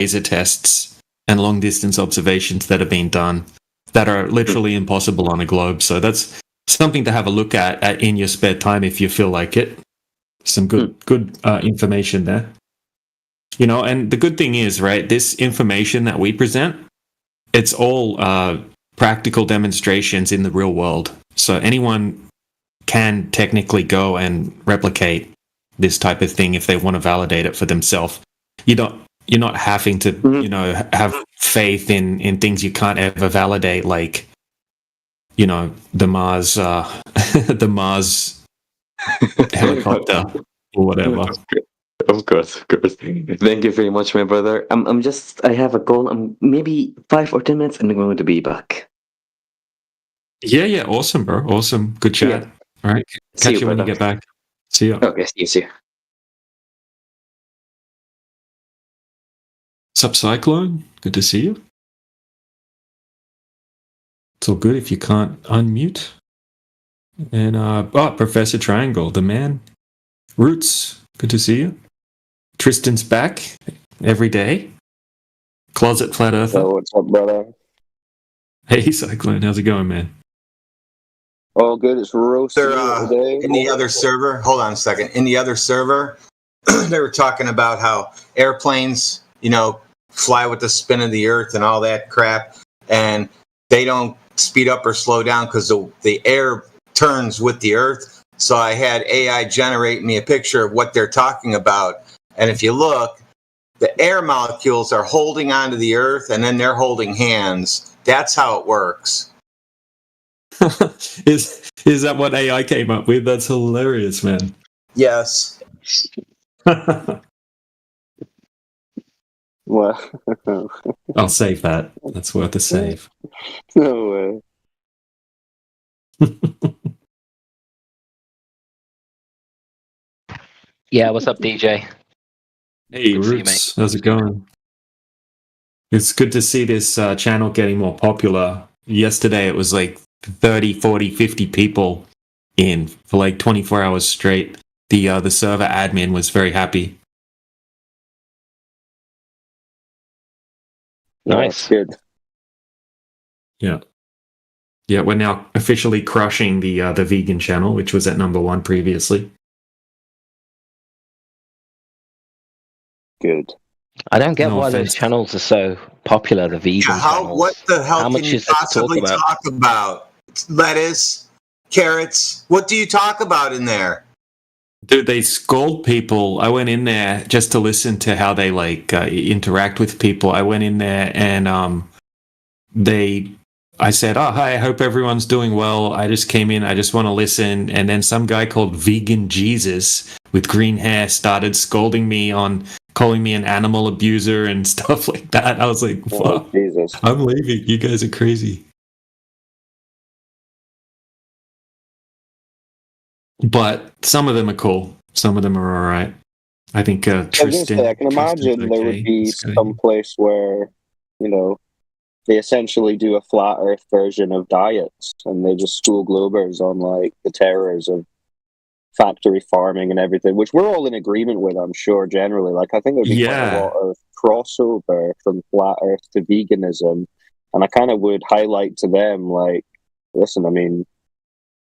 laser tests and long distance observations that have been done that are literally impossible on a globe. So that's something to have a look at in your spare time if you feel like it. Some good information there. You know, and the good thing is, right, this information that we present, it's all practical demonstrations in the real world. So anyone can technically go and replicate this type of thing if they want to validate it for themselves. You're not having to, you know, have faith in things you can't ever validate, like, you know, the Mars the Mars helicopter or whatever. Of course. Thank you very much, my brother. I have a goal. I'm maybe 5 or 10 minutes, and I'm going to be back. Yeah, awesome, bro. Awesome. Good chat. Yeah. All right. Catch you when you get back. See you. Okay, see you. Sup, Cyclone? Good to see you. It's all good if you can't unmute. And, Professor Triangle, the man. Roots, good to see you. Tristan's back every day. Closet Flat Earther. Oh, what's up, brother? Hey, Cyclone, how's it going, man? All good. It's roasting today. In the other server, hold on a second. In the other server, they were talking about how airplanes, you know, fly with the spin of the earth and all that crap, and they don't speed up or slow down because the air turns with the earth. So I had AI generate me a picture of what they're talking about. And if you look, the air molecules are holding onto the earth, and then they're holding hands. That's how it works. Is that what AI came up with? That's hilarious, man. Yes. Well, I'll save that. That's worth a save. No way. Yeah, what's up, DJ? Hey, Good to see you, Roots. How's it going? It's good to see this channel getting more popular. Yesterday, it was like 30, 40, 50 people in for like 24 hours straight. The server admin was very happy. Nice. Good. Yeah, we're now officially crushing the vegan channel, which was at #1 previously. Good. I don't get No why offense. those channels are so popular, the vegan channels. What the hell How can much you is there to possibly talk about? Lettuce, carrots. What do you talk about in there? Dude, they scold people. I went in there just to listen to how they interact with people. I went in there and I said, "Oh, hi, I hope everyone's doing well. I just came in. I just want to listen." And then some guy called Vegan Jesus with green hair started scolding me on calling me an animal abuser and stuff like that. I was like, "Fuck, Oh, Jesus. I'm leaving. You guys are crazy." But some of them are cool. Some of them are all right. I think I was gonna Tristan. say, I can Tristan's imagine there would okay. be He's good. some place where, you know, they essentially do a flat Earth version of diets, and they just school Globers on like the terrors of factory farming and everything, which we're all in agreement with, I'm sure. Generally, like I think there'd be quite a lot of crossover from flat Earth to veganism, and I kind of would highlight to them, like, listen, I mean,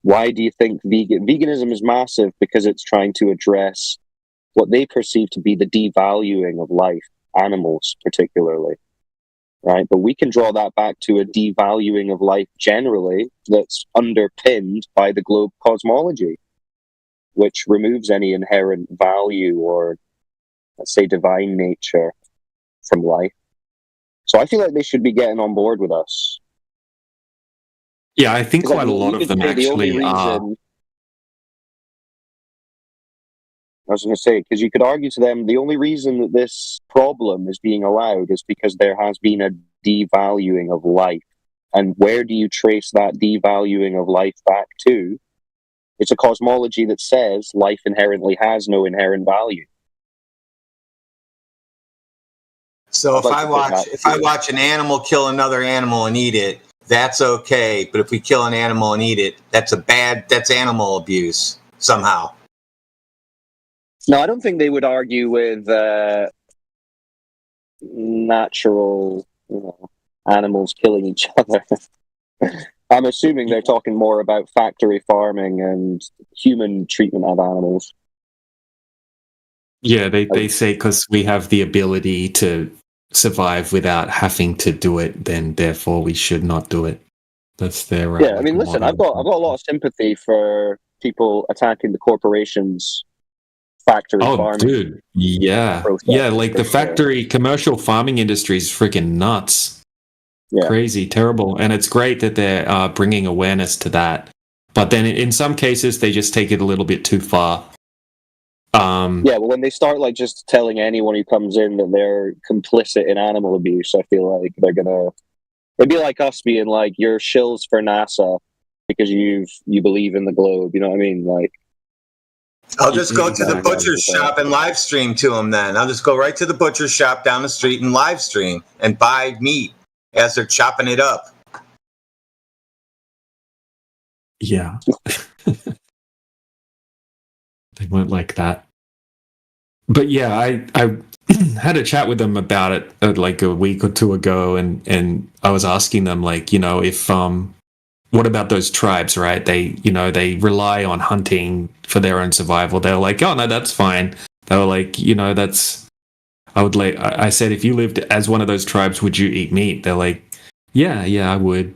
why do you think veganism is massive? Because it's trying to address what they perceive to be the devaluing of life, animals particularly, right? But we can draw that back to a devaluing of life generally that's underpinned by the globe cosmology, which removes any inherent value or, let's say, divine nature from life. So I feel like they should be getting on board with us. Yeah, I think quite a lot of them actually are. I was going to say, because you could argue to them, the only reason that this problem is being allowed is because there has been a devaluing of life. And where do you trace that devaluing of life back to? It's a cosmology that says life inherently has no inherent value. So if I watch an animal kill another animal and eat it, that's okay. But if we kill an animal and eat it, that's animal abuse somehow. No, I don't think they would argue with natural, animals killing each other. I'm assuming they're talking more about factory farming and human treatment of animals. Yeah, they say because we have the ability to survive without having to do it, then therefore we should not do it. That's their Yeah, I mean, listen, motto. I've got a lot of sympathy for people attacking the corporations' factory Oh, farming. dude, yeah, process, yeah. Like for the sure. factory commercial farming industry is freaking nuts, Yeah. crazy, terrible, and it's great that they're bringing awareness to that. But then in some cases, they just take it a little bit too far. Yeah, well, when they start like just telling anyone who comes in that they're complicit in animal abuse, I feel like it'd be like us being like, you're shills for NASA because you believe in the globe. You know what I mean? Like, I'll just go to the Exactly. butcher shop and live stream to them then. I'll just go right to the butcher shop down the street and live stream and buy meat as they're chopping it up. Yeah, they weren't like that. But yeah, I had a chat with them about it like a week or two ago, and I was asking them like, if what about those tribes, right? They rely on hunting for their own survival. They were like, oh no, that's fine. They were like, I said, if you lived as one of those tribes, would you eat meat? They're like, yeah, I would.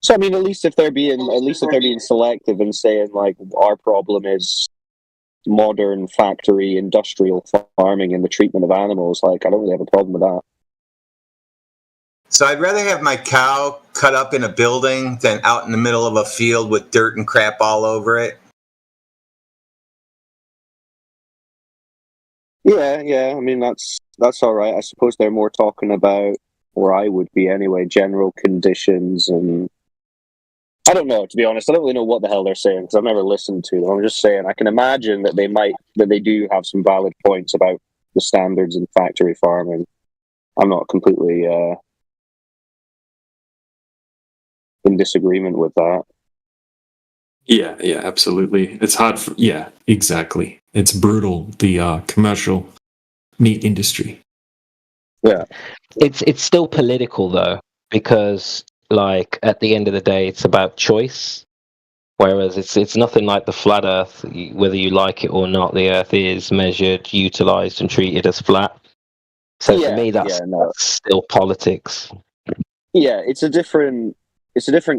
so I mean, at least if they're being selective and saying like, our problem is modern factory industrial farming and the treatment of animals, like, I don't really have a problem with that. So I'd rather have my cow cut up in a building than out in the middle of a field with dirt and crap all over it. Yeah. I mean, that's all right. I suppose they're more talking about, or I would be anyway, general conditions, and I don't know, to be honest. I don't really know what the hell they're saying because I've never listened to them. I'm just saying I can imagine that they do have some valid points about the standards in factory farming. I'm not completely in disagreement with that. Yeah, absolutely. It's hard exactly. It's brutal, the commercial meat industry. Yeah. It's still political though, because like at the end of the day, it's about choice. Whereas it's nothing like the flat Earth. Whether you like it or not, the Earth is measured, utilized, and treated as flat. So for me, that's still politics. Yeah, it's a different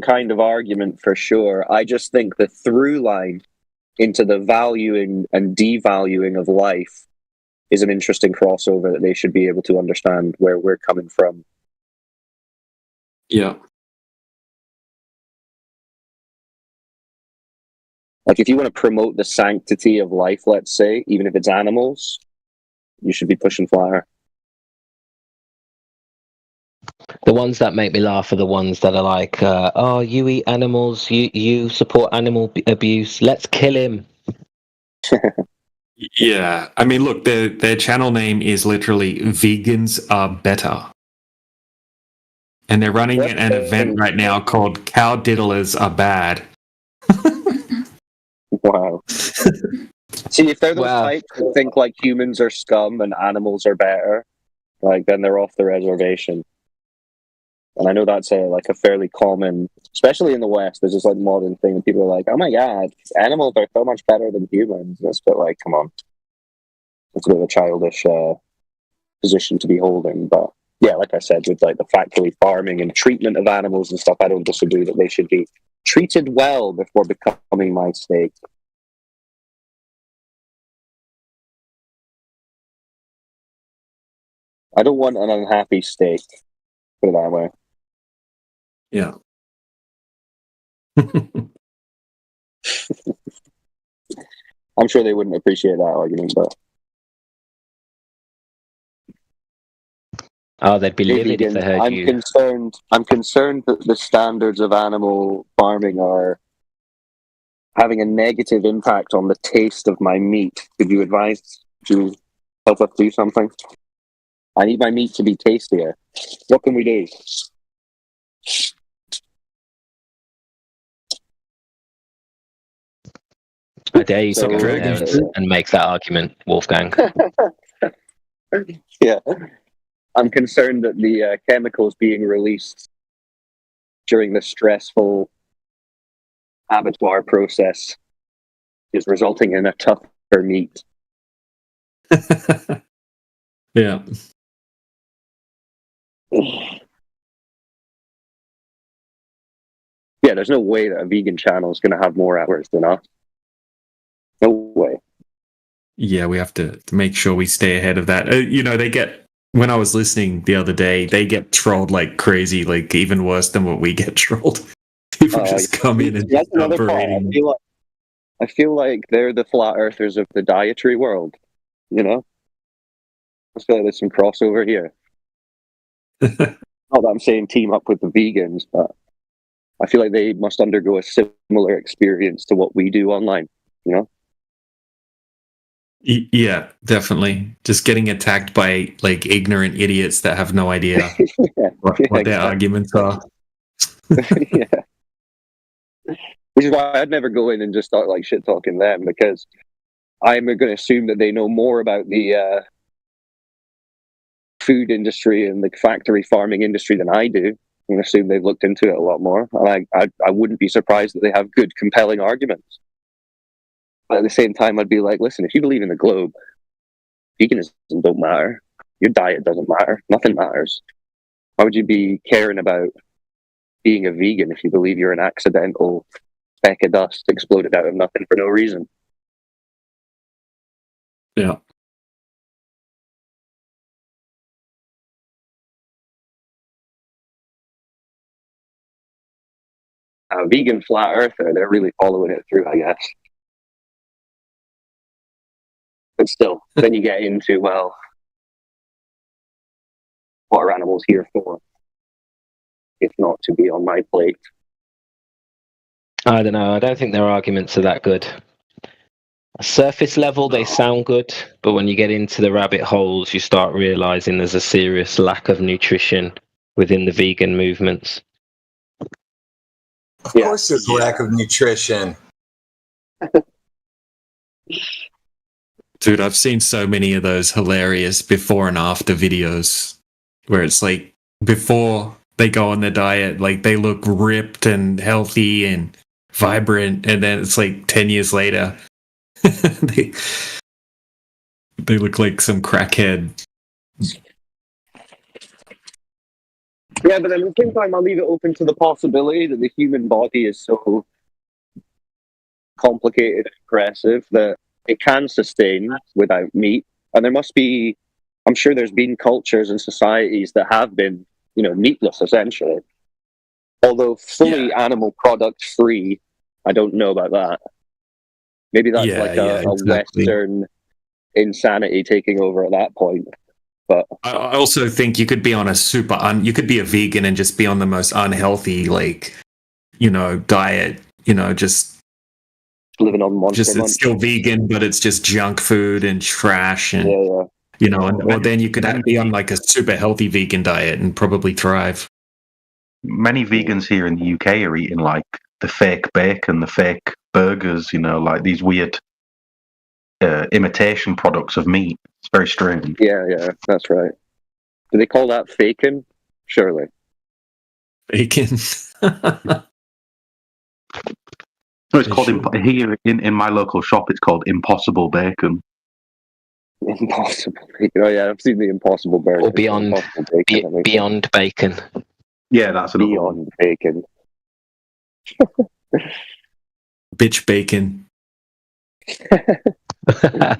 kind of argument for sure. I just think the through line into the valuing and devaluing of life is an interesting crossover that they should be able to understand where we're coming from. Yeah. Like, if you want to promote the sanctity of life, let's say, even if it's animals, you should be pushing fire. The ones that make me laugh are the ones that are like, "Oh, you eat animals, you support animal abuse. Let's kill him." Yeah, I mean, look, their channel name is literally "Vegans Are Better," and they're running an event right now called "Cow Diddlers Are Bad." Wow. See, if they're those types that think like humans are scum and animals are better, like, then they're off the reservation. And I know that's a fairly common, especially in the West, there's this like modern thing that people are like, oh my god, animals are so much better than humans. And it's a bit like, come on. It's a bit of a childish position to be holding. But yeah, like I said, with like the factory farming and treatment of animals and stuff, I don't disagree that they should be treated well before becoming my steak. I don't want an unhappy steak, put it that way. Yeah. I'm sure they wouldn't appreciate that argument, but they'd be livid if they heard you. I'm concerned that the standards of animal farming are having a negative impact on the taste of my meat. Could you advise to help us do something? I need my meat to be tastier. What can we do? I dare you to go in there and make that argument, Wolfgang. Yeah. I'm concerned that the chemicals being released during the stressful abattoir process is resulting in a tougher meat. Yeah. Yeah, there's no way that a vegan channel is going to have more hours than us. No way. Yeah, we have to make sure we stay ahead of that. They get, when I was listening the other day, they get trolled like crazy, like even worse than what we get trolled. People just come in and that's start another part. berating. I feel like they're the flat earthers of the dietary world. You know, I feel like there's some crossover here. Not that I'm saying team up with the vegans, but I feel like they must undergo a similar experience to what we do online. You know. Yeah, definitely. Just getting attacked by like ignorant idiots that have no idea what their exactly. arguments are. Yeah. Which is why I'd never go in and just start like shit talking them, because I'm going to assume that they know more about the food industry and the factory farming industry than I do. I'm going to assume they've looked into it a lot more, and I wouldn't be surprised that they have good, compelling arguments. But at the same time, I'd be like, listen, if you believe in the globe, veganism don't matter. Your diet doesn't matter. Nothing matters. Why would you be caring about being a vegan if you believe you're an accidental speck of dust exploded out of nothing for no reason? Yeah. A vegan flat earther, they're really following it through, I guess. But still, then you get into, well, what are animals here for? If not to be on my plate. I don't know. I don't think their arguments are that good. Surface level, they sound good, but when you get into the rabbit holes, you start realizing there's a serious lack of nutrition within the vegan movements. Of course, there's a lack of nutrition. Dude, I've seen so many of those hilarious before and after videos where it's like before they go on their diet, like they look ripped and healthy and vibrant, and then it's like 10 years later they look like some crackhead. Yeah, but then at the same time, I'll leave it open to the possibility that the human body is so complicated and aggressive that it can sustain without meat. And there must be, I'm sure there's been cultures and societies that have been, meatless essentially. Although fully animal product free, I don't know about that. Maybe that's a Western insanity taking over at that point. But I also think you could be on you could be a vegan and just be on the most unhealthy, diet, just living on Monster Munch. It's still vegan, but it's just junk food and trash, and or then you could be on like a super healthy vegan diet and probably thrive. Many vegans here in the UK are eating like the fake bacon, the fake burgers, like these weird imitation products of meat. It's very strange. Yeah, that's right. Do they call that faking? Surely. Bacon. No, it's called here in my local shop. It's called Impossible Bacon. Impossible Bacon. Oh yeah, I've seen the Impossible Burger. Or Beyond Bacon. Yeah, that's another Beyond Bacon. Bitch bacon.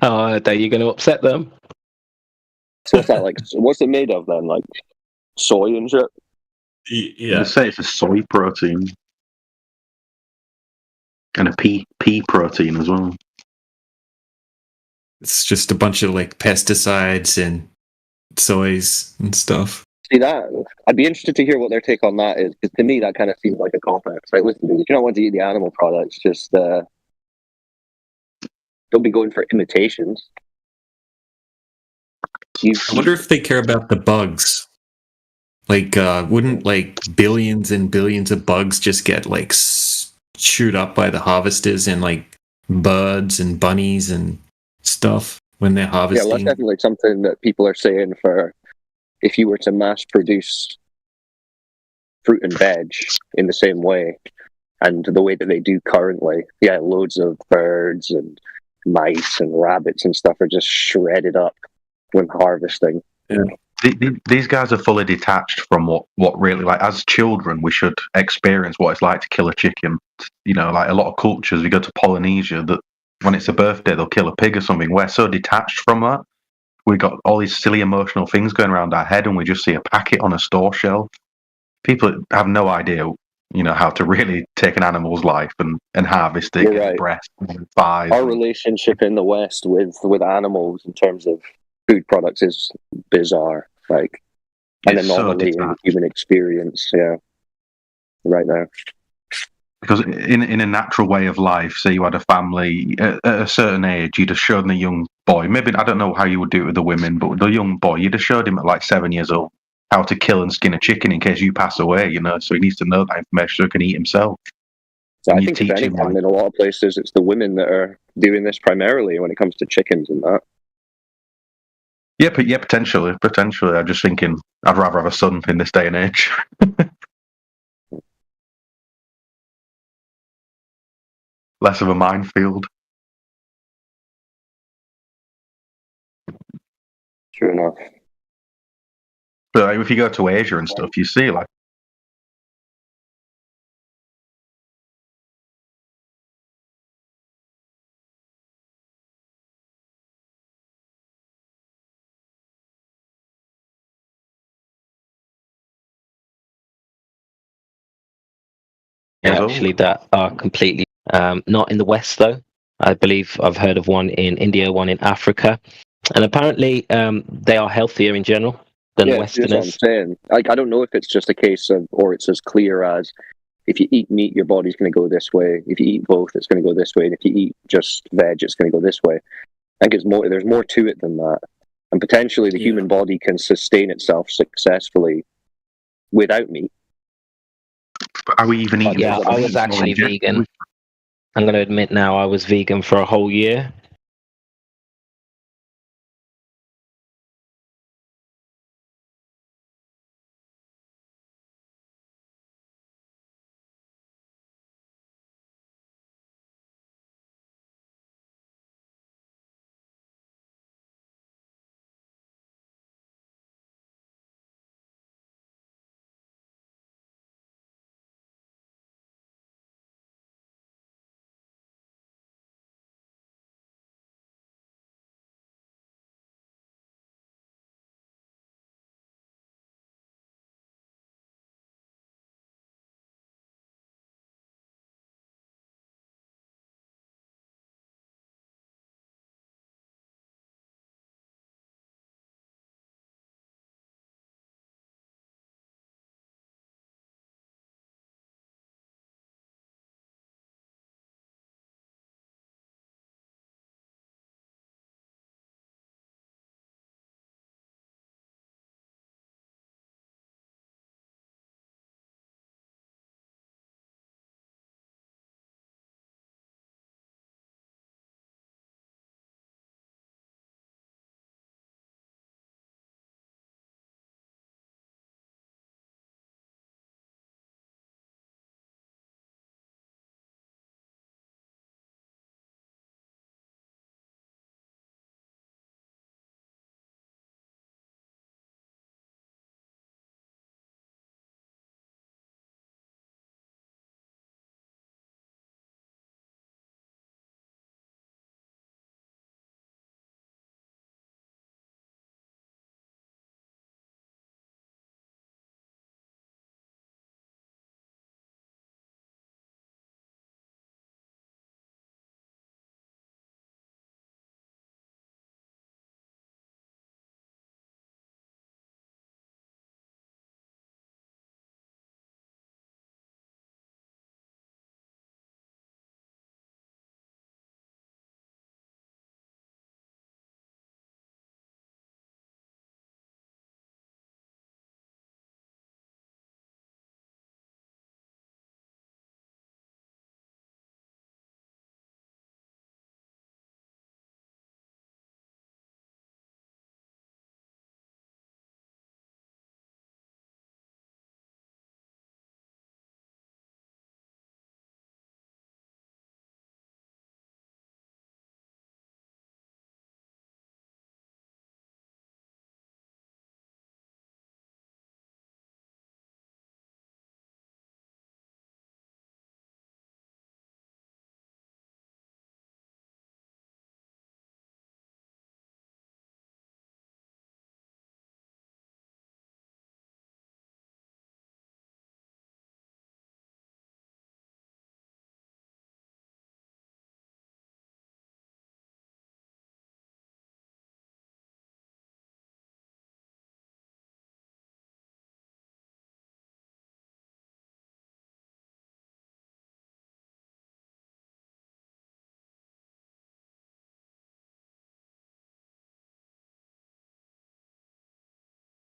Are you going to upset them? So what's that like? What's it made of then? Like soy and shit? Yeah. They say it's a soy protein. And a pea protein as well. It's just a bunch of like pesticides and soys and stuff. See that? I'd be interested to hear what their take on that is, because to me that kind of seems like a cop-out. Like, listen, dude, if you don't want to eat the animal products, just don't be going for imitations. I wonder if they care about the bugs. Like, wouldn't like billions and billions of bugs just get like chewed up by the harvesters and like birds and bunnies and stuff? when they're Yeah, well, harvesting. that's definitely something that people are saying for if you were to mass produce fruit and veg in the same way and the way that they do currently, yeah, loads of birds and mice and rabbits and stuff are just shredded up when harvesting. These guys are fully detached from what really, like, as children, we should experience what it's like to kill a chicken. You know, like a lot of cultures, we go to Polynesia, that when it's a birthday, they'll kill a pig or something. We're so detached from that. We got all these silly emotional things going around our head, and we just see a packet on a store shelf. People have no idea, you know, how to really take an animal's life and harvest it, You're get the right. breast, and thighs. Our and- relationship in the West with animals in terms of food products is bizarre. Like an It's so anomaly in detached. human experience. Yeah, right now. Because in a natural way of life, say you had a family at a certain age, you'd have shown the young boy, maybe, I don't know how you would do it with the women, but the young boy, you'd have showed him at like 7 years old how to kill and skin a chicken in case you pass away, you know, so he needs to know that information so he can eat himself. So And I you think if teach him, anything, like, in a lot of places, it's the women that are doing this primarily when it comes to chickens and that. yeah, but yeah, potentially. I'm just thinking, I'd rather have a son in this day and age. Less of a minefield. True enough. But like, if you go to Asia and stuff, you see like years old. Actually, that are completely not in the West, though. I believe I've heard of one in India, one in Africa, and apparently they are healthier in general than the Yeah, that's what I'm Westerners. saying. Like, I don't know if it's just a case of, or it's as clear as if you eat meat, your body's going to go this way. If you eat both, it's going to go this way. And if you eat just veg, it's going to go this way. I think it's more. There's more to it than that. And potentially, the Yeah. human body can sustain itself successfully without meat. But are we even eating? Yeah, I was actually vegan. I'm going to admit now, I was vegan for a whole year.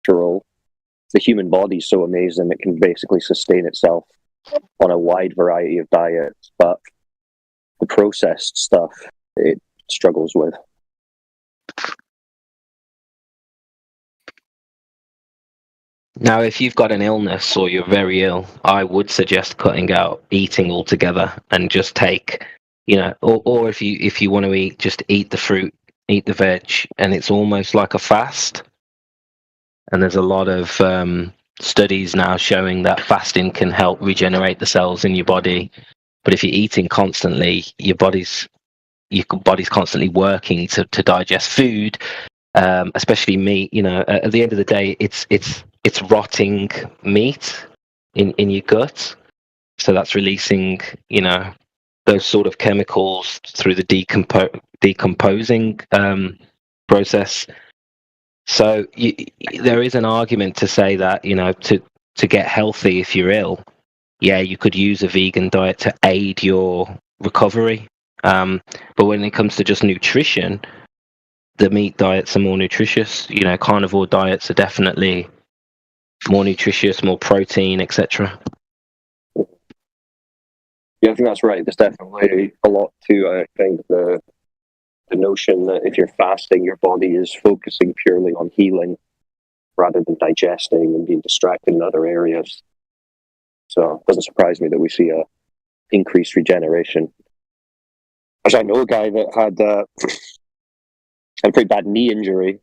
natural. The human body's so amazing; it can basically sustain itself on a wide variety of diets, but the processed stuff it struggles with. Now, if you've got an illness or you're very ill, I would suggest cutting out eating altogether and just take, or if you want to eat, just eat the fruit, eat the veg, and it's almost like a fast. And there's a lot of studies now showing that fasting can help regenerate the cells in your body. But if you're eating constantly, your body's constantly working to digest food, especially meat. At the end of the day, it's rotting meat in your gut, so that's releasing those sort of chemicals through the decomposing process. So there is an argument to say that to get healthy if you're ill, you could use a vegan diet to aid your recovery. But when it comes to just nutrition, the meat diets are more nutritious. Carnivore diets are definitely more nutritious, more protein, etc. Yeah, I think that's right. There's definitely a lot to, I think, the notion that if you're fasting, your body is focusing purely on healing rather than digesting and being distracted in other areas. So it doesn't surprise me that we see a increased regeneration. As I know a guy that had a pretty bad knee injury,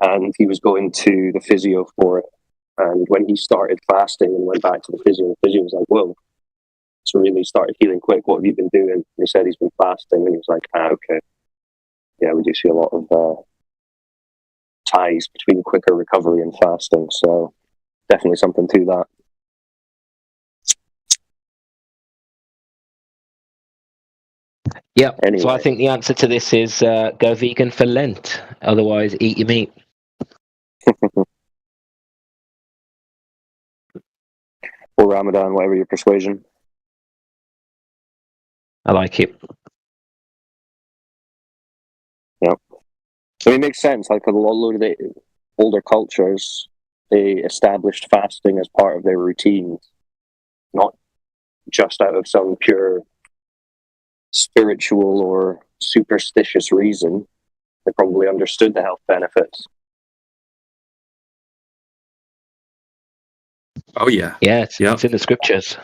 and he was going to the physio for it. And when he started fasting and went back to the physio was like, "Whoa, it's really started healing quick. What have you been doing?" And he said he's been fasting, and he was like, okay. Yeah, we do see a lot of ties between quicker recovery and fasting, so definitely something to that. Yeah, Anyway. So I think the answer to this is go vegan for Lent. Otherwise, eat your meat. Or Ramadan, whatever your persuasion. I like it. Yeah. I mean, it makes sense. Like a lot of the older cultures, they established fasting as part of their routine, not just out of some pure spiritual or superstitious reason. They probably understood the health benefits. Oh yeah. Yeah, it's in the scriptures.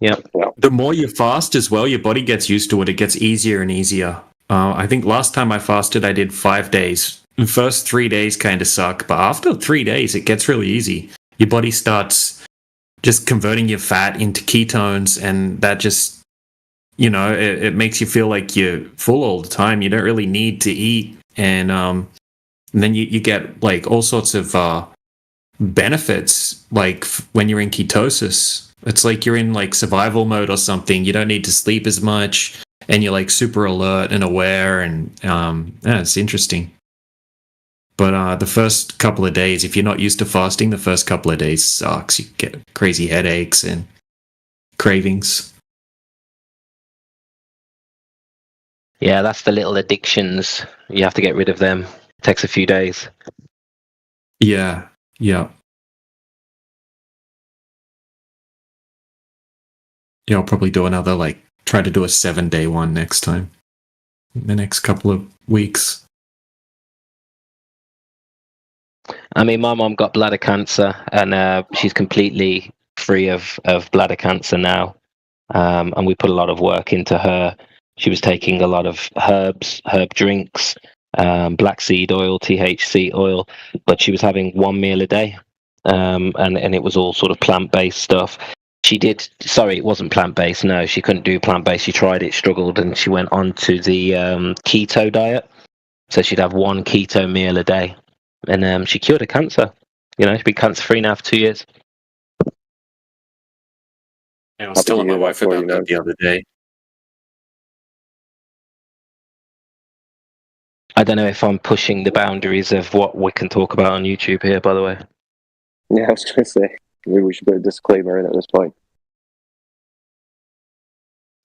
Yeah. The more you fast as well, your body gets used to it. It gets easier and easier. I think last time I fasted, I did 5 days. The first 3 days kind of suck, but after 3 days, it gets really easy. Your body starts just converting your fat into ketones, and that just, it makes you feel like you're full all the time. You don't really need to eat, and then you get like all sorts of benefits, like when you're in ketosis. It's like you're in like survival mode or something. You don't need to sleep as much, and you're like super alert and aware, and it's interesting. But the first couple of days, if you're not used to fasting, the first couple of days sucks. You get crazy headaches and cravings. Yeah, that's the little addictions. You have to get rid of them. It takes a few days. Yeah. Yeah, I'll probably do another, try to do a 7-day one next time. In the next couple of weeks. I mean, my mom got bladder cancer, and she's completely free of bladder cancer now. And we put a lot of work into her. She was taking a lot of herb drinks, black seed oil, THC oil, but she was having 1 meal a day. And it was all sort of plant-based stuff. It wasn't plant-based. No, she couldn't do plant-based. She tried it, struggled, and she went on to the keto diet. So she'd have 1 keto meal a day. And she cured her cancer. She's been cancer-free now for 2 years. I was telling my wife about that the other day. I don't know if I'm pushing the boundaries of what we can talk about on YouTube here, by the way. Yeah, I was going to say, maybe we should put a disclaimer in at this point.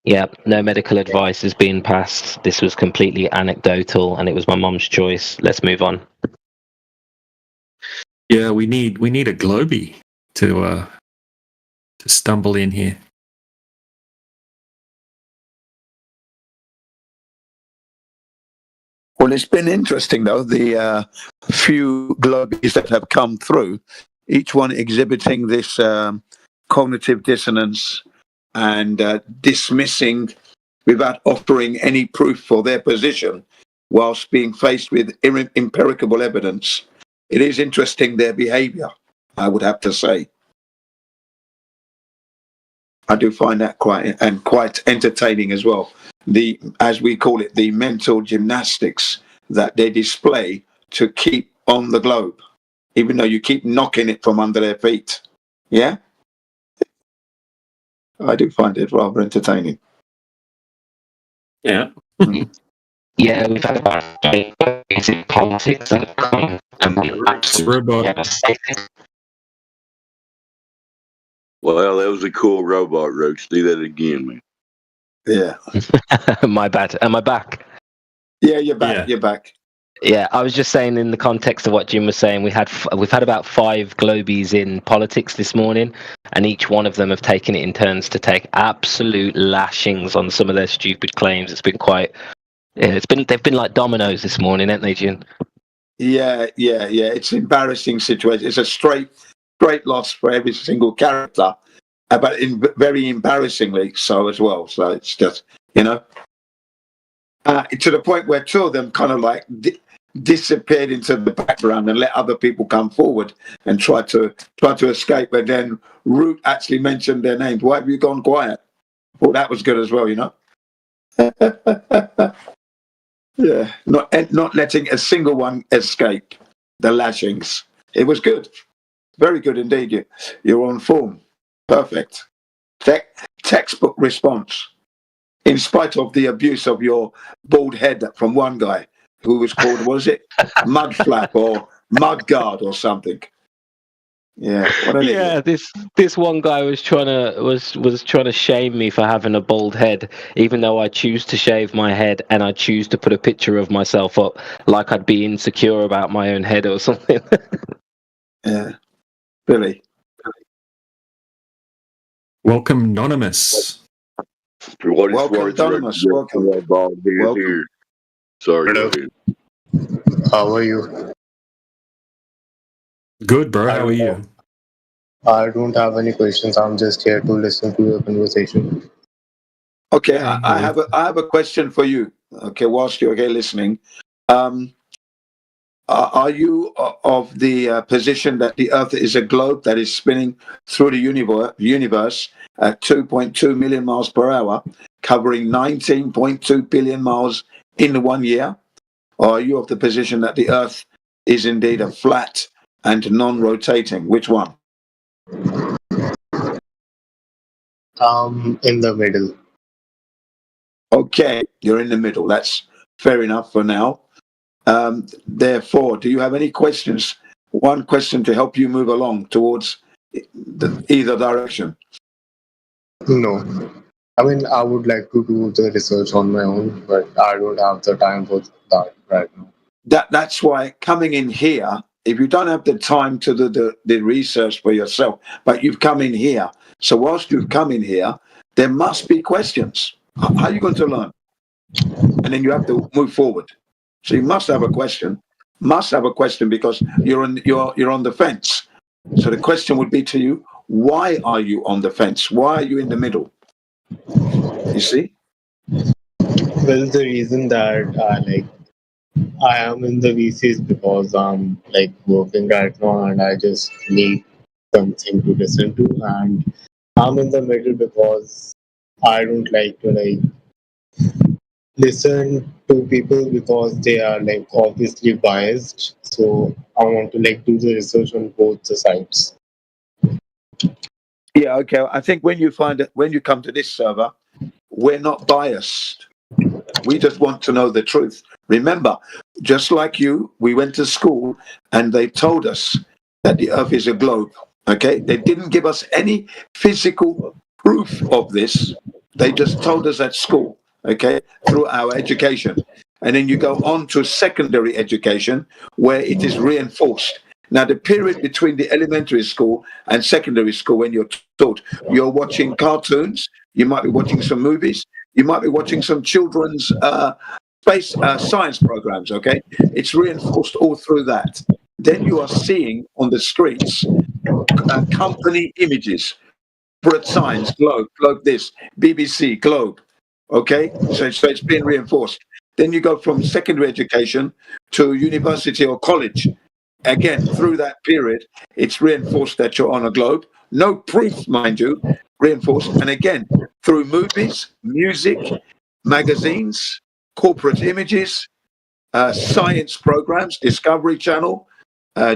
Yeah, no medical advice is being passed. This was completely anecdotal, and it was my mom's choice. Let's move on. Yeah, we need a Globey to stumble in here. Well, it's been interesting, though, the few globies that have come through, each one exhibiting this cognitive dissonance and dismissing without offering any proof for their position, whilst being faced with empirical evidence. It is interesting, their behavior, I would have to say. I do find that quite entertaining as well. As we call it, the mental gymnastics that they display to keep on the globe, even though you keep knocking it from under their feet. Yeah? I do find it rather entertaining. Yeah. Yeah, we've had about 8 days in politics that have come and been absolutely Robot. devastating. Well, that was a cool robot, Roach. Do that again, man. Yeah. My bad. Am I back? Yeah, you're back. Yeah. You're back. Yeah, I was just saying in the context of what Jim was saying, we've had about 5 globies in politics this morning, and each one of them have taken it in turns to take absolute lashings on some of their stupid claims. It's been quite. Yeah, they've been like dominoes this morning, haven't they, Jim? Yeah. It's an embarrassing situation. It's a straight loss for every single character, but very embarrassingly so as well. So it's just, to the point where 2 of them kind of like disappeared into the background and let other people come forward and try to escape. But then Root actually mentioned their names. Why have you gone quiet? Well, that was good as well, Yeah, not letting a single one escape the lashings. It was good, very good indeed. You're on form, perfect. Textbook response. In spite of the abuse of your bald head from one guy who was called, what was it, Mudflap or Mudguard or something. Yeah, Yeah, this one guy was trying to shame me for having a bald head, even though I choose to shave my head and I choose to put a picture of myself up, like I'd be insecure about my own head or something. Yeah, really. Welcome, Anonymous. For what it's Welcome, worth, Anonymous, Roach, welcome. Welcome. Welcome. Sorry, Hello. go ahead. How are you? Good, bro. How are you? I don't have any questions. I'm just here to listen to your conversation. Okay, Yeah, I have a question for you. Okay, whilst you're here listening, are you of the position that the Earth is a globe that is spinning through the universe at 2.2 million miles per hour, covering 19.2 billion miles in 1 year? Or are you of the position that the Earth is indeed a flat and non-rotating? Which one? In the middle. Okay, you're in the middle. That's fair enough for now. Therefore, do you have any questions? One question to help you move along towards either direction. No. I mean, I would like to do the research on my own, but I don't have the time for that right now. That's why coming in here, if you don't have the time to do the research for yourself, but you've come in here. So whilst you've come in here, there must be questions. How are you going to learn? And then you have to move forward. So you must have a question. Must have a question because you're on the fence. So the question would be to you: why are you on the fence? Why are you in the middle? You see? Well, the reason that I am in the VC is because I'm working right now and I just need something to listen to, and I'm in the middle because I don't like to listen to people because they are obviously biased. So I want to do the research on both the sides. Yeah. Okay. I think when you come to this server, we're not biased. We just want to know the truth. Remember, just like you, we went to school and they told us that the Earth is a globe. Okay? They didn't give us any physical proof of this. They just told us at school, okay, through our education. And then you go on to secondary education where it is reinforced. Now, the period between the elementary school and secondary school, when you're taught, you're watching cartoons, you might be watching some movies, you might be watching some children's space science programs, okay? It's reinforced all through that. Then you are seeing on the streets company images, corporate signs, Globe this, BBC, Globe, okay? So it's being reinforced. Then you go from secondary education to university or college. Again, through that period, it's reinforced that you're on a globe. No proof, mind you, reinforced. And again, through movies, music, magazines, corporate images, science programs, Discovery Channel,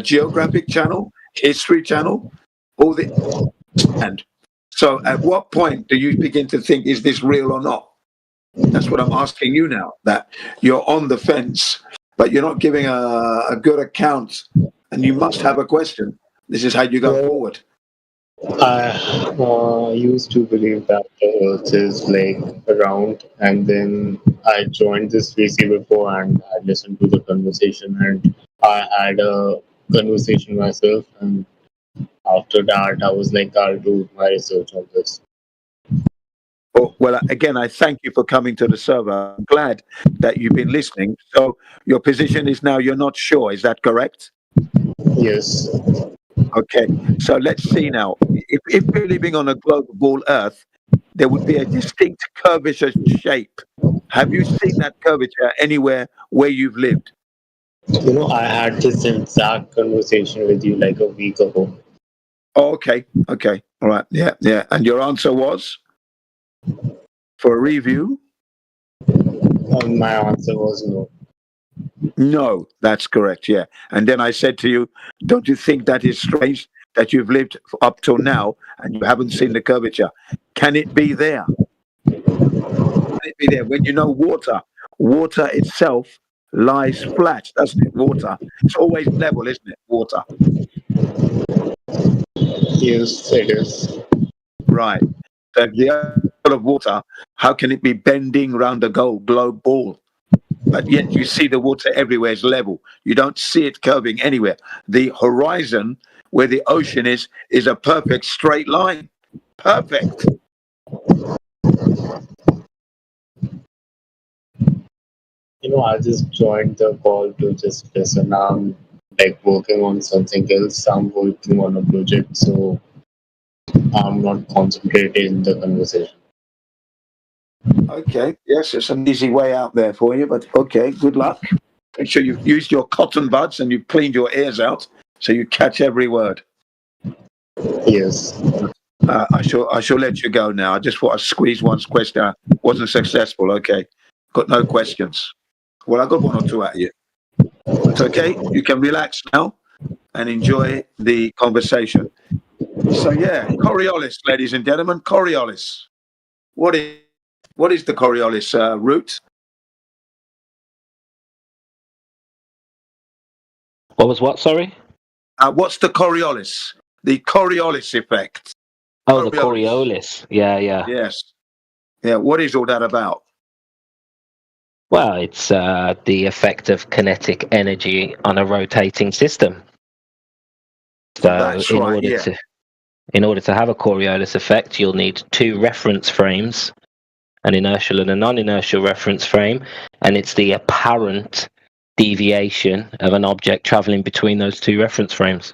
Geographic Channel, History Channel, all the and so at what point do you begin to think, is this real or not? That's what I'm asking you now, that you're on the fence, but you're not giving a good account, and you must have a question. This is how you go forward. I used to believe that the Earth is like round, and then I joined this VC before, and I listened to the conversation, and I had a conversation myself, and after that, I was like, I'll do my research on this. Well, again, I thank you for coming to the server. I'm glad that you've been listening. So your position is now you're not sure. Is that correct? Yes. Okay. So let's see now. If we're living on a global Earth, there would be a distinct curvature shape. Have you seen that curvature anywhere where you've lived? You know, I had this exact conversation with you like a week ago. Oh, okay. Okay. All right. Yeah. Yeah. And your answer was? For a review? My answer was no. No, that's correct. Yeah. And then I said to you, don't you think that is strange that you've lived up till now and you haven't seen the curvature? Can it be there? Can it be there? When you know water itself lies flat, doesn't it? Water. It's always level, isn't it? Water. Yes, it is. Right. So the earth of water, how can it be bending round a globe ball? But yet you see the water everywhere is level. You don't see it curving anywhere. The horizon where the ocean is a perfect straight line. Perfect. You know, I just joined the call to just listen. I'm like working on something else. I'm working on a project, so I'm not concentrated in the conversation. Okay. Yes, it's an easy way out there for you, but okay, good luck. Make sure you've used your cotton buds and you've cleaned your ears out so you catch every word. Yes. I shall let you go now. I just thought I'd squeeze one question out. Wasn't successful. Okay. Got no questions. Well, I got one or two out of you. It's okay. You can relax now and enjoy the conversation. So yeah, Coriolis, ladies and gentlemen, Coriolis. What is the Coriolis root? What was what? Sorry. What's the Coriolis? The Coriolis effect. Oh, the Coriolis. Yeah, yeah. Yes. Yeah. What is all that about? Well, it's the effect of kinetic energy on a rotating system. So, That's right, yeah. In order to have a Coriolis effect, you'll need two reference frames, an inertial and a non-inertial reference frame, and it's the apparent deviation of an object traveling between those two reference frames.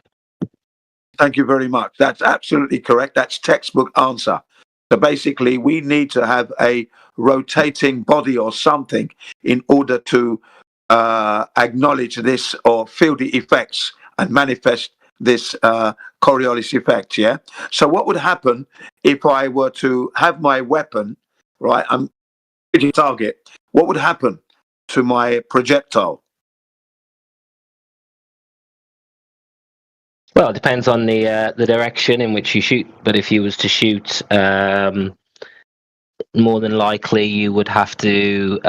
Thank you very much. That's absolutely correct. That's textbook answer. So basically, we need to have a rotating body or something in order to acknowledge this or feel the effects and manifest this Coriolis effect. Yeah. So what would happen if I were to have my weapon, right? I'm hitting target. What would happen to my projectile? Well, it depends on the direction in which you shoot. But if you was to shoot, more than likely you would have to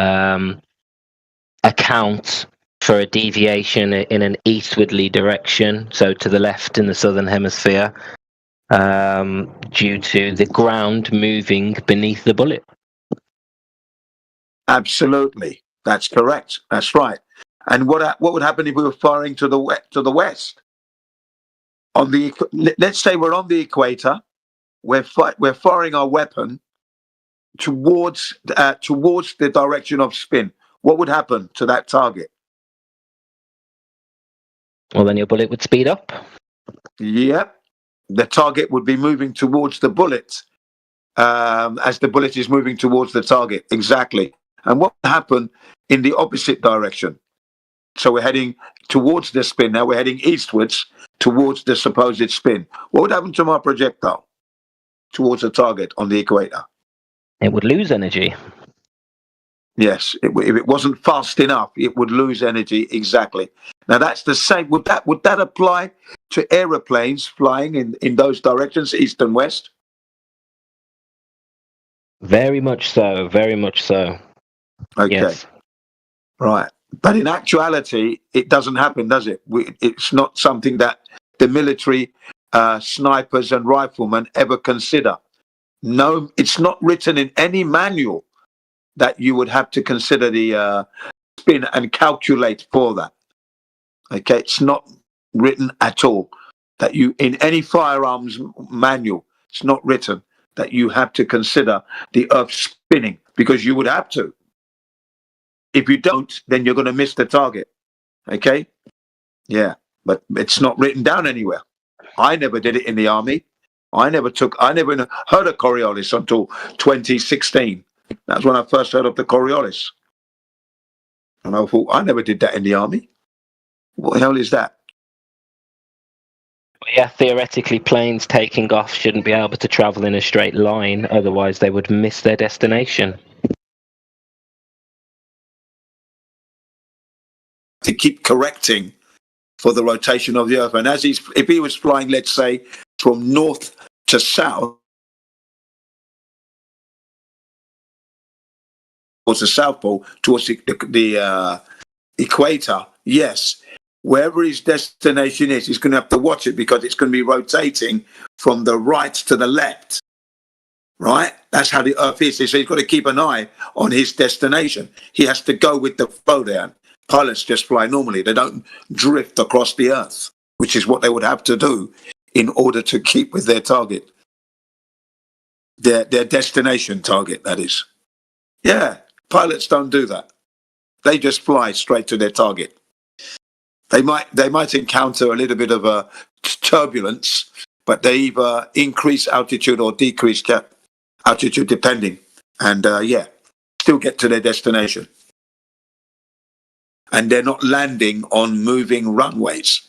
account for a deviation in an eastwardly direction, so to the left in the southern hemisphere, due to the ground moving beneath the bullet. Absolutely, that's correct. That's right. And what would happen if we were firing to the west? let's say we're on the equator. We're firing our weapon towards the direction of spin. What would happen to that target? Well, then your bullet would speed up. Yep, the target would be moving towards the bullet as the bullet is moving towards the target. Exactly. And what would happen in the opposite direction? So we're heading towards the spin. Now we're heading eastwards towards the supposed spin. What would happen to my projectile towards the target on the equator? It would lose energy. Yes, if it wasn't fast enough, it would lose energy. Exactly. Now that's the same. Would that apply to aeroplanes flying in those directions, east and west? Very much so. Very much so. Okay. Yes. Right. But in actuality, it doesn't happen, does it? It's not something that the military snipers and riflemen ever consider. No, it's not written in any manual that you would have to consider the spin and calculate for that. Okay, it's not written at all that you, in any firearms manual, it's not written that you have to consider the Earth spinning, because you would have to. If you don't, then you're going to miss the target. Okay? Yeah, but it's not written down anywhere. I never did it in the army. I never heard of Coriolis until 2016. That's when I first heard of the Coriolis. And I thought, I never did that in the army. What the hell is that? Yeah, theoretically, planes taking off shouldn't be able to travel in a straight line, otherwise they would miss their destination. To keep correcting for the rotation of the Earth. And if he was flying, let's say, from north to south, towards the South Pole, towards the equator, yes, wherever his destination is, he's going to have to watch it, because it's going to be rotating from the right to the left. Right? That's how the Earth is. So he's got to keep an eye on his destination. He has to go with the flow there. Pilots just fly normally. They don't drift across the Earth, which is what they would have to do in order to keep with their target. Their destination target, that is. Yeah, pilots don't do that. They just fly straight to their target. They might encounter a little bit of a turbulence, but they either increase altitude or decrease altitude depending. And still get to their destination. And they're not landing on moving runways,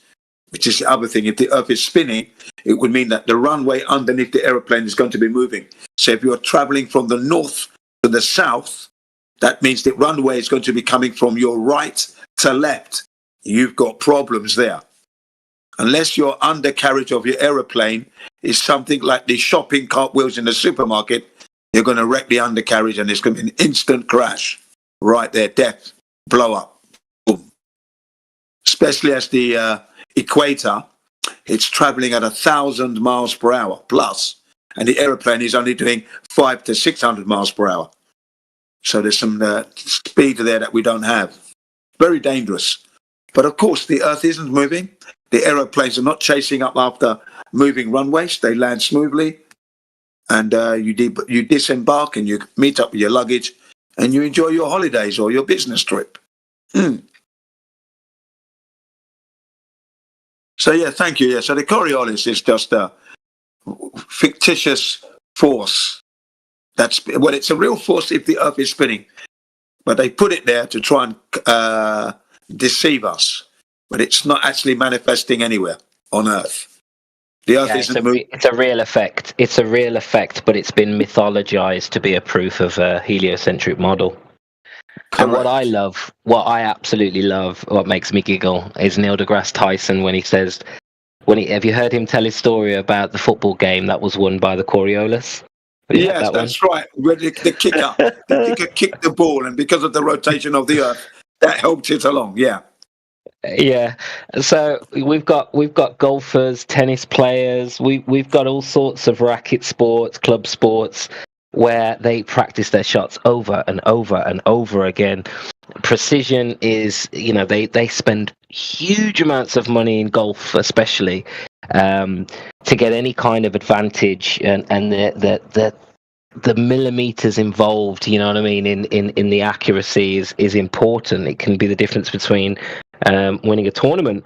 which is the other thing. If the Earth is spinning, it would mean that the runway underneath the aeroplane is going to be moving. So if you're traveling from the north to the south, that means the runway is going to be coming from your right to left. You've got problems there. Unless your undercarriage of your aeroplane is something like the shopping cart wheels in the supermarket, you're going to wreck the undercarriage and it's going to be an instant crash. Right there, death, blow up. Boom. Especially as the equator, it's traveling at 1,000 miles per hour plus, and the aeroplane is only doing 500 to 600 miles per hour. So there's some speed there that we don't have. Very dangerous. But of course, the Earth isn't moving. The aeroplanes are not chasing up after moving runways. They land smoothly, and you disembark and you meet up with your luggage, and you enjoy your holidays or your business trip. So yeah, thank you. Yeah, so the Coriolis is just a fictitious force. It's a real force if the Earth is spinning, but they put it there to try and deceive us. But it's not actually manifesting anywhere on Earth. The Earth isn't moving. It's a real effect. It's a real effect, but it's been mythologized to be a proof of a heliocentric model. And what I absolutely love, what makes me giggle, is Neil deGrasse Tyson when he says, have you heard him tell his story about the football game that was won by the Coriolis? Yes, that's right. Where the kicker kicked the ball, and because of the rotation of the Earth, that helped it along. Yeah. Yeah. So we've got golfers, tennis players, we've got all sorts of racket sports, club sports, where they practice their shots over and over and over again. Precision is, they spend huge amounts of money in golf, especially to get any kind of advantage, and the millimeters involved, you know what I mean, in the accuracy is important. It can be the difference between winning a tournament.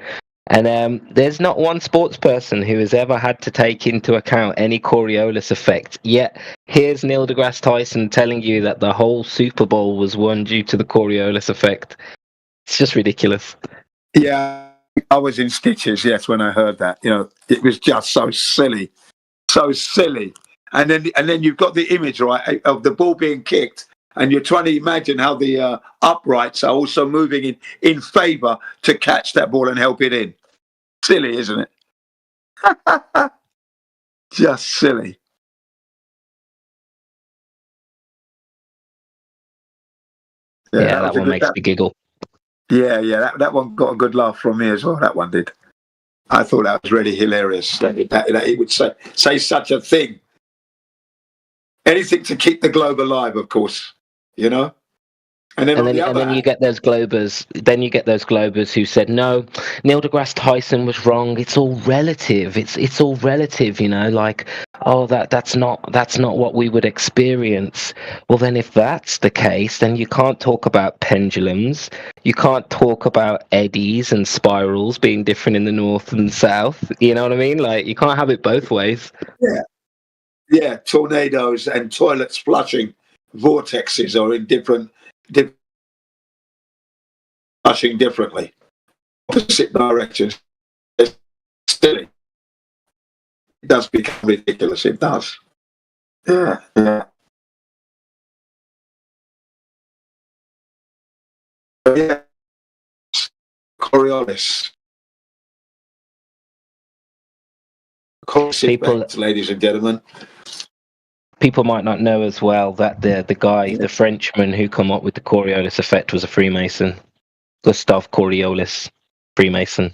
And there's not one sports person who has ever had to take into account any Coriolis effect. Yet here's Neil deGrasse Tyson telling you that the whole Super Bowl was won due to the Coriolis effect. It's just ridiculous. Yeah, I was in stitches, yes, when I heard that. You know, it was just so silly. So silly. And then you've got the image, right, of the ball being kicked, and you're trying to imagine how the uprights are also moving in favour to catch that ball and help it in. Silly, isn't it? Just silly. Yeah, that one makes me giggle. Yeah, that one got a good laugh from me as well. That one did. I thought that was really hilarious that he would say such a thing. Anything to keep the globe alive, of course, you know. And then you get those globers. Then you get those globers who said, "No, Neil deGrasse Tyson was wrong. It's all relative. It's all relative. You know, like, oh, that's not what we would experience." Well, then if that's the case, then you can't talk about pendulums. You can't talk about eddies and spirals being different in the north and south. You know what I mean? Like, you can't have it both ways. Yeah, tornadoes and toilets flushing vortexes are in different flushing differently, opposite directions. It's silly. It does become ridiculous. It does. Yeah. Yeah. Coriolis. People, ladies and gentlemen. People might not know as well that the Frenchman who come up with the Coriolis effect was a Freemason. Gustave Coriolis, Freemason.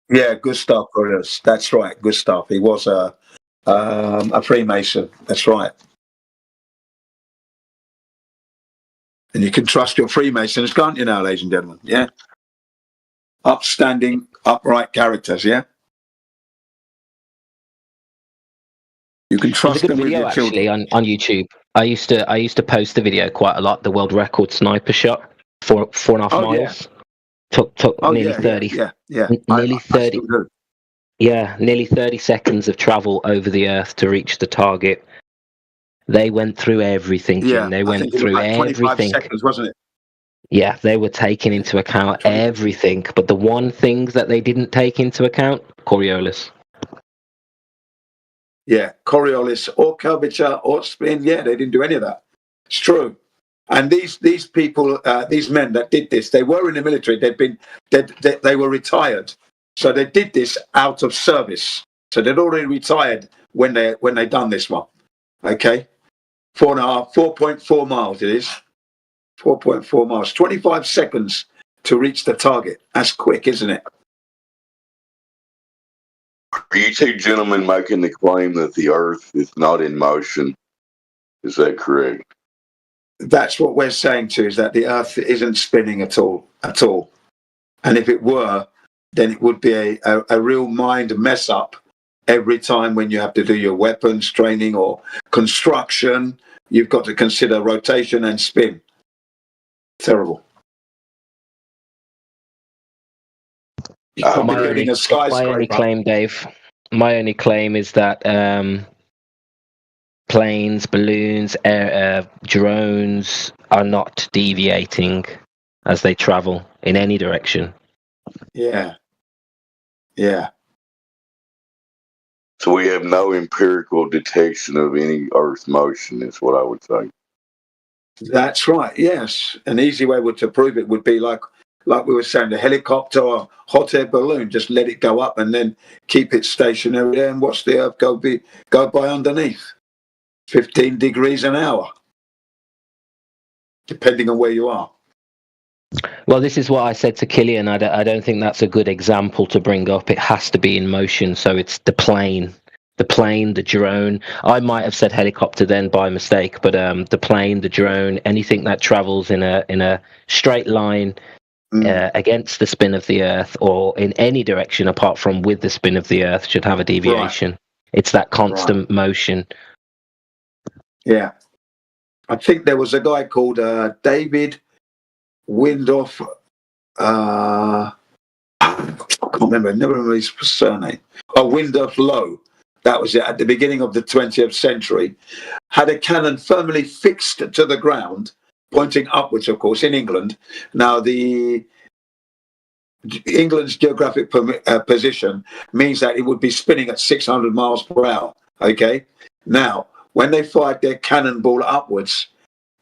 Yeah, Gustave Coriolis. That's right, Gustave. He was a Freemason. That's right. And you can trust your Freemasons, can't you now, ladies and gentlemen? Yeah. Upstanding, upright characters, yeah? You can trust them with your children. Actually, on YouTube. I used to post the video quite a lot. The world record sniper shot, 4.5 miles. Took nearly 30. Yeah. Nearly 30. Yeah, nearly 30 seconds of travel over the Earth to reach the target. They went through everything. Jim. They went through everything. 25 seconds, wasn't it? Yeah, they were taking into account everything, but the one thing that they didn't take into account, Coriolis. Yeah, Coriolis or curvature or spin. Yeah, they didn't do any of that. It's true. And these people, these men that did this, they were in the military. They were retired, so they did this out of service. So they'd already retired when they done this one. Okay, 4.4 miles. It is 4.4 miles. 25 seconds to reach the target. That's quick, isn't it? Are you two gentlemen making the claim that the Earth is not in motion? Is that correct? That's what we're saying too, is that the Earth isn't spinning at all. And if it were, then it would be a real mind mess up every time when you have to do your weapons training or construction. You've got to consider rotation and spin. Terrible. My only claim, Dave. My only claim is that planes, balloons, drones are not deviating as they travel in any direction. Yeah. So we have no empirical detection of any Earth motion, is what I would say. That's right. Yes, an easy way to prove it would be like we were saying, the helicopter or hot air balloon. Just let it go up and then keep it stationary there and watch the Earth go by underneath. 15 degrees an hour, depending on where you are. Well, this is what I said to Killian. I don't think that's a good example to bring up. It has to be in motion. So it's the plane, the drone. I might have said helicopter then by mistake, but the plane, the drone, anything that travels in a straight line against the spin of the Earth or in any direction apart from with the spin of the Earth should have a deviation. It's that constant motion. Yeah. I think there was a guy called David Windoff. I can't remember. I never remember his surname. Oh, Windoff Lowe. That was it. At the beginning of the 20th century, had a cannon firmly fixed to the ground, pointing upwards, of course, in England. Now, England's geographic position means that it would be spinning at 600 miles per hour. Okay. Now, when they fired their cannonball upwards,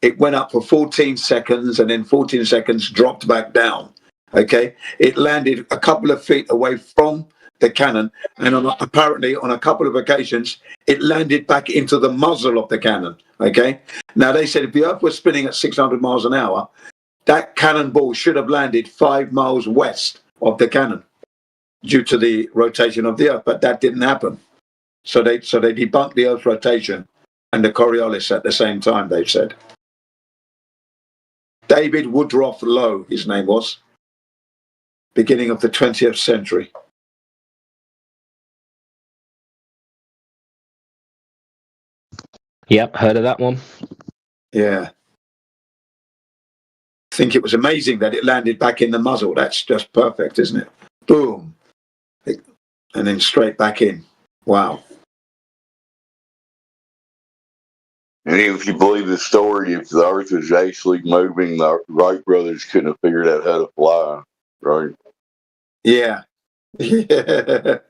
it went up for 14 seconds and then 14 seconds dropped back down. Okay. It landed a couple of feet away from the cannon, and apparently on a couple of occasions, it landed back into the muzzle of the cannon. Okay. Now, they said if the Earth was spinning at 600 miles an hour, that cannonball should have landed 5 miles west of the cannon due to the rotation of the Earth, but that didn't happen. So they debunked the Earth's rotation and the Coriolis at the same time, they've said. David Woodrow Lowe, his name was, beginning of the 20th century. Yep, heard of that one. Yeah. I think it was amazing that it landed back in the muzzle. That's just perfect, isn't it? Boom. And then straight back in. Wow. And if you believe the story, if the Earth is actually moving, the Wright brothers couldn't have figured out how to fly, right? Yeah. Yeah.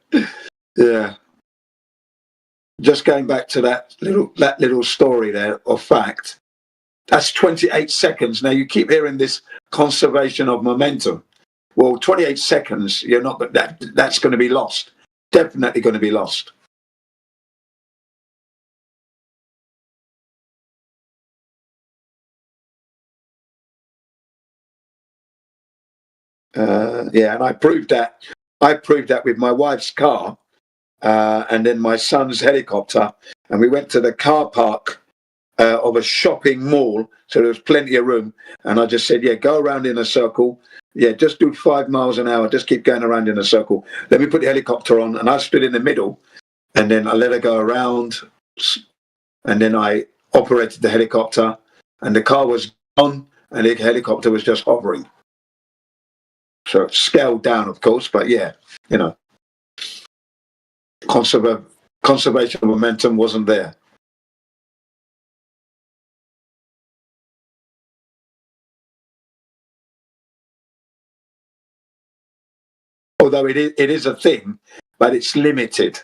Yeah. Just going back to that little story there of fact, that's 28 seconds. Now you keep hearing this conservation of momentum. Well, 28 seconds, you're not that's going to be lost. Definitely going to be lost. Yeah, and I proved that. I proved that with my wife's car, and then my son's helicopter, and we went to the car park of a shopping mall, so there was plenty of room. And I just said, "Yeah, go around in a circle. Yeah, just do 5 miles an hour. Just keep going around in a circle. Let me put the helicopter on." And I stood in the middle, and then I let her go around, and then I operated the helicopter, and the car was on, and the helicopter was just hovering. So scaled down, of course, but yeah, you know, conservation of momentum wasn't there. Although it is a thing, but it's limited.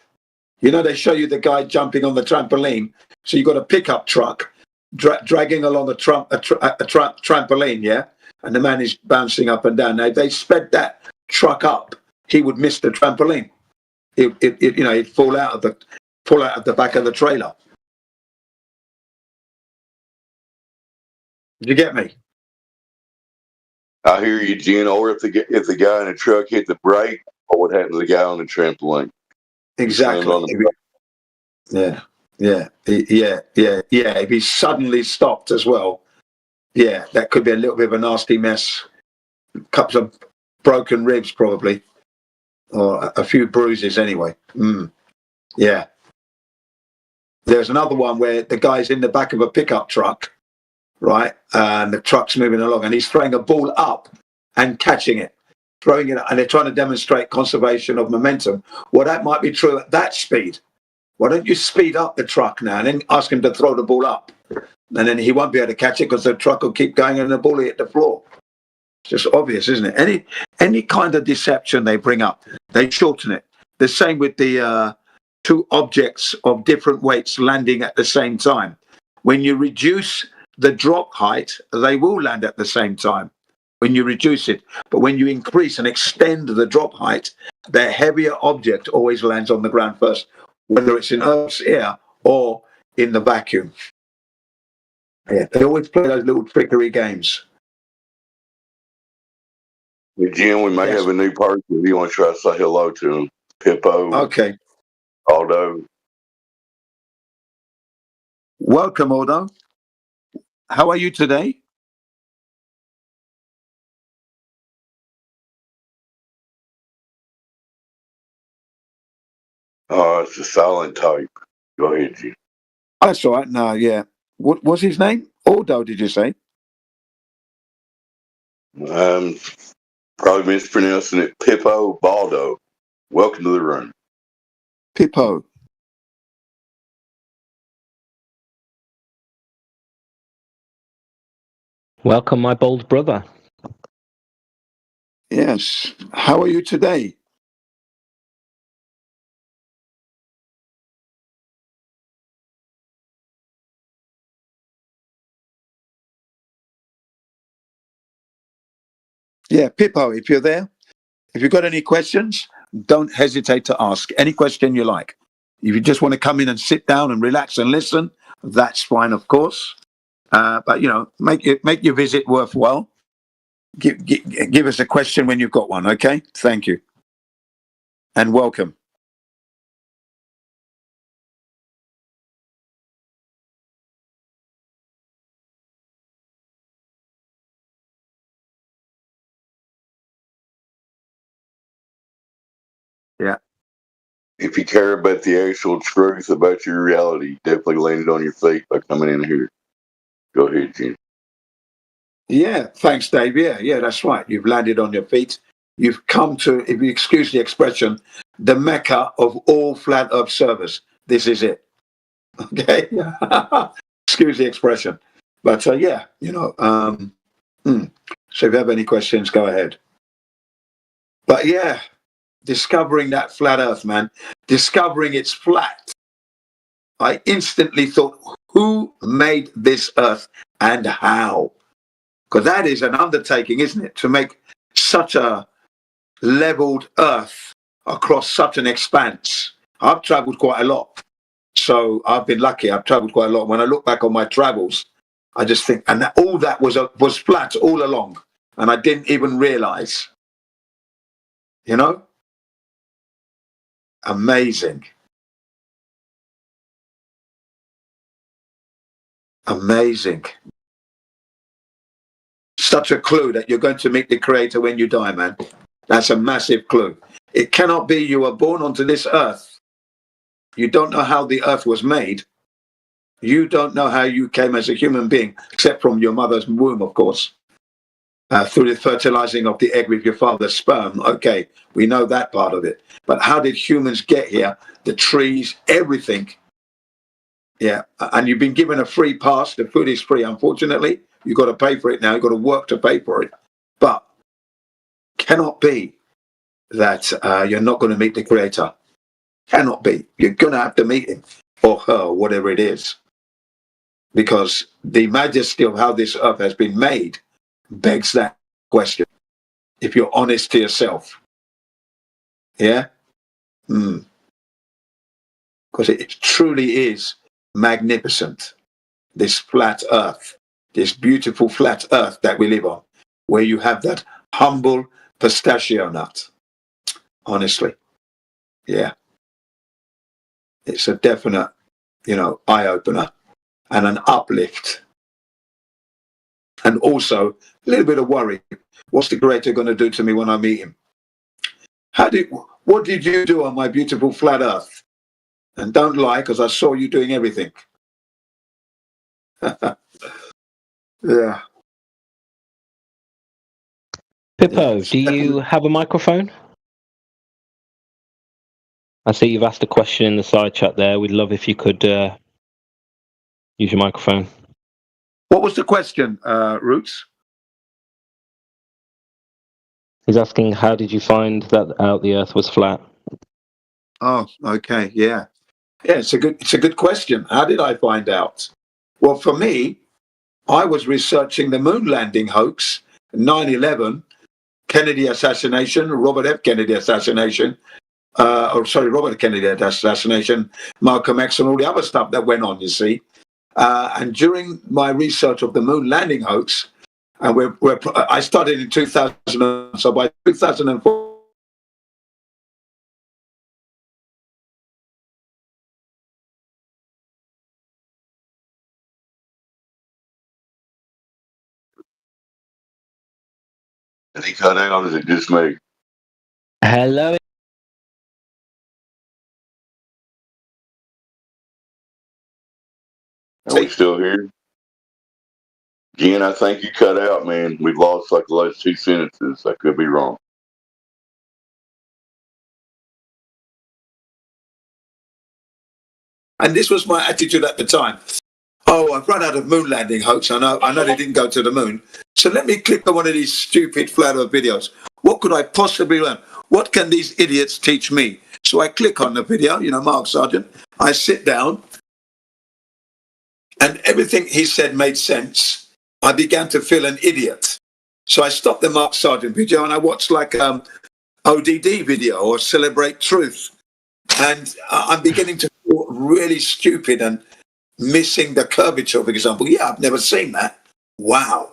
You know, they show you the guy jumping on the trampoline. So you've got a pickup truck dragging along a trampoline, yeah? And the man is bouncing up and down. Now, if they sped that truck up, he would miss the trampoline. He'd fall out of the back of the trailer. Did you get me? I hear you, Jen. Or if the guy in the truck hit the brake, what would happen to the guy on the trampoline? Exactly. Yeah. If he suddenly stopped as well, yeah, that could be a little bit of a nasty mess. Couple of broken ribs, probably, or a few bruises anyway. Yeah. There's another one where the guy's in the back of a pickup truck, right? And the truck's moving along, and he's throwing a ball up and catching it, throwing it, and they're trying to demonstrate conservation of momentum. Well, that might be true at that speed. Why don't you speed up the truck now and then ask him to throw the ball up? And then he won't be able to catch it because the truck will keep going and the ball will hit the floor. It's just obvious, isn't it? Any kind of deception they bring up, they shorten it. The same with the two objects of different weights landing at the same time. When you reduce the drop height, they will land at the same time when you reduce it. But when you increase and extend the drop height, the heavier object always lands on the ground first, whether it's in Earth's air or in the vacuum. Yeah, they always play those little trickery games. Jim, we may have a new person. If you want to try to say hello to him, Pippo. Okay. Aldo. Welcome, Aldo. How are you today? Oh, it's a silent type. Go ahead, Gene. That's all right. No, yeah. What was his name? Aldo, did you say? Probably mispronouncing it. Pippo Baldo. Welcome to the room. Pippo. Welcome, my bold brother. Yes. How are you today? Yeah, Pippo, if you're there, if you've got any questions, don't hesitate to ask any question you like. If you just want to come in and sit down and relax and listen, that's fine, of course. But make your visit worthwhile. Give us a question when you've got one, okay? Thank you. And welcome. Yeah. If you care about the actual truth about your reality, definitely landed on your feet by coming in here. Go ahead, Gene. Yeah, thanks, Dave. Yeah, that's right. You've landed on your feet. You've come to, if you excuse the expression, the mecca of all flat earth servers. This is it. Okay? Excuse the expression. But so if you have any questions, go ahead. But yeah, discovering that flat earth, man, discovering it's flat. I instantly thought, who made this earth and how? Because that is an undertaking, isn't it? To make such a leveled earth across such an expanse. I've traveled quite a lot. So I've been lucky. I've traveled quite a lot. When I look back on my travels, I just think, and all that was flat all along. And I didn't even realize, amazing. Amazing. Such a clue that you're going to meet the creator when you die, man. That's a massive clue. It cannot be you were born onto this earth. You don't know how the earth was made. You don't know how you came as a human being, except from your mother's womb, of course, through the fertilizing of the egg with your father's sperm. Okay, we know that part of it. But how did humans get here? The trees, everything. Yeah, and you've been given a free pass. The food is free, unfortunately. You've got to pay for it now. You've got to work to pay for it. But cannot be that you're not going to meet the creator. Cannot be. You're going to have to meet him or her, whatever it is. Because the majesty of how this earth has been made begs that question. If you're honest to yourself. Yeah? Because it truly is magnificent. This flat earth, this beautiful flat earth that we live on, where you have that humble pistachio nut. Honestly. Yeah. It's a definite, eye opener and an uplift. And also a little bit of worry. What's the creator going to do to me when I meet him? What did you do on my beautiful flat earth? And don't lie, because I saw you doing everything. Yeah. Pippo, Yeah, do you have a microphone? I see you've asked a question in the side chat there. We'd love if you could use your microphone. What was the question, Roots? He's asking, how did you find that out the Earth was flat? Oh, okay, yeah. Yeah, it's a good question. How did I find out? Well, for me, I was researching the moon landing hoax, 9/11, Kennedy assassination, Robert F. Kennedy assassination, Robert Kennedy assassination, Malcolm X, and all the other stuff that went on, you see. And during my research of the moon landing hoax, and I started in 2000, so by 2004, Did he cut out? Is it just me? Hello, Are we still here? Jen, I think you cut out, man. We've lost like the last 2 sentences. I could be wrong. And this was my attitude at the time. Oh, I've run out of moon landing hoax. I know they didn't go to the moon. So let me click on one of these stupid flat earth videos. What could I possibly learn? What can these idiots teach me? So I click on the video, Mark Sargent. I sit down and everything he said made sense. I began to feel an idiot. So I stopped the Mark Sargent video and I watched like ODD video or Celebrate Truth. And I'm beginning to feel really stupid and missing the curvature, for example. Yeah, I've never seen that. Wow.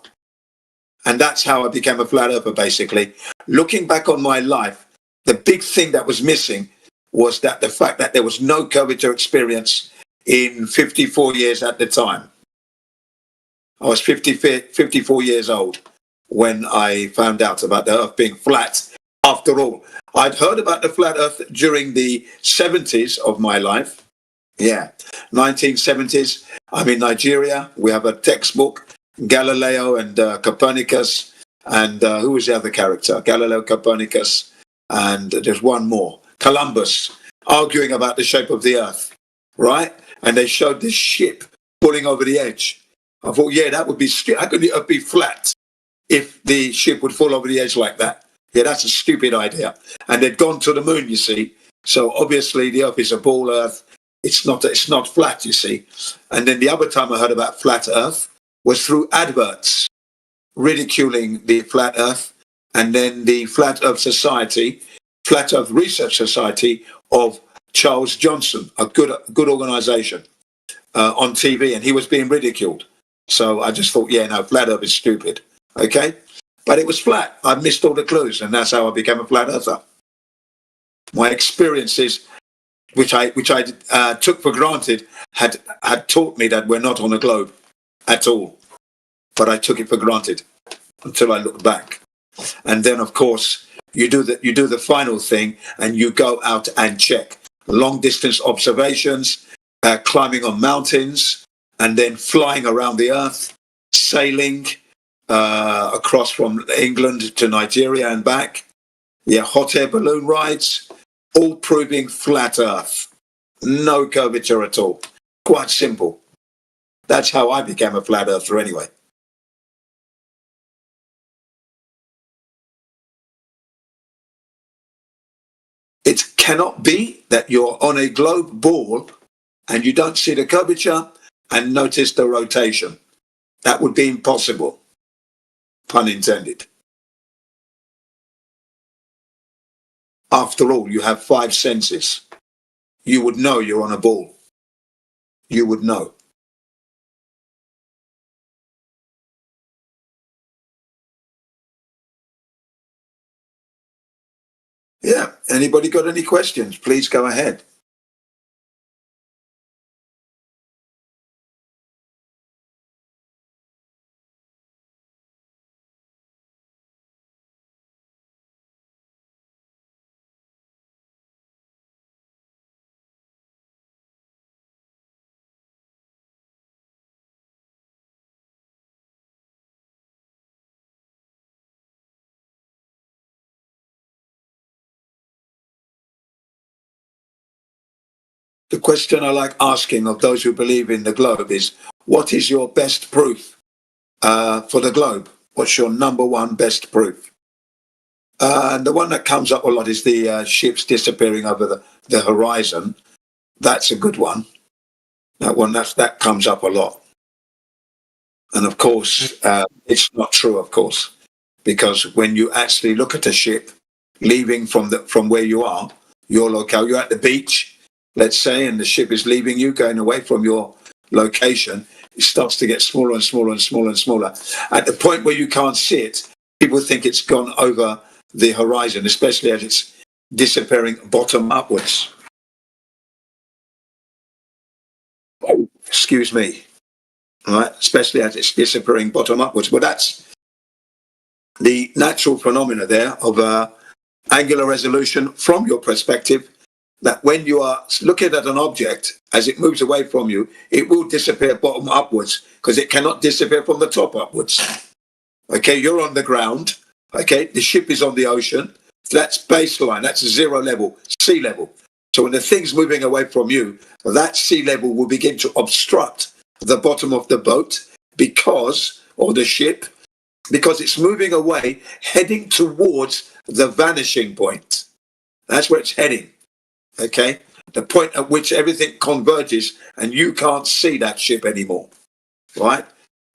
And that's how I became a flat earther, basically. Looking back on my life, the big thing that was missing was that the fact that there was no curvature experience in 54 years at the time. I was 54 years old when I found out about the earth being flat. After all, I'd heard about the flat earth during the 70s of my life. Yeah, 1970s. I'm in Nigeria. We have a textbook, Galileo and Copernicus. And who was the other character? Galileo, Copernicus. And there's one more, Columbus, arguing about the shape of the earth, right? And they showed this ship pulling over the edge. I thought, yeah, that would be, how could the earth be flat if the ship would fall over the edge like that? Yeah, that's a stupid idea. And they'd gone to the moon, you see. So obviously the earth is a ball earth. It's not flat, you see. And then the other time I heard about flat earth was through adverts ridiculing the flat earth. And then the Flat Earth Society, Flat Earth Research Society of Charles Johnson, a good organization on TV, and he was being ridiculed. So I just thought, yeah, no, flat earth is stupid. Okay? But it was flat. I missed all the clues, and that's how I became a flat earther. My experiences, which I took for granted, had taught me that we're not on a globe at all. But I took it for granted until I looked back. And then, of course, you do the final thing, and you go out and check long distance observations, climbing on mountains, and then flying around the earth, sailing across from England to Nigeria and back. Yeah, hot air balloon rides, all proving flat earth. No curvature at all. Quite simple. That's how I became a flat earther anyway. It cannot be that you're on a globe ball and you don't see the curvature and notice the rotation. That would be impossible. Pun intended. After all, you have 5 senses. You would know you're on a ball. You would know. Yeah. Anybody got any questions? Please go ahead. The question I like asking of those who believe in the globe is, what is your best proof for the globe? What's your number one best proof? And the one that comes up a lot is the ships disappearing over the horizon. That's a good one. That comes up a lot. And of course, it's not true, of course, because when you actually look at a ship leaving from where you are, your locale, you're at the beach, let's say, and the ship is leaving you, going away from your location, it starts to get smaller and smaller and smaller and smaller. At the point where you can't see it, people think it's gone over the horizon, especially as it's disappearing bottom upwards. Excuse me. Right? Especially as it's disappearing bottom upwards. But that's the natural phenomena there of angular resolution from your perspective that when you are looking at an object, as it moves away from you, it will disappear bottom upwards because it cannot disappear from the top upwards. Okay, you're on the ground. Okay, the ship is on the ocean. That's baseline. That's zero level, sea level. So when the thing's moving away from you, that sea level will begin to obstruct the bottom of the boat or the ship, because it's moving away, heading towards the vanishing point. That's where it's heading. Okay, the point at which everything converges and you can't see that ship anymore. Right?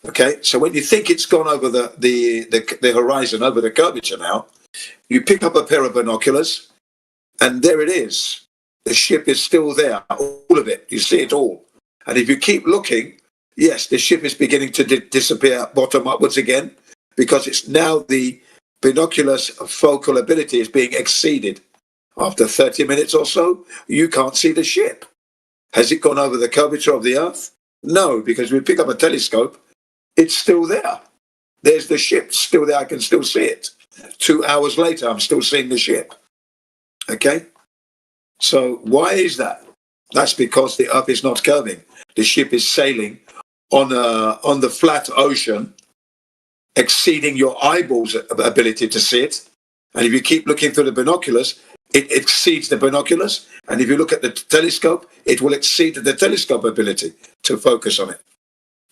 Okay, so when you think it's gone over the horizon, over the curvature now, you pick up a pair of binoculars, and there it is. The ship is still there, all of it. You see it all. And if you keep looking, yes, the ship is beginning to disappear bottom upwards again, because it's now the binoculars' focal ability is being exceeded. After 30 minutes or so, you can't see the ship. Has it gone over the curvature of the Earth? No, because we pick up a telescope, it's still there. There's the ship still there. I can still see it. 2 hours later, I'm still seeing the ship. Okay? So why is that? That's because the Earth is not curving. The ship is sailing on the flat ocean, exceeding your eyeballs' ability to see it. And if you keep looking through the binoculars, it exceeds the binoculars. And if you look at the telescope, it will exceed the telescope ability to focus on it.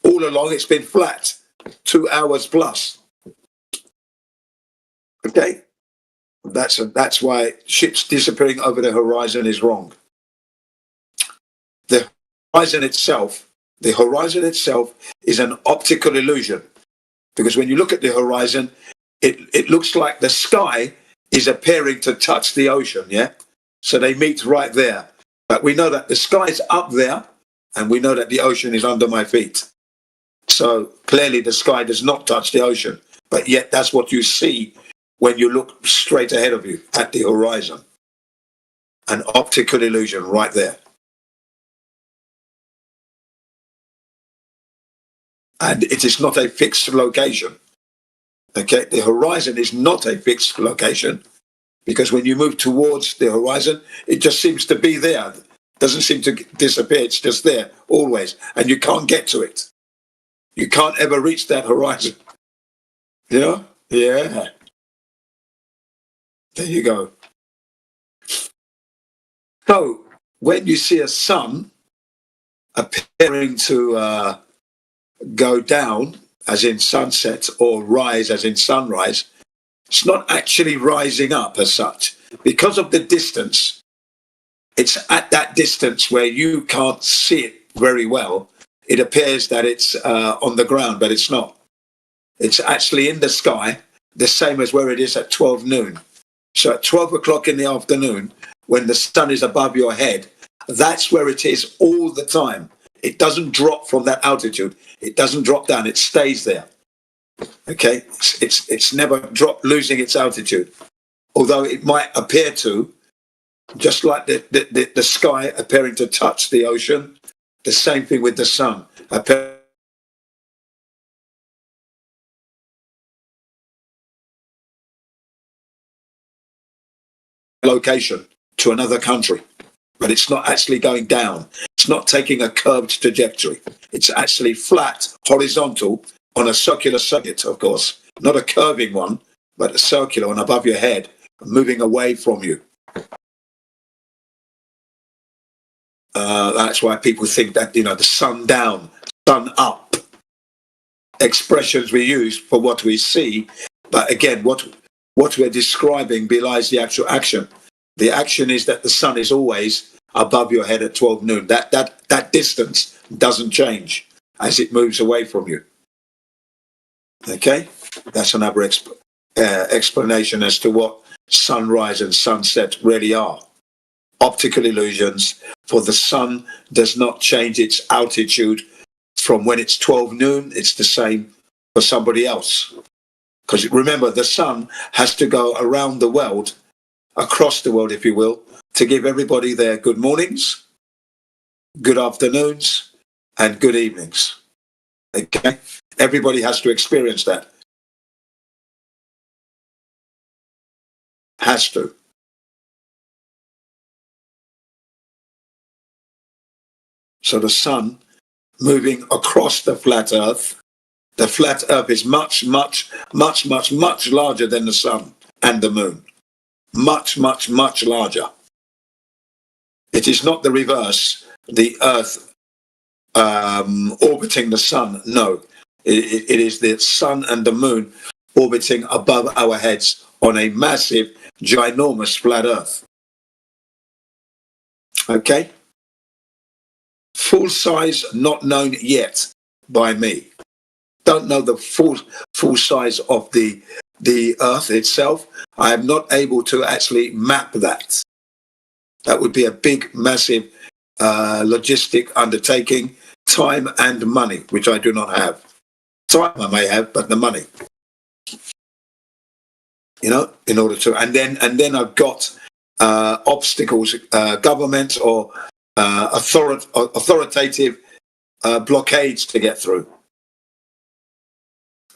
All along, it's been flat, 2 hours plus. Okay? That's why ships disappearing over the horizon is wrong. The horizon itself is an optical illusion, because when you look at the horizon, it looks like the sky is appearing to touch the ocean, yeah? So they meet right there. But we know that the sky's up there, and we know that the ocean is under my feet. So clearly the sky does not touch the ocean, but yet that's what you see when you look straight ahead of you at the horizon. An optical illusion right there. And it is not a fixed location. Okay, the horizon is not a fixed location, because when you move towards the horizon, it just seems to be there. It doesn't seem to disappear. It's just there always, and you can't get to it. You can't ever reach that horizon. You know? Yeah. There you go. So when you see a sun appearing to go down, as in sunset, or rise, as in sunrise, it's not actually rising up as such. Because of the distance, it's at that distance where you can't see it very well. It appears that it's on the ground, but it's not. It's actually in the sky, the same as where it is at 12 noon. So at 12 o'clock in the afternoon, when the sun is above your head, that's where it is all the time. It doesn't drop from that altitude. It doesn't drop down. It stays there. Okay? It's never losing its altitude. Although it might appear to, just like the sky appearing to touch the ocean, the same thing with the sun. Location to another country, but it's not actually going down. It's not taking a curved trajectory. It's actually flat, horizontal, on a circular circuit, of course. Not a curving one, but a circular one above your head, moving away from you. That's why people think that, the sun down, sun up expressions we use for what we see. But again, what we're describing belies the actual action. The action is that the sun is always above your head at 12 noon. That distance doesn't change as it moves away from you. Okay? That's another explanation as to what sunrise and sunset really are. Optical illusions, for the sun does not change its altitude from when it's 12 noon. It's the same for somebody else. Because remember, the sun has to go around the world, across the world, if you will, to give everybody their good mornings, good afternoons, and good evenings. Okay? Everybody has to experience that. Has to. So the sun moving across the flat Earth. The flat Earth is much, much, much, much, much larger than the sun and the moon. Much, much, much larger. It is not the reverse, the Earth orbiting the sun. No, it is the sun and the moon orbiting above our heads on a massive, ginormous flat Earth. Okay? Full size not known yet by me. Don't know the full size of the Earth itself. I am not able to actually map that. That would be a big, massive logistic undertaking, time and money, which I do not have. Time I may have, but the money. You know, in order to, and then I've got obstacles, government or authoritative blockades to get through.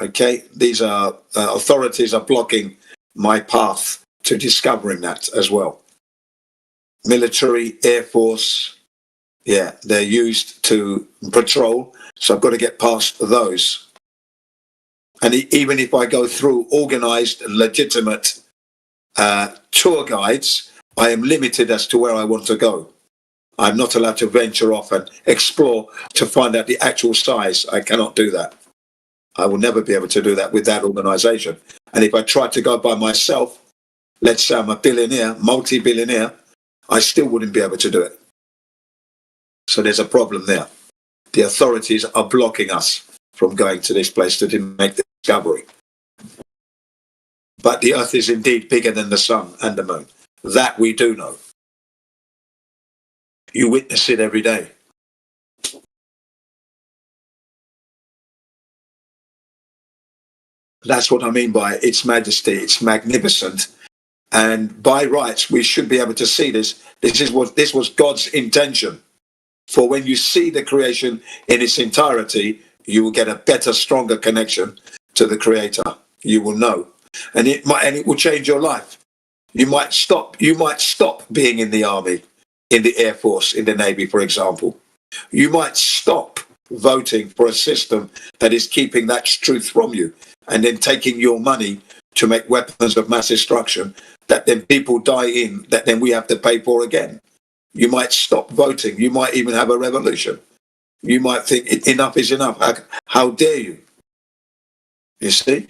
Okay, these are authorities are blocking my path to discovering that as well. Military, Air Force, yeah, they're used to patrol, so I've got to get past those. And even if I go through organised, legitimate tour guides, I am limited as to where I want to go. I'm not allowed to venture off and explore to find out the actual size. I cannot do that. I will never be able to do that with that organisation. And if I try to go by myself, let's say I'm a billionaire, multi-billionaire, I still wouldn't be able to do it. So there's a problem there. The authorities are blocking us from going to this place to make the discovery. But the Earth is indeed bigger than the sun and the moon. That we do know. You witness it every day. That's what I mean by its majesty, it's magnificent. And by rights, we should be able to see this. This was God's intention. For when you see the creation in its entirety, you will get a better, stronger connection to the Creator. You will know. And it will change your life. You might stop being in the army, in the Air Force, in the Navy, for example. You might stop voting for a system that is keeping that truth from you and then taking your money to make weapons of mass destruction that then people die in, that then we have to pay for again. You might stop voting. You might even have a revolution. You might think enough is enough. How dare you? You see?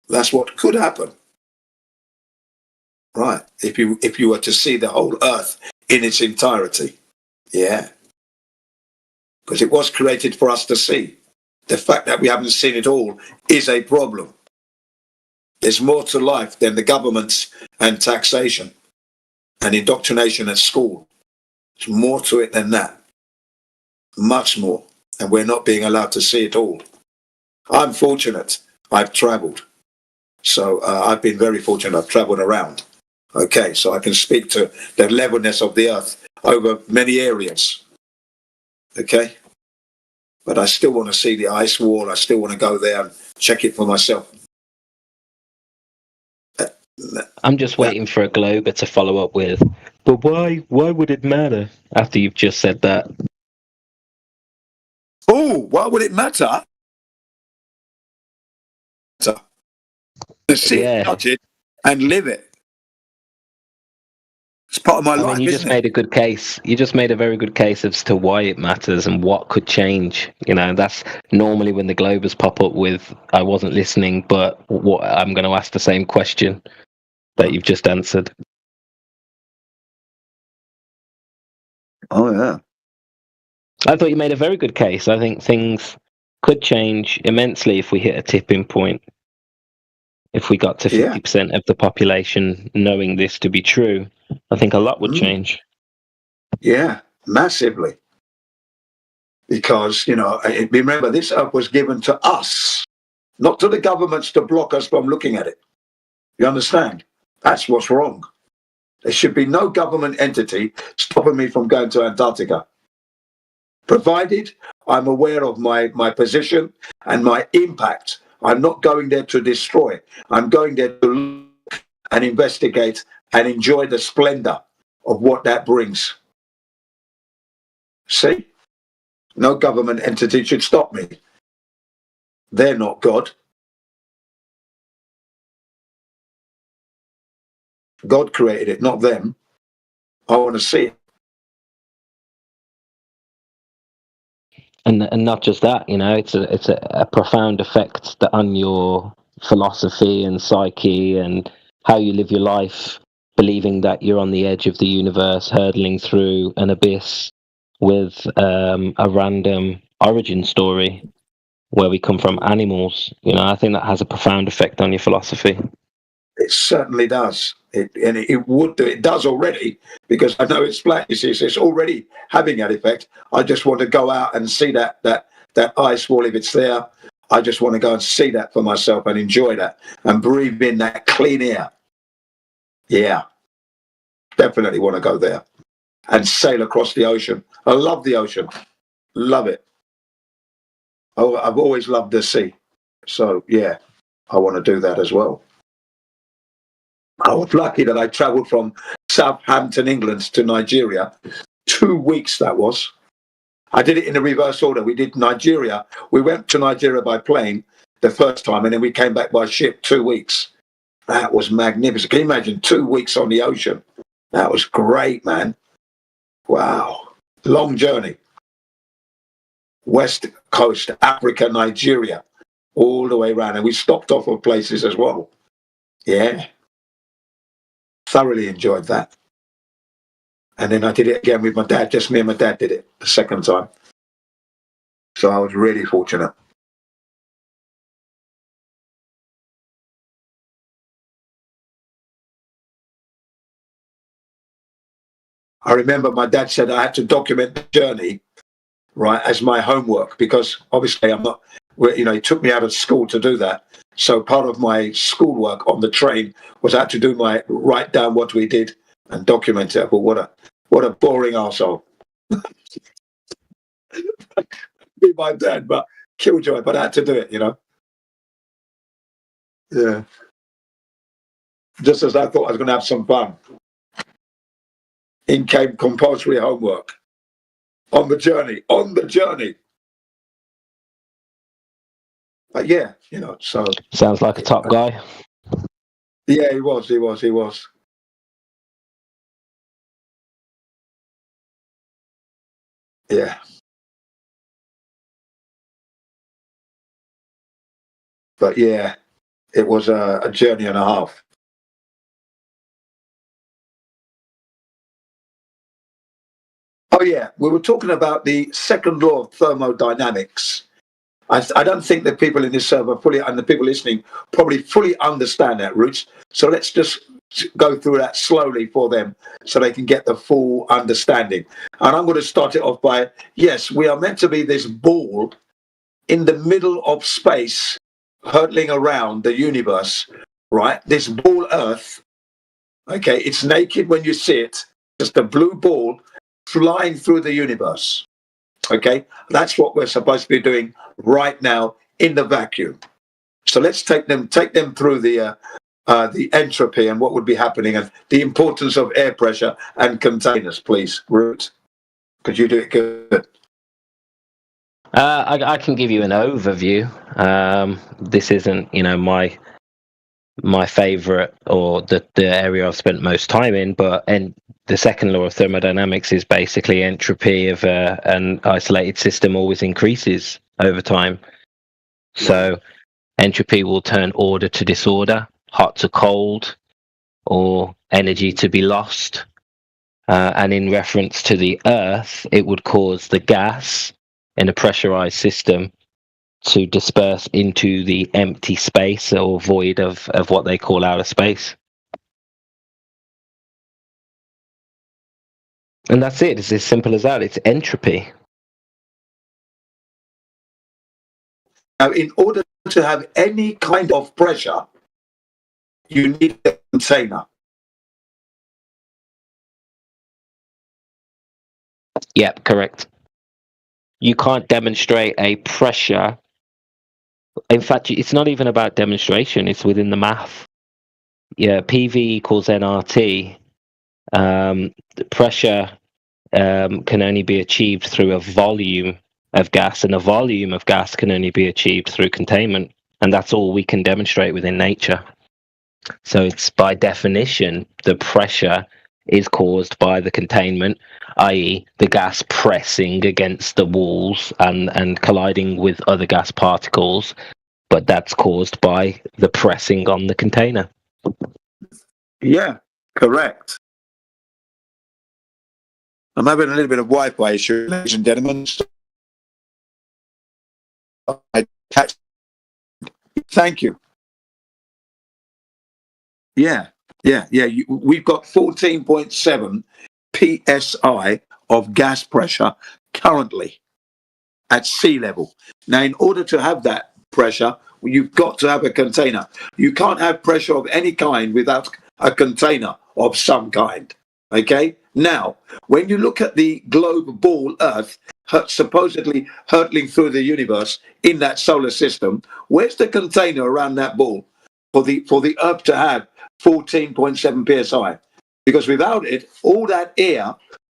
That's what could happen. Right. If you were to see the whole Earth in its entirety. Yeah. Because it was created for us to see. The fact that we haven't seen it all is a problem. There's more to life than the governments and taxation and indoctrination at school. There's more to it than that. Much more. And we're not being allowed to see it all. I'm fortunate. I've travelled. So I've been very fortunate. I've travelled around. Okay, so I can speak to the levelness of the Earth over many areas. Okay? But I still want to see the ice wall. I still want to go there and check it for myself. I'm just waiting for a Glober to follow up with, but why would it matter after you've just said that? Oh, why would it matter? To see it, touch it, and live it. It's part of my life. You just made a good case. You just made a very good case as to why it matters and what could change. You know, that's normally when the Globers pop up with, I wasn't listening, but what I'm going to ask the same question that you've just answered. Oh, yeah. I thought you made a very good case. I think things could change immensely if we hit a tipping point. If we got to 50% of the population knowing this to be true, I think a lot would change. Yeah, massively. Because, remember, this Earth was given to us, not to the governments to block us from looking at it. You understand? That's what's wrong. There should be no government entity stopping me from going to Antarctica. Provided I'm aware of my position and my impact. I'm not going there to destroy. I'm going there to look and investigate and enjoy the splendor of what that brings. See? No government entity should stop me. They're not God. God created it, not them. I want to see it. And not just that, you know, it's a profound effect on your philosophy and psyche and how you live your life, believing that you're on the edge of the universe, hurtling through an abyss with a random origin story where we come from animals. You know, I think that has a profound effect on your philosophy. It certainly does. It would do. It does already, because I know it's black. You see, so it's already having that effect. I just want to go out and see that ice wall if it's there. I just want to go and see that for myself and enjoy that and breathe in that clean air. Yeah, definitely want to go there and sail across the ocean. I love the ocean. Love it. Oh, I've always loved the sea. So yeah, I want to do that as well. I was lucky that I travelled from Southampton, England to Nigeria. 2 weeks that was. I did it in the reverse order. We did Nigeria. We went to Nigeria by plane the first time, and then we came back by ship 2 weeks. That was magnificent. Can you imagine 2 weeks on the ocean? That was great, man. Wow. Long journey. West Coast, Africa, Nigeria, all the way around. And we stopped off of places as well. Yeah. Thoroughly enjoyed that. And then I did it again with my dad. Just me and my dad did it the second time. So I was really fortunate. I remember my dad said I had to document the journey, right, as my homework, because obviously I'm not, you know, he took me out of school to do that. So part of my schoolwork on the train was I had to write down what we did and document it. But what a boring arsehole. Be my dad, but killjoy, but I had to do it, you know. Yeah. Just as I thought I was going to have some fun. In came compulsory homework. On the journey. But yeah, you know, so. Sounds like a top guy. Yeah, he was. Yeah. But yeah, it was a journey and a half. Oh yeah, we were talking about the second law of thermodynamics. I don't think that people in this server and the people listening probably fully understand that, Roots. So let's just go through that slowly for them so they can get the full understanding. And I'm going to start it off by, yes, we are meant to be this ball in the middle of space, hurtling around the universe, right? This ball Earth, okay, it's naked when you see it, just a blue ball flying through the universe. Okay, that's what we're supposed to be doing right now in the vacuum. So let's take them through the entropy and what would be happening and the importance of air pressure and containers, please, Root. Could you do it good? I can give you an overview. This isn't, you know, my favorite or the area I've spent most time in, but the second law of thermodynamics is basically entropy of an isolated system always increases over time. So entropy will turn order to disorder, hot to cold, or energy to be lost. And in reference to the Earth, it would cause the gas in a pressurized system to disperse into the empty space or void of what they call outer space. And that's it. It's as simple as that. It's entropy. Now, in order to have any kind of pressure, you need a container. Yep, correct. You can't demonstrate a pressure. In fact, it's not even about demonstration. It's within the math. Yeah, PV equals nRT. The pressure can only be achieved through a volume of gas, and a volume of gas can only be achieved through containment, and that's all we can demonstrate within nature. So it's by definition, the pressure is caused by the containment, i.e. the gas pressing against the walls and colliding with other gas particles, but that's caused by the pressing on the container. Yeah, correct. I'm having a little bit of Wi-Fi issue, ladies and gentlemen. Thank you. Yeah. We've got 14.7 psi of gas pressure currently at sea level. Now, in order to have that pressure, you've got to have a container. You can't have pressure of any kind without a container of some kind. Okay? Now, when you look at the globe ball Earth, supposedly hurtling through the universe in that solar system, where's the container around that ball for the Earth to have 14.7 psi? Because without it, all that air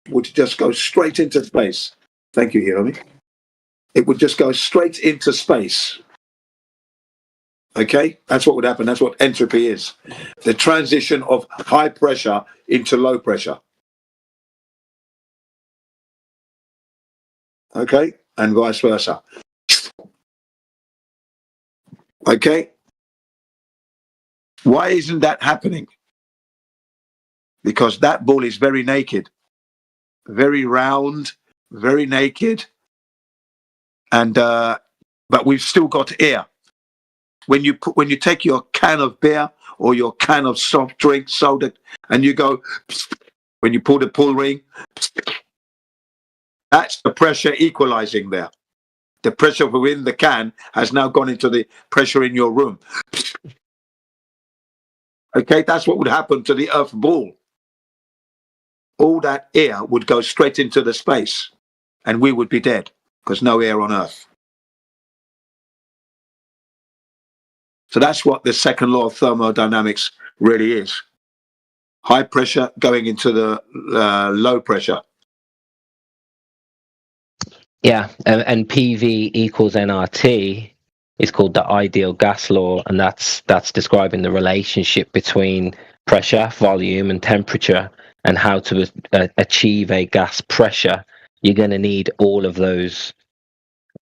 would just go straight into space. Thank you, Hiromi. It would just go straight into space. Okay? That's what would happen. That's what entropy is. The transition of high pressure into low pressure. Okay? And vice versa. Okay? Why isn't that happening? Because that ball is very naked, very round, very naked, and but we've still got air. When you take your can of beer or your can of soft drink, soda, and you go, when you pull the pull ring, that's the pressure equalizing there. The pressure within the can has now gone into the pressure in your room. Okay, that's what would happen to the Earth ball. All that air would go straight into the space, and we would be dead because no air on Earth. So that's what the second law of thermodynamics really is. High pressure going into the low pressure. Yeah, and PV equals nRT is called the ideal gas law, and that's describing the relationship between pressure, volume, and temperature, and how to achieve a gas pressure. You're going to need all of those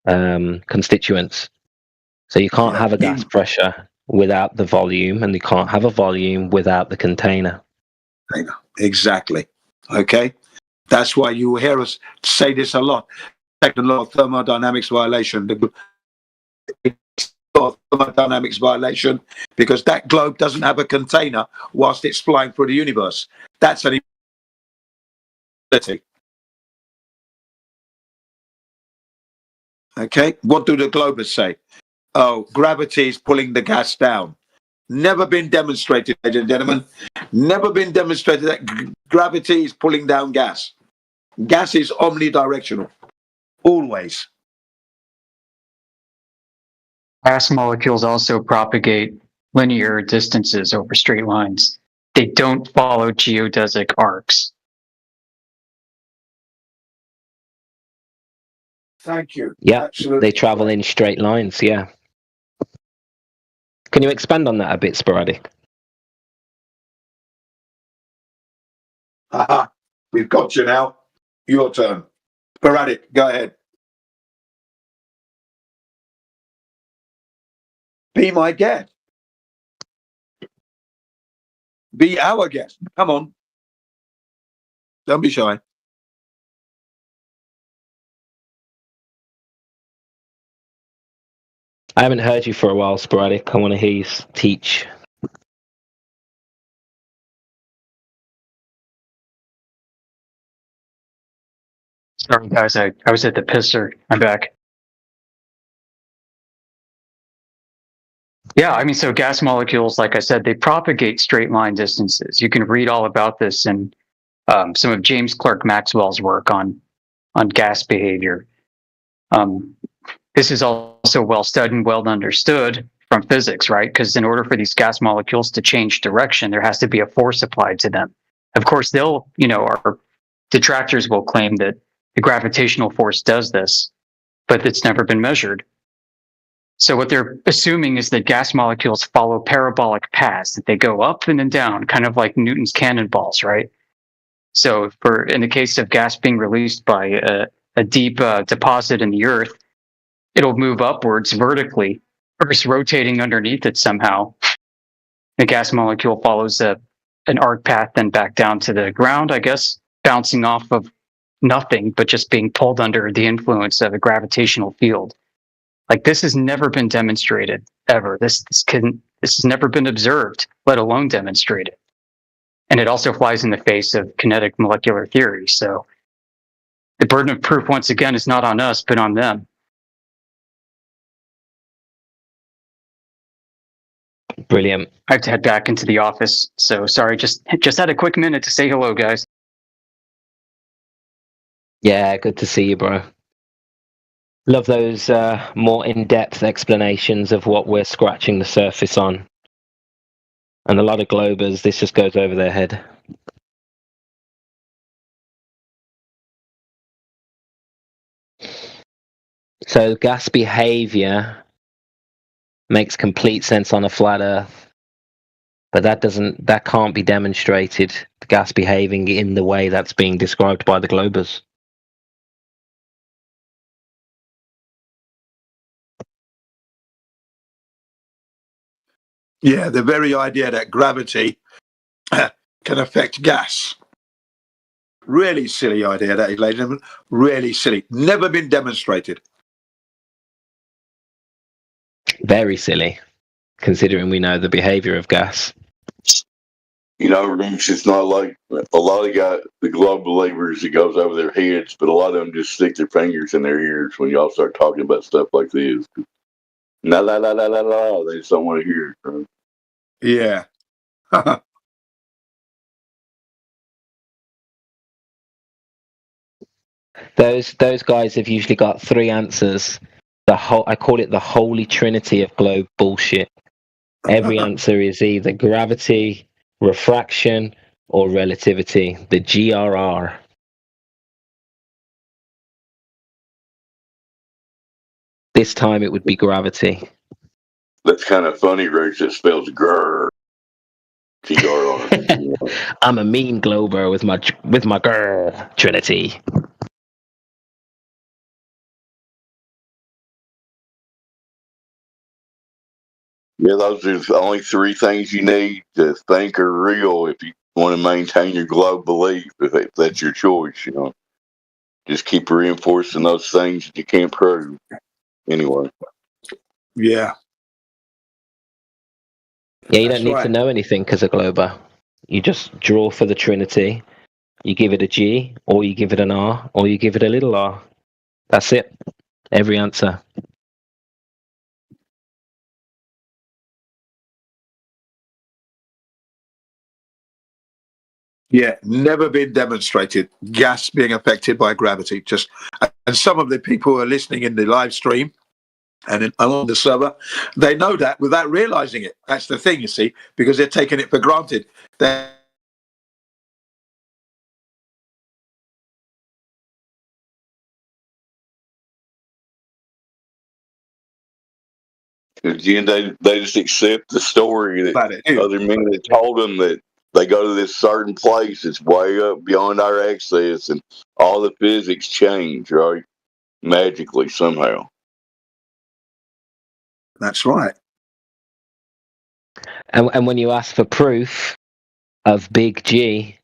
constituents. So you can't have a gas pressure without the volume, and you can't have a volume without the container. Exactly. Okay? That's why you hear us say this a lot. Second law of thermodynamics violation. The law of thermodynamics violation, because that globe doesn't have a container whilst it's flying through the universe. That's an ability. Okay? What do the globers say? Oh, gravity is pulling the gas down. Never been demonstrated, ladies and gentlemen. Never been demonstrated that gravity is pulling down gas. Gas is omnidirectional. Always. Gas molecules also propagate linear distances over straight lines. They don't follow geodesic arcs. Thank you. Yeah, Absolutely. they travel in straight lines, yeah. Can you expand on that a bit, Sporadic? Haha, we've got you now. Your turn. Sporadic, go ahead. Be my guest. Be our guest. Come on. Don't be shy. I haven't heard you for a while, Sporadic. I want to hear you teach. Sorry, guys, I was at the pisser. I'm back. Yeah, I mean, so gas molecules, like I said, they propagate straight line distances. You can read all about this in some of James Clerk Maxwell's work on gas behavior. This is also well studied and well understood from physics, right? Because in order for these gas molecules to change direction, there has to be a force applied to them. Of course, our detractors will claim that the gravitational force does this, but it's never been measured. So what they're assuming is that gas molecules follow parabolic paths, that they go up and then down, kind of like Newton's cannonballs, right? So in the case of gas being released by a deep deposit in the earth, it'll move upwards vertically, or it's rotating underneath it somehow. The gas molecule follows an arc path, then back down to the ground, I guess, bouncing off of nothing, but just being pulled under the influence of a gravitational field. Like, this has never been demonstrated ever. This has never been observed, let alone demonstrated. And it also flies in the face of kinetic molecular theory. So the burden of proof, once again, is not on us, but on them. Brilliant. I have to head back into the office. So sorry, just had a quick minute to say hello, guys. Yeah, good to see you, bro. Love those more in-depth explanations of what we're scratching the surface on. And a lot of globers, this just goes over their head. So gas behavior makes complete sense on a flat Earth, but that can't be demonstrated, the gas behaving in the way that's being described by the globers. Yeah, the very idea that gravity can affect gas. Really silly idea, that is, ladies and gentlemen. Really silly. Never been demonstrated. Very silly, considering we know the behavior of gas. You know, Roosh, it's not like a lot of the globe believers, it goes over their heads, but a lot of them just stick their fingers in their ears when y'all start talking about stuff like this. La la la la la la. They just don't want to hear it. Right? Yeah. Those guys have usually got three answers. I call it the holy trinity of globe bullshit. Every answer is either gravity, refraction, or relativity. The GRR. This time it would be gravity. That's kind of funny, Roosh. It spells grr. T-R-R. I'm a mean glober with my grr trinity. Yeah, those are the only three things you need to think are real if you want to maintain your globe belief, if that's your choice, you know. Just keep reinforcing those things that you can't prove. Anyway. Yeah. Yeah, you That's don't need right. to know anything as a glober. You just draw for the trinity. You give it a G, or you give it an R, or you give it a little r. That's it. Every answer. Yeah, never been demonstrated. Gas being affected by gravity. And some of the people who are listening in the live stream and on the server, they know that without realizing it. That's the thing, you see, because they're taking it for granted. Again, they just accept the story that other men had told them that they go to this certain place that's way up beyond our access, and all the physics change, right? Magically, somehow. That's right. And when you ask for proof of big G,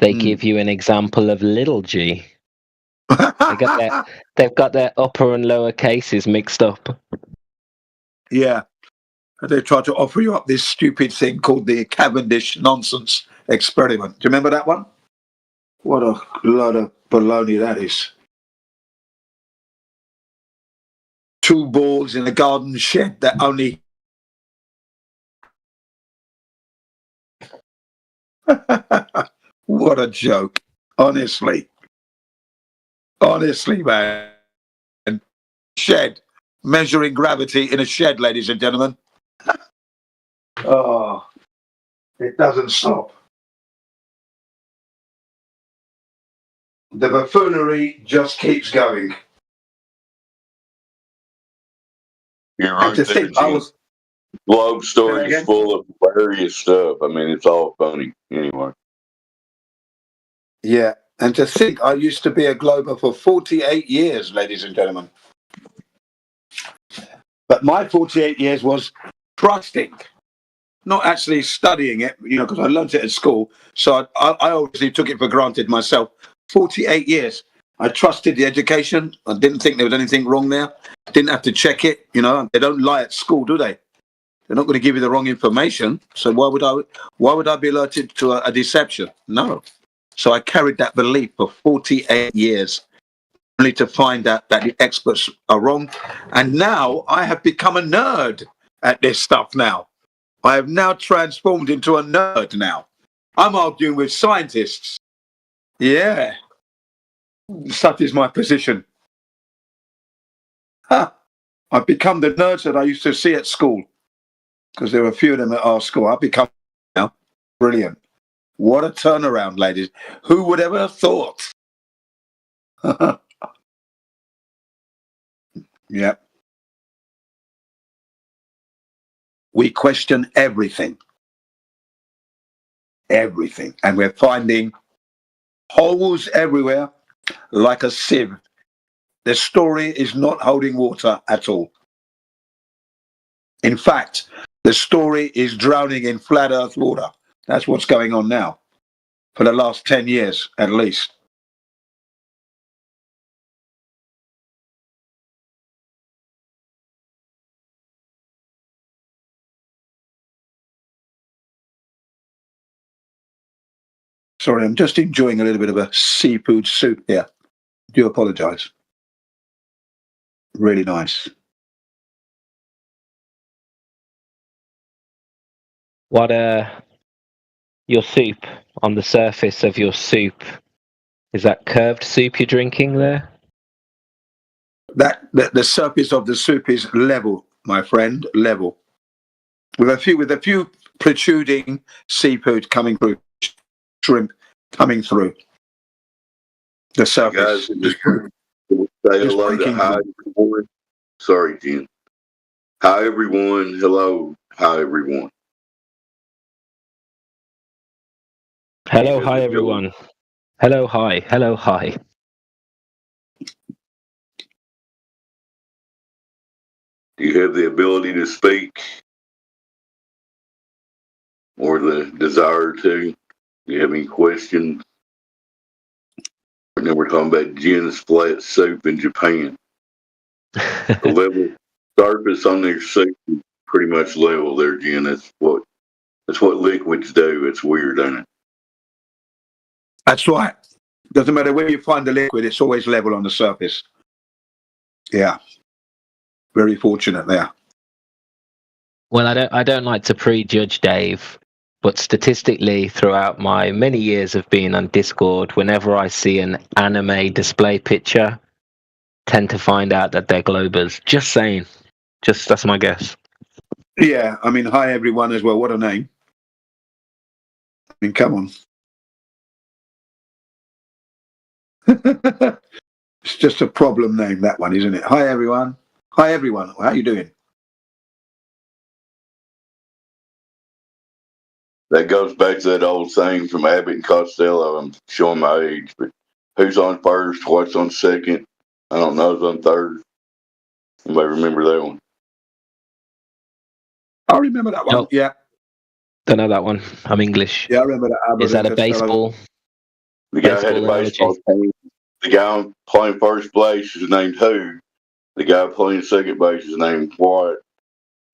they give you an example of little g. They've got their upper and lower cases mixed up. Yeah. They try to offer you up this stupid thing called the Cavendish nonsense experiment. Do you remember that one? What a lot of baloney that is. 2 balls in a garden shed that only... What a joke. Honestly. Honestly, man. Shed. Measuring gravity in a shed, ladies and gentlemen. Oh, it doesn't stop. The buffoonery just keeps going. You're And right to there, think I Jim. was Globe story again? is full of hilarious stuff. I mean, it's all funny anyway. Yeah, and to think I used to be a Glober for 48 years, ladies and gentlemen. But my 48 years was trusting, not actually studying it, because I learned it at school. So I obviously took it for granted myself. 48 years. I trusted the education. I didn't think there was anything wrong there. Didn't have to check it. They don't lie at school, do they? They're not going to give you the wrong information. So why would I be alerted to a deception? No. So I carried that belief for 48 years, only to find out that the experts are wrong. And now I have become a nerd at this stuff now. I have now transformed into a nerd now. I'm arguing with scientists. Yeah. Such is my position. I've become the nerds that I used to see at school, because there were a few of them at our school. I've become now. Brilliant. What a turnaround, ladies. Who would ever have thought? Yeah. We question everything. Everything. And we're finding holes everywhere like a sieve. The story is not holding water at all. In fact, the story is drowning in flat earth water. That's what's going on now for the last 10 years at least. Sorry, I'm just enjoying a little bit of a seafood soup here. Do apologize. Really nice. What your soup, on the surface of your soup, is that curved soup you're drinking there? The surface of the soup is level, my friend, level. With a few protruding seafood coming through, shrimp coming through the surface. Guys, say hello to breaking hi everyone. Sorry, Jim. Hi everyone. Hello. Hi everyone. Hello, hi everyone. Hello, hi. Hello, hi. Do you have the ability to speak or the desire to? Do you have any questions? And then we're talking about Jin's flat soup in Japan. The level surface on their soup is pretty much level there, Jin. That's what liquids do. It's weird, ain't it? That's right. Doesn't matter where you find the liquid, it's always level on the surface. Yeah. Very fortunate there. Well, I don't like to prejudge, Dave, but statistically, throughout my many years of being on Discord, whenever I see an anime display picture, tend to find out that they're Globers. Just saying. That's my guess. Yeah, I mean, hi everyone as well. What a name. I mean, come on. It's just a problem name, that one, isn't it? Hi everyone. Hi everyone. How you doing? That goes back to that old saying from Abbott and Costello. I'm showing my age, but who's on first? What's on second? I don't know who's on third. Anybody remember that one? I remember that one. Nope. Yeah. Don't know that one. I'm English. Yeah, I remember that. Abbott Is that a and Costello. baseball? The guy had a Baseball baseball team. The guy playing first base is named Who. The guy playing second base is named What.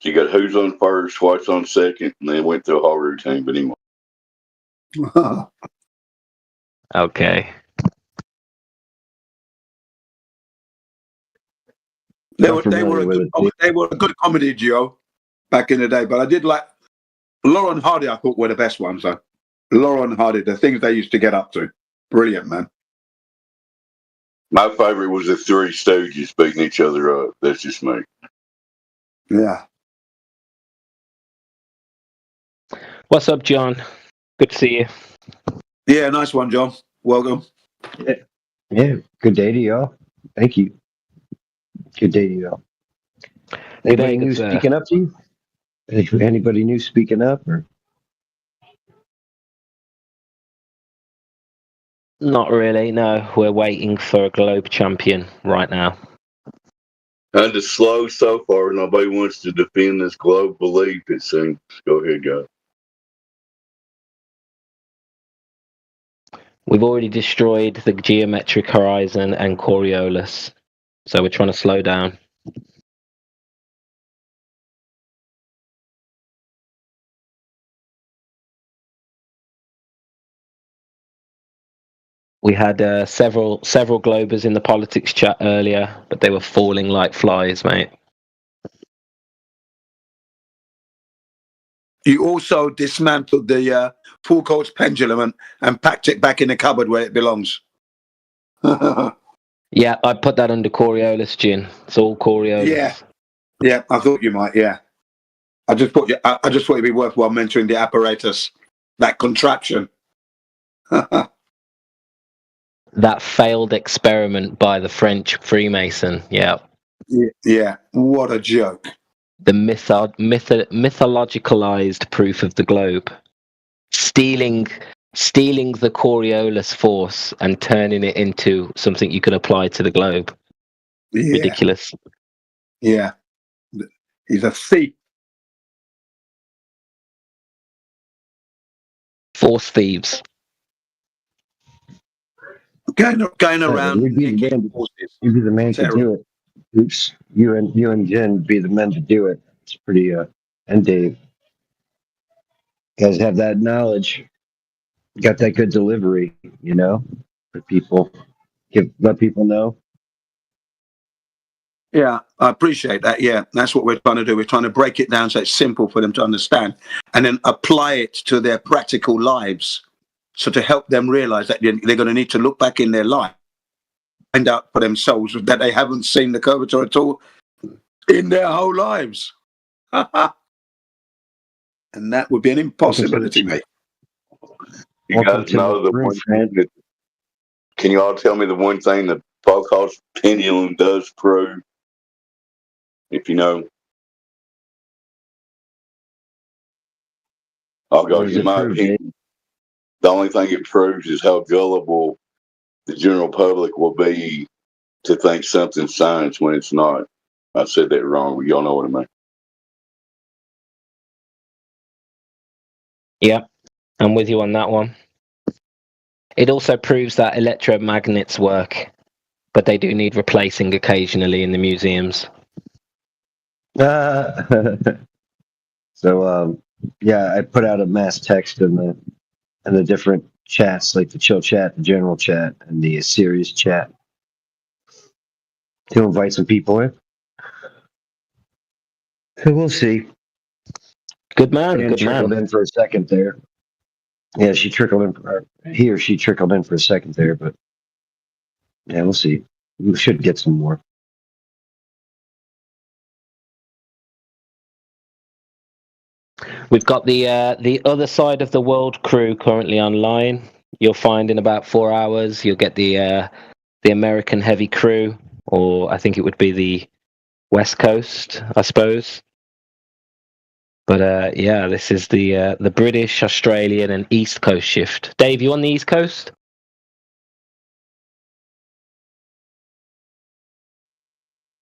So you got who's on first, what's on second, and then went through a whole routine. But anyway. Okay. They were a good comedy duo back in the day, but I did like Laurel and Hardy. I thought were the best ones though. Laurel and Hardy, the things they used to get up to, brilliant, man. My favorite was the Three Stooges beating each other up. That's just me. Yeah. What's up, John? Good to see you. Yeah, nice one, John. Welcome. Yeah, good day to y'all. Thank you. Good day to y'all. Anybody day, new good sir. speaking up to you? Anybody new speaking up? Or Not really. No, we're waiting for a globe champion right now. Kind of slow so far. Nobody wants to defend this globe belief, it seems. Go ahead, guys. We've already destroyed the geometric horizon and Coriolis, so we're trying to slow down. We had several globers in the politics chat earlier, but they were falling like flies, mate. You also dismantled the Foucault's pendulum and packed it back in the cupboard where it belongs. Yeah, I put that under Coriolis, Jin. It's all Coriolis. Yeah, I thought you might. Yeah, I just thought it'd be worthwhile mentioning the apparatus, that contraption. That failed experiment by the French Freemason. Yeah. Yeah, what a joke. The mythologicalized proof of the globe. Stealing the Coriolis force and turning it into something you can apply to the globe. Yeah. Ridiculous. Yeah. He's a thief. Force thieves. Going around. you'd be the man to do it. Oops, you and Jen would be the men to do it. It's pretty. And Dave, you guys have that knowledge. Got that good delivery, for people. Let people know. Yeah, I appreciate that. Yeah, that's what we're trying to do. We're trying to break it down so it's simple for them to understand and then apply it to their practical lives. So to help them realize that they're going to need to look back in their life, find out for themselves that they haven't seen the curvature at all in their whole lives. And that would be an impossibility, mate. You guys know the one thing that, can you all tell me the one thing that Foucault's pendulum does prove? If you know. I'll go, in my opinion, the only thing it proves is how gullible the general public will be to think something's science when it's not. I said that wrong, but y'all know what I mean. Yeah, I'm with you on that one. It also proves that electromagnets work, but they do need replacing occasionally in the museums. So, I put out a mass text in the different chats, like the chill chat, the general chat, and the serious chat, to invite some people in. So we'll see. Good man. Dan Good trickled man. in for a second there. Yeah, she trickled in. He or she trickled in for a second there, but yeah, we'll see. We should get some more. We've got the other side of the world crew currently online. You'll find in about 4 hours you'll get the American heavy crew, or I think it would be the West Coast, I suppose. But this is the British, Australian, and East Coast shift. Dave, you on the East Coast?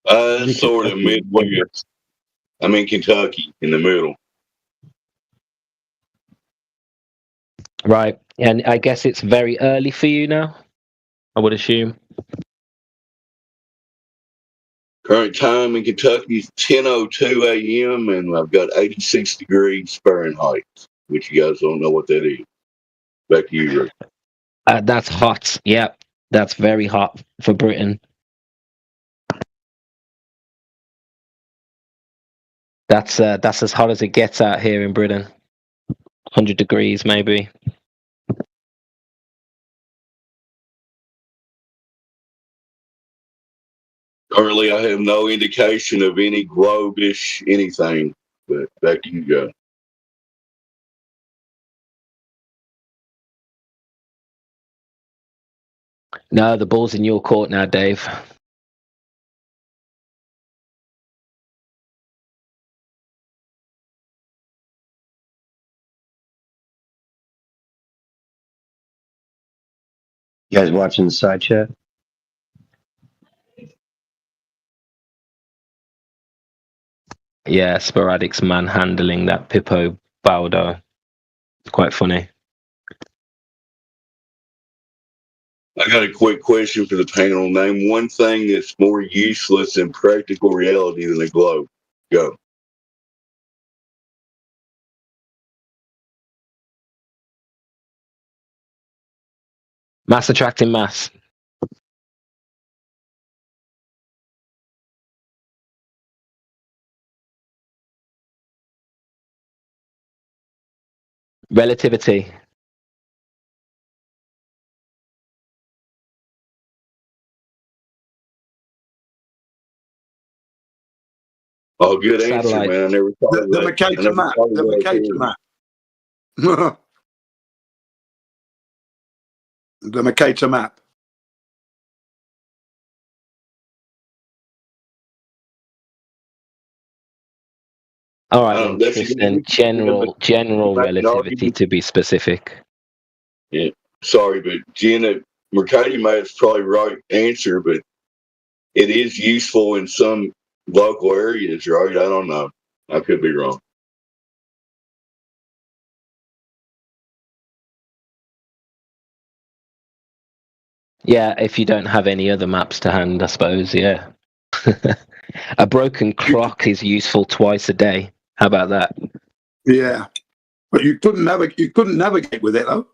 Sort of Midwest. I'm in Kentucky, in the middle. Right, and I guess it's very early for you now, I would assume. Current time in Kentucky is 10:02 a.m. and I've got 86 degrees Fahrenheit, which you guys don't know what that is. Back to you, Rick. That's hot. Yeah, that's very hot for Britain. That's as hot as it gets out here in Britain. 100 degrees, maybe. Currently, I have no indication of any globish anything, but back to you guys. No, the ball's in your court now, Dave. You guys watching the side chat? Yeah, Sporadic's manhandling that Pippo Baldo. Quite funny. I got a quick question for the panel. Name one thing that's more useless in practical reality than a globe. Go. Mass attracting mass. Relativity. Oh, good answer, Satellite. man. I never thought of The that. I Mercator never map. thought of The that Mercator either. map. The Mercator map. All right, then, That's a good Tristan. answer, but General I can relativity, argue. to be specific. Yeah, sorry, but Gina, Mercator Map's probably right answer, but it is useful in some local areas, right? I don't know. I could be wrong. Yeah, if you don't have any other maps to hand, I suppose. Yeah. A broken clock is useful twice a day. How about that? Yeah, but you couldn't navigate. You couldn't navigate with it though.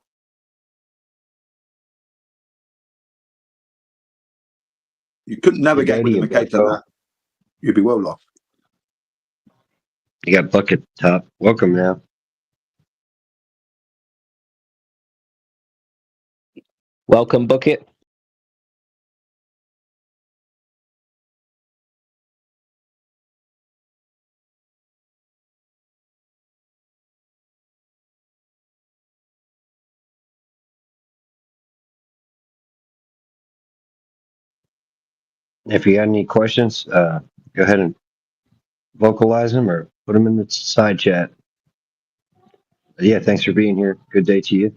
You couldn't Good navigate day with to the you, Mercator Bucko. map. You'd be well lost. You got Buck at the top. Welcome now. Welcome, Bucket. If you got any questions, go ahead and vocalize them or put them in the side chat. But yeah, thanks for being here. Good day to you.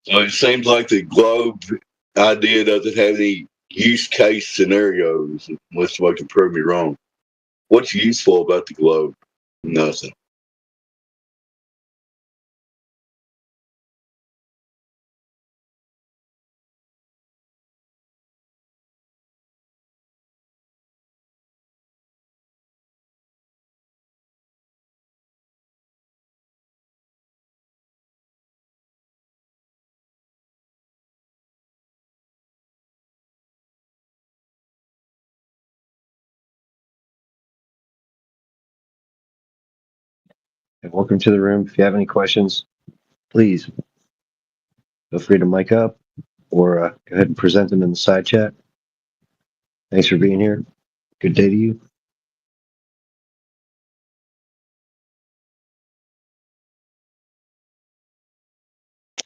So it seems like the globe idea doesn't have any use case scenarios, unless somebody can prove me wrong. What's useful about the globe? Nothing. And welcome to the room. If you have any questions, please feel free to mic up or go ahead and present them in the side chat. Thanks for being here. Good day to you.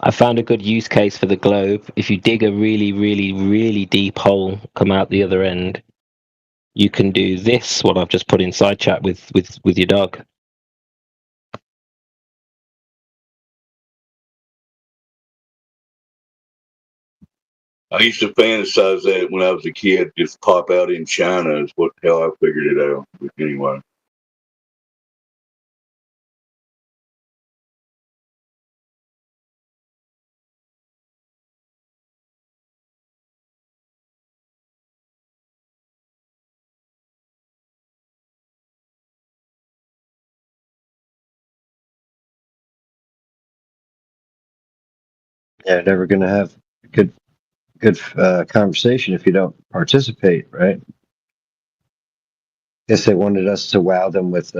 I found a good use case for the globe. If you dig a really, really, really deep hole, come out the other end, you can do this, what I've just put in side chat with your dog. I used to fantasize that when I was a kid, just pop out in China is what how I figured it out. But anyway. Yeah, never going to have a good conversation if you don't participate, right? Guess they wanted us to wow them with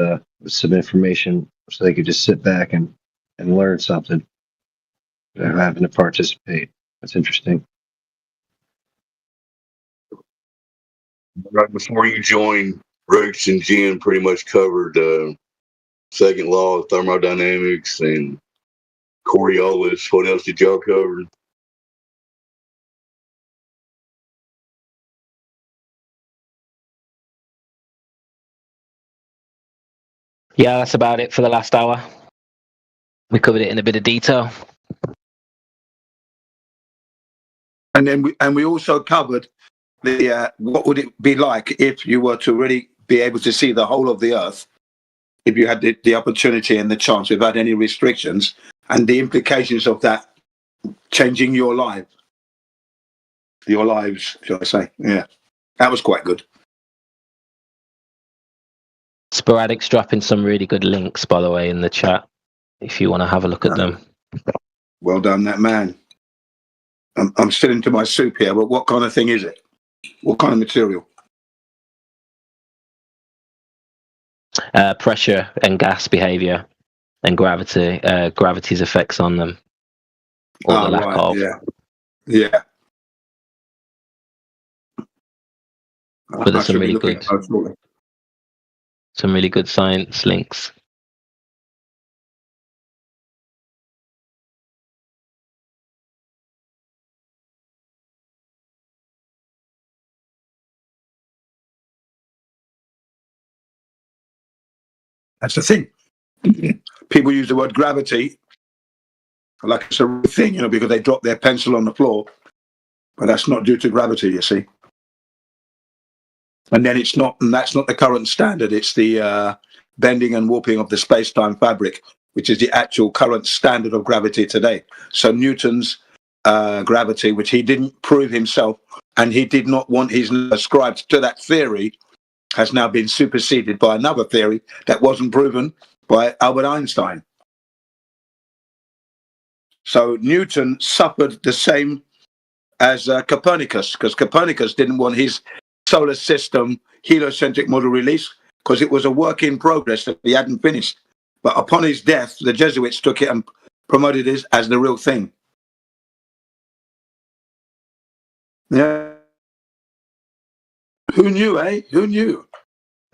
some information so they could just sit back and learn something without having to participate. That's interesting. Right before you joined, Roots and Jen pretty much covered second law of thermodynamics and Coriolis. What else did y'all cover? Yeah, that's about it for the last hour. We covered it in a bit of detail. And then we also covered the what would it be like if you were to really be able to see the whole of the Earth, if you had the opportunity and the chance without any restrictions, and the implications of that changing your lives, shall I say? Yeah, that was quite good. Sporadic's dropping some really good links, by the way, in the chat, if you want to have a look at them. Well done, that man. I'm still into my soup here, but what kind of thing is it? What kind of material? Pressure and gas behavior and gravity's effects on them, or the lack of. Yeah. But there's some really good science links. That's the thing. People use the word gravity like it's a real thing, because they drop their pencil on the floor, but that's not due to gravity, you see. And then that's not the current standard. It's the bending and warping of the space-time fabric, which is the actual current standard of gravity today. So Newton's gravity, which he didn't prove himself, and he did not want his ascribed to that theory, has now been superseded by another theory that wasn't proven by Albert Einstein. So Newton suffered the same as Copernicus, because Copernicus didn't want his solar system heliocentric model released because it was a work in progress that he hadn't finished. But upon his death, the Jesuits took it and promoted it as the real thing. Yeah. Who knew, eh? Who knew?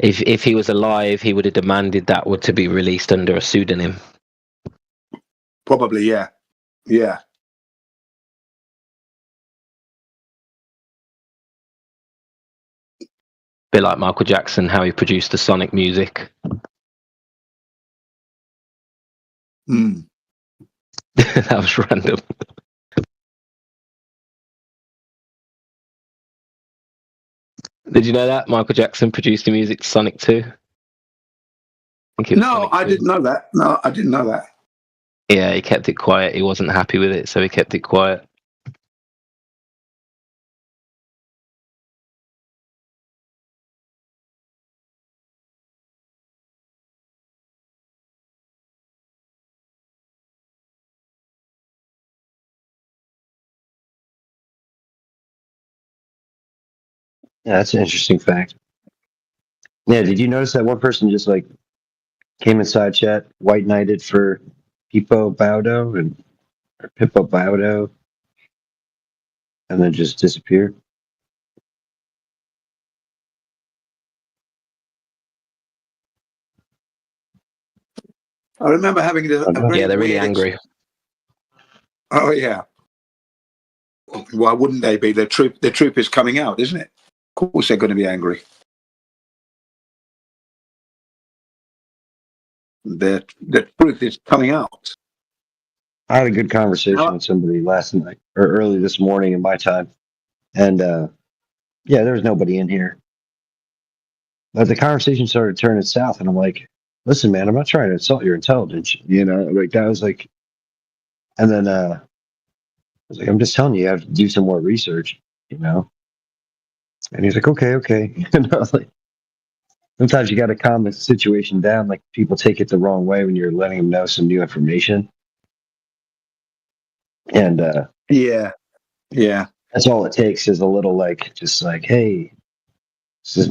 If he was alive, he would have demanded that to be released under a pseudonym. Probably, yeah. Yeah. Bit like Michael Jackson, how he produced the Sonic music. That was random. Did you know that Michael Jackson produced the music to Sonic 2? No, I didn't know that. No, I didn't know that. Yeah, he kept it quiet. He wasn't happy with it, so he kept it quiet. Yeah, that's an interesting fact. Yeah, did you notice that one person just like came inside chat, white knighted for Pippo Baudo or Pippo Baudo, and then just disappeared? I remember having this. Yeah, they're really angry. Oh yeah. Why wouldn't they be? The truth is coming out, isn't it? Of course they're going to be angry. The truth is coming out. I had a good conversation with somebody last night or early this morning in my time, and yeah, there was nobody in here. But the conversation started turning south, and I'm like, "Listen, man, I'm not trying to insult your intelligence, Like that was like." And then I was like, "I'm just telling you have to do some more research, And he's like, "Okay." Like, sometimes you got to calm the situation down. Like people take it the wrong way when you're letting them know some new information. And yeah, that's all it takes is a little just like, hey, this is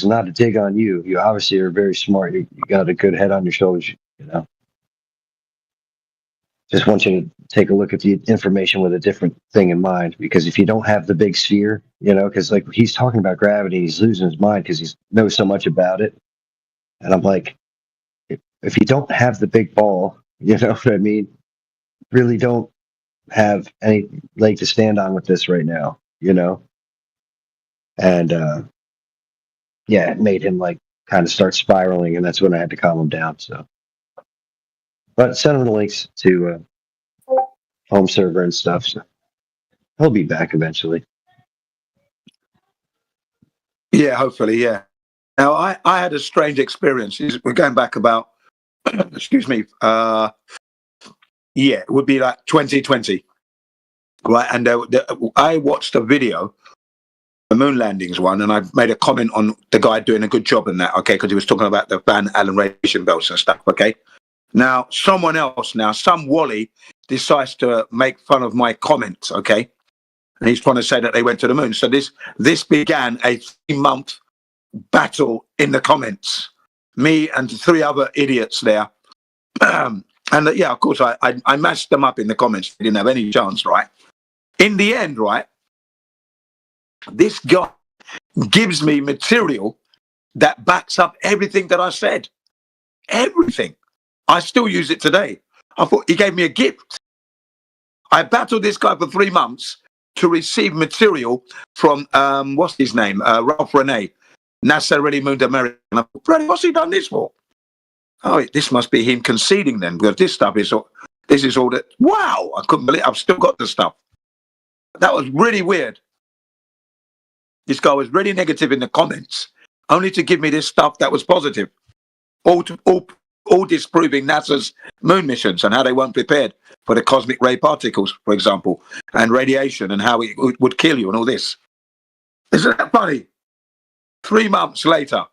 not to dig on you. You obviously are very smart. You got a good head on your shoulders. Just want you to take a look at the information with a different thing in mind. Because if you don't have the big sphere, because like he's talking about gravity, he's losing his mind because he knows so much about it. And I'm like, if you don't have the big ball, you know what I mean? Really don't have any leg to stand on with this right now, And yeah, it made him like kind of start spiraling, and that's when I had to calm him down. So, but send him the links to home server and stuff. So he'll be back eventually. Yeah, hopefully, yeah. Now, I had a strange experience. We're going back about, excuse me, yeah, it would be like 2020, right? And I watched a video, the moon landings one, and I made a comment on the guy doing a good job in that, okay, because he was talking about the Van Allen radiation belts and stuff, okay? Now, some Wally decides to make fun of my comments, okay? And he's trying to say that they went to the moon. So this began a 3-month battle in the comments. Me and 3 other idiots there. And yeah, of course, I mashed them up in the comments. They didn't have any chance, right? In the end, right, this guy gives me material that backs up everything that I said. Everything. I still use it today. I thought he gave me a gift. I battled this guy for 3 months to receive material from, what's his name? Ralph Rene. NASA really moved America. And I thought, Brady, what's he done this for? Oh, this must be him conceding then, because this is all that. Wow, I couldn't believe it. I've still got the stuff. That was really weird. This guy was really negative in the comments, only to give me this stuff that was positive. All disproving NASA's moon missions and how they weren't prepared for the cosmic ray particles, for example, and radiation and how it would kill you and all this. Isn't that funny? 3 months later.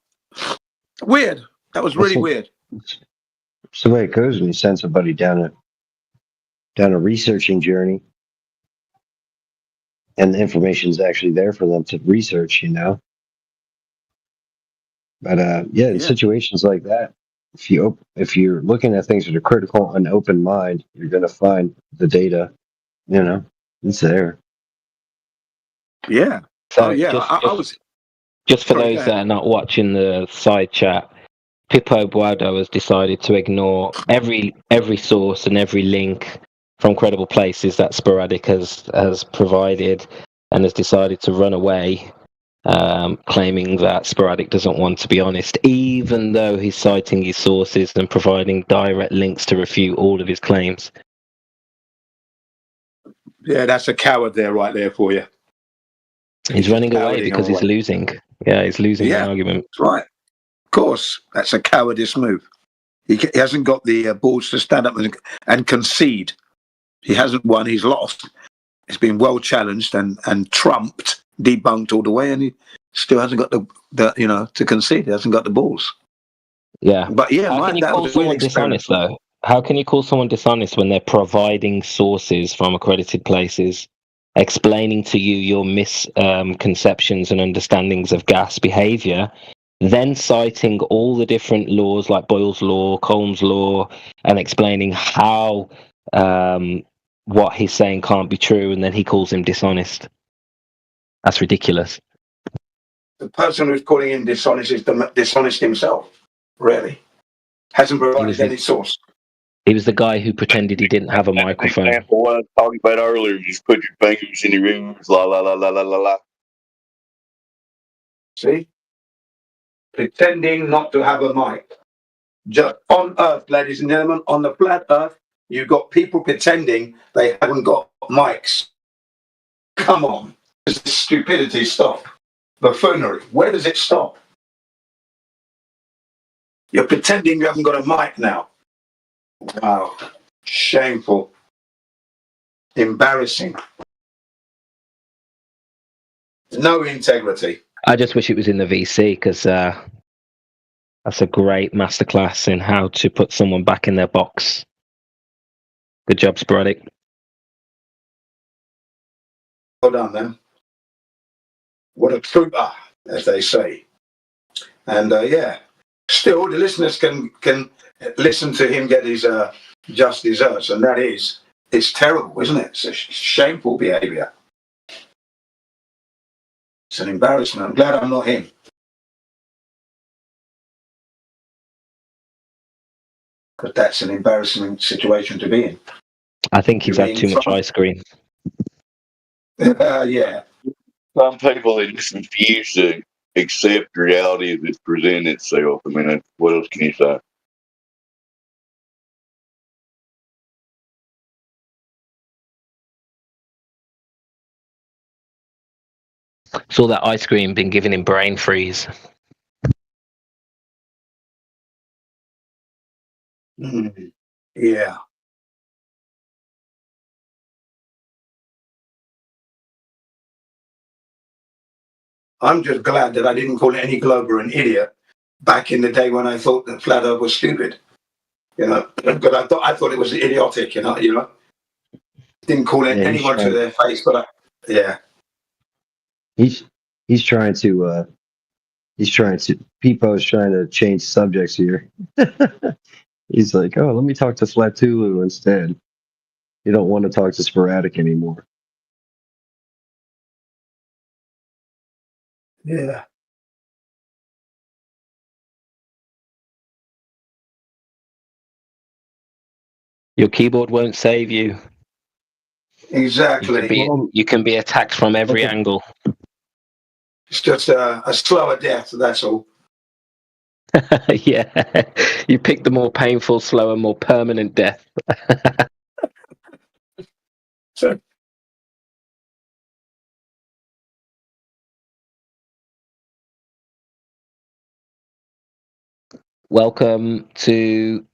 Weird. That was really weird. It's the way it goes when you send somebody down a researching journey, and the information is actually there for them to research, you know. But in situations like that, if you're looking at things with a critical and open mind, you're going to find the data. You know, it's there. Yeah. So Oh yeah. I was. Just for Sorry, those that are not watching the side chat, Pippo Buado has decided to ignore every source and every link from credible places that Sporadic has provided, and has decided to run away, claiming that Sporadic doesn't want to be honest, even though he's citing his sources and providing direct links to refute all of his claims. Yeah, that's a coward there, right there for you. He's running away because he's losing. Yeah, he's losing the argument. That's right. Of course, that's a cowardice move. He hasn't got the balls to stand up and concede. He hasn't won. He's lost. He's been well challenged and trumped, debunked all the way, and he still hasn't got the to concede. He hasn't got the balls. Yeah, but yeah, how can you call someone dishonest though? How can you call someone dishonest when they're providing sources from accredited places, explaining to you your misconceptions and understandings of gas behavior, then citing all the different laws like Boyle's law, Combs law, and explaining how what he's saying can't be true, and then he calls him dishonest? That's ridiculous. The person who's calling him dishonest is dishonest himself, really. Hasn't provided any source. He was the guy who pretended he didn't have a microphone. Example, what I was talking about earlier, just put your fingers in your ears, la la la la la la la. See? Pretending not to have a mic. Just on Earth, ladies and gentlemen, on the flat Earth, you've got people pretending they haven't got mics. Come on. Does this stupidity stop? Buffoonery. Where does it stop? You're pretending you haven't got a mic now. Wow. Shameful. Embarrassing. No integrity. I just wish it was in the VC, because that's a great masterclass in how to put someone back in their box. Good job, Sporadic. Well done, then. What a trooper, as they say. And still the listeners can listen to him get his just desserts, and that is, it's terrible, isn't it? It's a shameful behaviour. It's an embarrassment. I'm glad I'm not him. Because that's an embarrassing situation to be in. I think he's had too much ice cream. Yeah. Some people, they just refuse to accept reality as it's presenting itself. I mean, what else can you say? Saw that ice cream been giving him brain freeze. Yeah. I'm just glad that I didn't call any Glober an idiot back in the day when I thought that flat Earth was stupid. You know, but I thought it was idiotic. You know, didn't call it Yeah, anyone to their face. But yeah, he's trying to Peepo's trying to change subjects here. He's like, oh, let me talk to Flatulu instead. You don't want to talk to Sporadic anymore. yeah, Your keyboard won't save you. exactly. You can be attacked from every angle. It's just a slower death. That's all. Yeah, you pick the more painful, slower, more permanent death. So, Welcome to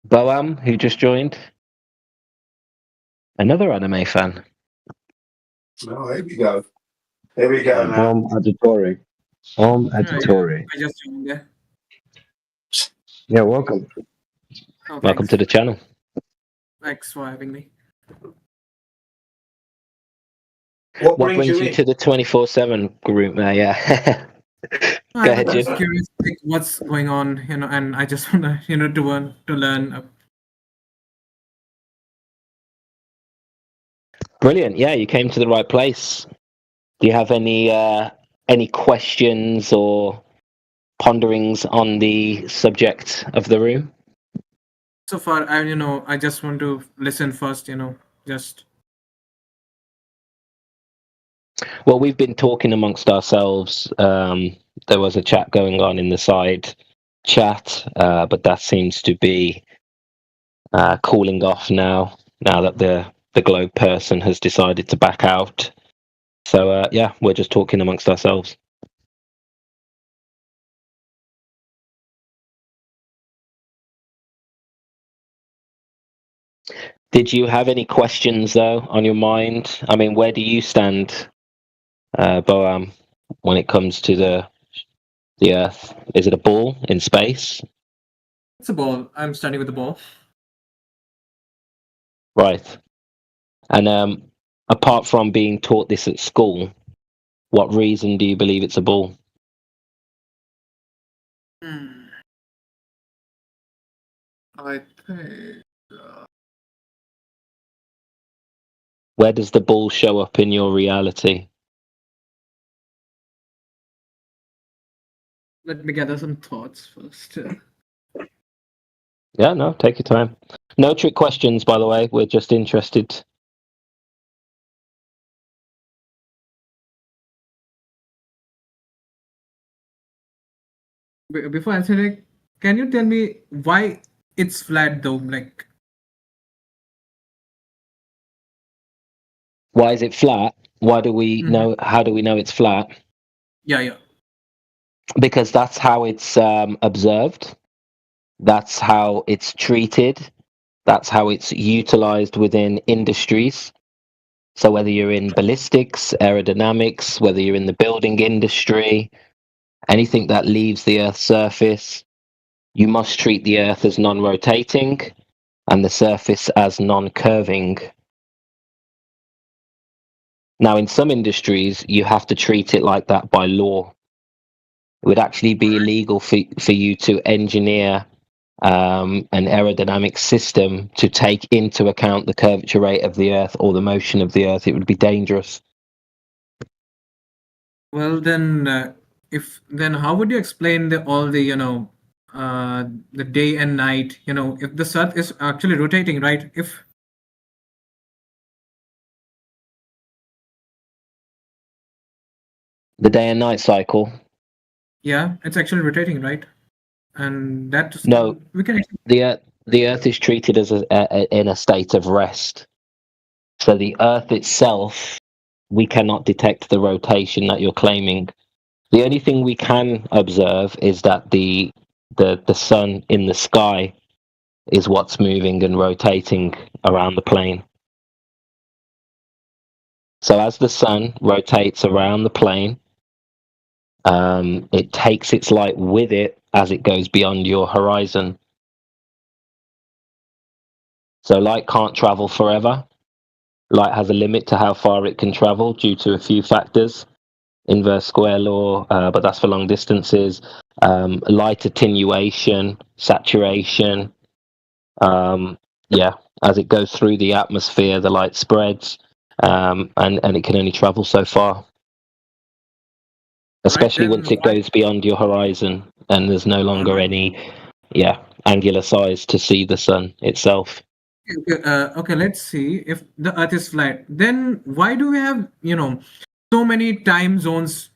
Boam, who just joined. Another anime fan. oh, here we go. Here we go now. Auditory. Auditory. I just joined there. Yeah, welcome. Oh, Welcome thanks. to the channel. Thanks for having me. What What brings you in? to the 24/7 group there? Yeah. Go ahead, I'm just Jim. curious like, what's going on, and I just want to, to learn. Brilliant. Yeah, you came to the right place. Do you have any questions or ponderings on the subject of the room? So far, I just want to listen first. Just Well, we've been talking amongst ourselves. There was a chat going on in the side chat, but that seems to be cooling off now that the globe person has decided to back out. So yeah, we're just talking amongst ourselves. Did you have any questions though on your mind? I mean, where do you stand, Boam, when it comes to the Earth? Is it a ball in space? it's a ball. I'm standing with the ball. Right. And apart from being taught this at school, what reason do you believe it's a ball? I think. Where does the ball show up in your reality? Let me gather some thoughts first. Yeah, no, take your time. No trick questions, by the way. We're just interested. Before answering, can you tell me why it's flat though? Like, Why is it flat? Why do we know? How do we know it's flat? yeah. Because that's how it's observed. That's how it's treated. That's how it's utilized within industries. So whether you're in ballistics, aerodynamics, whether you're in the building industry, anything that leaves the Earth's surface, you must treat the Earth as non-rotating and the surface as non-curving. Now, in some industries, you have to treat it like that by law. It would actually be illegal for you to engineer an aerodynamic system to take into account the curvature rate of the Earth or the motion of the Earth. It would be dangerous. Well, then, how would you explain all the the day and night? If the Earth is actually rotating, right? If The day and night cycle. Yeah, it's actually rotating, right? And that No, we can. the Earth is treated as in a state of rest. So the Earth itself, we cannot detect the rotation that you're claiming. The only thing we can observe is that the sun in the sky is what's moving and rotating around the plane. So as the sun rotates around the plane, it takes its light with it as it goes beyond your horizon. So light can't travel forever. Light has a limit to how far it can travel due to a few factors. Inverse square law, but that's for long distances. Light attenuation, saturation. As it goes through the atmosphere, the light spreads, and it can only travel so far. Especially once it goes beyond your horizon, and there's no longer any, angular size to see the sun itself. Okay, let's see. If the Earth is flat, then why do we have so many time zones?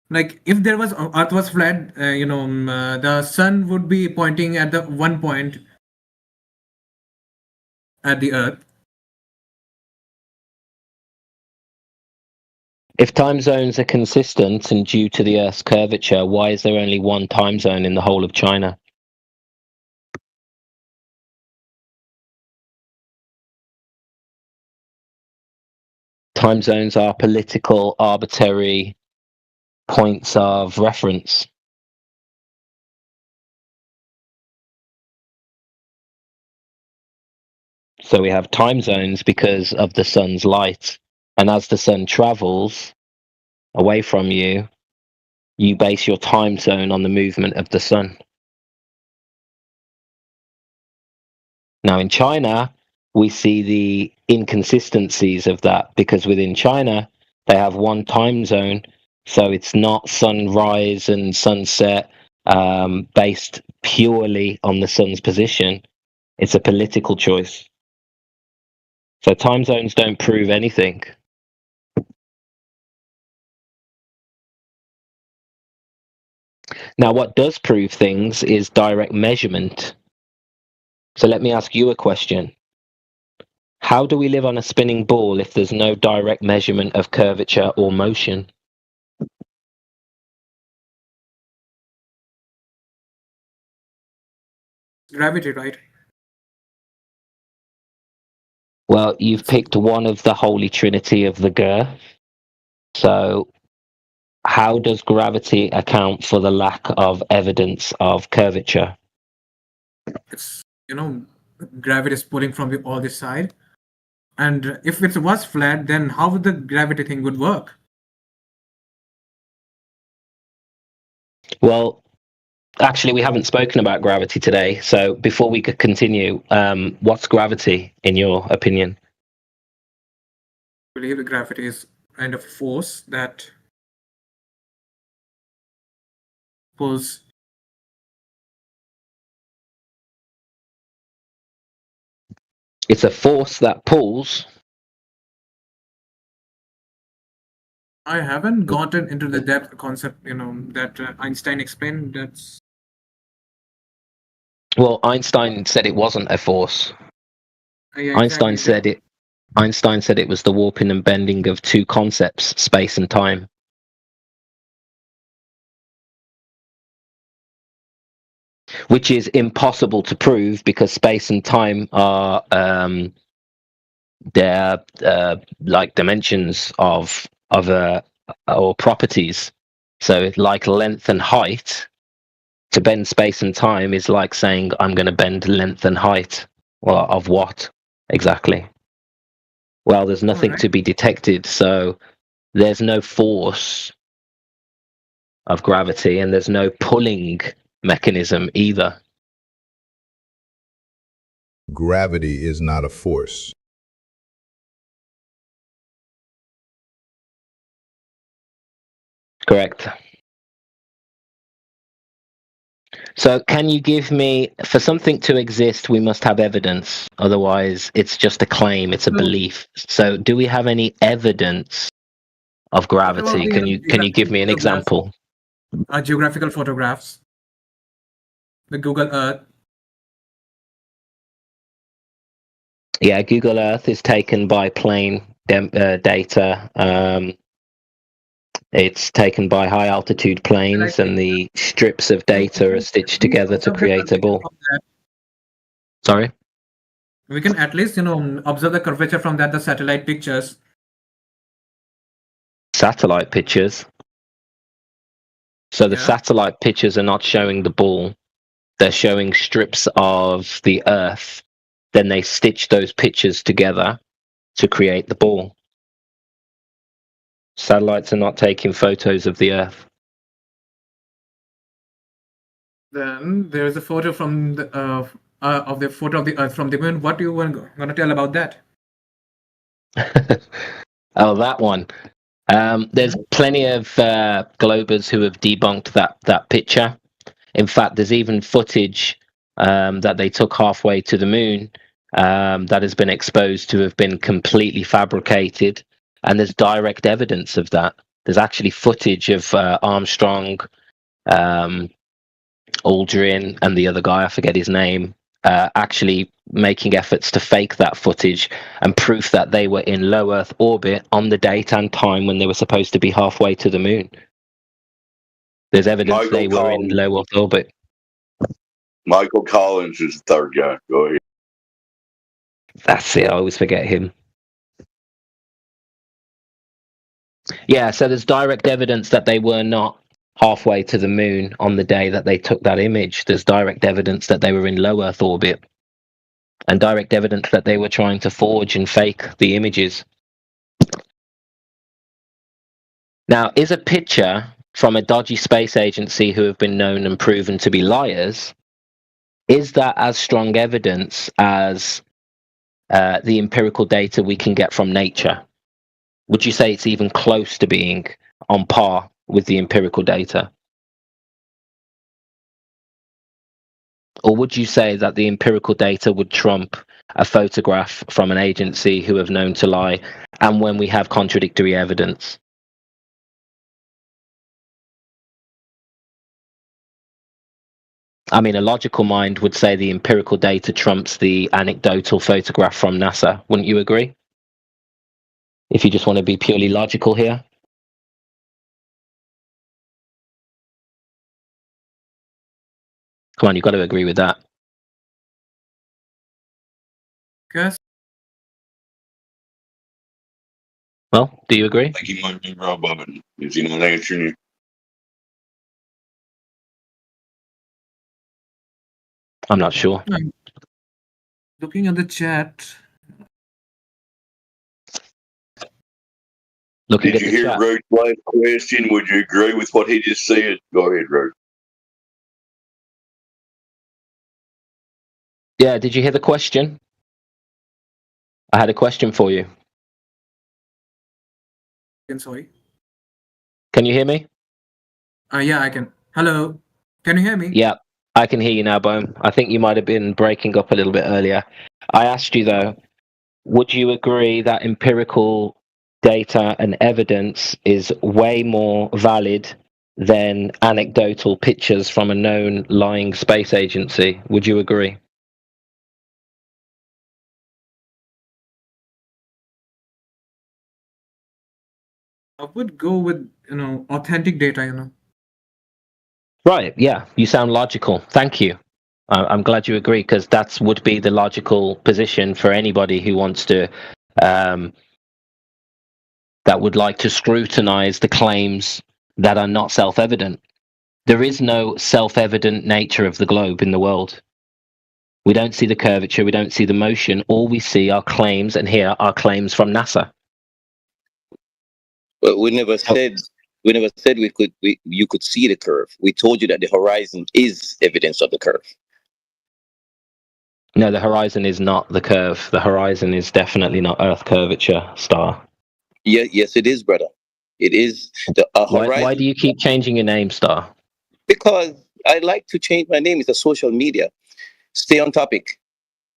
Like if there was Earth was flat, the sun would be pointing at the one point at the Earth. If time zones are consistent and due to the Earth's curvature, why is there only one time zone in the whole of China? Time zones are political, arbitrary points of reference. So we have time zones because of the sun's light. And as the sun travels away from you, you base your time zone on the movement of the sun. Now in China, we see the inconsistencies of that because within China, they have one time zone. So it's not sunrise and sunset based purely on the sun's position. It's a political choice. So time zones don't prove anything. Now, what does prove things is direct measurement. So let me ask you a question. How do we live on a spinning ball if there's no direct measurement of curvature or motion? Gravity, right? Well, you've picked one of the holy trinity of the girth. So how does gravity account for the lack of evidence of curvature? It's gravity is pulling from all this side, and if it was flat, then how would the gravity thing would work? Well, actually, we haven't spoken about gravity today. So before we could continue, what's gravity in your opinion? I believe gravity is kind of force that pulls. It's a force that pulls. I haven't gotten into the depth concept, that Einstein explained. That's Well, Einstein said it wasn't a force. yeah, Einstein exactly. said it. Einstein said it was the warping and bending of two concepts, space and time. Which is impossible to prove because space and time are they're like dimensions of or properties. So like length and height, to bend space and time is like saying I'm going to bend length and height. Well, of what exactly? Well, there's nothing to be detected, so there's no force of gravity and there's no pulling mechanism either. Gravity is not a force. Correct. So can you give me, for something to exist, we must have evidence. Otherwise, it's just a claim, it's a belief. So do we have any evidence of gravity? Can you give me an example? geographical photographs, the Google Earth. Yeah, Google Earth is taken by plane data. It's taken by high altitude planes, and the strips of data are stitched together to create a ball. Sorry? We can at least, observe the curvature from that, the satellite pictures. Satellite pictures. So the Yeah. satellite pictures are not showing the ball. They're showing strips of the Earth. Then they stitch those pictures together to create the ball. Satellites are not taking photos of the Earth. Then there is a photo from the of the photo of the Earth from the moon. What you were gonna tell about that? Oh, that one. There's plenty of Globers who have debunked that picture. In fact, there's even footage that they took halfway to the moon that has been exposed to have been completely fabricated, and there's direct evidence of that. There's actually footage of Armstrong, Aldrin, and the other guy, I forget his name, actually making efforts to fake that footage and proof that they were in low Earth orbit on the date and time when they were supposed to be halfway to the moon. There's evidence Michael they were in Collins. low Earth orbit. Michael Collins is the third guy. Go ahead. That's it. I always forget him. Yeah, so there's direct evidence that they were not halfway to the moon on the day that they took that image. There's direct evidence that they were in low Earth orbit, and direct evidence that they were trying to forge and fake the images. Now, is a picture from a dodgy space agency who have been known and proven to be liars, is that as strong evidence as the empirical data we can get from nature? Would you say it's even close to being on par with the empirical data? Or would you say that the empirical data would trump a photograph from an agency who have known to lie, and when we have contradictory evidence? I mean, a logical mind would say the empirical data trumps the anecdotal photograph from NASA. Wouldn't you agree? If you just want to be purely logical here. Come on, you've got to agree with that. Yes. Well, do you agree? I think he might be wrong, Bobby. Is he not answering you? I'm not sure. I'm looking at the chat. Looking Did at you the hear chat. Road's last question? Would you agree with what he just said? Go ahead, Road. Yeah, did you hear the question? I had a question for you. Sorry. Can you hear me? Yeah, I can. Hello. Can you hear me? Yeah, I can hear you now, Bohm. I think you might have been breaking up a little bit earlier. I asked you, though, would you agree that empirical data and evidence is way more valid than anecdotal pictures from a known lying space agency? Would you agree? I would go with authentic data. Right, yeah, you sound logical. Thank you. I'm glad you agree, because that would be the logical position for anybody who wants to, that would like to scrutinize the claims that are not self-evident. There is no self-evident nature of the globe in the world. We don't see the curvature, we don't see the motion. All we see are claims, and here are claims from NASA. But we never said you could see the curve. We told you that the horizon is evidence of the curve. No, the horizon is not the curve. The horizon is definitely not Earth curvature, Star. Yeah, yes, it is, brother. It is the horizon. Why do you keep changing your name, Star? Because I like to change my name. It's a social media. Stay on topic.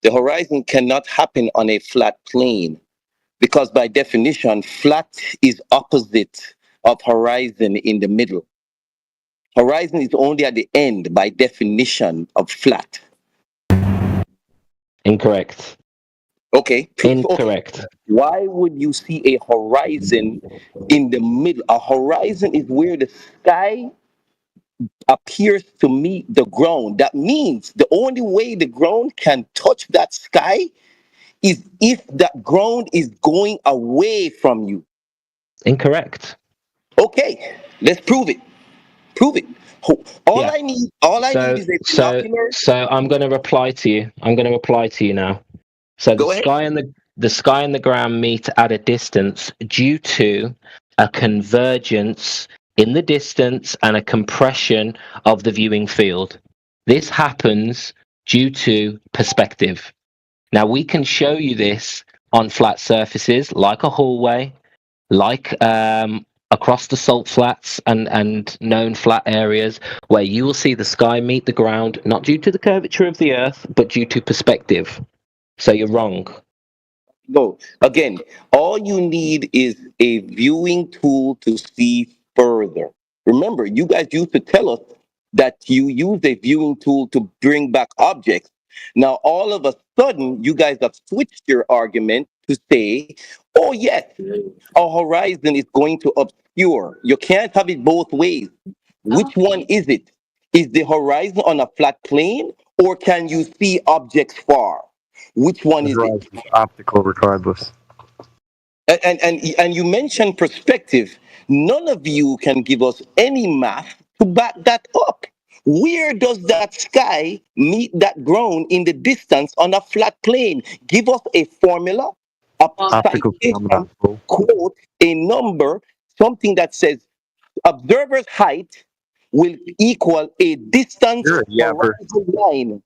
The horizon cannot happen on a flat plane, because by definition, flat is opposite of horizon in the middle. Horizon is only at the end by definition of flat. Incorrect. Okay. Incorrect. Why would you see a horizon in the middle? A horizon is where the sky appears to meet the ground. That means the only way the ground can touch that sky is if that ground is going away from you. Incorrect. Okay, let's prove it. Prove it. All I need is a binocular. So I'm going to reply to you. I'm going to reply to you now. So the sky and the ground meet at a distance due to a convergence in the distance and a compression of the viewing field. This happens due to perspective. Now we can show you this on flat surfaces like a hallway, like across the salt flats and known flat areas where you will see the sky meet the ground, not due to the curvature of the earth, but due to perspective. So you're wrong. No, again, all you need is a viewing tool to see further. Remember, you guys used to tell us that you use a viewing tool to bring back objects. Now, all of a sudden, you guys have switched your argument to say, oh, yes, a horizon is going to obscure. You can't have it both ways. Which one is it? Is the horizon on a flat plane, or can you see objects far? Which one is it? Optical, regardless. And you mentioned perspective. None of you can give us any math to back that up. Where does that sky meet that ground in the distance on a flat plane? Give us a formula, a citation, quote, a number, something that says observer's height will equal a distance horizon line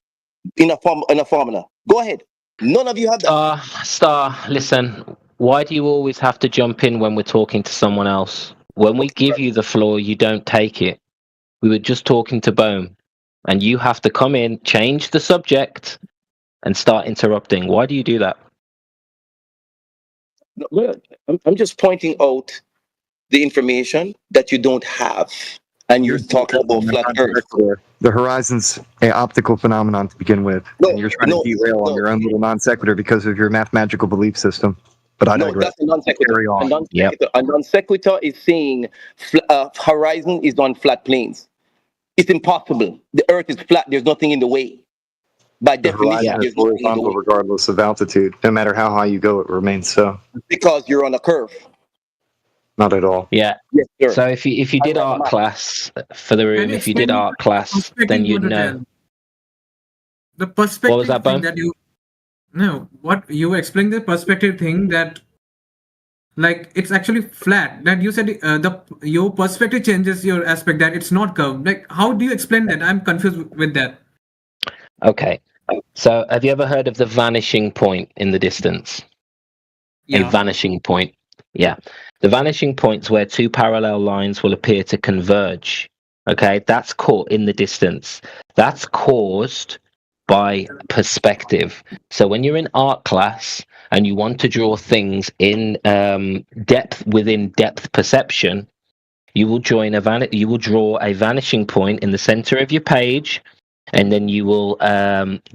in a formula. Go ahead. None of you have that. Star, listen. Why do you always have to jump in when we're talking to someone else? When we give you the floor, you don't take it. We were just talking to Bohm, and you have to come in, change the subject, and start interrupting. Why do you do that? Well, I'm just pointing out the information that you don't have, and you're talking about flat Earth. The horizon's an optical phenomenon to begin with, and you're trying to derail on your own little non sequitur because of your mathematical belief system. But I digress. That's a non sequitur. A non sequitur is saying horizon is on flat planes. It's impossible. The Earth is flat. There's nothing in the way. By definition, there's horizontal regardless of altitude. No matter how high you go, it remains so. Because you're on a curve. Not at all. Yeah. Yes, sir. So if you did art class for the room, if you did art class, then you'd know. The perspective What was that, thing Bo? that you what you were explaining, the perspective thing that like it's actually flat. That you said your perspective changes your aspect, that it's not curved. Like how do you explain that? I'm confused with that. Okay. So have you ever heard of the vanishing point in the distance? A vanishing point. Yeah. The vanishing point's where two parallel lines will appear to converge. Okay, that's caught in the distance. That's caused by perspective. So when you're in art class and you want to draw things in depth within depth perception, you will draw a vanishing point in the center of your page, and then you will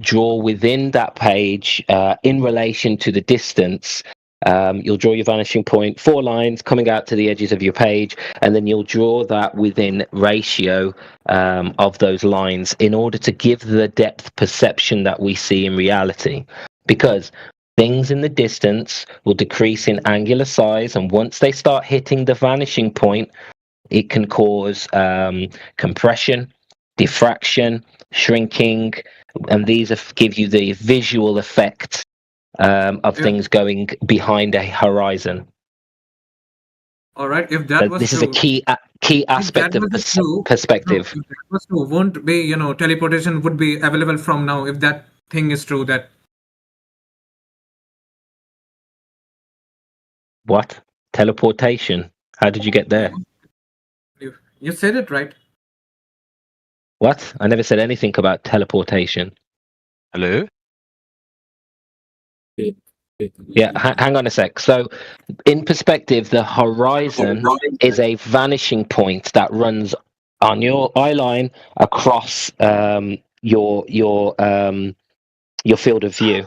draw within that page in relation to the distance. You'll draw your vanishing point, 4 lines coming out to the edges of your page, and then you'll draw that within ratio of those lines in order to give the depth perception that we see in reality. Because things in the distance will decrease in angular size, and once they start hitting the vanishing point, it can cause compression, diffraction, shrinking, and these give you the visual effect of things going behind a horizon. All right, if that was this true, is a key aspect of perspective. No, if that was true, won't be teleportation would be available from now if that thing is true. That What? Teleportation? How did you get there? you said it right. What? I never said anything about teleportation. Hello? Yeah, hang on a sec. So, in perspective, the horizon is a vanishing point that runs on your eye line across your field of view.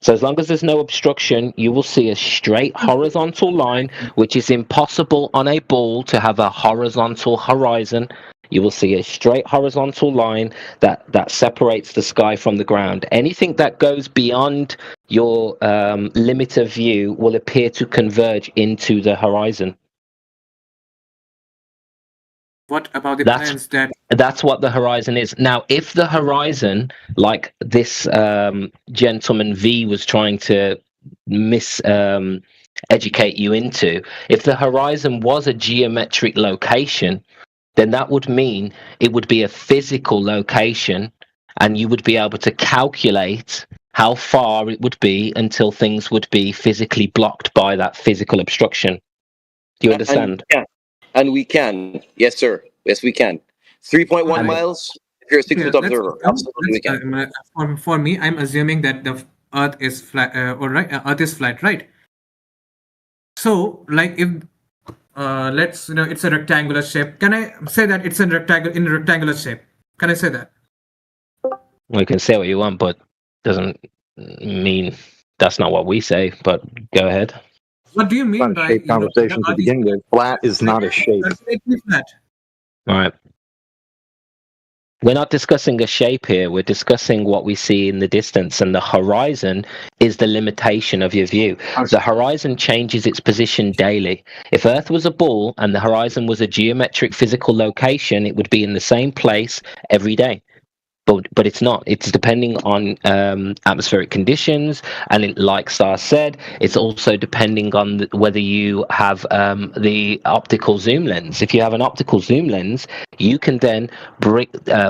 So as long as there's no obstruction, you will see a straight horizontal line, which is impossible on a ball to have a horizontal horizon. You will see a straight horizontal line that separates the sky from the ground. Anything that goes beyond your limit of view will appear to converge into the horizon. What about the plans that? That's what the horizon is. Now, if the horizon, like this gentleman V was trying to educate you into, if the horizon was a geometric location, then that would mean it would be a physical location, and you would be able to calculate how far it would be until things would be physically blocked by that physical obstruction. Do you understand? And we can. Yes, sir. Yes, we can. 3.1 miles. If you're a 6 foot observer, absolutely we can. For me, I'm assuming that the Earth is flat. All right, Earth is flat, right? So, like, if let's it's a rectangular shape. Can I say that it's a rectangular shape? Can I say that? Well, you can say what you want, but doesn't mean that's not what we say. But go ahead. What do you mean by shape conversation to begin with? Flat is not a shape. Flat. All right. We're not discussing a shape here. We're discussing what we see in the distance, and the horizon is the limitation of your view. The horizon changes its position daily. If Earth was a ball and the horizon was a geometric physical location, it would be in the same place every day. But it's not. It's depending on atmospheric conditions, and like Star said, it's also depending on whether you have the optical zoom lens. If you have an optical zoom lens, you can then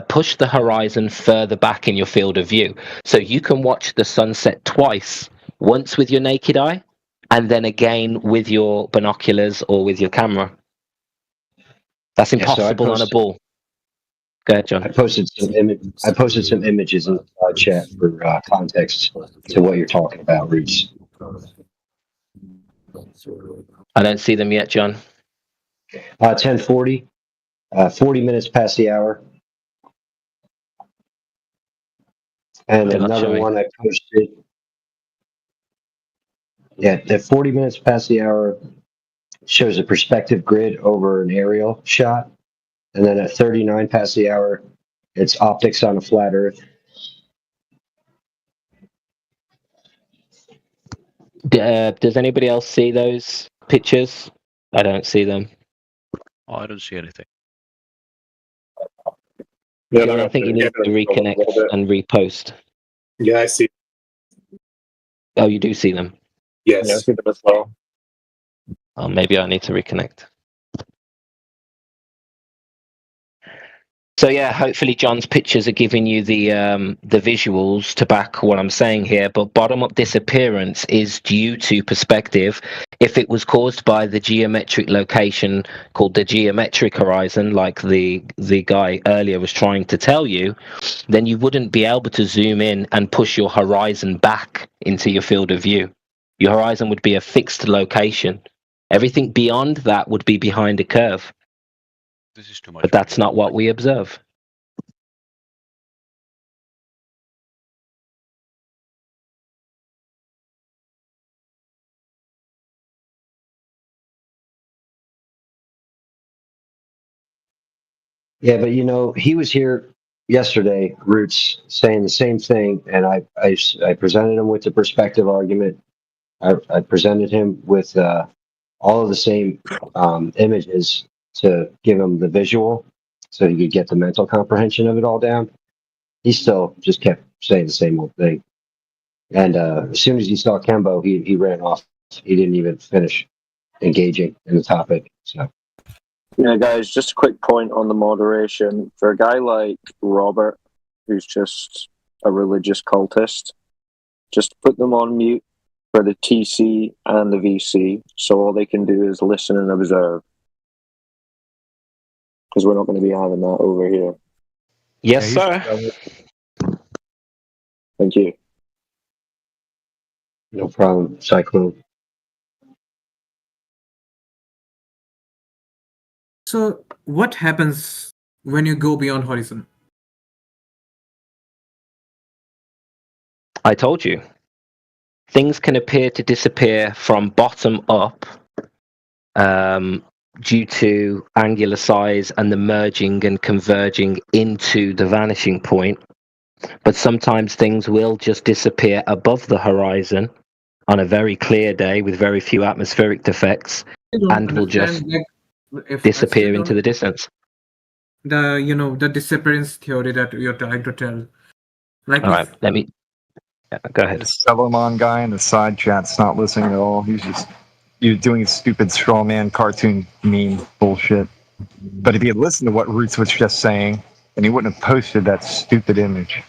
push the horizon further back in your field of view. So you can watch the sunset twice, once with your naked eye, and then again with your binoculars or with your camera. That's impossible on a ball. Go ahead, John. I posted some images in the chat for context to what you're talking about, Reese. I don't see them yet, John. 10:40, 40 minutes past the hour. And They're not another showing. one I posted. Yeah, at 40 minutes past the hour shows a perspective grid over an aerial shot. And then at 39 past the hour, it's optics on a flat Earth. Does anybody else see those pictures? I don't see them. Oh, I don't see anything. John, I think you need to reconnect and repost. Yeah, I see. Oh, you do see them? Yes. Yeah, I see them as well. Oh, maybe I need to reconnect. So yeah, hopefully John's pictures are giving you the visuals to back what I'm saying here. But bottom-up disappearance is due to perspective. If it was caused by the geometric location called the geometric horizon, like the guy earlier was trying to tell you, then you wouldn't be able to zoom in and push your horizon back into your field of view. Your horizon would be a fixed location. Everything beyond that would be behind a curve. This is too much. But that's not what we observe. Yeah, but he was here yesterday, Roots, saying the same thing, and I presented him with the perspective argument. I presented him with all of the same images to give him the visual, so he could get the mental comprehension of it all down. He still just kept saying the same old thing. And as soon as he saw Kembo, he ran off. He didn't even finish engaging in the topic. So. Yeah, guys, just a quick point on the moderation. For a guy like Robert, who's just a religious cultist, just put them on mute for the TC and the VC, so all they can do is listen and observe. Because we're not going to be having that over here. Yes, sir. Thank you. No problem, Cyclone. So what happens when you go beyond horizon? I told you. Things can appear to disappear from bottom up due to angular size and the merging and converging into the vanishing point. But sometimes things will just disappear above the horizon on a very clear day with very few atmospheric defects I don't and will just understand, like, if I disappear still into don't the distance. the disappearance theory that you're trying to tell. Like All right, if let me go ahead. The Solomon guy in the side chat's not listening at all. He's just doing his stupid straw man cartoon meme bullshit. But if he had listened to what Roots was just saying, then he wouldn't have posted that stupid image.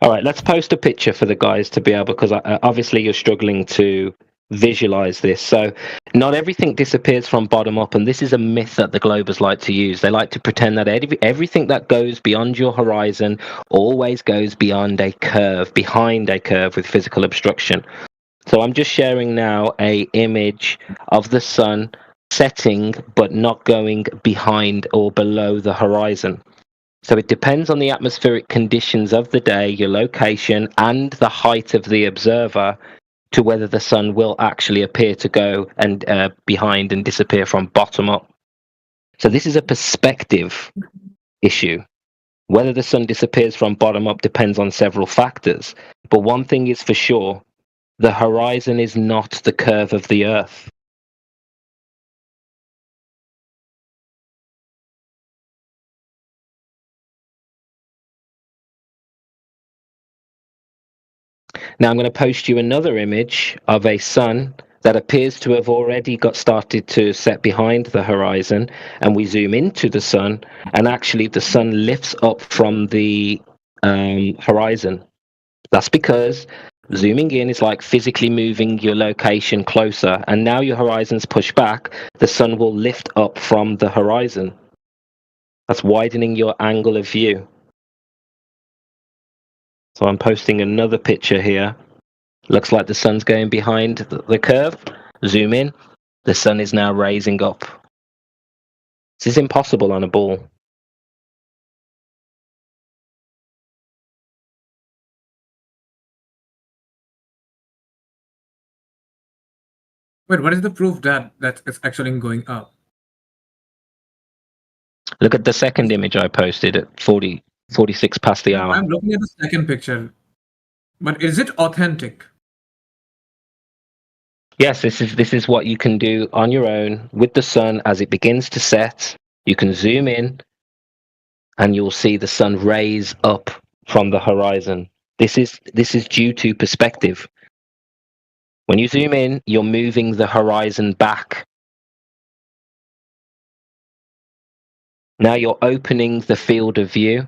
All right, let's post a picture for the guys to be able, because obviously you're struggling to visualize this. So not everything disappears from bottom up, and this is a myth that the Globers like to use. They like to pretend that everything that goes beyond your horizon always goes beyond a curve, behind a curve with physical obstruction. So I'm just sharing now a image of the sun setting but not going behind or below the horizon. So it depends on the atmospheric conditions of the day, your location, and the height of the observer to whether the sun will actually appear to go and behind and disappear from bottom up. So this is a perspective issue. Whether the sun disappears from bottom up depends on several factors. But one thing is for sure, the horizon is not the curve of the Earth. Now I'm going to post you another image of a sun that appears to have already got started to set behind the horizon, and we zoom into the sun, and actually the sun lifts up from the horizon. That's because zooming in is like physically moving your location closer, and now your horizon's pushed back, the sun will lift up from the horizon. That's widening your angle of view. So I'm posting another picture here. Looks like the sun's going behind the curve. Zoom in. The sun is now raising up. This is impossible on a ball. wait, what is the proof that it's actually going up? Look at the second image I posted at 46 past the hour. I'm looking at the second picture, but is it authentic? Yes, this is what you can do on your own with the sun as it begins to set. You can zoom in and you'll see the sun raise up from the horizon. This is due to perspective. When you zoom in, you're moving the horizon back. Now you're opening the field of view,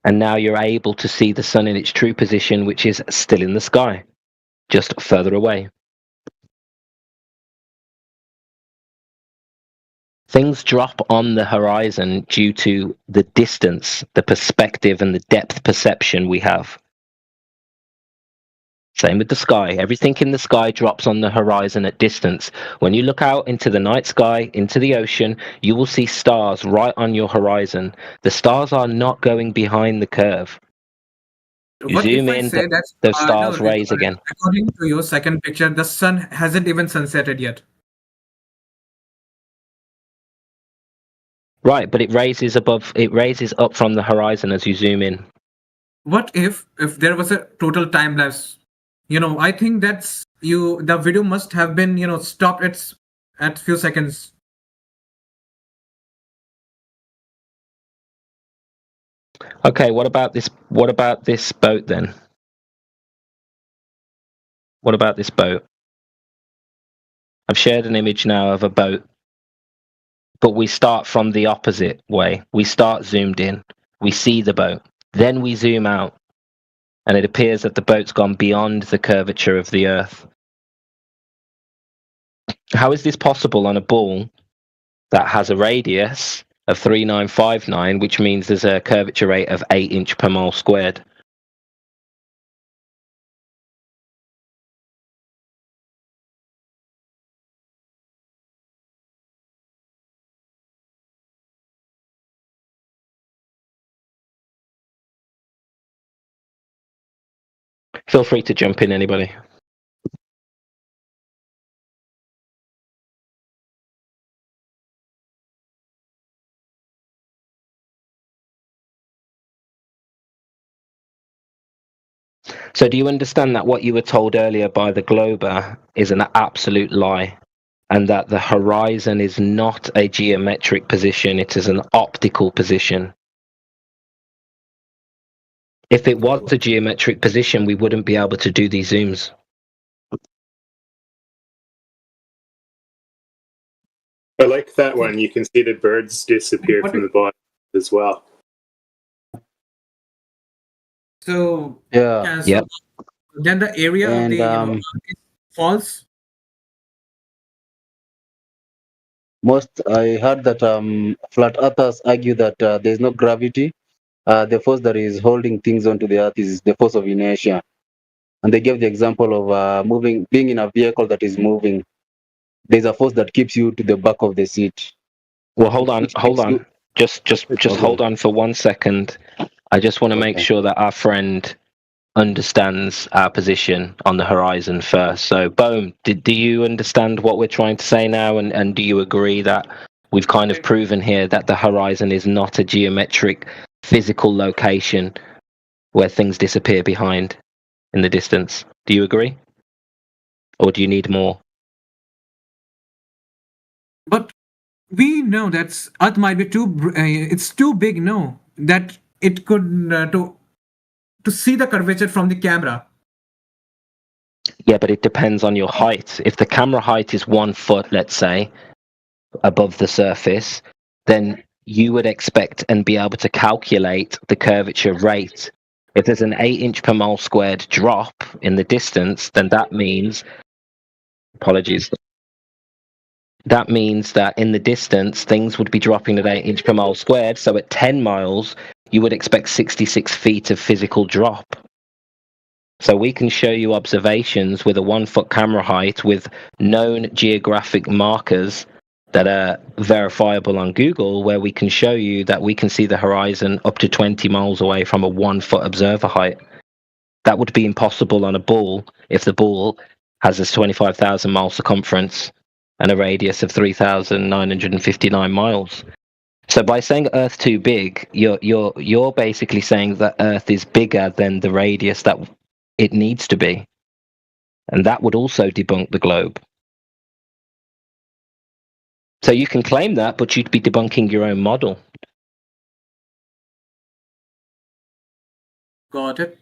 and now you're able to see the sun in its true position, which is still in the sky, just further away. Things drop on the horizon due to the distance, the perspective, and the depth perception we have. Same with the sky. Everything in the sky drops on the horizon at distance. When you look out into the night sky, into the ocean, you will see stars right on your horizon. The stars are not going behind the curve. You What if zoom I in, say that those no, stars raise again. according to your second picture, the sun hasn't even sunsetted yet? Right, but it raises up from the horizon as you zoom in. What if there was a total time lapse? I think the video must have been stopped at few seconds. Okay, what about this boat then? What about this boat? I've shared an image now of a boat, but we start from the opposite way. We start zoomed in, we see the boat, then we zoom out, and it appears that the boat's gone beyond the curvature of the Earth. How is this possible on a ball that has a radius of 3959, which means there's a curvature rate of 8 inches per mole squared? Feel free to jump in, anybody. So do you understand that what you were told earlier by the Glober is an absolute lie, and that the horizon is not a geometric position, it is an optical position? If it was a geometric position, we wouldn't be able to do these zooms. I like that one. You can see the birds disappear from the bottom as well. So Yeah. so then the area of And, the is false. I heard that flat earthers argue that there's no gravity. The force that is holding things onto the earth is the force of inertia. And they gave the example of being in a vehicle that is moving. There's a force that keeps you to the back of the seat. Well, hold on. Just hold on for 1 second. I just want to make sure that our friend understands our position on the horizon first. So, Bohm, do you understand what we're trying to say now? And do you agree that we've kind of proven here that the horizon is not a geometric physical location where things disappear behind in the distance? Do you agree? Or do you need more? But we know that Earth might be it's too big, no, that it could to see the curvature from the camera. Yeah, but it depends on your height. If the camera height is 1 foot, let's say, above the surface, then you would expect and be able to calculate the curvature rate. If there's an 8" per mole squared drop in the distance, then that means, apologies, that means that in the distance, things would be dropping at 8" per mole squared. So at 10 miles, you would expect 66 feet of physical drop. So we can show you observations with a 1 foot camera height with known geographic markers that are verifiable on Google, where we can show you that we can see the horizon up to 20 miles away from a 1 foot observer height. That would be impossible on a ball if the ball has a 25,000 mile circumference and a radius of 3,959 miles. So by saying Earth too big, you're basically saying that Earth is bigger than the radius that it needs to be, and that would also debunk the globe. So you can claim that, but you'd be debunking your own model. Got it.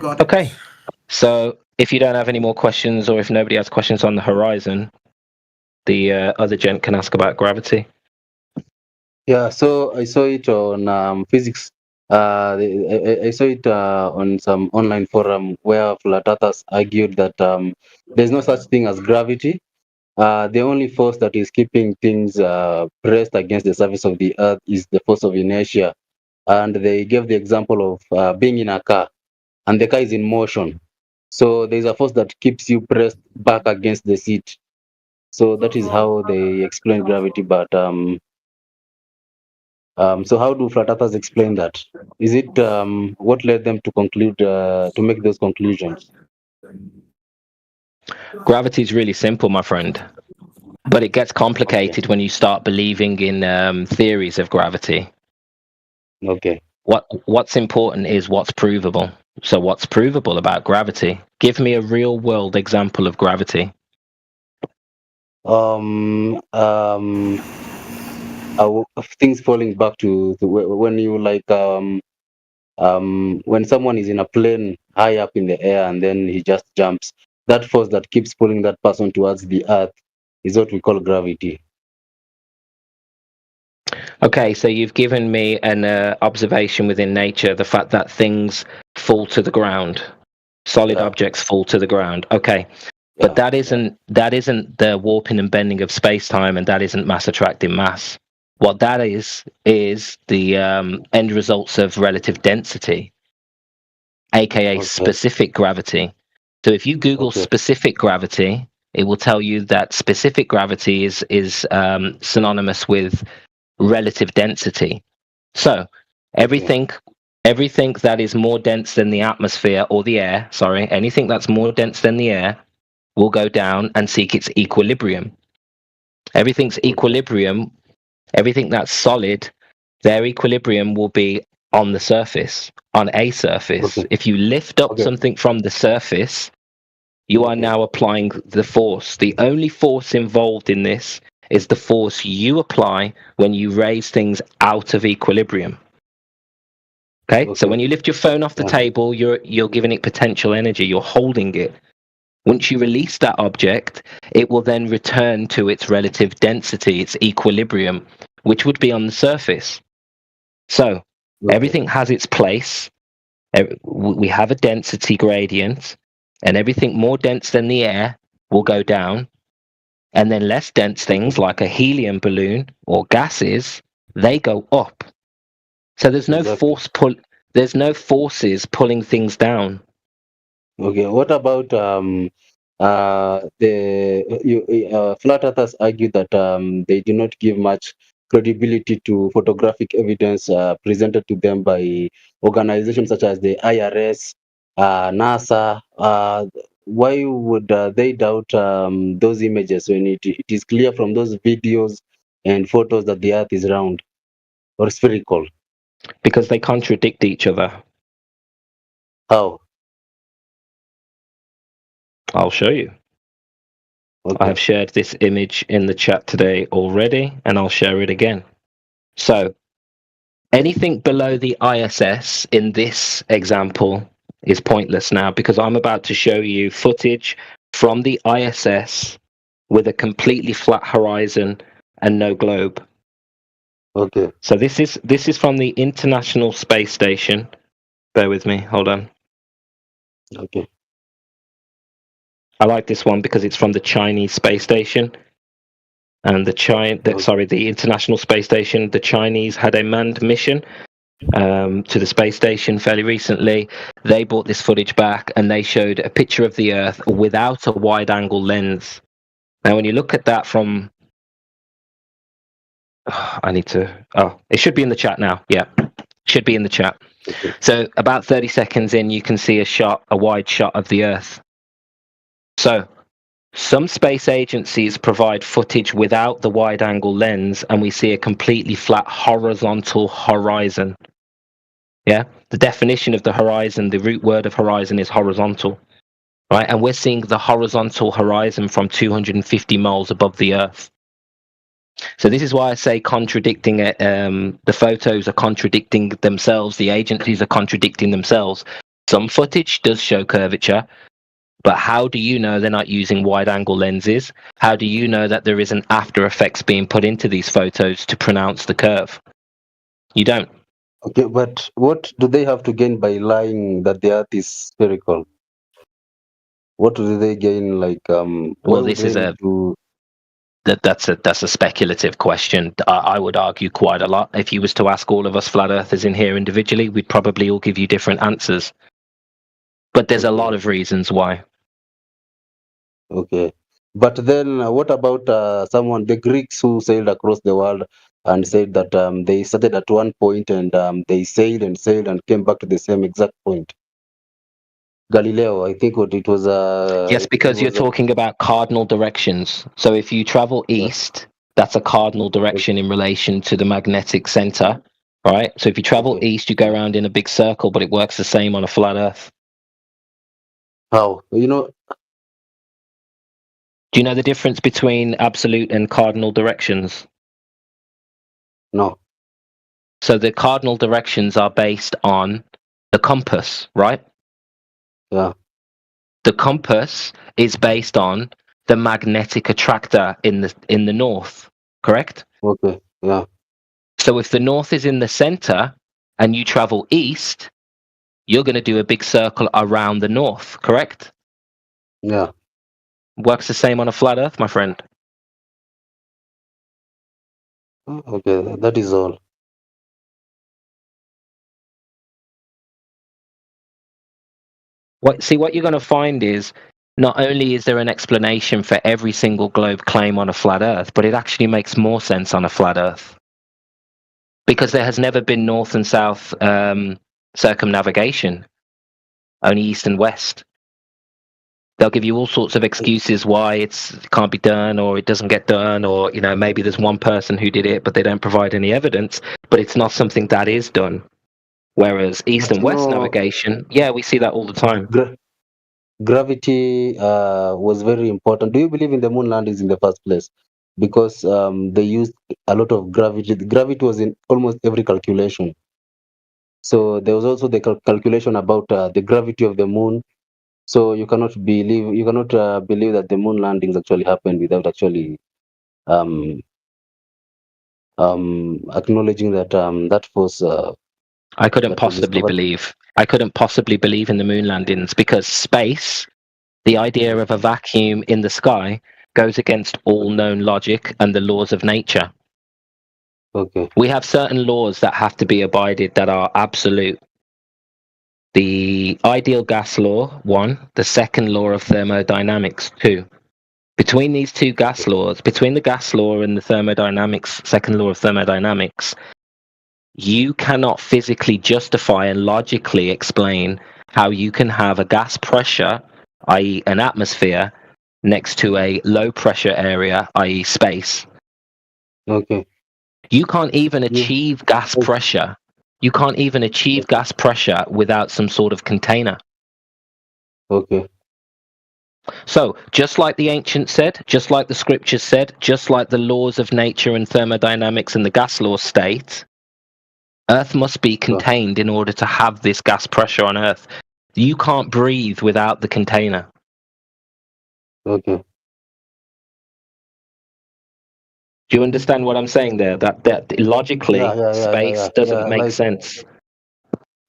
Okay, so if you don't have any more questions, or if nobody has questions on the horizon, the other gent can ask about gravity. Yeah, so I saw it on physics. I saw it on some online forum where flat earthers argued that there's no such thing as gravity. The only force that is keeping things pressed against the surface of the earth is the force of inertia. And they gave the example of being in a car, and the car is in motion. So there's a force that keeps you pressed back against the seat. So that is how they explain gravity. But so how do flat earthers explain that? Is it what led them to conclude to make those conclusions? Gravity is really simple, my friend, but it gets complicated when you start believing in theories of gravity. Okay. What's important is what's provable. So what's provable about gravity? Give me a real world example of gravity. Things falling back to when you when someone is in a plane high up in the air and then he just jumps, that force that keeps pulling that person towards the earth is what we call gravity. Okay, so you've given me an observation within nature, the fact that things fall to the ground, solid objects fall to the ground. Okay, but that isn't the warping and bending of space-time, and that isn't mass attracting mass. What that is the end results of relative density, aka specific gravity. So if you Google Okay. specific gravity, it will tell you that specific gravity is synonymous with relative density. So everything that is more dense than the atmosphere or the air, sorry, anything that's more dense than the air will go down and seek its equilibrium. Everything's equilibrium, everything that's solid, their equilibrium will be on the surface, on a surface. Okay. If you lift up Okay. something from the surface, you are now applying the force. The only force involved in this is the force you apply when you raise things out of equilibrium. Okay? So when you lift your phone off the table, you're giving it potential energy, you're holding it. Once you release that object, it will then return to its relative density, its equilibrium, which would be on the surface. So everything has its place. We have a density gradient, and everything more dense than the air will go down, and then less dense things like a helium balloon or gases, they go up. So there's no there's no forces pulling things down. Okay. What about flat earthers argue that they do not give much credibility to photographic evidence presented to them by organizations such as the IRS, NASA. Why would they doubt those images when it is clear from those videos and photos that the Earth is round or spherical? Because they contradict each other. How? I'll show you. Okay. I have shared this image in the chat today already, and I'll share it again. So, anything below the ISS in this example is pointless now, because I'm about to show you footage from the ISS with a completely flat horizon and no globe. Okay. So this is from the International Space Station. Bear with me, hold on. Okay. I like this one because it's from the Chinese space station. And the International Space Station, the Chinese had a manned mission to the space station fairly recently. They brought this footage back and they showed a picture of the Earth without a wide-angle lens. Now, when you look at that from... it should be in the chat now. Yeah, should be in the chat. Okay. So about 30 seconds in, you can see a wide shot of the Earth. So some space agencies provide footage without the wide-angle lens, and we see a completely flat horizontal horizon. Yeah, the definition of the horizon, the root word of horizon is horizontal, right? And we're seeing the horizontal horizon from 250 miles above the Earth. So this is why I say contradicting it. The photos are contradicting themselves. The agencies are contradicting themselves. Some footage does show curvature, but how do you know they're not using wide-angle lenses? How do you know that there isn't after effects being put into these photos to pronounce the curve? You don't. Okay, but what do they have to gain by lying that the Earth is spherical? What do they gain? Like, why Well, would this they is need to? that's a speculative question. I would argue quite a lot. If you was to ask all of us flat earthers in here individually, we'd probably all give you different answers. But there's a lot of reasons why. Okay, but then what about the Greeks who sailed across the world and said that they started at one point and they sailed and sailed and came back to the same exact point? Galileo, I think it was. Yes, because you're talking about cardinal directions. So if you travel east, that's a cardinal direction in relation to the magnetic center, right? So if you travel east, you go around in a big circle, but it works the same on a flat Earth. How? Do you know the difference between absolute and cardinal directions? No. So the cardinal directions are based on the compass, right? Yeah. The compass is based on the magnetic attractor in the north, correct? Okay. Yeah. So if the north is in the center and you travel east, you're going to do a big circle around the north, correct? Yeah. Works the same on a flat Earth, my friend. Okay, that is all. What you're going to find is not only is there an explanation for every single globe claim on a flat Earth, but it actually makes more sense on a flat Earth because there has never been north and south circumnavigation, only east and west. They'll give you all sorts of excuses why it can't be done or it doesn't get done, or maybe there's one person who did it but they don't provide any evidence, but it's not something that is done. Whereas east and west navigation, yeah, we see that all the time. Gravity was very important. Do you believe in the moon landings in the first place? Because they used a lot of gravity. Gravity was in almost every calculation. So there was also the calculation about the gravity of the moon. So you cannot believe that the moon landings actually happened without actually acknowledging that that force. I couldn't possibly believe in the moon landings because space, the idea of a vacuum in the sky, goes against all known logic and the laws of nature. Okay. We have certain laws that have to be abided that are absolute. The ideal gas law, 1, the second law of thermodynamics, 2. Between these two gas laws, between the gas law and the thermodynamics, second law of thermodynamics, you cannot physically justify and logically explain how you can have a gas pressure, i.e. an atmosphere, next to a low pressure area, i.e. space. Okay. You can't even achieve gas pressure. You can't even achieve gas pressure without some sort of container. Okay. So, just like the ancients said, just like the scriptures said, just like the laws of nature and thermodynamics and the gas law state, Earth must be contained in order to have this gas pressure on Earth. You can't breathe without the container. Okay. Do you understand what I'm saying there? That logically, space doesn't make sense.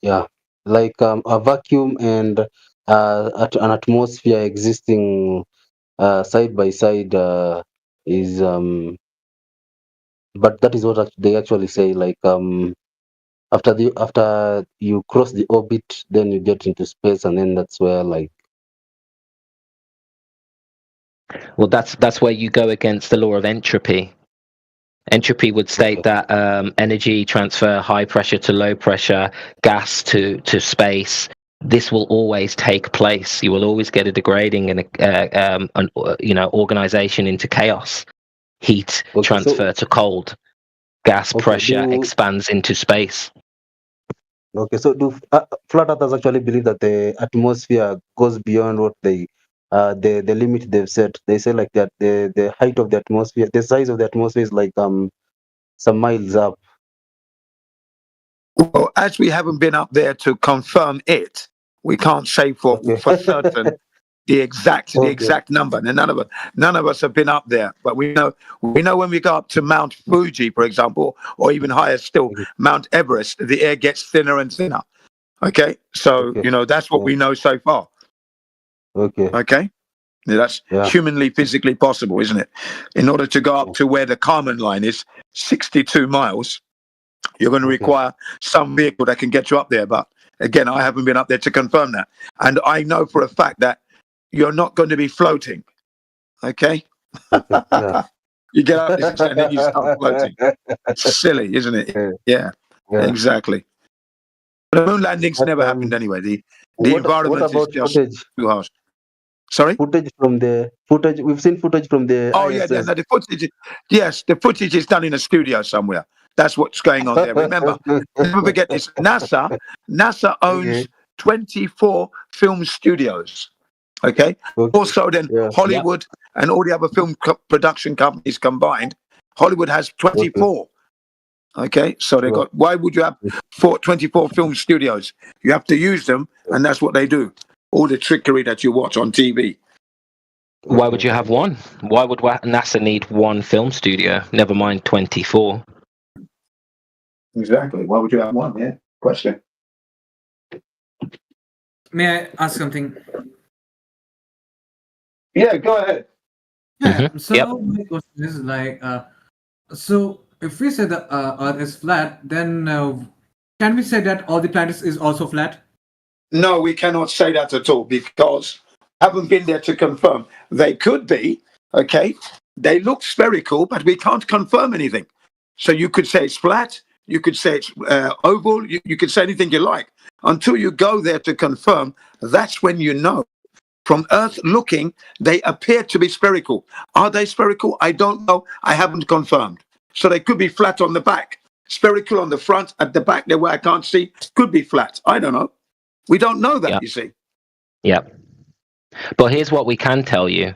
Yeah, like a vacuum and an atmosphere existing side by side is but that is what they actually say. Like after you cross the orbit, then you get into space, and then that's where like. Well, that's where you go against the law of entropy. Entropy would state that energy transfer, high pressure to low pressure, gas to space. This will always take place. You will always get a degrading and an organization into chaos. Heat transfer to cold. Gas pressure expands into space. Okay, so do flat earthers actually believe that the atmosphere goes beyond what the limit they've set? They say like that the height of the atmosphere, the size of the atmosphere is like some miles up. Well, as we haven't been up there to confirm it, we can't say for certain the exact number. And none of us have been up there, but we know when we go up to Mount Fuji, for example, or even higher still, Mount Everest, the air gets thinner and thinner. Okay, so that's what we know so far. Okay, that's humanly, physically possible, isn't it? In order to go up to where the Kármán line is, 62 miles, you're going to require some vehicle that can get you up there. But again, I haven't been up there to confirm that, and I know for a fact that you're not going to be floating. Okay. You get up this and then you start floating. It's silly, isn't it? Yeah. Exactly. The moon landings never happened anyway. The environment is just too harsh. Sorry? Footage we've seen footage from the ISS. The footage. Yes, the footage is done in a studio somewhere. That's what's going on there. Remember, never forget this. NASA owns 24 film studios. Okay. Also, then Hollywood and all the other film production companies combined, Hollywood has 24. Okay. So they got. Why would you have 24 film studios? You have to use them, and that's what they do. All the trickery that you watch on TV. Why would you have one? Why would NASA need one film studio? Never mind 24. Exactly. Why would you have one? Yeah. Question. May I ask something? Yeah, go ahead. Yeah. So my question is like, so if we say the Earth is flat, then can we say that all the planets is also flat? No, we cannot say that at all because haven't been there to confirm. They could be, okay? They look spherical, but we can't confirm anything. So you could say it's flat, you could say it's oval, you could say anything you like. Until you go there to confirm, that's when you know. From Earth looking, they appear to be spherical. Are they spherical? I don't know. I haven't confirmed. So they could be flat on the back, spherical on the front, at the back there where I can't see, could be flat. I don't know. We don't know that, you see. Yep. But here's what we can tell you.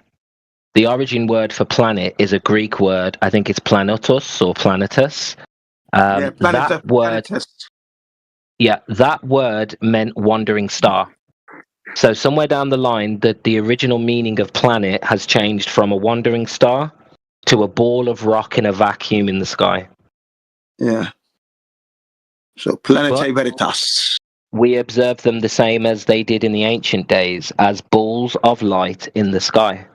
The origin word for planet is a Greek word. I think it's planetos or planetus. That word, that word meant wandering star. So somewhere down the line, the original meaning of planet has changed from a wandering star to a ball of rock in a vacuum in the sky. Yeah. So Planetae Veritas. We observe them the same as they did in the ancient days, as balls of light in the sky.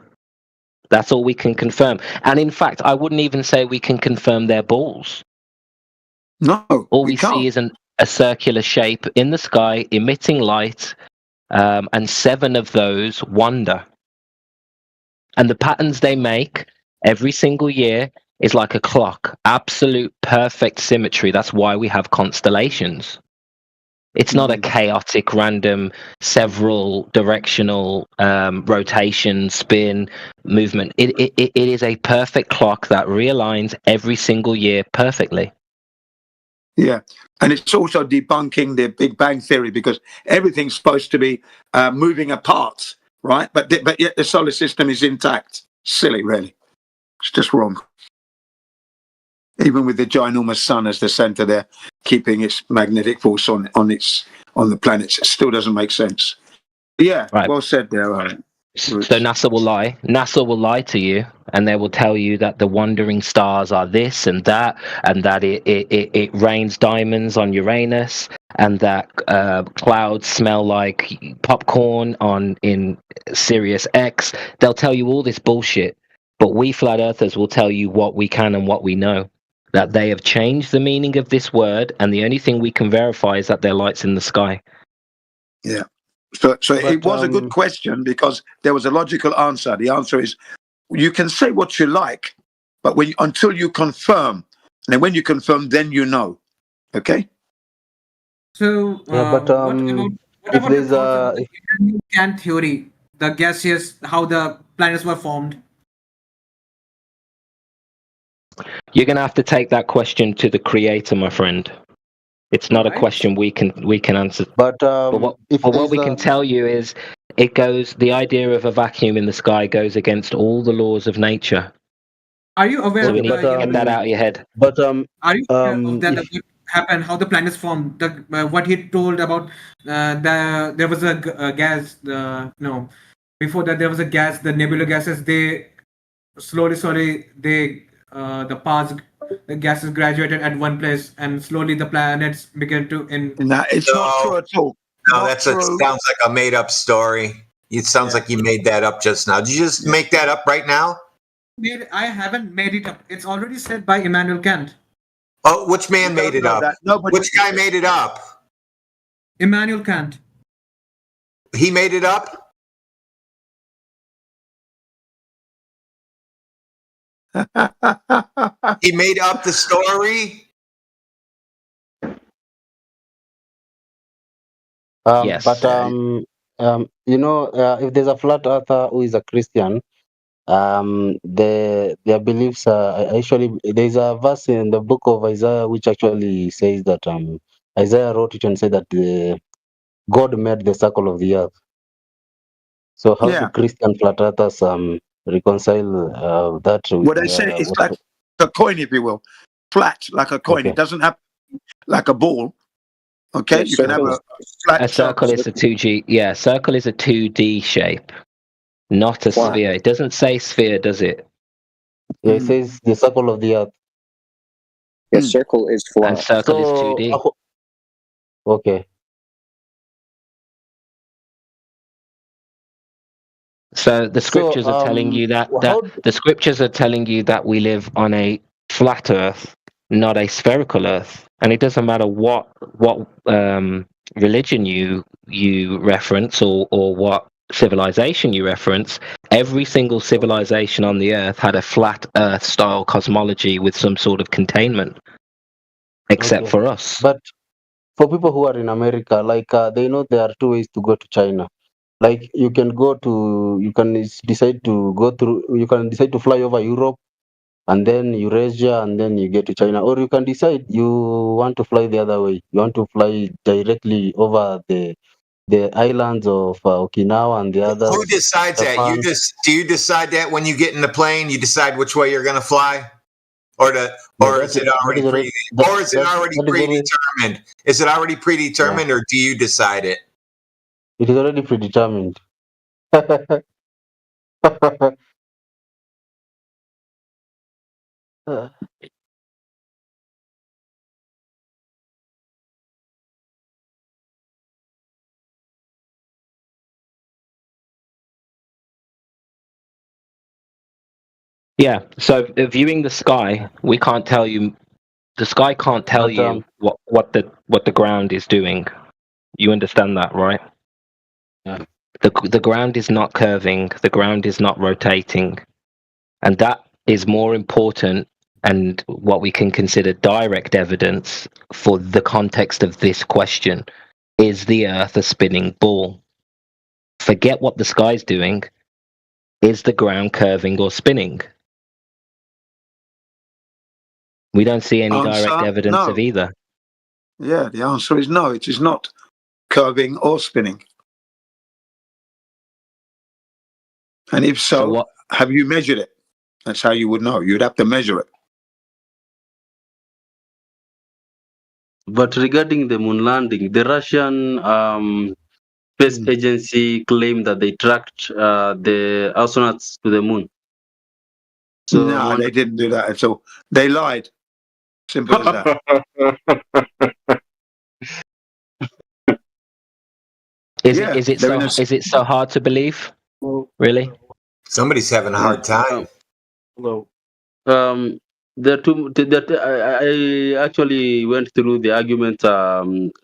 That's all we can confirm. And in fact, I wouldn't even say we can confirm they're balls. No. All we see is a circular shape in the sky emitting light, and 7 of those wander. And the patterns they make every single year is like a clock. Absolute perfect symmetry. That's why we have constellations. It's not a chaotic, random, several directional rotation, spin, movement. It is a perfect clock that realigns every single year perfectly. Yeah. And it's also debunking the Big Bang Theory because everything's supposed to be moving apart, right? But yet the solar system is intact. Silly, really. It's just wrong. Even with the ginormous sun as the center there, keeping its magnetic force on the planets, it still doesn't make sense. Yeah, right. Well said there. So NASA will lie. NASA will lie to you, and they will tell you that the wandering stars are this and that it rains diamonds on Uranus, and that clouds smell like popcorn in Sirius X. They'll tell you all this bullshit, but we flat earthers will tell you what we can and what we know. That they have changed the meaning of this word, and the only thing we can verify is that there are lights in the sky. Yeah. So it was a good question because there was a logical answer. The answer is you can say what you like, but until you confirm, and then when you confirm, then you know. Okay. So what about the Immanuel Kant theory, the gaseous, how the planets were formed? You're going to have to take that question to the creator, my friend. It's not a question we can answer. But what we can tell you is the idea of a vacuum in the sky goes against all the laws of nature. Are you aware So we need to get that out of your head. But are you aware of that? What happened? How the planets formed? What he told about there was a gas. Before that there was a gas. The nebula gases. They slowly the gases graduated at one place, and slowly the planets began to. No, it's not true at all. No, sounds like a made-up story. It sounds like you made that up just now. Did you just make that up right now? I haven't made it up. It's already said by Immanuel Kant. Oh, which man made it up? Which guy made it up? Immanuel Kant. He made it up? He made up the story? Yes. But if there's a flat earther who is a Christian, their beliefs are actually, there's a verse in the book of Isaiah which actually says that Isaiah wrote it and said that God made the circle of the earth. So how do Christian flat earthers reconcile that with what I say it's like a coin, if you will, flat like a coin. Okay. It doesn't have like a ball. Okay, you can have a flat. A circle is a 2G. Yeah, circle is a 2D shape, not a sphere. It doesn't say sphere, does it? Yeah, it says the circle of the earth. The circle is flat. And circle is 2D. Okay. So the scriptures are telling you that the scriptures are telling you that we live on a flat Earth, not a spherical Earth, and it doesn't matter what religion you reference or what civilization you reference, every single civilization on the earth had a flat earth style cosmology with some sort of containment, except Okay. for us. But for people who are in America, like they know there are two ways to go to China. Like you can decide to go through, you can decide to fly over Europe and then Eurasia and then you get to China, or you can decide you want to fly the other way. You want to fly directly over the islands of Okinawa and the Who others, decides that? Japan. Do you decide that when you get in the plane? You decide which way you're going to fly, or No, is it already already predetermined? Is it already predetermined, or do you decide it? it is already predetermined. Yeah. So viewing the sky, we can't tell you. The sky can't tell But you what the ground is doing. You understand that, right? Yeah. The ground is not curving. The ground is not rotating, and that is more important and what we can consider direct evidence for the context of this question. Is the Earth a spinning ball? Forget what the sky's doing. Is the ground curving or spinning? We don't see any direct Answer, evidence of no. either. Yeah, the answer is no. It is not curving or spinning. And if so, have you measured it? That's how you would know. You'd have to measure it. But regarding the moon landing, the Russian space agency claimed that they tracked the astronauts to the moon. So No, they didn't do that at all. They lied. Simple as that. Is Yeah, it they're in a- is it so hard to believe? Really? Somebody's having a hard time. Hello. There are two. I actually went through the arguments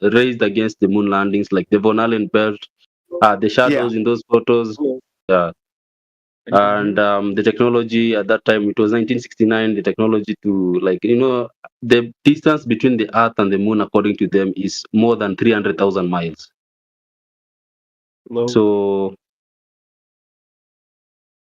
raised against the moon landings, like the Von Allen belt, the shadows in those photos, and the technology at that time. It was 1969. The technology to the distance between the Earth and the Moon, according to them, is more than 300,000 miles. So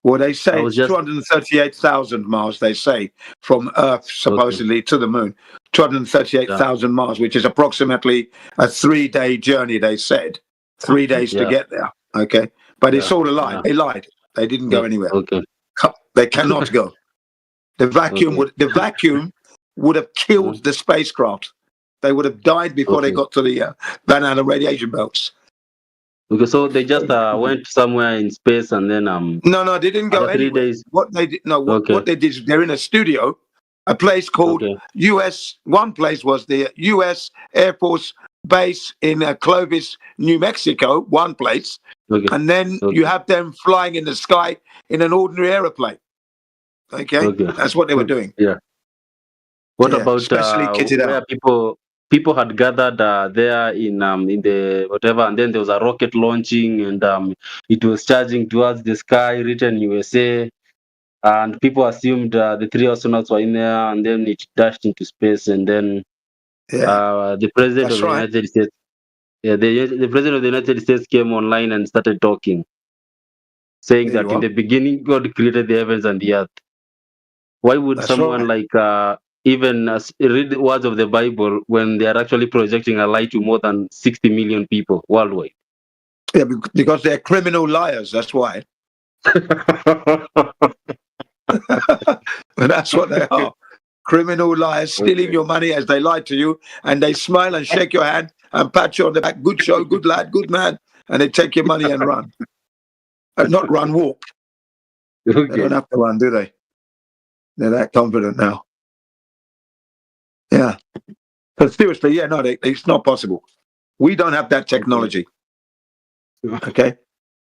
Well, they say it's 238,000 miles, they say, from Earth supposedly to the moon. 238,000 miles, which is approximately a 3-day journey, they said. 3 days to get there. Okay. But it's all a lie. They lied. They didn't go anywhere. Okay. They cannot go. The vacuum would have killed the spacecraft. They would have died before they got to the Van Allen radiation belts. Okay, so they just went somewhere in space and then No, they didn't go after 3 anywhere. days. What they did, what they did is they're in a studio, a place called US. One place was the US Air Force Base in Clovis, New Mexico. One place, and then you have them flying in the sky in an ordinary aeroplane. Okay, that's what they were doing. Yeah. What Yeah, about specially kitted where out. people had gathered there in the whatever, and then there was a rocket launching, and it was charging towards the sky, written USA, and people assumed the 3 astronauts were in there, and then it dashed into space, and then the president of the United States, the president of the United States came online and started talking, saying that in the beginning God created the heavens and the earth. Why would someone like even read the words of the Bible when they are actually projecting a lie to more than 60 million people worldwide? Yeah, because they're criminal liars. That's why. That's what they are. Criminal liars, stealing your money as they lie to you, and they smile and shake your hand and pat you on the back. Good show, good lad, good man. And they take your money and run. And not run, walk. They don't have to run, do they? They're that confident now. Yeah. But seriously, yeah, no, it's not possible. We don't have that technology. Okay.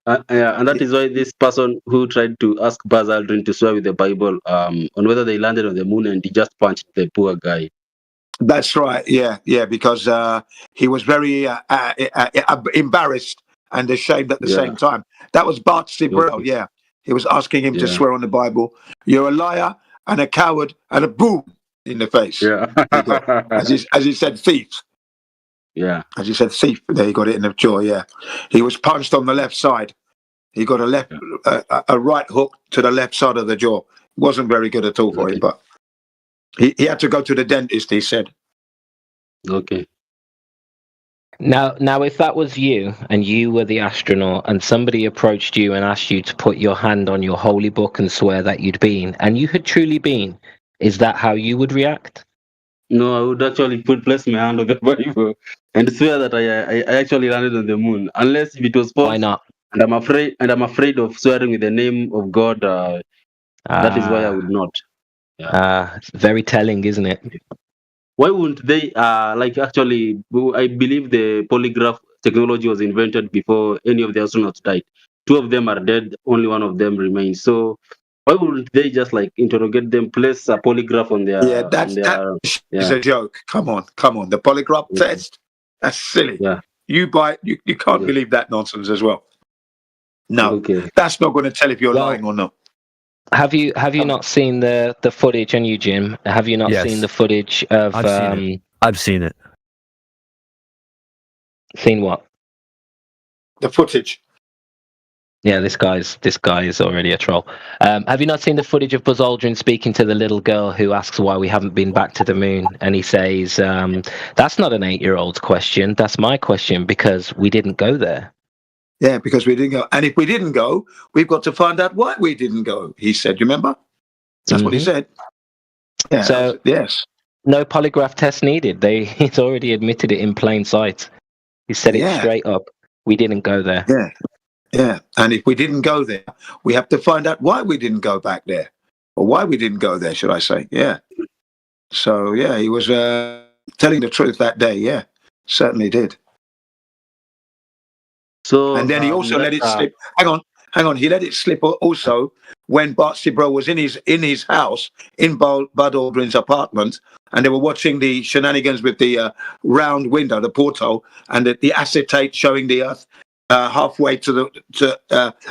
Yeah, and that is why this person who tried to ask Buzz Aldrin to swear with the Bible on whether they landed on the moon, and he just punched the poor guy. That's right. Yeah, yeah. Because he was very embarrassed and ashamed at the Yeah. same time. That was Bart Sibrel. Okay. Yeah, he was asking him to Yeah. swear on the Bible. You're a liar and a coward and a boom in the face. Yeah. He got, as he said, thief. Yeah. As he said, thief. There, he got it in the jaw. Yeah, he was punched on the left side. He got a right hook to the left side of the jaw. Wasn't very good at all for him, but he had to go to the dentist. He said. Okay. Now, if that was you and you were the astronaut and somebody approached you and asked you to put your hand on your holy book and swear that you'd been, and you had truly been, is that how you would react? No, I would actually place my hand on the Bible and swear that I actually landed on the moon, unless if it was false. Why not? And I'm afraid of swearing with the name of God. That is why I would not. It's very telling, isn't it? Why wouldn't they? Actually, I believe the polygraph technology was invented before any of the astronauts died. 2 of them are dead. Only 1 of them remains. So why wouldn't they just interrogate them, place a polygraph on their? Yeah, that is a joke. Come on. The polygraph test. That's silly. Yeah. You can't believe that nonsense as well. No, that's not going to tell if you're lying or not. Have you not seen the footage? And you, Jim, have you not seen the footage of? I've seen it. Seen what? The footage. Yeah, this guy is already a troll. Have you not seen the footage of Buzz Aldrin speaking to the little girl who asks why we haven't been back to the moon? And he says, "That's not an 8-year-old's question. That's my question because we didn't go there." Yeah, because we didn't go. And if we didn't go, we've got to find out why we didn't go, he said. You remember? That's what he said. Yeah, so, yes. No polygraph test needed. He's already admitted it in plain sight. He said it straight up. We didn't go there. Yeah. Yeah. And if we didn't go there, we have to find out why we didn't go back there. Or why we didn't go there, should I say. Yeah. So, yeah, he was telling the truth that day. Yeah, certainly did. So, and then he also let it slip. Hang on. He let it slip also when Bart Sibrel was in his house in Bud Aldrin's apartment, and they were watching the shenanigans with the round window, the porthole, and the acetate showing the Earth halfway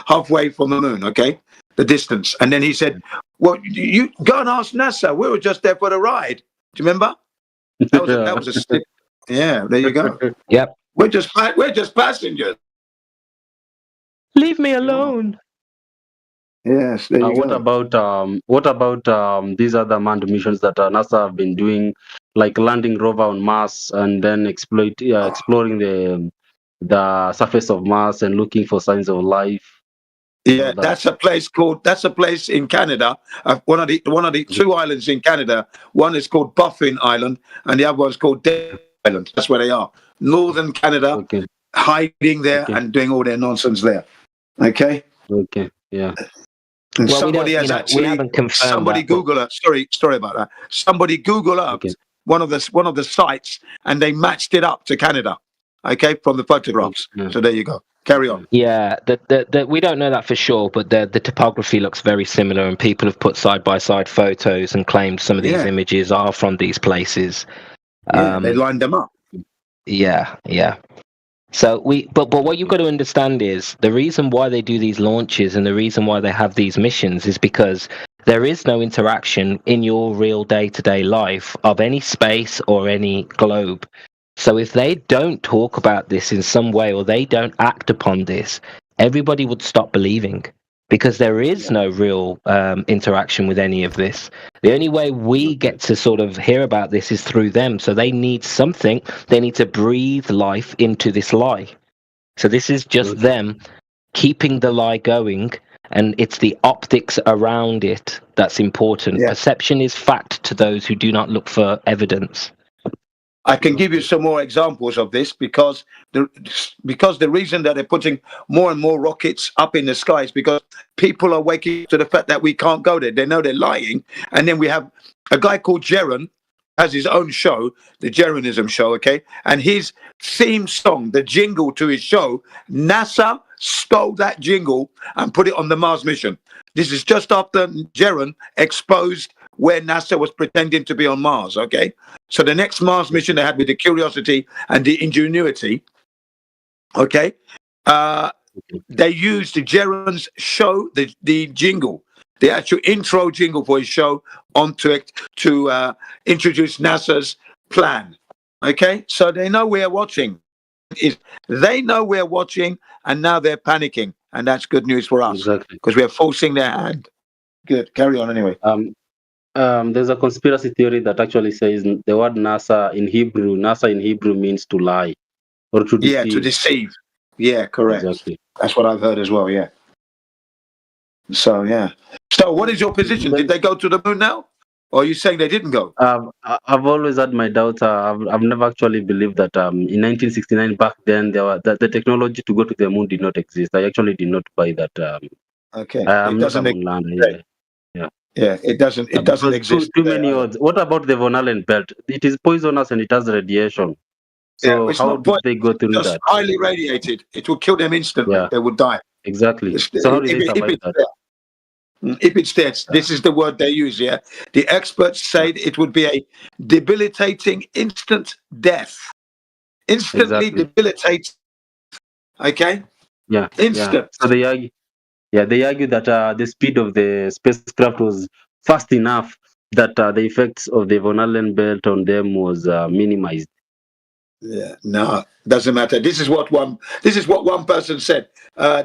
halfway from the moon. Okay, the distance. And then he said, "Well, you go and ask NASA. We were just there for the ride. Do you remember? That was a slip. Yeah, there you go. Yep. We're just passengers." Leave me alone. Yes. There you what about these other manned missions that NASA have been doing, like landing rover on Mars and then exploring the surface of Mars and looking for signs of life? Yeah, that's a place in Canada. One of the 2 islands in Canada. One is called Baffin Island, and the other one's called David Island. That's where they are. Northern Canada, hiding there and doing all their nonsense there. Okay. Okay. Yeah. And Well, somebody has actually. we haven't confirmed Somebody that, Google it. Sorry about that. Somebody Google up one of the sites, and they matched it up to Canada. Okay, from the photographs. So there you go. Carry on. Yeah, we don't know that for sure, but the topography looks very similar, and people have put side by side photos and claimed some of these images are from these places. Yeah, they lined them up. Yeah. So but what you've got to understand is the reason why they do these launches and the reason why they have these missions is because there is no interaction in your real day-to-day life of any space or any globe. So if they don't talk about this in some way or they don't act upon this, everybody would stop believing because there is no real interaction with any of this. The only way we get to sort of hear about this is through them. So they need something. They need to breathe life into this lie. So this is just them keeping the lie going, and it's the optics around it that's important. Yeah. Perception is fact to those who do not look for evidence. I can give you some more examples of this because the reason that they're putting more and more rockets up in the sky is because people are waking up to the fact that we can't go there. They know they're lying. And then we have a guy called Jeron, has his own show, the Jeronism show, okay? And his theme song, the jingle to his show, NASA stole that jingle and put it on the Mars mission. This is just after Jeron exposed where NASA was pretending to be on Mars. Okay, so the next Mars mission they had with the Curiosity and the Ingenuity. Okay, they used Jaron's show, the jingle, the actual intro jingle for his show onto it to introduce NASA's plan. Okay, so they know we're watching. They know we're watching, and now they're panicking, and that's good news for us because we're forcing their hand. Good, carry on anyway. There's a conspiracy theory that actually says the word NASA in Hebrew means to lie or to deceive. Yeah, to deceive. Yeah, correct. Exactly. That's what I've heard as well. Yeah. So yeah. So what is your position? Did they go to the moon now, or are you saying they didn't go? I've always had my doubts. I've never actually believed that in 1969 back then the technology to go to the moon did not exist. I actually did not buy that. Okay. I'm It not a doesn't moon lander. exist. Yeah. Yeah, it doesn't. It doesn't Because exist. Too many odds. What about the Von Allen belt? It is poisonous and it has radiation. So it's how not did they go through just that? highly radiated. It will kill them instantly. Yeah. They would die. Exactly. If So how did they survive it's that? there. If it's there, this is the word they use. Yeah, the experts say it would be a debilitating instant death. Instantly Exactly. debilitating. Okay. Yeah. Instant. Yeah. So they argue that the speed of the spacecraft was fast enough that the effects of the Von Allen belt on them was minimized. Yeah, no, doesn't matter. This is what one person said.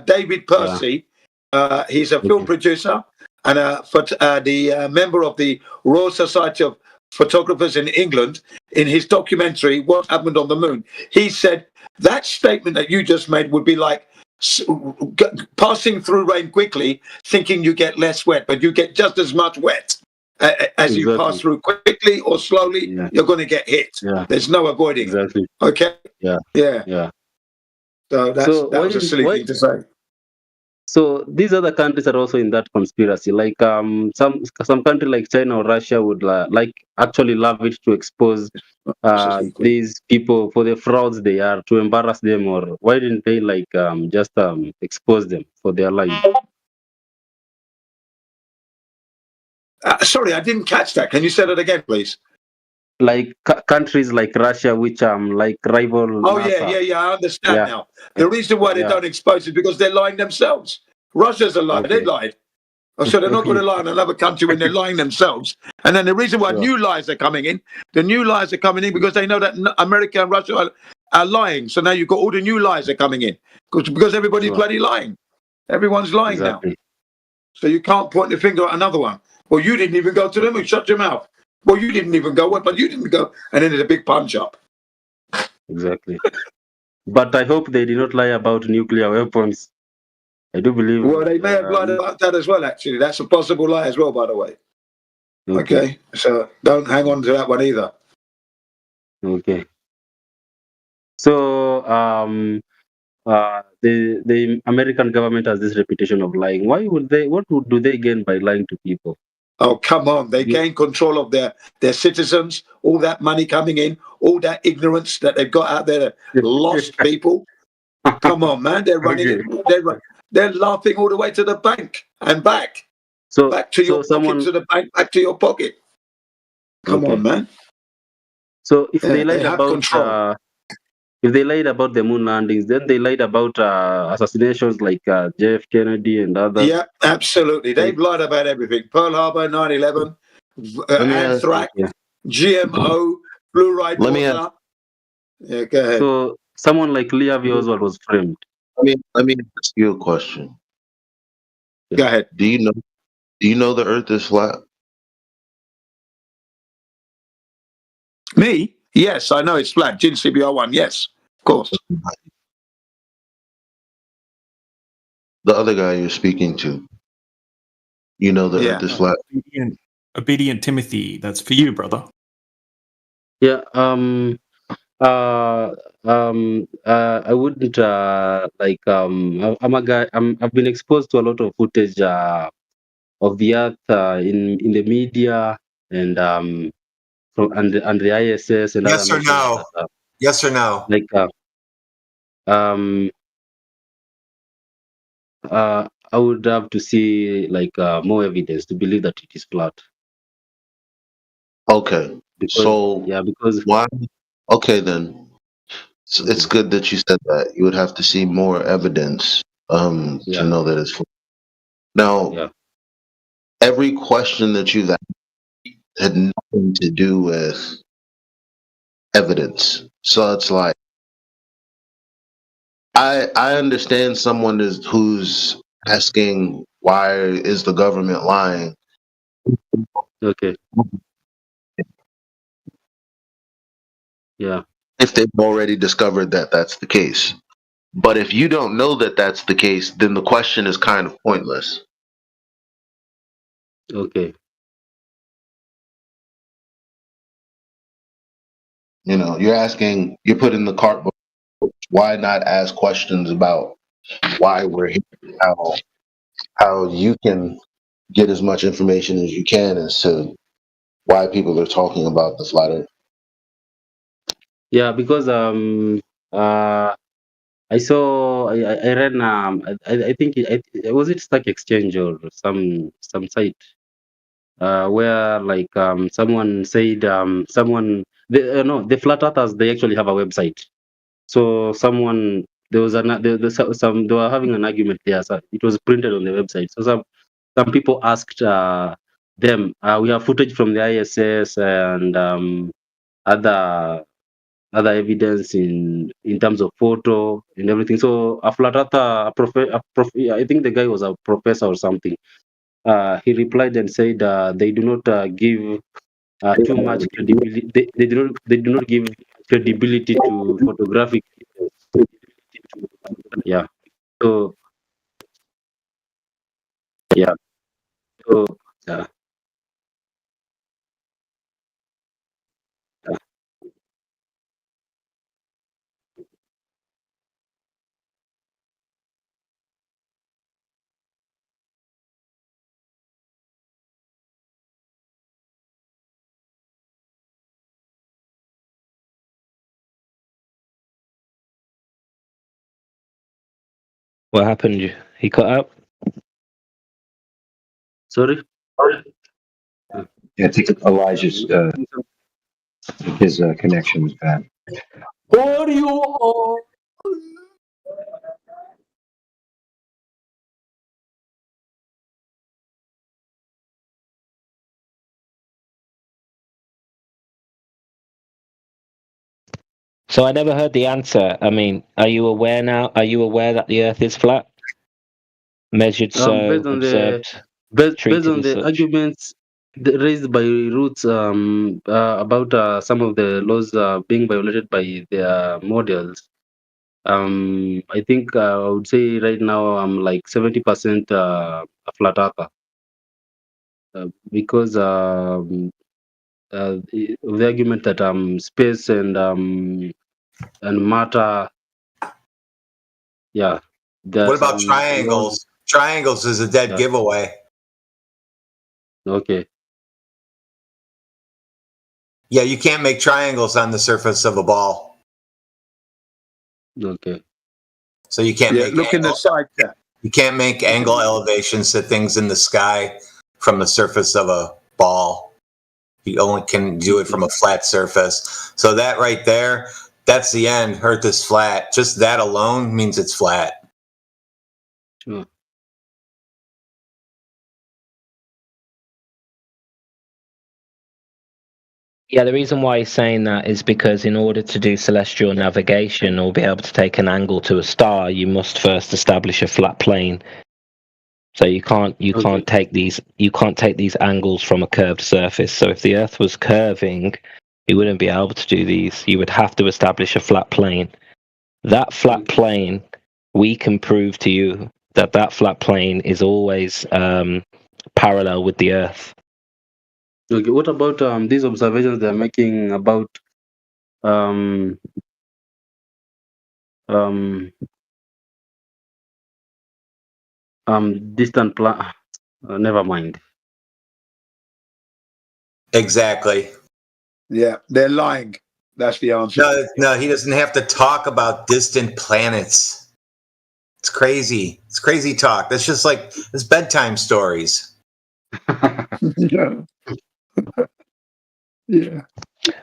David Percy, he's a film producer and the member of the Royal Society of Photographers in England. In his documentary, What Happened on the Moon, he said that statement that you just made would be like passing through rain quickly, thinking you get less wet, but you get just as much wet. As you pass through quickly or slowly, you're going to get hit. There's no avoiding it. Okay? Yeah. So that was a silly thing to say. So these other countries are also in that conspiracy. Like some country like China or Russia would actually love it to expose these people for the frauds they are, to embarrass them. Or why didn't they just expose them for their lives? Sorry, I didn't catch that. Can you say that again, please? Like countries like Russia, which like rival. Oh NASA. yeah. I understand now. The reason why they don't expose it is because they're lying themselves. Russia's a liar. They lied. So they're not going to lie on another country when they're lying themselves. And then the reason why new lies are coming in, because they know that America and Russia are lying. So now you've got all the new lies are coming in because everybody's bloody lying. Everyone's lying now. So you can't point the finger at another one. Well, you didn't even go to them and shut your mouth. Well, you didn't even go, but you didn't go. And then there's a big punch up. Exactly. But I hope they did not lie about nuclear weapons. I do believe. Well, they may have lied about that as well, actually. That's a possible lie as well, by the way. Okay. So don't hang on to that one either. Okay. So the American government has this reputation of lying. What do they gain by lying to people? Oh, come on. They gain control of their citizens, all that money coming in, all that ignorance that they've got out there, lost people. Come on, man. They're running it. They're laughing all the way to the bank and back. So back to your pocket, to the bank, back to your pocket. Come on, man. So if they lied have about control. if they lied about the moon landings, then they lied about assassinations like JF Kennedy and others. Yeah, absolutely. They've lied about everything. Pearl Harbor, 9/11, anthrax, GMO, fluoride water. Yeah, go ahead. So someone like Lee Harvey Oswald was framed. Let me ask you a question. Go ahead. Do you know the Earth is flat? Me? Yes, I know it's flat. Gin CBR1, yes, of course. The other guy you're speaking to, you know the Earth is flat. Obedient Timothy, that's for you, brother. Yeah. I wouldn't I'm a guy. I've been exposed to a lot of footage of the Earth in the media and and the ISS and yes other or no? Yes or no? Like I would have to see more evidence to believe that it is flat. Okay. So because why? Okay, then. So it's good that you said that. You would have to see more evidence to know that it's flat. Now, every question that you've asked had nothing to do with evidence. So it's like I understand someone who's asking why is the government lying. Okay. Yeah. If they've already discovered that that's the case. But if you don't know that that's the case, then the question is kind of pointless. Okay. You know, you're putting the cart before the horse. Why not ask questions about why we're here, how you can get as much information as you can as to why people are talking about the flat earth. Yeah, because I saw I read I think was it Stack Exchange or some site where like someone said the flat earthers, they actually have a website. So someone there was some they were having an argument there. So it was printed on the website. So some people asked them, we have footage from the ISS and other evidence in terms of photo and everything. So a flat earther, I think the guy was a professor or something. He replied and said they do not give too much credibility. They do not give credibility to photographic evidence. Yeah. So yeah. So yeah. Yeah. What happened? He cut out. Sorry. Yeah, I think Elijah's his connection was bad. Are you all? So I never heard the answer. I mean, are you aware now? Are you aware that the Earth is flat? Measured so, based on the observed, based treated on as the such. arguments raised by Roots about some of the laws being violated by their models. I think I would say right now I'm like 70% a flat earther because of the argument that space and matter, yeah, What there's about some laws. triangles? Triangles is a dead Yeah. giveaway. Okay. Yeah, you can't make triangles on the surface of a ball. Okay. So you can't make Look in the side chat. You can't make angle elevations to things in the sky from the surface of a ball. You only can do it from a flat surface. So that right there, that's the end. Earth is flat. Just that alone means it's flat. Sure. Yeah, the reason why he's saying that is because in order to do celestial navigation or be able to take an angle to a star, you must first establish a flat plane. So you can't take these angles from a curved surface. So if the Earth was curving, you wouldn't be able to do these. You would have to establish a flat plane. That flat plane, we can prove to you that flat plane is always parallel with the Earth. Okay. What about these observations they're making about um um distant never mind. Exactly. Yeah, they're lying. That's the answer. No, he doesn't have to talk about distant planets. It's crazy. It's crazy talk. That's just like it's bedtime stories. Yeah. Yeah.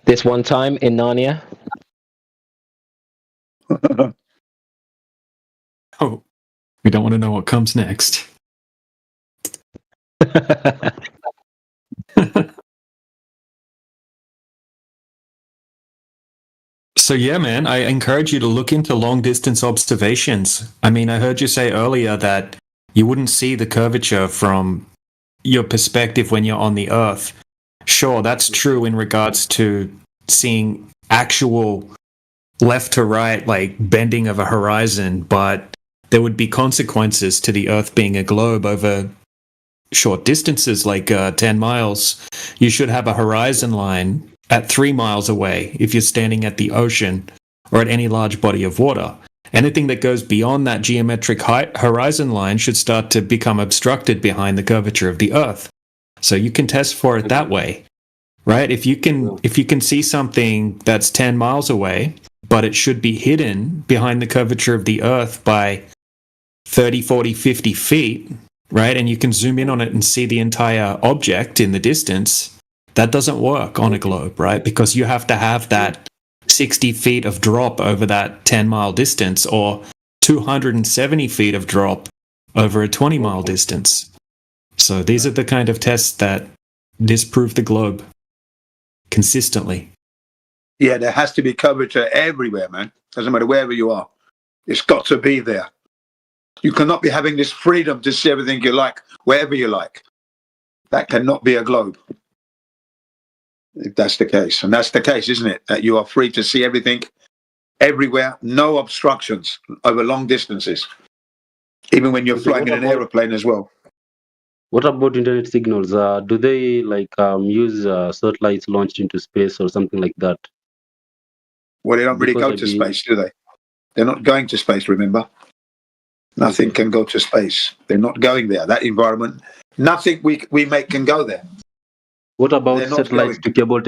This one time in Narnia. Oh, we don't want to know what comes next. So yeah, man, I encourage you to look into long distance observations. I mean, I heard you say earlier that you wouldn't see the curvature from your perspective when you're on the Earth. Sure, that's true in regards to seeing actual left to right, like bending of a horizon, but there would be consequences to the Earth being a globe over short distances, like 10 miles. You should have a horizon line at 3 miles away if you're standing at the ocean or at any large body of water. Anything that goes beyond that geometric horizon line should start to become obstructed behind the curvature of the Earth. So you can test for it that way, right? If you can see something that's 10 miles away, but it should be hidden behind the curvature of the Earth by 30, 40, 50 feet, right? And you can zoom in on it and see the entire object in the distance. That doesn't work on a globe, right? Because you have to have that 60 feet of drop over that 10-mile distance or 270 feet of drop over a 20-mile distance. So these are the kind of tests that disprove the globe consistently. Yeah, there has to be curvature everywhere, man. Doesn't matter wherever you are. It's got to be there. You cannot be having this freedom to see everything you like, wherever you like. That cannot be a globe. If that's the case. And that's the case, isn't it? That you are free to see everything, everywhere, no obstructions over long distances. Even when you're flying in an aeroplane as well. What about internet signals? Do they use satellites launched into space or something like that? Well, they don't really go to space, do they? They're not going to space, remember? Nothing can go to space. They're not going there. That environment, nothing we make can go there. What about satellites to cable?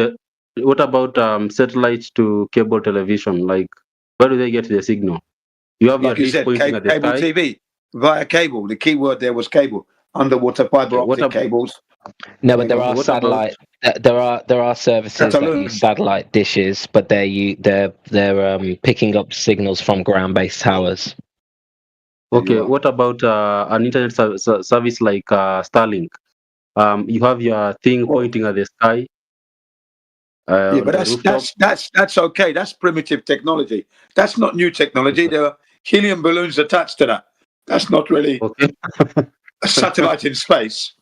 What about satellites to cable television? Like, where do they get their signal? You have like your you said, pointing at the cable sky. TV via cable. The key word there was cable. Underwater fiber optic cables. No, but there are satellite. There are services that use satellite dishes, but they're picking up signals from ground-based towers. Okay, what about an internet service like Starlink? You have your thing pointing at the sky. Yeah, but that's okay. That's primitive technology. That's not new technology. There are helium balloons attached to that. That's not really a satellite in space.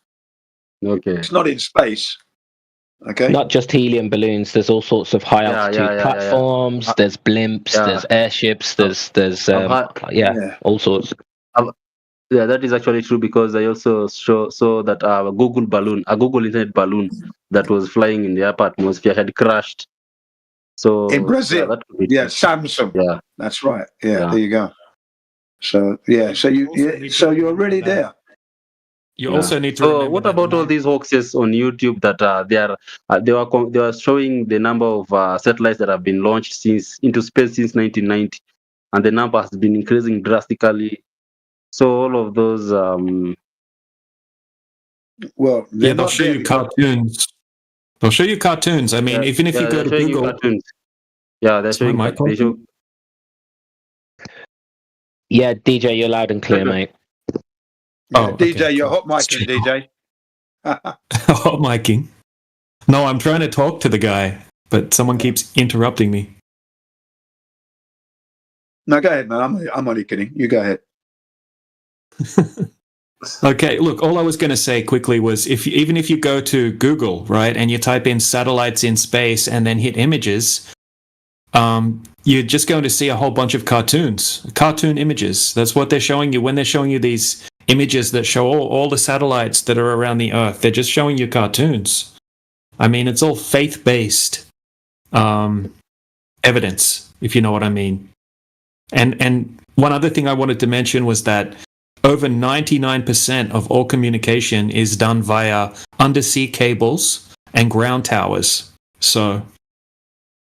Okay, it's not in space. Okay, Not just helium balloons. There's all sorts of high altitude platforms. There's blimps. There's airships. There's all sorts. Yeah, that is actually true because I also saw that a Google internet balloon that was flying in the upper atmosphere had crashed. So in Brazil, Samsung. Yeah, that's right. Yeah, there you go. So so you're already there. You also need to. So what about all these hoaxes on YouTube that they were showing the number of satellites that have been launched into space since 1990, and the number has been increasing drastically. So all of those. Well, they'll show you cartoons. They'll show you cartoons. I mean, even if you go to Google. They're showing cartoons. Yeah, DJ, you're loud and clear, mate. DJ, you're hot micing, DJ. Hot micing. No, I'm trying to talk to the guy, but someone keeps interrupting me. No, go ahead, man. I'm only kidding. You go ahead. Okay, look, all I was going to say quickly was even if you go to Google, right, and you type in satellites in space and then hit images, you're just going to see a whole bunch of cartoon images. That's what they're showing you when they're showing you these images that show all the satellites that are around the Earth. They're just showing you cartoons. I mean, it's all faith-based evidence, if you know what I mean. And one other thing I wanted to mention was that over 99% of all communication is done via undersea cables and ground towers. So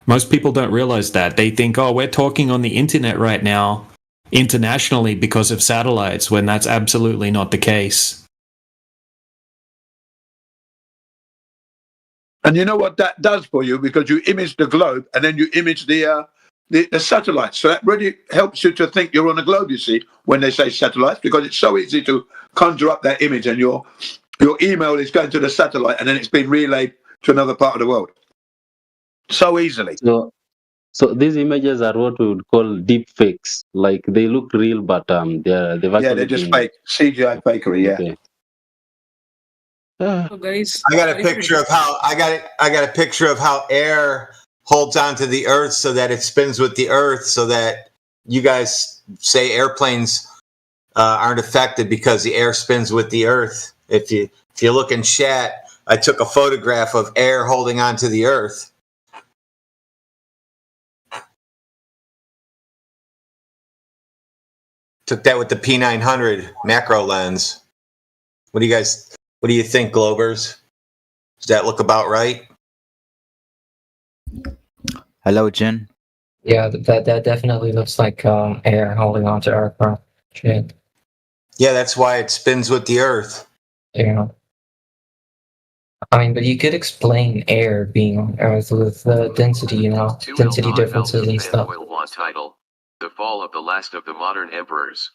most people don't realize that. They think, oh, we're talking on the internet right now internationally because of satellites, when that's absolutely not the case. And you know what that does for you, because you image the globe and then you image the satellites. So that really helps you to think you're on a globe, you see, when they say satellites, because it's so easy to conjure up that image, and your email is going to the satellite and then it's been relayed to another part of the world. So easily. So these images are what we would call deep fakes. Like they look real, but they've actually they're just been fake. CGI fakery, yeah. okay. So guys, I got a picture of how I got a picture of how air holds onto the earth so that it spins with the earth, so that you guys say airplanes aren't affected because the air spins with the earth. If you look in chat, I took a photograph of air holding onto the earth. Took that with the P900 macro lens. What do you think, Globers? Does that look about right? Hello, Jin. Yeah, that definitely looks like air holding onto aircraft. Shit. Yeah, that's why it spins with the earth. Yeah. I mean, but you could explain air being on Earth with the density, density differences and stuff. Title: The Fall of the Last of the Modern Emperors.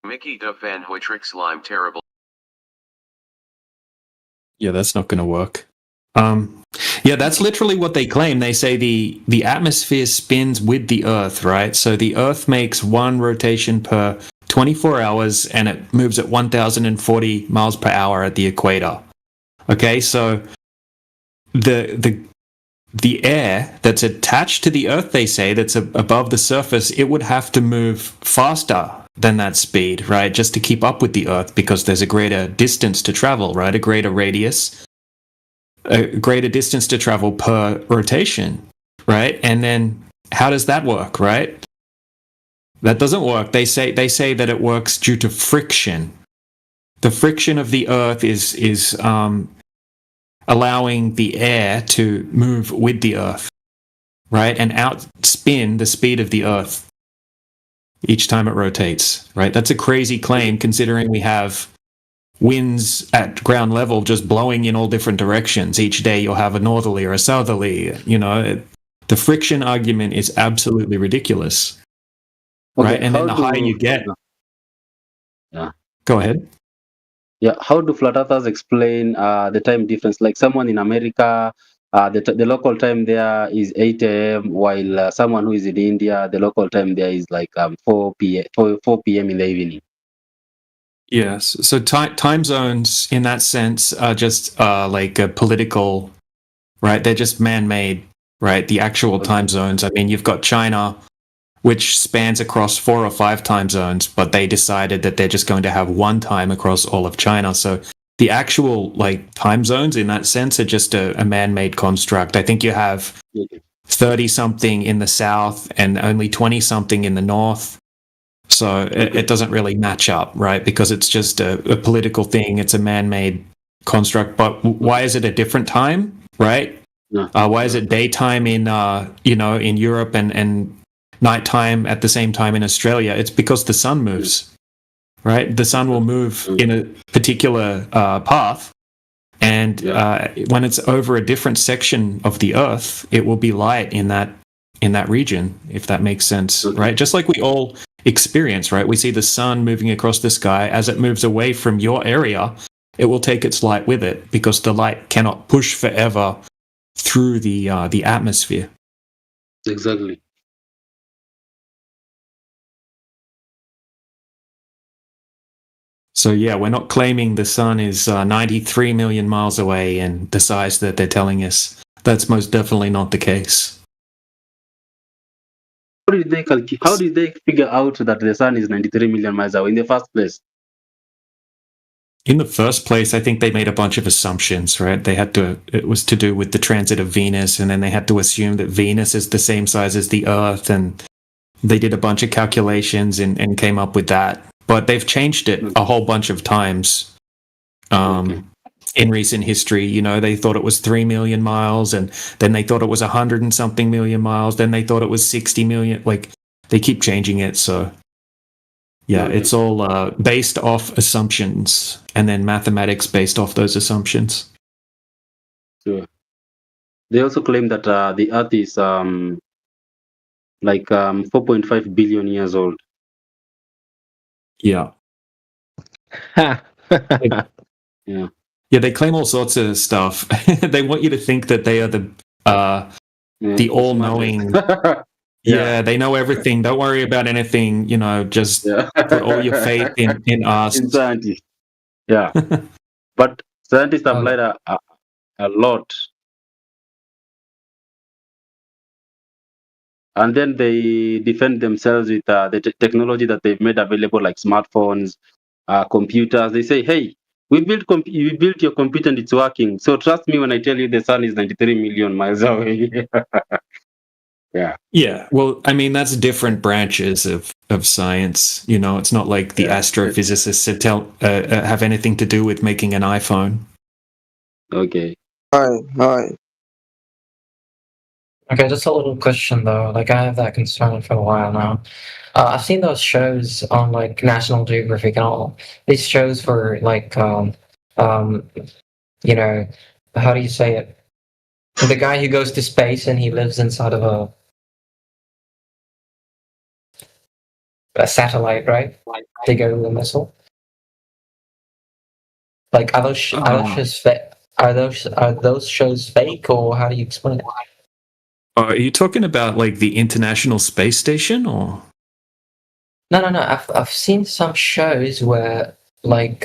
Mickey de Van Hoytrick's Lime Terrible. Yeah, that's not going to work. Yeah, that's literally what they claim. They say the atmosphere spins with the Earth, right? So the Earth makes one rotation per 24 hours, and it moves at 1,040 miles per hour at the equator. Okay, so the air that's attached to the Earth, they say, that's above the surface, it would have to move faster than that speed, right? Just to keep up with the Earth, because there's a greater distance to travel, right? A greater radius, a greater distance to travel per rotation, right? And then how does that work, right? That doesn't work. They say that it works due to friction. The friction of the Earth is allowing the air to move with the Earth, right? And outspin the speed of the Earth each time it rotates, right? That's a crazy claim, considering we have winds at ground level just blowing in all different directions. Each day you'll have a northerly or a southerly. The friction argument is absolutely ridiculous, right? And then the higher you get... Yeah. Go ahead. Yeah, how do flat earthers explain the time difference? Like someone in America, the local time there is 8 a.m., while someone who is in India, the local time there is like 4 p.m. in the evening. Yes. So time zones, in that sense, are just like a political, right? They're just man-made, right? The actual time zones. I mean, you've got China, which spans across 4 or 5 time zones, but they decided that they're just going to have one time across all of China. So the actual time zones, in that sense, are just a man-made construct. I think you have 30-something in the south and only 20-something in the north. So it doesn't really match up, right? Because it's just a political thing. It's a man-made construct. But why is it a different time, right? Why is it daytime in in Europe and nighttime at the same time in Australia? It's because the sun moves, right? The sun will move in a particular path, and when it's over a different section of the Earth, it will be light in that region, if that makes sense, right? Just like we all experience, right? We see the sun moving across the sky. As it moves away from your area, it will take its light with it, because the light cannot push forever through the atmosphere. Exactly. So yeah, we're not claiming the sun is 93 million miles away and the size that they're telling us. That's most definitely not the case. How did they figure out that the sun is 93 million miles away in the first place? In the first place, I think they made a bunch of assumptions, right? It was to do with the transit of Venus, and then they had to assume that Venus is the same size as the Earth, and they did a bunch of calculations and came up with that. But they've changed it a whole bunch of times in recent history. They thought it was 3 million miles, and then they thought it was 100 and something million miles. Then they thought it was 60 million. They keep changing it. So yeah, it's all based off assumptions, and then mathematics based off those assumptions. Sure. They also claim that the Earth is 4.5 billion years old. Yeah. Yeah. Yeah, they claim all sorts of stuff. They want you to think that they are the all-knowing. Yeah, they know everything. Don't worry about anything. Just put all your faith in us. In scientists. Yeah. But scientists have lied a lot. And then they defend themselves with the technology that they've made available, like smartphones, computers. They say, "Hey, we built your computer and it's working. So trust me when I tell you the sun is 93 million miles away." Yeah. Yeah, well, I mean that's different branches of science. It's not like the astrophysicists have anything to do with making an iPhone. Okay. Hi. Okay, just a little question though. Like, I have that concern for a while now. I've seen those shows on like National Geographic and all. These shows for like, you know, how do you say it? The guy who goes to space and he lives inside of a satellite, right? They go with a missile. Like, are those shows are those shows fake, or how do you explain it? Are you talking about like the International Space Station, or? No. I've seen some shows where like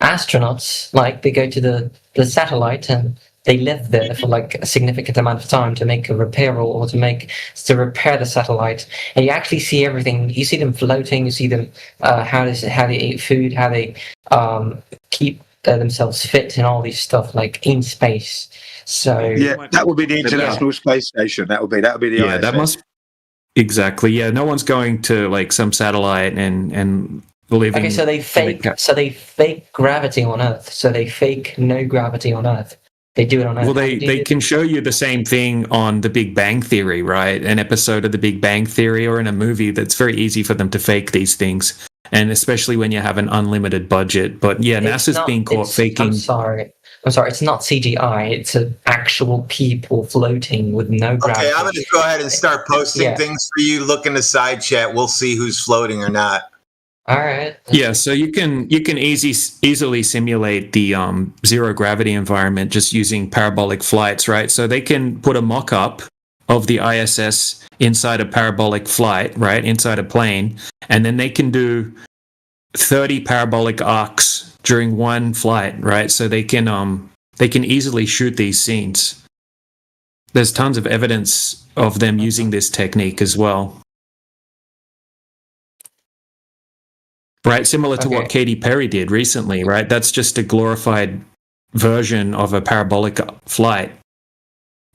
astronauts, like, they go to the satellite and they live there for like a significant amount of time to make a repair or to repair the satellite, and you actually see everything. You see them floating. You see them how they eat food, how they keep themselves fit, and all these stuff like in space. So yeah, that would be the International Space Station. That would be the Yeah, ISS. that must exactly. Yeah, no one's going to like some satellite and living. Okay, so they fake gravity on Earth. So they fake no gravity on Earth. They do it on Earth. Well, they can show you the same thing on The Big Bang Theory, right? An episode of The Big Bang Theory or in a movie. That's very easy for them to fake these things, and especially when you have an unlimited budget. But yeah, NASA's being caught faking. I'm sorry. It's not CGI. It's actual people floating with no gravity. Okay, I'm going to go ahead and start posting Yeah. things for you. Look in the side chat. We'll see who's floating or not. All right. Yeah, so you can easily simulate the zero gravity environment just using parabolic flights, right? So they can put a mock-up of the ISS inside a parabolic flight, right, inside a plane, and then they can do 30 parabolic arcs during one flight, right? So they can easily shoot these scenes. There's tons of evidence of them using this technique as well. Right, similar to what Katy Perry did recently, right? That's just a glorified version of a parabolic flight.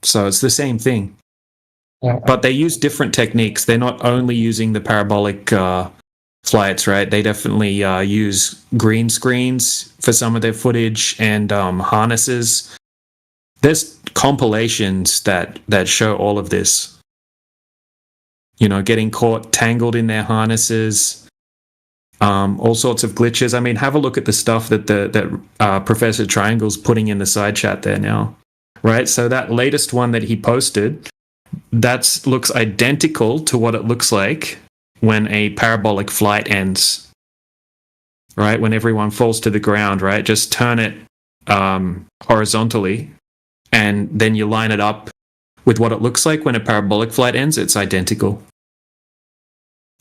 So it's the same thing. But they use different techniques. They're not only using the parabolic flights, right? They definitely use green screens for some of their footage and harnesses. There's compilations that show all of this. Getting caught tangled in their harnesses. All sorts of glitches. I mean, have a look at the stuff that Professor Triangle's putting in the side chat there now, right? So that latest one that he posted, that looks identical to what it looks like when a parabolic flight ends, right? When everyone falls to the ground, right? Just turn it horizontally, and then you line it up with what it looks like when a parabolic flight ends. It's identical.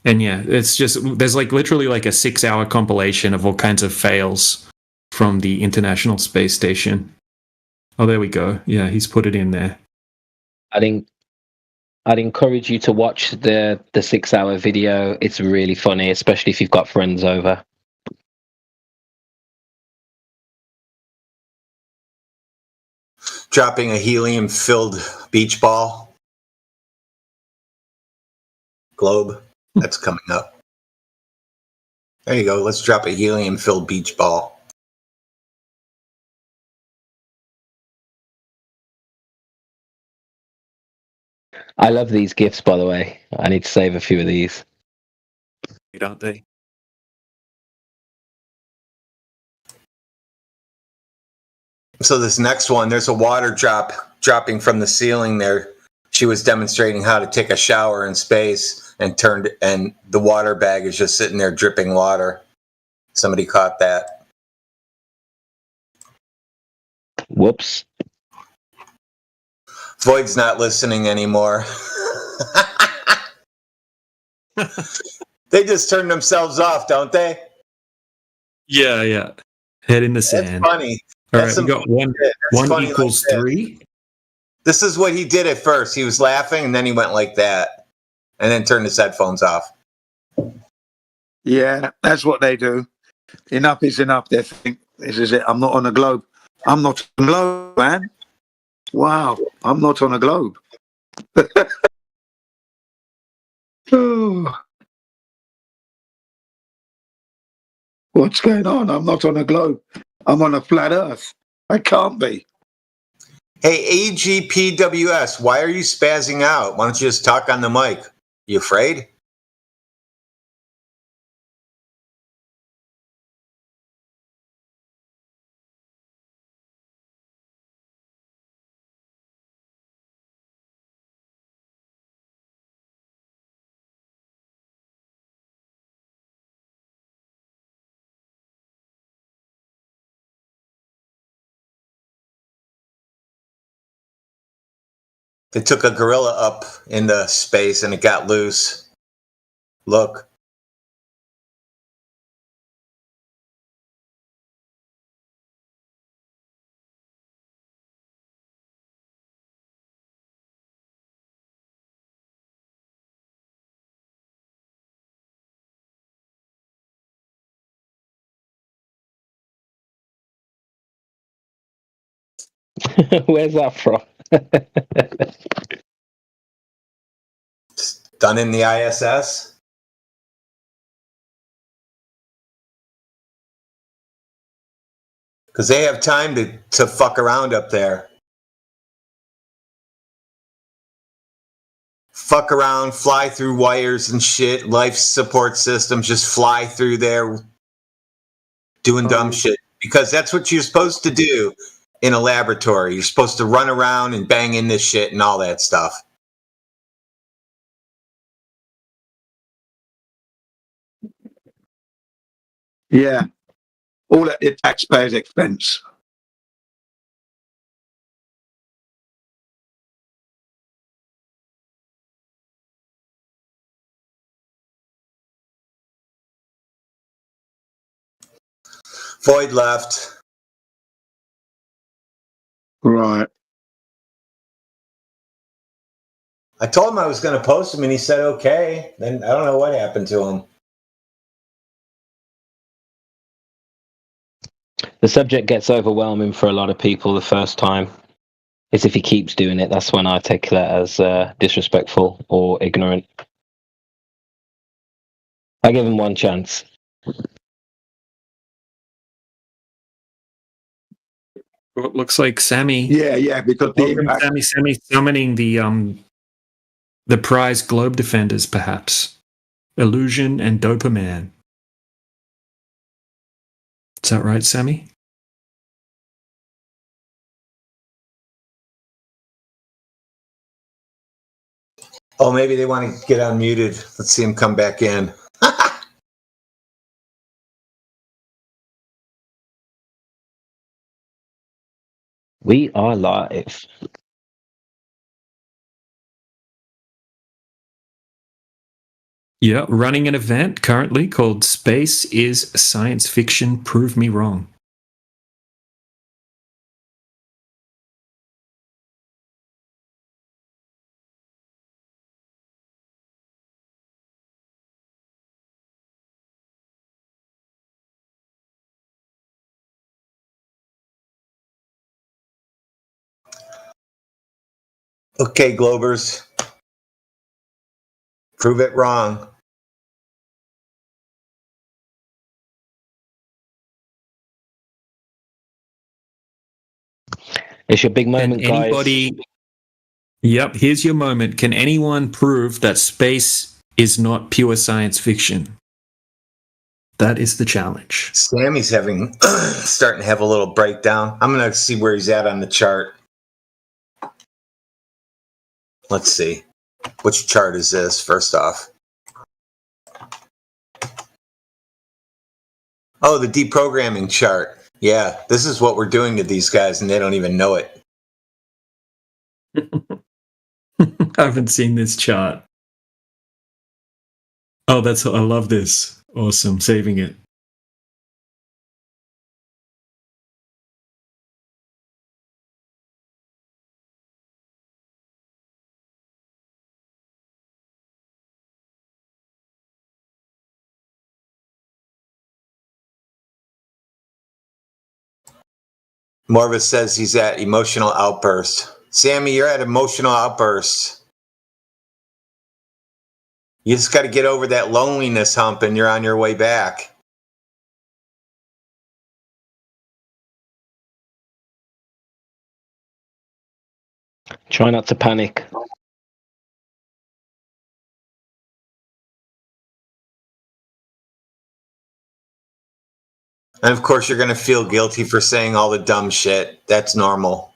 And yeah, it's just, there's like literally like a 6-hour compilation of all kinds of fails from the International Space Station. Oh, there we go. Yeah, he's put it in there. I'd encourage you to watch the 6-hour video. It's really funny, especially if you've got friends over. Dropping a helium-filled beach ball globe. That's coming up. There you go. Let's drop a helium-filled beach ball. I love these gifts, by the way. I need to save a few of these. Aren't they? So this next one, there's a water dropping from the ceiling there. She was demonstrating how to take a shower in space and the water bag is just sitting there dripping water. Somebody caught that. Whoops. Void's not listening anymore. They just turn themselves off, don't they? Yeah. Head in the sand. That's funny. All That's right, we got one. One funny equals like 3. This is what he did at first. He was laughing, and then he went like that, and then turned his headphones off. Yeah, that's what they do. Enough is enough. They think, this is it. I'm not on a globe. I'm not on a globe, man. Wow, I'm not on a globe. Oh. What's going on? I'm not on a globe. I'm on a flat earth. I can't be. Hey, AGPWS, why are you spazzing out? Why don't you just talk on the mic? You afraid? They took a gorilla up into space and it got loose. Look. Where's that from? Done in the ISS. Because they have time to fuck around up there. Fuck around, fly through wires and shit, life support systems, just fly through there doing dumb shit. Because that's what you're supposed to do in a laboratory. You're supposed to run around and bang in this shit and all that stuff. Yeah, all at the taxpayer's expense. Void left. Right. I told him I was going to post him and he said okay. Then I don't know what happened to him. The subject gets overwhelming for a lot of people the first time. It's if he keeps doing it, that's when I take that as disrespectful or ignorant. I give him one chance. Well, it looks like Sammy. Yeah, because Sammy summoning the prize globe defenders, perhaps. Illusion and Dopaman. Is that right, Sammy? Oh, maybe they want to get unmuted. Let's see him come back in. We are live. Yeah, running an event currently called Space is Science Fiction. Prove Me Wrong. Okay, Globers. Prove it wrong. It's your big moment, Can anybody, guys. Yep, here's your moment. Can anyone prove that space is not pure science fiction? That is the challenge. Sammy's starting to have a little breakdown. I'm going to see where he's at on the chart. Let's see. Which chart is this, first off? Oh, the deprogramming chart. Yeah, this is what we're doing to these guys, and they don't even know it. I haven't seen this chart. Oh, I love this. Awesome. Saving it. Morvis says he's at emotional outburst. Sammy, you're at emotional outburst. You just got to get over that loneliness hump and you're on your way back. Try not to panic. And of course, you're going to feel guilty for saying all the dumb shit. That's normal.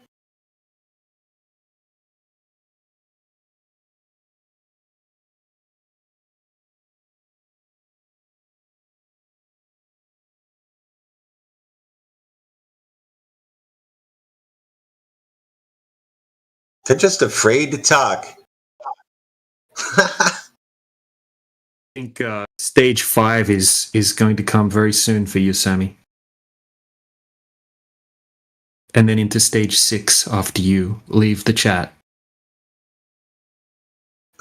They're just afraid to talk. I think stage 5 is going to come very soon for you, Sammy. And then into stage 6 after you leave the chat.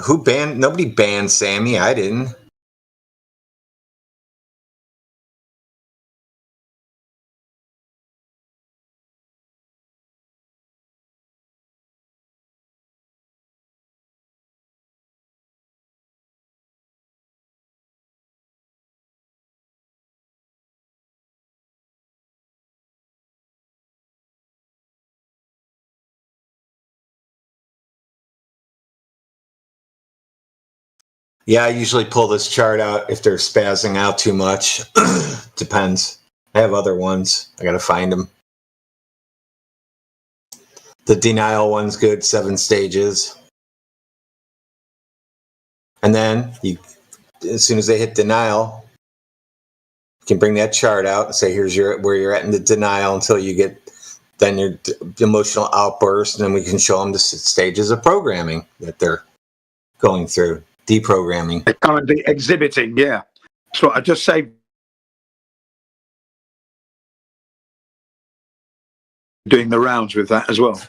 Nobody banned Sammy. I didn't. Yeah, I usually pull this chart out if they're spazzing out too much. Depends. I have other ones. I got to find them. The denial one's good, 7 stages. And then, as soon as they hit denial, you can bring that chart out and say, here's where you're at in the denial until you get then your emotional outburst, and then we can show them the stages of programming that they're going through. Deprogramming. They're currently exhibiting, yeah. So I just say doing the rounds with that as well.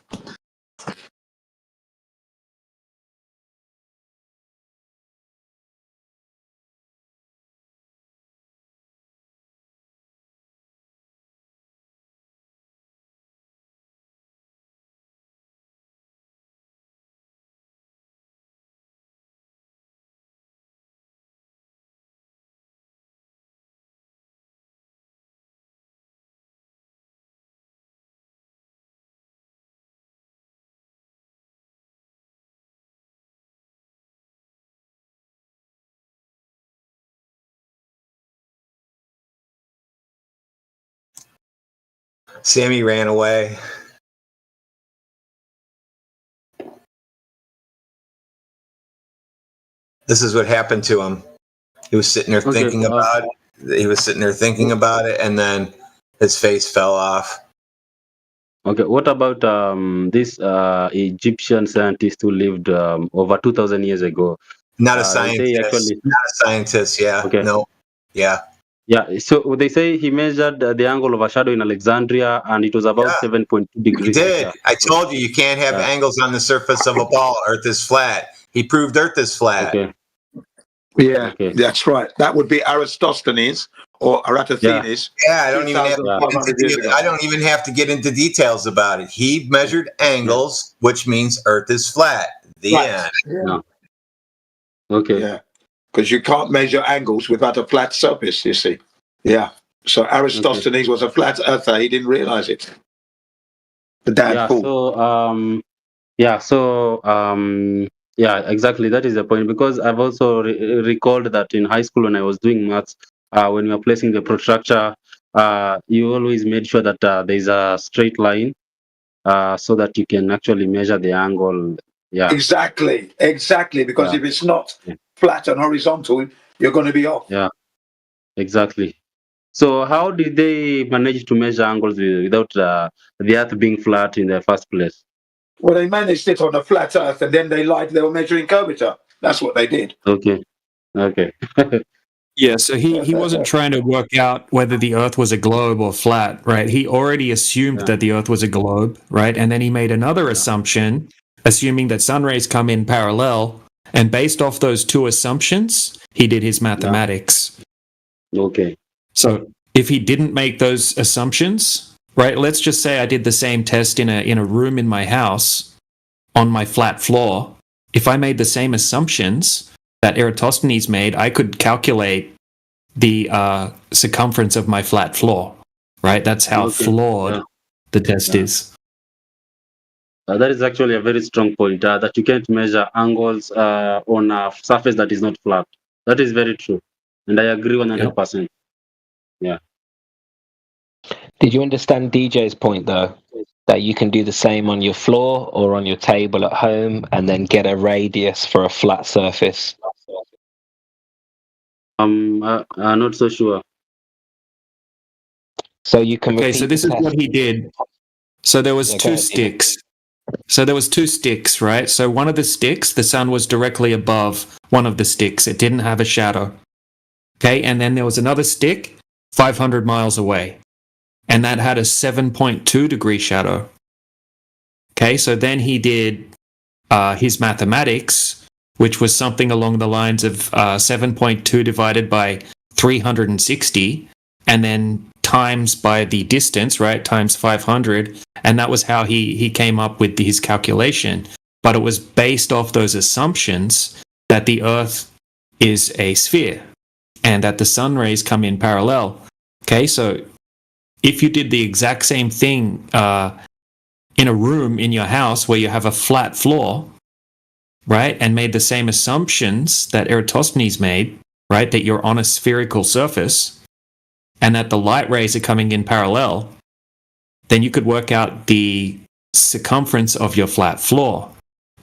Sammy ran away. This is what happened to him. He was sitting there thinking about it. He was sitting there thinking about it, and then his face fell off. Okay, what about this Egyptian scientist who lived over 2,000 years ago? Not a scientist. Not a scientist, yeah. Okay. No. Yeah. Yeah, so they say he measured the angle of a shadow in Alexandria, and it was about 7.2 degrees. He did. I told you can't have angles on the surface of a ball. Earth is flat. He proved Earth is flat. Okay. Yeah, that's right. That would be Aristophanes or Eratosthenes. Yeah, I don't even have to get into details about it. He measured angles, which means Earth is flat. The end. Yeah. Okay. Yeah, because you can't measure angles without a flat surface, you see. Yeah. So Aristophanes was a flat earther. He didn't realize it. The damn fool. Yeah, exactly. That is the point, because I've also recalled that in high school when I was doing maths, when you are placing the protractor, you always made sure that there's a straight line so that you can actually measure the angle. Yeah. Exactly. Because Yeah. if it's not flat and horizontal, you're going to be off. Yeah. Exactly. So how did they manage to measure angles without the Earth being flat in the first place? Well, they managed it on a flat Earth, and then they lied. They were measuring curvature. That's what they did. Okay. Okay. Yeah, so he wasn't trying to work out whether the Earth was a globe or flat, right? He already assumed that the Earth was a globe, right? And then he made another assumption, assuming that sun rays come in parallel. And based off those two assumptions, he did his mathematics. Okay. So if he didn't make those assumptions, right? Let's just say I did the same test in a room in my house on my flat floor. If I made the same assumptions that Eratosthenes made, I could calculate the circumference of my flat floor, right? That's how flawed the test is. That is actually a very strong point, that you can't measure angles on a surface that is not flat. That is very true. And I agree 100%. Yeah. Did you understand DJ's point though? That you can do the same on your floor or on your table at home and then get a radius for a flat surface? I'm not so sure. So you can Okay, so this is what he did. So there was two sticks. So there was two sticks, right? So one of the sticks, the sun was directly above one of the sticks. It didn't have a shadow. Okay, and then there was another stick 500 miles away, and that had a 7.2 degree shadow. Okay, so then he did his mathematics, which was something along the lines of 7.2 divided by 360, and then times by the distance, right? Times 500. And that was how he came up with his calculation. But it was based off those assumptions that the Earth is a sphere and that the sun rays come in parallel. Okay, so if you did the exact same thing in a room in your house where you have a flat floor, right, and made the same assumptions that Eratosthenes made, right, that you're on a spherical surface and that the light rays are coming in parallel, then you could work out the circumference of your flat floor.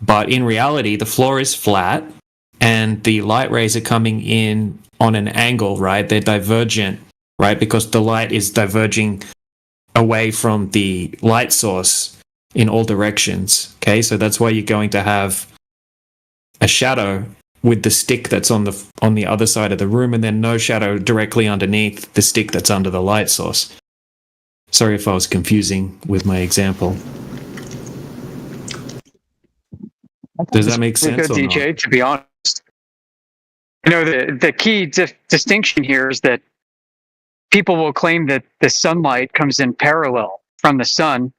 But in reality, the floor is flat and the light rays are coming in on an angle, right? They're divergent, right? Because the light is diverging away from the light source in all directions. Okay, so that's why you're going to have a shadow with the stick that's on the other side of the room, and then no shadow directly underneath the stick that's under the light source. Sorry if I was confusing with my example. Does that make sense? Good, or DJ. not? To be honest, you know the key distinction here is that people will claim that the sunlight comes in parallel from the sun,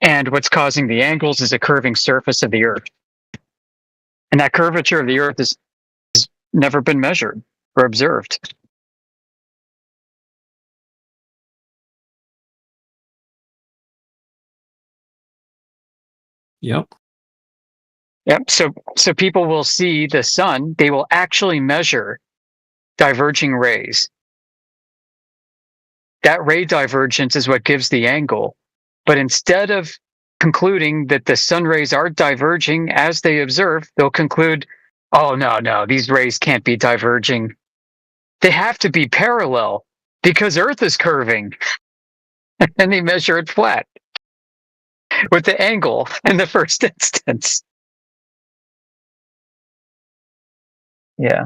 and what's causing the angles is a curving surface of the Earth. And that curvature of the Earth has never been measured or observed. Yep. Yep. So people will see the sun. They will actually measure diverging rays. That ray divergence is what gives the angle. But instead of concluding that the sun rays are diverging as they observe, they'll conclude, oh, no, these rays can't be diverging. They have to be parallel because Earth is curving. And they measure it flat with the angle in the first instance. Yeah.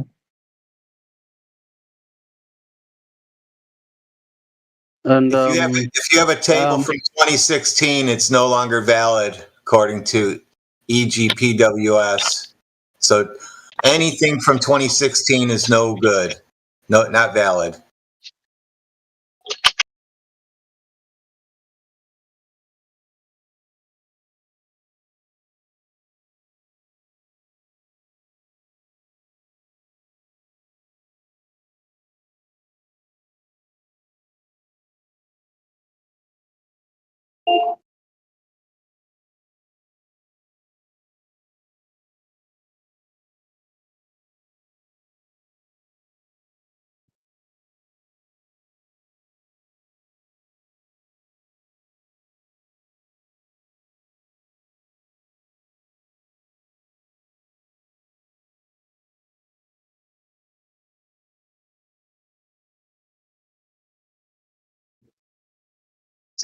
And if you have a table from 2016, it's no longer valid according to EGPWS. So anything from 2016 is no good, not valid.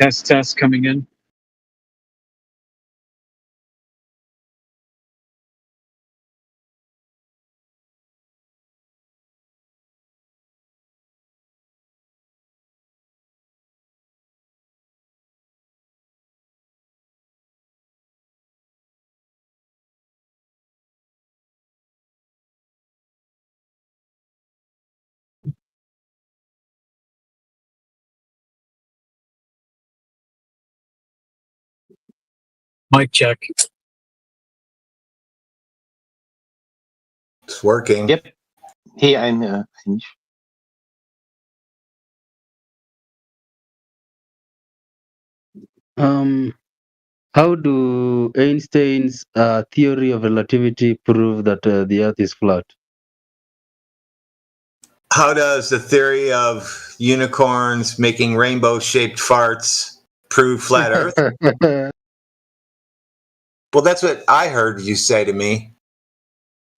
Test coming in. Mic check. It's working. Yep. Hey, I'm Hinge. How do Einstein's theory of relativity prove that the Earth is flat? How does the theory of unicorns making rainbow-shaped farts prove flat Earth? Well, that's what I heard you say to me.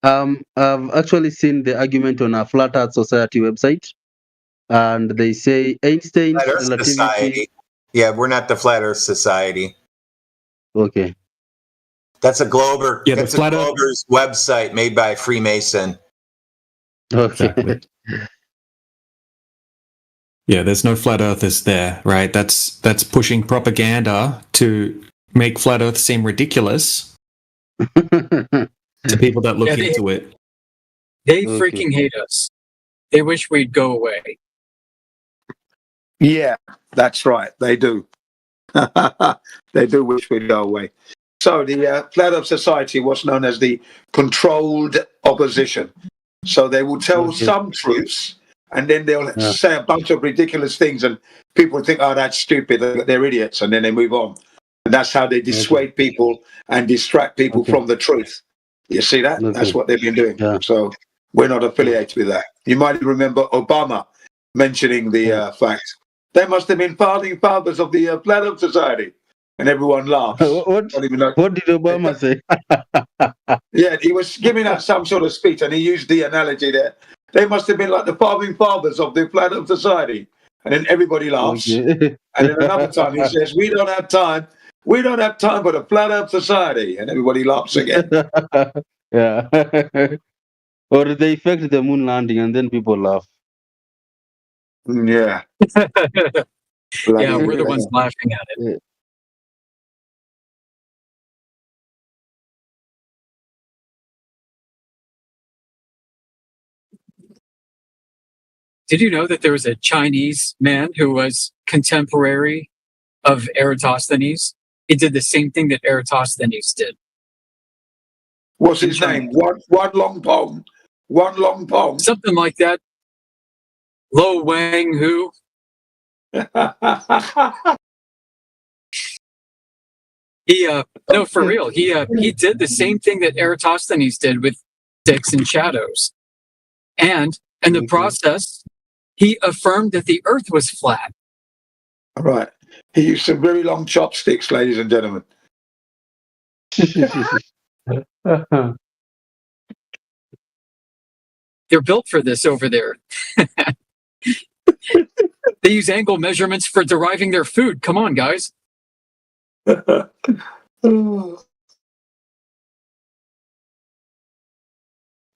I've actually seen the argument on a Flat Earth Society website, and they say Einstein's Flat Earth relativity. Society. Yeah, we're not the Flat Earth Society. Okay. That's a Glober. Yeah, that's a Flat Earth- Glober's website made by a Freemason. Okay. Exactly. Yeah, there's no flat earthers there, right? That's pushing propaganda to make flat Earth seem ridiculous to people that look Yeah, they- into it. They Okay. freaking hate us. They wish we'd go away. Yeah, that's right. They do. They do wish we'd go away. So the Flat Earth Society was known as the controlled opposition. So they will tell Okay. some truths, and then they'll Yeah. say a bunch of ridiculous things, and people think, "Oh, that's stupid. They're idiots," and then they move on. And that's how they dissuade people and distract people Okay. from the truth. You see that? Okay. That's what they've been doing. Yeah. So we're not affiliated with that. You might remember Obama mentioning the fact they must have been founding fathers of the Flat Earth Society, and everyone laughs. What Don't even know. did Obama say? Yeah, he was giving out some sort of speech, and he used the analogy that they must have been like the founding fathers of the Flat Earth Society, and then everybody laughs. Okay. And then another time he says, "We don't have time. We don't have time for the Flat Earth Society," and everybody laughs again. Yeah. Or they effect the moon landing and then people laugh. Yeah. Yeah, we're the ones laughing at it. Did you know that there was a Chinese man who was contemporary of Eratosthenes? He did the same thing that Eratosthenes did. What's his name? One long pong. One long pong. Something like that. Lo Wang Hu. He no, for real. He did the same thing that Eratosthenes did with sticks and shadows. And in the process, he affirmed that the earth was flat. All right. He used some very long chopsticks, ladies and gentlemen. They're built for this over there. They use angle measurements for deriving their food. Come on, guys.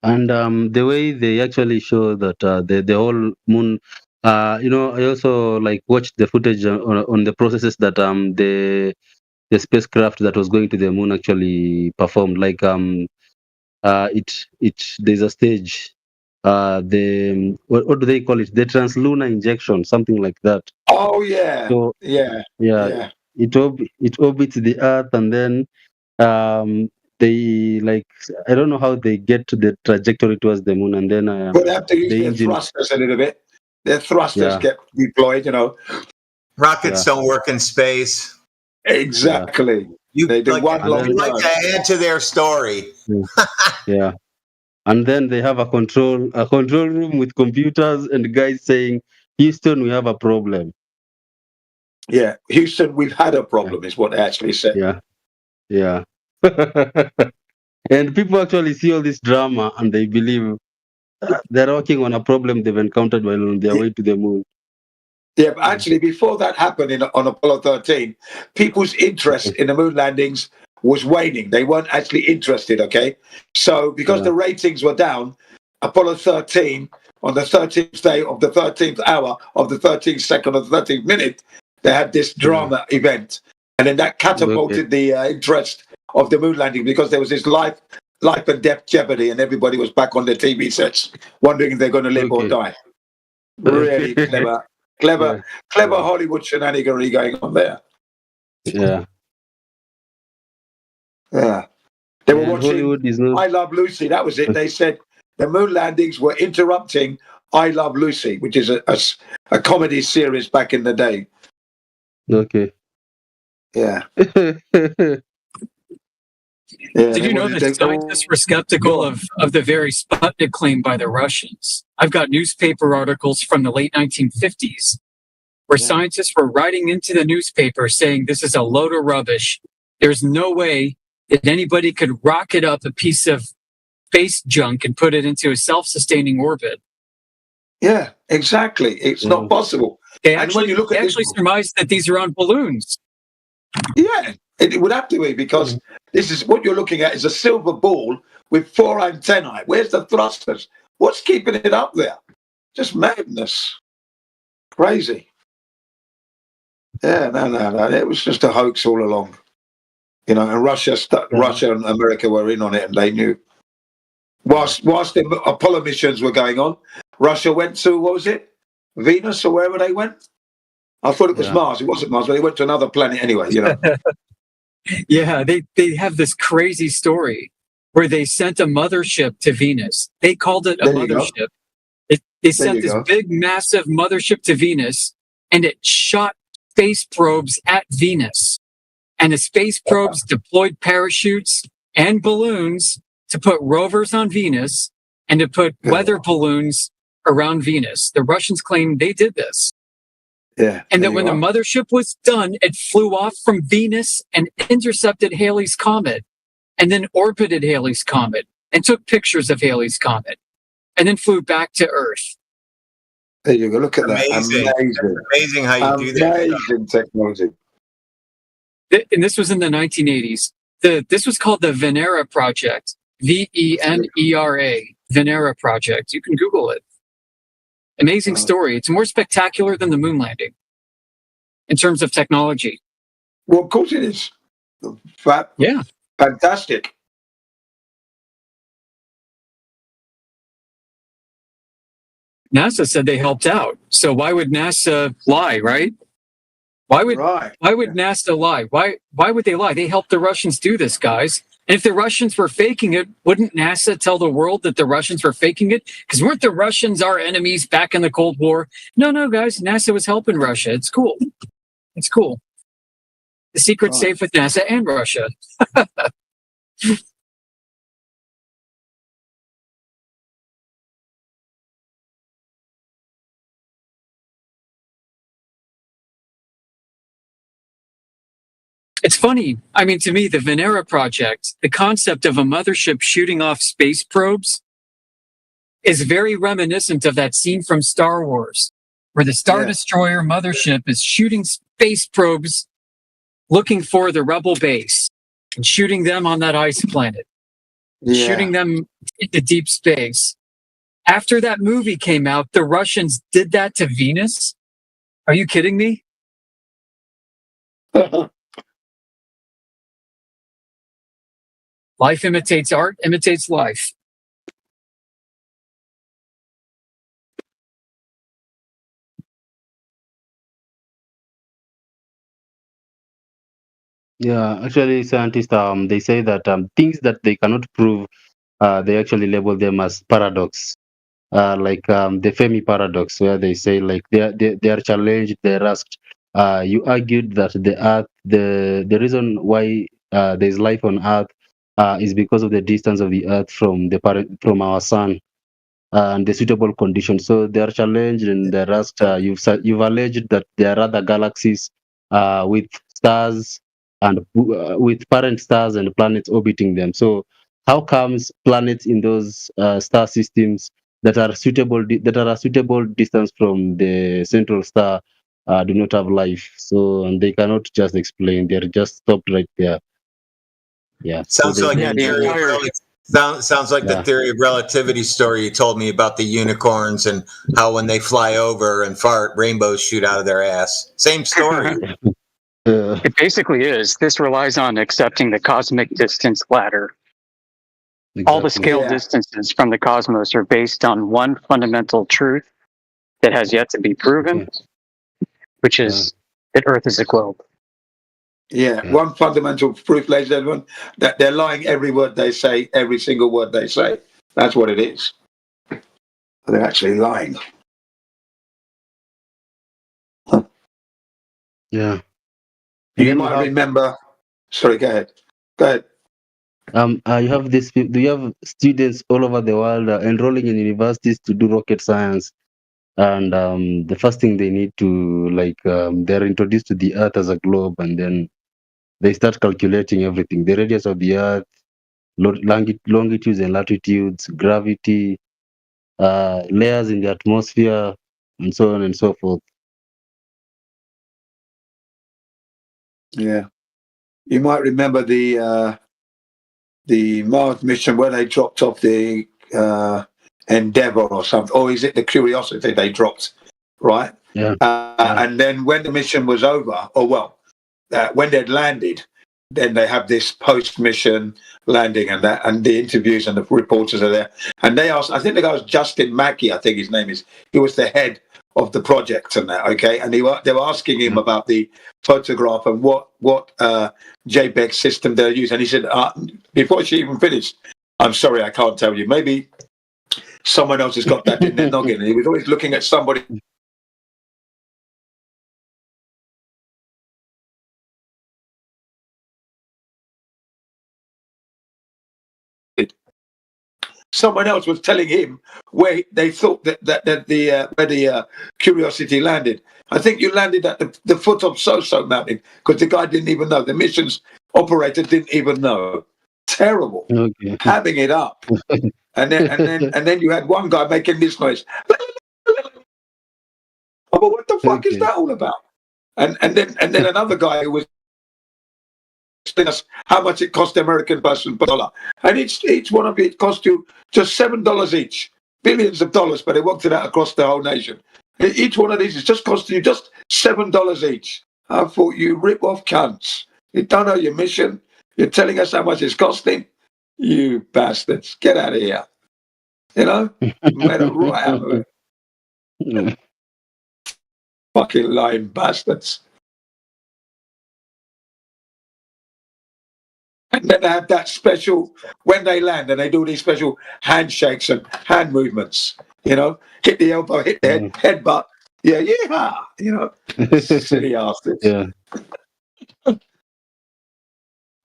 And the way they actually show that the whole moon, I also like watched the footage on the processes that the spacecraft that was going to the moon actually performed. Like there's a stage, the what do they call it? The translunar injection, something like that. Oh yeah. So Yeah. yeah, it orbits the Earth, and then they like, I don't know how they get to the trajectory towards the moon, and then But they have to use the their engine. thrusters a little bit. Their thrusters Yeah. get deployed, Rockets don't work in space. Exactly. You They do like, one long you like run. to add to their story. Yeah. And then they have a control room with computers and guys saying, "Houston, we have a problem." Yeah. Houston, we've had a problem, is what they actually said. Yeah. Yeah. And people actually see all this drama and they believe they're working on a problem they've encountered while on their way to the moon. Yeah, but actually, before that happened on Apollo 13, people's interest in the moon landings was waning. They weren't actually interested, okay? So, because the ratings were down, Apollo 13, on the 13th day of the 13th hour of the 13th second of the 13th minute, they had this drama event. And then that catapulted the interest of the moon landing because there was this life and death jeopardy, and everybody was back on their TV sets wondering if they're going to live or die. Really clever Hollywood shenaniganery going on there. Yeah. Yeah. They were watching Hollywood is not. I Love Lucy. That was it. They said the moon landings were interrupting I Love Lucy, which is a comedy series back in the day. Okay. Yeah. Did you know that scientists were skeptical of the very Sputnik claim by the Russians? I've got newspaper articles from the late 1950s where scientists were writing into the newspaper saying this is a load of rubbish. There's no way that anybody could rocket up a piece of space junk and put it into a self-sustaining orbit. Yeah, exactly. It's not possible. They actually surmised that these are on balloons. Yeah, it would have to be because this is what you're looking at is a silver ball with 4 antennae. Where's the thrusters? What's keeping it up there? Just madness. Crazy. Yeah, no. It was just a hoax all along. You know, and Russia and America were in on it, and they knew. Whilst the Apollo missions were going on, Russia went to, what was it? Venus or wherever they went? I thought it was Mars. It wasn't Mars, but they went to another planet anyway, you know. Yeah, they have this crazy story where they sent a mothership to Venus. They called it a mothership. They sent this big, massive mothership to Venus, and it shot space probes at Venus. And the space probes deployed parachutes and balloons to put rovers on Venus and to put weather balloons around Venus. The Russians claim they did this. Yeah. And that when the mothership was done, it flew off from Venus and intercepted Halley's Comet and then orbited Halley's Comet and took pictures of Halley's Comet and then flew back to Earth. There you go. Look at Amazing. that. Amazing. Amazing how you do that. Amazing technology. And this was in the 1980s. This was called the Venera Project. Venera. Venera Project. You can Google it. Amazing story. It's more spectacular than the moon landing in terms of technology. Well, of course it is. Yeah. Fantastic. NASA said they helped out. So why would NASA lie, right? Why would NASA lie? Why would they lie? They helped the Russians do this, guys. And if the Russians were faking it, wouldn't NASA tell the world that the Russians were faking it? Because weren't the Russians our enemies back in the Cold War? No, guys. NASA was helping Russia. It's cool. It's cool. The secret's safe with NASA and Russia. It's funny. I mean, to me, the Venera Project, the concept of a mothership shooting off space probes is very reminiscent of that scene from Star Wars, where the Star Destroyer mothership is shooting space probes looking for the rebel base and shooting them on that ice planet, shooting them into deep space. After that movie came out, the Russians did that to Venus. Are you kidding me? Life imitates art, imitates life. Yeah, actually, scientists they say that things that they cannot prove, they actually label them as paradox. Like the Fermi paradox, where they say like they are challenged, they're asked. You argued that the Earth, the reason why there's life on Earth is because of the distance of the Earth from our sun and the suitable conditions. So they are challenged and they're asked. You've alleged that there are other galaxies with stars and with parent stars and planets orbiting them. So how comes planets in those star systems that are a suitable distance from the central star do not have life. So and they cannot just explain; they're just stopped right there. Yeah. So Sounds like Yeah, the the theory of entire sounds like the yeah. theory of relativity story you told me about the unicorns and how when they fly over and fart, rainbows shoot out of their ass. Same story. it basically is. This relies on accepting the cosmic distance ladder. All the Exactly. scale Yeah. distances from the cosmos are based on one fundamental truth that has yet to be proven, Okay. which Yeah. is that Earth is a globe. Yeah, Yeah. one fundamental proof, ladies and gentlemen, that they're lying every word they say, every single word they say. That's what it is. They're actually lying. Yeah. And You then might remember. Sorry, go ahead. Go ahead. you have this. Do you have students all over the world enrolling in universities to do rocket science? And the first thing they need to they're introduced to the Earth as a globe, and then they start calculating everything: the radius of the Earth, longitudes and latitudes, gravity, layers in the atmosphere, and so on and so forth. Yeah. You might remember the Mars mission where they dropped off the Endeavour or something, or is it the Curiosity they dropped, right? Yeah. And then when the mission was over, when they'd landed, then they have this post-mission landing and that, and the interviews and the reporters are there, and they asked. I think the guy was Justin Mackey. I think his name is. He was the head of the project and that. Okay, and they were asking him about the photograph and what JPEG system they're using, and he said before she even finished, "I'm sorry, I can't tell you. Maybe someone else has got that in their noggin." And he was always looking at somebody. Someone else was telling him where they thought that where the Curiosity landed. I think you landed at the foot of So Mountain, because the guy didn't even know. The missions operator didn't even know. Terrible, Okay. having it up, and then you had one guy making this noise. Oh, but what the fuck is that all about? And then another guy who was telling us how much it cost the American person per dollar, and each one of it cost you just $7 each, billions of dollars, but they worked it out across the whole nation. Each one of these is just costing you just $7 each. I thought, you rip off cunts. You don't know your mission. You're telling us how much it's costing. You bastards, get out of here. You know, made a right out of it. Fucking lying bastards. And then they have that special, when they land, and they do these special handshakes and hand movements. You know, hit the elbow, hit the headbutt. Yeah, you know, silly asses. Yeah.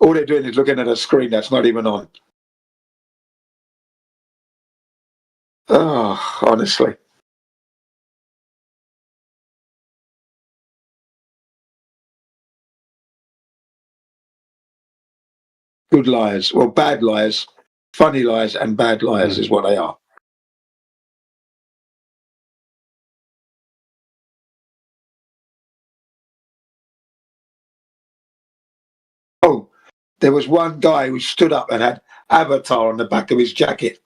All they're doing is looking at a screen that's not even on. Oh, honestly. Good liars. Well, bad liars. Funny liars and bad liars is what they are. Oh, there was one guy who stood up and had Avatar on the back of his jacket,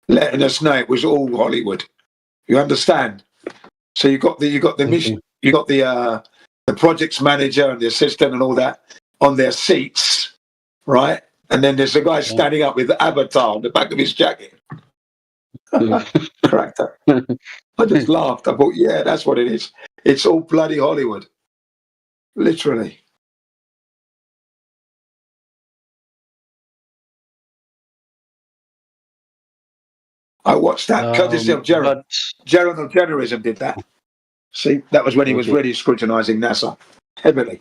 letting us know it was all Hollywood. You understand? So you got the mission, you got the projects manager and the assistant and all that on their seats, right? And then there's a guy standing up with Avatar on the back of his jacket. Cracked up. I just laughed. I thought, yeah, that's what it is. It's all bloody Hollywood. Literally. I watched that courtesy of Jaron. Jaron of Generism did that. See, that was when he was really scrutinizing NASA heavily.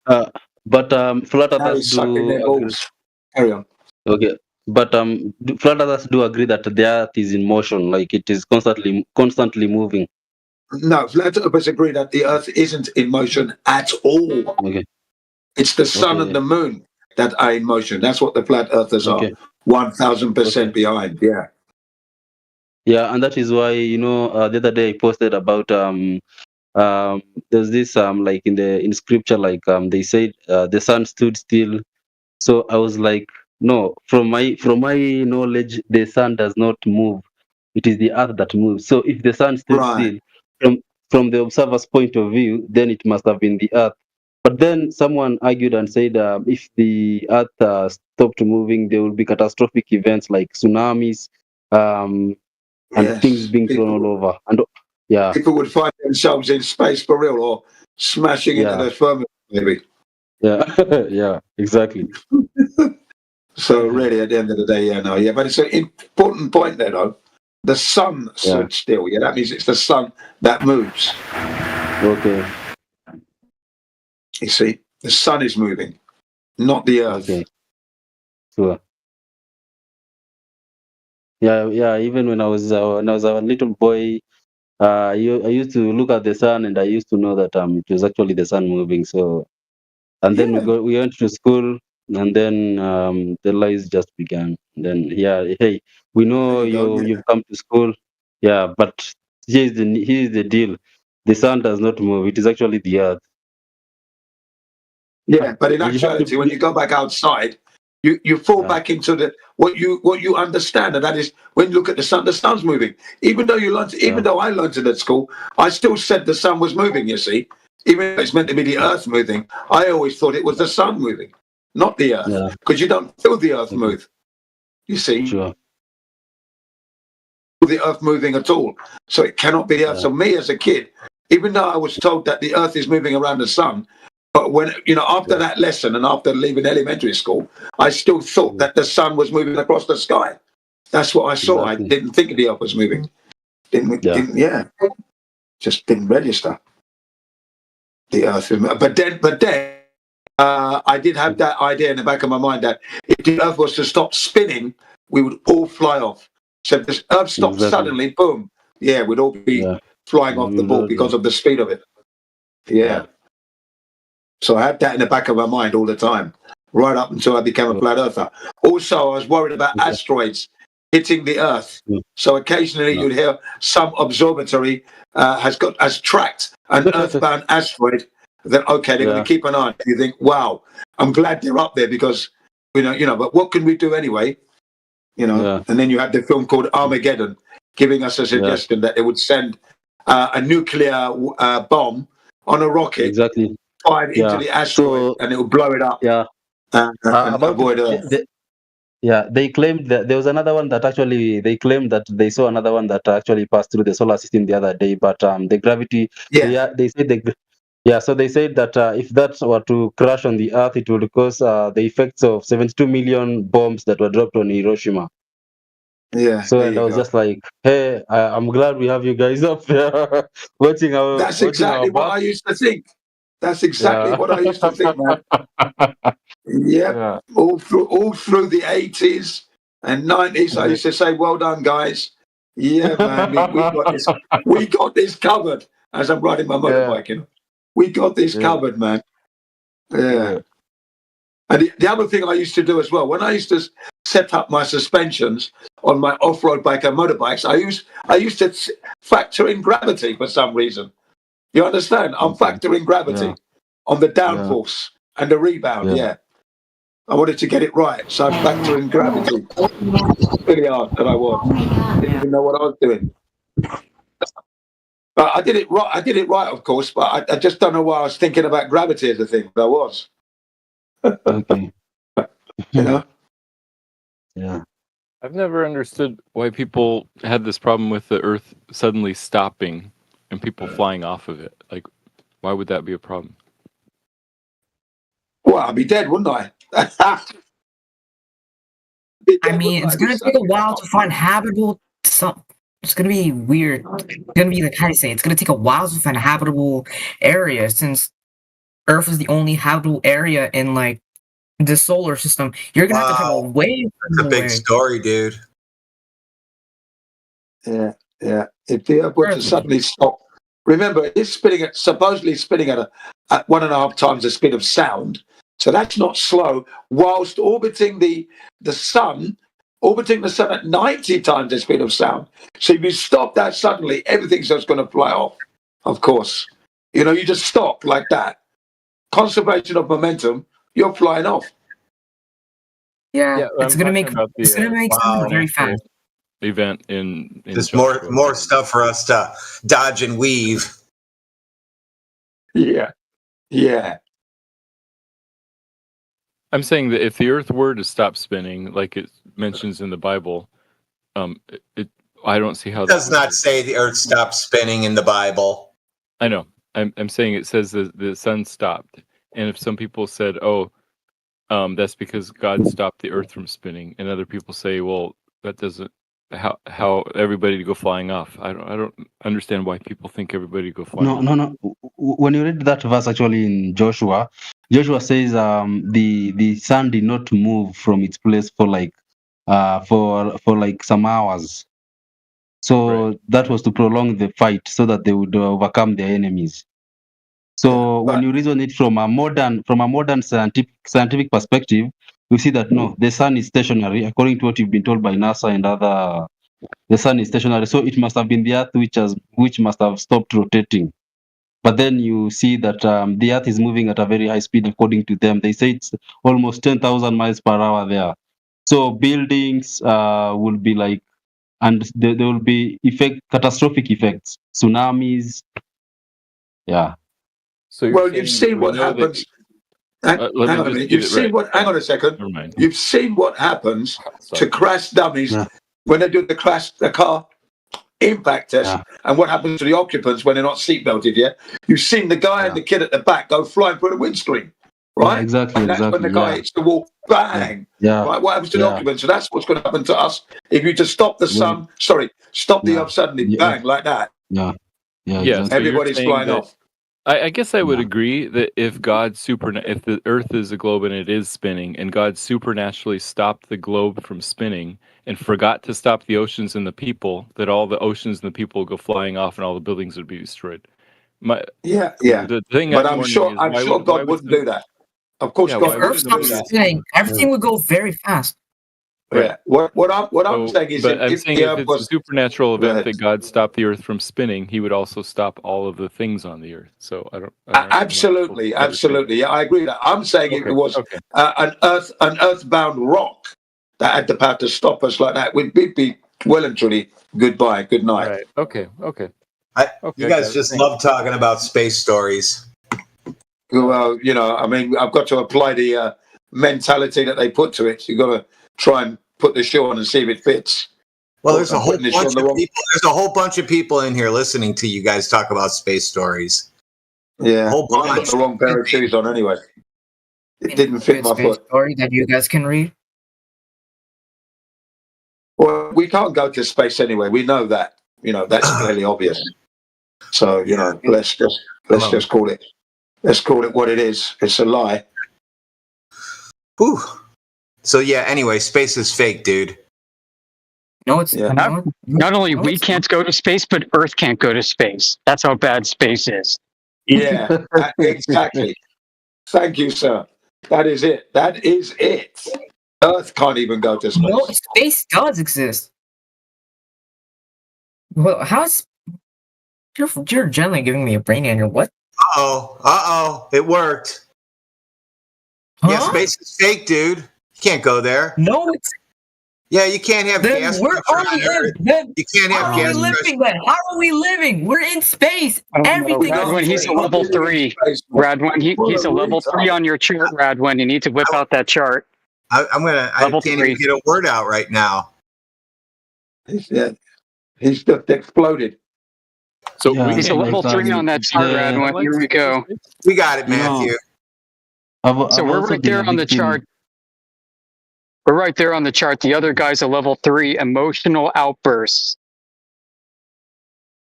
But flat Now earthers he's sucking their balls. Carry on. Okay, but flat earthers do agree that the Earth is in motion, like it is constantly moving. No, flat earthers agree that the Earth isn't in motion at all. Okay. It's the sun and the moon that are in motion. That's what the flat earthers are. 1000% behind. Yeah. Yeah, and that is why the other day I posted about there's this like in scripture, like they said the sun stood still. So I was like, no, from my knowledge, the sun does not move. It is the earth that moves. So if the sun stood Right. still, from the observer's point of view, then it must have been the earth. But then someone argued and said, if the earth stopped moving, there will be catastrophic events like tsunamis, and things Yes. being thrown all over. And yeah, People would find themselves in space for real, or smashing into yeah, the firmament, maybe. yeah, yeah, exactly. So really, at the end of the day, yeah. But it's an important point there, though. The sun stood still. Yeah, that means it's the sun that moves. Okay. You see, the sun is moving, not the earth. Okay. Sure. Yeah, yeah. Even when I was a little boy, I used to look at the sun, and I used to know that it was actually the sun moving. So, and then we went to school, and then the lies just began. Then hey, we know you've come to school, yeah, but here's the deal: the sun does not move; it is actually the earth. Yeah, but in You have to actuality, when you go back outside, you fall back into the what you understand, and that is when you look at the sun's moving. Even though I learned it at school, I still said the sun was moving. You see, even though it's meant to be the earth moving, I always thought it was the sun moving, not the earth, because you don't feel the earth move. You see, sure. The earth moving at all, so it cannot be the earth. So me as a kid, even though I was told that the earth is moving around the sun, but when after that lesson and after leaving elementary school, I still thought that the sun was moving across the sky. That's what I saw. I didn't think the earth was moving. Didn't just didn't register the earth. But then I did have that idea in the back of my mind that if the earth was to stop spinning, we would all fly off. So if the earth stopped suddenly, boom, we'd all be flying off the ball because of the speed of it. Yeah. So I had that in the back of my mind all the time, right up until I became a flat earther. Also, I was worried about asteroids hitting the earth. So occasionally you'd hear some observatory has tracked an earthbound asteroid. Then they're going to keep an eye on it. You think, wow, I'm glad they're up there because but what can we do anyway? And then you had the film called Armageddon, giving us a suggestion that they would send a nuclear bomb on a rocket, fire into the asteroid, and it would blow it up. Yeah. And avoid Earth. They claimed that there was another one that actually they claimed that they saw another one that actually passed through the solar system the other day, but the gravity. They said so they said that if that were to crash on the Earth, it would cause the effects of 72 million bombs that were dropped on Hiroshima. Yeah. So and I was just like, hey, I'm glad we have you guys up there watching our. That's exactly what I used to think. That's exactly what I used to think, man. All through the 80s and 90s, I used to say, "Well done, guys." Yeah, man, we got this covered. As I'm riding my motorbike, we got this covered, man. Yeah. And the other thing I used to do as well, when I used to set up my suspensions on my off-road bike and motorbikes, I used to factor in gravity for some reason. You understand? I'm factoring gravity on the downforce and the rebound. Yeah. I wanted to get it right, so I factor in gravity. Really hard that I was. Didn't even know what I was doing. But I did it right, of course. But I just don't know why I was thinking about gravity as a thing. But I was. Okay. Yeah. I've never understood why people had this problem with the Earth suddenly stopping and people flying off of it. Like, why would that be a problem? Well, I'd be dead, wouldn't I? I mean, it's going to take a while to find habitable. It's going to be weird. It's going to be like, how do you say? It's going to take a while to find habitable areas since Earth is the only habitable area in like the solar system. You're going to have to travel way. It's a big story, dude. Yeah. If the Earth were to suddenly stop, remember it's supposedly spinning at 1.5 times the speed of sound. So that's not slow. Whilst orbiting the sun at 90 times the speed of sound. So if you stop that suddenly, everything's just going to fly off. Of course, You know, you just stop like that. Conservation of momentum, you're flying off. Yeah, it's I'm gonna talking make about it's gonna make something very fast. event in There's Joshua. more stuff for us to dodge and weave. Yeah. Yeah. I'm saying that if the Earth were to stop spinning, like it mentions in the Bible, I don't see how It does not say the earth stopped spinning in the Bible. I know. I'm saying it says that the sun stopped, and if some people said, "Oh, that's because God stopped the Earth from spinning," and other people say, "Well, that doesn't how everybody to go flying off." I don't understand why people think everybody go flying off. No. When you read that verse actually in Joshua, Joshua says the sun did not move from its place for like some hours. So that was to prolong the fight so that they would overcome their enemies. So when you reason it from a modern scientific perspective, we see that no, the sun is stationary according to what you've been told by NASA and other. The sun is stationary, so it must have been the Earth which must have stopped rotating. But then you see that the Earth is moving at a very high speed according to them. They say it's almost 10,000 miles per hour there. So buildings will be like, and there will be catastrophic effects, tsunamis. Yeah. So Well, you've seen what happens. Hang on a minute. You've seen what. Hang on a second. Never mind. You've seen what happens to crash dummies when they do the car impact test, and what happens to the occupants when they're not seatbelted yet. You've seen the guy and the kid at the back go flying through the windscreen, right? Yeah, exactly. And that's when the guy hits the wall, bang. Yeah. Right. What happens to the occupants? So that's what's going to happen to us if you just stop the sun. Stop the Earth suddenly, bang, like that. Yeah. Yeah. So Everybody's you're saying flying that- off. I guess I would agree that if if the Earth is a globe and it is spinning, and God supernaturally stopped the globe from spinning and forgot to stop the oceans and the people, that all the oceans and the people would go flying off and all the buildings would be destroyed. Yeah. The thing But I'm I'm wondering sure is why God why wouldn't do that. Of course, Yeah, God why If wouldn't Earth stops do that. spinning, everything would go very fast. Yeah. What I'm saying is, But I'm if saying the if Earth it's was a supernatural Go event ahead. that God stopped the Earth from spinning, He would also stop all of the things on the Earth. So I don't. Absolutely. Yeah, I agree with that. I'm saying if it was an earthbound rock that had the power to stop us like that, we'd be well and truly goodbye, good night. Right. Okay. You guys just love talking about space stories. Well, you know, I mean, I've got to apply the mentality that they put to it. You've got to try and put the show on and see if it fits. Well, there's a whole Putting the show bunch on the of wrong- people. There's a whole bunch of people in here listening to you guys talk about space stories. Yeah, Whole well, I got the wrong pair of shoes on anyway. It didn't fit my Space foot. story that you guys can read. Well, we can't go to space anyway. We know that. You know, that's clearly obvious. So, you know, let's just call it. Let's call it what it is. It's a lie. Whew. So yeah. Anyway, space is fake, dude. No, it's Not only we can't go to space, but Earth can't go to space. That's how bad space is. Yeah, exactly. Thank you, sir. That is it. That is it. Earth can't even go to space. No, space does exist. Well, how's you're generally giving me a brain aneurysm? What? It worked. Yeah, space is fake, dude. You can't go there. No, it's. Yeah, you can't have Then gas. where pressure are on we Earth. then? You can't have How are gas we living pressure. then? How are we living? We're in space. Everything Radwin, is he's a free. level 3. Radwin, he's a level 3 on your chart, Radwin. You need to whip out that chart. I Level can't 3. even get a word out right now. He's just exploded. So he's a level 3 on that chart, Radwin. Here we go. We got it, Matthew. So we're right there on the chart. We're right there on the chart. The other guy's a level 3 emotional outbursts.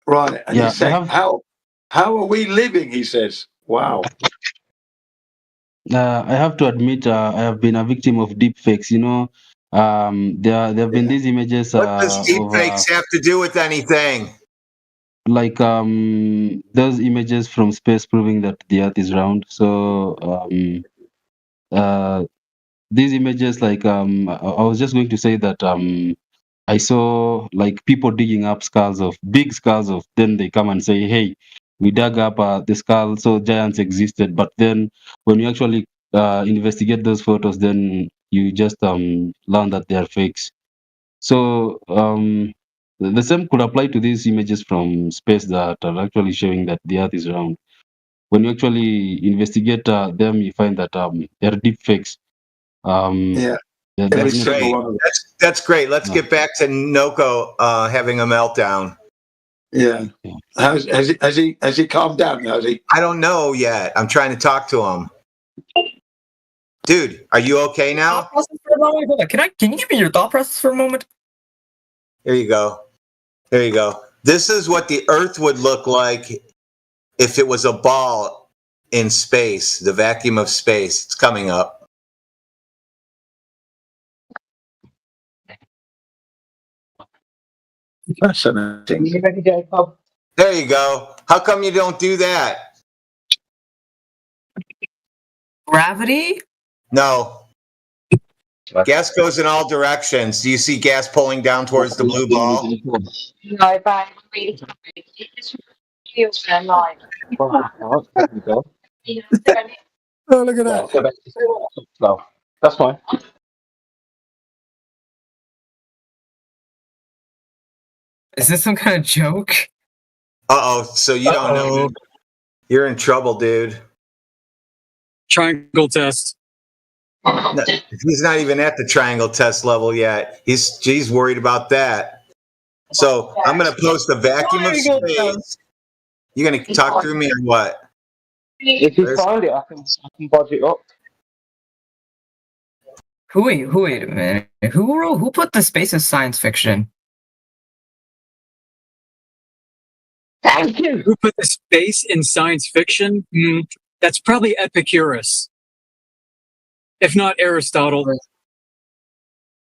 Right. And he's saying, how are we living? He says. Wow. I have to admit, I have been a victim of deep fakes. You know, there have been these images. What does deepfakes have to do with anything? Like those images from space proving that the Earth is round. So these images, like I was just going to say that I saw like people digging up big skulls of. Then they come and say, "Hey, we dug up the skull, so giants existed. But then when you actually investigate those photos, then you just learn that they are fakes. So the same could apply to these images from space that are actually showing that the Earth is round. When you actually investigate them, you find that they're deep fakes. Yeah. That's great. That's great. Let's get back to Noko having a meltdown. Yeah. Has he calmed down? Has he? I don't know yet. I'm trying to talk to him. Dude, are you okay now? Can you give me your thought process for a moment? There you go. There you go. This is what the Earth would look like if it was a ball in space, the vacuum of space. It's coming up. Fascinating. There you go. How come you don't do that? Gravity? No. Gas goes in all directions. Do you see gas pulling down towards the blue ball? No, but Oh, look at that. No, that's fine. Is this some kind of joke? Uh-oh. So you don't know. You're in trouble, dude. Triangle test. No, he's not even at the triangle test level yet. He's worried about that. So I'm going to post a vacuum of space. You going to talk through me or what? If you find it, I can budge it up. Wait a minute. Who put the space as science fiction? Thank you. Who put the space in science fiction? That's probably Epicurus. If not Aristotle.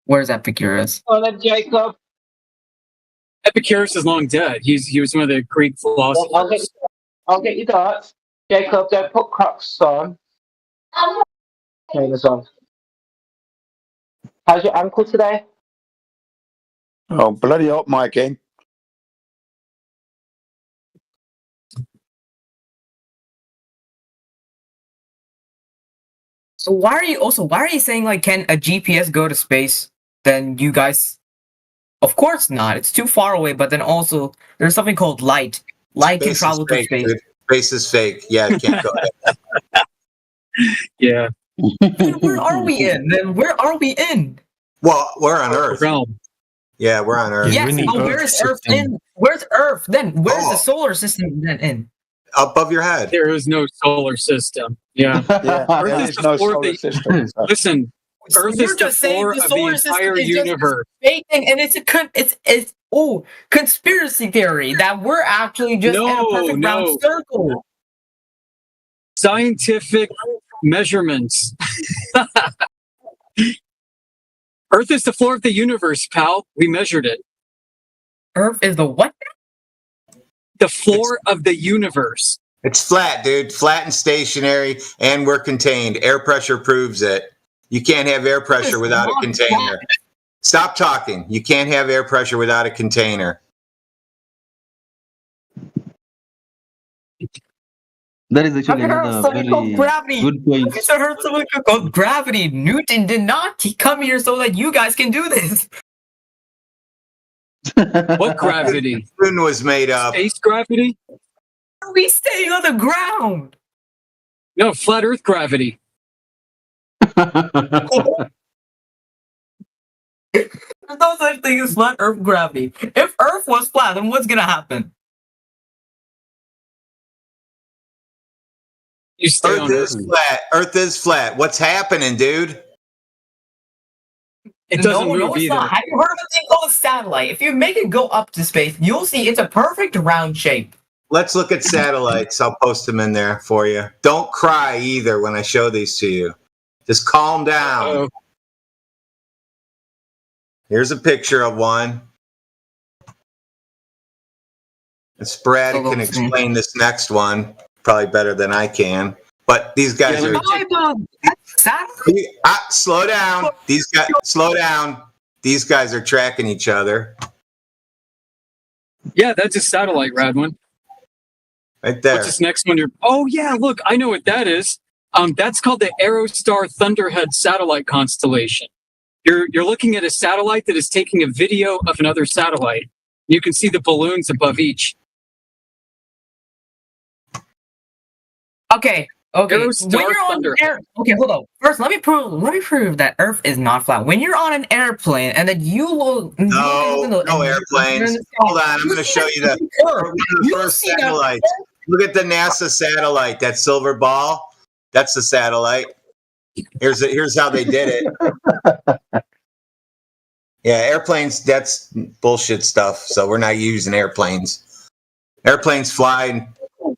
Where's Epicurus? Oh, then Jacob. Epicurus is long dead. He was one of the Greek philosophers. I'll get you that. Jacob, don't put Crocs on. Trainers on. How's your ankle today? Oh, bloody hot mic in. So why are you saying, like, can a GPS go to space? Then you guys, of course not. It's too far away. But then also there's something called light. Light can travel to space. Dude. Space is fake. Yeah, it can't go there. Yeah. Where are we in? Then where are we in? Well, we're on Earth. Realm. Yeah, we're on Earth. Yes, but where's Earth in? Where's Earth then? Where's the solar system then in? Above your head. There is no solar system. Yeah. Yeah, Earth is the floor system. Listen, Earth is the floor of the entire universe. Fake thing, and it's conspiracy theory that we're actually just in a perfect round circle. Scientific measurements. Earth is the floor of the universe, pal. We measured it. Earth is the what? The floor of the universe. It's flat, dude. Flat and stationary, and we're contained. Air pressure proves it. You can't have air pressure without a container. Stop talking. You can't have air pressure without a container. That is actually another very good point. I heard someone called gravity. Newton did not come here so that you guys can do this. What gravity? Moon was made up. Space gravity? Are we staying on the ground? No, flat Earth gravity. There's no such thing as flat Earth gravity. If Earth was flat, then what's gonna happen? You stay on Earth is flat. Earth is flat. What's happening, dude? It doesn't move it's either. not. Have you heard of a thing called a satellite? If you make it go up to space, you'll see it's a perfect round shape. Let's look at satellites. I'll post them in there for you. Don't cry either when I show these to you. Just calm down. Uh-oh. Here's a picture of one. And Sporadic can explain this next one probably better than I can. But these guys are. Slow down. Slow down. These guys are tracking each other. Yeah, that's a satellite, Radwin. Right there. What's this next one? Oh yeah, look, I know what that is. That's called the Aerostar Thunderhead satellite constellation. You're looking at a satellite that is taking a video of another satellite. You can see the balloons above each. Okay. Okay. Aerostar When you're on an okay, hold on. First, let me prove that Earth is not flat. When you're on an airplane and then you look No airplanes. Hold on, I'm going to show you the one of the first satellites. Look at the NASA satellite. That silver ball. That's the satellite. Here's how they did it. Yeah, airplanes. That's bullshit stuff. So we're not using airplanes. Airplanes fly.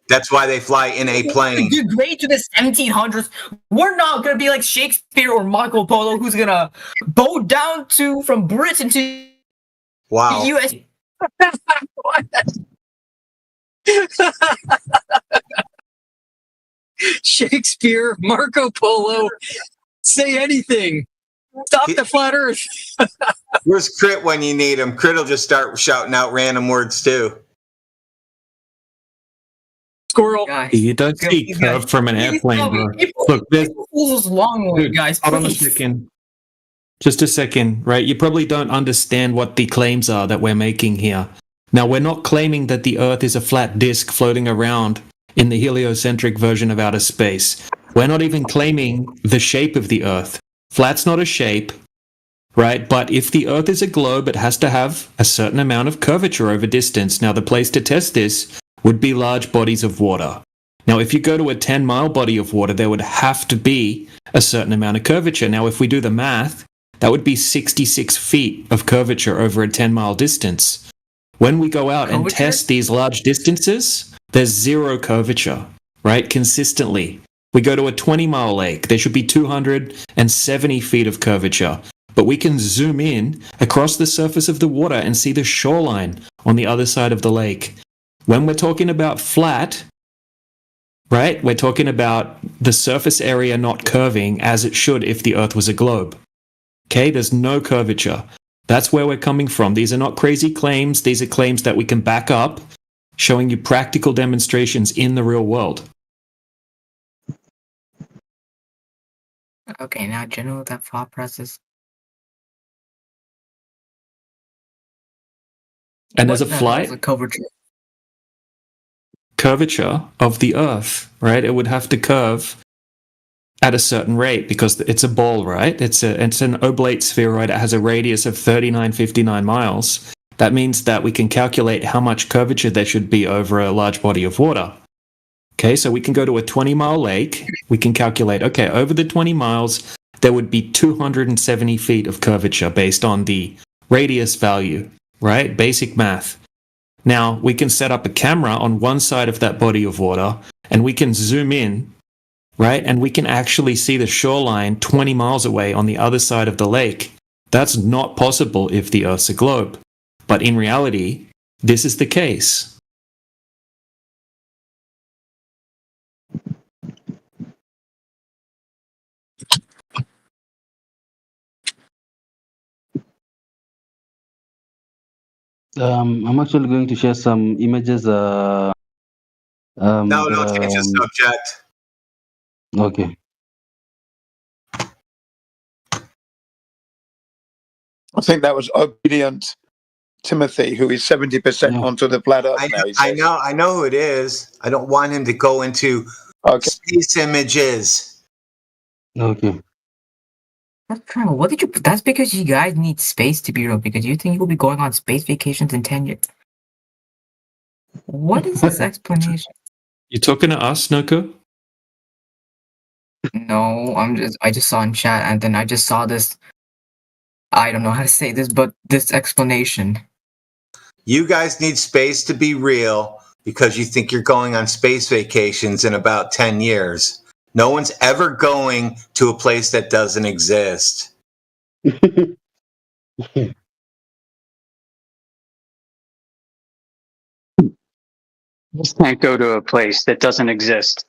That's why they fly in a plane. Degrade to the 1700s. We're not gonna be like Shakespeare or Marco Polo, who's gonna boat down from Britain to the US. Shakespeare, Marco Polo, say anything. Stop the flat Earth. Where's Crit when you need him? Crit will just start shouting out random words too. Squirrel. You don't see curve from an airplane, bro. Look, there's long way, dude, guys. hold on a please. second. Just a second, right? You probably don't understand what the claims are that we're making here. Now, we're not claiming that the Earth is a flat disk floating around in the heliocentric version of outer space. We're not even claiming the shape of the Earth. Flat's not a shape, right? But if the Earth is a globe, it has to have a certain amount of curvature over distance. Now, the place to test this would be large bodies of water. Now, if you go to a 10-mile body of water, there would have to be a certain amount of curvature. Now, if we do the math, that would be 66 feet of curvature over a 10-mile distance. When we go out and test these large distances, there's zero curvature, right? Consistently. We go to a 20-mile lake, there should be 270 feet of curvature. But we can zoom in across the surface of the water and see the shoreline on the other side of the lake. When we're talking about flat, right, we're talking about the surface area not curving as it should if the Earth was a globe. Okay, there's no curvature. That's where we're coming from. These are not crazy claims. These are claims that we can back up, showing you practical demonstrations in the real world. Okay, now general that thought process. And there's a What flight is curvature of the Earth, right? It would have to curve at a certain rate because it's a ball, right? It's an oblate spheroid. It has a radius of 3959 miles. That means that we can calculate how much curvature there should be over a large body of water. Okay, so we can go to a 20-mile lake. We can calculate, okay, over the 20 miles, there would be 270 feet of curvature based on the radius value, right? Basic math. Now, we can set up a camera on one side of that body of water, and we can zoom in, right? And we can actually see the shoreline 20 miles away on the other side of the lake. That's not possible if the Earth's a globe. But in reality, this is the case. I'm actually going to share some images. No, change the subject. Okay. I think that was obedient Timothy, who is 70% onto the flat Earth now. I know who it is. I don't want him to go into space images. Okay. What did you? That's because you guys need space to be real. Because you think you'll be going on space vacations in 10 years. What is this explanation? You talking to us, Noko? No, I just saw in chat, and then I just saw this. I don't know how to say this, but this explanation. You guys need space to be real because you think you're going on space vacations in about 10 years. No one's ever going to a place that doesn't exist. Just can't go to a place that doesn't exist.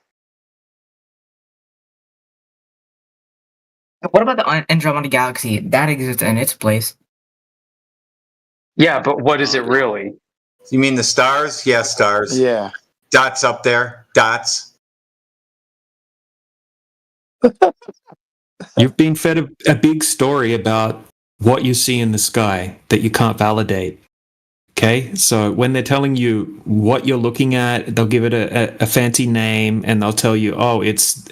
What about the Andromeda Galaxy? That exists in its place. Yeah, but what is it really? You mean the stars? Yeah, stars. Yeah. Dots up there. Dots. You've been fed a big story about what you see in the sky that you can't validate. Okay, so when they're telling you what you're looking at, they'll give it a fancy name and they'll tell you, oh, it's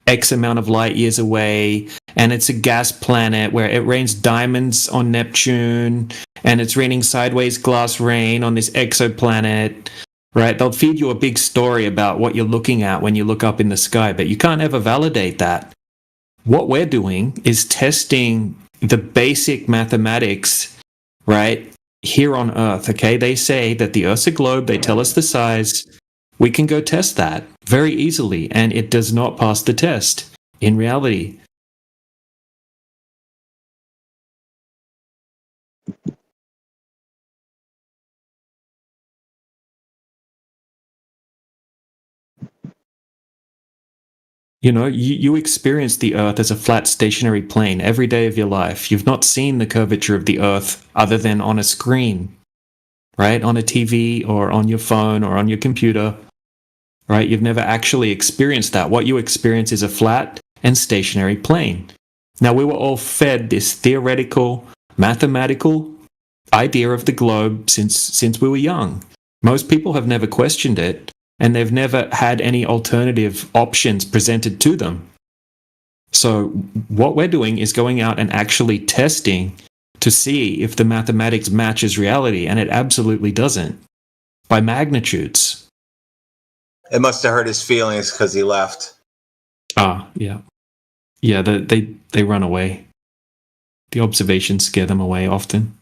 X amount of light years away, and it's a gas planet where it rains diamonds on Neptune, and it's raining sideways glass rain on this exoplanet, right? They'll feed you a big story about what you're looking at when you look up in the sky, but you can't ever validate that. What we're doing is testing the basic mathematics, right, here on Earth, okay? They say that the Earth's a globe, they tell us the size. We can go test that very easily, and it does not pass the test in reality. You know, you experience the Earth as a flat stationary plane every day of your life. You've not seen the curvature of the Earth other than on a screen, right? On a TV or on your phone or on your computer, right? You've never actually experienced that. What you experience is a flat and stationary plane. Now, we were all fed this theoretical, mathematical idea of the globe since we were young. Most people have never questioned it, and they've never had any alternative options presented to them. So what we're doing is going out and actually testing to see if the mathematics matches reality, and it absolutely doesn't, by magnitudes. It must have hurt his feelings because he left. Ah, yeah. Yeah, they run away. The observations scare them away often.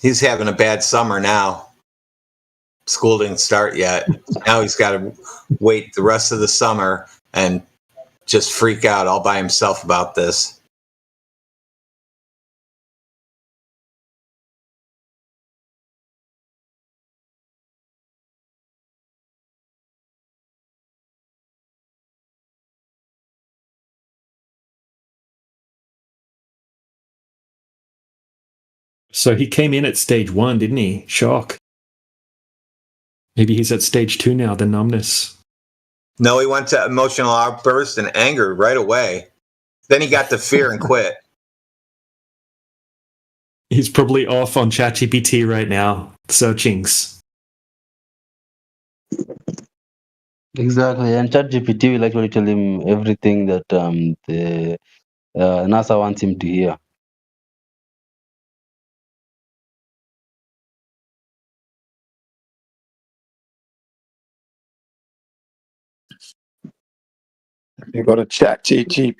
He's having a bad summer now. School didn't start yet. Now he's got to wait the rest of the summer and just freak out all by himself about this. So he came in at stage 1, didn't he? Shock. Maybe he's at stage 2 now, the numbness. No, he went to emotional outburst and anger right away. Then he got to fear and quit. He's probably off on ChatGPT right now, searchings. Exactly, and ChatGPT will actually tell him everything that the NASA wants him to hear. You've got a chat GPT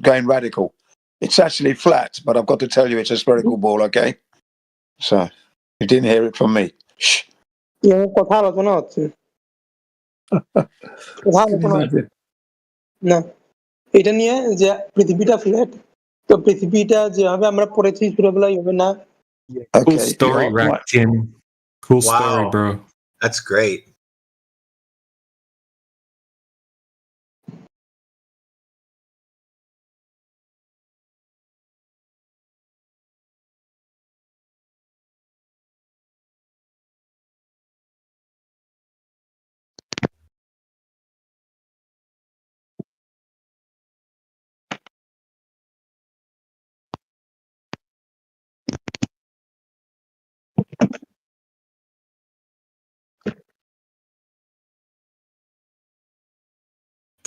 going radical. It's actually flat, but I've got to tell you it's a spherical ball, okay? So you didn't hear it from me. Shh. কথা আলোচনা হচ্ছে কথা আলোচনা হচ্ছে না এটা নিয়ে যে পৃথিবীটা ফ্ল্যাট তো পৃথিবীটা যেভাবে আমরা পড়েছি ছোটবেলায় হবে না Cool story, Rack Tim. Cool Wow. story, bro. That's great.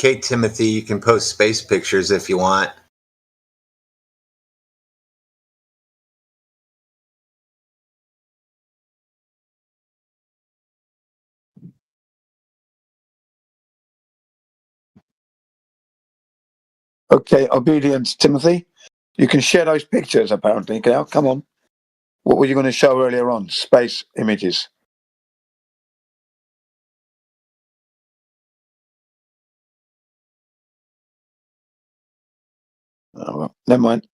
Okay, Timothy, you can post space pictures if you want. Okay, obedience, Timothy. You can share those pictures, apparently. Now, come on. What were you going to show earlier on? Space images. Oh, well, never mind.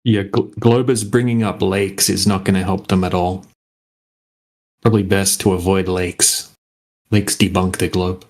Yeah, Glober's bringing up lakes is not going to help them at all. Probably best to avoid lakes. Lakes debunk the globe.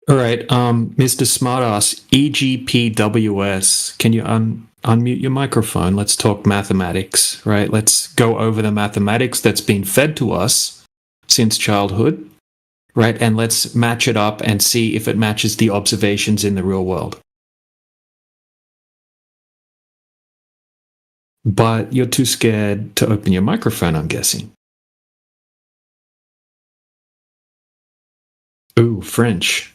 All right, Mr. Smartass, EGPWS, can you unmute your microphone? Let's talk mathematics, right? Let's go over the mathematics that's been fed to us since childhood, right? And let's match it up and see if it matches the observations in the real world. But you're too scared to open your microphone, I'm guessing. Ooh, French.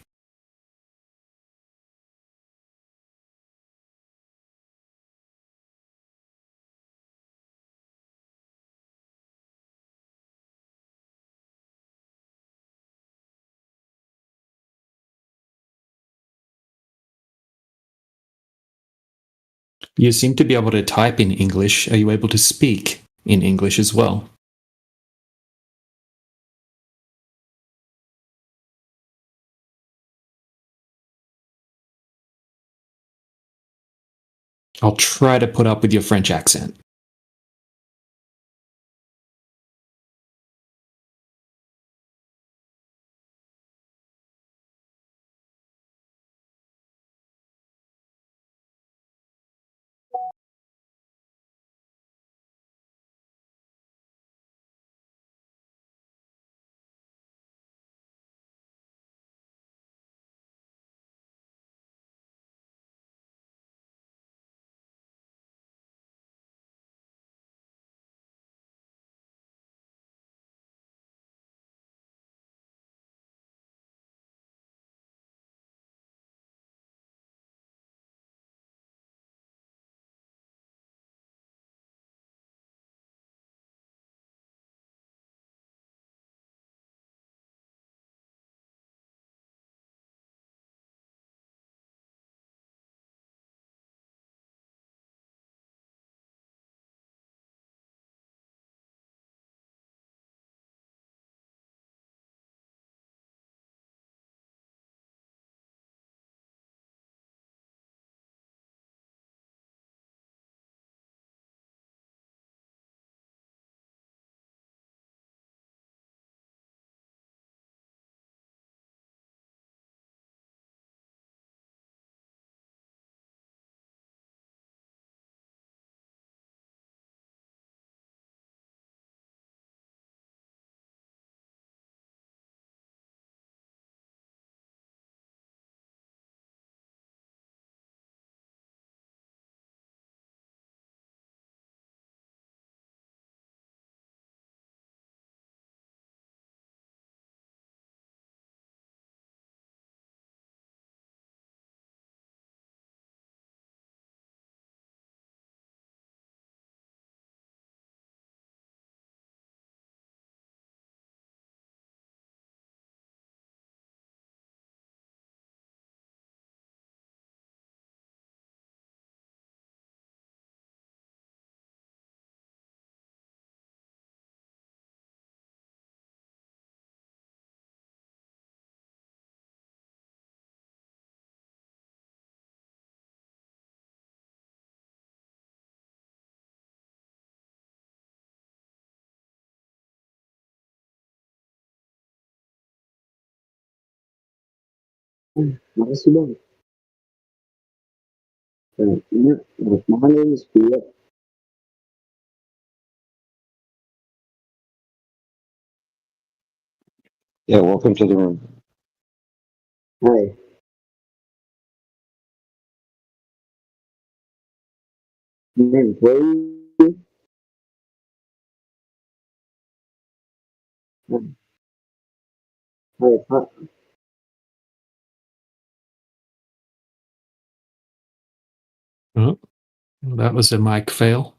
You seem to be able to type in English. Are you able to speak in English as well? I'll try to put up with your French accent. Makasih bang. Ini mana ini sepuluh? Yeah, welcome to the room. Hi. Man, where are you? Hi, hi. Oh, that was a mic fail.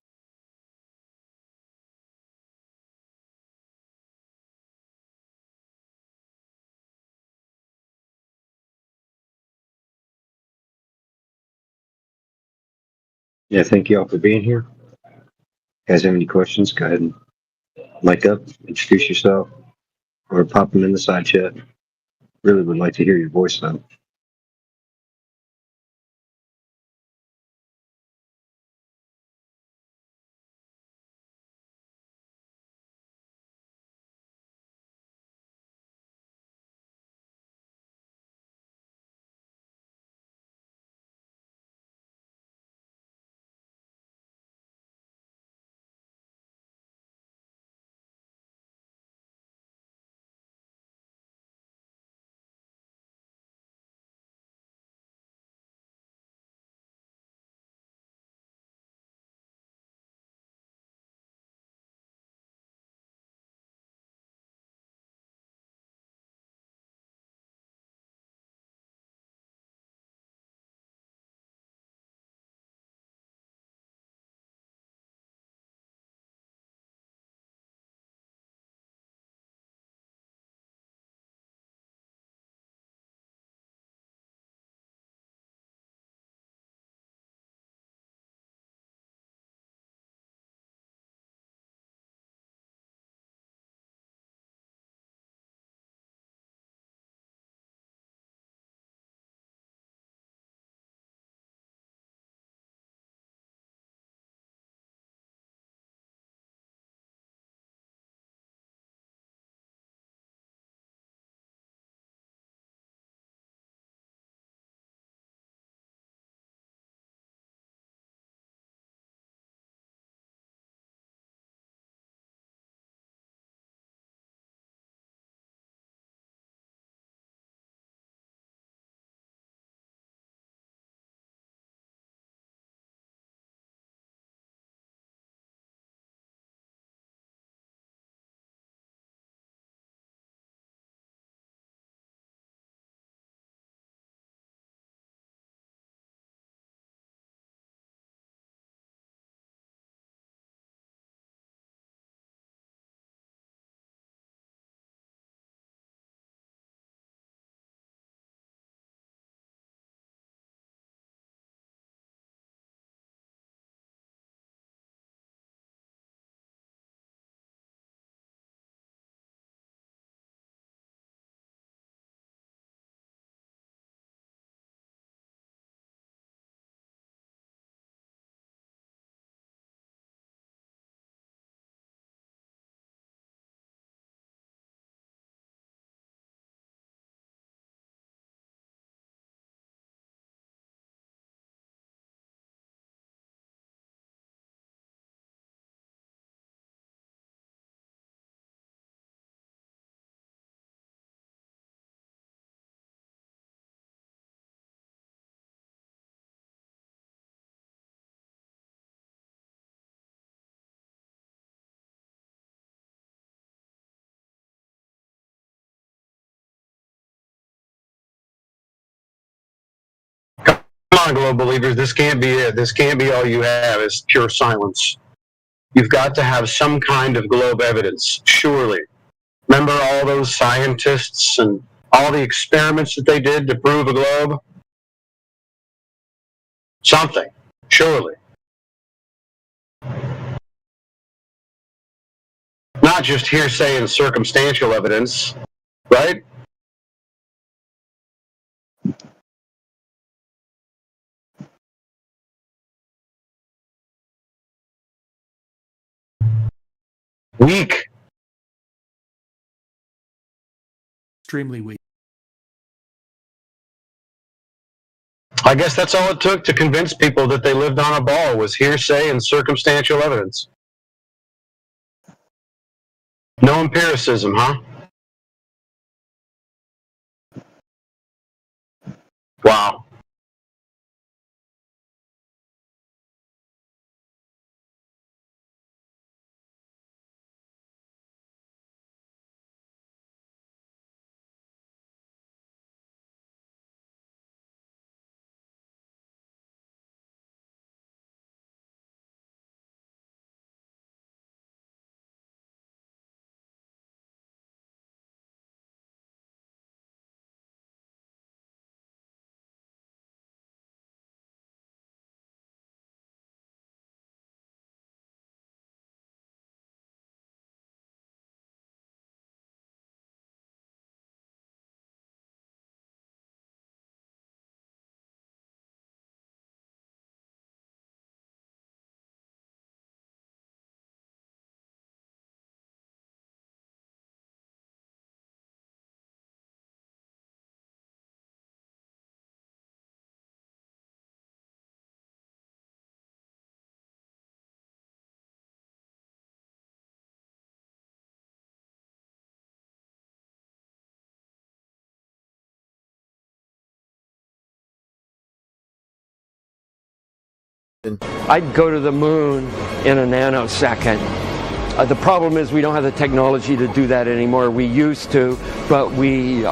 Yeah, thank you all for being here. Guys, have any questions? Go ahead and mic up, introduce yourself, or pop them in the side chat. Really would like to hear your voice though. on, globe believers. This can't be it. This can't be all you have is pure silence. You've got to have some kind of globe evidence, surely. Remember all those scientists and all the experiments that they did to prove a globe? Something, surely. Not just hearsay and circumstantial evidence, right? Weak. Extremely weak. I guess that's all it took to convince people that they lived on a ball was hearsay and circumstantial evidence. No empiricism, huh? Wow. I'd go to the moon in a nanosecond. The problem is we don't have the technology to do that anymore. We used to, but we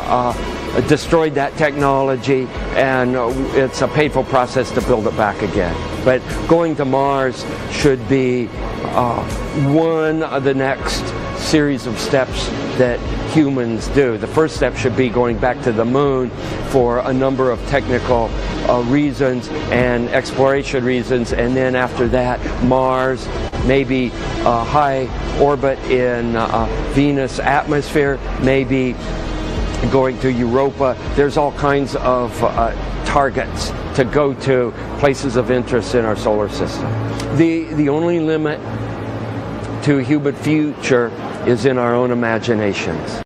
destroyed that technology, and it's a painful process to build it back again. But going to Mars should be one of the next series of steps that humans do. The first step should be going back to the moon for a number of technical reasons and exploration reasons, and then after that Mars, maybe high orbit in Venus atmosphere, maybe going to Europa. There's all kinds of targets to go to, places of interest in our solar system. The only limit to human future is in our own imaginations.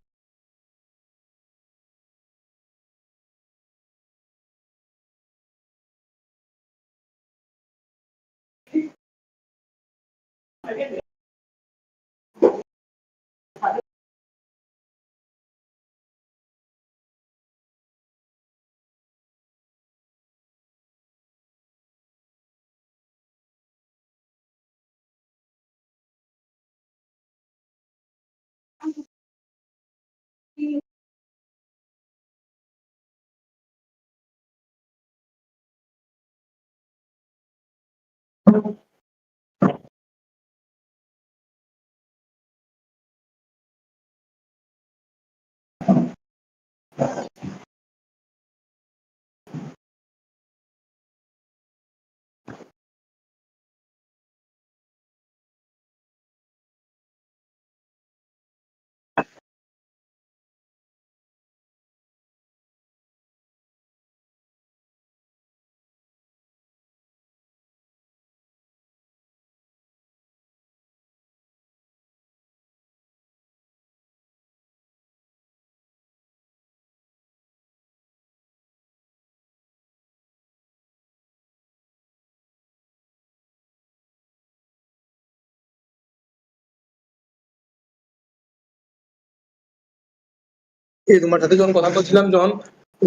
এই তোমার সাথে যখন কথা বলছিলাম, যখন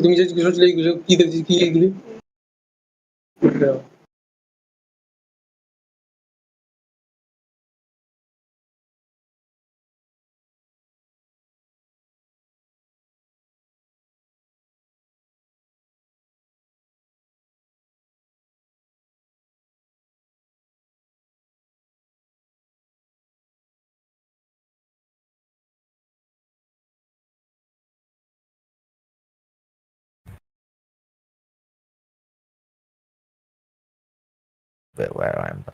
তুমি যে জিজ্ঞেস করছিলে কি দেখছি কি এগুলি, bit where I'm.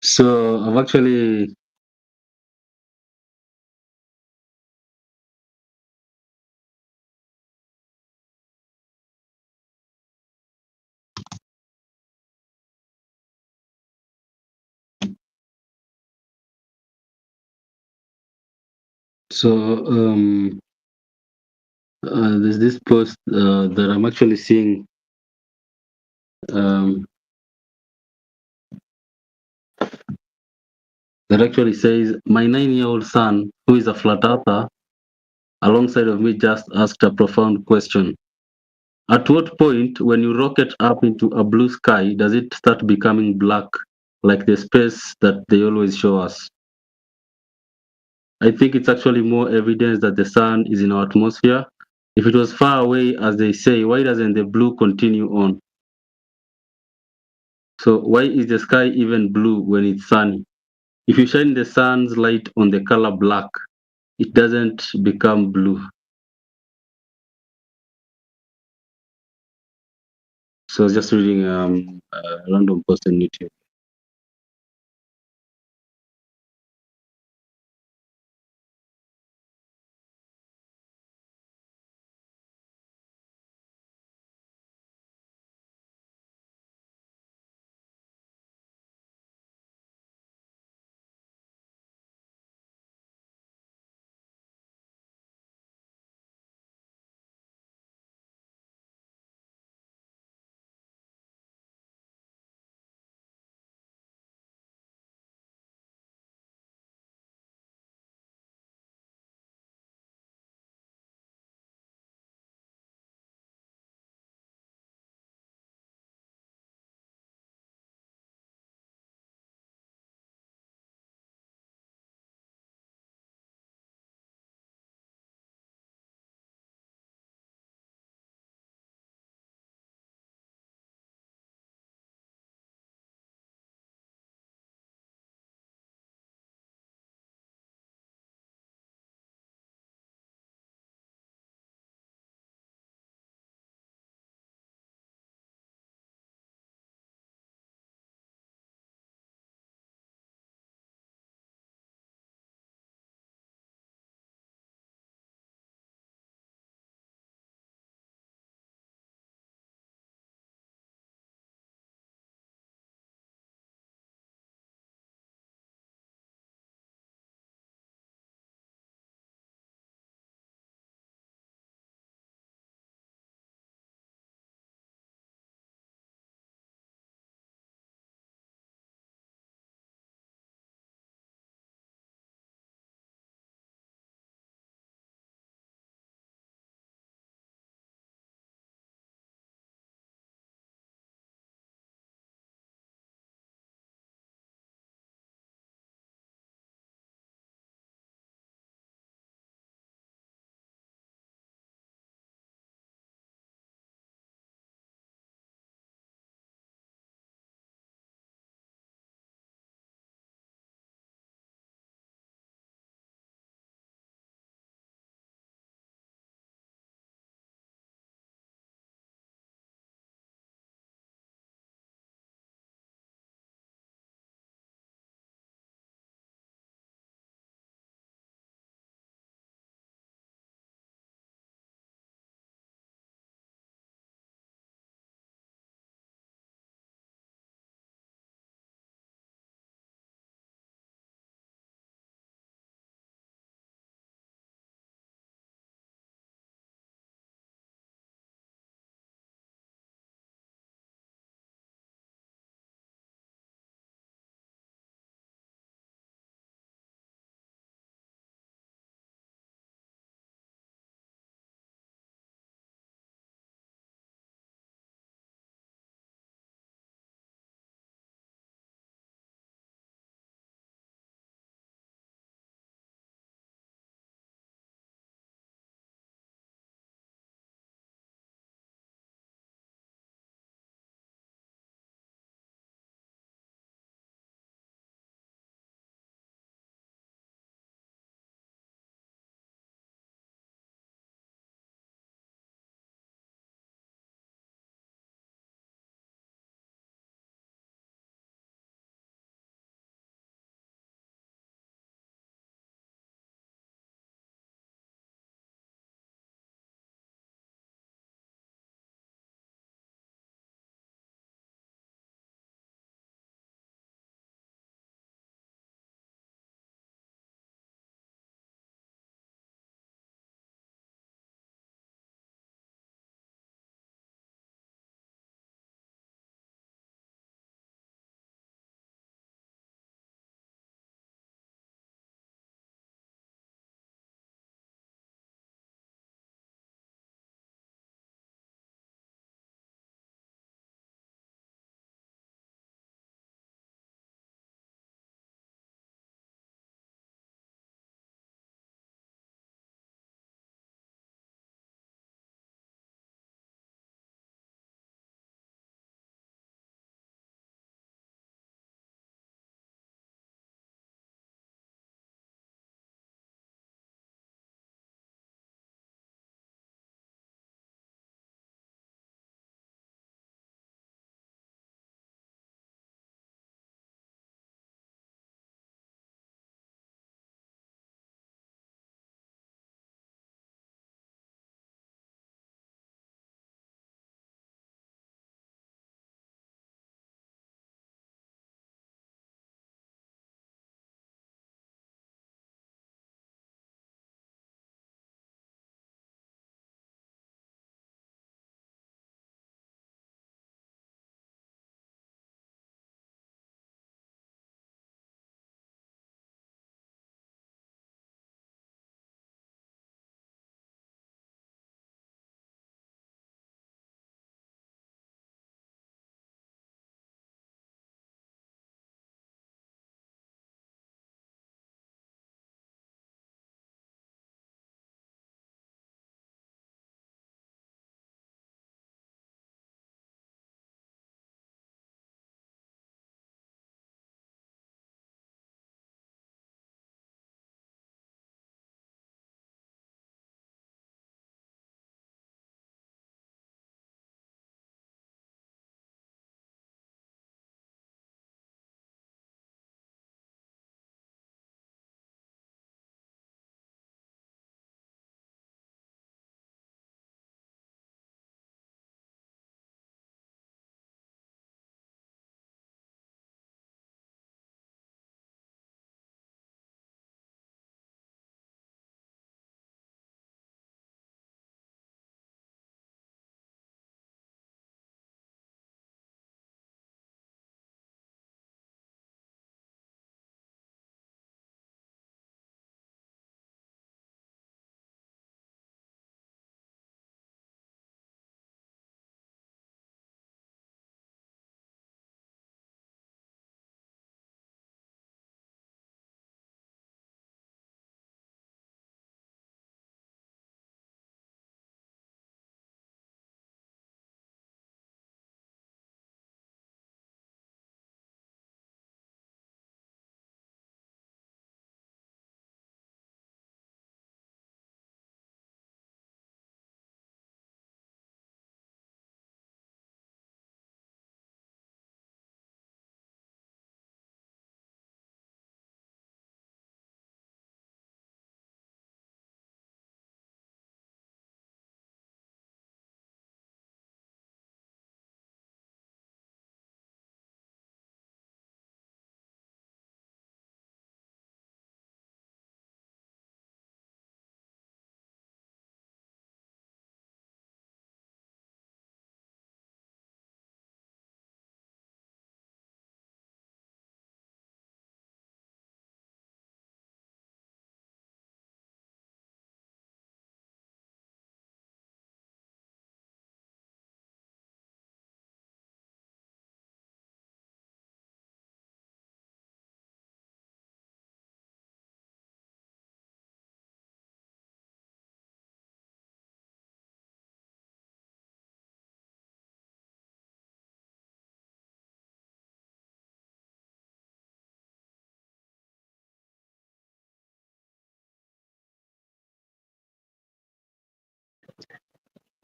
So I've actually so there's this post that I'm actually seeing um, that actually says my 9-year-old son, who is a flat earther, alongside of me, just asked a profound question. At what point, when you rocket up into a blue sky, does it start becoming black, like the space that they always show us? I think it's actually more evidence that the sun is in our atmosphere. If it was far away, as they say, why doesn't the blue continue on? So why is the sky even blue when it's sunny? If you shine the sun's light on the color black, it doesn't become blue. So I was just reading a random post on YouTube.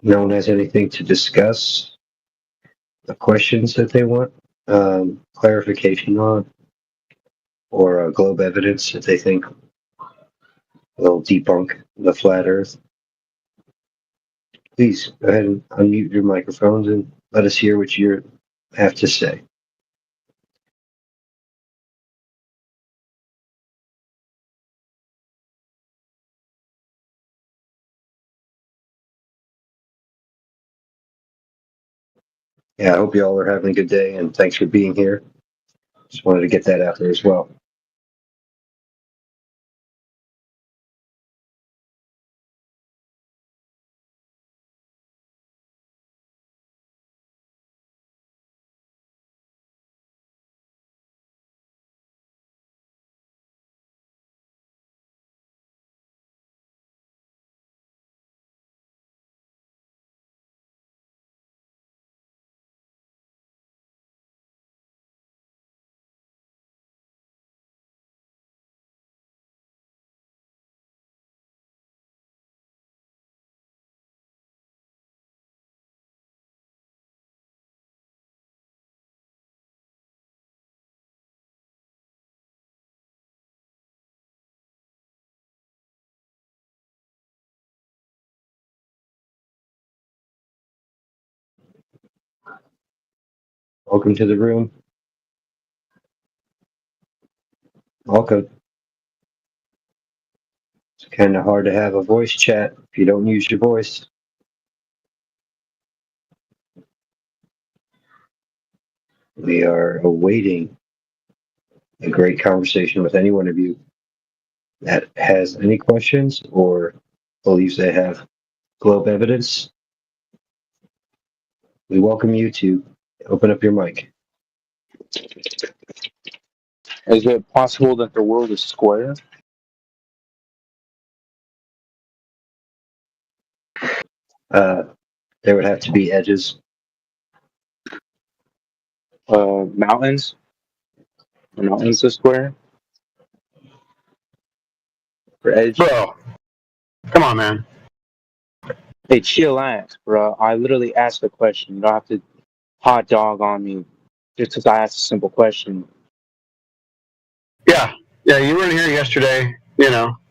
No one has anything to discuss, the questions that they want clarification on, or globe evidence that they think will debunk the flat Earth, please go ahead and unmute your microphones and let us hear what you have to say. Yeah, I hope you all are having a good day, and thanks for being here. Just wanted to get that out there as well. Welcome to the room. Welcome. It's kind of hard to have a voice chat if you don't use your voice. We are awaiting a great conversation with any one of you that has any questions or believes they have globe evidence. We welcome you to open up your mic. Is it possible that the world is square? There would have to be edges. Mountains? The mountains are square? For edge? Bro, come on, man. Hey, chillax, bro. I literally asked a question. You don't have to hot dog on me just because I asked a simple question. Yeah, you were in here yesterday,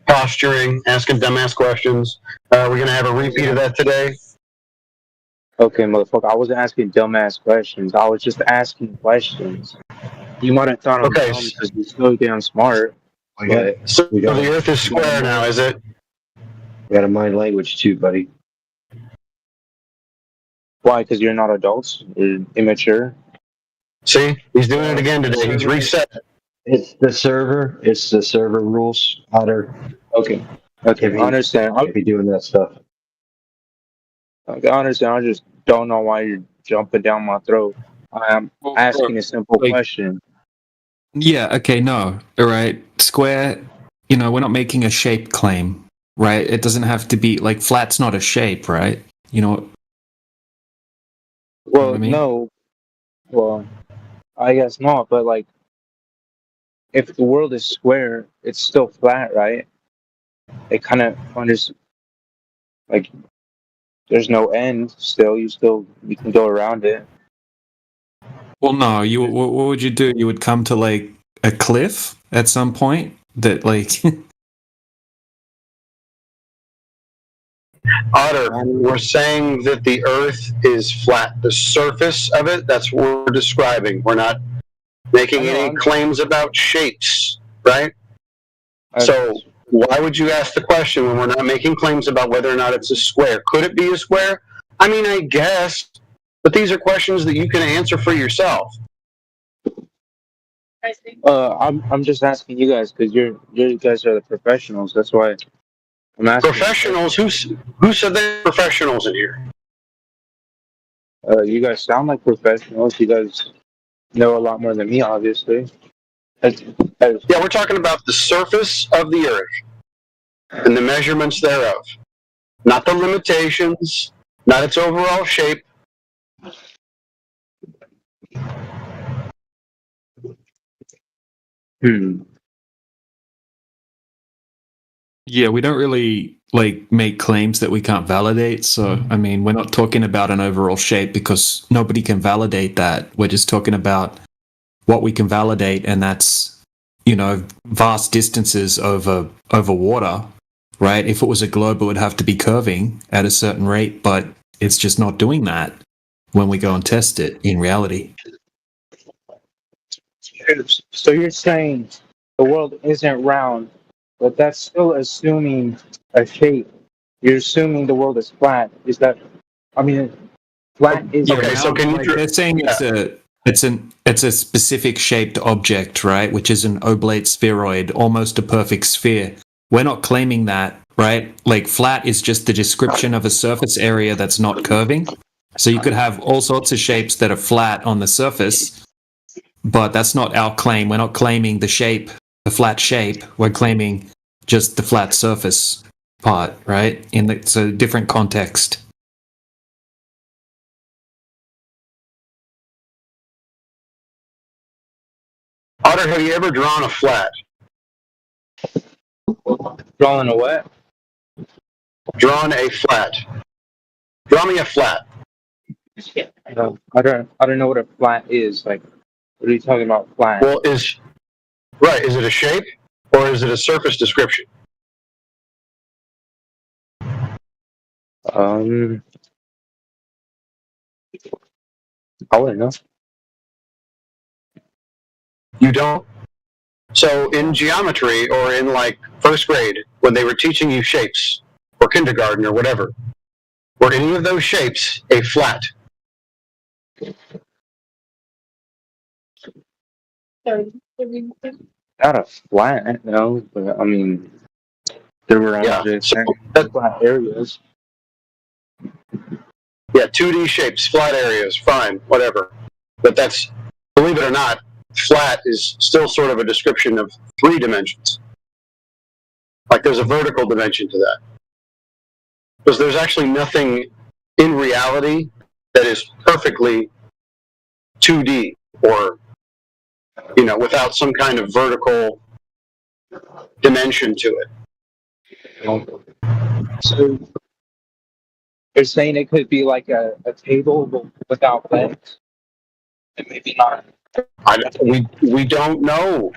posturing, asking dumbass questions. We're going to have a repeat of that today. Okay, motherfucker, I wasn't asking dumbass questions. I was just asking questions. You might have thought I'm dumb because you're so damn smart. So the Earth is square now, is it? We got to mind language too, buddy. Why? Because you're not adults? You're immature? See? He's doing it again today. He's reset. It's the server. It's the server rules. Otter. Okay. Okay, I understand. I'll be doing that stuff. I understand. I just don't know why you're jumping down my throat. I'm asking a simple question. Yeah, okay, no. All right. Square, we're not making a shape claim, right? It doesn't have to be like flat's not a shape, right? Well, what I mean? no. Well, I guess not, but like, if the world is square, it's still flat, right? It kind of like, there's no end still. You can go around it. Well, no, what would you do? You would come to like a cliff at some point that like Otter, we're saying that the Earth is flat. The surface of it, that's what we're describing. We're not making any claims about shapes, right? So why would you ask the question when we're not making claims about whether or not it's a square? Could it be a square? I mean, I guess, but these are questions that you can answer for yourself. I'm just asking you guys because you guys are the professionals. That's why I'm asking. Professionals? Who said they're professionals in here? You guys sound like professionals. You guys know a lot more than me, obviously. Yeah, we're talking about the surface of the Earth and the measurements thereof, not the limitations, not its overall shape. Yeah, we don't really like make claims that we can't validate. So, I mean, we're not talking about an overall shape because nobody can validate that. We're just talking about what we can validate, and that's, you know, vast distances over water, right? If it was a globe, it would have to be curving at a certain rate, but it's just not doing that when we go and test it in reality. So you're saying the world isn't round, but that's still assuming a shape. You're assuming the world is flat. Is that? I mean, flat is Yeah, now, like, they're saying it's a specific shaped object, right? Which is an oblate spheroid, almost a perfect sphere. We're not claiming that, right? Like, flat is just the description of a surface area that's not curving. So you could have all sorts of shapes that are flat on the surface, but that's not our claim. We're not claiming the shape, the flat shape. We're claiming just the flat surface part, right? It's a different context. Otter, have you ever drawn a flat? Drawing a what? Drawn a flat. Draw me a flat. I don't know what a flat is. Like, what are you talking about? Flat? Well, is it a shape or is it a surface description? I wouldn't know. You don't? So in geometry or in like first grade, when they were teaching you shapes, or kindergarten or whatever, were any of those shapes a flat? Not a flat, no. But I mean, there were objects and flat areas. Yeah, 2D shapes, flat areas, fine, whatever. But that's, believe it or not, flat is still sort of a description of 3 dimensions. Like there's a vertical dimension to that. Because there's actually nothing in reality that is perfectly 2D or, you know, without some kind of vertical dimension to it. So you're saying it could be like a table without legs? And maybe not. We don't know.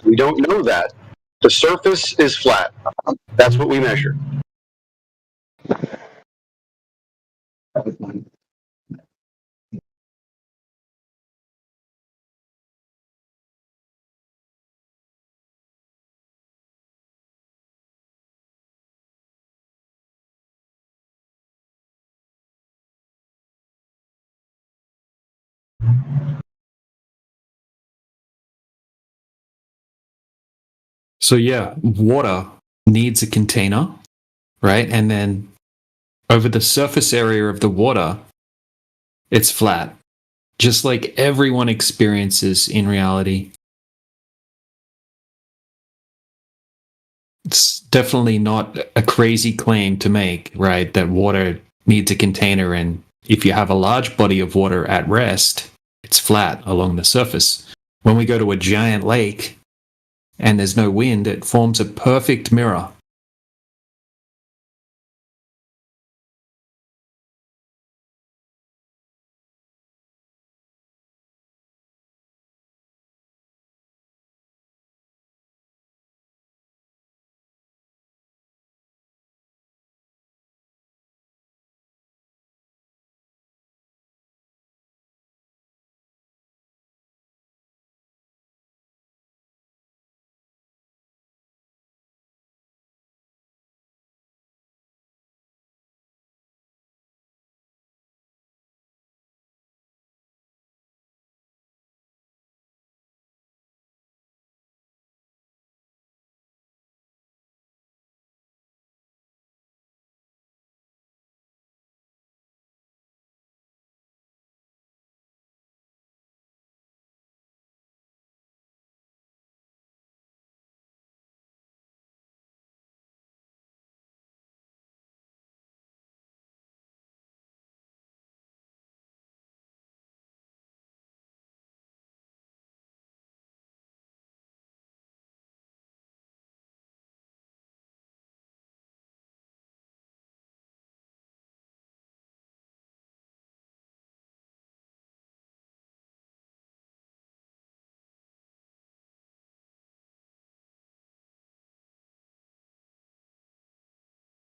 We don't know that. The surface is flat. That's what we measure. So yeah, water needs a container, right? And then over the surface area of the water, it's flat, just like everyone experiences in reality. It's definitely not a crazy claim to make, right? That water needs a container, and if you have a large body of water at rest, it's flat along the surface. When we go to a giant lake and there's no wind, it forms a perfect mirror.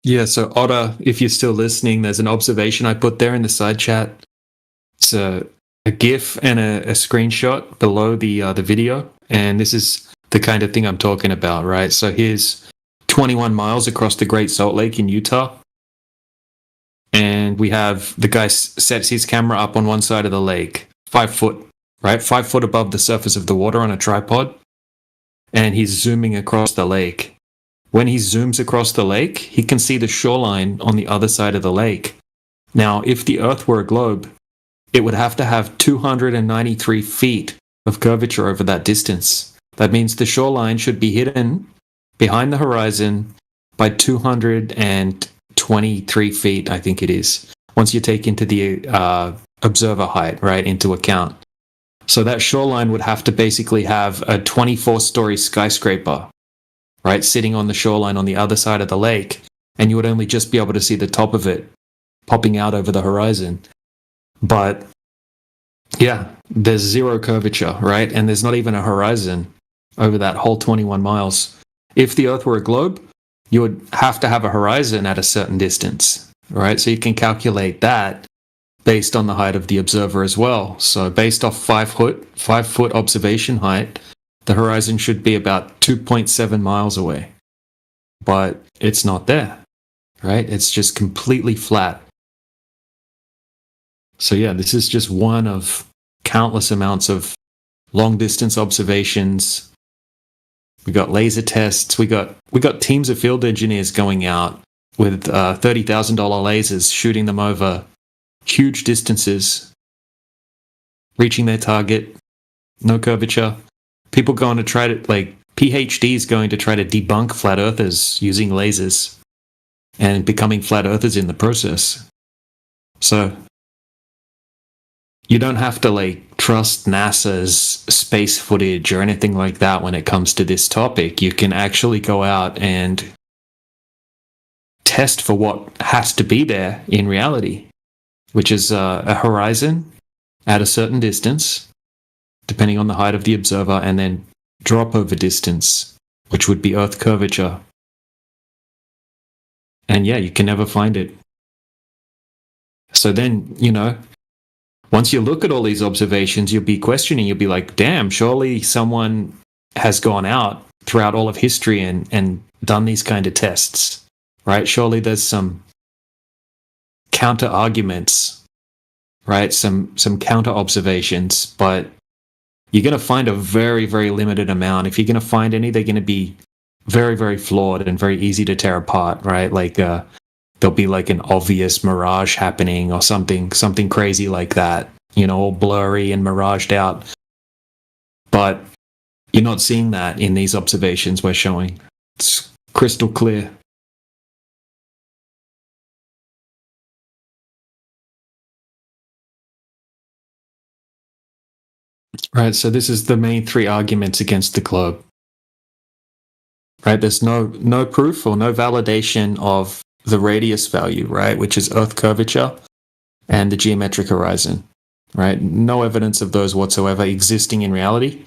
Yeah, so Otter, if you're still listening, there's an observation I put there in the side chat. It's a GIF and a screenshot below the video, and this is the kind of thing I'm talking about, right? So here's 21 miles across the Great Salt Lake in Utah, and we have the guy sets his camera up on one side of the lake, 5 foot, right? 5 foot above the surface of the water on a tripod, and he's zooming across the lake. When he zooms across the lake, he can see the shoreline on the other side of the lake. Now, if the Earth were a globe, it would have to have 293 feet of curvature over that distance. That means the shoreline should be hidden behind the horizon by 223 feet, I think it is, once you take into the observer height, right, into account. So that shoreline would have to basically have a 24-story skyscraper, right, sitting on the shoreline on the other side of the lake, and you would only just be able to see the top of it popping out over the horizon. But yeah, there's zero curvature, right? And there's not even a horizon over that whole 21 miles. If the Earth were a globe, you would have to have a horizon at a certain distance, right? So you can calculate that based on the height of the observer as well. So based off 5 foot observation height, the horizon should be about 2.7 miles away. But it's not there, right? It's just completely flat. So yeah, this is just one of countless amounts of long distance observations. We got laser tests. We got teams of field engineers going out with $30,000 lasers, shooting them over huge distances, reaching their target, no curvature. People going to try to, like, PhDs going to try to debunk flat earthers using lasers and becoming flat earthers in the process. So you don't have to, like, trust NASA's space footage or anything like that when it comes to this topic. You can actually go out and test for what has to be there in reality, which is a horizon at a certain distance, depending on the height of the observer, and then drop over distance, which would be Earth curvature. And yeah, you can never find it. So then, once you look at all these observations, you'll be questioning, you'll be like, damn, surely someone has gone out throughout all of history and done these kind of tests, right? Surely there's some counter arguments, right? Some counter observations, but you're going to find a very, very limited amount. If you're going to find any, they're going to be very, very flawed and very easy to tear apart, right? Like there'll be like an obvious mirage happening or something crazy like that, all blurry and miraged out. But you're not seeing that in these observations we're showing. It's crystal clear. Right, so this is the main 3 arguments against the globe. Right, there's no proof or no validation of the radius value, right, which is Earth curvature, and the geometric horizon, right? No evidence of those whatsoever existing in reality.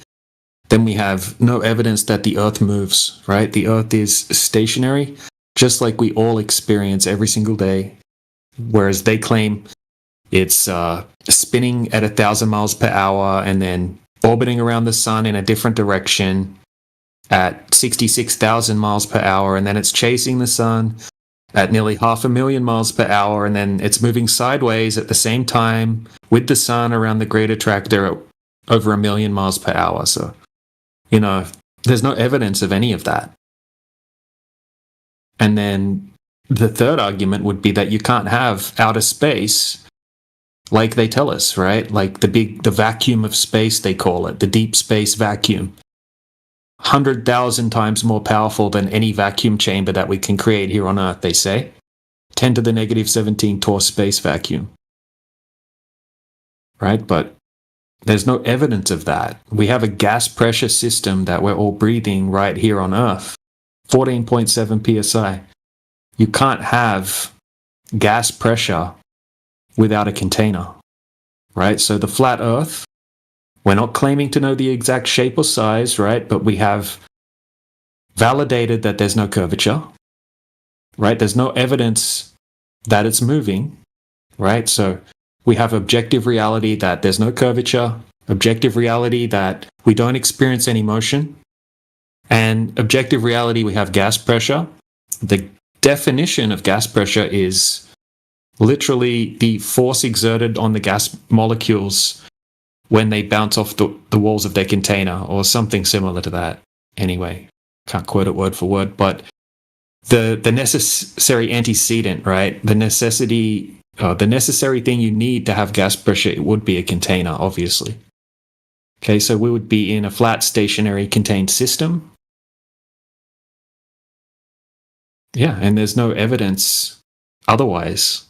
Then we have no evidence that the Earth moves, right? The Earth is stationary, just like we all experience every single day, whereas they claim it's spinning at 1,000 miles per hour and then orbiting around the sun in a different direction at 66,000 miles per hour, and then it's chasing the sun at nearly 500,000 miles per hour, and then it's moving sideways at the same time with the sun around the great attractor at over 1,000,000 miles per hour. So, there's no evidence of any of that. And then the third argument would be that you can't have outer space like they tell us, right? Like the vacuum of space, they call it, the deep space vacuum. 100,000 times more powerful than any vacuum chamber that we can create here on Earth, they say. 10 to the negative 17 torr space vacuum. Right? But there's no evidence of that. We have a gas pressure system that we're all breathing right here on Earth. 14.7 psi. You can't have gas pressure without a container. Right? So the flat Earth, we're not claiming to know the exact shape or size, right? But we have validated that there's no curvature. right? There's no evidence that it's moving, right? So we have objective reality that there's no curvature, objective reality that we don't experience any motion, and objective reality we have gas pressure. The definition of gas pressure is literally the force exerted on the gas molecules when they bounce off the walls of their container, or something similar to that. Anyway, can't quote it word for word, but the necessary antecedent, right? The necessary thing you need to have gas pressure, it would be a container, obviously. Okay, so we would be in a flat, stationary, contained system. Yeah, and there's no evidence otherwise.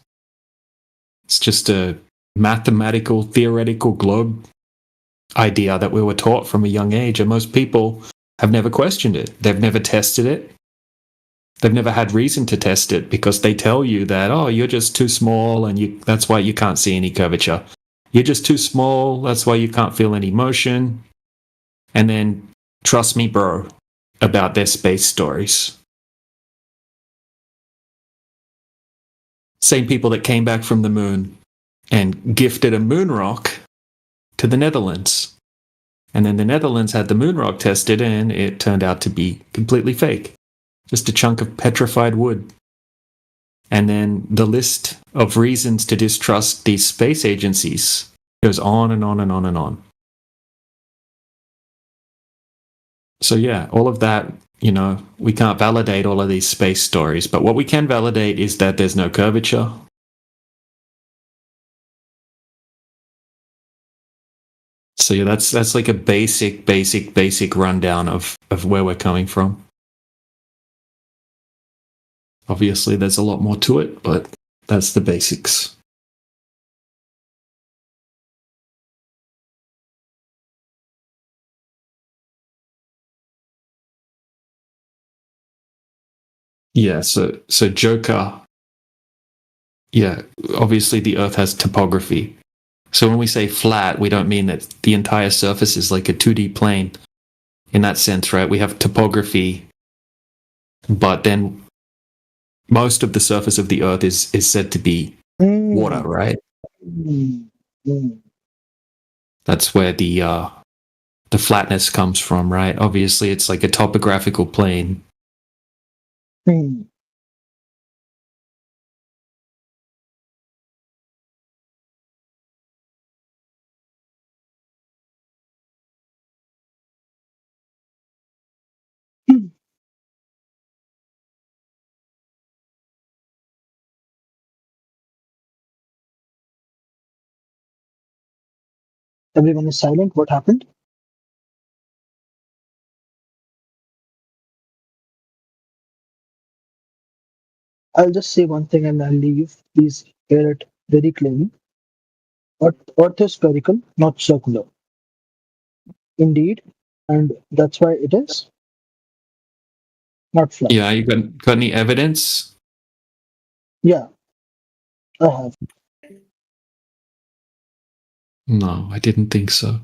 It's just a mathematical, theoretical globe idea that we were taught from a young age, and most people have never questioned it. They've never tested it. They've never had reason to test it because they tell you that, oh, you're just too small and that's why you can't see any curvature. You're just too small, that's why you can't feel any motion. And then, trust me, bro, about their space stories. Same people that came back from the moon and gifted a moon rock to the Netherlands. And then the Netherlands had the moon rock tested and it turned out to be completely fake. Just a chunk of petrified wood. And then the list of reasons to distrust these space agencies goes on and on and on and on. So yeah, all of that, we can't validate all of these space stories, but what we can validate is that there's no curvature. So yeah, that's like a basic rundown of where we're coming from. Obviously, there's a lot more to it, but that's the basics. Yeah, so Joker, yeah, obviously the Earth has topography. So when we say flat, we don't mean that the entire surface is like a 2D plane in that sense, right? We have topography, but then most of the surface of the Earth is said to be water, right? That's where the flatness comes from, right? Obviously, it's like a topographical plane. Everyone is silent. What happened? I'll just say one thing and I'll leave. Please hear it very clearly. Earth is spherical, not circular. Indeed, and that's why it is not flat. Yeah, you got any evidence? Yeah, I have. No, I didn't think so.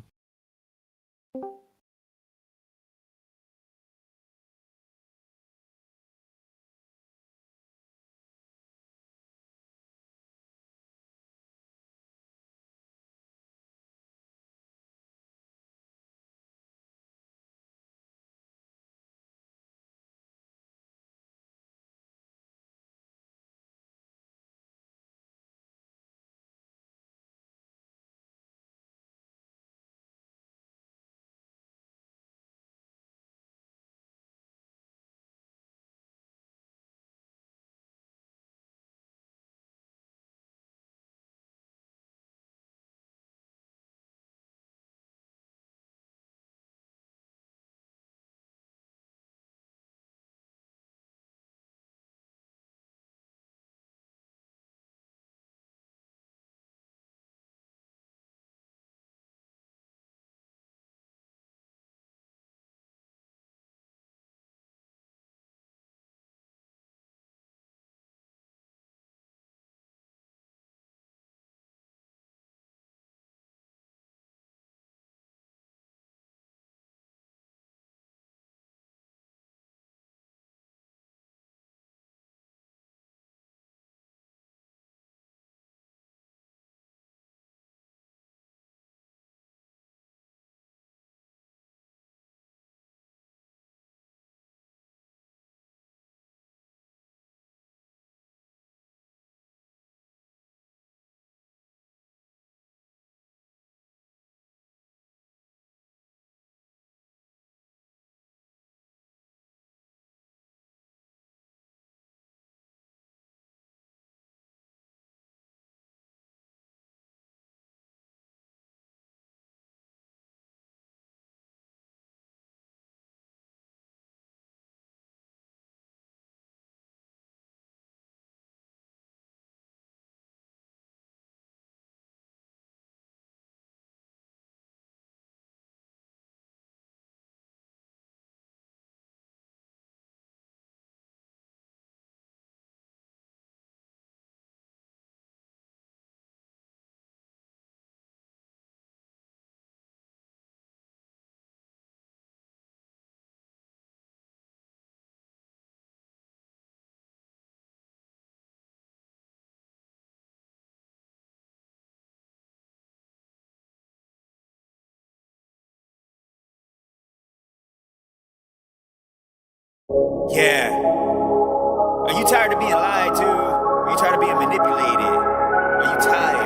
Yeah. Are you tired of being lied to? Are you tired of being manipulated? Are you tired?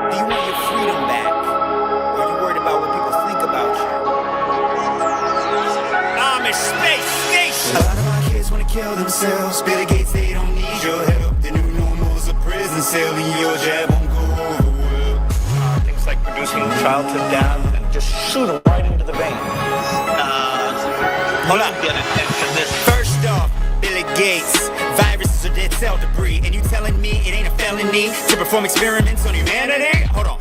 Do you want your freedom back? Or are you worried about what people think about you? Amish Space Station! A lot of our kids want to kill themselves. Bill Gates, they don't need your help. The new normal's a prison cell and your jab won't go over well. Things like producing child to death and just shoot them right into the vein. Hold on. First off, Billy Gates, viruses are dead cell debris, and you telling me it ain't a felony to perform experiments on humanity? Hold on.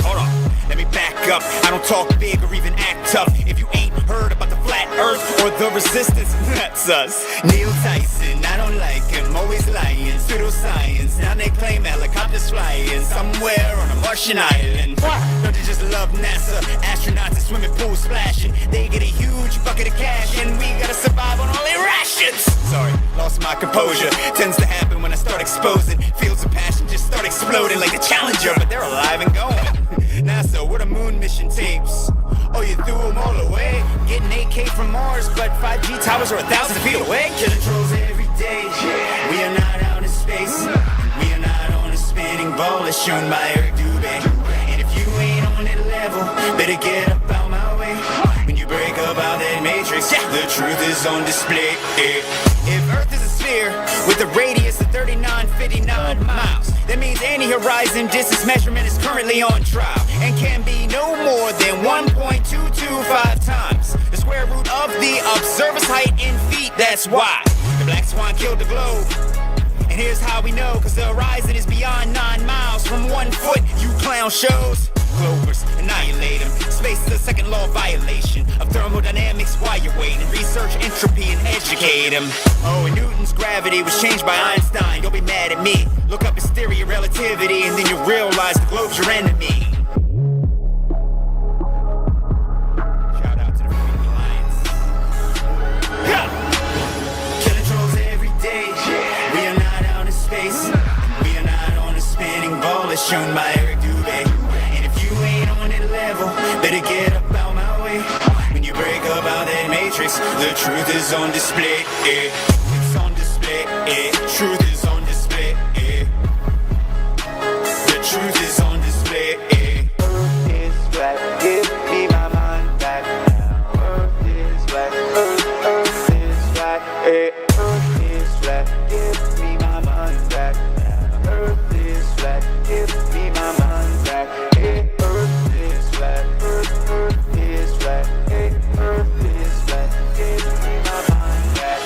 Let me back up. I don't talk big or even act tough. If you ain't heard about the flat earth or the resistance, that's us. Neil Tyson, I don't like him, always lying. Pseudoscience, now they claim helicopters flying somewhere on a Martian island. Don't they just love NASA? Astronauts in swimming pools splashing. They get a huge bucket of cash, and we gotta survive on only rations. Sorry, lost my composure. Tends to happen when I start exposing. Fields of passion just start exploding like the Challenger, but they're alive and going. NASA, what a moon mission tapes. Oh, you threw them all away. Getting 8K from Mars, but 5G towers are 1,000 feet away. Killing trolls every day. We are not out in space. We are not on a spinning ball as shown by Eric Dubé. And if you ain't on that level, better get up out my way. When you break up out that matrix, the truth is on display. If Earth is a sphere with a radius of 3959 miles, that means any horizon distance measurement is currently on trial and can be no more than 1.225 times the square root of the observer's height in feet. That's why the black swan killed the globe. And here's how we know, cause the horizon is beyond 9 miles from 1 foot. You clown shows, Glovers, annihilate them. Space is the second law violation of thermodynamics. While you're waiting, research entropy and educate them. Oh, and Newton's gravity was changed by Einstein. Don't be mad at me. Look up his theory of relativity, and then you realize the globe's your enemy. Shout out to the Freaky Lions. Killing trolls every day. We are not out in space. We are not on a spinning ball as shown by Eric Dubé. And if you ain't on that level, better get up out my way. When you break up out that matrix, the truth is on display. It's on display. Truth is on display. The truth is on display. Earth is flat. Give me my mind back now. Earth is flat. Earth is flat. Earth is flat. Give me my mind back now. Earth is flat. Give me my mind back. Earth is flat. Earth is flat. Earth is flat. Give me my mind back.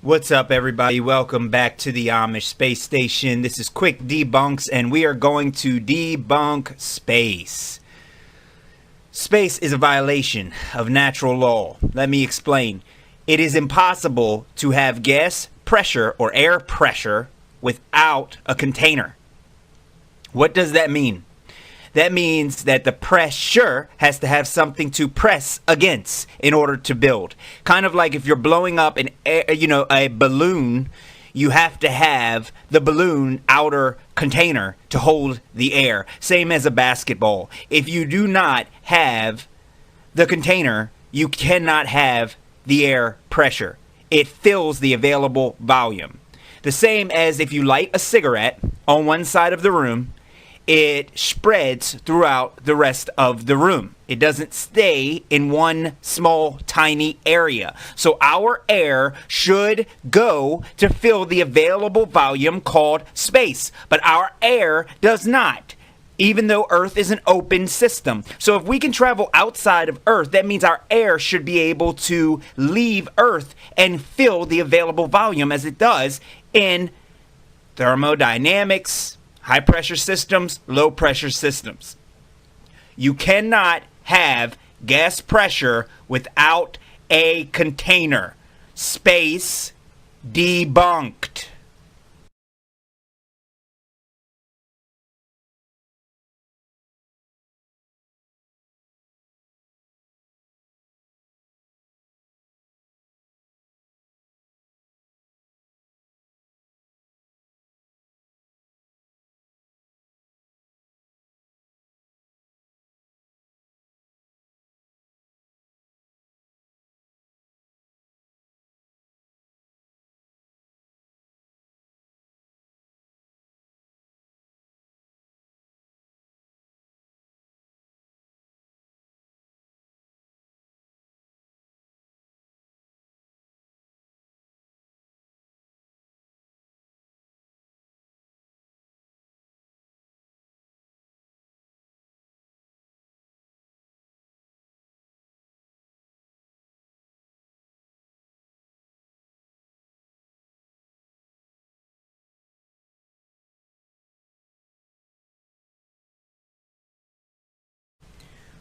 What's up, everybody? Welcome back to the Amish Space Station. This is Quick Debunks, and we are going to debunk space. Space is a violation of natural law. Let me explain. It is impossible to have gas pressure or air pressure without a container. What does that mean? That means that the pressure has to have something to press against in order to build. Kind of like if you're blowing up a balloon, you have to have the balloon outer container to hold the air. Same as a basketball. If you do not have the container, you cannot have the air pressure. It fills the available volume. The same as if you light a cigarette on one side of the room, it spreads throughout the rest of the room. It doesn't stay in one small, tiny area. So our air should go to fill the available volume called space. But our air does not, even though Earth is an open system. So if we can travel outside of Earth, that means our air should be able to leave Earth and fill the available volume as it does in thermodynamics, high pressure systems, low pressure systems. You cannot have gas pressure without a container. Space debunked.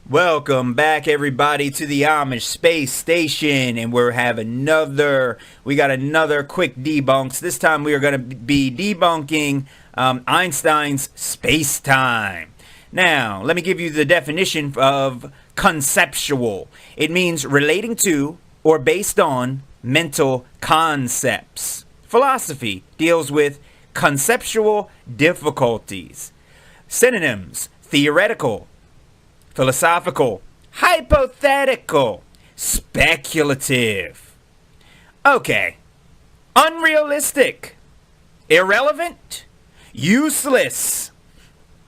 Welcome back, everybody, to the Amish Space Station, and we got another quick debunks. This time we are going to be debunking Einstein's space-time. Now, let me give you the definition of conceptual. It means relating to or based on mental concepts. Philosophy deals with conceptual difficulties. Synonyms: theoretical, philosophical, hypothetical, speculative. Okay. Unrealistic, irrelevant, useless.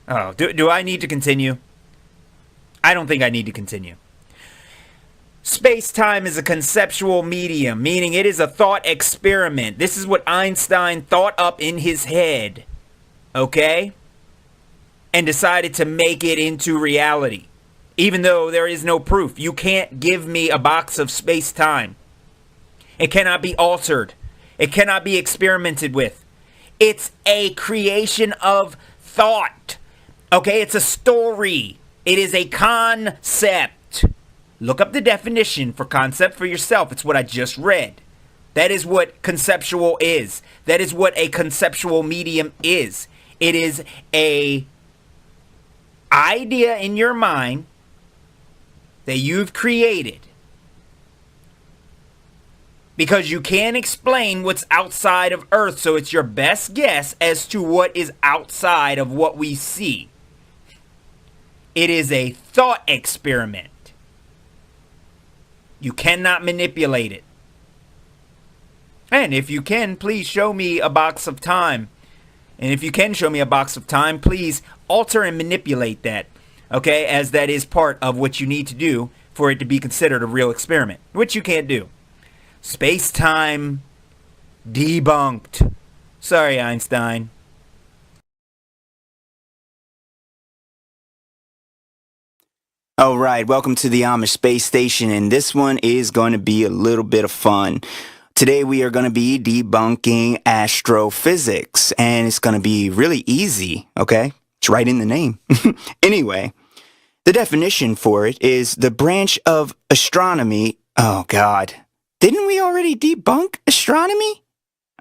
Oh, do I need to continue? I don't think I need to continue. Space-time is a conceptual medium, meaning it is a thought experiment. This is what Einstein thought up in his head, okay? And decided to make it into reality. Even though there is no proof. You can't give me a box of space-time. It cannot be altered. It cannot be experimented with. It's a creation of thought. Okay, it's a story. It is a concept. Look up the definition for concept for yourself. It's what I just read. That is what conceptual is. That is what a conceptual medium is. It is a idea in your mind that you've created because you can't explain what's outside of Earth, so it's your best guess as to what is outside of what we see. It is a thought experiment. You cannot manipulate it. And if you can, please show me a box of time. And if you can show me a box of time, please alter and manipulate that, okay, as that is part of what you need to do for it to be considered a real experiment, which you can't do. Space-time debunked. Sorry, Einstein. All right, welcome to the Amish Space Station, and this one is going to be a little bit of fun. Today we are going to be debunking astrophysics, and it's going to be really easy, okay? It's right in the name. Anyway, the definition for it is the branch of astronomy. Oh, God. Didn't we already debunk astronomy?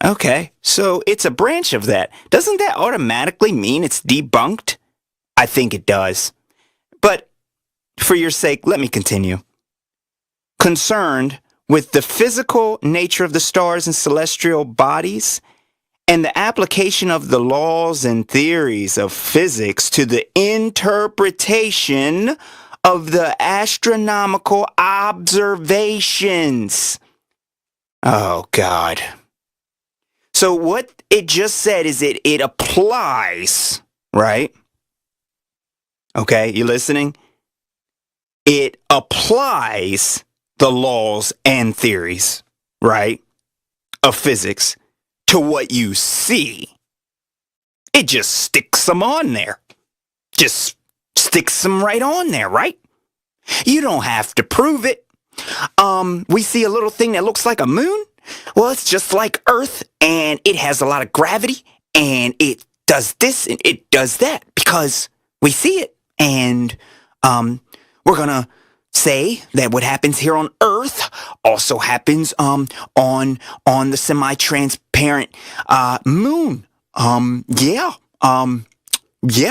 Okay, so it's a branch of that. Doesn't that automatically mean it's debunked? I think it does. But for your sake, let me continue. Concerned with the physical nature of the stars and celestial bodies and the application of the laws and theories of physics to the interpretation of the astronomical observations. Oh, God. So what it just said is it applies, right? Okay, you listening? It applies the laws and theories, right, of physics to what you see. It just sticks them on there. Just sticks them right on there, right? You don't have to prove it. We see a little thing that looks like a moon. Well, it's just like Earth, and it has a lot of gravity, and it does this and it does that because we see it. And we're going to say that what happens here on Earth also happens on the semi-transparent moon. Yeah,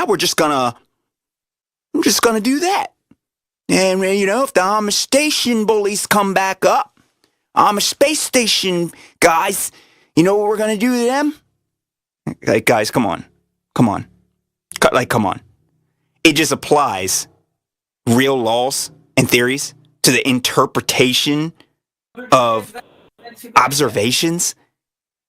we're just gonna do that. And you know, if the Amish station bullies come back up, Amish space station guys, you know what we're gonna do to them? Like, guys, come on. Like, come on. It just applies real laws and theories to the interpretation of observations.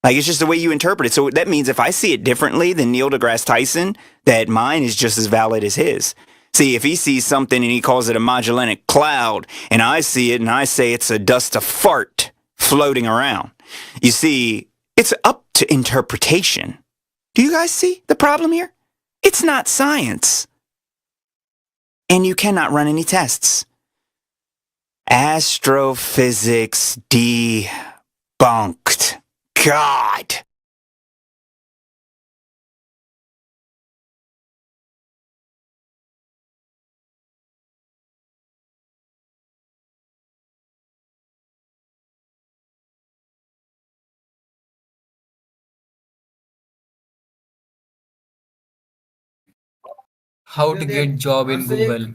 Like, it's just the way you interpret it. So that means if I see it differently than Neil deGrasse Tyson, that mine is just as valid as his. See, if he sees something and he calls it a Magellanic Cloud, and I see it and I say it's a dust of fart floating around, you see, it's up to interpretation. Do you guys see the problem here? It's not science. And you cannot run any tests. Astrophysics debunked. God. How to get job in Google.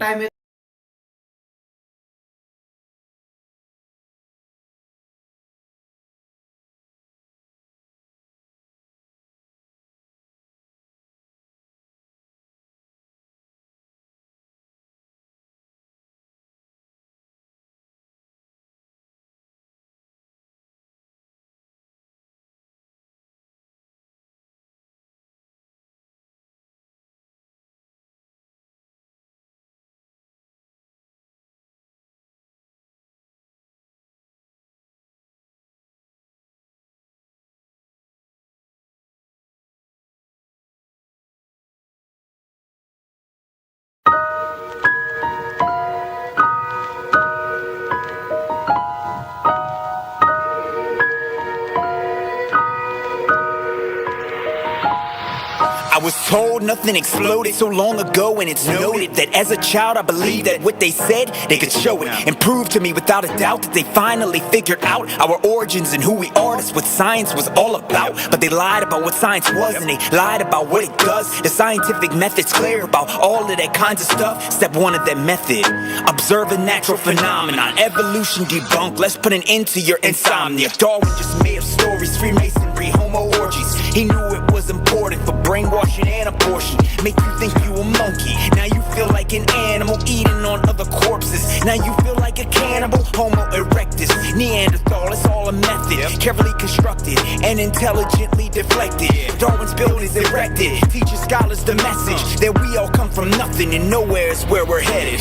I was told nothing exploded so long ago, and it's noted that as a child I believed that what they said, they could show it and prove to me without a doubt that they finally figured out our origins and who we are. That's what science was all about. But they lied about what science was, and they lied about what it does. The scientific method's clear about all of that kinds of stuff. Step one of that method: observe a natural phenomenon. Evolution debunked. Let's put an end to your insomnia. Darwin just made up stories, Freemasonry, homo orgies. He knew it was important for brainwashing and abortion. Make you think you a monkey. Now you feel like an animal eating on other corpses. Now you feel like a cannibal. Homo erectus, Neanderthal, it's all a method. Carefully constructed and intelligently deflected. Darwin's buildings erected. Teaches scholars the message that we all come from nothing and nowhere is where we're headed.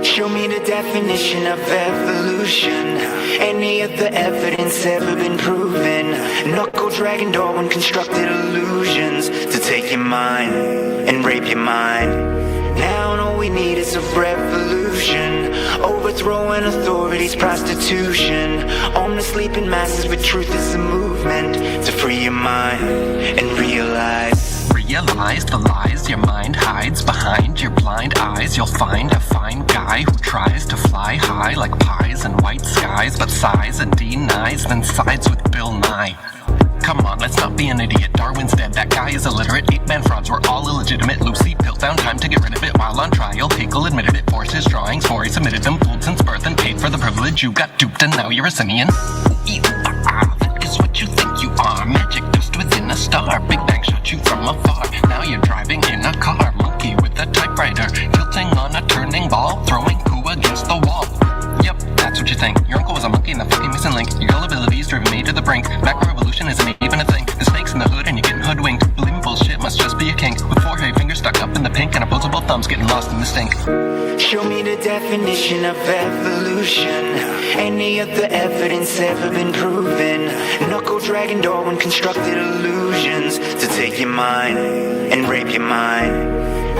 Show me the definition of evolution. Any of the evidence ever been proven? Knuckle dragging Darwin constructed illusions to take your mind and rape your mind. Now all we need is a revolution, overthrowing authorities, prostitution. On the sleeping masses with truth is a movement to free your mind and realize the lies your mind hides behind your blind eyes. You'll find a fine guy who tries to fly high like pies and white skies, but sighs and denies, then sides with Bill Nye. Come on, let's not be an idiot. Darwin's dead, that guy is illiterate. 8-man frauds were all illegitimate. Lucy Pill found time to get rid of it while on trial. Hegel admitted it, forced his drawings, for he submitted them, fooled since birth and paid for the privilege. You got duped and now you're a simian. That is what you think you are. Magic dust within a star. Big Bang shot you from afar. Now you're driving in a car. Monkey with a typewriter. Tilting on a turning ball. Throwing poo against the wall. Yep, that's what you think. Your uncle was a monkey in the fucking missing link. Your gullibility's driven me to the brink. Macro revolution isn't even a thing. The snake's in the hood and you're getting hoodwinked. Believing bullshit must just be a kink. With 4 hairy fingers stuck up in the pink and opposable thumbs getting lost in the stink. Show me the definition of evolution. Any of the evidence ever been proven? Knuckle dragging Darwin constructed illusions to take your mind and rape your mind.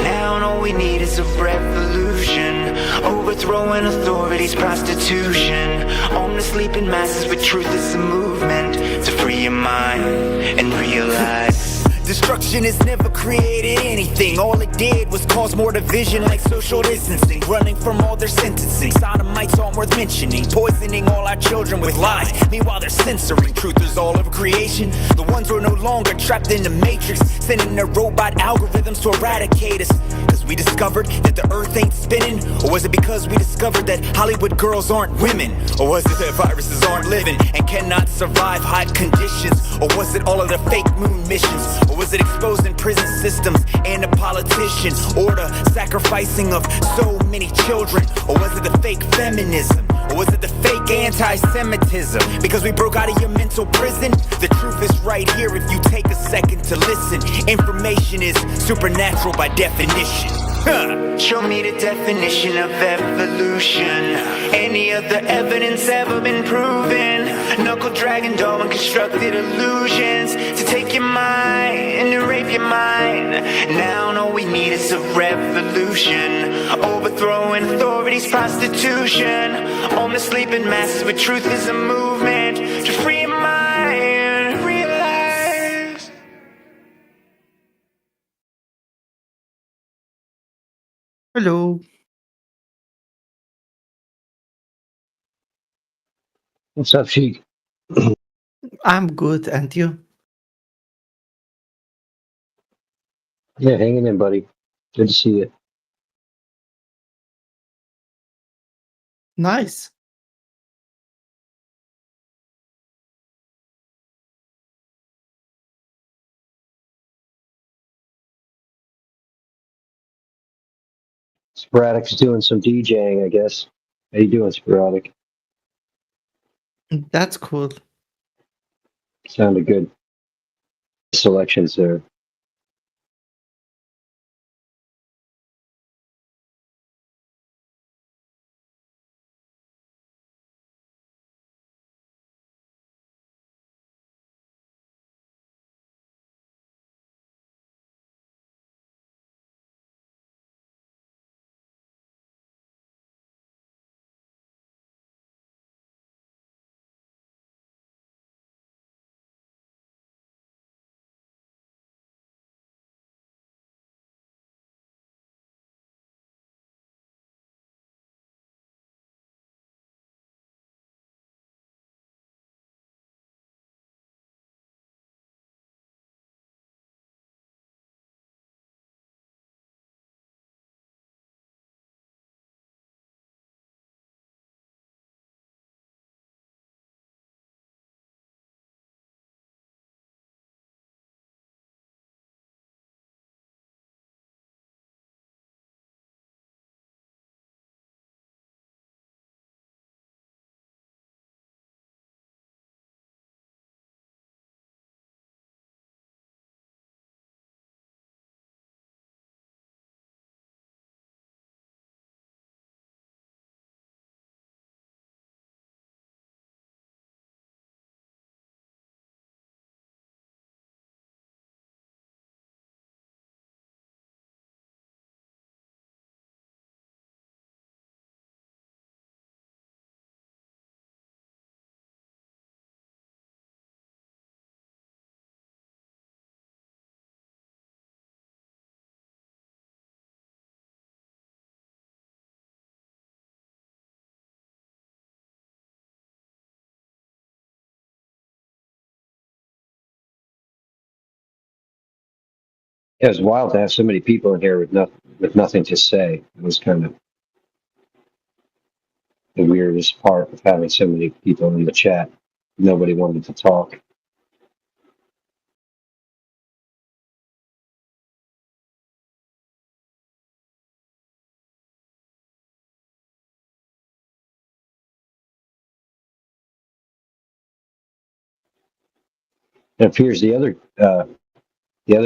Now all we need is a revolution, overthrowing authorities, prostitution. On the sleeping masses with truth is a movement to free your mind and realize destruction has never created anything. All it did was cause more division, like social distancing. Running from all their sentencing. Sodomites aren't worth mentioning. Poisoning all our children with lies. Meanwhile they're censoring. Truth is all over creation. The ones who are no longer trapped in the matrix, sending their robot algorithms to eradicate us. Cause we discovered that the earth ain't spinning? Or was it because we discovered that Hollywood girls aren't women? Or was it that viruses aren't living and cannot survive hot conditions? Or was it all of the fake moon missions? Or was it exposing prison systems and the politicians? Or the sacrificing of so many children? Or was it the fake feminism? Or was it the fake anti-Semitism? Because we broke out of your mental prison? The truth is right here if you take a second to listen. Information is supernatural by definition. Show me the definition of evolution. Any of the evidence ever been proven? Knuckle dragging Darwin constructed illusions to take your mind and to rape your mind. Now all we need is a revolution, overthrowing authorities, prostitution. On the sleeping masses with truth is a movement to free your mind, realize. Hello. What's up, Sheik? I'm good, and you? Yeah, hanging in, buddy. Good to see you. Nice. Sporadic's doing some DJing, I guess. How you doing, Sporadic? That's cool. Sounded good. Selections there. It was wild to have so many people in here with nothing to say. It was kind of the weirdest part of having so many people in the chat. Nobody wanted to talk. It appears the other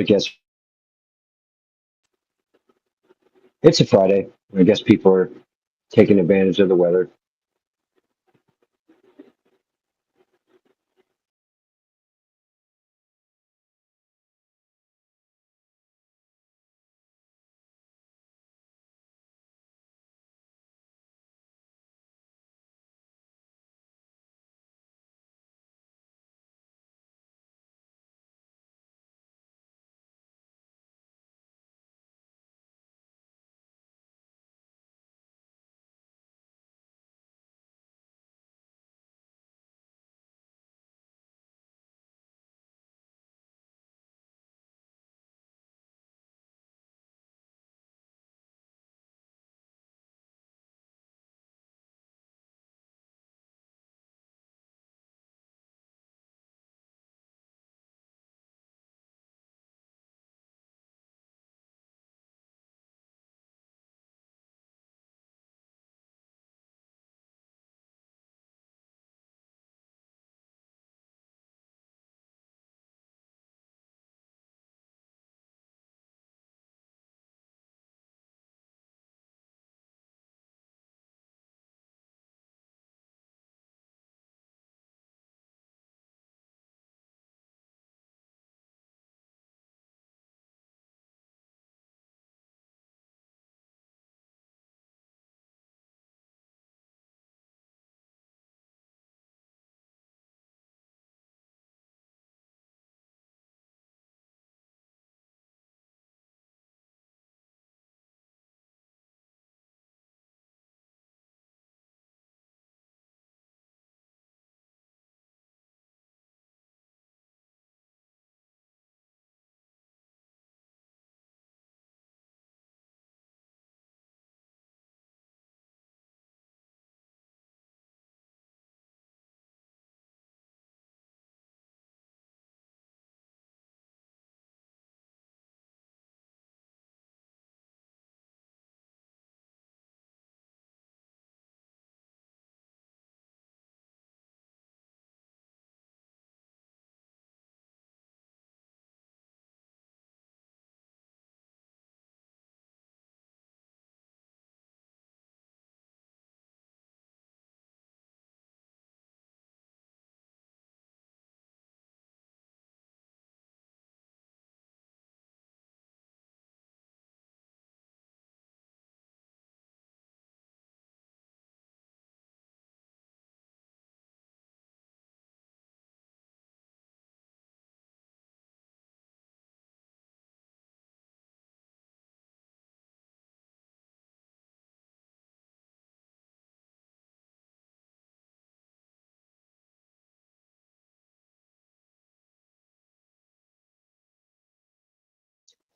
guest. It's a Friday. I guess people are taking advantage of the weather.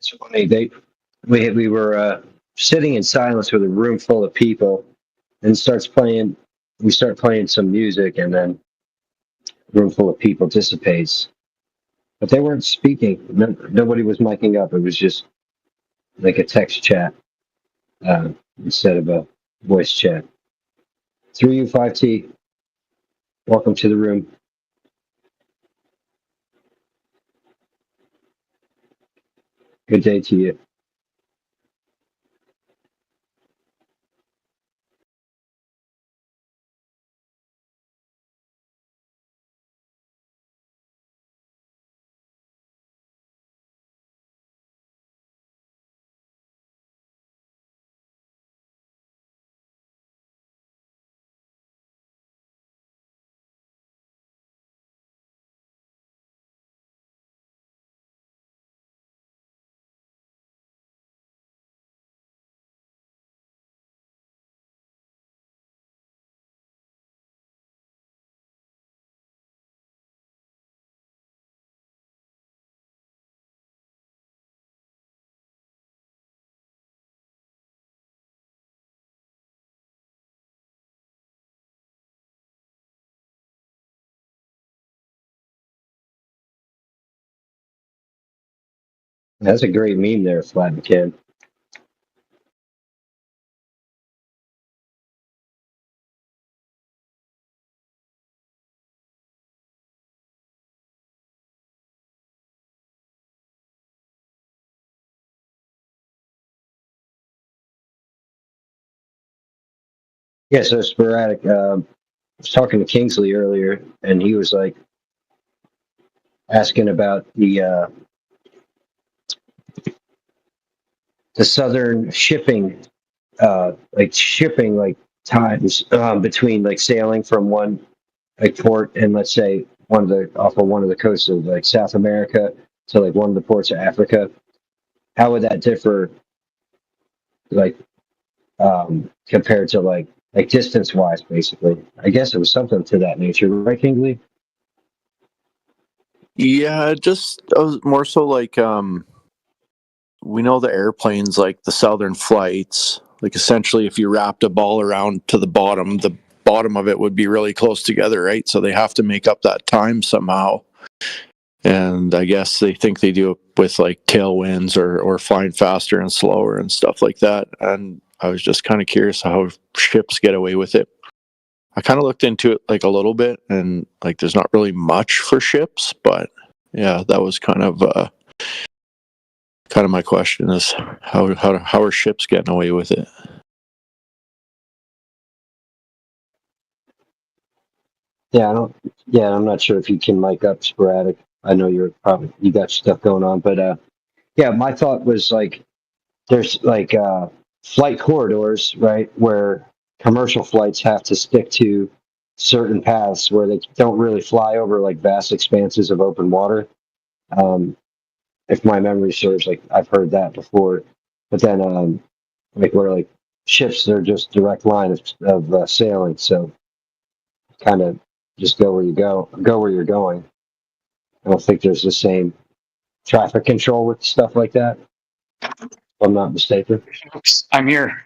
It's funny. We were sitting in silence with a room full of people, and starts playing. We start playing some music, and then the room full of people dissipates. But they weren't speaking. Nobody was miking up. It was just like a text chat instead of a voice chat. 3U5T, welcome to the room. Good day to you. That's a great meme there, Flat McCann. Yeah, so sporadic. I was talking to Kingsley earlier, and he was like asking about the southern shipping, like shipping like times between like sailing from one like port and let's say off of one of the coasts of like South America to like one of the ports of Africa. How would that differ, like compared to like distance wise, basically? I guess it was something to that nature, right, Kingsley? Yeah, just more so like we know the airplanes, like the southern flights, like essentially if you wrapped a ball around to the bottom of it would be really close together, right? So they have to make up that time somehow. And I guess they think they do it with like tailwinds or flying faster and slower and stuff like that. And I was just kind of curious how ships get away with it. I kind of looked into it like a little bit, and like there's not really much for ships, but yeah, that was kind of my question is how are ships getting away with it? Yeah, I'm not sure if you can mic up sporadic. I know you got stuff going on, but yeah, my thought was like there's like flight corridors, right, where commercial flights have to stick to certain paths where they don't really fly over like vast expanses of open water. If my memory serves, like I've heard that before, but then like where like ships, they're just direct line of sailing, so kind of just go where you're going. I don't think there's the same traffic control with stuff like that, if I'm not mistaken. Oops, I'm here.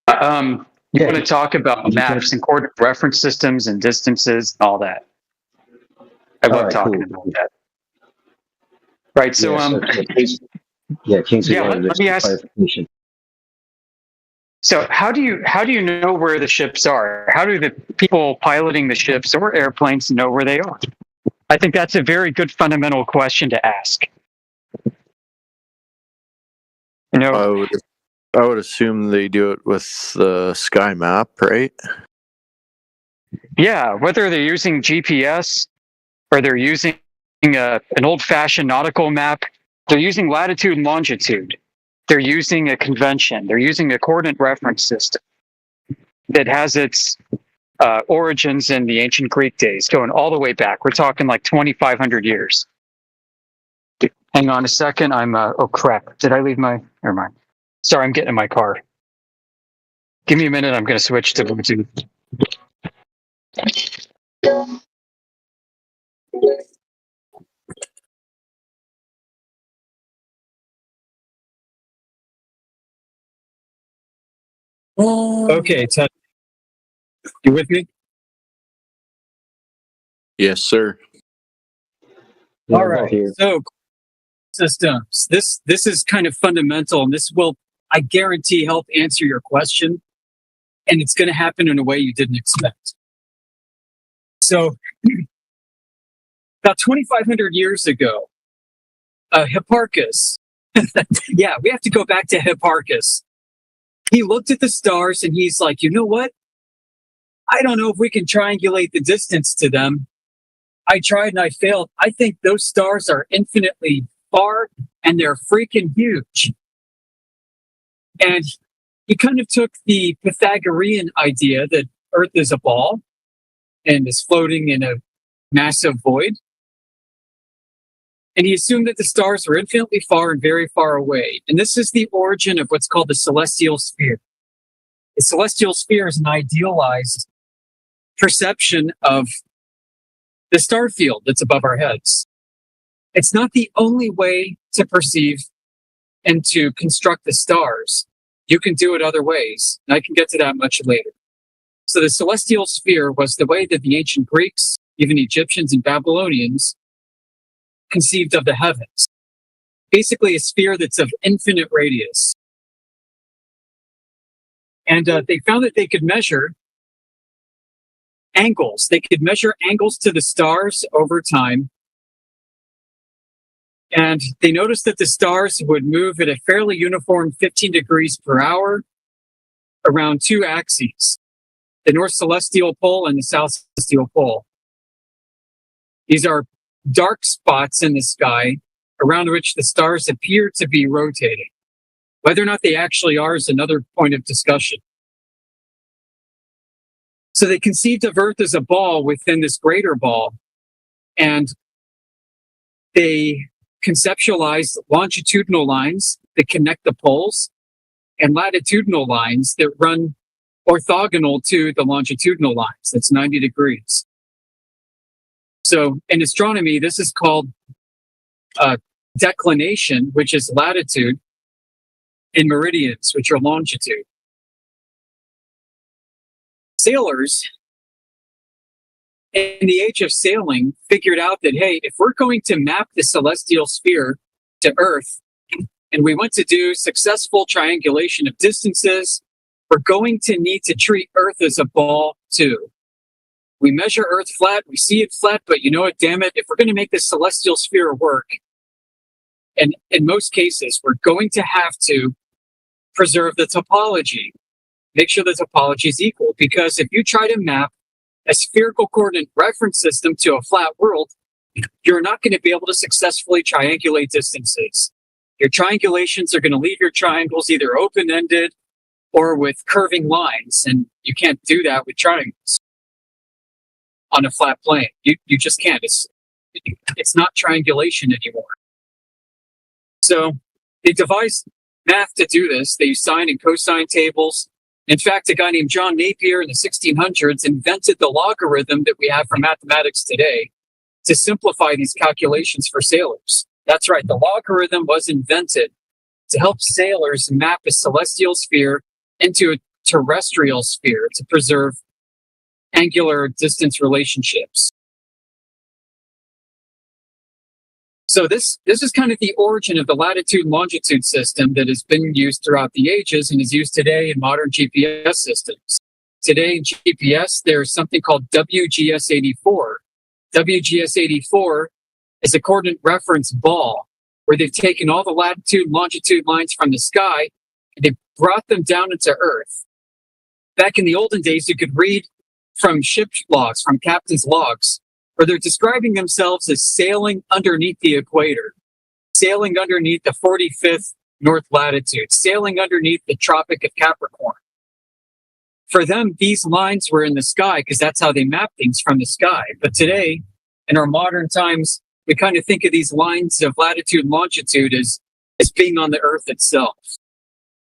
You want to talk about maps and coordinate reference systems and distances and all that. I love talking about that. Right, so Kingsley, let me ask. clarification. So how do you know where the ships are? How do the people piloting the ships or airplanes know where they are? I think that's a very good fundamental question to ask. You know, I would assume they do it with the sky map, right? Yeah, whether they're using GPS or they're using an old-fashioned nautical map, they're using latitude and longitude. They're using a convention. They're using a coordinate reference system that has its origins in the ancient Greek days, going all the way back. We're talking like 2,500 years. Hang on a second. Oh crap. Did I leave my, never mind. Sorry, I'm getting in my car. Give me a minute. I'm going to switch to Bluetooth. Okay, Ted, you with me? Yes, sir. All right. So systems. This is kind of fundamental, and this will, I guarantee, help answer your question. And it's going to happen in a way you didn't expect. So, about 2,500 years ago, Hipparchus. Yeah, we have to go back to Hipparchus. He looked at the stars and he's like, you know what? I don't know if we can triangulate the distance to them. I tried and I failed. I think those stars are infinitely far and they're freaking huge. And he kind of took the Pythagorean idea that Earth is a ball and is floating in a massive void. And he assumed that the stars were infinitely far and very far away. And this is the origin of what's called the celestial sphere. The celestial sphere is an idealized perception of the star field that's above our heads. It's not the only way to perceive and to construct the stars. You can do it other ways, and I can get to that much later. So the celestial sphere was the way that the ancient Greeks, even Egyptians and Babylonians, conceived of the heavens. Basically, a sphere that's of infinite radius. And they found that they could measure angles. They could measure angles to the stars over time. And they noticed that the stars would move at a fairly uniform 15 degrees per hour around two axes, the North Celestial Pole and the South Celestial Pole. These are dark spots in the sky around which the stars appear to be rotating. Whether or not they actually are is another point of discussion. So they conceived of Earth as a ball within this greater ball, and they conceptualized longitudinal lines that connect the poles and latitudinal lines that run orthogonal to the longitudinal lines. That's 90 degrees. So in astronomy, this is called declination, which is latitude, and meridians, which are longitude. Sailors in the age of sailing figured out that, hey, if we're going to map the celestial sphere to Earth, and we want to do successful triangulation of distances, we're going to need to treat Earth as a ball too. We measure Earth flat, we see it flat, but you know what, damn it, if we're going to make this celestial sphere work, and in most cases, we're going to have to preserve the topology. Make sure the topology is equal, because if you try to map a spherical coordinate reference system to a flat world, you're not going to be able to successfully triangulate distances. Your triangulations are going to leave your triangles either open-ended or with curving lines, and you can't do that with triangles on a flat plane. You just can't. It's not triangulation anymore. So they devised math to do this. They used sine and cosine tables. In fact, a guy named John Napier in the 1600s invented the logarithm that we have for mathematics today to simplify these calculations for sailors. That's right, the logarithm was invented to help sailors map a celestial sphere into a terrestrial sphere to preserve angular distance relationships. So this is kind of the origin of the latitude and longitude system that has been used throughout the ages and is used today in modern GPS systems. Today in GPS, there's something called WGS84. WGS84 is a coordinate reference ball where they've taken all the latitude and longitude lines from the sky and they've brought them down into Earth. Back in the olden days, you could read from ship logs, from captain's logs, where they're describing themselves as sailing underneath the equator, sailing underneath the 45th north latitude, sailing underneath the Tropic of Capricorn. For them, these lines were in the sky because that's how they map things, from the sky. But today, in our modern times, we kind of think of these lines of latitude and longitude as being on the Earth itself.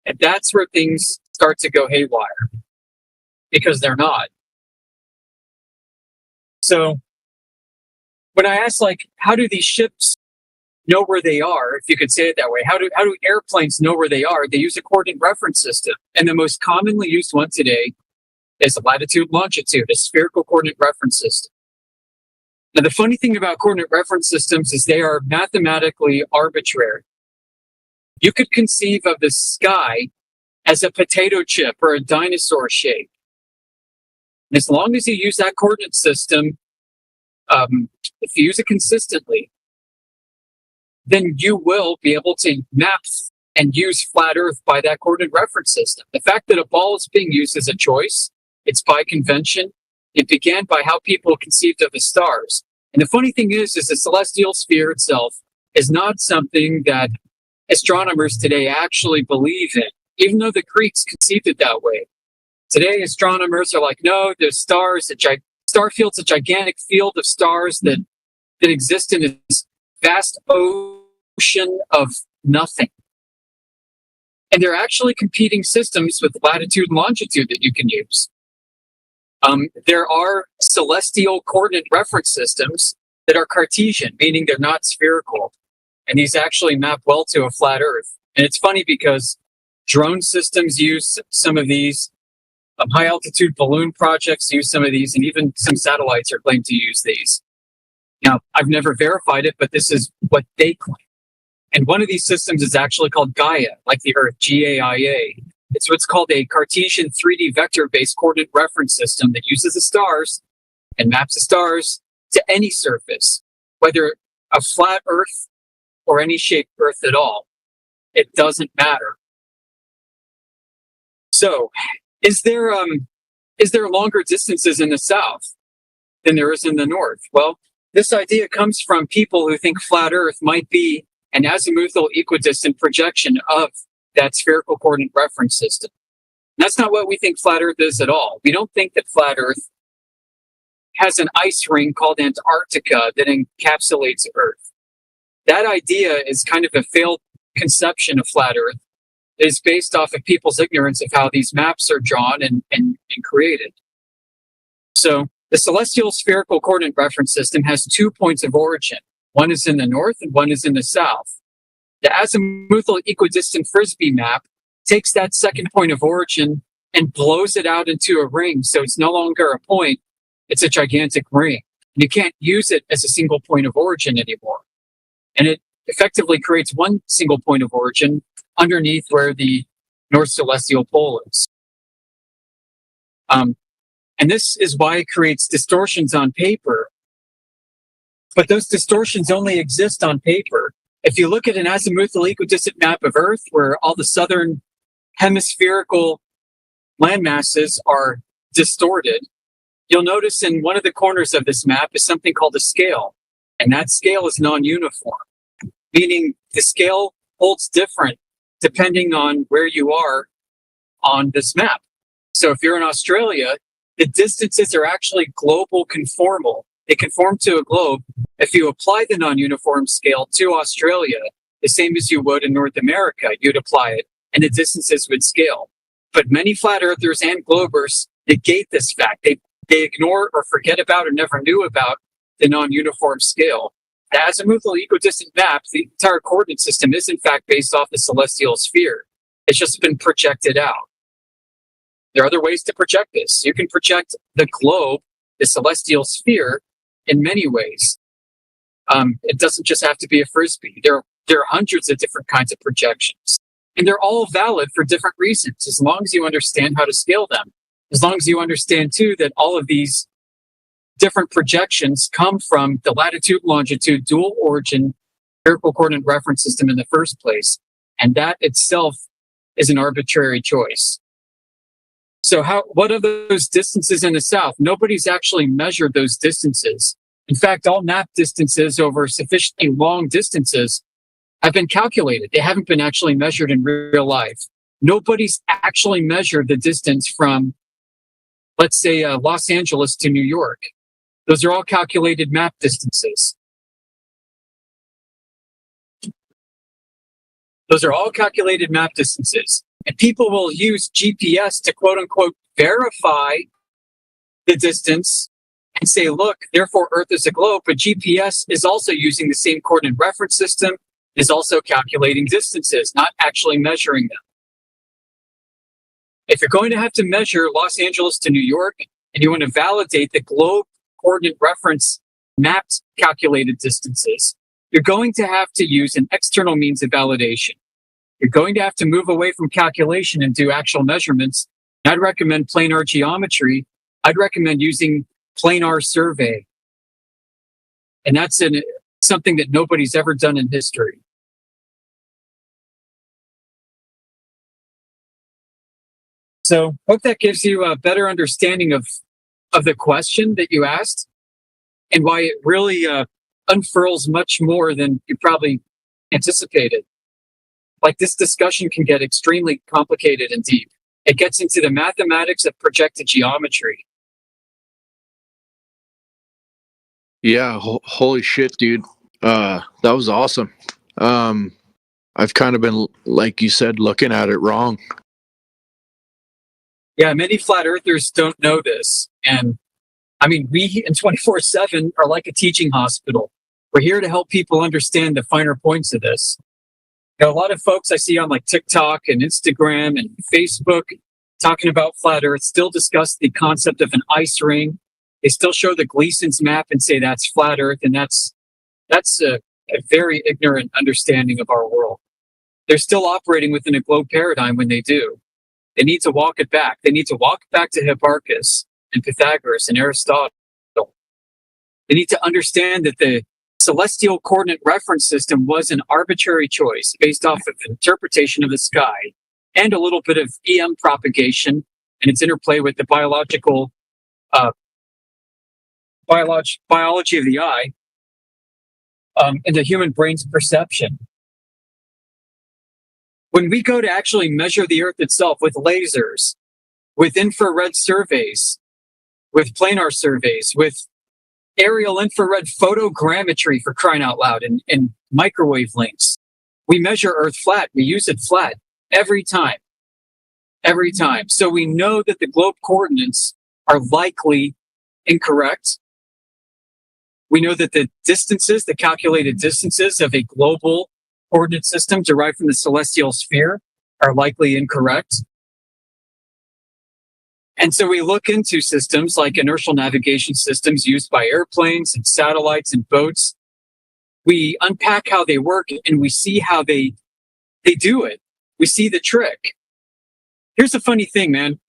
And that's where things start to go haywire, because they're not. So when I ask, like, how do these ships know where they are, if you could say it that way, how do airplanes know where they are? They use a coordinate reference system. And the most commonly used one today is latitude, longitude, a spherical coordinate reference system. Now, the funny thing about coordinate reference systems is they are mathematically arbitrary. You could conceive of the sky as a potato chip or a dinosaur shape. And as long as you use that coordinate system, if you use it consistently, then you will be able to map and use flat Earth by that coordinate reference system. The fact that a ball is being used as a choice, it's by convention. It began by how people conceived of the stars. And the funny thing is the celestial sphere itself is not something that astronomers today actually believe in, even though the Greeks conceived it that way. Today, astronomers are like, no, the stars, star field's a gigantic field of stars that exist in this vast ocean of nothing. And they're actually competing systems with latitude and longitude that you can use. There are celestial coordinate reference systems that are Cartesian, meaning they're not spherical. And these actually map well to a flat Earth. And it's funny because drone systems use some of these, high altitude balloon projects use some of these, and even some satellites are claimed to use these. Now, I've never verified it, but this is what they claim. And one of these systems is actually called Gaia, like the Earth, Gaia. It's what's called a Cartesian 3D vector-based coordinate reference system that uses the stars and maps the stars to any surface, whether a flat Earth or any shaped Earth at all. It doesn't matter. So, is there longer distances in the south than there is in the north? Well, this idea comes from people who think flat Earth might be an azimuthal equidistant projection of that spherical coordinate reference system. And that's not what we think flat Earth is at all. We don't think that flat Earth has an ice ring called Antarctica that encapsulates Earth. That idea is kind of a failed conception of flat Earth. It is based off of people's ignorance of how these maps are drawn and created. So the celestial spherical coordinate reference system has 2 points of origin. One is in the north and one is in the south. The azimuthal equidistant Frisbee map takes that second point of origin and blows it out into a ring. So it's no longer a point, it's a gigantic ring. You can't use it as a single point of origin anymore. And it effectively creates one single point of origin underneath where the North Celestial Pole is. And this is why it creates distortions on paper. But those distortions only exist on paper. If you look at an azimuthal equidistant map of Earth, where all the southern hemispherical landmasses are distorted, you'll notice in one of the corners of this map is something called a scale. And that scale is non-uniform, meaning the scale holds different depending on where you are on this map. So if you're in Australia, the distances are actually global conformal. They conform to a globe. If you apply the non-uniform scale to Australia, the same as you would in North America, you'd apply it, and the distances would scale. But many flat earthers and globers negate this fact. They ignore or forget about or never knew about the non-uniform scale. The azimuthal equidistant map, the entire coordinate system, is in fact based off the celestial sphere. It's just been projected out. There are other ways to project this. You can project the globe, the celestial sphere, in many ways. It doesn't just have to be a Frisbee. There are hundreds of different kinds of projections. And they're all valid for different reasons, as long as you understand how to scale them. As long as you understand, too, that all of these different projections come from the latitude-longitude dual origin spherical coordinate reference system in the first place. And that itself is an arbitrary choice. So what are those distances in the south? Nobody's actually measured those distances. In fact, all map distances over sufficiently long distances have been calculated. They haven't been actually measured in real life. Nobody's actually measured the distance from, let's say, Los Angeles to New York. Those are all calculated map distances. Those are all calculated map distances. And people will use GPS to quote unquote verify the distance and say, look, therefore Earth is a globe, but GPS is also using the same coordinate reference system, is also calculating distances, not actually measuring them. If you're going to have to measure Los Angeles to New York and you want to validate the globe coordinate reference mapped calculated distances, you're going to have to use an external means of validation. You're going to have to move away from calculation and do actual measurements. I'd recommend planar geometry. I'd recommend using planar survey. And that's something that nobody's ever done in history. So hope that gives you a better understanding of the question that you asked and why it really unfurls much more than you probably anticipated. Like, this discussion can get extremely complicated and deep. It gets into the mathematics of projected geometry. Yeah, holy shit, dude. That was awesome. I've kind of been, like you said, looking at it wrong. Yeah, many flat earthers don't know this. And I mean, we in 24/7 are like a teaching hospital. We're here to help people understand the finer points of this. You know, a lot of folks I see on like TikTok and Instagram and Facebook talking about flat earth still discuss the concept of an ice ring. They still show the Gleason's map and say that's flat Earth, and that's a very ignorant understanding of our world. They're still operating within a globe paradigm when they do. They need to walk it back. They need to walk it back to Hipparchus and Pythagoras and Aristotle. They need to understand that the celestial coordinate reference system was an arbitrary choice based off of interpretation of the sky and a little bit of EM propagation and its interplay with the biology of the eye and the human brain's perception. When we go to actually measure the Earth itself with lasers, with infrared surveys, with planar surveys, with aerial infrared photogrammetry, for crying out loud, and microwave links, we measure Earth flat. We use it flat every time. Every time. So we know that the globe coordinates are likely incorrect. We know that the distances, the calculated distances of a global coordinate system derived from the celestial sphere are likely incorrect. And so we look into systems like inertial navigation systems used by airplanes and satellites and boats. We unpack how they work and we see how they do it. We see the trick. Here's the funny thing, man.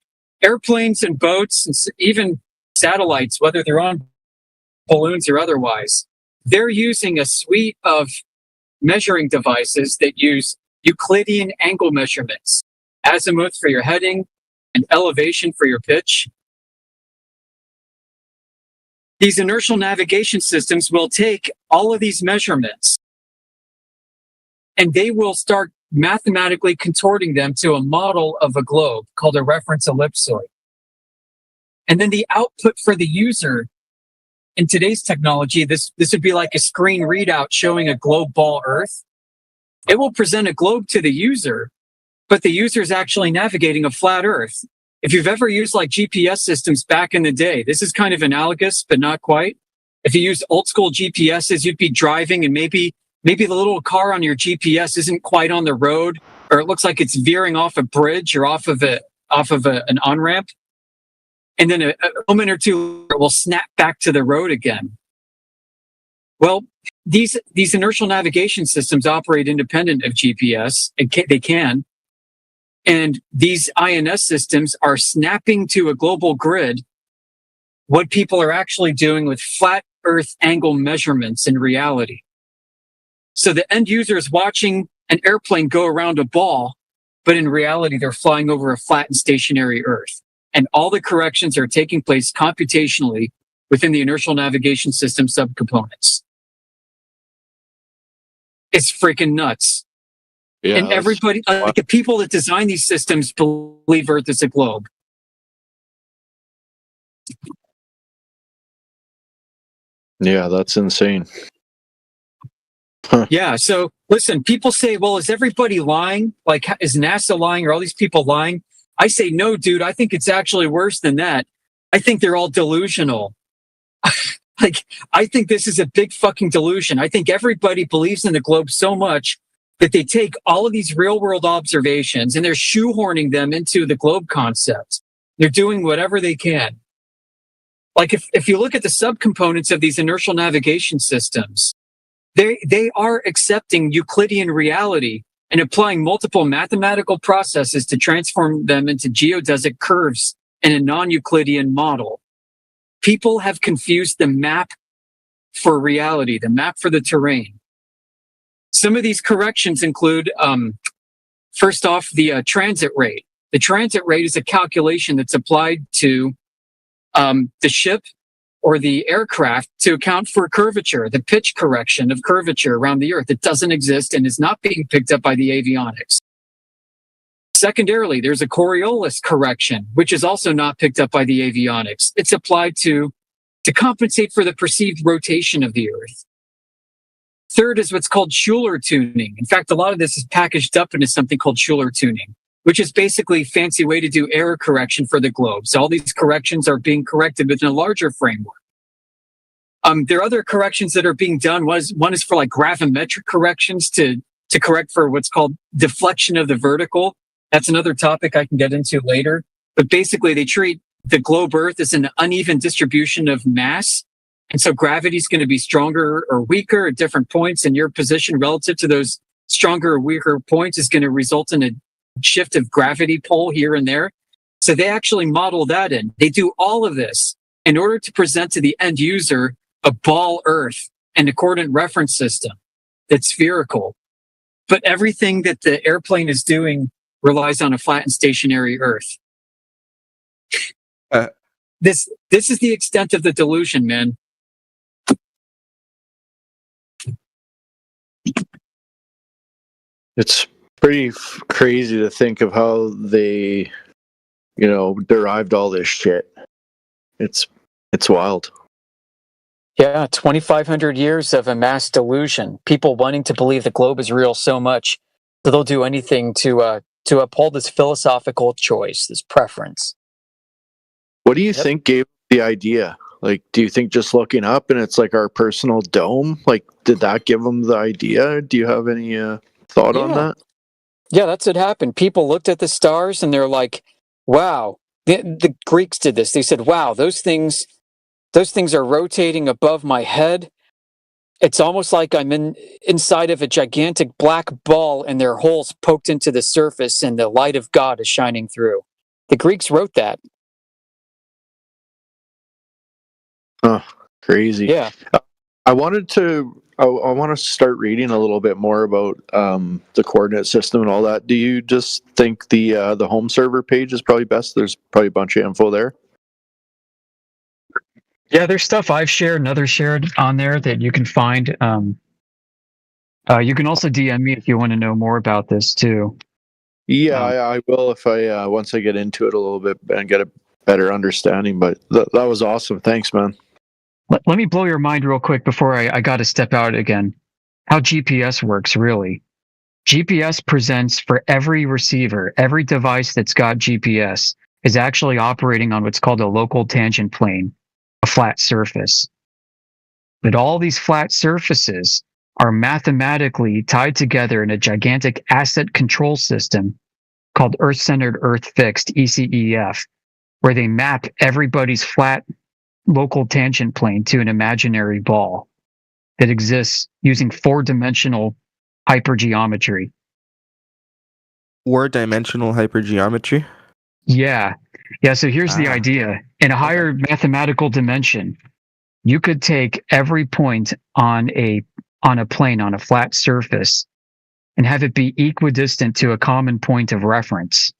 Airplanes and boats and even satellites, whether they're on balloons or otherwise, they're using a suite of measuring devices that use Euclidean angle measurements, azimuth for your heading, and elevation for your pitch. These inertial navigation systems will take all of these measurements and they will start mathematically contorting them to a model of a globe called a reference ellipsoid. And then the output for the user in today's technology, this would be like a screen readout showing a globe ball Earth. It will present a globe to the user, but the user is actually navigating a flat Earth. If you've ever used like GPS systems back in the day, this is kind of analogous, but not quite. If you used old school GPSs, you'd be driving and maybe the little car on your GPS isn't quite on the road, or it looks like it's veering off a bridge or off of an on-ramp. And then a moment or two, it will snap back to the road again. Well, these inertial navigation systems operate independent of GPS. They can. And these INS systems are snapping to a global grid what people are actually doing with flat Earth angle measurements in reality. So the end user is watching an airplane go around a ball, but in reality, they're flying over a flat and stationary Earth. And all the corrections are taking place computationally within the inertial navigation system subcomponents. It's freaking nuts. Yeah, and everybody, like the people that design these systems, believe Earth is a globe. Yeah, that's insane. Yeah. So listen, people say, well, is everybody lying? Like, is NASA lying? Are all these people lying? I say, no, dude, I think it's actually worse than that. I think they're all delusional. Like, I think this is a big fucking delusion. I think everybody believes in the globe so much that they take all of these real world observations and they're shoehorning them into the globe concept. They're doing whatever they can. Like, if you look at the subcomponents of these inertial navigation systems, they are accepting Euclidean reality and applying multiple mathematical processes to transform them into geodesic curves in a non-Euclidean model. People have confused the map for reality, the map for the terrain. Some of these corrections include, first off, the transit rate. The transit rate is a calculation that's applied to the ship or the aircraft to account for curvature, the pitch correction of curvature around the Earth. It doesn't exist and is not being picked up by the avionics. Secondarily, there's a Coriolis correction, which is also not picked up by the avionics. It's applied to compensate for the perceived rotation of the Earth. Third is what's called Schuller tuning. In fact, a lot of this is packaged up into something called Schuller tuning, which is basically a fancy way to do error correction for the globe. So all these corrections are being corrected within a larger framework. There are other corrections that are being done. One is for like gravimetric corrections to correct for what's called deflection of the vertical. That's another topic I can get into later. But basically, they treat the globe Earth is an uneven distribution of mass. And so gravity is going to be stronger or weaker at different points, and your position relative to those stronger or weaker points is going to result in a shift of gravity pull here and there. So they actually model that in. They do all of this in order to present to the end user a ball Earth and a coordinate reference system that's spherical. But everything that the airplane is doing relies on a flat and stationary Earth. This is the extent of the delusion, man. It's pretty crazy to think of how they, derived all this shit. It's wild. Yeah, 2,500 years of a mass delusion. People wanting to believe the globe is real so much that they'll do anything to uphold this philosophical choice, this preference. What do you think gave the idea? Like, do you think just looking up and it's like our personal dome? Like, did that give them the idea? Do you have any thought on that? Yeah, that's what happened. People looked at the stars and they're like, wow. The Greeks did this. They said, wow, those things are rotating above my head. It's almost like I'm inside of a gigantic black ball and there are holes poked into the surface and the light of God is shining through. The Greeks wrote that. Oh, crazy. Yeah. I want to start reading a little bit more about the coordinate system and all that. Do you just think the home server page is probably best? There's probably a bunch of info there. Yeah, there's stuff I've shared and others shared on there that you can find. You can also DM me if you want to know more about this too. Yeah, I will if I once I get into it a little bit and get a better understanding. But that was awesome. Thanks, man. Let me blow your mind real quick before I got to step out again. How GPS works, really. GPS presents for every receiver, every device that's got GPS is actually operating on what's called a local tangent plane, a flat surface. But all these flat surfaces are mathematically tied together in a gigantic asset control system called Earth-Centered Earth-Fixed, ECEF, where they map everybody's flat local tangent plane to an imaginary ball that exists using four-dimensional hypergeometry. Four-dimensional hypergeometry? Yeah. So here's the idea. In a higher mathematical dimension, you could take every point on a plane, on a flat surface, and have it be equidistant to a common point of reference.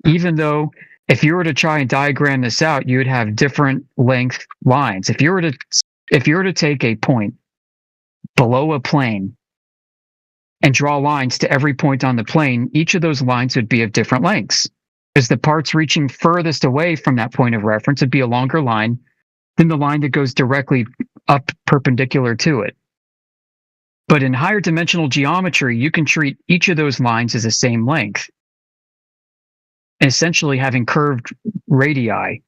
Even though if you were to try and diagram this out, you would have different length lines. If you were to take a point below a plane and draw lines to every point on the plane, each of those lines would be of different lengths. Because the parts reaching furthest away from that point of reference would be a longer line than the line that goes directly up perpendicular to it. But in higher dimensional geometry, you can treat each of those lines as the same length, essentially having curved radii.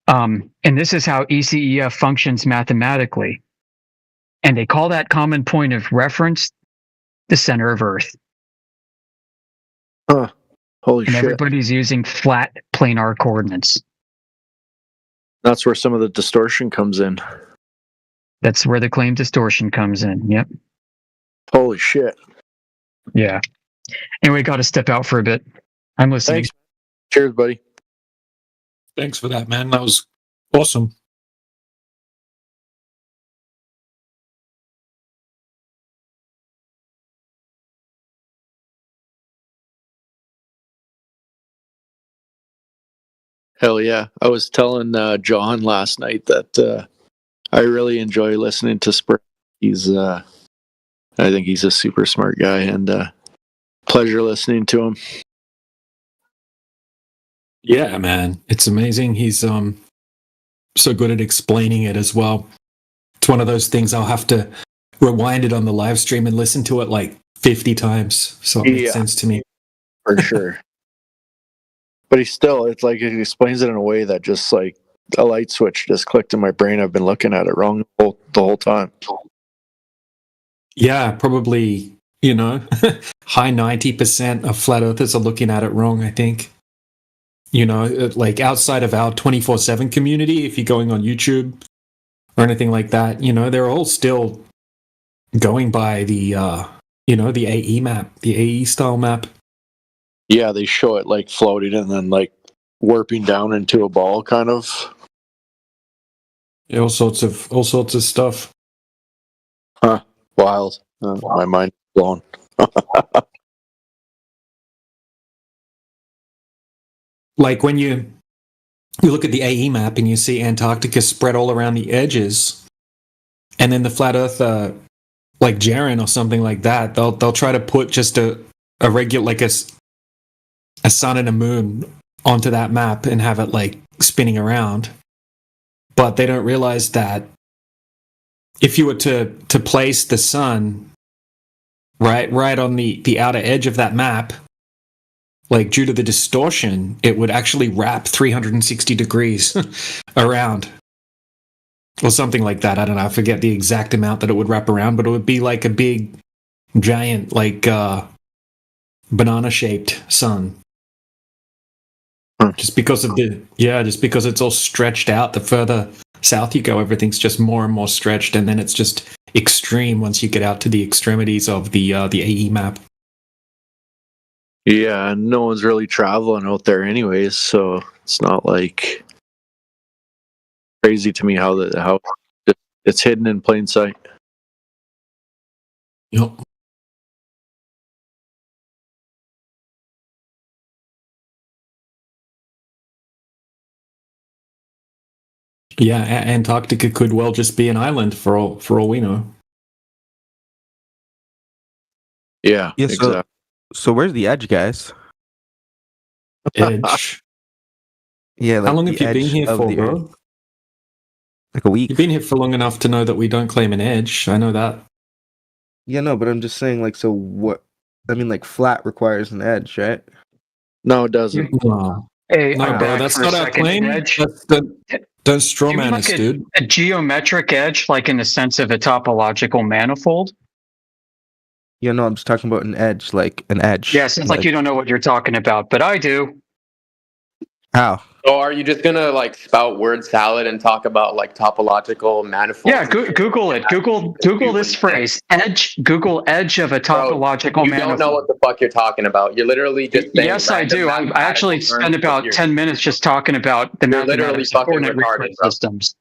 And this is how ECEF functions mathematically. And they call that common point of reference the center of Earth. Holy and shit. Everybody's using flat planar coordinates. That's where some of the distortion comes in. That's where the claim distortion comes in. Yep. Holy shit. Yeah. Anyway, got to step out for a bit. I'm listening. Thanks. Cheers, buddy. Thanks for that, man. That was awesome. Hell yeah. I was telling John last night that I really enjoy listening to Spur. I think he's a super smart guy, and pleasure listening to him. Yeah, man. It's amazing. He's so good at explaining it as well. It's one of those things I'll have to rewind it on the live stream and listen to it like 50 times. So it makes sense to me. For sure. But it's like he explains it in a way that just like a light switch just clicked in my brain. I've been looking at it wrong the whole time. Yeah, probably, high 90% of flat earthers are looking at it wrong, I think. like outside of our 24/7 community, if you're going on YouTube or anything like that, they're all still going by the the AE map, the AE style map. Yeah, they show it like floating and then like warping down into a ball, kind of. All sorts of stuff. Huh? Wild. My mind is blown. Like when you look at the AE map and you see Antarctica spread all around the edges, and then the flat earther, like Jaren or something like that, they'll try to put just a regular, like a sun and a moon onto that map and have it like spinning around. But they don't realize that if you were to place the sun right on the outer edge of that map, like due to the distortion, it would actually wrap 360 degrees around. Or something like that. I don't know. I forget the exact amount that it would wrap around, but it would be like a big, giant, like banana-shaped sun. Just because it's all stretched out. The further south you go, everything's just more and more stretched, and then it's just extreme once you get out to the extremities of the AE map. Yeah, and no one's really traveling out there anyways, so it's not like crazy to me how it's hidden in plain sight. Yep. Yeah, Antarctica could well just be an island for all we know. Yeah, exactly. So where's the edge, guys? Edge. Yeah, like how long have you been here for, bro? Earth. Like a week. You've been here for long enough to know that we don't claim an edge. I know that. Yeah, no, but I'm just saying, like, so what? I mean, like, flat requires an edge, right? No, it doesn't. No, Hey, no, I'm bro, back that's for a not our second. claim. Edge. Don't straw Do you mean man us, like dude. a geometric edge, like in the sense of a topological manifold? Yeah, no, I'm just talking about an edge, like an edge. Yeah, sounds like you don't know what you're talking about, but I do. How? So are you just gonna like spout word salad and talk about like topological manifolds? Yeah, Google it. Google this phrase. Edge. Google edge of a topological You manifold. don't know what the fuck you're talking about. You're literally just saying Yes, I do. I actually spent about 10 minutes just talking about the mathematics of coordinate reference systems.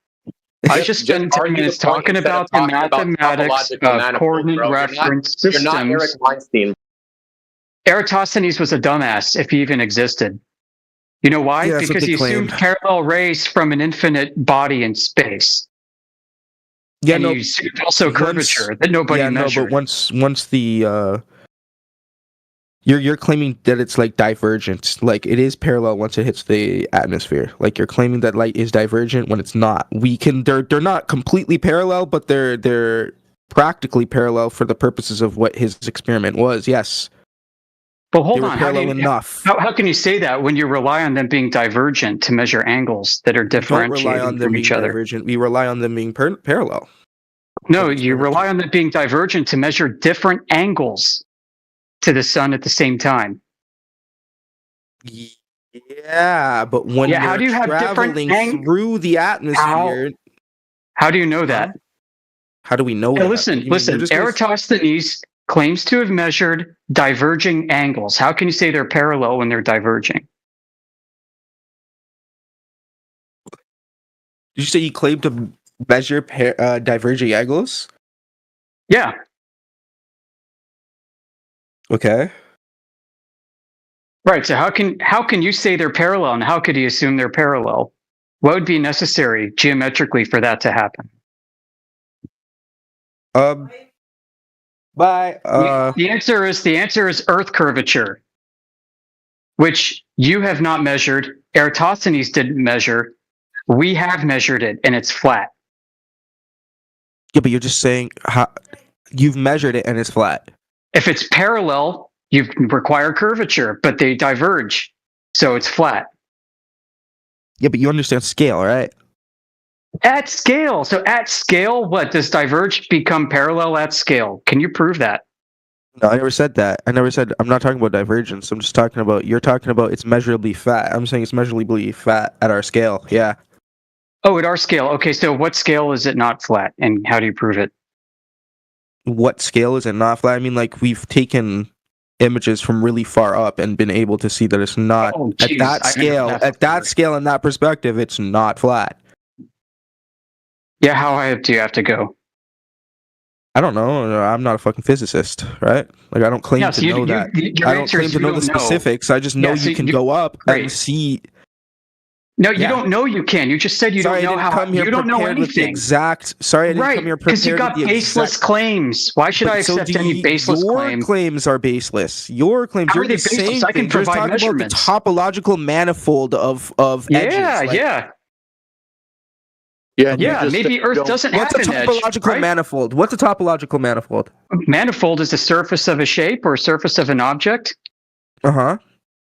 I just spent 10 minutes talking about the mathematics of coordinate reference systems. You're not Eric Weinstein. Eratosthenes was a dumbass, if he even existed. You know why? Yeah, that's what Because they he assumed claimed. parallel rays from an infinite body in space. Yeah, and no. he assumed also curvature that nobody measured. No, but once the you're claiming that it's like divergent, like it is parallel once it hits the atmosphere. Like you're claiming that light is divergent when it's not. They're not completely parallel, but they're practically parallel for the purposes of what his experiment was. Yes. But hold They were on, parallel enough. How can you say that when you rely on them being divergent to measure angles that are Don't rely differentiated on them from being each other? divergent. We rely on them being parallel. No, you rely on them being divergent to measure different angles to the sun at the same time. Yeah, but when Yeah, how you're do you have different traveling through the atmosphere, How do you know that? how do we know Hey, that? listen. You mean you're just gonna- Eratosthenes claims to have measured diverging angles. How can you say they're parallel when they're diverging? Did you say you claimed to measure diverging angles? Yeah. Okay. Right. So how can you say they're parallel, and how could he assume they're parallel? What would be necessary geometrically for that to happen? Bye. The answer is Earth curvature, which you have not measured. Eratosthenes didn't measure. We have measured it, and it's flat. Yeah, but you're just saying how you've measured it and it's flat. If it's parallel, you require curvature, but they diverge, so it's flat. Yeah, but you understand scale, right? At scale. So at scale, what does diverge become parallel at scale? Can you prove that? No, I never said that. I never said I'm not talking about divergence. I'm just talking about you're talking about it's measurably fat. I'm saying it's measurably fat at our scale. Yeah. Oh, at our scale. Okay, so what scale is it not flat, and how do you prove it? What scale is it not flat? I mean, like we've taken images from really far up and been able to see that it's not Oh, at geez, that I scale. never At that scale and that perspective, it's not flat. Yeah, how high up do you have to go? I don't know. I'm not a fucking physicist, right? Like I don't claim Yes, to know that. your I don't answer claim is to you know the don't know. specifics. I just know Yeah, so you can you- go up Right. and see. No, you Yeah. don't know you can. You just said you Sorry, don't know I didn't how. come here You don't know prepared with the anything. exact. Sorry, I didn't Right, come here because you prepared got with the baseless exact. claims. Why should I But so accept do any you- baseless your claim? claims are baseless. Your claims. How You're are they just baseless? saying I can things. You're provide talking about the measurements. topological manifold of edges. Yeah, like- yeah. Yeah, and you Yeah, just maybe Earth doesn't What's have a an edge. topological Right? manifold? What's a topological manifold? Manifold is the surface of a shape or a surface of an object. Uh huh.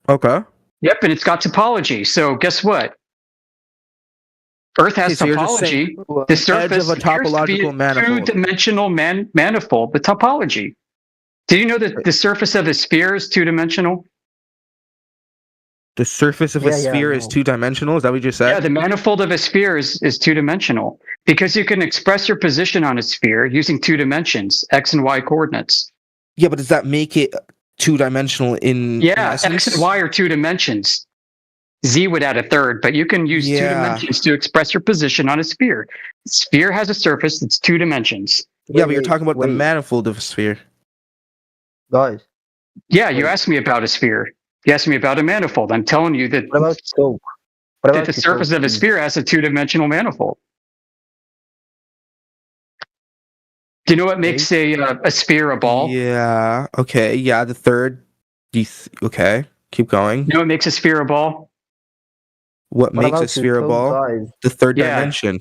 Okay. Yep, and it's got topology. So guess what? Earth has Okay, so you're just topology. saying, The edge surface of a appears to be topological manifold. two-dimensional manifold, the topology. Do you know that the surface of a sphere is two-dimensional? The surface of a sphere is two-dimensional. Is that what you just said? Yeah, the manifold of a sphere is two-dimensional because you can express your position on a sphere using two dimensions, x and y coordinates. Yeah, but does that make it two-dimensional in Yeah, essence? x and y are two dimensions. Z would add a third, but you can use two Yeah. dimensions to express your position on a sphere. Sphere has a surface that's two dimensions. Yeah, but you're talking about the manifold of a sphere. Guys, Yeah, you asked me about a sphere. You asked me about a manifold. I'm telling you that, what about scope? What that about the surface of a sphere has a two-dimensional manifold. Do you know what makes a sphere a ball? Yeah. Okay. Yeah. The third. Okay. Keep going. You know what makes a sphere a ball? What makes about a sphere a the ball? guys? The third Yeah. dimension.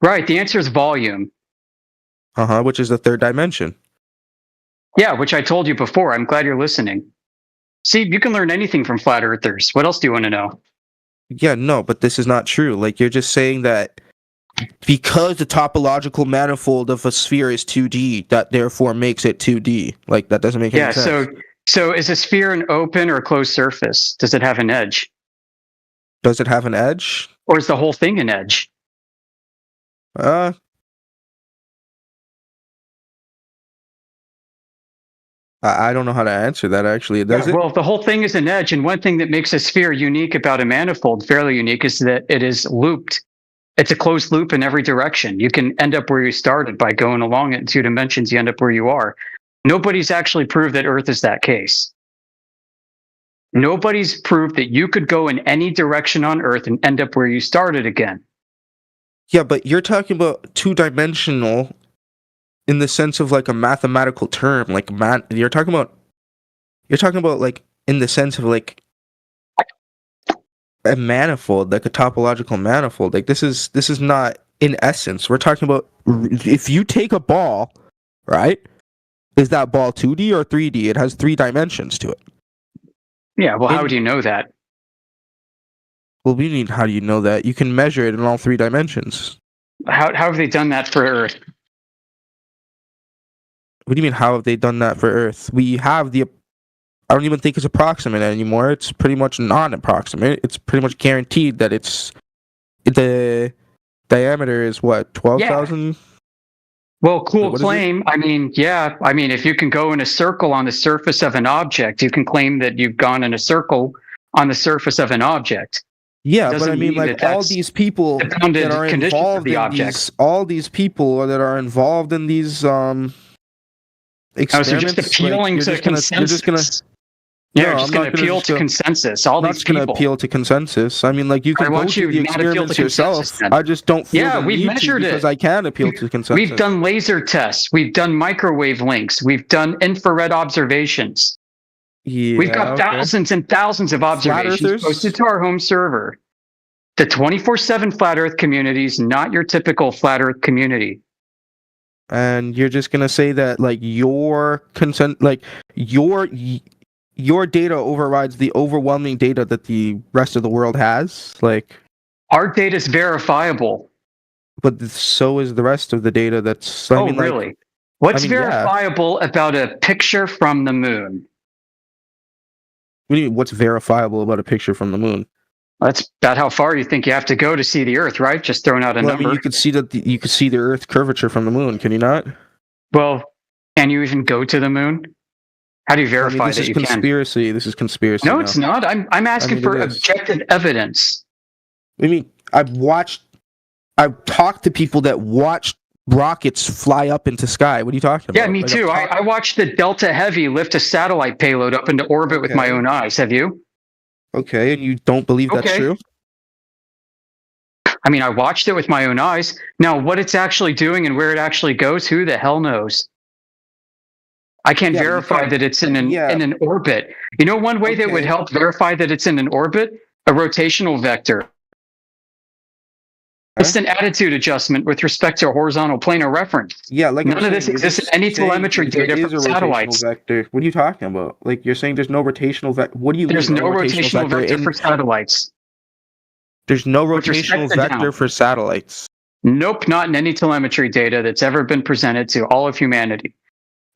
Right. The answer is volume. Which is the third dimension. Yeah, which I told you before. I'm glad you're listening. See, you can learn anything from flat earthers. What else do you want to know? Yeah. No, but this is not true. Like you're just saying that because the topological manifold of a sphere is 2D, that therefore makes it 2D. Like that doesn't make any Yeah. sense. So is a sphere an open or closed surface? Does it have an edge, Does it have an edge? or is the whole thing an edge? I don't know how to answer that actually. Does it? Well, the whole thing is an edge, and one thing that makes a sphere unique about a manifold, fairly unique, is that it is looped. It's a closed loop in every direction. You can end up where you started by going along it in two dimensions. You end up where you are. Nobody's actually proved that Earth is that case. Nobody's proved that you could go in any direction on Earth and end up where you started again. Yeah, but you're talking about two-dimensional in the sense of like a mathematical term, like you're talking about like in the sense of like a manifold, like a topological manifold. Like this is not in essence. We're talking about if you take a ball, right? Is that ball 2D or 3D? It has three dimensions to it. Yeah, well, how do you know that? Well, we need. How do you know that? You can measure it in all three dimensions. How have they done that for Earth? What do you mean? How have they done that for Earth? We have the. I don't even think it's approximate anymore. It's pretty much non-approximate. It's pretty much guaranteed that it's the diameter is what 12,000. Well, cool What is it? claim. I mean, yeah. I mean, if you can go in a circle on the surface of an object, you can claim that you've gone in a circle on the surface of an object. Yeah, but Doesn't I mean, mean like that all that's these people the bounded that are conditions of involved the in object. all these people that are involved in these Oh, experiments. so just appealing like, to you're just gonna. consensus. Yeah, No, just I'm going not to gonna appeal just to go- consensus. All I'm not these just going to people. appeal to consensus. I mean, like you I can go want through you the not appeal to experiments yourself. consensus, then. I just don't feel Yeah, the we've need measured to because it. I can appeal to consensus. We've done laser tests. We've done microwave links. We've done infrared observations. Yeah, We've got okay. thousands and thousands of observations earthers? posted to our home server. The 24/7 flat Earth community is not your typical flat Earth community. And you're just gonna say that like your consent, like your data overrides the overwhelming data that the rest of the world has. Like, Our data is verifiable. but so is the rest of the data. That's. I Oh, mean, like, really? What's I mean, yeah. verifiable about a picture from the moon? What do you mean, what's verifiable about a picture from the moon? That's about how far you think you have to go to see the Earth, right? Just throwing out a Well, I number. mean, you could see you could see the Earth curvature from the moon. Can you not? Well, can you even go to the moon? How do you verify this that is you conspiracy. This is conspiracy. can? No, now. it's not. I'm asking I mean, for it is. objective evidence. I mean, I've talked to people that watched rockets fly up into sky. What are you talking about? Yeah, me Like, too. I watched the Delta Heavy lift a satellite payload up into orbit with my Okay. own eyes. Have you? Okay, and you don't believe that's Okay. true? I mean, I watched it with my own eyes. Now, what it's actually doing and where it actually goes, who the hell knows? I can't Yeah, but you verify can't- that it's in an yeah. in an orbit. You know, one way that would Okay. help verify that it's in an orbit, a rotational vector. It's an attitude adjustment with respect to a horizontal plane of reference. Yeah, like None I'm of this saying, you're exists just in any saying telemetry there data is from a satellites. rotational vector. What are you talking about? Like you're saying there's no rotational vector. What do you There's mean? no rotational vector in- for satellites. There's no With respect rotational to vector down. for satellites. Nope, not in any telemetry data that's ever been presented to all of humanity.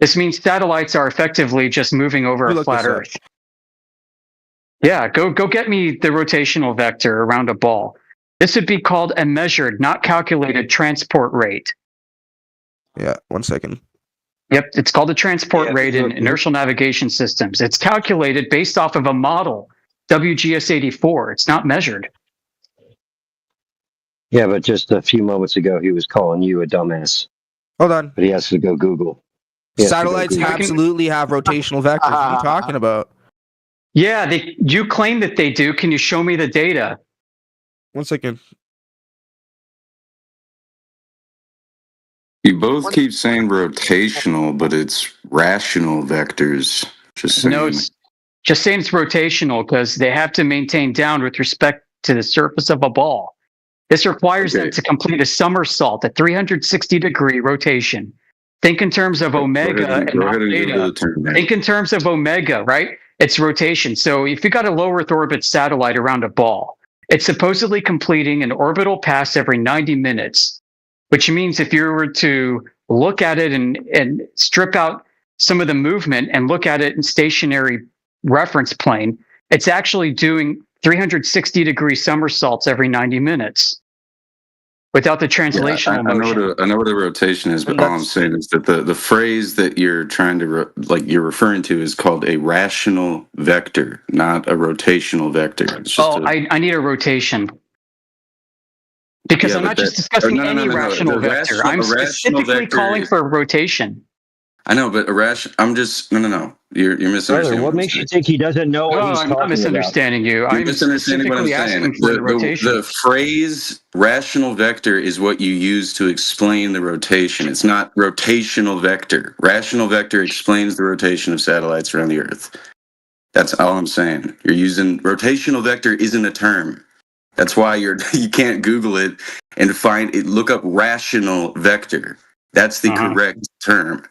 This means satellites are effectively just moving over Let me a look flat this up. Earth. Yeah, go get me the rotational vector around a ball. This would be called a measured, not calculated transport rate. Yeah, 1 second. Yep, it's called a transport Yeah, rate in look- inertial navigation systems. It's calculated based off of a model, WGS84. It's not measured. Yeah, but just a few moments ago, he was calling you a dumbass. Hold on. But he has to go Google. He has to go Satellites Google. absolutely have rotational vectors. What are you talking about? Yeah, you claim that they do. Can you show me the data? 1 second. You both keep saying rotational, but it's rational vectors. Just saying. No, it's just saying it's rotational because they have to maintain down with respect to the surface of a ball. This requires them to complete a somersault, a 360-degree rotation. Think in terms of omega and go not ahead and give beta. the term back. Think in terms of omega, right? It's rotation. So if you got a low Earth orbit satellite around a ball, it's supposedly completing an orbital pass every 90 minutes, which means if you were to look at it and strip out some of the movement and look at it in stationary reference plane, it's actually doing 360-degree somersaults every 90 minutes without the translational I know motion. I know what a rotation is, but all I'm saying is that the phrase that you're trying to you're referring to is called a rational vector, not a rotational vector. It's just I need a rotation. Because Yeah, I'm but not just that- discussing no, no, any no, no. rational The vector. rational- I'm a rational specifically vector calling is- for a rotation. I know, but I'm just no. You're misunderstanding. Brother, what I'm makes you saying. think he doesn't know what No, he's I'm talking not misunderstanding you. You're I'm misunderstanding what I'm specifically saying. asking for the rotation. The phrase rational vector is what you use to explain the rotation. It's not rotational vector. Rational vector explains the rotation of satellites around the Earth. That's all I'm saying. You're using rotational vector isn't a term. That's why you can't Google it and find it. Look up rational vector. That's the correct term.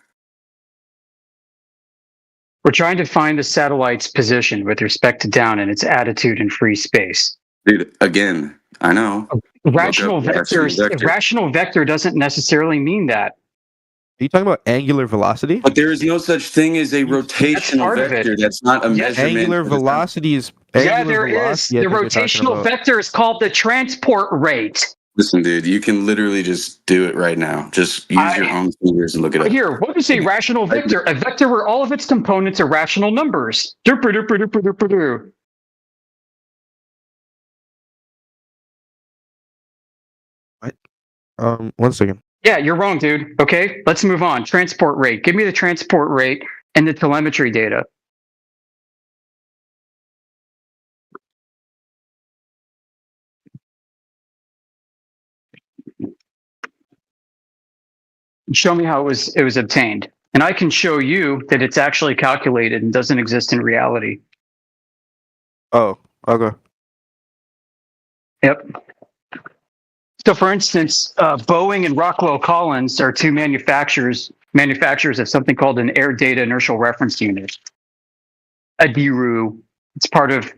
We're trying to find the satellite's position with respect to down and its attitude in free space. Dude, again, I know. Rational Look up vectors. Rational vector doesn't necessarily mean that. Are you talking about angular velocity? But there is no such thing as a rotational part of vector. it. That's not a measurement. Angular velocity is. Yeah, angular there is. velocity, I The think you're talking rotational about. vector is called the transport rate. Listen, dude, you can literally just do it right now. Just use your own fingers and look it up. Here, what is a rational vector? A vector where all of its components are rational numbers. Derp-a-derp-a-derp-a-derp-a-derp. 1 second. Yeah, you're wrong, dude. Okay, let's move on. Transport rate. Give me the transport rate and the telemetry data. Show me how it was obtained. And I can show you that it's actually calculated and doesn't exist in reality. Oh, okay. Yep. So, for instance, Boeing and Rockwell Collins are two manufacturers of something called an Air Data Inertial Reference Unit, a DRU. It's part of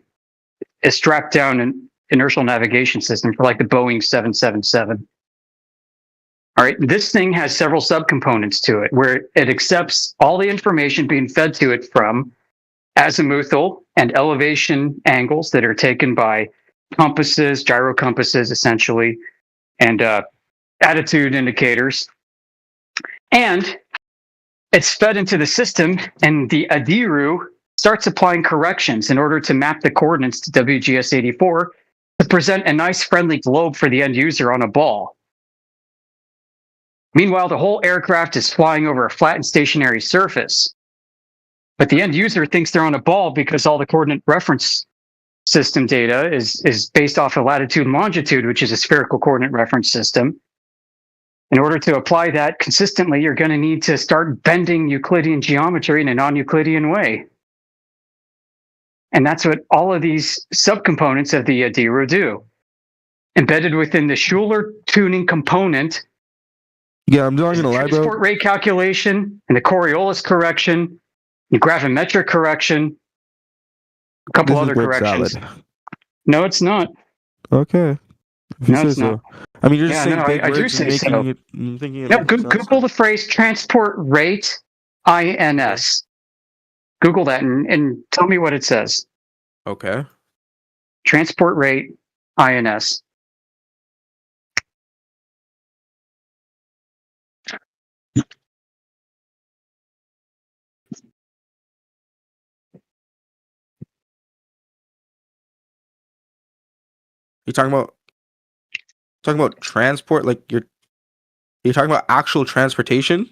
a strapped down inertial navigation system for like the Boeing 777. All right, this thing has several subcomponents to it where it accepts all the information being fed to it from azimuthal and elevation angles that are taken by compasses, gyro compasses, essentially, and attitude indicators. And it's fed into the system, and the Adiru starts applying corrections in order to map the coordinates to WGS84 to present a nice friendly globe for the end user on a ball. Meanwhile, the whole aircraft is flying over a flat and stationary surface. But the end user thinks they're on a ball because all the coordinate reference system data is based off of latitude and longitude, which is a spherical coordinate reference system. In order to apply that consistently, you're going to need to start bending Euclidean geometry in a non-Euclidean way. And that's what all of these subcomponents of the Adiru do. Embedded within the Schuler tuning component, Yeah, I'm not gonna lie, bro. transport rate calculation and the Coriolis correction, the gravimetric correction, a couple This is other word corrections. salad. No, it's not. Okay. If you No, say it's so. not. I mean, you're just Yeah, saying no, big I do words say and making so. it, and thinking it No, makes sense. Google the phrase transport rate INS. Google that and tell me what it says. Okay. Transport rate INS. You're talking about transport, like you're talking about actual transportation?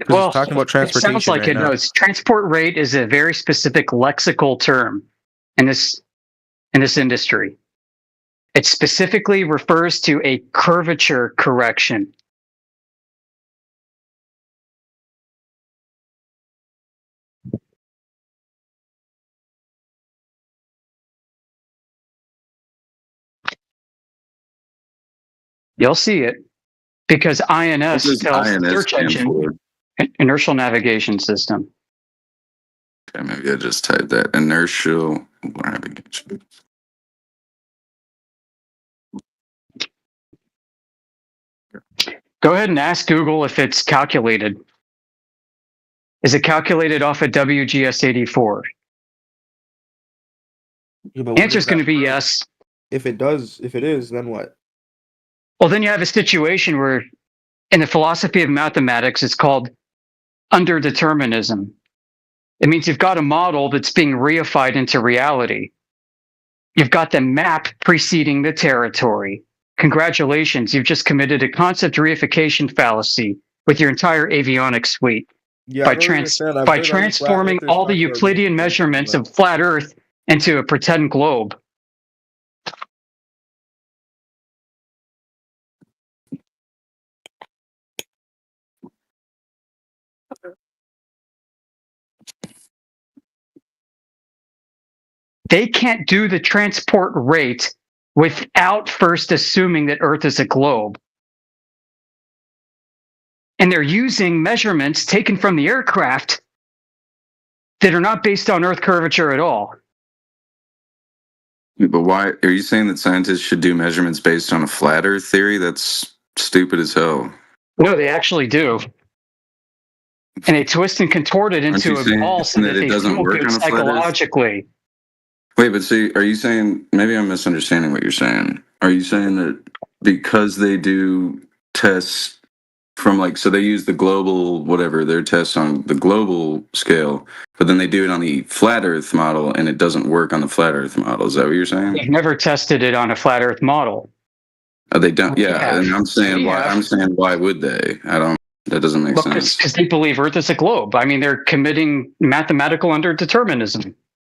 Well, it's talking about it sounds transportation like right it now. knows. Transport rate is a very specific lexical term in this industry. It specifically refers to a curvature correction. You'll see it because INS does tells the INS search stand engine for? inertial navigation system. Okay, maybe I just typed that inertial navigation. Go ahead and ask Google if it's calculated. Is it calculated off of WGS84? Yeah, but what Answer's is going to that be proof? yes. If it is, then what? Well, then you have a situation where in the philosophy of mathematics, it's called underdeterminism. It means you've got a model that's being reified into reality. You've got the map preceding the territory. Congratulations, you've just committed a concept reification fallacy with your entire avionics suite. Yeah, by I don't understand. I've by heard other flat transforming earthers all the talk about Euclidean this, measurements but- of flat Earth into a pretend globe. They can't do the transport rate without first assuming that Earth is a globe. And they're using measurements taken from the aircraft that are not based on Earth curvature at all. But why are you saying that scientists should do measurements based on a flat Earth theory? That's stupid as hell. No, they actually do. And they twist and contort it Aren't into you a saying ball so that that it they doesn't feel work good on a flat Earth? psychologically. Wait, but see, are you saying, maybe I'm misunderstanding what you're saying. Are you saying that because they do tests from like, so they use the global, whatever, their tests on the global scale, but then they do it on the flat Earth model and it doesn't work on the flat Earth model? Is that what you're saying? They've never tested it on a flat Earth model. They don't, We yeah. have. And I'm saying, We why? have. I'm saying, why would they? That doesn't make sense. Because they believe Earth is a globe. I mean, they're committing mathematical underdeterminism.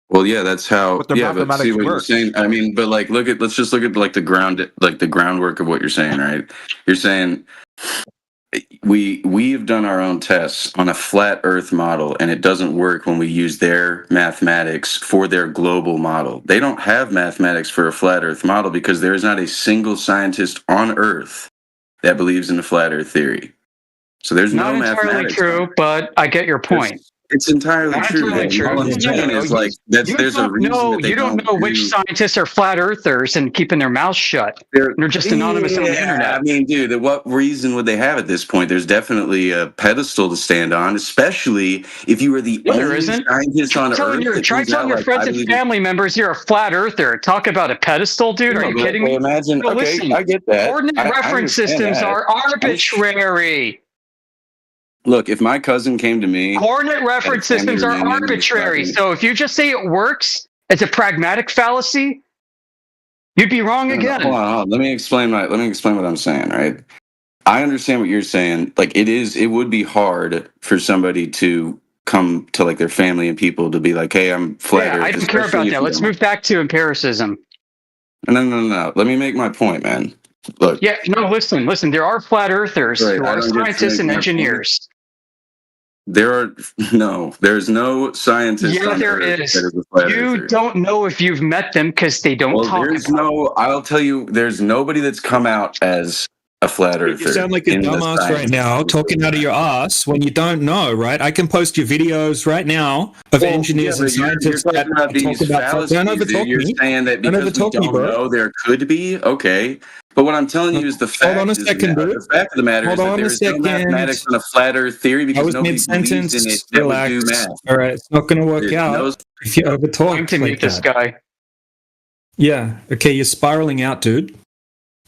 Well, yeah, that's how. But the Yeah, but see mathematics what you're works. saying. I mean, but like, let's just look at like the groundwork of what you're saying, right? You're saying we've done our own tests on a flat Earth model, and it doesn't work when we use their mathematics for their global model. They don't have mathematics for a flat Earth model because there is not a single scientist on Earth that believes in the flat Earth theory. So there's Not no entirely mathematics. true, but I get your point. It's entirely Not true. entirely Though. true. All I'm You saying know, is like there's a reason that they you don't know which scientists are flat earthers and keeping their mouths shut. They're just anonymous on the internet. I mean, dude, what reason would they have at this point? There's definitely a pedestal to stand on, especially if you were the Yeah, there only isn't. scientist on Earth. Try telling your friends and family members you're a flat earther. Talk about a pedestal, dude. Are you kidding me? Imagine. No, Okay, listen, I get that. coordinate I reference understand systems that. are arbitrary. Look, if my cousin came to me, Coordinate reference systems are arbitrary. So if you just say it works as a pragmatic fallacy, you'd be wrong again. Hold on. Let me explain what I'm saying, right? I understand what you're saying. Like it would be hard for somebody to come to like their family and people to be like, hey, I'm flat Yeah, Earth. I don't care about that. Let's move back to empiricism. No. Let me make my point, man. Look. Yeah, no, listen. There are flat earthers Right, who I are don't get to scientists make and my engineers. There's no scientist. Yeah, on there Earth is. that is a flat You earther. don't know if you've met them because they don't talk about I'll tell you, there's nobody that's come out as a flat earther. You sound like a in the dumbass science. right now, talking out of your ass when you don't know, right? I can post you videos right now of engineers and scientists you're that talking about these talk about. fallacies. Don't overtalk You're me. saying that Don't because we overtalk me, don't bro. know there could be, okay. But what I'm telling you is the fact on a is second, the dude. fact of the matter Hold is that on a there is no second. mathematics on a flat Earth theory I because was nobody believes in it. mid-sentence. That Relax. would do math. All right, it's not going to work There's out no- if you overtalk Time to like meet this that. guy. Yeah. Okay, you're spiraling out, dude.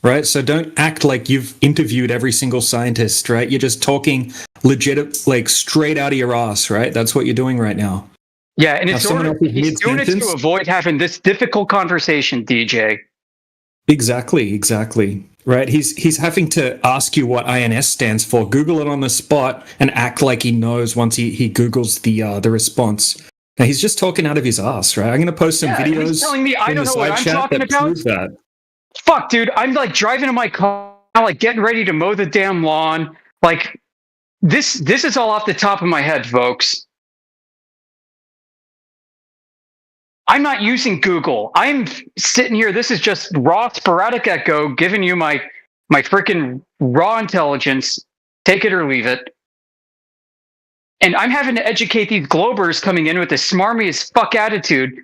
Right? So don't act like you've interviewed every single scientist, right? You're just talking legit, like straight out of your ass, right? That's what you're doing right now. Yeah, and Now, it's someone else is he's doing it to mid-sentence. avoid having this difficult conversation, DJ. Exactly. Right? He's having to ask you what INS stands for. Google it on the spot and act like he knows once he Googles the response. Now he's just talking out of his ass, right? I'm going to post some Yeah, and videos. he's telling me I in don't the know what side I'm chat talking that about. prove that. Fuck, dude, I'm like driving in my car, like getting ready to mow the damn lawn. Like this is all off the top of my head, folks. I'm not using Google. I'm sitting here. This is just raw sporadic echo giving you my freaking raw intelligence. Take it or leave it. And I'm having to educate these globers coming in with this smarmy as fuck attitude,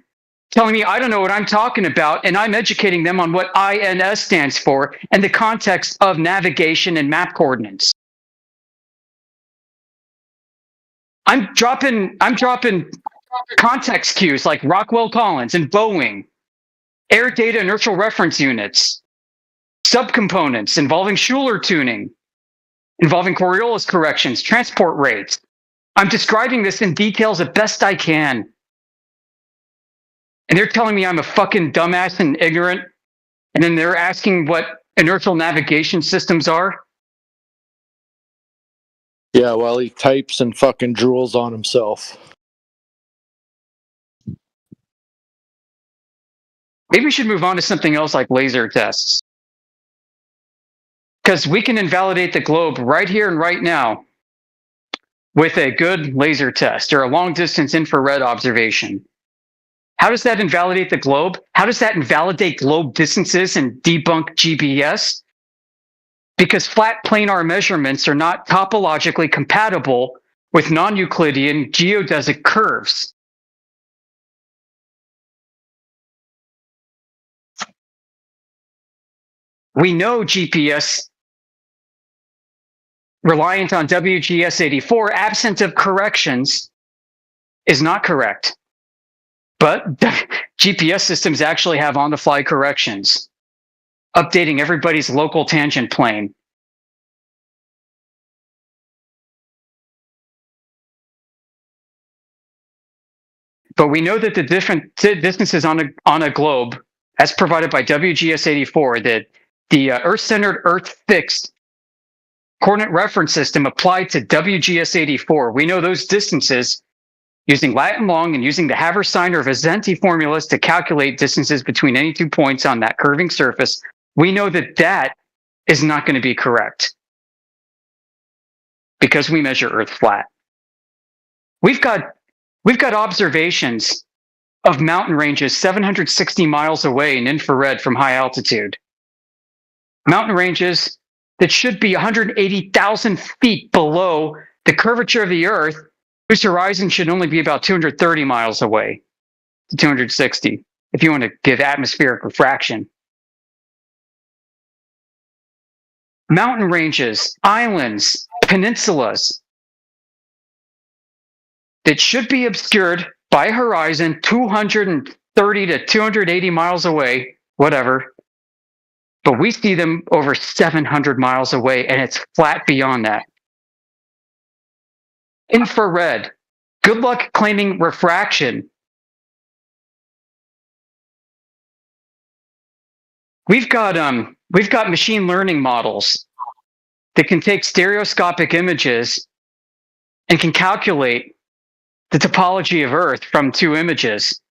telling me I don't know what I'm talking about, and I'm educating them on what INS stands for and the context of navigation and map coordinates. I'm dropping context cues like Rockwell Collins and Boeing, air data inertial reference units, subcomponents involving Schuler tuning, involving Coriolis corrections, transport rates. I'm describing this in details as best I can. And they're telling me I'm a fucking dumbass and ignorant. And then they're asking what inertial navigation systems are. Yeah, while he types and fucking drools on himself. Maybe we should move on to something else like laser tests. Because we can invalidate the globe right here and right now with a good laser test or a long distance infrared observation. How does that invalidate the globe? How does that invalidate globe distances and debunk GPS? Because flat planar measurements are not topologically compatible with non-Euclidean geodesic curves. We know GPS reliant on WGS84, absent of corrections, is not correct. But GPS systems actually have on-the-fly corrections, updating everybody's local tangent plane. But we know that the different distances on a globe, as provided by WGS84, that the Earth-centered, Earth-fixed coordinate reference system applied to WGS84, we know those distances using Latin long and using the Haversine or Vincenti formulas to calculate distances between any 2 points on that curving surface. We know that that is not going to be correct because we measure Earth flat. We've got observations of mountain ranges 760 miles away in infrared from high altitude. Mountain ranges that should be 180,000 feet below the curvature of the Earth whose horizon should only be about 230 miles away to 260, if you want to give atmospheric refraction. Mountain ranges, islands, peninsulas that should be obscured by a horizon 230 to 280 miles away, whatever. But we see them over 700 miles away, and it's flat beyond that. Infrared. Good luck claiming refraction. We've got machine learning models that can take stereoscopic images and can calculate the topology of Earth from two images,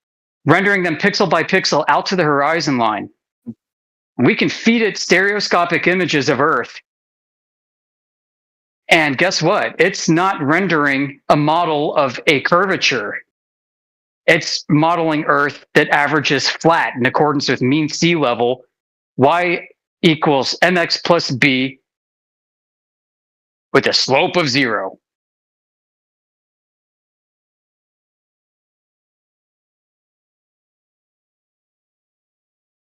rendering them pixel by pixel out to the horizon line. We can feed it stereoscopic images of Earth. And guess what? It's not rendering a model of a curvature. It's modeling Earth that averages flat in accordance with mean sea level, y equals mx plus b with a slope of 0.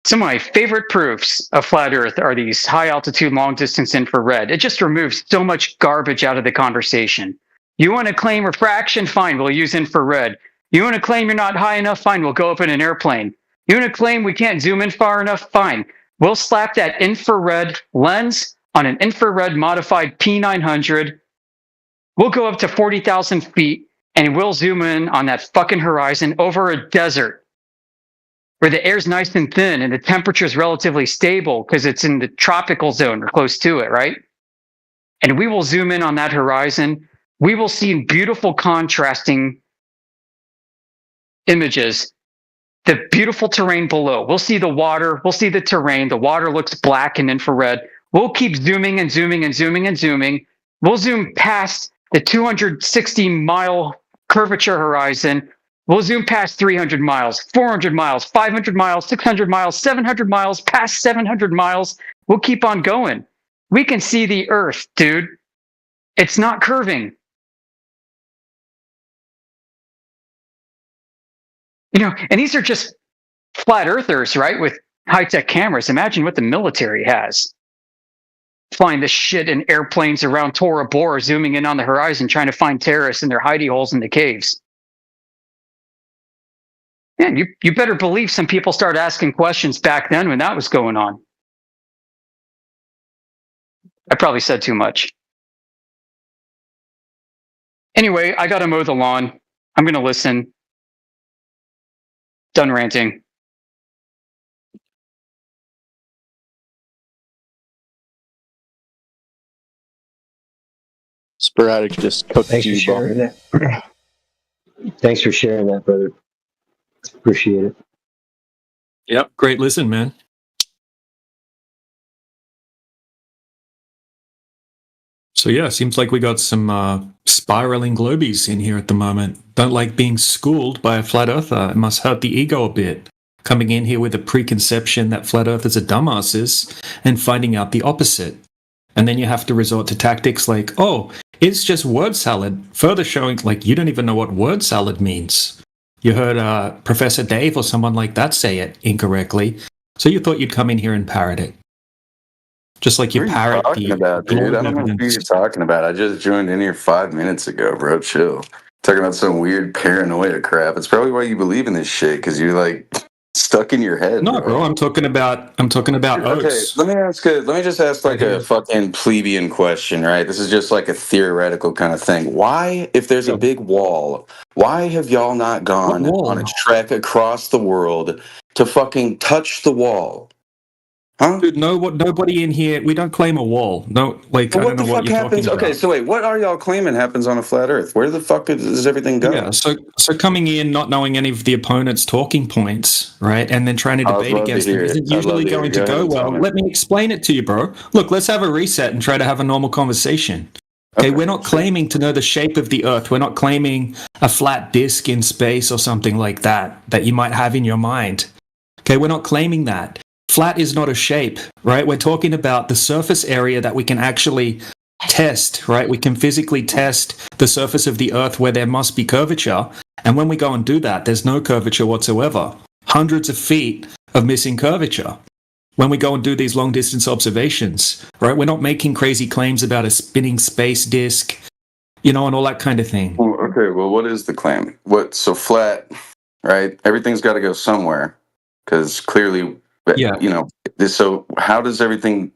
Some of my favorite proofs of flat Earth are these high altitude, long distance infrared. It just removes so much garbage out of the conversation. You want to claim refraction? Fine, we'll use infrared. You want to claim you're not high enough? Fine, we'll go up in an airplane. You want to claim we can't zoom in far enough? Fine. We'll slap that infrared lens on an infrared modified P900. We'll go up to 40,000 feet and we'll zoom in on that fucking horizon over a desert where the air's nice and thin and the temperature is relatively stable because it's in the tropical zone or close to it, right? And we will zoom in on that horizon. We will see beautiful contrasting images, the beautiful terrain below. We'll see the water. We'll see the terrain. The water looks black in infrared. We'll keep zooming and zooming and zooming and zooming. We'll zoom past the 260-mile curvature horizon. We'll zoom past 300 miles, 400 miles, 500 miles, 600 miles, 700 miles, past 700 miles. We'll keep on going. We can see the Earth, dude. It's not curving. You know, and these are just flat earthers, right? With high-tech cameras. Imagine what the military has. Flying this shit in airplanes around Tora Bora, zooming in on the horizon, trying to find terrorists in their hidey holes in the caves. Man, you better believe some people started asking questions back then when that was going on. I probably said too much. Anyway, I got to mow the lawn. I'm going to listen. Done ranting. Sporadic just cooked Thanks for you, sharing that. Thanks for sharing that, brother. Appreciate it. Yep, great listen, man. So yeah, seems like we got some spiraling globies in here at the moment. Don't like being schooled by a flat earther. It must hurt the ego a bit. Coming in here with a preconception that flat earthers are dumbasses and finding out the opposite. And then you have to resort to tactics like, oh, it's just word salad, further showing like you don't even know what word salad means. You heard Professor Dave or someone like that say it incorrectly, so you thought you'd come in here and parrot it. Just like you parrot talking about, dude? I don't know what you're talking about. I just joined in here 5 minutes ago, bro. Chill. Talking about some weird paranoia crap. It's probably why you believe in this shit, because you're like stuck in your head. No, bro. I'm talking about Okay, oats. let me just ask like a fucking plebeian question, right? This is just like a theoretical kind of thing. Why, if there's a big wall, why have y'all not gone on a trek across the world to fucking touch the wall? Huh? Dude, nobody in here. We don't claim a wall. No, like But I what don't the know what fuck you're happens? talking about. Okay, so wait, what are y'all claiming happens on a flat Earth? Where the fuck does everything go? Yeah, so coming in, not knowing any of the opponent's talking points, right, and then trying to I'd debate love to against them hear it. isn't I'd love usually to hear going it. to Go go ahead, well. tell me. Let me explain it to you, bro. Look, let's have a reset and try to have a normal conversation. Okay, we're not claiming to know the shape of the Earth. We're not claiming a flat disk in space or something like that you might have in your mind. Okay, we're not claiming that. Flat is not a shape, right? We're talking about the surface area that we can actually test, right? We can physically test the surface of the Earth where there must be curvature. And when we go and do that, there's no curvature whatsoever. Hundreds of feet of missing curvature. When we go and do these long distance observations, right? We're not making crazy claims about a spinning space disk, and all that kind of thing. Well, okay, well, what is the claim? So flat, right? Everything's got to go somewhere, because clearly, so how is everything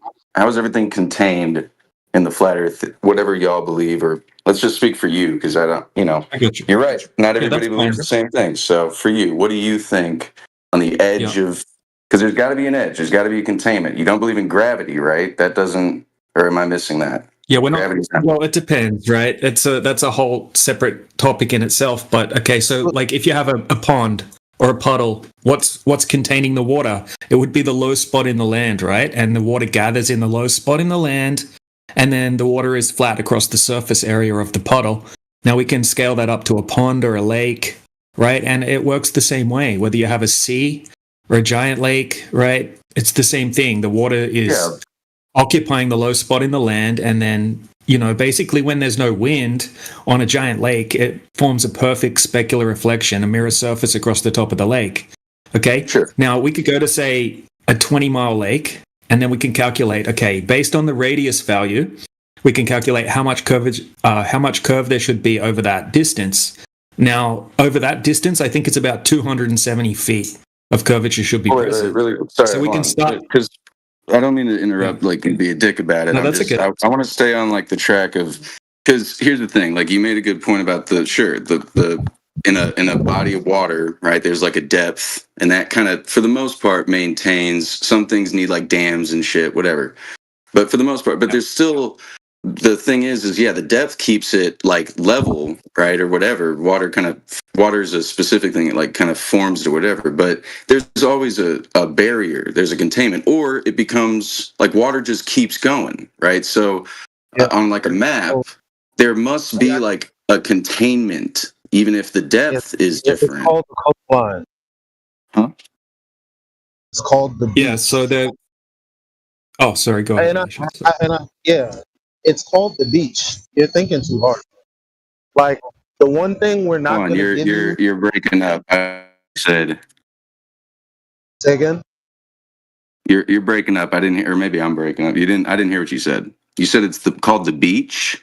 contained in the flat Earth? Whatever y'all believe, or let's just speak for you, because I don't, I get you. You're right. Not everybody that's believes fine. the same thing. So for you, what do you think on the edge of? Because there's got to be an edge. There's got to be a containment. You don't believe in gravity, right? That doesn't, or am I missing that? Yeah, we're not. Gravity's not- Well, it depends, right? That's a whole separate topic in itself. But okay, so like if you have a pond or a puddle, what's containing the water? It would be the low spot in the land, right? And the water gathers in the low spot in the land, and then the water is flat across the surface area of the puddle. Now we can scale that up to a pond or a lake, right? And it works the same way, whether you have a sea or a giant lake, right? It's the same thing. The water is occupying the low spot in the land, and then basically when there's no wind on a giant lake, it forms a perfect specular reflection, a mirror surface across the top of the lake. Okay, sure. Now we could go to say a 20-mile lake, and then we can calculate, okay, based on the radius value, we can calculate how much curve there should be over that distance. Now over that distance, I think it's about 270 feet of curvature should be present. Really, sorry, so we can start. Because I don't mean to interrupt, and be a dick about it. No, that's okay. I want to stay on the track of, because here's the thing. You made a good point about the in a body of water, right? There's a depth, and that kind of, for the most part, maintains. Some things need dams and shit, whatever. But for the most part, there's still. The thing is the depth keeps it level, right, or whatever. Water is a specific thing. It kind of forms to whatever. But there's always a barrier. There's a containment, or it becomes water just keeps going, right? So on a map, there must be a containment, even if the depth is different. It's called the coastline. Huh? It's called the beach. So the. Oh, sorry. Go ahead. It's called the beach. You're thinking too hard. The one thing we're not going to give you. You're breaking up. I said. Say again. You're breaking up. I didn't hear, or maybe I'm breaking up. I didn't hear what you said. You said it's called the beach.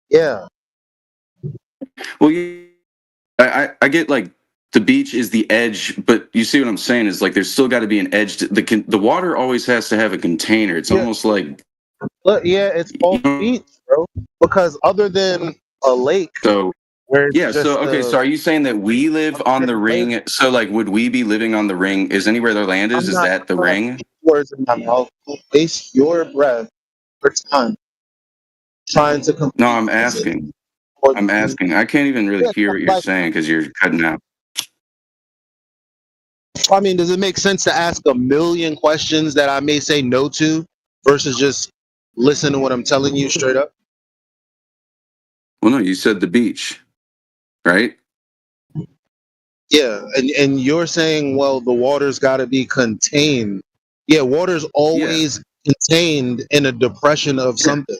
Yeah. Well, I get the beach is the edge, but you see what I'm saying is there's still got to be an edge. The water always has to have a container. It's almost like. Look, it's called the beach, bro. Because other than a lake. So. Yeah. So are you saying that we live on the ring? So would we be living on the ring? Is anywhere their land is? Is that the ring? Words in my mouth. Waste your breath for time trying to. No, I'm asking. I can't even really hear what you're saying because you're cutting out. I mean, does it make sense to ask a million questions that I may say no to versus just listen to what I'm telling you straight up? Well, no, you said the beach, right? Yeah, and you're saying, well, the water's got to be contained. Yeah, water's always contained in a depression of something.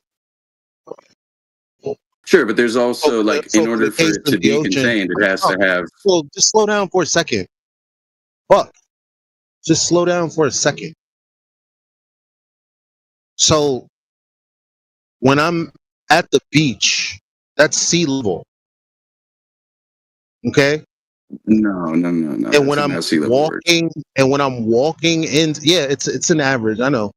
Sure, but there's also in order for it to be contained, it has to have. Well, just slow down for a second. Fuck. Just slow down for a second. So, when I'm at the beach, that's sea level. Okay? No. And when I'm walking in, it's an average. I know.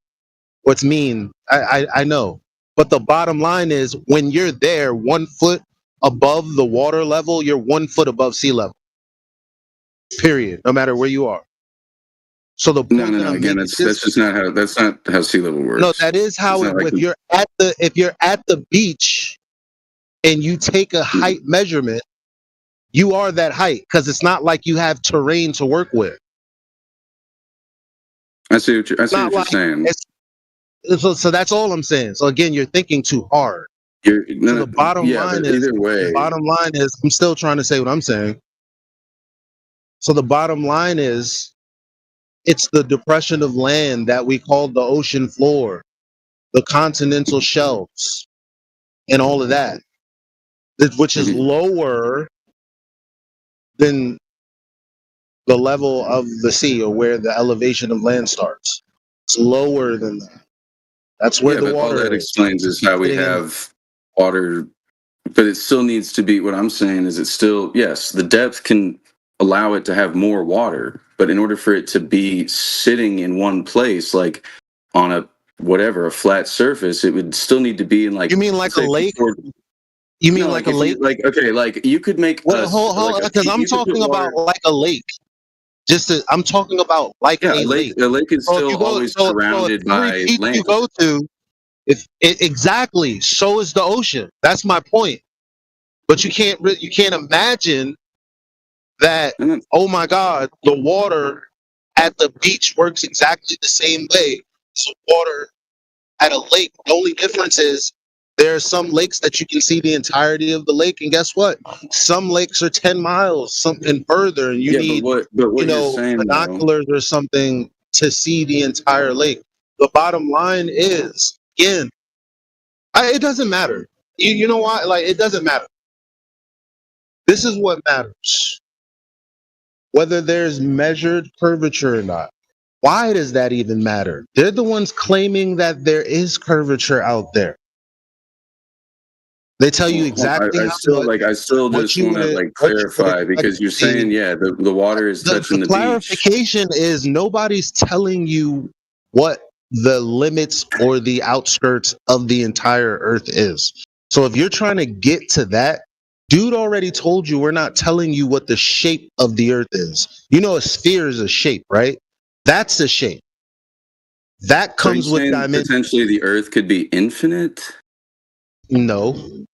What's mean? I know. But the bottom line is, when you're there, 1 foot above the water level, you're 1 foot above sea level. Period. No matter where you are. So the No. Again, that's just not how sea level works. No, that is how if you're at the beach and you take a height measurement, you are that height because it's not like you have terrain to work with. I see what you're saying. So that's all I'm saying. So again, you're thinking too hard. The bottom line is, I'm still trying to say what I'm saying. So the bottom line is, it's the depression of land that we call the ocean floor. the continental shelves, and all of that, which is lower than the level of the sea or where the elevation of land starts. It's lower than that. That's where Yeah, the but all water that is. explains is how we Sitting in- have water, but it still needs to be. What I'm saying is, it's still, yes, the depth can allow it to have more water, but in order for it to be sitting in one place, like on a whatever a flat surface, it would still need to be in, like, You mean like a say, lake? before- You mean no, like a if lake? you, like, okay, like you could make Well, a hold on, because I'm you could put talking water. about like a lake. I'm talking about like Yeah, a lake. a lake is So if still you go, always so if surrounded every by beach land. you go to, exactly, so is the ocean. That's my point. But you can't imagine that. Oh my God, the water at the beach works exactly the same way as the water at a lake. The only difference is there are some lakes that you can see the entirety of the lake, and guess what? Some lakes are 10 miles, something further, and you need but what you're saying, though, binoculars or something to see the entire lake. The bottom line is, again, it doesn't matter. You know why? Like, it doesn't matter. This is what matters. Whether there's measured curvature or not. Why does that even matter? They're the ones claiming that there is curvature out there. They tell you exactly I how still much, I still what just you want to would, like what you would clarify, expect because to you're see. saying, yeah, the water is touching the beach. Clarification is nobody's telling you what the limits or the outskirts of the entire earth is. So if you're trying to get to that, dude already told you we're not telling you what the shape of the earth is. You know, a sphere is a shape, right? That's a shape. That So are you comes with saying dimensions. potentially the earth could be infinite? No.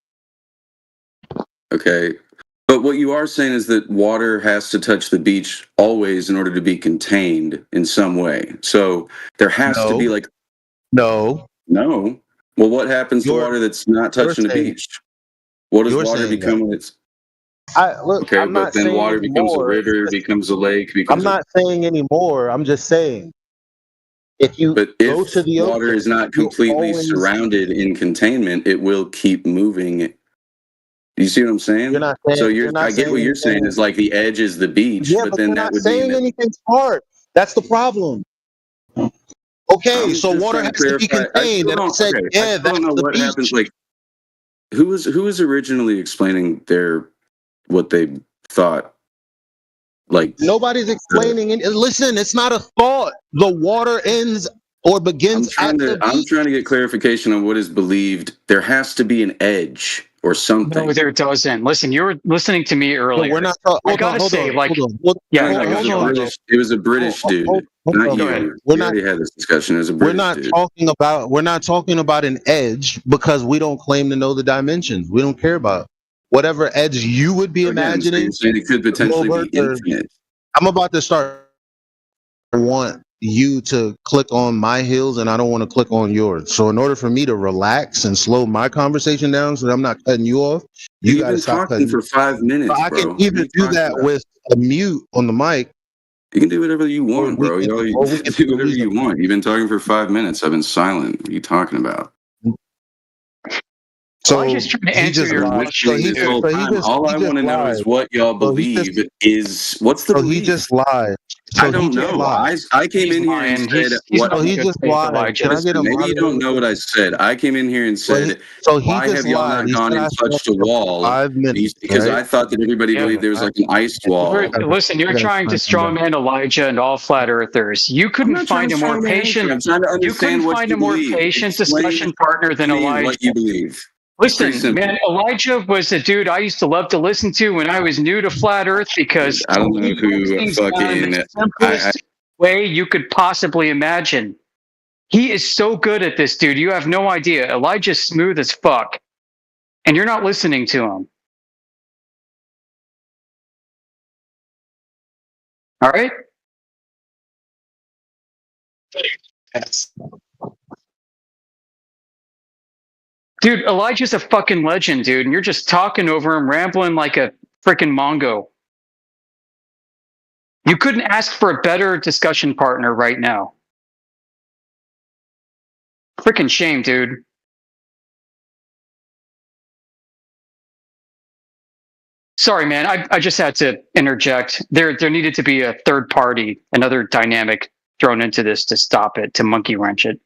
Okay. But what you are saying is that water has to touch the beach always in order to be contained in some way. So there has to be like No. Well, what happens to water that's not touching the saying- beach? What does you're water saying become that. when it's Look, okay? I'm But not then saying water becomes a anymore. river, becomes a lake, I'm becomes not saying anymore. I'm just saying if you But go if to the water ocean, is not you completely always surrounded in containment, it will keep moving. You see what I'm saying? You're not saying. So You're not I get saying what you're saying anything. is like the edge is the beach, Yeah, but but then you're that not would mean saying that anything's hard. That's the problem. Okay, I'm so just water trying to has to be clarify. I contained, still and I don't. said, Okay, I yeah, still don't that's know the what beach. happens. Like, who was originally explaining what they thought? Like, Nobody's explaining it. Listen, it's not a thought. The water ends or begins at the I'm beach. trying to get clarification on what is believed. There has to be an edge or something. No, there doesn't. Listen, you were listening to me earlier. we're not. I gotta say, like, yeah, No, it was a British dude, not hold you. on. We're We not. already had this discussion. It was a We're British not dude. talking about. We're not talking about an edge because we don't claim to know the dimensions. We don't care about whatever edge you would be So again, so imagining. you're saying it could potentially Gilbert, be infinite. I'm about to start. I want you to click on my heels, and I don't want to click on yours. So in order for me to relax and slow my conversation down, so that I'm not cutting you off, you You've got to been stop talking cutting. for 5 minutes, I bro. can What are either you do talking that about? with a mute on the mic. You can do whatever you want, bro. You we can do whatever you want. You've been talking for 5 minutes. I've been silent. What are you talking about? So I'm just trying to answer just your lied. question. This whole time, all I want to know is what y'all believe is what's the belief? He just lied. I don't know. I came in here and said what. So he just lied. Can I get a Maybe you don't know what I said. I came in here and said, so he why just have y'all lied. not He gone said and I touched said a wall? 5 minutes, Because right? I thought that everybody Yeah. believed there was like an iced wall. Listen, you're trying to strawman Elijah and all flat earthers. You couldn't not trying find a to more strawman patient. anything. I'm trying to You couldn't understand what find you a more believe. patient Explain discussion partner than to me Elijah. what you believe. Listen, Pretty simple. man, Elijah was a dude I used to love to listen to when I was new to flat Earth because I don't know he breaks who things down in the fucking. simplest way you could possibly imagine. He is so good at this, dude. You have no idea. Elijah's smooth as fuck, and you're not listening to him. All right? Yes. Dude, Elijah's a fucking legend, dude, and you're just talking over him, rambling like a freaking Mongo. You couldn't ask for a better discussion partner right now. Freaking shame, dude. Sorry, man. I just had to interject. There needed to be a third party, another dynamic thrown into this to stop it, to monkey wrench it.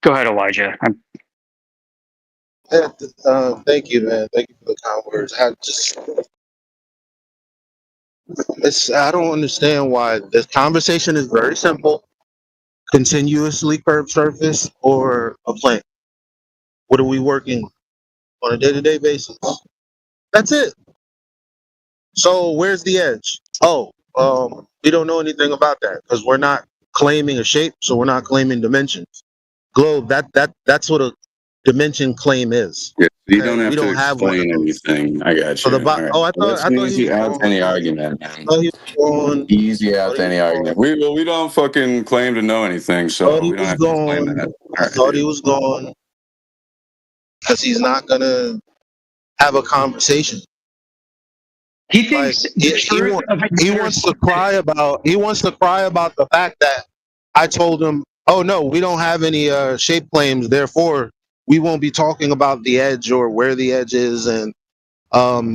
Go ahead, Elijah. Thank you, man. Thank you for the kind words. I don't understand why this conversation is very simple. Continuously curved surface or a plane. What are we working on a day-to-day basis? That's it. So where's the edge? We don't know anything about that because we're not claiming a shape, so we're not claiming dimensions. Globe, that's what a dimension claim is. Yeah, you don't have we to don't have one of explain anything. I got you. So the All right. I thought Easy out to any argument, man. Easy out to any argument. We don't fucking claim to know anything, so we don't have to explain that. I thought he was gone because he's not gonna have a conversation. He thinks he wants to cry about the fact that I told him, oh no, we don't have any shape claims, therefore we won't be talking about the edge or where the edge is. And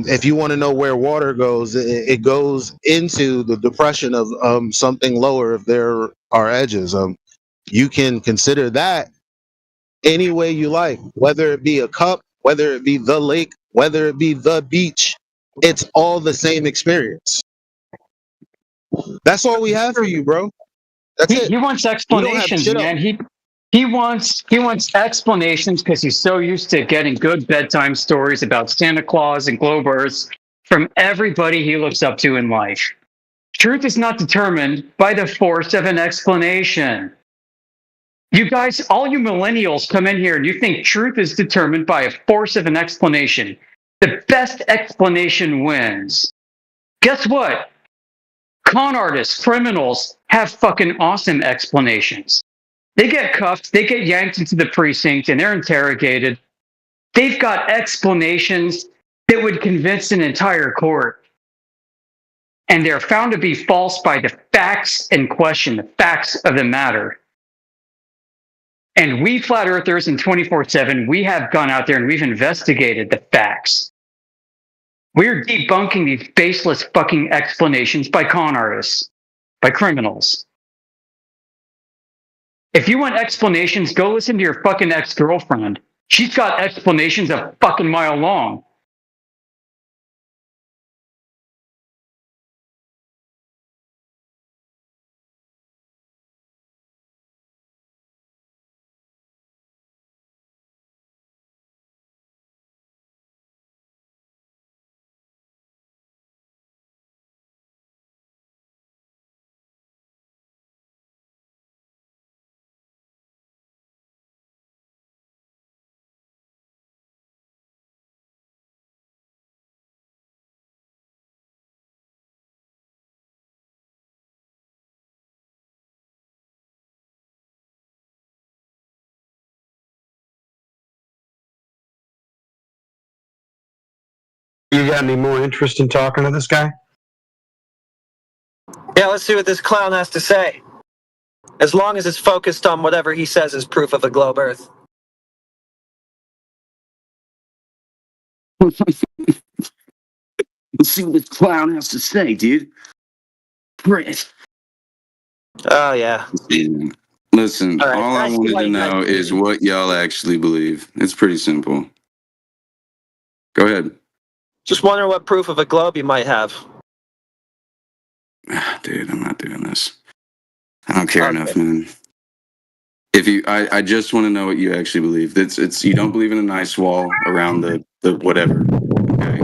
if you want to know where water goes, it goes into the depression of something lower if there are edges. You can consider that any way you like, whether it be a cup, whether it be the lake, whether it be the beach. It's all the same experience. That's all we have for you, bro. That's it. He wants explanations, man. He wants explanations because he's so used to getting good bedtime stories about Santa Claus and globe Earths from everybody he looks up to in life. Truth is not determined by the force of an explanation. You guys, all you millennials come in here and you think truth is determined by a force of an explanation. The best explanation wins. Guess what? Con artists, criminals have fucking awesome explanations. They get cuffed, they get yanked into the precinct, and they're interrogated. They've got explanations that would convince an entire court. And they're found to be false by the facts in question, the facts of the matter. And we flat earthers in 24/7, we have gone out there and we've investigated the facts. We're debunking these baseless fucking explanations by con artists, by criminals. If you want explanations, go listen to your fucking ex-girlfriend. She's got explanations a fucking mile long. You got any more interest in talking to this guy? Yeah, let's see what this clown has to say. As long as it's focused on whatever he says is proof of a globe Earth. Let's see what this clown has to say, dude. Chris. Oh, yeah. Listen, All right, all I I see wanted why to you guys know do is what y'all actually believe. It's pretty simple. Go ahead. Just wondering what proof of a globe you might have. Dude, I'm not doing this. I don't care enough, man. I just want to know what you actually believe. It's you don't believe in an ice wall around the whatever. Okay.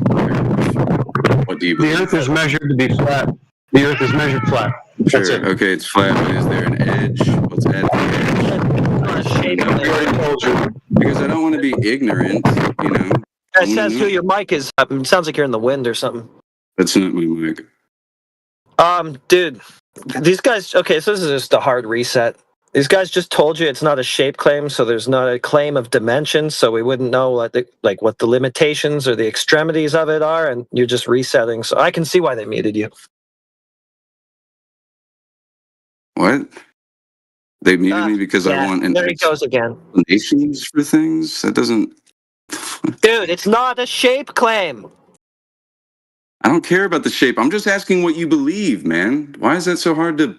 What do you believe? The Earth is measured to be flat. The Earth is measured flat. Sure. Okay, it's flat, but is there an edge? What's at the edge? Because I don't want to be ignorant, you know. It says who your mic is. It sounds like you're in the wind or something. That's not my mic. Dude, these guys. Okay, so this is just a hard reset. These guys just told you it's not a shape claim, so there's not a claim of dimensions, so we wouldn't know what the limitations or the extremities of it are, and you're just resetting. So I can see why they muted you. What? They muted me because I want an there he goes again. explanations for things. That doesn't. Dude, it's not a shape claim. I don't care about the shape. I'm just asking what you believe, man. Why is that so hard to?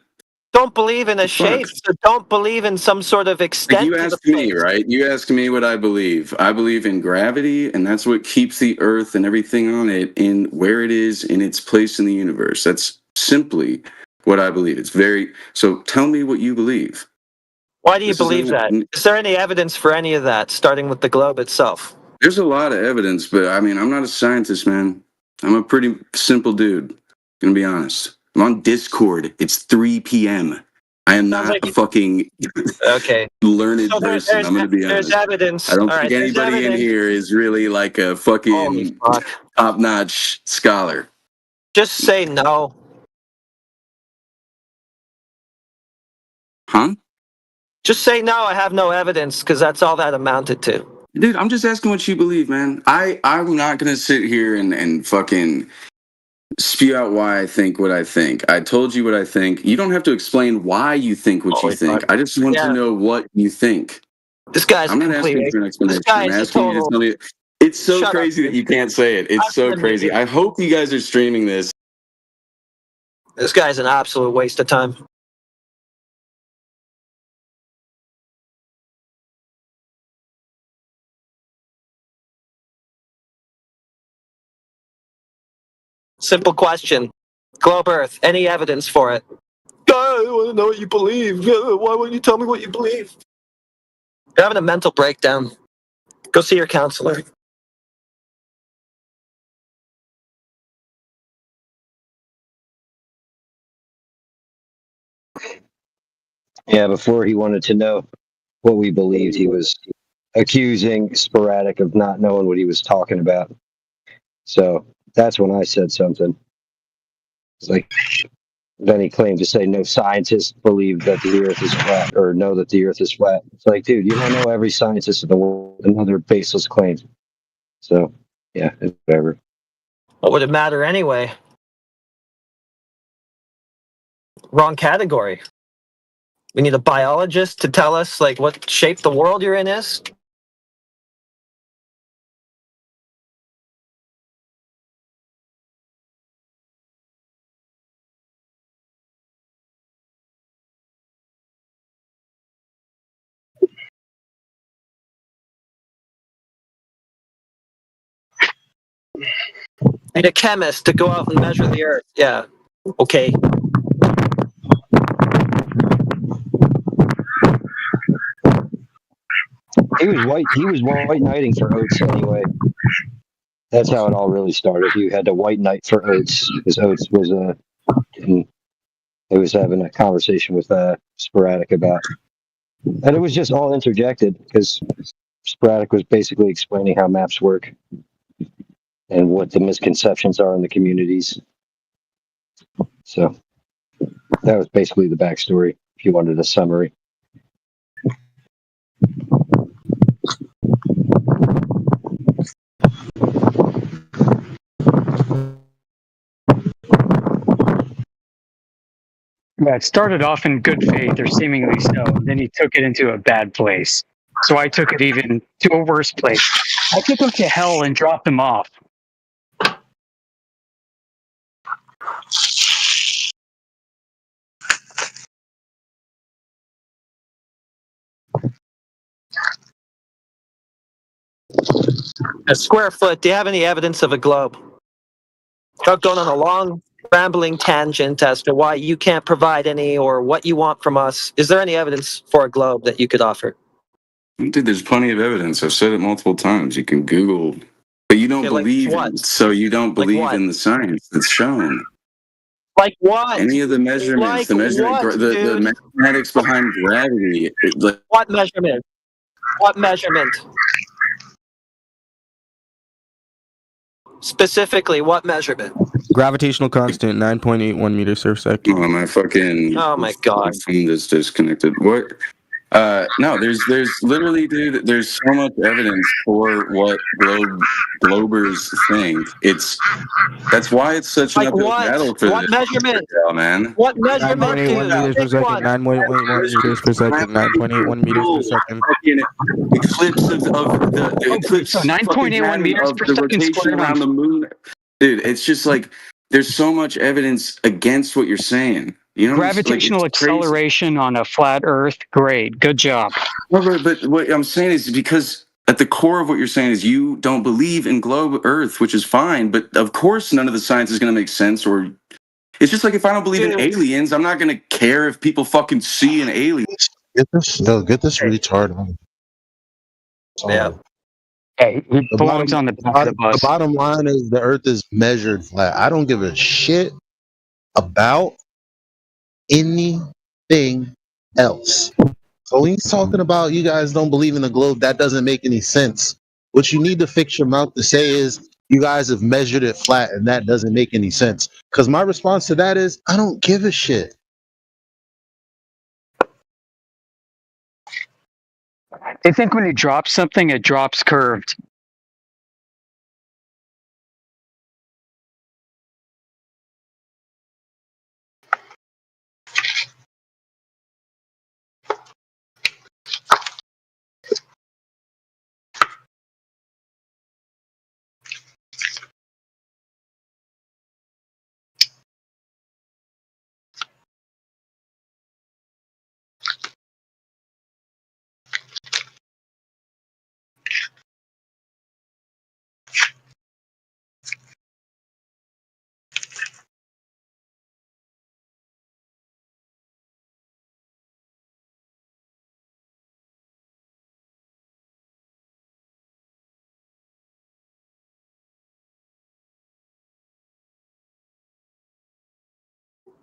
Don't believe in a shape, so don't believe in some sort of extent. Like you to the asked me, space. right? You asked me what I believe. I believe in gravity, and that's what keeps the Earth and everything on it in where it is in its place in the universe. That's simply what I believe. It's very. So tell me what you believe. Why do you This believe that? Is there any evidence for any of that, starting with the globe itself? There's a lot of evidence, but I mean, I'm not a scientist, man. I'm a pretty simple dude. Gonna be honest. I'm on Discord. It's 3 p.m. I am not a fucking learned person. I'm gonna be honest. There's evidence. I don't All think right, there's anybody in evidence. here is really like a fucking top-notch scholar. Just say no. Huh? Just say no. I have no evidence, because that's all that amounted to. Dude, I'm just asking what you believe, man. I'm not gonna sit here and fucking spew out why I think what I think. I told you what I think. You don't have to explain why you think what you think. I just want to know what you think. This guy's I'm not asking for an explanation. I'm asking you to tell me. It's so crazy that you can't say it. It's so crazy. I hope you guys are streaming this. This guy's an absolute waste of time. Simple question. Globe Earth, any evidence for it? I want to know what you believe. Why wouldn't you tell me what you believe? You're having a mental breakdown. Go see your counselor. Yeah, before he wanted to know what we believed, he was accusing Sporadic of not knowing what he was talking about. So that's when I said something. It's like, then he claimed to say no scientists believe that the Earth is flat or know that the Earth is flat. It's like, dude, you don't know every scientist in the world and other baseless claims. So, yeah, it's whatever. What would it matter anyway? Wrong category. We need a biologist to tell us like what shape the world you're in is. Need a chemist to go out and measure the Earth. Yeah. Okay. He was white knighting for Oates anyway. That's how it all really started. He had to white knight for Oates because Oates was he was having a conversation with Sporadic about, and it was just all interjected because Sporadic was basically explaining how maps work and what the misconceptions are in the communities. So that was basically the backstory. If you wanted a summary. Yeah, it started off in good faith, or seemingly so. Then he took it into a bad place. So I took it even to a worse place. I took him to hell and dropped him off. A square foot. Do you have any evidence of a globe? Without going on a long, rambling tangent as to why you can't provide any or what you want from us, is there any evidence for a globe that you could offer? Dude, there's plenty of evidence. I've said it multiple times. You can Google, but you don't believe in it, so you don't believe in the science that's shown. Like what? Any of the measurements, the mathematics behind gravity. What measurement? What measurement? Specifically, what measurement? Gravitational constant, 9.81 meters per second. Oh, my fucking. Oh my god. Phone is disconnected. What? No, there's literally, dude, there's so much evidence for what globers think. That's why it's such an Like uphill what? battle for What this measurement? right now, man. What measurement, 9.81 meters per dude? Pick second, one. 9.81 meters per second, 9.81 meters per second. Fucking eclipse of the eclipse So fucking 9.81 pattern meters of per the second rotation squared around on. the moon. Dude, it's just like there's so much evidence against what you're saying. You know, Gravitational it's crazy. acceleration on a flat Earth. Great. Good job. No, but what I'm saying is because at the core of what you're saying is you don't believe in globe Earth, which is fine. But of course, none of the science is going to make sense. Or it's just like if I don't believe in aliens, I'm not going to care if people fucking see an alien. Get this retard on. Yeah. Hey, he belongs on the back of the bus. The bottom line is the Earth is measured flat. I don't give a shit about anything else. So when he's talking about you guys don't believe in the globe, that doesn't make any sense. What you need to fix your mouth to say is you guys have measured it flat, and that doesn't make any sense. Because my response to that is I don't give a shit. They think when you drop something, it drops curved.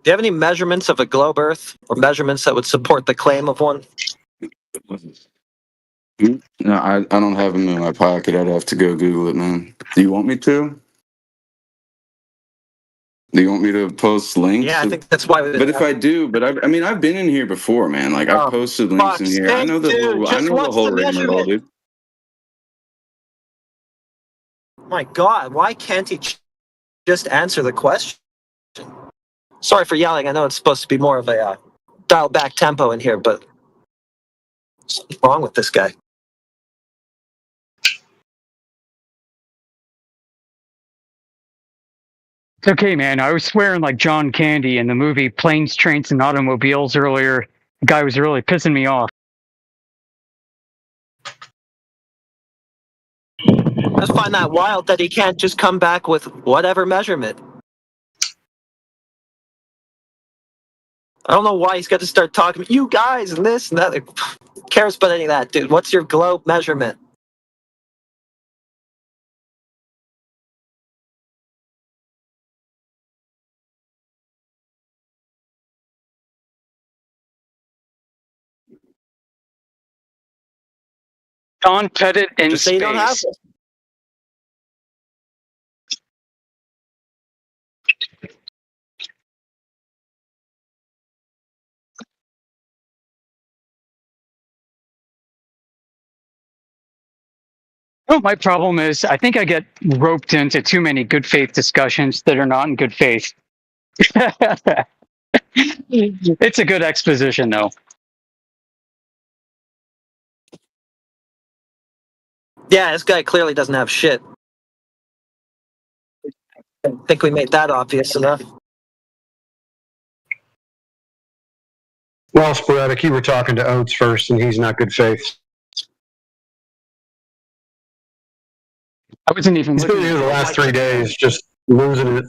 Do you have any measurements of a globe Earth or measurements that would support the claim of one? No, I don't have them in my pocket. I'd have to go Google it, man. Do you want me to? Do you want me to post links? Yeah, I think that's why. But if I do, I mean, I've been in here before, man. Like I've posted links in here. I know the whole rigmarole, dude. My God, why can't he just answer the question? Sorry for yelling. I know it's supposed to be more of a dial back tempo in here, but something's wrong with this guy. It's okay, man. I was swearing like John Candy in the movie Planes, Trains, and Automobiles earlier. The guy was really pissing me off. I just find that wild that he can't just come back with whatever measurement. I don't know why he's got to start talking, you guys, and this and that. Who cares about any of that, dude? What's your globe measurement? Sean Pettit in Just say you don't have space. it. Well, my problem is I think I get roped into too many good faith discussions that are not in good faith. It's a good exposition, though. Yeah, this guy clearly doesn't have shit. I think we made that obvious enough. Well, Sporadic, you were talking to Oates first, and he's not good faith. I wasn't even He's been looking. here the last 3 days, just losing it.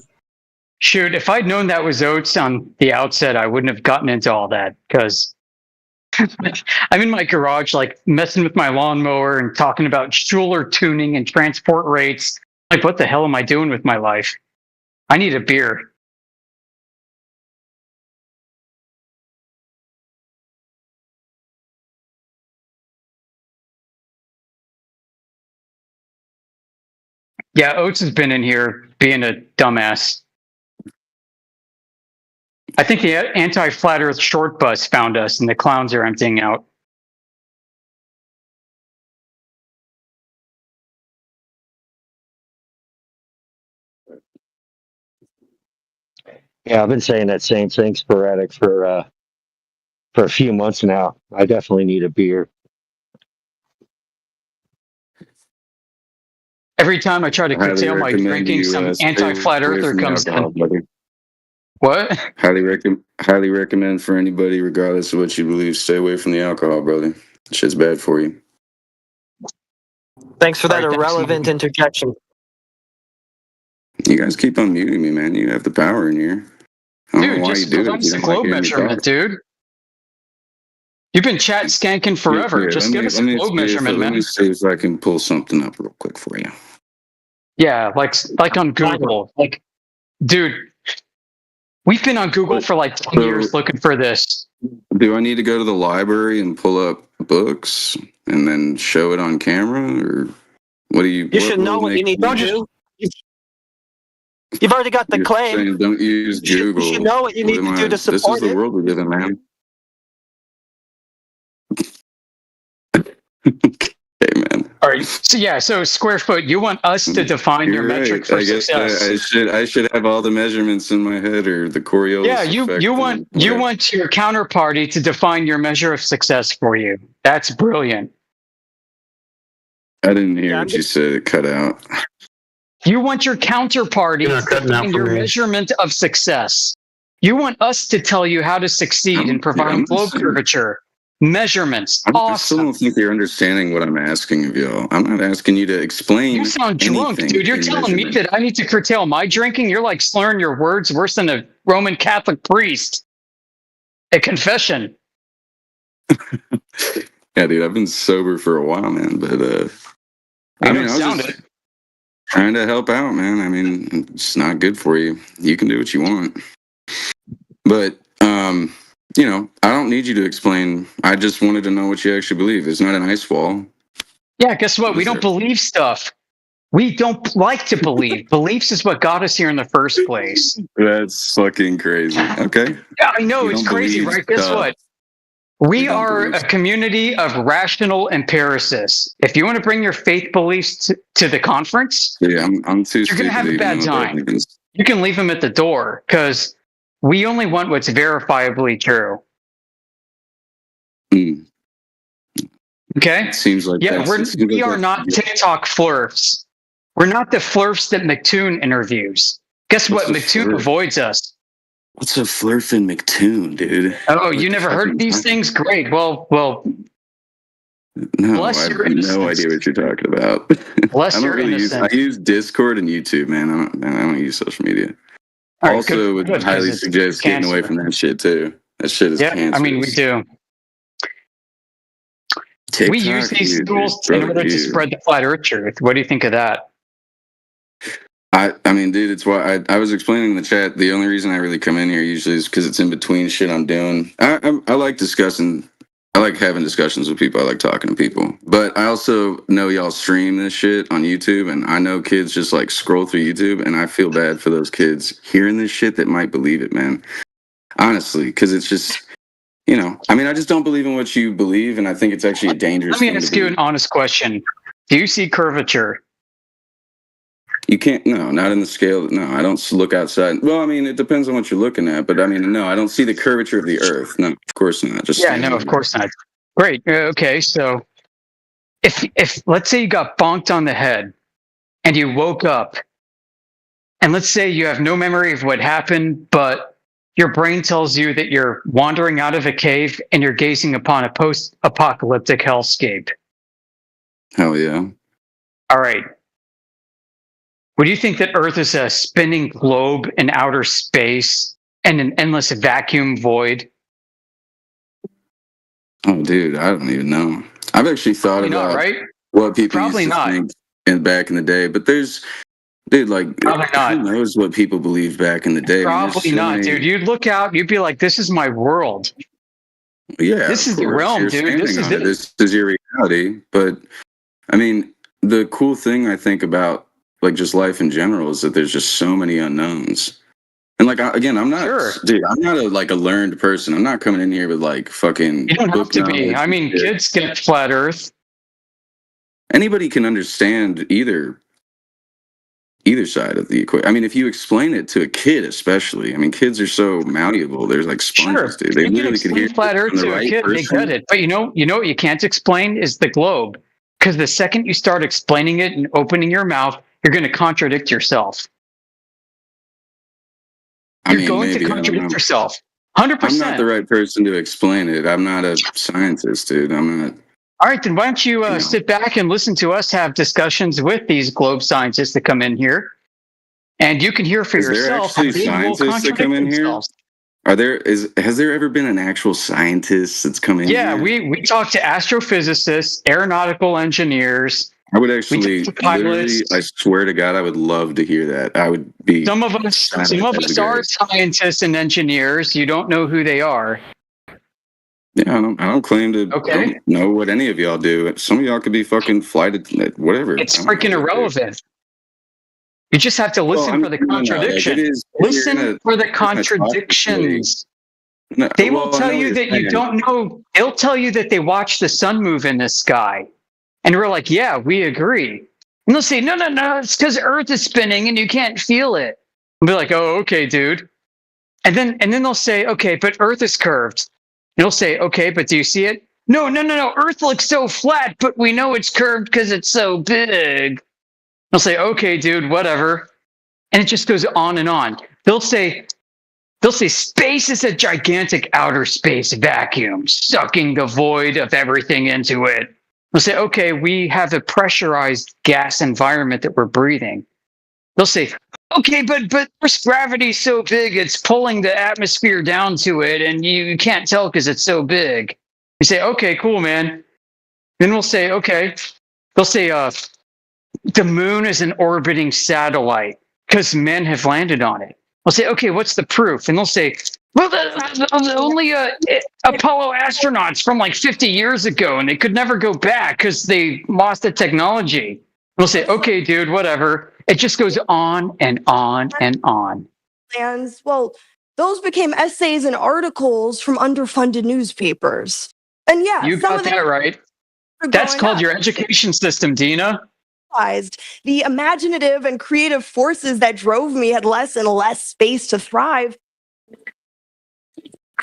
Shoot, if I'd known that was Oates on the outset, I wouldn't have gotten into all that because I'm in my garage, like messing with my lawnmower and talking about Schuler tuning and transport rates. Like, what the hell am I doing with my life? I need a beer. Yeah, Oates has been in here being a dumbass. I think the anti-flat Earth short bus found us, and the clowns are emptying out. Yeah, I've been saying that same thing sporadic for a few months now. I definitely need a beer. Every time I try to I highly curtail my recommend drinking, some you stay anti-flat away earther from the comes alcohol, in. buddy. What? Highly recommend for anybody, regardless of what you believe, stay away from the alcohol, brother. Shit's bad for you. Thanks for that All right, thanks, irrelevant Mikey. interjection. You guys keep on muting me, man. You have the power in here. I don't know Dude, why you just do it. provide If you us a don't like globe hearing me measurement, talk. dude. You've been chat skanking forever. Here, Just give us a globe measurement, let me man. see if I can pull something up real quick for you. Yeah, like on Google. Like, dude, we've been on Google for like 10 years looking for this. Do I need to go to the library and pull up books and then show it on camera, or what do you? You should know what you need to do. You've already got the You're claim. saying don't use Google. You should know what you need to do to This is support the it. world we live in, man. Okay, man. All right. So square foot, you want us to define your You're metric right. for I guess success. I should have all the measurements in my head, or the Coriolis Yeah, effect. you want your counterparty to define your measure of success for you. That's brilliant. I didn't hear what you said. It cut out. You want your counterparty You're not to cutting out define for your me. measurement of success. You want us to tell you how to succeed in providing globe curvature, measurements. I still don't think you're understanding what I'm asking of y'all. I'm not asking you to explain. You sound drunk, anything dude. You're in telling me measurement. that I need to curtail my drinking? You're like slurring your words worse than a Roman Catholic priest at confession. Yeah, dude, I've been sober for a while, man. But You I don't was sound just trying to help out, man. I mean, it's not good for you. You can do what you want, but you know, I don't need you to explain. I just wanted to know what you actually believe. It's not an ice wall. Yeah, guess what? We don't believe stuff. We don't like to believe. Beliefs is what got us here in the first place. That's fucking crazy. Okay. Yeah, I know, You it's don't crazy, believe right? Guess stuff. what? We are a community of rational empiricists. If you want to bring your faith beliefs to the conference, Yeah, I'm too. you're going to have a stupid bad even know what time. that means. You can leave them at the door because we only want what's verifiably true. Okay? Seems like Yeah, that's- we are not TikTok flirfs. We're not the flirfs that McToon interviews. Guess what? What's a McToon flirf? avoids us. What's a flurfin McToon, dude? Oh, you never heard of these things? Great. Well, No, bless I your have no innocence. idea what you're talking about. Bless I don't your really use. I innocence. use Discord and YouTube, man. I don't use social media. All right, Also, would good, 'cause highly it's suggest getting away cancer. from that shit too. That shit is Yeah, cancerous. I mean, we do. We use TikTok, these dude, tools in brother, order to dude. spread the flat earth truth. What do you think of that? I mean, dude, it's why I was explaining in the chat. The only reason I really come in here usually is because it's in between shit I'm doing. I like discussing. I like having discussions with people. I like talking to people. But I also know y'all stream this shit on YouTube, and I know kids just like scroll through YouTube, and I feel bad for those kids hearing this shit that might believe it, man. Honestly, because it's just, you know, I mean, I just don't believe in what you believe, and I think it's actually a dangerous Let me thing to ask you do. an honest question. Do you see curvature? You can't, no, not in the scale. No, I don't look outside. Well, I mean, it depends on what you're looking at, but I mean, no, I don't see the curvature of the earth. No, of course not. Just Yeah, no, of course not. Great. Okay, so if let's say you got bonked on the head and you woke up, and let's say you have no memory of what happened, but your brain tells you that you're wandering out of a cave and you're gazing upon a post-apocalyptic hellscape. Hell yeah. All right. Would you think that Earth is a spinning globe in outer space and an endless vacuum void? Oh, dude, I don't even know. I've actually thought Probably not, about right? what people Probably used to not. think back in the day, but there's, dude, like, Probably not. who knows what people believed back in the day? I mean, there's Probably so not, many- dude. You'd look out, you'd be like, this is my world. Yeah, This of is the course, realm, you're dude. This standing is on it. it. This is your reality. But I mean, the cool thing I think about like just life in general is that there's just so many unknowns. And like again, I'm not, dude. I'm not a learned person. I'm not coming in here with like fucking. You don't have book to be. knowledge I and mean, shit. kids get flat Earth. Anybody can understand either either side of the equation. I mean, if you explain it to a kid, especially, I mean, kids are so malleable. They're like sponges, dude. They You can literally could explain hear flat it Earth from the to a right kid, they person. get it. But you know what you can't explain is the globe. Because the second you start explaining it and opening your mouth, you're going to contradict yourself. You're going to contradict yourself. 100%. I'm not the right person to explain it. I'm not a scientist, dude. I'm not. All right, then why don't you sit back and listen to us have discussions with these globe scientists that come in here, and you can hear for Is there yourself actually how they will scientists that come contradict in here? themselves. Has there ever been an actual scientist that's come in Yeah, here? we talk to astrophysicists, aeronautical engineers. I would actually, talk to pilots. literally, I swear to God, I would love to hear that. I would be. Some of us are scientists and engineers. You don't know who they are. Yeah, I don't claim to I don't know what any of y'all do. Some of y'all could be fucking flighted, whatever. It's freaking irrelevant. You just have to listen for the contradiction. Listen for the contradictions. They will tell you that you don't know. They'll tell you that they watched the sun move in the sky. And we're like, yeah, we agree. And they'll say, no, it's because Earth is spinning and you can't feel it. And be like, oh, okay, dude. And then they'll say, okay, but Earth is curved. And they'll say, okay, but do you see it? No. Earth looks so flat, but we know it's curved because it's so big. They'll say, okay, dude, whatever. And it just goes on and on. They'll say space is a gigantic outer space vacuum, sucking the void of everything into it. They'll say, okay, we have a pressurized gas environment that we're breathing. They'll say, okay, but Earth's gravity is so big, it's pulling the atmosphere down to it, and you can't tell because it's so big. You say, okay, cool, man. Then we'll say, okay. They'll say, the moon is an orbiting satellite because men have landed on it. We'll say, okay, what's the proof? And they'll say, well, only Apollo astronauts from like 50 years ago, and they could never go back because they lost the technology. We'll say, okay, dude, whatever. It just goes on and on and on. And well, those became essays and articles from underfunded newspapers. And yeah, you got that right. That's called your education system, Dina. The imaginative and creative forces that drove me had less and less space to thrive.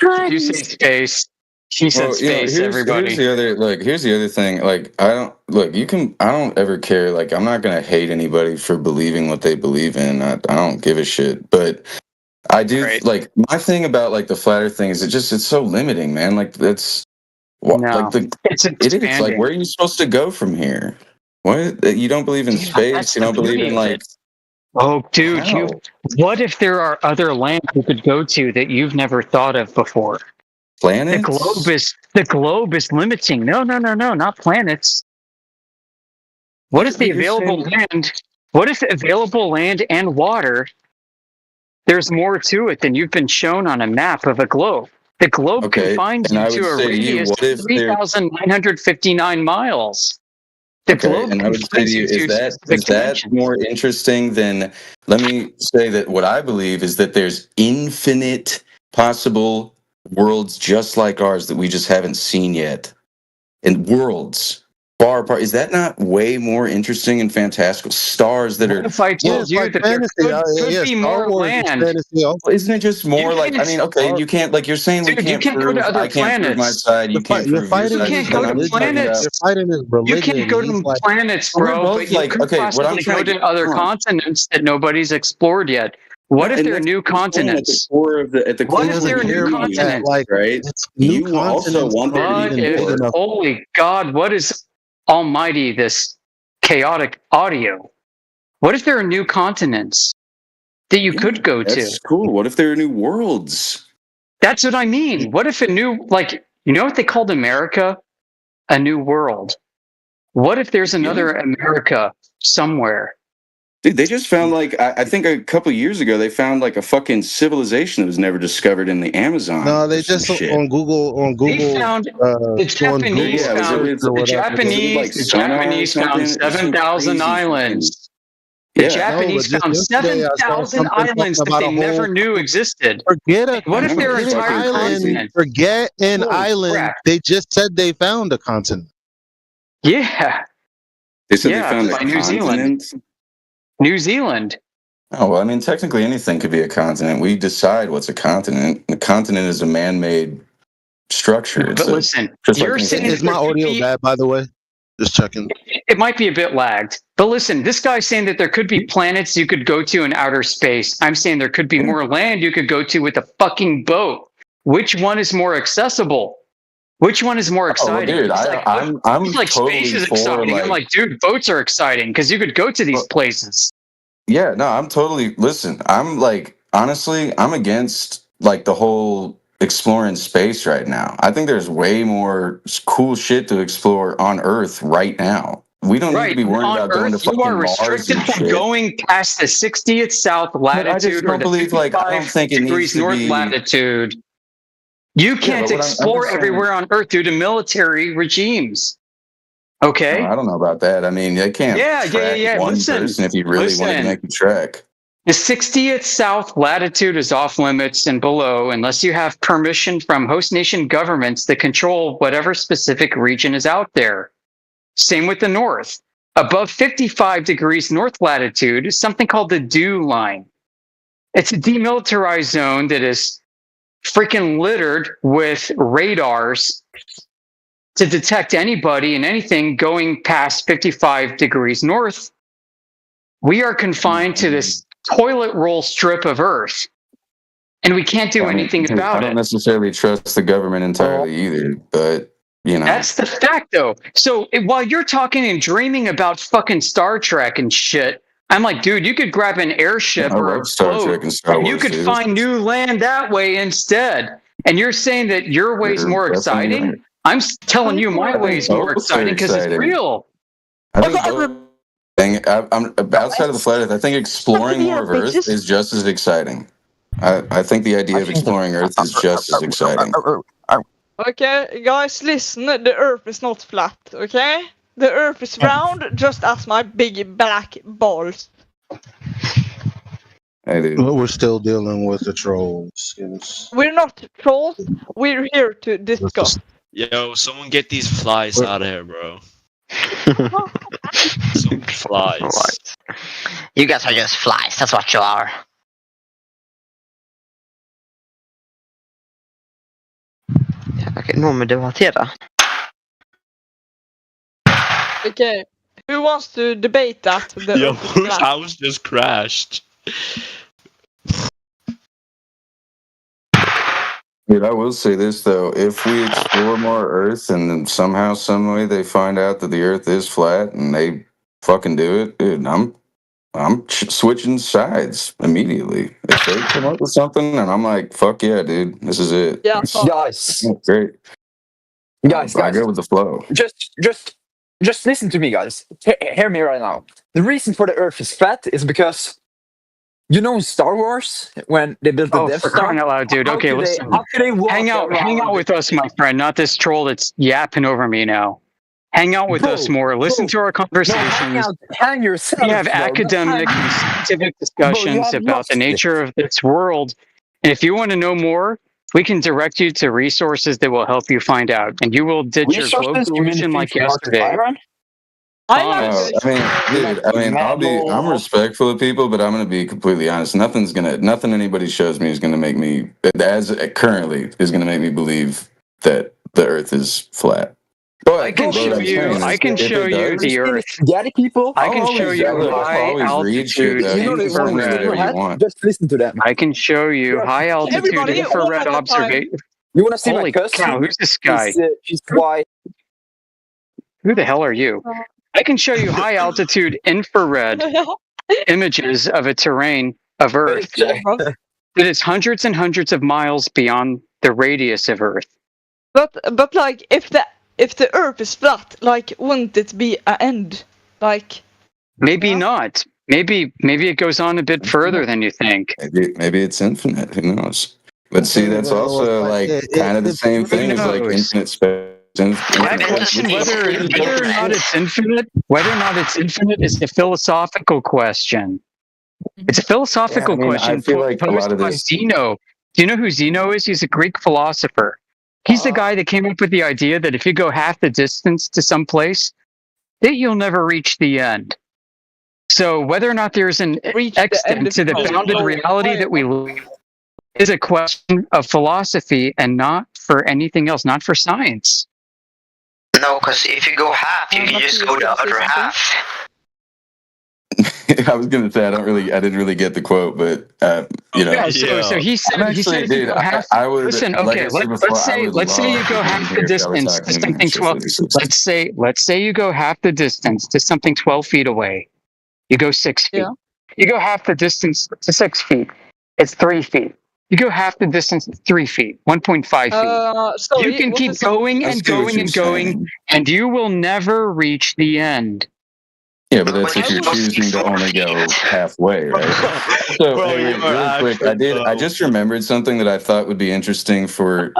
You say space. She said space, everybody. Here's the other thing. Like, I don't ever care. Like, I'm not gonna hate anybody for believing what they believe in. I don't give a shit. But I do like my thing about like the flat earth thing is it's so limiting, man. Like that's it's like where are you supposed to go from here? What? You don't believe in space? You don't believe in like? Oh, dude, what if there are other lands you could go to that you've never thought of before? Planets? The globe is limiting. No, not planets. What if the available land? What if available land and water? There's more to it than you've been shown on a map of a globe. The globe confines you to a radius of 3,959 miles. And I would say to you, is that more interesting than? Let me say that what I believe is that there's infinite possible worlds just like ours that we just haven't seen yet, and worlds far apart. Is that not way more interesting and fantastical? Stars that are. If I told you that there could be more land, isn't it just more like? I mean, okay, you can't like you're saying we can't prove. Go to other I can't prove my side. You can't prove your side. You can't go to planets. You can't go to planets, bro. But you could possibly go to other continents that nobody's explored yet. What if there are new continents? What if there are new continents? Right? You also want there to be more. Holy God! What is almighty this chaotic audio? What if there are new continents that you could go to? That's cool. What if there are new worlds? That's what I mean. What if a new, like, you know what they called America? A new world. What if there's another America somewhere? Dude, they just found like I think a couple of years ago they found like a fucking civilization that was never discovered in the Amazon. No, they just on Google. They found the Japanese found 7,000 islands. The Japanese found 7,000 islands that they never knew existed. What if their entire continent? Forget an island. They just said they found a continent. Yeah. They said they found a New Zealand. New Zealand. Oh, well, I mean, technically anything could be a continent. We decide what's a continent. The continent is a man-made structure. But listen, you're saying is my audio bad, by the way? Just checking. It might be a bit lagged. But listen, this guy's saying that there could be planets you could go to in outer space. I'm saying there could be more land you could go to with a fucking boat. Which one is more accessible? Which one is more exciting? dude, I'm like totally space is for, exciting. I'm like, dude, boats are exciting because you could go to these places. Yeah, no, I'm totally listen, I'm like honestly, I'm against like the whole exploring space right now. I think there's way more cool shit to explore on Earth right now. We don't need to be worried on about going to Earth, you fucking are Mars restricted and from shit. going past the 60th south But I just latitude or don't the believe, like, I don't 55 think it needs degrees to north be- latitude. You can't but what I'm explore just saying- everywhere on Earth due to military regimes. Okay. I don't know about that. I mean, they can't track one person if you really wanted to make the trek. The 60th south latitude is off limits and below unless you have permission from host nation governments that control whatever specific region is out there. Same with the north. Above 55 degrees north latitude is something called the dew line. It's a demilitarized zone that is freaking littered with radars to detect anybody and anything going past 55 degrees north. We are confined to this toilet roll strip of Earth, and we can't do anything I about don't it. necessarily trust the government entirely either, but you know. That's the fact, though. So while you're talking and dreaming about fucking Star Trek and shit, I'm like, dude, you could grab an airship I or a love Star boat, Trek and Star and you Wars, could dude. find new land that way instead. And you're saying that your way's You're more definitely exciting? right. I'm telling you my I think way's more both are exciting because it's exciting. real. I think I'm outside of the flat Earth. I think exploring more of Earth is just as exciting. I think the idea of exploring Earth is just as exciting. Okay, guys, listen. The Earth is not flat. Okay, the Earth is round, just as my big black balls. Hey, dude. But we're still dealing with the trolls. We're not trolls. We're here to discuss. Yo, someone get these flies out of here, bro. Some flies. You guys are just flies, that's what you are. Okej, någon med debattera. Okay, who wants to debate that? The Yo, Earth is whose flat? house just crashed? Dude, I will say this though: if we explore more Earth and then somehow, some way, they find out that the Earth is flat and they fucking do it, dude, I'm switching sides immediately. If they come up with something and I'm like, fuck yeah, dude, this is it. Yeah, Guys, Great. guys, I go with the flow. just listen to me, guys. Hear me right now. The reason for the Earth is flat is because, you know, in Star Wars when they built the Oh, Death for Star. crying out loud, dude. how Okay, could they- listen. how could they walk Hang out around with us, my friend. Not this troll that's yapping over me now. Hang out with Bro, us more. Listen to our conversations. hang yourself. We have bro. academic and scientific discussions have about the lost nature of this world. And if you want to know more, we can direct you to resources that will help you find out. And you will ditch your globe Resources? You mean pollution like things like yesterday. Byron? Promise. I mean, dude, I'm respectful of people, but I'm gonna be completely honest. Nothing anybody shows me is gonna make me, as currently, is gonna make me believe that the Earth is flat. But I can show you. I can show you the Earth. Daddy people. I can show you high altitude infrared. Just listen to them. I can show you high altitude Everybody, infrared one at a time. observation. You want to see Holy my cousin? cow! Who's this guy? She's white. Who the hell are you? I can show you high altitude infrared images of a terrain of Earth that is hundreds and hundreds of miles beyond the radius of Earth. But like, if the Earth is flat, like, wouldn't it be an end? Like, Maybe not. Maybe it goes on a bit further than you think. Maybe it's infinite. Who knows? But see, that's also like kind of the same thing as like infinite space. That question, whether or not it's infinite, is a philosophical question. It's a philosophical question I feel like a lot posed of by this. Zeno. Do you know who Zeno is? He's a Greek philosopher. He's the guy that came up with the idea that if you go half the distance to some place, that you'll never reach the end. So whether or not there's an extent to the bounded reality that we live is a question of philosophy and not for anything else, not for science. No, because if you go half, you can just go the other half. I was gonna say I didn't really get the quote, but you know. Yeah, so he said, if you go half, listen, okay, let's say you go half the distance to something 12. Let's say you go half the distance to something 12 feet away. You go 6 feet. Yeah. You go half the distance to 6 feet. It's 3 feet. You go half the distance, 3 feet, 1.5 feet. Sorry, You can what keep is- going and going and going, and you will never reach the end. Yeah, but that's if you're choosing to only go halfway, right? So, hey, really quick, I just remembered something that I thought would be interesting for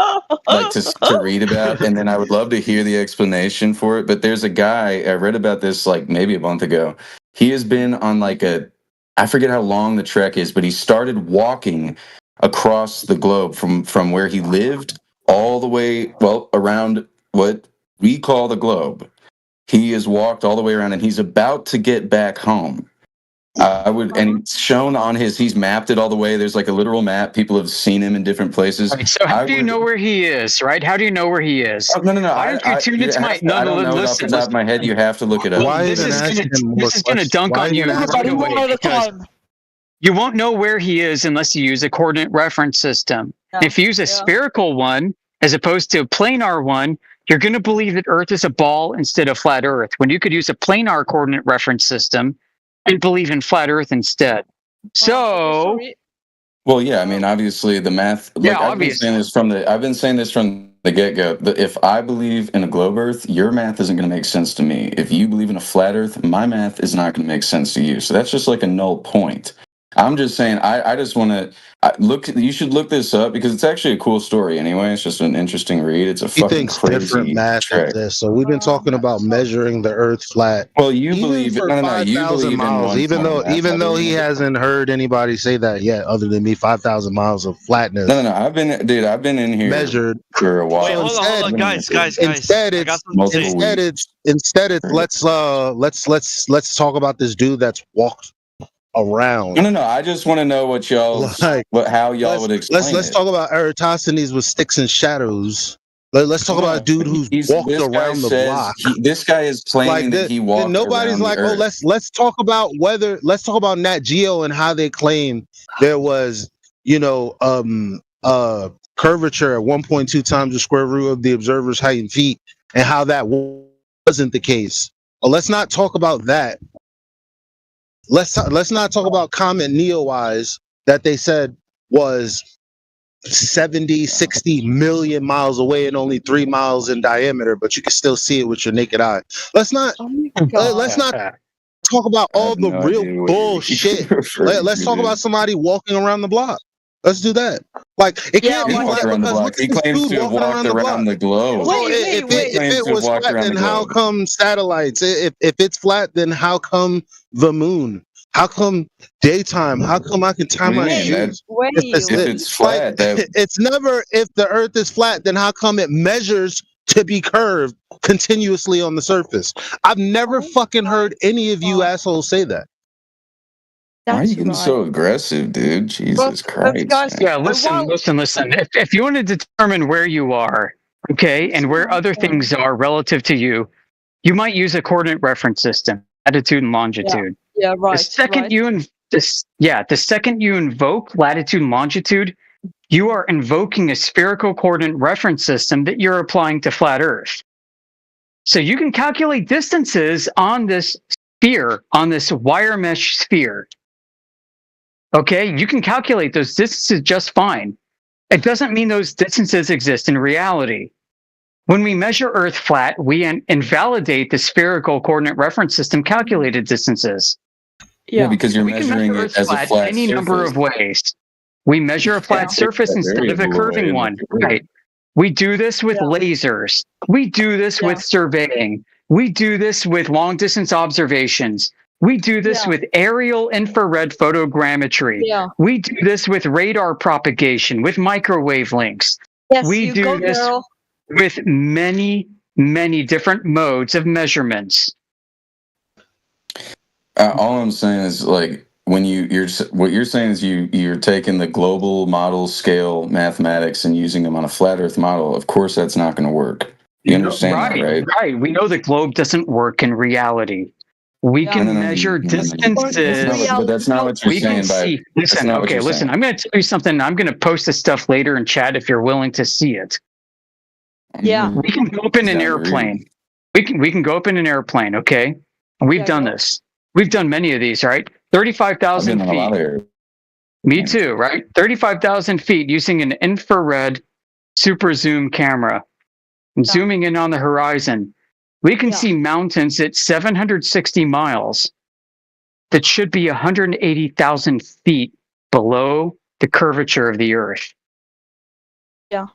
like to read about, and then I would love to hear the explanation for it. But there's a guy I read about this like maybe a month ago. He has been on like I forget how long the trek is, but he started walking across the globe from where he lived all the way around what we call the globe. He has walked all the way around, and he's about to get back home. And it's shown on he's mapped it all the way. There's like a literal map. People have seen him in different places. Right, so how do you know where he is, right? How do you know where he is? Oh, no. Why don't you tune into my... I don't know it off the top of my head. You have to look it up. This is going to dunk on you right away because you won't know where he is unless you use a coordinate reference system. If you use a spherical one, as opposed to a planar one, you're going to believe that Earth is a ball instead of flat Earth, when you could use a planar coordinate reference system and believe in flat Earth instead. So, well, yeah, I mean, obviously the math. Yeah, I've been saying this from the get-go. If I believe in a globe Earth, your math isn't going to make sense to me. If you believe in a flat Earth, my math is not going to make sense to you. So that's just like a null point. I'm just saying, I just want to look. You should look this up because it's actually a cool story. Anyway, it's just an interesting read. It's a He fucking thinks crazy different math trick. of this. So we've been talking about measuring the Earth flat. Well, you even believe for no. You 5,000 believe in miles, one even though point. even though he hasn't heard anybody say that yet, other than me, 5,000 miles of flatness. No. I've been in here measured for a while. Wait, hold on, guys. Instead, I got something to say. instead it's let's talk about this dude that's walked around. No. I just want to know what y'all, how y'all would explain Let's it. talk about Eratosthenes with sticks and shadows. Let's talk about a dude who's walked this guy around the says block. This guy is claiming that he walked. Nobody's around like, the oh, Earth. let's talk about Nat Geo and how they claim there was, curvature at 1.2 times the square root of the observer's height in feet, and how that wasn't the case. Well, let's not talk about that. Let's not talk about Comet Neowise that they said was 70, 60 million miles away and only 3 miles in diameter, but you can still see it with your naked eye. Let's not talk about all the real bullshit. Let's talk about somebody walking around the block. Let's do that. Like it can't be flat because he claims to have walked around the globe. Well, if it was flat, then how come satellites? If it's flat, then how come the moon? How come daytime? How come I can time my shoes? If it's flat, it's never. If the Earth is flat, then how come it measures to be curved continuously on the surface? I've never fucking heard any of you assholes say that. Why are you getting so aggressive, dude? Jesus Christ. Yeah, listen. If you want to determine where you are, okay, and where other things are relative to you, you might use a coordinate reference system, latitude and longitude. Yeah, right. The second you invoke latitude and longitude, you are invoking a spherical coordinate reference system that you're applying to flat Earth. So you can calculate distances on this sphere, on this wire mesh sphere. Okay, you can calculate those distances just fine. It doesn't mean those distances exist in reality. When we measure Earth flat, we invalidate the spherical coordinate reference system calculated distances. Yeah, because you're We can measuring measure it Earth as a flat any number surface. of ways. We measure a flat surface instead of a curving one. Right. We do this with lasers. We do this with surveying. We do this with long distance observations. We do this with aerial infrared photogrammetry. We do this with radar propagation, with microwave links. Yes, we you do go, this girl. with many, many different modes of measurements. All I'm saying is like when what you're saying is you're taking the global model scale mathematics and using them on a flat Earth model. Of course, that's not going to work. You understand that, right? Right. We know the globe doesn't work in reality. We can measure distances. But that's not what you're We can saying. see. Listen. Okay. Listen. I'm going to tell you something. I'm going to post this stuff later in chat if you're willing to see it. Yeah. We can go up in an airplane. We can go up in an airplane. Okay. And we've done this. We've done many of these. Right. 35,000 feet. Me too. Right. 35,000 feet using an infrared super zoom camera. And zooming in on the horizon, we can see mountains at 760 miles that should be 180,000 feet below the curvature of the Earth. Yeah.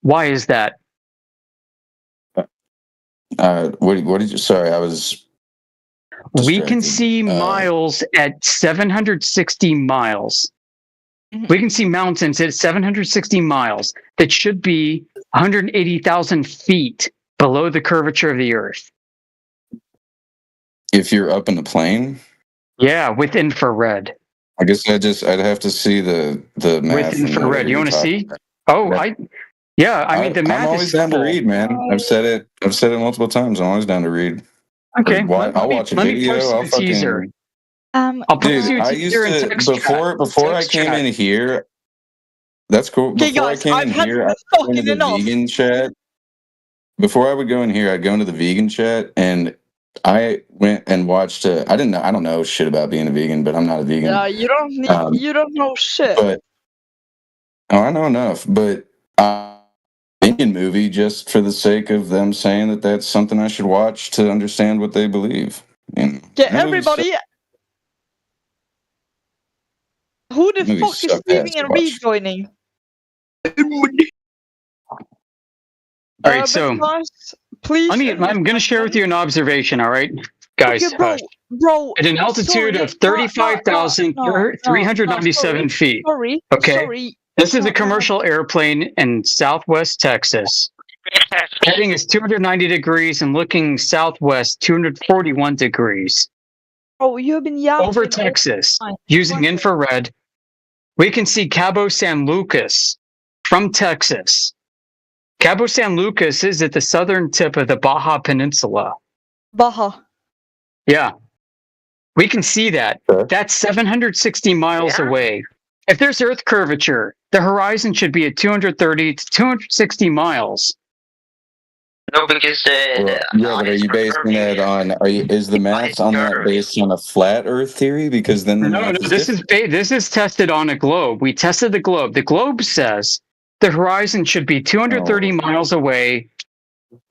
Why is that? What did you? Sorry, I was. We can see miles at 760 miles. We can see mountains at 760 miles that should be 180,000 feet below the curvature of the Earth. If you're up in the plane? Yeah, with infrared. I guess I'd have to see the math. With infrared. You want to see? I mean, the math I'm always is down to simple. read, man. I've said it multiple times. I'm always down to read. Okay. I'll watch a video. I'll fucking. Teaser. I'll post you a I teaser used in to text before I came in here. That's cool. Okay, Before guys, I came I've in had here, I'd go into the enough. vegan chat. Before I would go in here, I'd go into the vegan chat, and I went and watched. I don't know shit about being a vegan, but I'm not a vegan. Yeah, you don't know shit. But I know enough. But Indian movie just for the sake of them saying that that's something I should watch to understand what they believe. And Okay, everybody. Who the movies fuck is suck leaving ass to and watch. rejoining? All right, so guys, please. I'm going to share with you an observation. All right, guys. Okay, bro. At an altitude of 35,397 feet. Sorry. Okay. Sorry. This is a commercial airplane in Southwest Texas. Heading is 290 degrees and looking southwest 241 degrees. Oh, you've been yapping. Over Texas, using infrared, we can see Cabo San Lucas from Texas. Cabo San Lucas is at the southern tip of the Baja Peninsula. Baja. Yeah. We can see that. That's 760 miles away. If there's Earth curvature, the horizon should be at 230 to 260 miles. No, because but are you basing that on? Is the math on that based on a flat Earth theory? Because then This is tested on a globe. We tested the globe. The globe says the horizon should be 230 miles away,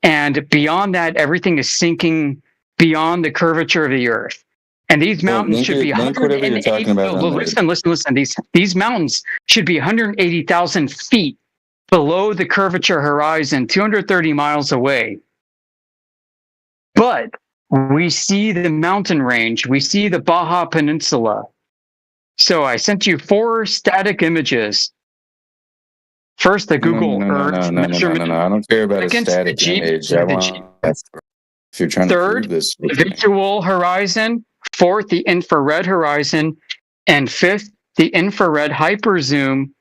and beyond that, everything is sinking beyond the curvature of the Earth. And these mountains should be 180. Listen. These mountains should be 180,000 feet below the curvature horizon, 230 miles away. But we see the mountain range. We see the Baja Peninsula. So I sent you 4 static images. First, the Google Earth measurement. No. I don't care about a static image. I want. If you're trying to prove this, the visual horizon. 4th, the infrared horizon. And 5th, the infrared hyperzoom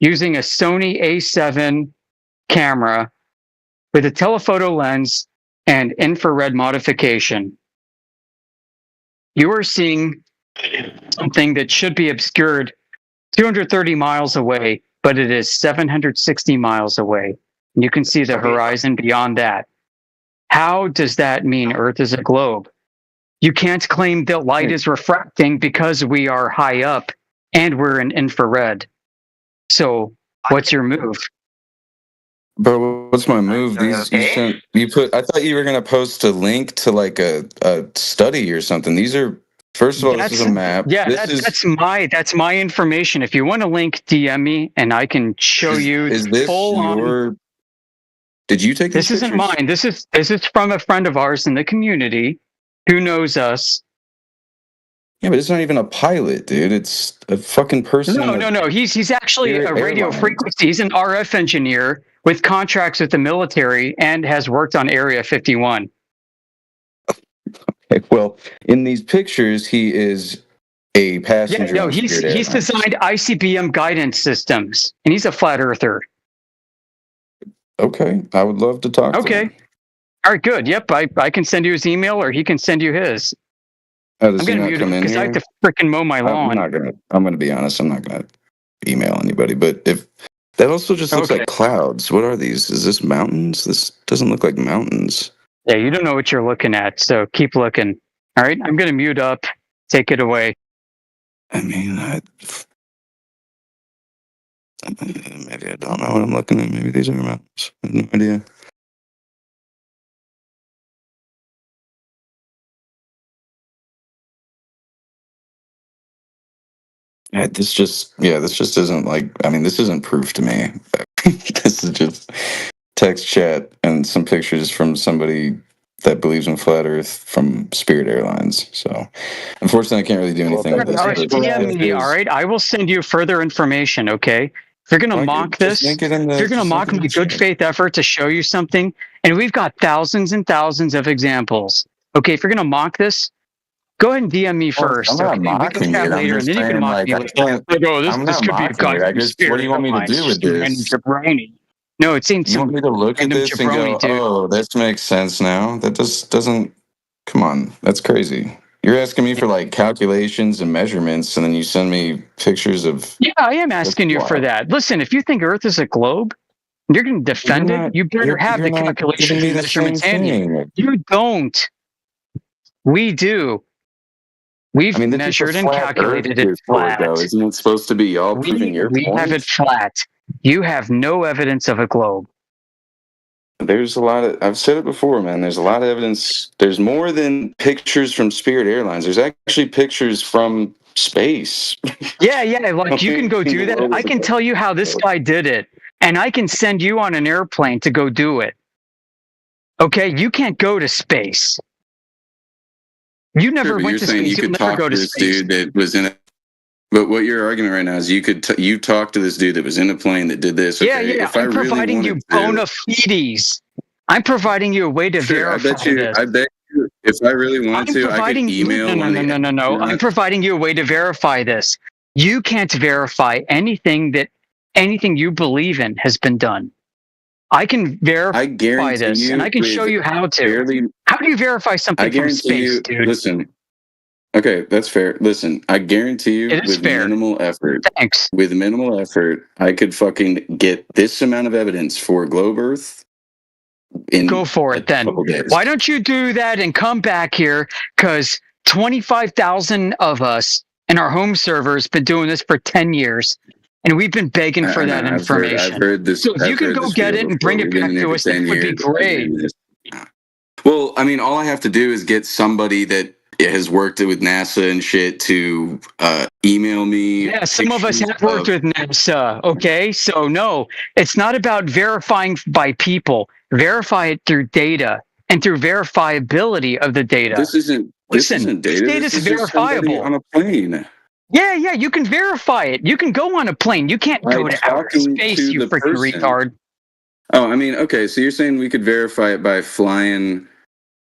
using a Sony A7 camera with a telephoto lens and infrared modification. You are seeing something that should be obscured 230 miles away, but it is 760 miles away. You can see the horizon beyond that. How does that mean Earth is a globe? You can't claim that light is refracting because we are high up and we're in infrared. So what's your move? Bro, what's my move? I thought you were gonna post a link to like a study or something. These are, first of all, this is a map. Yeah, that's my information. If you want a link, DM me and I can show you. Is this your? Did you take this? Isn't mine. This is from a friend of ours in the community who knows us. Yeah, but it's not even a pilot, dude. It's a fucking person. No. He's actually a radio frequency. He's an RF engineer with contracts with the military and has worked on Area 51. Well, in these pictures, he is a Yeah, passenger. no, on he's Spirit he's Airlines. designed ICBM guidance systems, and he's a flat earther. Okay, I would love to talk to Okay. him. All right, good. Yep, I can send you his email, or he can send you his. Oh, does I'm he gonna not mute come him in because I here? have to freaking mow my lawn. I'm gonna be honest. I'm not gonna email anybody. But if that also just looks Okay. like clouds. What are these? Is this mountains? This doesn't look like mountains. Yeah, you don't know what you're looking at, so keep looking. All right, I'm gonna mute up. Take it away. I mean, maybe I don't know what I'm looking at. Maybe these are mountains. I have no idea. This just isn't like. I mean, this isn't proof to me. This is just text chat and some pictures from somebody that believes in flat Earth from Spirit Airlines. So, unfortunately, I can't really do anything with this. All right, but DM me. there's- All right, I will send you further information. Okay, if you're gonna Like, mock just this, link it in the- if you're gonna just mock link it in my the good chat. faith effort to show you something, and we've got thousands and thousands of examples. Okay, if you're gonna mock this, go ahead and DM me first. I'm not Okay, we can mocking chat it. I'm later, and just then you can saying, mock like, me I later. can't- Like, oh, this I'm this not could be a mocking guy it. I from just- what do you want me to Spirit do with Airlines, this? just some random jabroni. No, it ain't You some want me to look at random this and go, jabroni, dude. "Oh, this makes sense now"? That just doesn't. Come on, that's crazy. You're asking me for like calculations and measurements, and then you send me pictures of. Yeah, I am asking you for wild. that. Listen, if you think Earth is a globe, and you're going to defend You're it, not- you better you're- have you're the not calculations giving me and the same measurements handy. thing. You don't. We do. We've I mean, this is measured a and flat calculated Earth it report, flat. though. Isn't it supposed to be y'all proving your We point? have it flat. You have no evidence of a globe. There's a lot of. I've said it before, man. There's a lot of evidence. There's more than pictures from Spirit Airlines. There's actually pictures from space. Yeah, like you can go do that. I can tell you how this guy did it, and I can send you on an airplane to go do it. Okay, you can't go to space. You never Sure, but went you're to saying space. you You'll could never talk go to to this space. dude that was in a. But what you're arguing right now is you talked to this dude that was in a plane that did this. Yeah, Okay, yeah. If I I'm really providing you wanted bona fides. I'm providing you a way to sure, verify this. I bet you, if I really wanted to, I could email one of the. No. I'm providing you a way to verify this. You can't verify anything you believe in has been done. I can verify guarantee this, you and I can show with you how to. barely- How do you verify I something from guarantee space, you. dude? Listen. Okay, that's fair. Listen, I guarantee you, It is with fair. minimal effort, Thanks. with minimal effort, I could fucking get this amount of evidence for globe Earth. Go for it then. couple days. Why don't you do that and come back here? Because 25,000 of us in our home servers been doing this for 10 years. And we've been begging for that information. I've heard this. So if you I've can heard go this get video it and before. bring it We've been back in here to for us, that 10 would be years. I've great. heard this. Well, I mean, all I have to do is get somebody that has worked with NASA and shit to email me. Yeah, some of us have pictures worked of- with NASA. Okay, so no, it's not about verifying by people. Verify it through data and through verifiability of the data. This isn't. This isn't data. This data This is is just somebody verifiable. on a plane. Yeah, you can verify it. You can go on a plane. You can't go By to outer talking space, to you the freaking person. retard. Oh, I mean, okay. So you're saying we could verify it by flying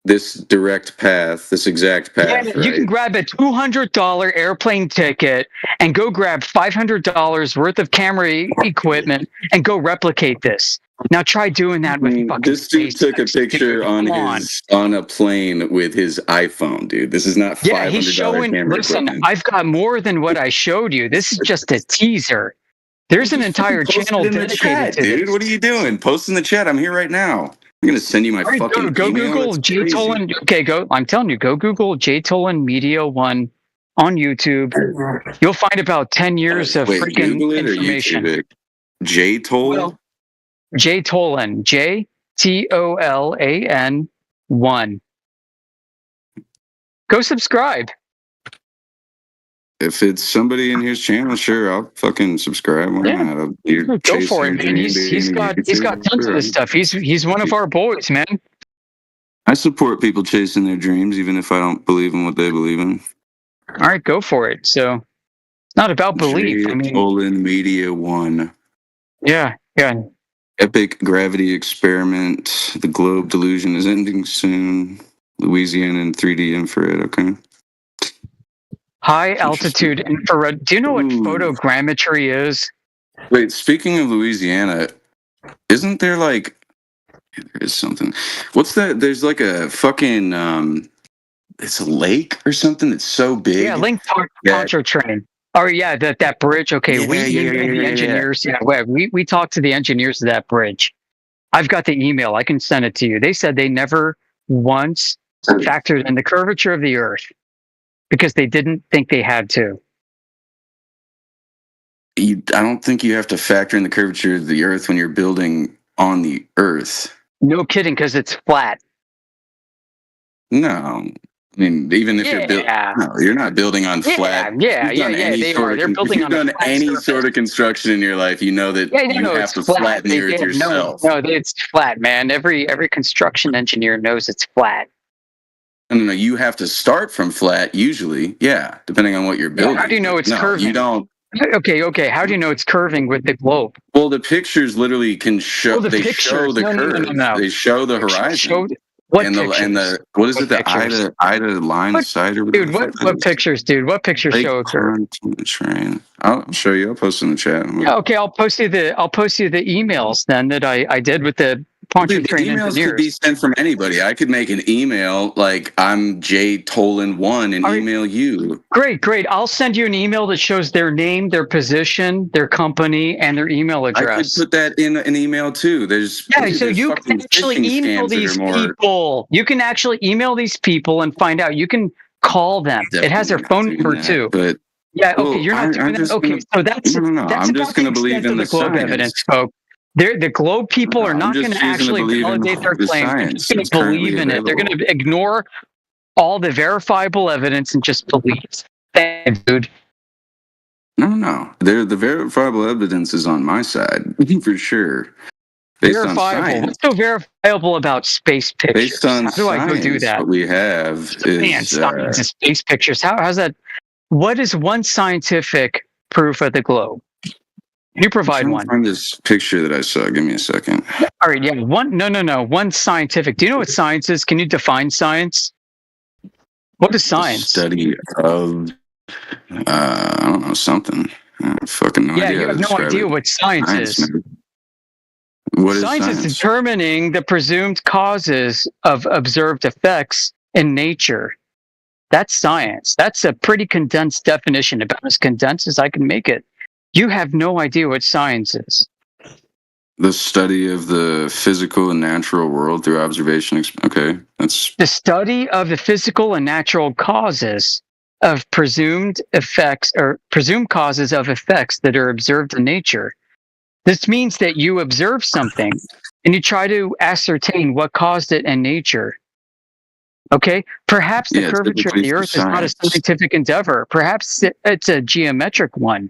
this direct path, this exact path, Yeah, right? you can grab a $200 airplane ticket and go grab $500 worth of camera equipment and go replicate this. Now try doing that with fucking This dude took a picture on a plane with his iPhone, dude. This is not $500 Yeah, he's showing. camera Listen, equipment. I've got more than what I showed you. This is just a teaser. There's an entire Post channel it in the dedicated chat, to dude. this. What are you doing? Post in the chat. I'm here right now. I'm gonna send you my All right, fucking go email. Google It's Jay crazy. Tolan. Okay, go. I'm telling you, go Google Jay Tolan Media One on YouTube. You'll find about 10 years of Wait, freaking Google it or information. YouTube it? J Toll. Jay Tolan, JTOLAN 1. Go subscribe. If it's somebody in his channel, sure, I'll fucking subscribe. Why Yeah. not? You're Go chasing for your it, man. dream, He's dude, got and you tons of this stuff. He's one of our boys, man. I support people chasing their dreams, even if I don't believe in what they believe in. All right, go for it. So it's not about belief. I mean, Olin Media One. yeah. Epic gravity experiment. The globe delusion is ending soon. Louisiana and 3D infrared. Okay. High altitude infrared. Do you know what Ooh. photogrammetry is? Wait, speaking of Louisiana, isn't there like there is something? What's that? There's like a fucking it's a lake or something that's so big. Yeah, Link Pontchartrain. Oh yeah, that bridge. Okay, the engineers. Yeah, we talked to the engineers of that bridge. I've got the email. I can send it to you. They said they never once factored in the curvature of the Earth because they didn't think they had to. I don't think you have to factor in the curvature of the Earth when you're building on the Earth. No kidding, because it's flat. No, I mean even if you're building, no, you're not building on flat. Yeah. They are. They're building on. If you've done any sort of construction in your life, you know that you have to flatten the Earth yourself. No, it's flat, man. Every construction engineer knows it's flat. No, you have to start from flat usually. Yeah, depending on what you're building. How do you know it's curving? You don't. Okay. How do you know it's curving with the globe? Well, the pictures literally can show. They show the curve. No. They show the horizon. What and the what is it? The Ida line of sight or whatever. Dude, what pictures, dude? What pictures show a curve? Train. I'll show you. I'll post in the chat. Yeah, okay, I'll post you the emails then that I did with the Pontchartrain engineers. Emails could be sent from anybody. I could make an email like I'm J:1 and email you. Great. I'll send you an email that shows their name, their position, their company, and their email address. I could put that in an email too. So you can actually email these people. You can actually email these people and find out. You can call them. It has their phone number too. But you're not doing that. Okay, so that's I'm just going to believe in the globe evidence, folks. The globe people are not going to actually validate their claims. They're just going to believe in it. They're going to ignore all the verifiable evidence and just believe. Thanks, dude. No. The verifiable evidence is on my side for sure. Verifiable. What's so verifiable about space pictures? Based on how do I go do that? What we have is science and space pictures. How's that? What is one scientific proof of the globe? Can you provide one? Find this picture that I saw. Give me a second. All right, yeah. No. One scientific. Do you know what science is? Can you define science? What is science? The study of, I don't know, something. I have fucking no idea. Yeah, you have no idea what science is. What is science is determining the presumed causes of observed effects in nature. That's science. That's a pretty condensed definition, about as condensed as I can make it. You have no idea what science is. The study of the physical and natural world through observation. Okay, that's the study of the physical and natural causes of presumed effects or presumed causes of effects that are observed in nature. This means that you observe something and you try to ascertain what caused it in nature. Okay, perhaps the curvature of the Earth is not a scientific endeavor. Perhaps it's a geometric one.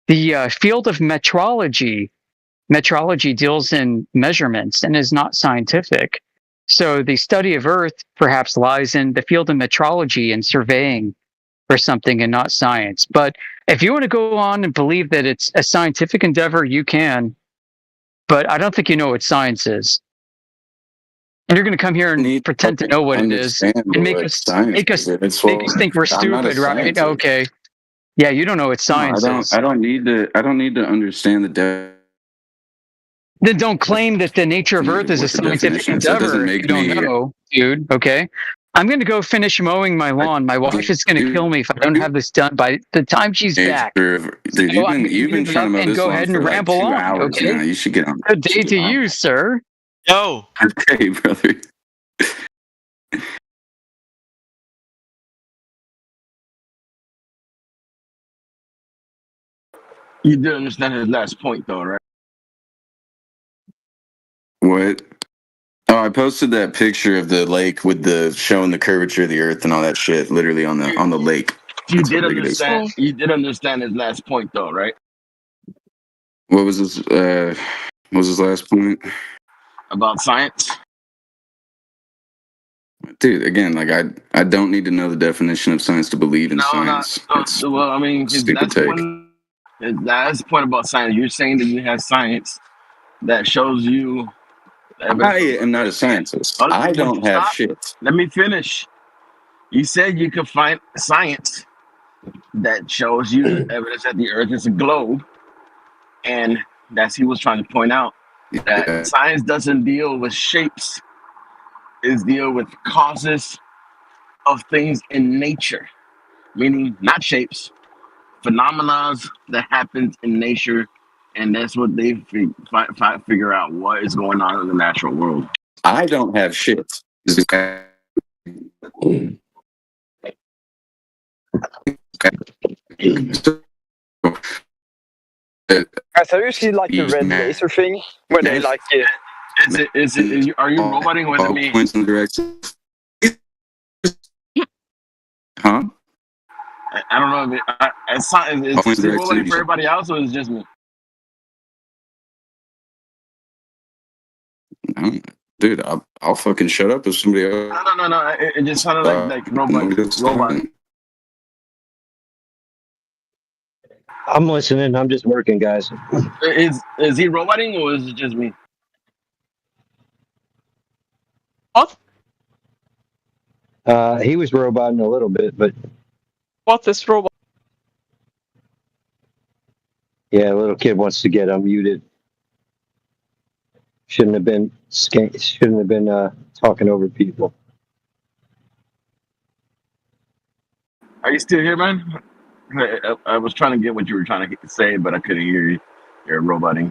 The field of metrology deals in measurements and is not scientific. So the study of Earth perhaps lies in the field of metrology and surveying or something and not science. But if you want to go on and believe that it's a scientific endeavor, you can. But I don't think you know what science is. And you're going to come here and pretend to know what it is and make us think we're stupid, right? Okay. Yeah, you don't know what science is. I don't need to understand the depth. Then don't claim that the nature of Earth is a scientific endeavor. You don't know, dude. Okay. I'm going to go finish mowing my lawn. My wife is going to kill me if I don't have this done by the time she's back. Dude, you've been trying to mow this lawn for like 2 hours now. You should get on. Good day to you, sir. Yo. Okay, brother. You did understand his last point, though, right? What? Oh, I posted that picture of the lake with the showing the curvature of the Earth and all that shit, literally on the lake. You did understand. You did understand his last point, though, right? What was his? What was his last point? About science. Dude, again, like I don't need to know the definition of science to believe in science. Well, I mean, stupid take. That's the point about science. You're saying that you have science that shows you I am not a scientist. I don't have shit. Let me finish. You said you could find science that shows you evidence that the Earth is a globe, and that's he was trying to point out that science doesn't deal with shapes; it deals with causes of things in nature, meaning not shapes, phenomena that happens in nature, and that's what they figure out what is going on in the natural world. I don't have shit. Guys, have you seen like the red laser thing where they like? Are you roboting with me? Points in the direction. Huh? I don't know if it's roboting for everybody else, or is it just me? Dude, I'll fucking shut up if somebody else. No. It just sounded like robot. I'm listening. I'm just working, guys. Is he roboting or is it just me? What? He was roboting a little bit, but What is robot? yeah, a little kid wants to get unmuted. Shouldn't have been talking over people. Are you still here, man? I was trying to get what you were trying to say, but I couldn't hear you. You're roboting.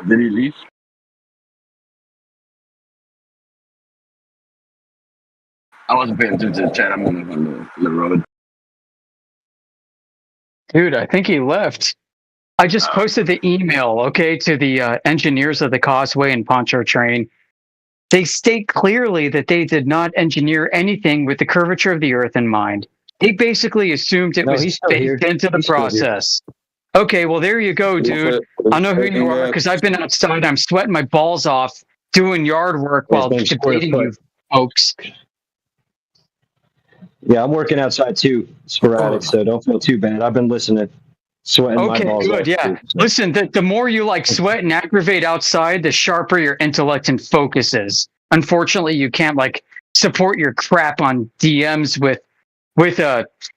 Did he leave? I wasn't paying attention to the chat. I'm on the road. Dude, I think he left. I just posted the email, okay, to the engineers of the Causeway and Pontchartrain. They state clearly that they did not engineer anything with the curvature of the Earth in mind. They basically assumed it was baked into the process. Okay, well, there you go, dude. I know who you are because I've been outside. I'm sweating my balls off doing yard work while debating you folks. Yeah, I'm working outside too, sporadic, so don't feel too bad. I've been listening, sweating my balls off. Okay, good, yeah. Too, so. Listen, the more you like sweat and aggravate outside, the sharper your intellect and focus is. Unfortunately, you can't like support your crap on DMs with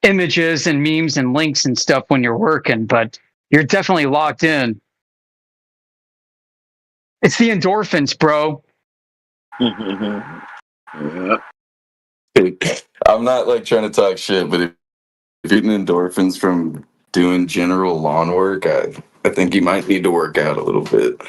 images and memes and links and stuff when you're working, but you're definitely locked in. It's the endorphins, bro. Yeah. I'm not like trying to talk shit, but if you're getting endorphins from doing general lawn work, I think you might need to work out a little bit.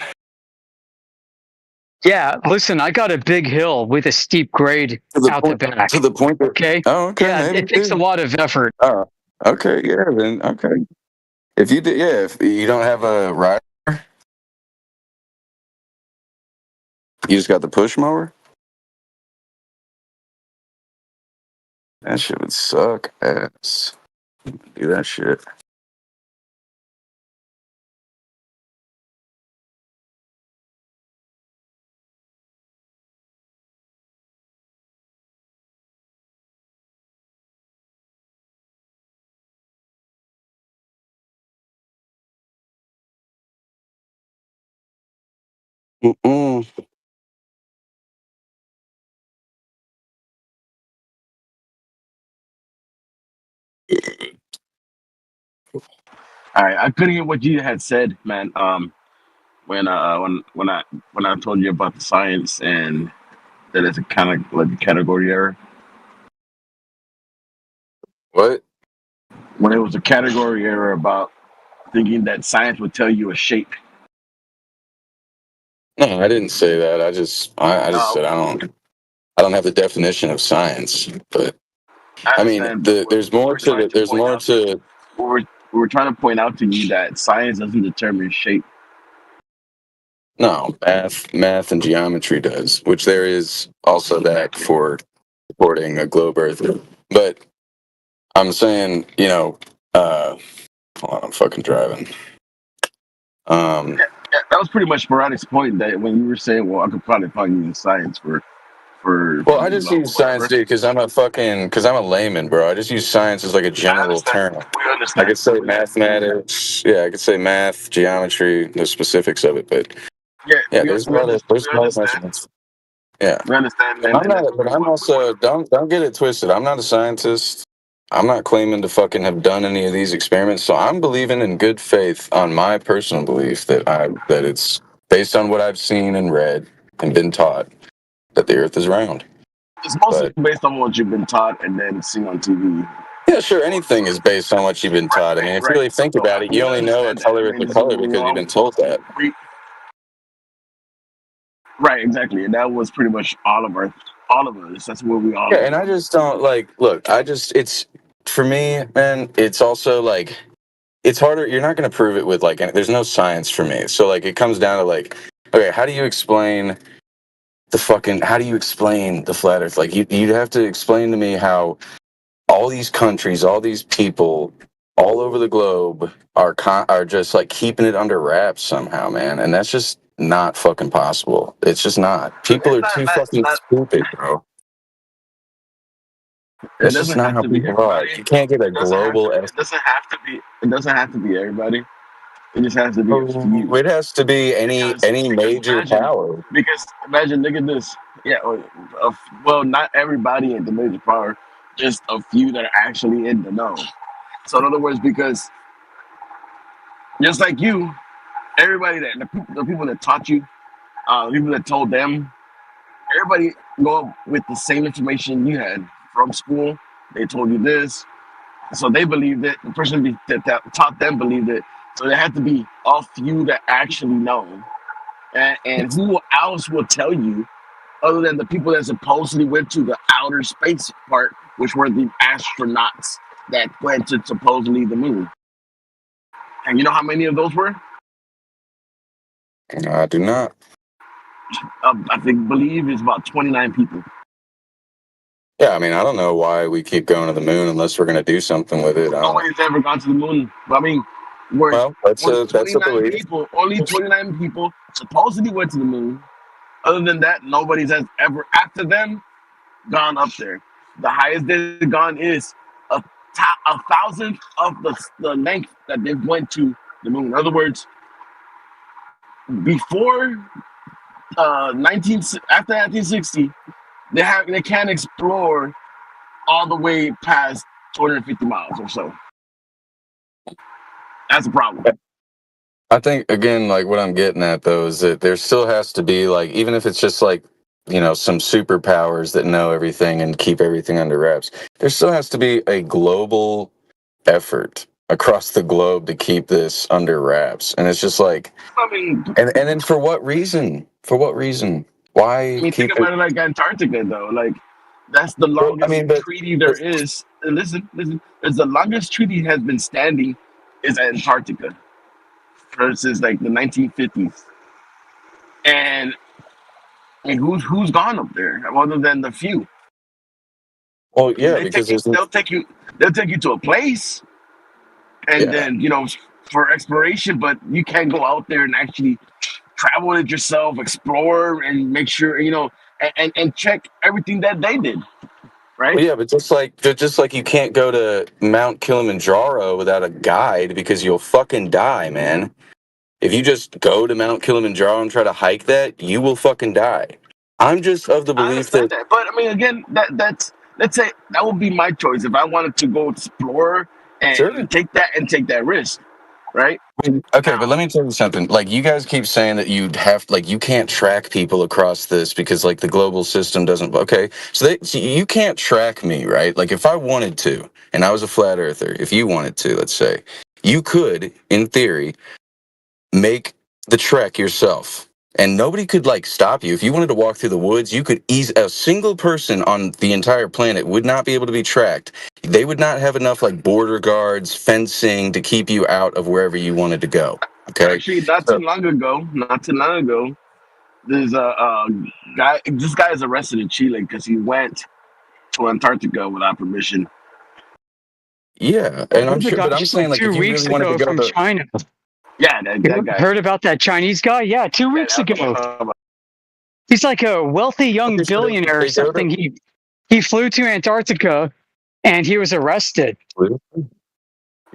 Yeah, listen, I got a big hill with a steep grade out the back. To the point that, okay? Oh, okay. Yeah, it takes a lot of effort. Oh, okay, yeah, then okay. If you did, yeah, if you don't have a rider, you just got the push mower. That shit would suck ass. Do that shit. Mm-mm. All right, I couldn't hear what you had said, man. When I told you about the science and that it's a kind of like a category error. What? When it was a category error about thinking that science would tell you a shape. No, I didn't say that. I just said I don't have the definition of science, but I mean, there's more to it. There's more to. We're trying to point out to you that science doesn't determine shape. No, math and geometry does, which there is also that for supporting a globe Earth. But I'm saying, hold on, I'm fucking driving. Yeah, that was pretty much Sporadic's point that when you were saying, well, I could probably find you in science for Well, I just use science, dude, because I'm a layman, bro. I just use science as like a general term. I could say mathematics. Yeah, I could say math, geometry, the specifics of it, but yeah, there's a lot of measurements. Yeah, We understand, man. I'm not, but I'm also don't get it twisted. I'm not a scientist. I'm not claiming to fucking have done any of these experiments. So I'm believing in good faith on my personal belief that it's based on what I've seen and read and been taught that the Earth is round. It's mostly based on what you've been taught and then seen on TV. Yeah, sure. Anything is based on what you've been taught. I mean, if you really think about it, you only know a color is a color because you've been told that. Right, exactly. And that was pretty much all of us. That's what we all. Yeah, and I just don't look, it's for me, man, it's also like it's harder. You're not going to prove it with there's no science for me. So like it comes down to okay, how do you explain the flat earth? Like you'd have to explain to me how all these countries, all these people all over the globe are just like keeping it under wraps somehow, man. And that's just not fucking possible. It's just not. People are too fucking stupid, bro. That's just not how people are. You can't get a global. It doesn't have to be. It doesn't have to be everybody. It just has to be a few. It has to be any major power. Because imagine, look at this. Yeah, well, not everybody in the major power, just a few that are actually in the know. So in other words, because just like you, everybody the people that taught you, people that told them, everybody go up with the same information you had from school. They told you this, so they believed it. The person that taught them believed it. So there had to be a few that actually know. And who else will tell you other than the people that supposedly went to the outer space part, which were the astronauts that went to supposedly the moon? And you know how many of those were? I do not. I believe it's about 29 people. Yeah, I mean, I don't know why we keep going to the moon unless we're going to do something with it. Nobody's ever gone to the moon. But I mean, that's a belief. Only 29 people supposedly went to the moon. Other than that, nobody has ever, after them, gone up there. The highest they've gone is a thousandth of the length that they went to the moon. In other words, before after 1960, they can't explore all the way past 250 miles or so. That's a problem. I think again, like what I'm getting at though is that there still has to be even if it's just some superpowers that know everything and keep everything under wraps, there still has to be a global effort across the globe to keep this under wraps. And it's just and then for what reason? Why think about it like Antarctica though. Like that's the longest treaty there is. Listen, it's the longest treaty has been standing is Antarctica versus the 1950s. And who's gone up there other than the few? Well, yeah, because they'll take you to a place, and then for exploration, but you can't go out there and actually travel it yourself, explore, and make sure and check everything that they did. Right? Well, yeah, but just like you can't go to Mount Kilimanjaro without a guide because you'll fucking die, man. If you just go to Mount Kilimanjaro and try to hike that, you will fucking die. I'm just of the belief that. But I mean, again, let's say that would be my choice if I wanted to go explore and take that risk, right? Okay, but let me tell you something. Like you guys keep saying that you can't track people across this because the global system doesn't. Okay, so you can't track me, right? Like if I wanted to, and I was a flat earther, if you wanted to, let's say, you could, in theory, make the trek yourself. And nobody could stop you. If you wanted to walk through the woods, you could a single person on the entire planet would not be able to be tracked. They would not have enough border guards, fencing to keep you out of wherever you wanted to go. Okay. Actually, not too long ago, there's a guy. This guy is arrested in Chile because he went to Antarctica without permission. Yeah, and I'm sure, but I'm saying if you really wanted to go to China. Yeah, that guy. Heard about that Chinese guy? Yeah, 2 weeks ago. He's like a wealthy young They should've- billionaire or they should've- something. He flew to Antarctica and he was arrested.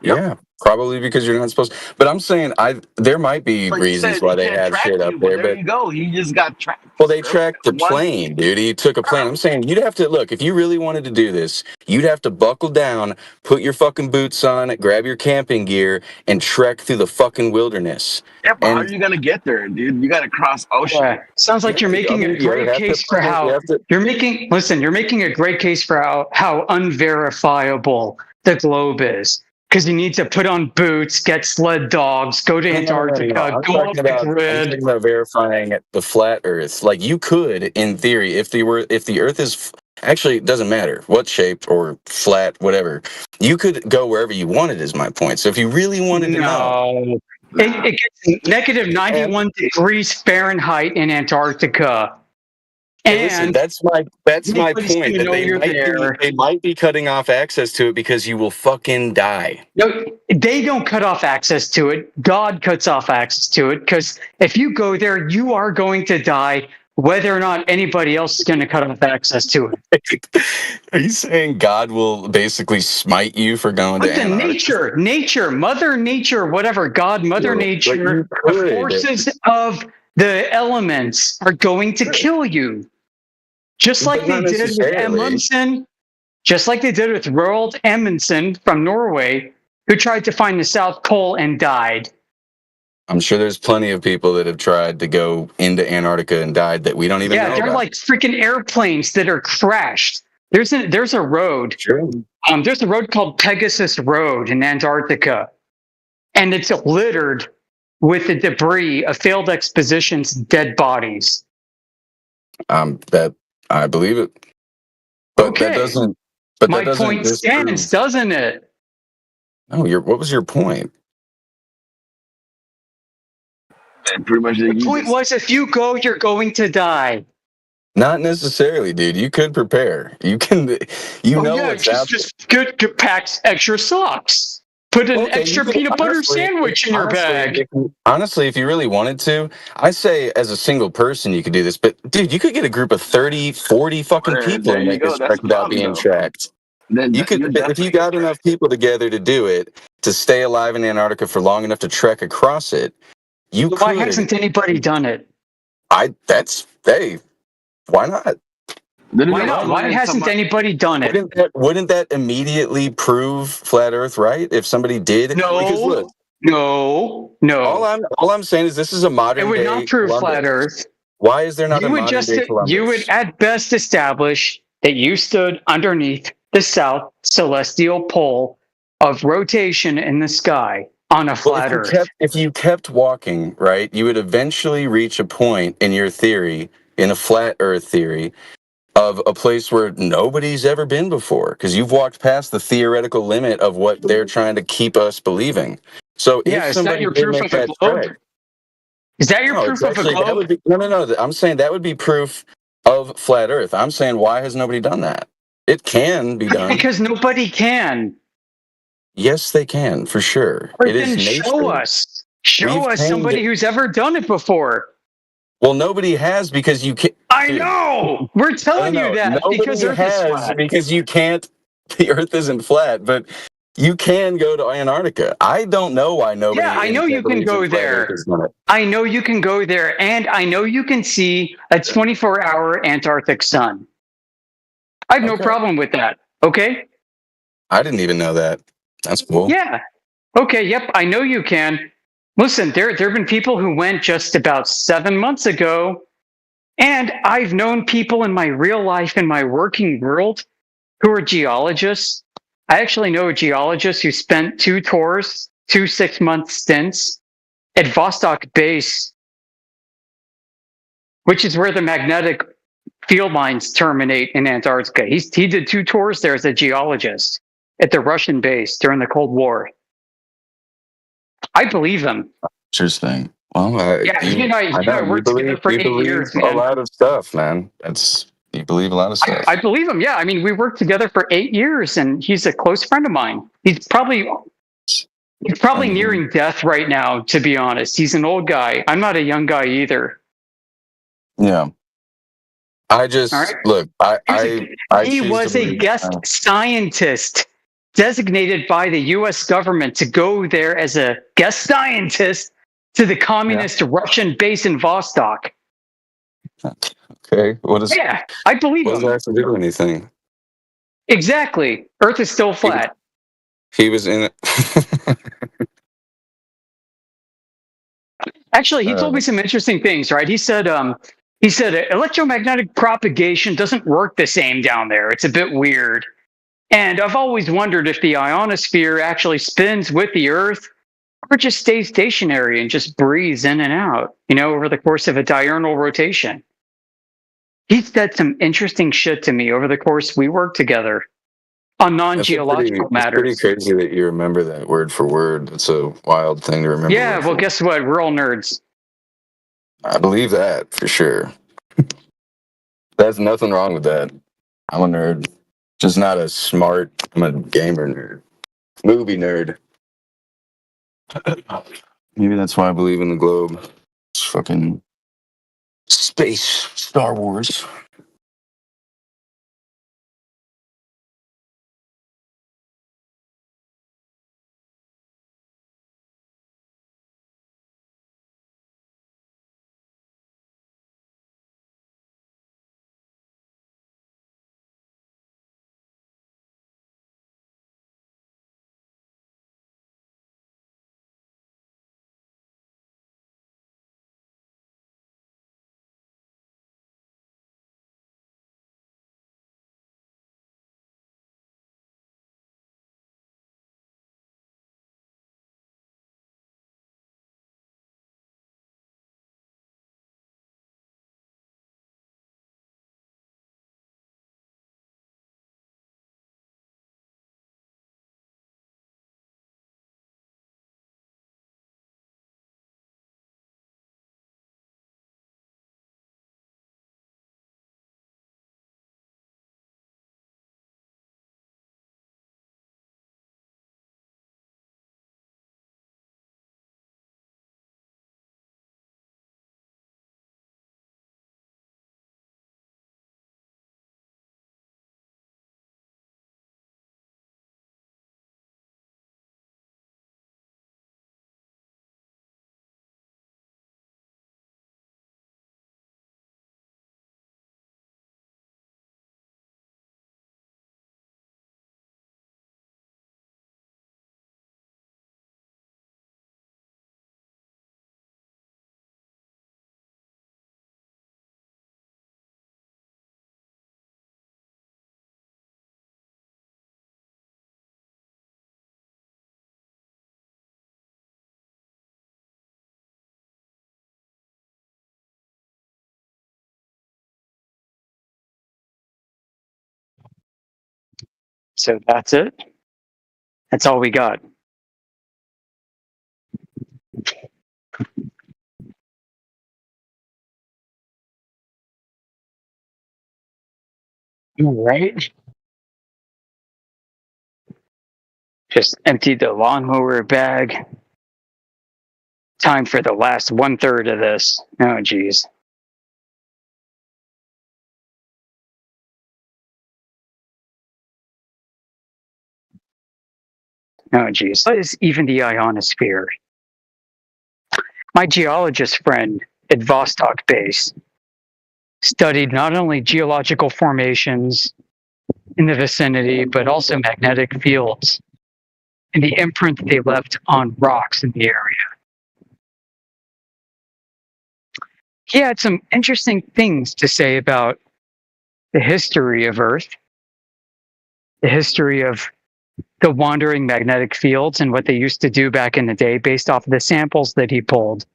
Yeah, probably because you're not supposed. But I'm saying, there might be Like you reasons said, why he they can't have track shit you, up but there. there But you go. He just got tracked. well, they tracked the One- plane, dude. He took a plane. I'm saying you'd have to look if you really wanted to do this. You'd have to buckle down, put your fucking boots on, grab your camping gear, and trek through the fucking wilderness. Yeah, but how are And you gonna get there, dude? You gotta cross ocean. Yeah. Sounds like you're making a great case for how you're making a great case for how unverifiable the globe is. Because you need to put on boots, get sled dogs, go to Antarctica, I'm go off talking the about, I'm grid. talking about verifying the flat Earth. Like you could, in theory, if the Earth is actually, it doesn't matter what shape or flat, whatever. You could go wherever you wanted. Is my point. So if you really wanted to know, It gets negative 91 degrees Fahrenheit in Antarctica. Hey, listen, that's my nobody's point. gonna That know you're there. they might be cutting off access to it because you will fucking die. No, they don't cut off access to it. God cuts off access to it because if you go there, you are going to die, whether or not anybody else is going to cut off access to it. Are you saying God will basically smite you for going to Listen, Antarctica? nature, Mother Nature, whatever, God, Mother But Nature, you the could. forces of the elements are going to kill you. Just like But they not did with necessarily. Amundsen, just like they did with Roald Amundsen from Norway, who tried to find the South Pole and died. I'm sure there's plenty of people that have tried to go into Antarctica and died that we don't even know They're about. like freaking airplanes that are crashed. There's a road. Sure. There's a road called Pegasus Road in Antarctica, and it's littered with the debris of failed expeditions' dead bodies. That I believe it, but Okay. that doesn't. But My that doesn't point disprove- stands, doesn't it? No, what was your point? And pretty much The point was, if you go, you're going to die. Not necessarily, dude. You could prepare. You can. You know what's out there. just good packs extra socks. Put an Okay, extra you could- peanut butter honestly, sandwich in your bag. Honestly, if you really wanted to, I say as a single person you could do this. But dude, you could get a group of 30, 40 fucking There- people there and you make go. this That's trek the without problem, being though. tracked. Then You could, you're if you definitely got enough people together to do it, to stay alive in Antarctica for long enough to trek across it, you could. Why hasn't anybody done it? Why not? Why not? Why hasn't anybody done it? Wouldn't that immediately prove flat Earth right if somebody did? Because look, no. All I'm saying is this is a modern It would day not prove Columbus. flat Earth. Why is there not You a would modern just day Columbus? you would at best establish that you stood underneath the south celestial pole of rotation in the sky on a flat Earth. If you kept walking, right, you would eventually reach a point in your theory, in a flat Earth theory, of a place where nobody's ever been before, because you've walked past the theoretical limit of what they're trying to keep us believing. So Yeah, if is that somebody your did proof make of a that globe? trek, Is that your no, proof it's of a actually- that globe? would be, no. I'm saying that would be proof of flat Earth. I'm saying why has nobody done that? It can be done. Because nobody can. Yes, they can for sure. Or It is then nature. show us. Show We've us somebody trained it. who's ever done it before. Well, nobody has because you can't. I know. We're telling you that because Earth is flat. because you can't. The Earth isn't flat, but you can go to Antarctica. I don't know why nobody. Yeah, I know you can go there. I know you can go there, and I know you can see a 24-hour Antarctic sun. I have no problem with that. Okay? I didn't even know that. That's cool. Yeah. Okay, yep, I know you can. Listen, there have been people who went just about 7 months ago, and I've known people in my real life, in my working world, who are geologists. I actually know a geologist who spent 2 tours, 2 6-month stints at Vostok Base, which is where the magnetic field lines terminate in Antarctica. He did 2 tours there as a geologist at the Russian base during the Cold War. I believe him. Interesting. Well, Yeah, he and I worked together for 8 years, a man. lot of stuff, man. You believe a lot of stuff. I believe him. Yeah, I mean, we worked together for 8 years, and he's a close friend of mine. He's probably nearing death right now. To be honest, he's an old guy. I'm not a young guy either. Yeah. I just All right. look. I He choose was to a believe. guest scientist designated by the US government to go there as a guest scientist to the communist Russian base in Vostok. Okay, what is? Yeah, I believe What does him. that have to do with anything? Exactly. Earth is still flat. He was in it. Actually, he told me some interesting things, right? He said electromagnetic propagation doesn't work the same down there. It's a bit weird. And I've always wondered if the ionosphere actually spins with the Earth or just stays stationary and just breathes in and out, over the course of a diurnal rotation. He said some interesting shit to me over the course we worked together on non-geological It's matters. pretty crazy that you remember that word for word. It's a wild thing to remember. Yeah, well, guess what? We're all nerds. I believe that for sure. There's nothing wrong with that. I'm a nerd. Just not a smart, I'm a gamer nerd. Movie nerd. Maybe that's why I believe in the globe. It's fucking space Star Wars. So that's it. That's all we got. All right. Just emptied the lawnmower bag. Time for the last 1/3 of this. Oh, geez. Oh, geez. What is even the ionosphere? My geologist friend at Vostok Base studied not only geological formations in the vicinity, but also magnetic fields and the imprint that they left on rocks in the area. He had some interesting things to say about the history of Earth, the history of the wandering magnetic fields and what they used to do back in the day based off of the samples that he pulled.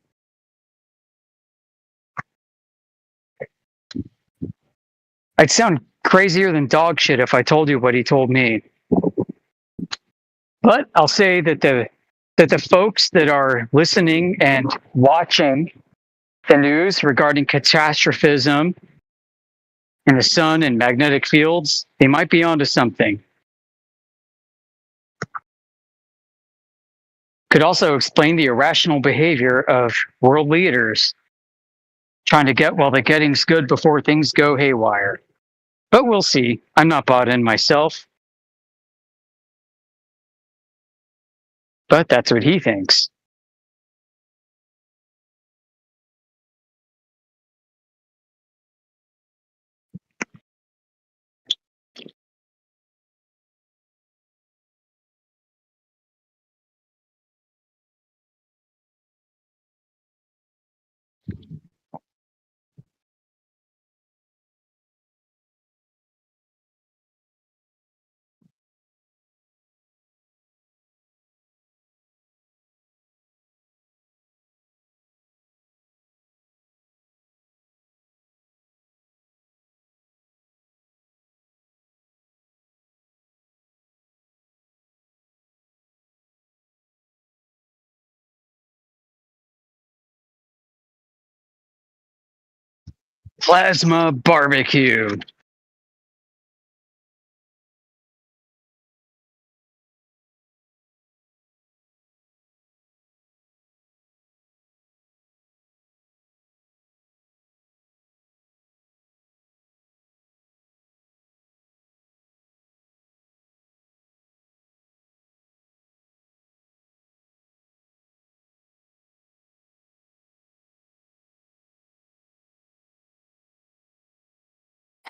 I'd sound crazier than dog shit if I told you what he told me. But I'll say that the folks that are listening and watching the news regarding catastrophism and the sun and magnetic fields, they might be onto something. Could also explain the irrational behavior of world leaders trying to get while the getting's good before things go haywire. But we'll see. I'm not bought in myself. But that's what he thinks. Plasma barbecue.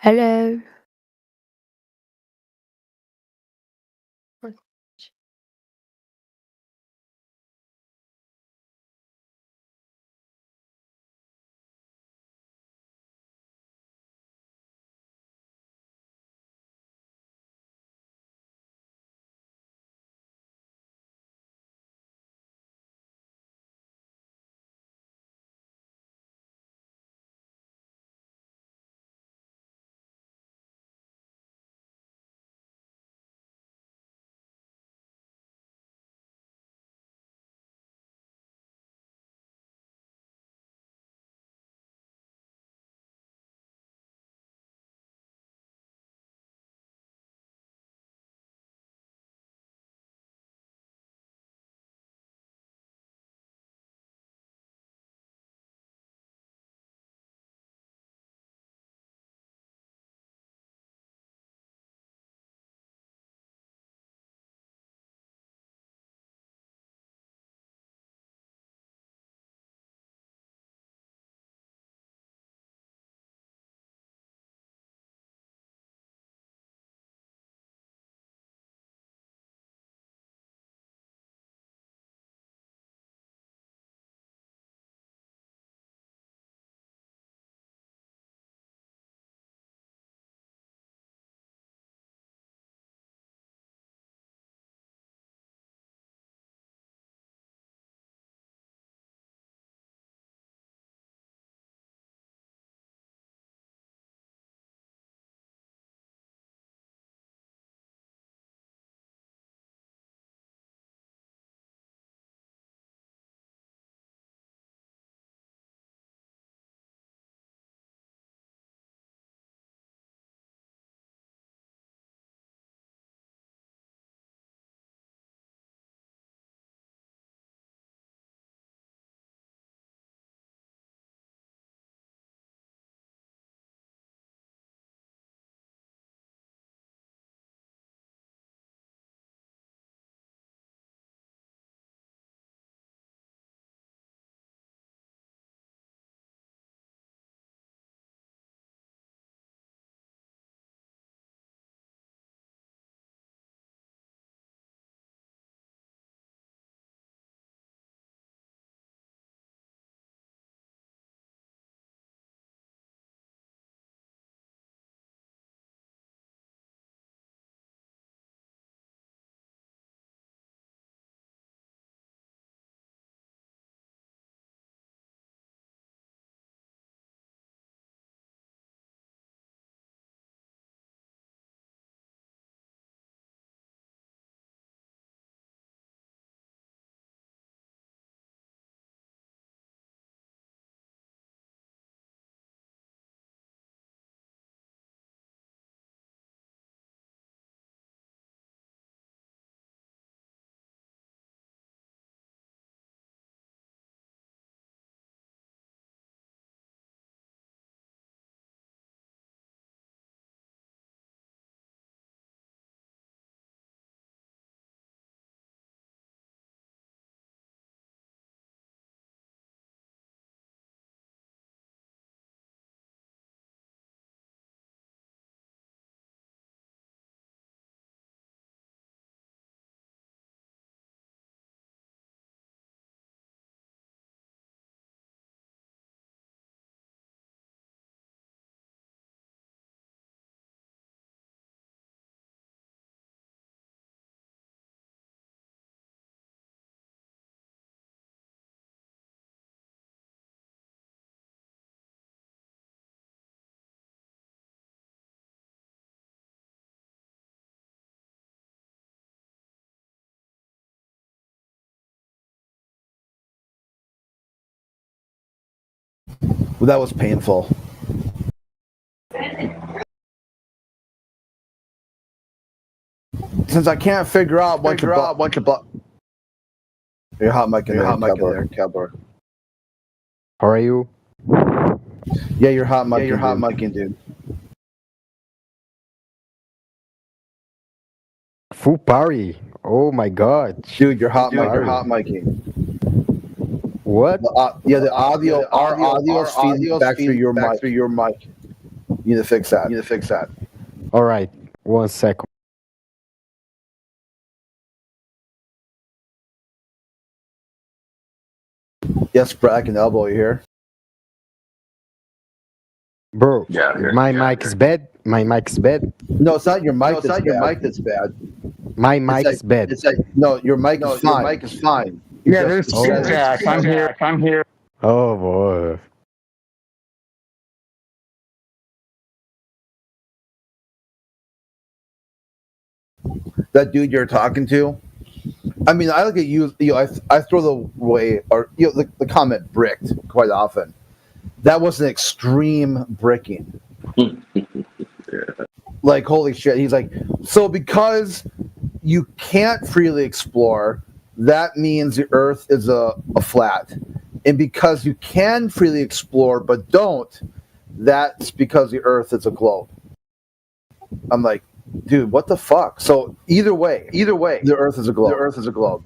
Hello. Well, that was painful. Since I can't figure out what your hot mic in there, Kevlar. How are you? Yeah, your hot mic. Your hot mic, dude. Full party. Oh my god. Dude, your hot mic. Your hot mic. What? The audio. Our audio is feeding back through your mic. You need to fix that. All right. 1 second. Yes, Brad, I can elbow you here. Bro, Yeah, my mic is bad. My mic is bad. No, it's not your mic. That's bad. My mic is bad. No, your mic is fine. Your mic is fine. Yeah, there's feedback. I'm here. I'm here. Oh boy. That dude you're talking to. I mean, I look at you. I throw the way or the comment bricked quite often. That was an extreme bricking. Like holy shit. He's like, so because you can't freely explore, that means the Earth is a flat, and because you can freely explore but don't, that's because the Earth is a globe. I'm like, dude, what the fuck? So either way, the Earth is a globe.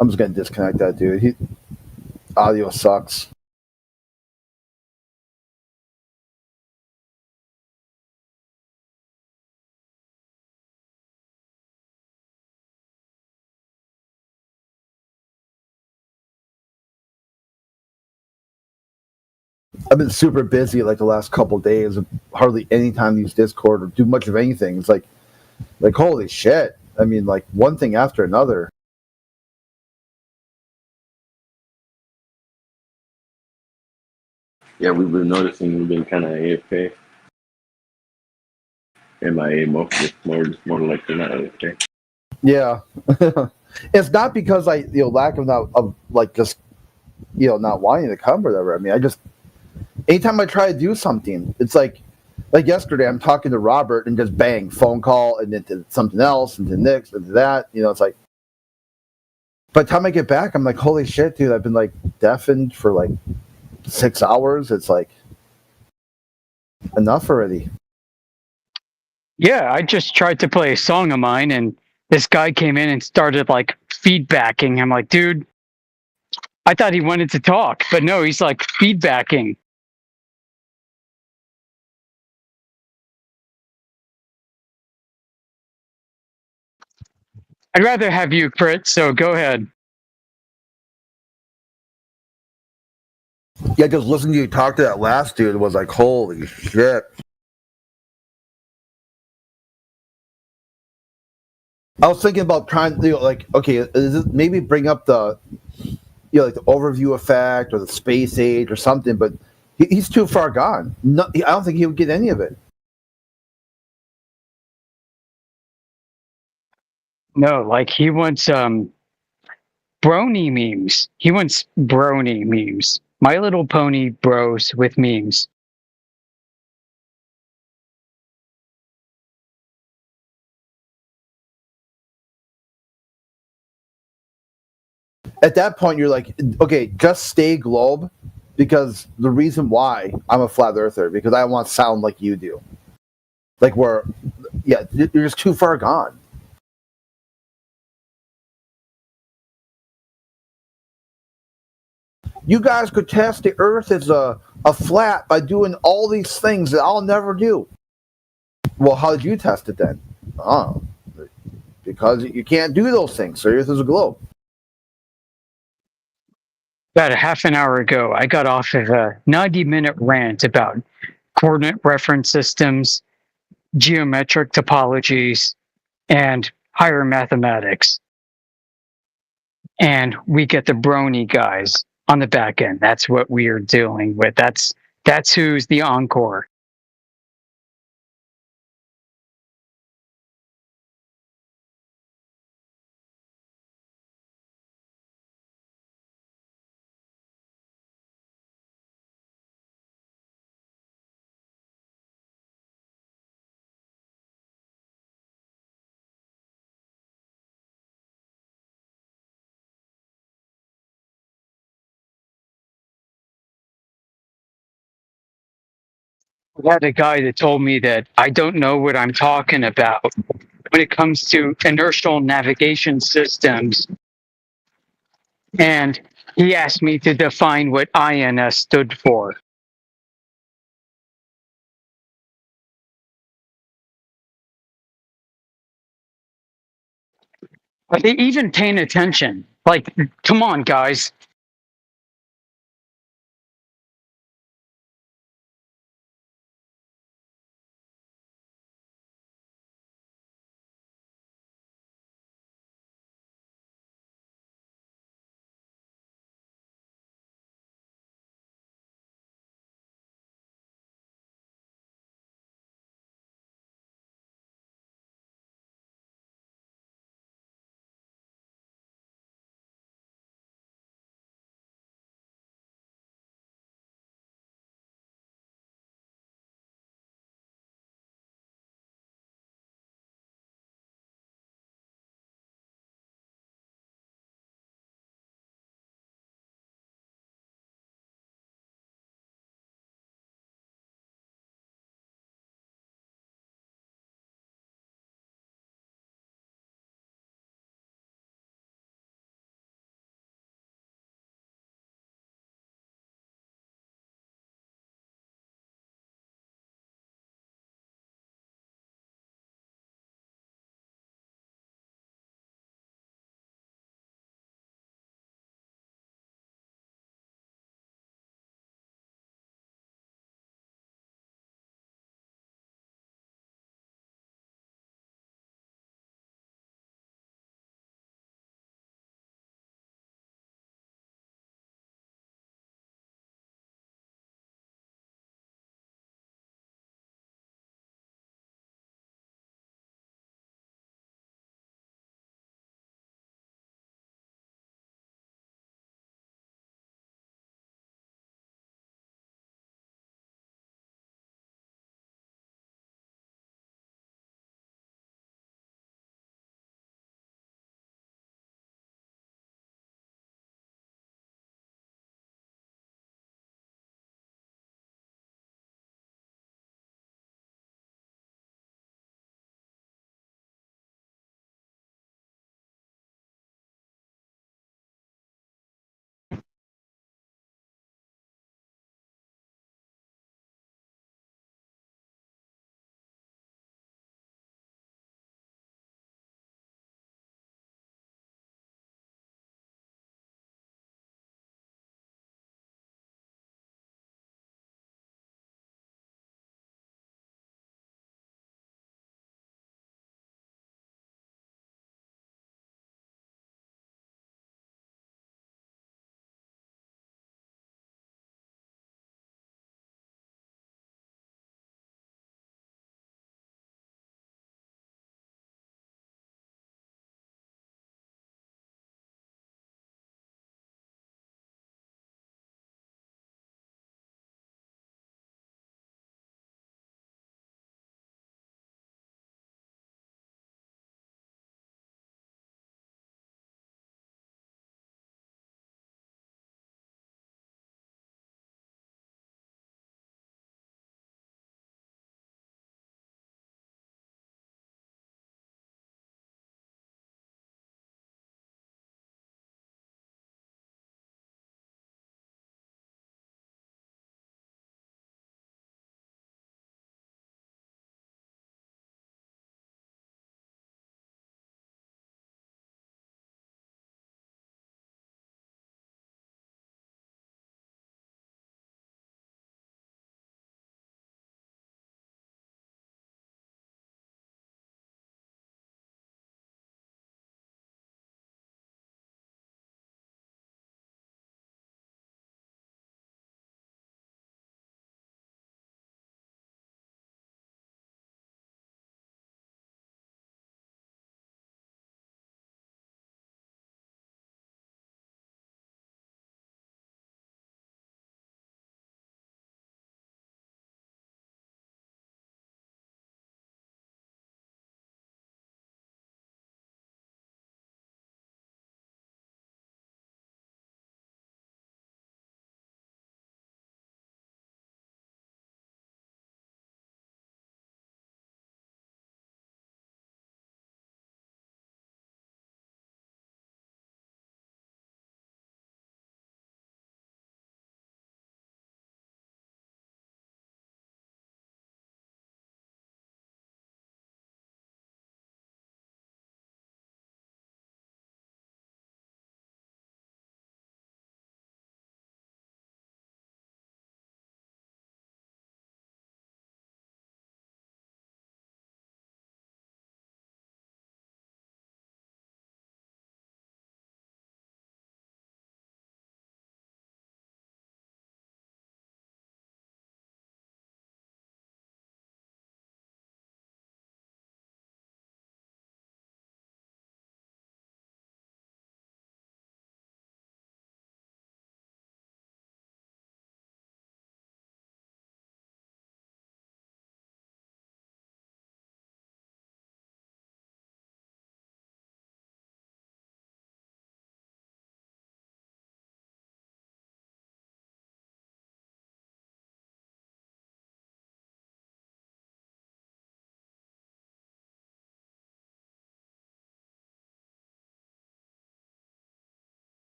I'm just gonna disconnect that dude. Audio sucks. I've been super busy like the last couple days. Hardly any time to use Discord or do much of anything. It's like holy shit. I mean, like one thing after another. Yeah, we've been noticing you've been kind of AFK. MIA more likely not AFK. Yeah, it's not because lack of just not wanting to come or whatever. I mean, I just anytime I try to do something, it's like yesterday I'm talking to Robert and just bang phone call and then to something else and to Nick and to that. It's like by the time I get back, I'm like, holy shit, dude! I've been like deafened for like 6 hours. It's like enough already. Yeah, I just tried to play a song of mine, and this guy came in and started like feedbacking. I'm like, dude, I thought he wanted to talk, but no, he's like feedbacking. I'd rather have you crit, so go ahead. Yeah, just listening to you talk to that last dude was like, holy shit. I was thinking about trying to maybe bring up the like the overview effect or the space age or something, but he's too far gone. No, I don't think he would get any of it. No, like he wants brony memes. He wants brony memes. My Little Pony bros with memes. At that point, you're like, okay, just stay globe, because the reason why I'm a flat earther, because I want to sound like you do. Like you're just too far gone. You guys could test the Earth as a flat by doing all these things that I'll never do. Well, how did you test it then? Oh, because you can't do those things. So Earth is a globe. About a half an hour ago, I got off of a 90-minute rant about coordinate reference systems, geometric topologies, and higher mathematics. And we get the brony guys on the back end. That's what we are dealing with. That's who's the encore. I had a guy that told me that I don't know what I'm talking about when it comes to inertial navigation systems. And he asked me to define what INS stood for. Are they even paying attention? Like, come on, guys.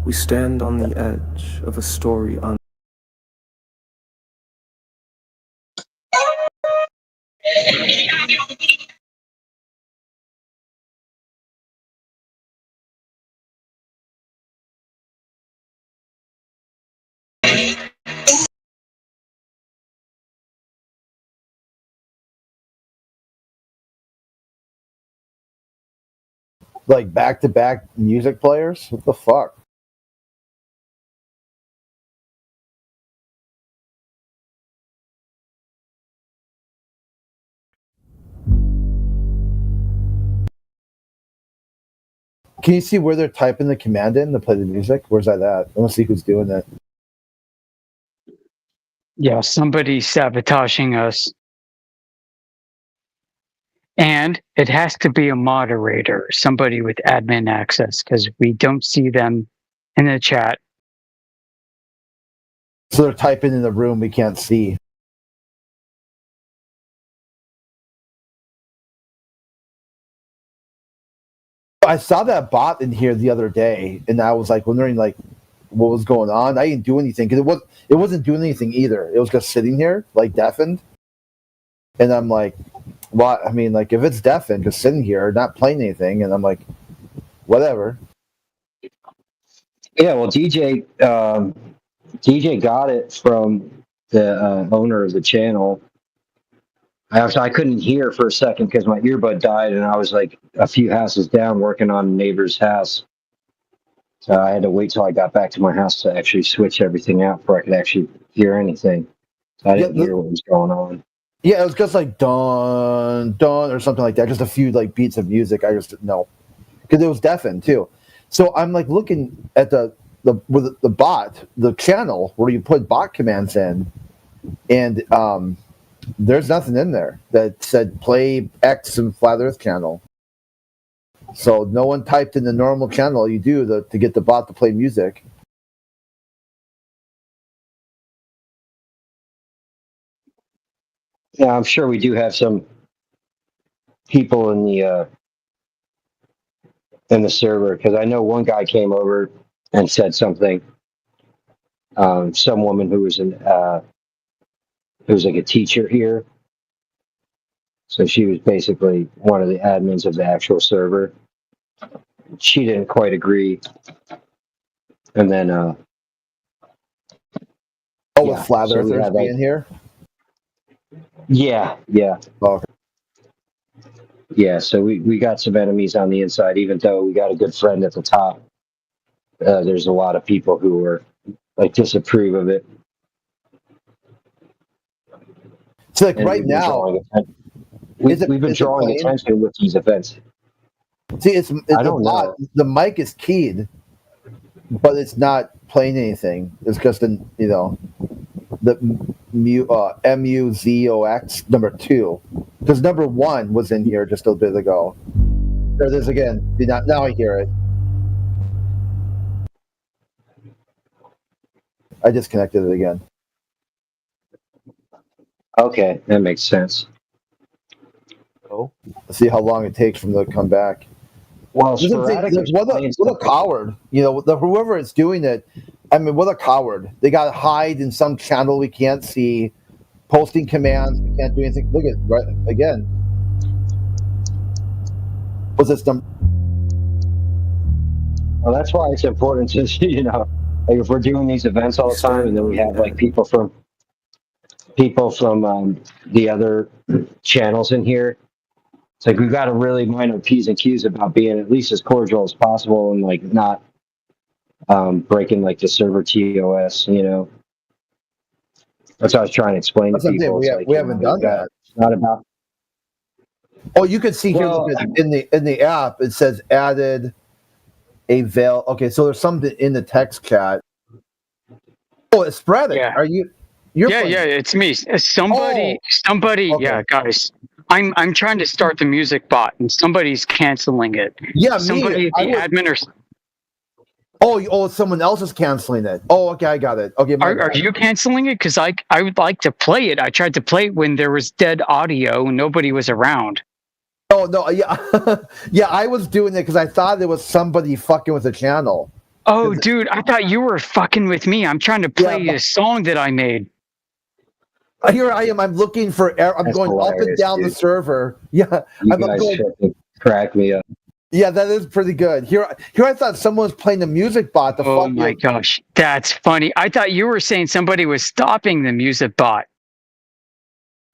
We stand on the edge of a story Like back-to-back music players? What the fuck? Can you see where they're typing the command in to play the music? Where's that at? I want to see who's doing that. Yeah, somebody's sabotaging us. And it has to be a moderator, somebody with admin access, because we don't see them in the chat. So they're typing in the room we can't see. I saw that bot in here the other day, and I was like wondering like what was going on. I didn't do anything because it wasn't doing anything either. It was just sitting here like deafened, and I'm like, well, I mean, like if it's deafened, just sitting here, not playing anything, and I'm like, whatever. Yeah, well, DJ got it from the owner of the channel. I couldn't hear for a second because my earbud died, and I was like a few houses down working on a neighbor's house. So I had to wait till I got back to my house to actually switch everything out before I could actually hear anything. So I didn't hear what was going on. Yeah, it was just like dun dun or something like that. Just a few like beats of music. I just didn't know because it was deafened too. So I'm like looking at the bot, the channel where you put bot commands in, and there's nothing in there that said play X and Flat Earth channel. So no one typed in the normal channel you do to get the bot to play music. Yeah, I'm sure we do have some people in the server because I know one guy came over and said something. Some woman who was like a teacher here. So she was basically one of the admins of the actual server. She didn't quite agree. And then with Flat Earthers being here? Yeah. Oh. Yeah, so we got some enemies on the inside, even though we got a good friend at the top. There's a lot of people who are like disapprove of it. So like right now, we've been drawing attention with these events. See, it's the mic is keyed, but it's not playing anything. It's just the MUZOX number 2, because number 1 was in here just a bit ago. There it is again. Now I hear it. I disconnected it again. Okay, that makes sense. Oh, let's see how long it takes for them to come back. Well, what a coward! Whoever is doing it. I mean, what a coward! They got to hide in some channel we can't see, posting commands. We can't do anything. Look at right again. What's this number? Well, that's why it's important to like if we're doing these events all the time, and then we have like people from the other channels in here. It's like we've got to really mind our P's and Q's about being at least as cordial as possible and like not breaking like the server TOS. That's what I was trying to explain to people. We haven't done that. It's not about. Oh, you can see here in the app it says added a veil. Okay, so there's something in the text chat. Oh, it's Spradic. Yeah. Are you? Yeah, it's me. Somebody. Okay. Yeah, guys. I'm trying to start the music bot, and somebody's canceling it. Yeah, somebody, admin or. Oh, someone else is canceling it. Oh, okay, I got it. Okay, are you canceling it? Because I would like to play it. I tried to play it when there was dead audio and nobody was around. Oh no, yeah, yeah. I was doing it because I thought it was somebody fucking with the channel. Oh, dude, I thought you were fucking with me. I'm trying to play a song that I made. Here I am. I'm looking for. I'm That's going up and hilarious, down the dude. server. Yeah, You I'm guys going. fucking crack me up. Yeah, that is pretty good. Here I thought someone was playing the music bot. Oh my gosh, that's funny. I thought you were saying somebody was stopping the music bot.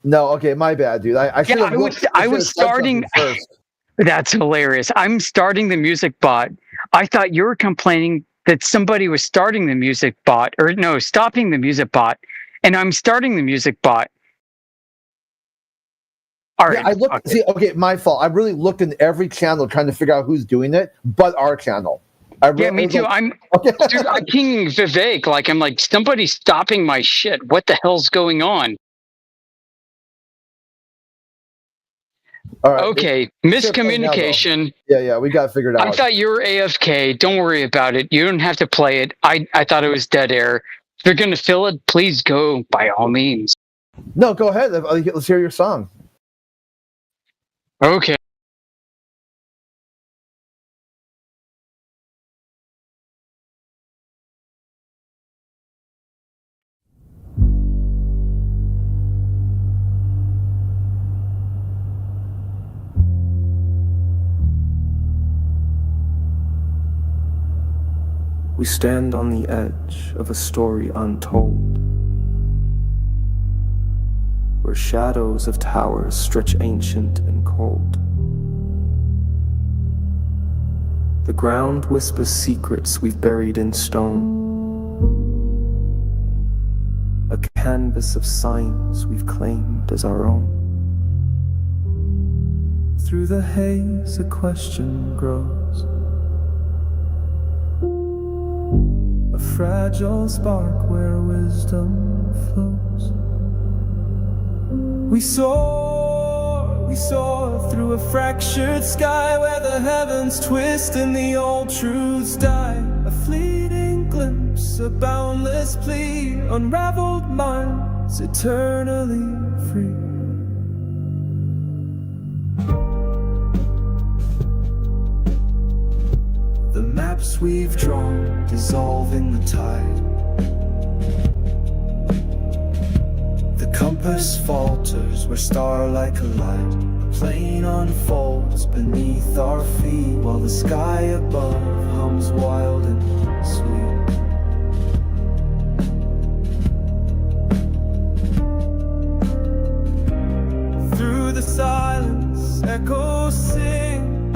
No, okay, my bad, dude. I should have. I was starting. First. That's hilarious. I'm starting the music bot. I thought you were complaining that somebody was starting the music bot, or no, stopping the music bot, and I'm starting the music bot. All right. Yeah, I looked. See, okay, my fault. I really looked in every channel trying to figure out who's doing it, but our channel. Yeah, me too. I'm pinging Vivek. Like, I'm like, somebody's stopping my shit. What the hell's going on? All right. Okay, miscommunication. Yeah, we got to figure it out. I thought you were AFK. Don't worry about it. You don't have to play it. I thought it was dead air. If you're going to fill it, please go by all means. No, go ahead. Let's hear your song. Okay. We stand on the edge of a story untold, where shadows of towers stretch ancient and cold. The ground whispers secrets we've buried in stone, a canvas of signs we've claimed as our own. Through the haze a question grows, a fragile spark where wisdom flows. We soar through a fractured sky where the heavens twist and the old truths die. A fleeting glimpse, a boundless plea, unraveled minds eternally free. The maps we've drawn dissolve in the tide. The compass falters where starlight collide. A plane unfolds beneath our feet while the sky above hums wild and sweet. Through the silence, echoes sing,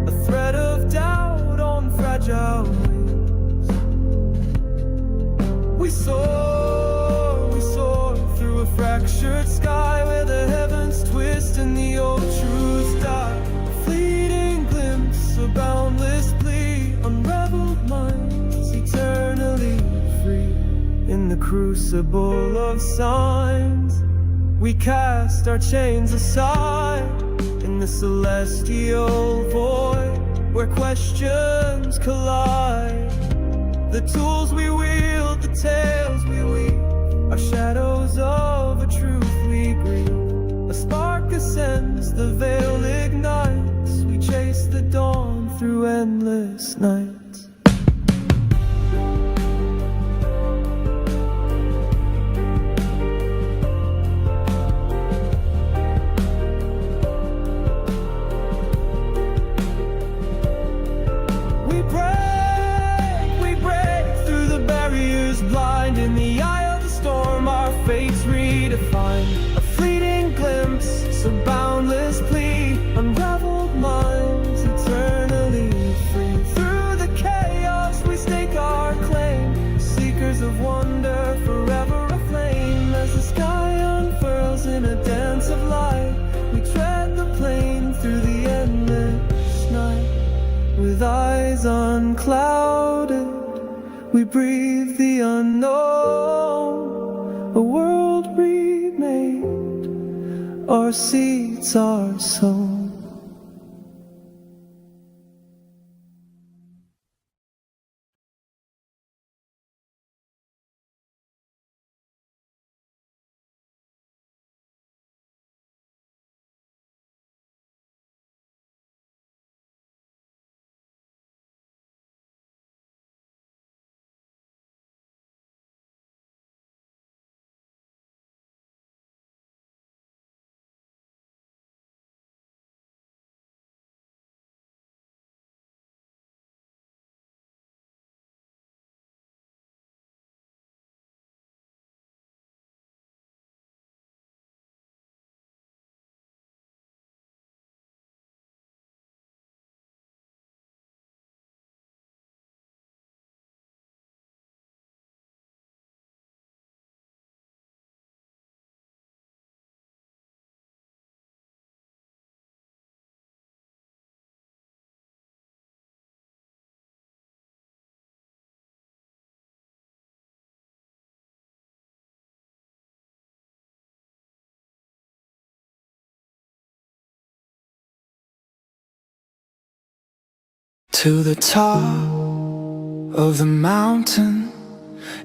a thread of doubt on fragile wings. We soar through a fractured sky where the heavens twist and the old truths die. A fleeting glimpse, a boundless plea, unraveled minds eternally free. In the crucible of signs, we cast our chains aside. In the celestial void where questions collide. The tools we wield, the tales we weave, are shadows of a truth we grieve. A spark ascends, the veil ignites. We chase the dawn through endless nights. We break through the barriers blind. In the eye of the storm, our fates redefined. A fleeting glimpse, a boundless plea, unraveled minds eternally free. Through the chaos, we stake our claim, seekers of wonder, forever aflame. As the sky unfurls in a dance of light, we tread the plane through the endless night. With eyes unclouded, we breathe the unknown. A world remade, our seeds are sown. To the top of the mountain,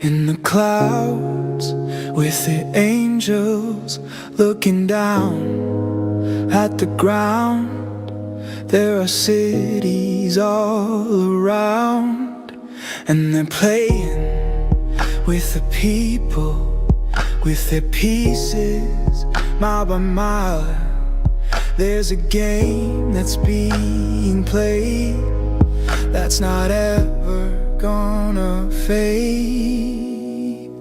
in the clouds, with the angels looking down at the ground. There are cities all around, and they're playing with the people, with their pieces, mile by mile. There's a game that's being played that's not ever gonna fade.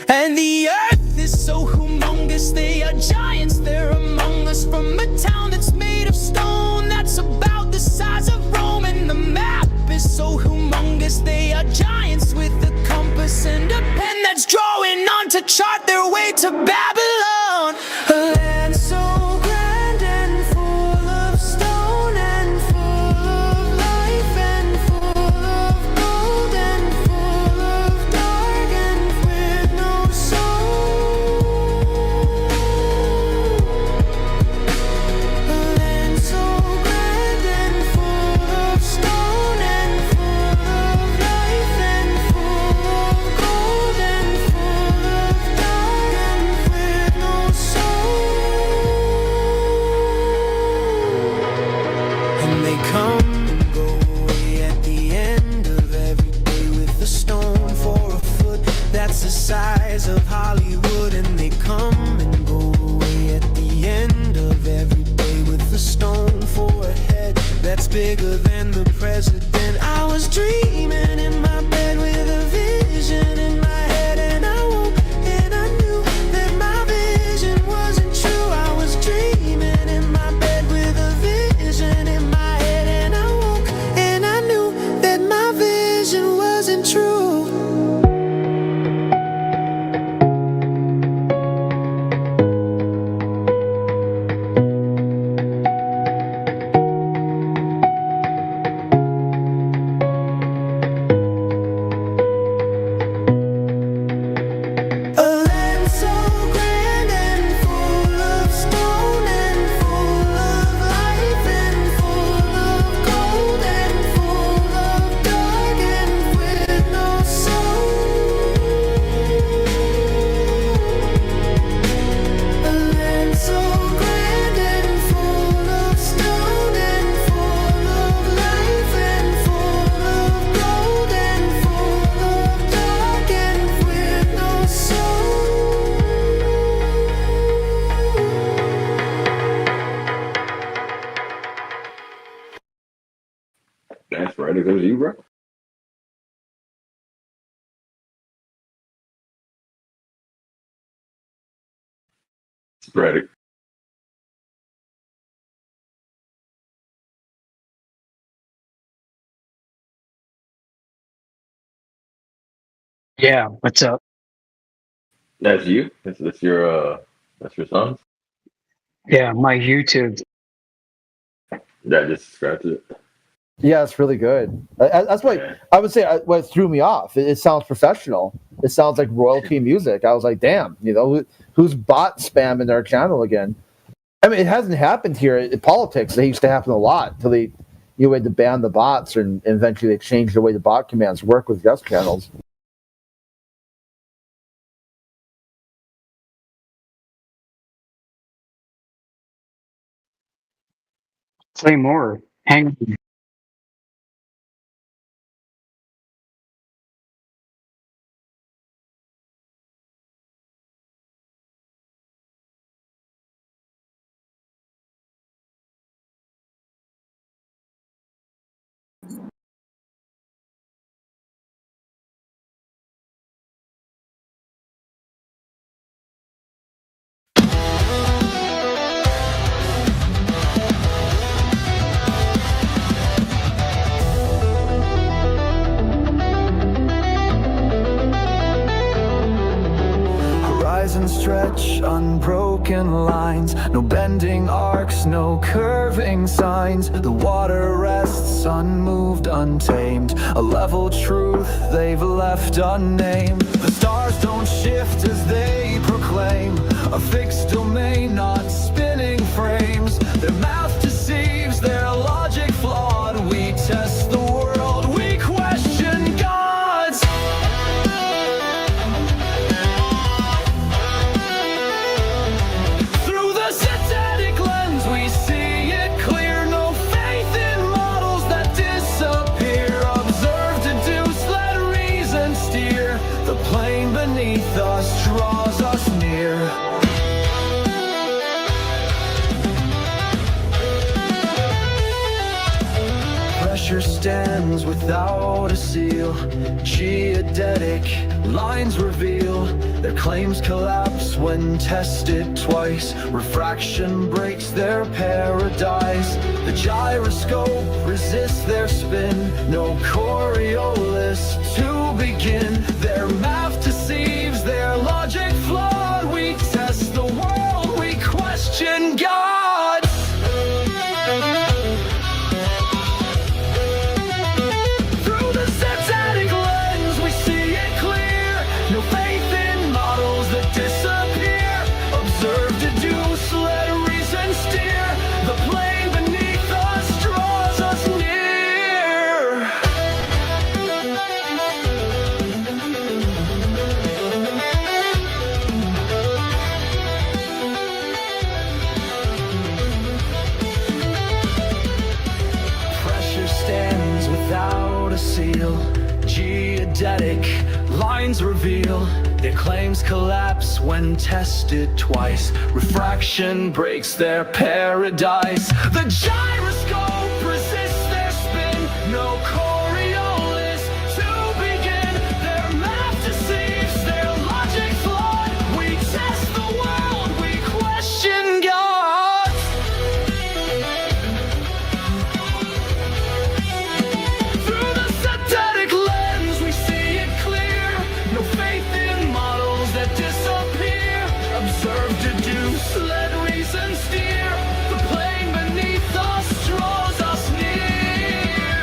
And the earth is so humongous, they are giants, they're among us. From a town that's made of stone, that's about the size of Rome. And the map is so humongous, they are giants with a compass and a pen that's drawing on to chart their way to Babylon. A land so grand and full of stone and full of life and full of gold and full of dark and with no soul. A land so grand and full of stone and full of life and full of gold and full of dark and with no soul. And they come and go away at the end of every day with a stone for a foot that's the size of Hollywood. And they come and go away at the end of every day with a stone for a head that's bigger than the president. I was dreaming in my bed with a vision in my head, and I woke and I knew that my vision wasn't true. I was dreaming in my bed with a vision in my head, and I woke and I knew that my vision wasn't true. A land so grand and full of stone and full of life and full of gold and full of dark and with no soul. A land so grand and full of stone and full of life and full of gold and full of dark and with no soul. That's right. It goes to you, bro. Spread it. Yeah, what's up? That's you. That's your song. Yeah, my YouTube. That just scratched it. Yeah, it's really good. That's why I would say what threw me off. It sounds professional. It sounds like royalty music. I was like, damn, who's bot spamming their channel again? I mean, it hasn't happened here in politics. It used to happen a lot until you had to ban the bots, and eventually they changed the way the bot commands work with guest channels. Play more. Hang on. Horizons stretch, unbroken lines, no bending arcs, no curving signs. The water rests unmoved, untamed, a level truth they've left unnamed. The stars don't shift as they proclaim a fixed domain, not spinning frames. Their mouth deceives, their logic flawed. stands without a seal. Geodetic lines reveal their claims collapse when tested twice. Refraction breaks their paradise. The gyroscope resists their spin. No Coriolis to begin. Their math deceives, their logic flawed. We test the world, we question God. Through the satanic lens, we see it clear. No faith in models that disappear. Observe, deduce, let reason steer. The plane beneath us draws us near. Pressure stands without a seal. Geodetic lines reveal their claims collapse when tested twice. Refraction breaks their paradise. The gyroscope resists their spin. No Coriolis to begin. Their math deceives, their logic flawed. We test the world, we question God. Through the satanic lens, we see it clear. No faith in models that disappear. Observe, deduce, let reason steer. The plane beneath us draws us near.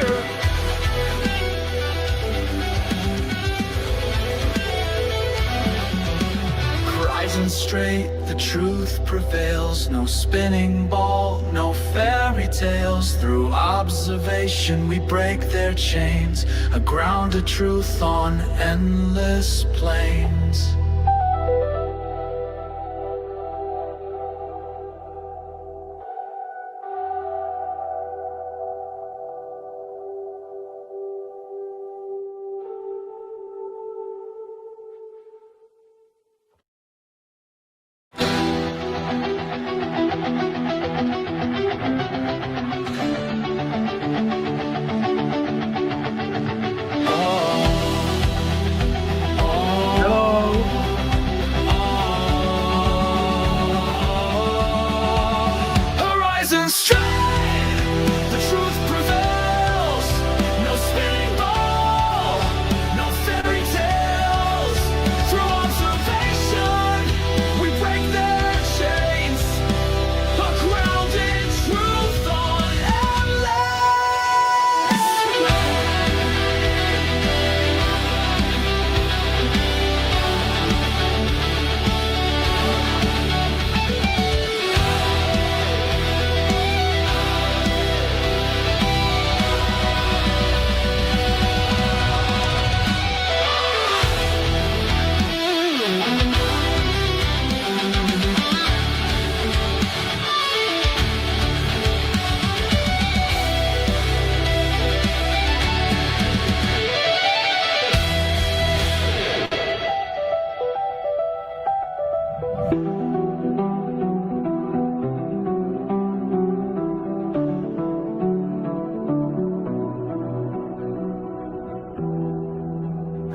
Horizon straight, the truth prevails. No spinning ball, no fairy tales. Through observation we break their chains. A grounded truth on endless plains. Horizon straight, the truth prevails. No spinning ball, no fairy tales. Through observation, we break their chains. A grounded truth on endless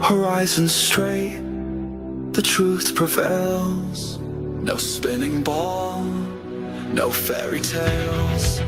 horizon straight, the truth prevails. No spinning ball, no fairy tales.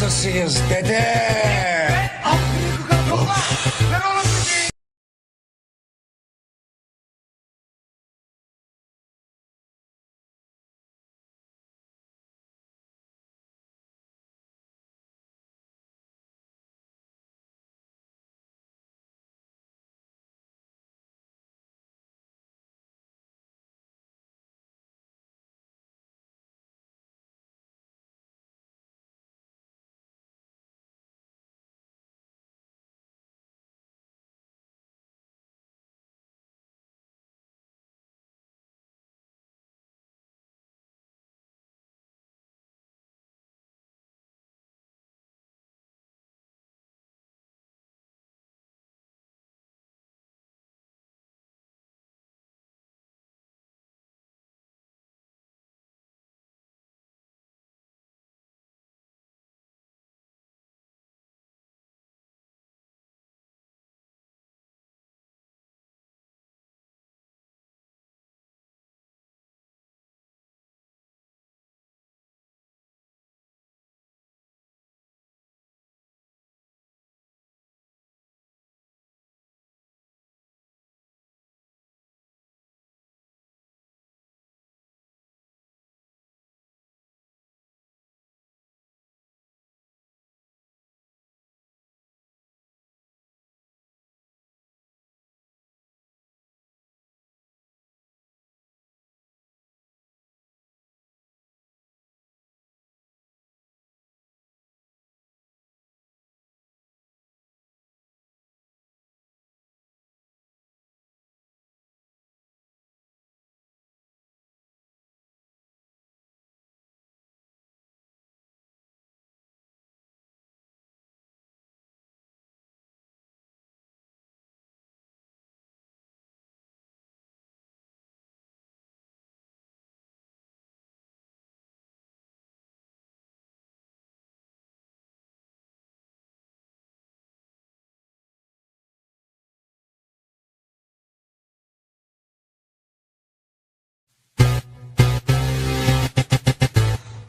Hastasıyız dede.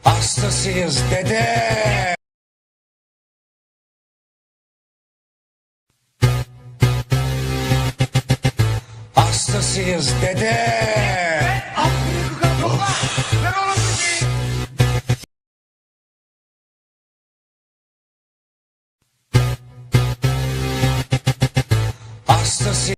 Hastasıyız dede. Hastasıyız dede. Hastasıyız.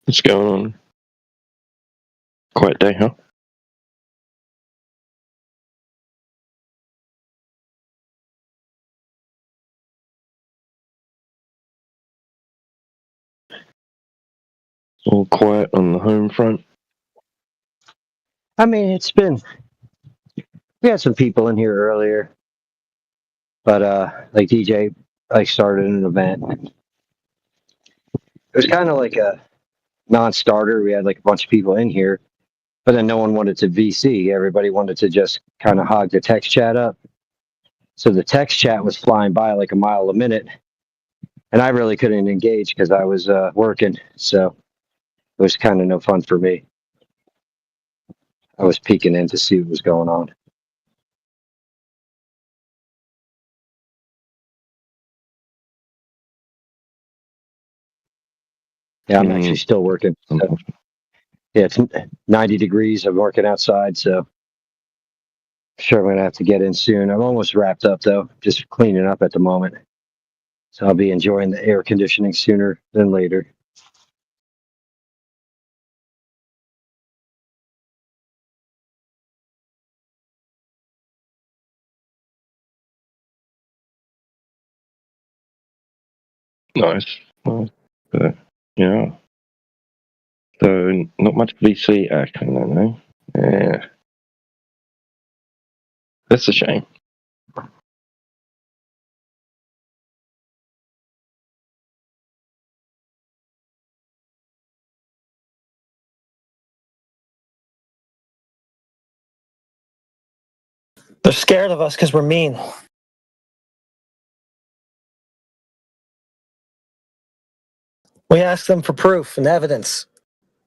What's going on? Quiet day, huh? All quiet on the home front. I mean, we had some people in here earlier, but like DJ like started an event. It was kind of like a non-starter. We had like a bunch of people in here, but then no one wanted to VC. Everybody wanted to just kind of hog the text chat up. So the text chat was flying by like a mile a minute, and I really couldn't engage because I was working. So it was kind of no fun for me. I was peeking in to see what was going on. Yeah, I'm actually still working. So, yeah, it's 90 degrees. I'm working outside, so sure I'm going to have to get in soon. I'm almost wrapped up, though, just cleaning up at the moment. So I'll be enjoying the air conditioning sooner than later. Nice. Well, yeah. So, not much VC action then, eh? Yeah. That's a shame. They're scared of us because we're mean. We ask them for proof and evidence.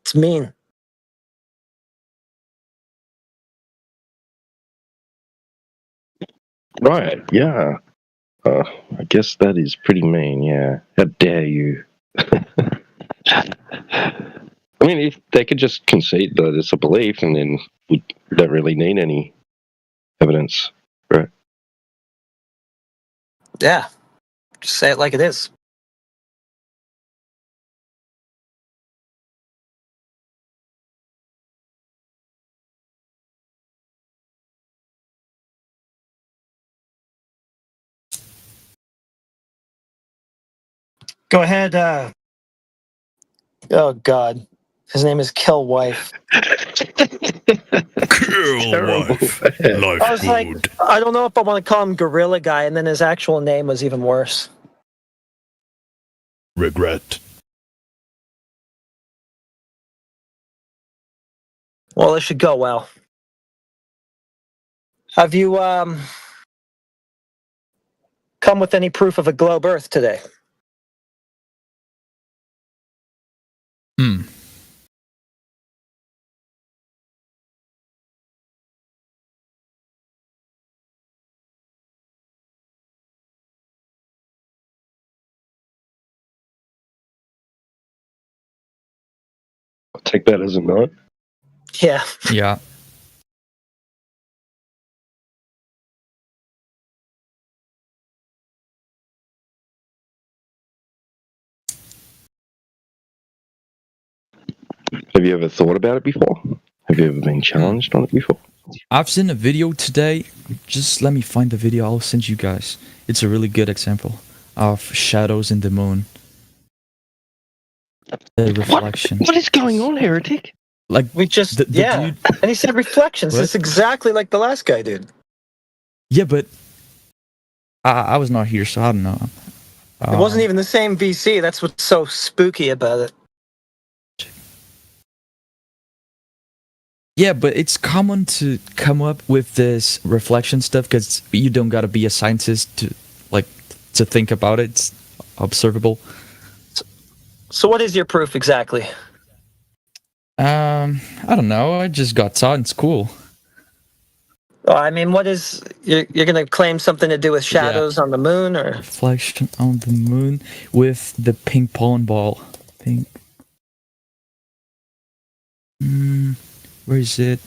It's mean. Right, yeah. I guess that is pretty mean, yeah. How dare you? I mean, if they could just concede that it's a belief and then we don't really need any evidence, right? Yeah. Just say it like it is. Go ahead. Oh, God. His name is Kill Wife. Kill Wife. Life I was like, good. I don't know if I want to call him Gorilla Guy, and then his actual name was even worse. Regret. Well, it should go well. Have you, come with any proof of a globe Earth today? I'll take that as a nod. Yeah. Yeah. Have you ever thought about it before? Have you ever been challenged on it before? I've seen a video today. Just let me find the video. I'll send you guys. It's a really good example of shadows in the moon. The reflection. What is going on, heretic? Like we just yeah. dude, and he said reflections. What? It's exactly like the last guy did. Yeah, but I was not here, so I don't know. It wasn't even the same VC. That's what's so spooky about it. Yeah, but it's common to come up with this reflection stuff because you don't gotta be a scientist to think about it. It's observable. So what is your proof exactly? I don't know. I just got taught in school. Well, I mean, what is you're gonna claim something to do with shadows on the moon, or reflection on the moon with the ping pong ball? Pink. Where is it?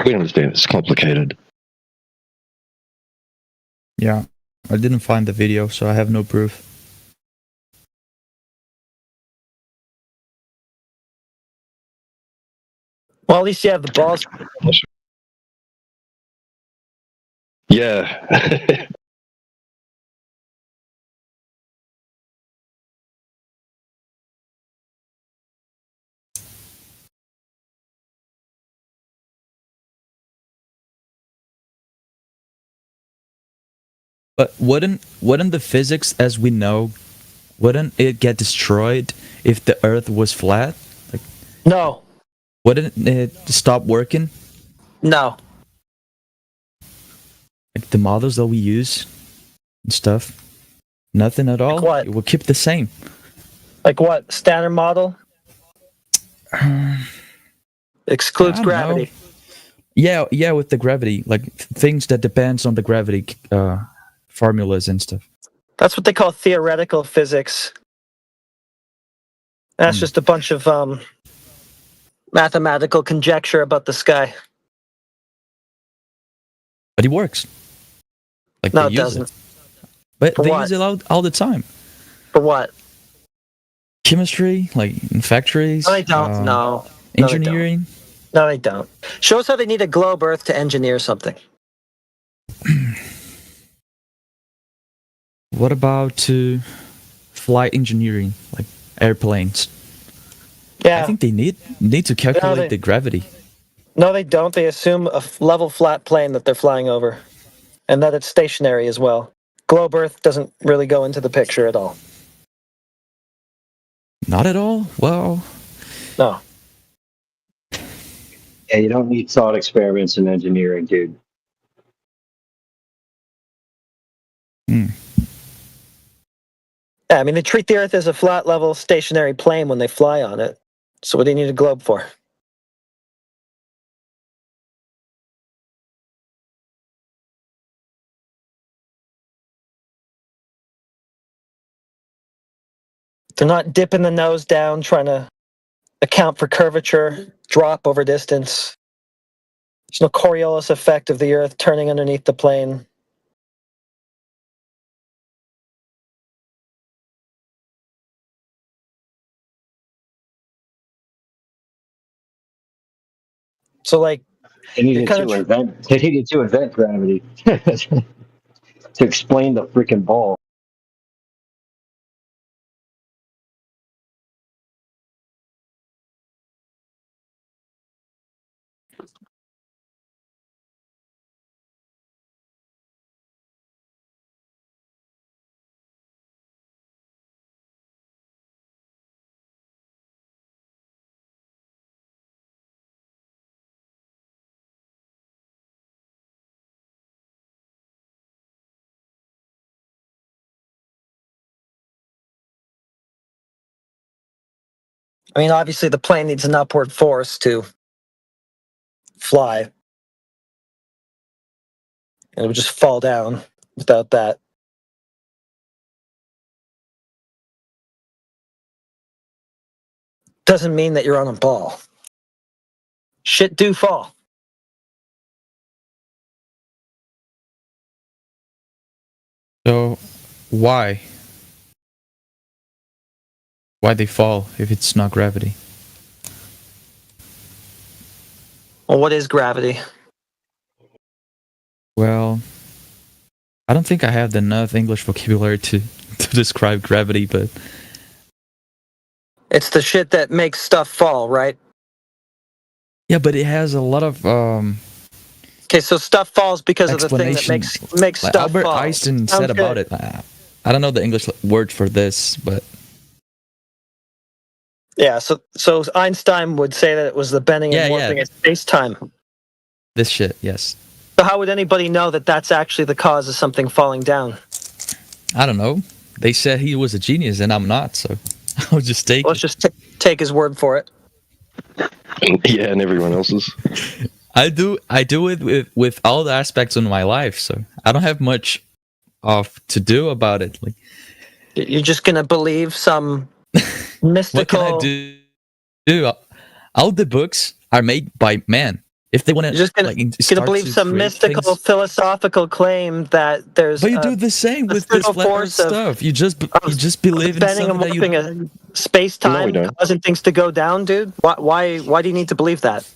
We understand it's complicated. Yeah, I didn't find the video, so I have no proof. Well, at least you have the balls. Yeah. But wouldn't the physics as we know, wouldn't it get destroyed if the Earth was flat? Like, No, wouldn't it stop working? no. Like the models that we use and stuff, nothing at all. what? It will keep the same. Like what? Standard model excludes I don't gravity. know. Yeah, with the gravity, like things that depends on the gravity formulas and stuff. That's what they call theoretical physics. That's just a bunch of mathematical conjecture about the sky. But it works. Like No, they it use doesn't. it. But For they what? use it all the time. For what? Chemistry, like in factories. No, they don't. No. Engineering. No, they don't. Show us how they need a globe Earth to engineer something. What about flight engineering, like airplanes? Yeah. I think they need to calculate the gravity. No, they don't. They assume a level, flat plane that they're flying over, and that it's stationary as well. Globe Earth doesn't really go into the picture at all. Not at all? Well, no. Yeah, you don't need thought experiments in engineering, dude. Yeah, I mean, they treat the Earth as a flat, level, stationary plane when they fly on it. So what do you need a globe for? They're not dipping the nose down, trying to account for curvature, drop over distance. There's no Coriolis effect of the Earth turning underneath the plane. So, like, They needed to invent gravity to explain the freaking ball. I mean, obviously, the plane needs an upward force to fly. And it would just fall down without that. doesn't mean that you're on a ball. Shit do fall. So why? Why they fall if it's not gravity? Well, what is gravity? Well, I don't think I have enough English vocabulary to describe gravity, but It's the shit that makes stuff fall, right? yeah, but it has a lot of Okay, so stuff falls because of the thing that explanation. makes Like stuff Albert fall. Einstein Sounds said about good. it. I don't know the English word for this, but Yeah, so Einstein would say that it was the bending and Yeah, warping yeah. of space-time. this shit, yes. So how would anybody know that that's actually the cause of something falling down? I don't know. They said he was a genius, and I'm not, so I'll just take Let's just take his word for it. Yeah, and everyone else's. I do it with all the aspects of my life, so I don't have much to do about it. Like, You're just gonna believe some mystical. what can I do? All the books are made by man. If they want to, You're just gonna believe some mystical philosophical claim that there's. But you do the same with this spiritual flat Earth force of stuff. You just believe in bending and something that warping you. a space-time, No, we don't. causing things to go down, dude. Why do you need to believe that?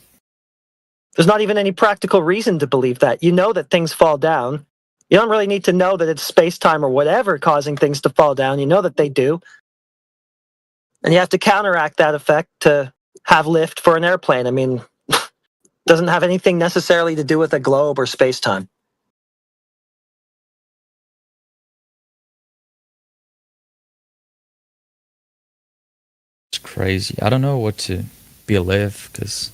There's not even any practical reason to believe that. You know that things fall down. You don't really need to know that it's space-time or whatever causing things to fall down. You know that they do. And you have to counteract that effect to have lift for an airplane. I mean, doesn't have anything necessarily to do with a globe or space-time. It's crazy. I don't know what to believe because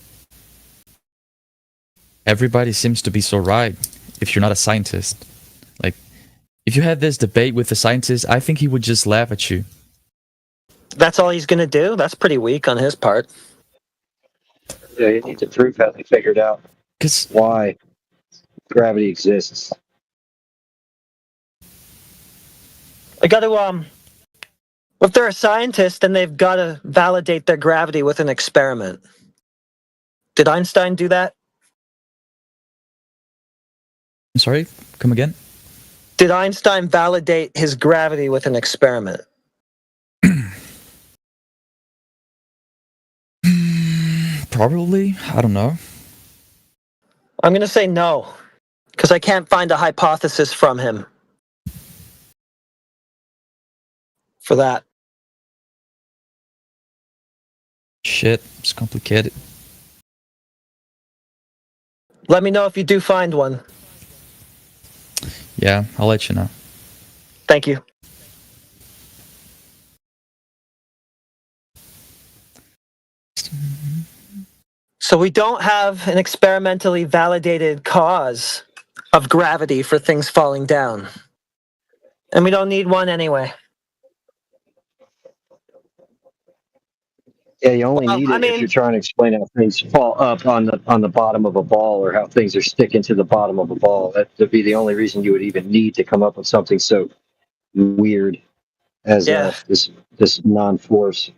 everybody seems to be so right. If you're not a scientist, like if you had this debate with a scientist, I think he would just laugh at you. That's all he's going to do? That's pretty weak on his part. Yeah, you need to prove how they figured out why gravity exists. I got to, if they're a scientist, then they've got to validate their gravity with an experiment. Did Einstein do that? I'm sorry, come again? Did Einstein validate his gravity with an experiment? Probably. I don't know. I'm going to say no, because I can't find a hypothesis from him for that. Shit, it's complicated. Let me know if you do find one. Yeah, I'll let you know. Thank you. So we don't have an experimentally validated cause of gravity for things falling down. And we don't need one anyway. Yeah, you only need it if you're trying to explain how things fall up on the bottom of a ball, or how things are sticking to the bottom of a ball. That would be the only reason you would even need to come up with something so weird as this non-force.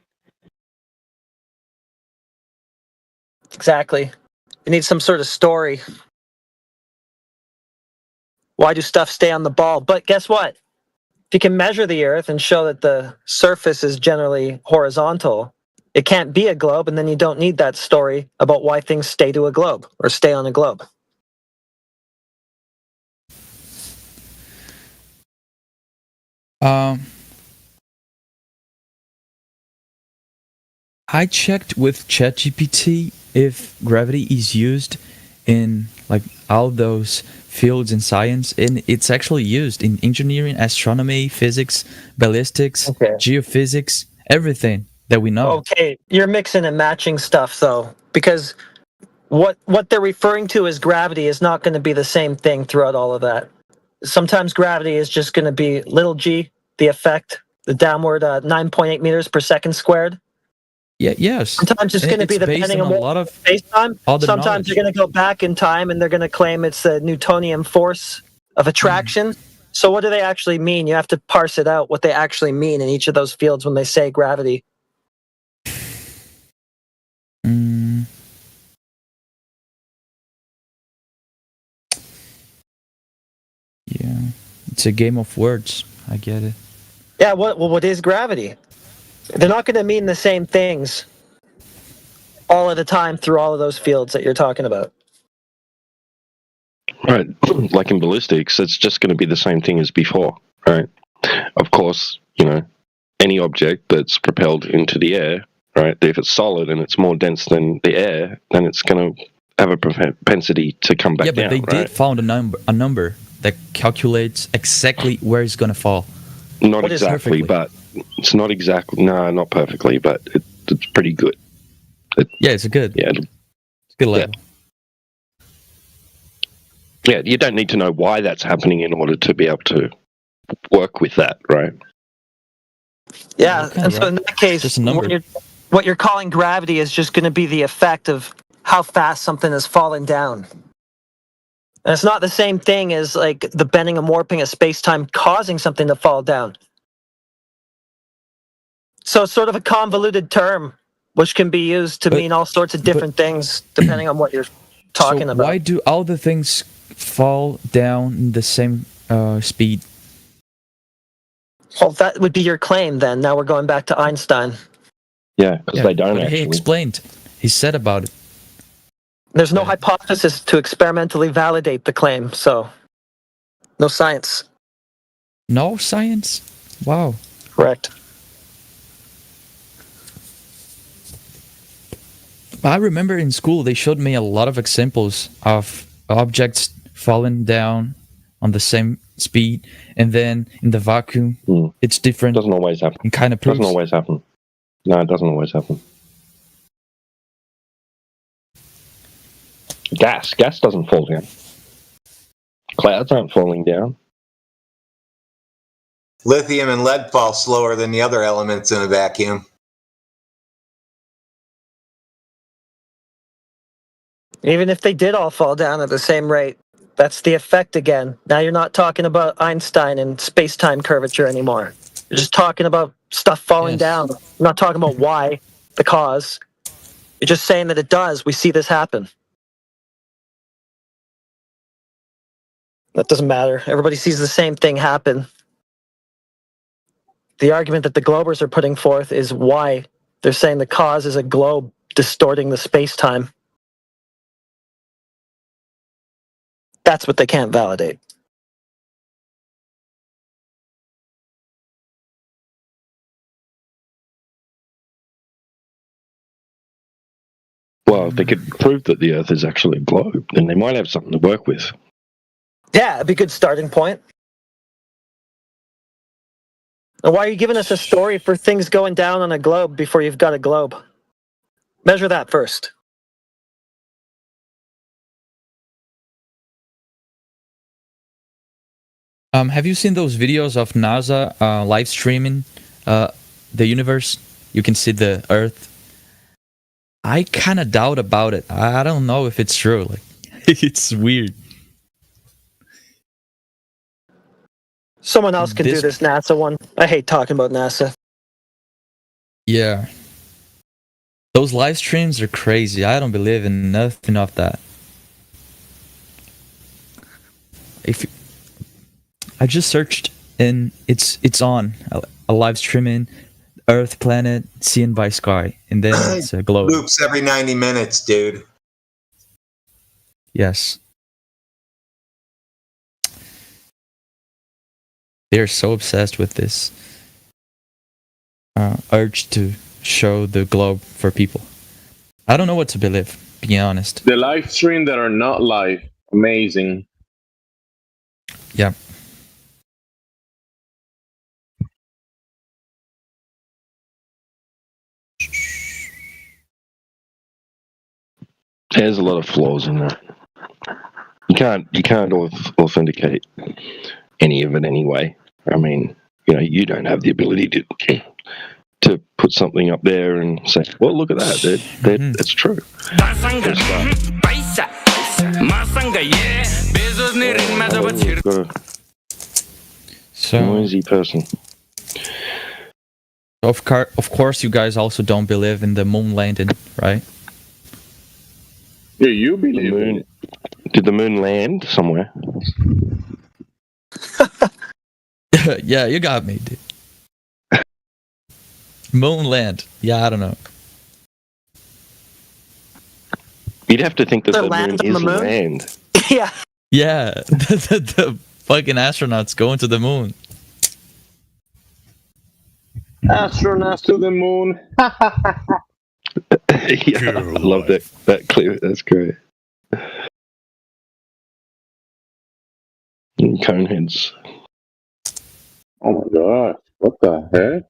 Exactly. You need some sort of story. Why do stuff stay on the ball? But guess what? If you can measure the Earth and show that the surface is generally horizontal, it can't be a globe, and then you don't need that story about why things stay to a globe or stay on a globe. I checked with ChatGPT if gravity is used in like all those fields in science, and it's actually used in engineering, astronomy, physics, ballistics, geophysics, everything that we know. Okay, you're mixing and matching stuff though, because what they're referring to as gravity is not going to be the same thing throughout all of that. Sometimes gravity is just going to be little g, the effect, the downward 9.8 meters per second squared. Yeah, yes. Sometimes it's going to be the bending of space-time. Sometimes you're going to go back in time and they're going to claim it's the Newtonian force of attraction. So what do they actually mean? You have to parse it out, what they actually mean in each of those fields when they say gravity. It's a game of words. I get it. Yeah, what is gravity? They're not going to mean the same things all of the time through all of those fields that you're talking about. Right. Like in ballistics, it's just going to be the same thing as before, right? Of course, any object that's propelled into the air, right, if it's solid and it's more dense than the air, then it's going to have a propensity to come back down. Yeah, but they did found a number that calculates exactly where it's going to fall. Not exactly, but it's not exactly. No, not perfectly, but it's pretty good. It's good. Yeah, it's good level. Yeah, you don't need to know why that's happening in order to be able to work with that, right? Yeah, and so in that case, what you're calling gravity is just going to be the effect of how fast something is falling down. And it's not the same thing as like the bending and warping of space-time causing something to fall down. So it's sort of a convoluted term, which can be used to mean all sorts of different things depending on what you're talking about. Why do all the things fall down in the same speed? Well, that would be your claim then. Now we're going back to Einstein. Yeah, because they don't He explained. He said about it. There's no hypothesis to experimentally validate the claim, so no science. No science? Wow. Correct. I remember in school they showed me a lot of examples of objects falling down on the same speed, and then in the vacuum it's different. Doesn't always happen. It kind of proves. Doesn't always happen. No, it doesn't always happen. Gas doesn't fall down. Clouds aren't falling down. Lithium and lead fall slower than the other elements in a vacuum. Even if they did all fall down at the same rate, that's the effect again. Now you're not talking about Einstein and space-time curvature anymore. You're just talking about stuff falling down. You're not talking about why, the cause. You're just saying that it does. We see this happen. That doesn't matter. Everybody sees the same thing happen. The argument that the Globers are putting forth is why. They're saying the cause is a globe distorting the space-time. That's what they can't validate. Well, if they could prove that the Earth is actually a globe, then they might have something to work with. Yeah, it'd be a good starting point. And why are you giving us a story for things going down on a globe before you've got a globe? Measure that first. Have you seen those videos of NASA live streaming the universe? You can see the Earth. I kind of doubt about it. I don't know if it's true. Like, it's weird. Someone else can do this NASA one. I hate talking about NASA. Yeah. Those live streams are crazy. I don't believe in nothing of that. I just searched and it's on a live streaming Earth, planet, seen by sky, and then it's a globe. Loops every 90 minutes, dude. Yes. They're so obsessed with this urge to show the globe for people. I don't know what to believe, being honest. The live stream that are not live, amazing. Yeah. There's a lot of flaws in that. You can't authenticate any of it anyway. I mean, you don't have the ability to put something up there and say, "Well, look at that. That's true." So noisy person. Of course, you guys also don't believe in the moon landing, right? Yeah, you believe in it. Did the moon land somewhere? Yeah, you got me, dude. Moonland. Yeah, I don't know. You'd have to think that The the land moon on is the moon? land. Yeah. Yeah, the fucking astronauts going to the moon. Astronauts to the moon. Yeah, I love that clip. That's great. And Coneheads. Oh my god. What the heck?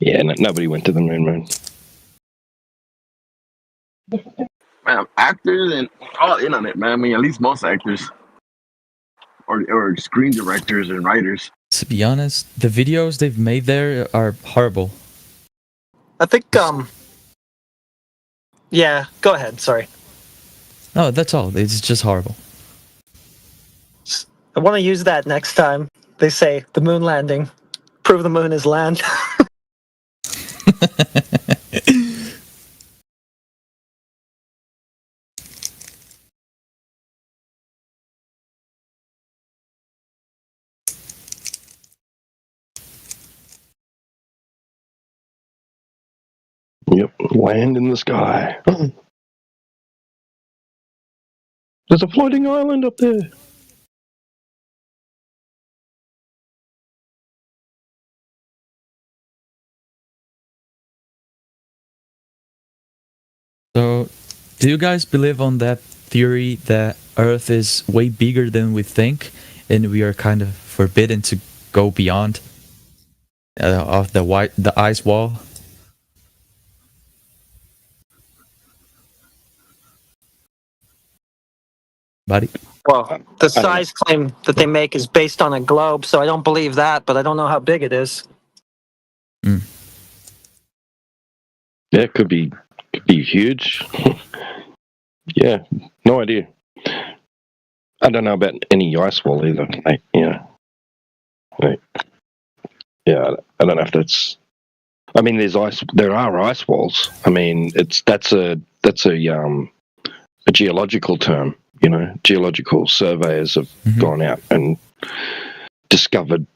Yeah, nobody went to the moon, man. Man, actors and all in on it, man. I mean, at least most actors, or screen directors and writers. To be honest, the videos they've made there are horrible. I think, yeah, go ahead, sorry. No, that's all. It's just horrible. I want to use that next time they say the moon landing. Prove the moon is land. Yep, land in the sky. There's a floating island up there. So, do you guys believe on that theory that Earth is way bigger than we think, and we are kind of forbidden to go beyond of the ice wall? Buddy? Well, the size claim that they make is based on a globe, so I don't believe that, but I don't know how big it is. Yeah, it could be huge. Yeah, no idea. I don't know about any ice wall either. Yeah, I don't know if that's. I mean, there are ice walls. I mean, that's a geological term. You know, geological surveyors have gone out and discovered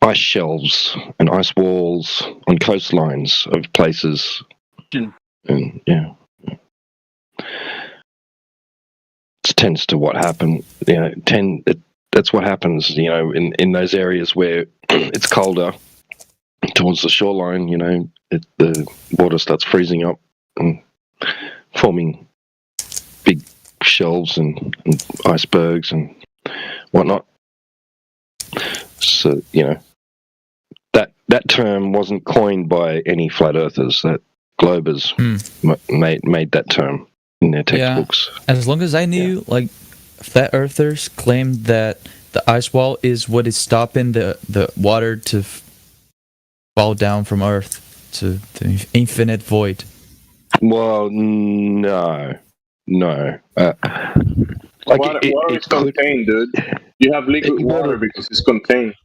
ice shelves and ice walls on coastlines of places. And yeah, it tends to what happened. You know, that's what happens. You know, in those areas where it's colder towards the shoreline. You know, the water starts freezing up and forming big shelves and icebergs and whatnot. So, you know, that term wasn't coined by any flat earthers. That Globers made that term in their textbooks. Yeah. As long as I knew, like, flat earthers claimed that the ice wall is what is stopping the water to fall down from Earth to the infinite void. Well, no. Like water is contained, dude. You have liquid water because it's contained.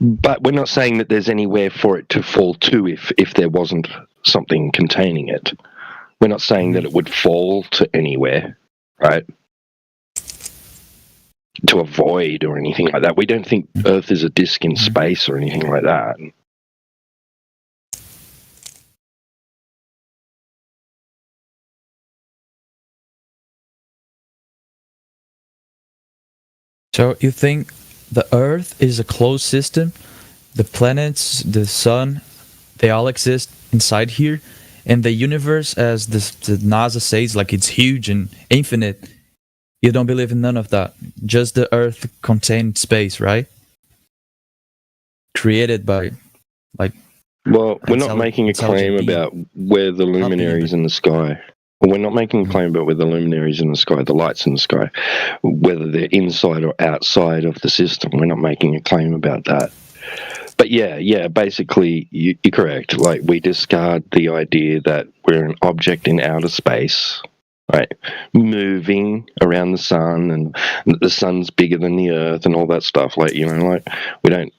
But we're not saying that there's anywhere for it to fall to if there wasn't something containing it. We're not saying that it would fall to anywhere, right? To a void or anything like that. We don't think Earth is a disk in space or anything like that. So you think the Earth is a closed system? The planets, the sun, they all exist inside here, and the universe, as the NASA says, like it's huge and infinite. You don't believe in none of that. Just the Earth contained space, right? Created by, like. Well, we're not making a claim about where the luminaries in the sky. We're not making a claim about where the luminaries in the sky, the lights in the sky, whether they're inside or outside of the system. We're not making a claim about that. But yeah, basically, you're correct. Like, we discard the idea that we're an object in outer space, right, moving around the sun, and the sun's bigger than the Earth and all that stuff. Like, you know, like, we don't.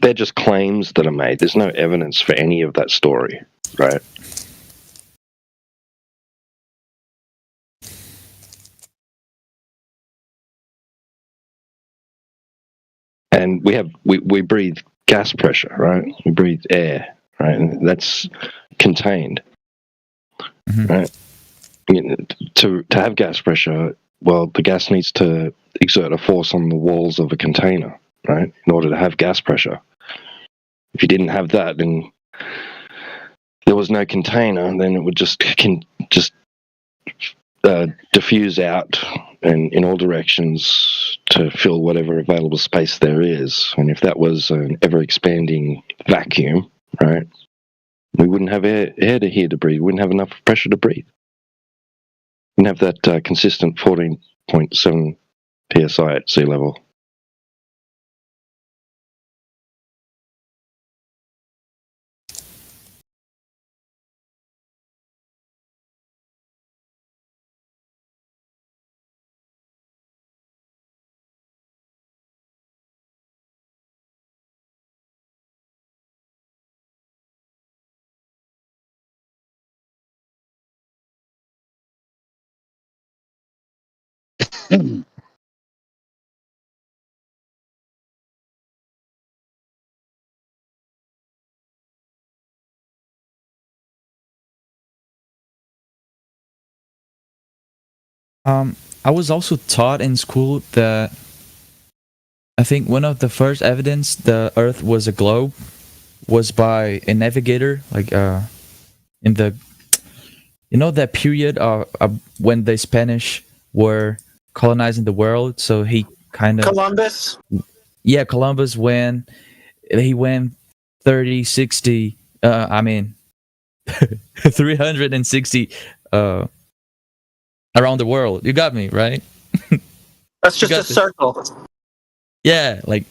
They're just claims that are made. There's no evidence for any of that story, right? and we breathe gas pressure, right? We breathe air, right? And that's contained, right? To have gas pressure, well, the gas needs to exert a force on the walls of a container, right? In order to have gas pressure. If you didn't have that, then there was no container, then it would just diffuse out and in all directions to fill whatever available space there is. And if that was an ever-expanding vacuum, right, we wouldn't have air here to breathe. We wouldn't have enough pressure to breathe. We wouldn't have that consistent 14.7 psi at sea level. I was also taught in school that I think one of the first evidence the Earth was a globe was by a navigator, like in the that period when the Spanish were colonizing the world. So he kind of Columbus. Yeah, Columbus he went 360 around the world. You got me, right? That's just a circle. Yeah, like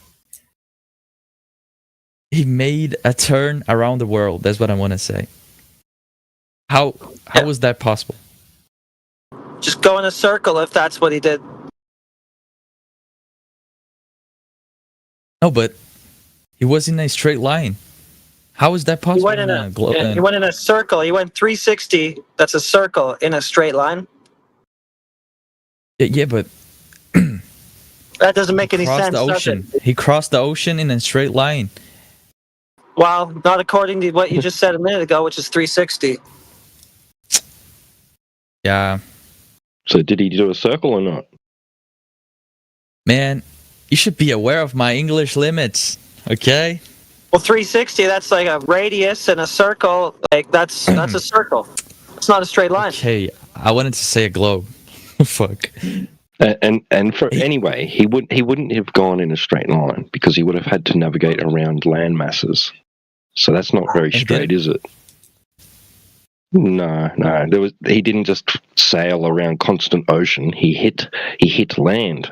he made a turn around the world. That's what I want to say. How was that possible? Just go in a circle if that's what he did. No, but he was in a straight line. How is that possible? He went in a circle. He went 360. That's a circle in a straight line. Yeah, but that doesn't make any sense. The ocean. He crossed the ocean in a straight line. Well, not according to what you just said a minute ago, which is 360. Yeah. So did he do a circle or not? Man, you should be aware of my English limits, okay? Well, 360, that's like a radius and a circle. Like that's a circle. It's not a straight line. Okay, I wanted to say a globe. Fuck. And for anyway, he wouldn't have gone in a straight line because he would have had to navigate around land masses. So that's not very straight, is it? No. He didn't just sail around constant ocean. He hit land.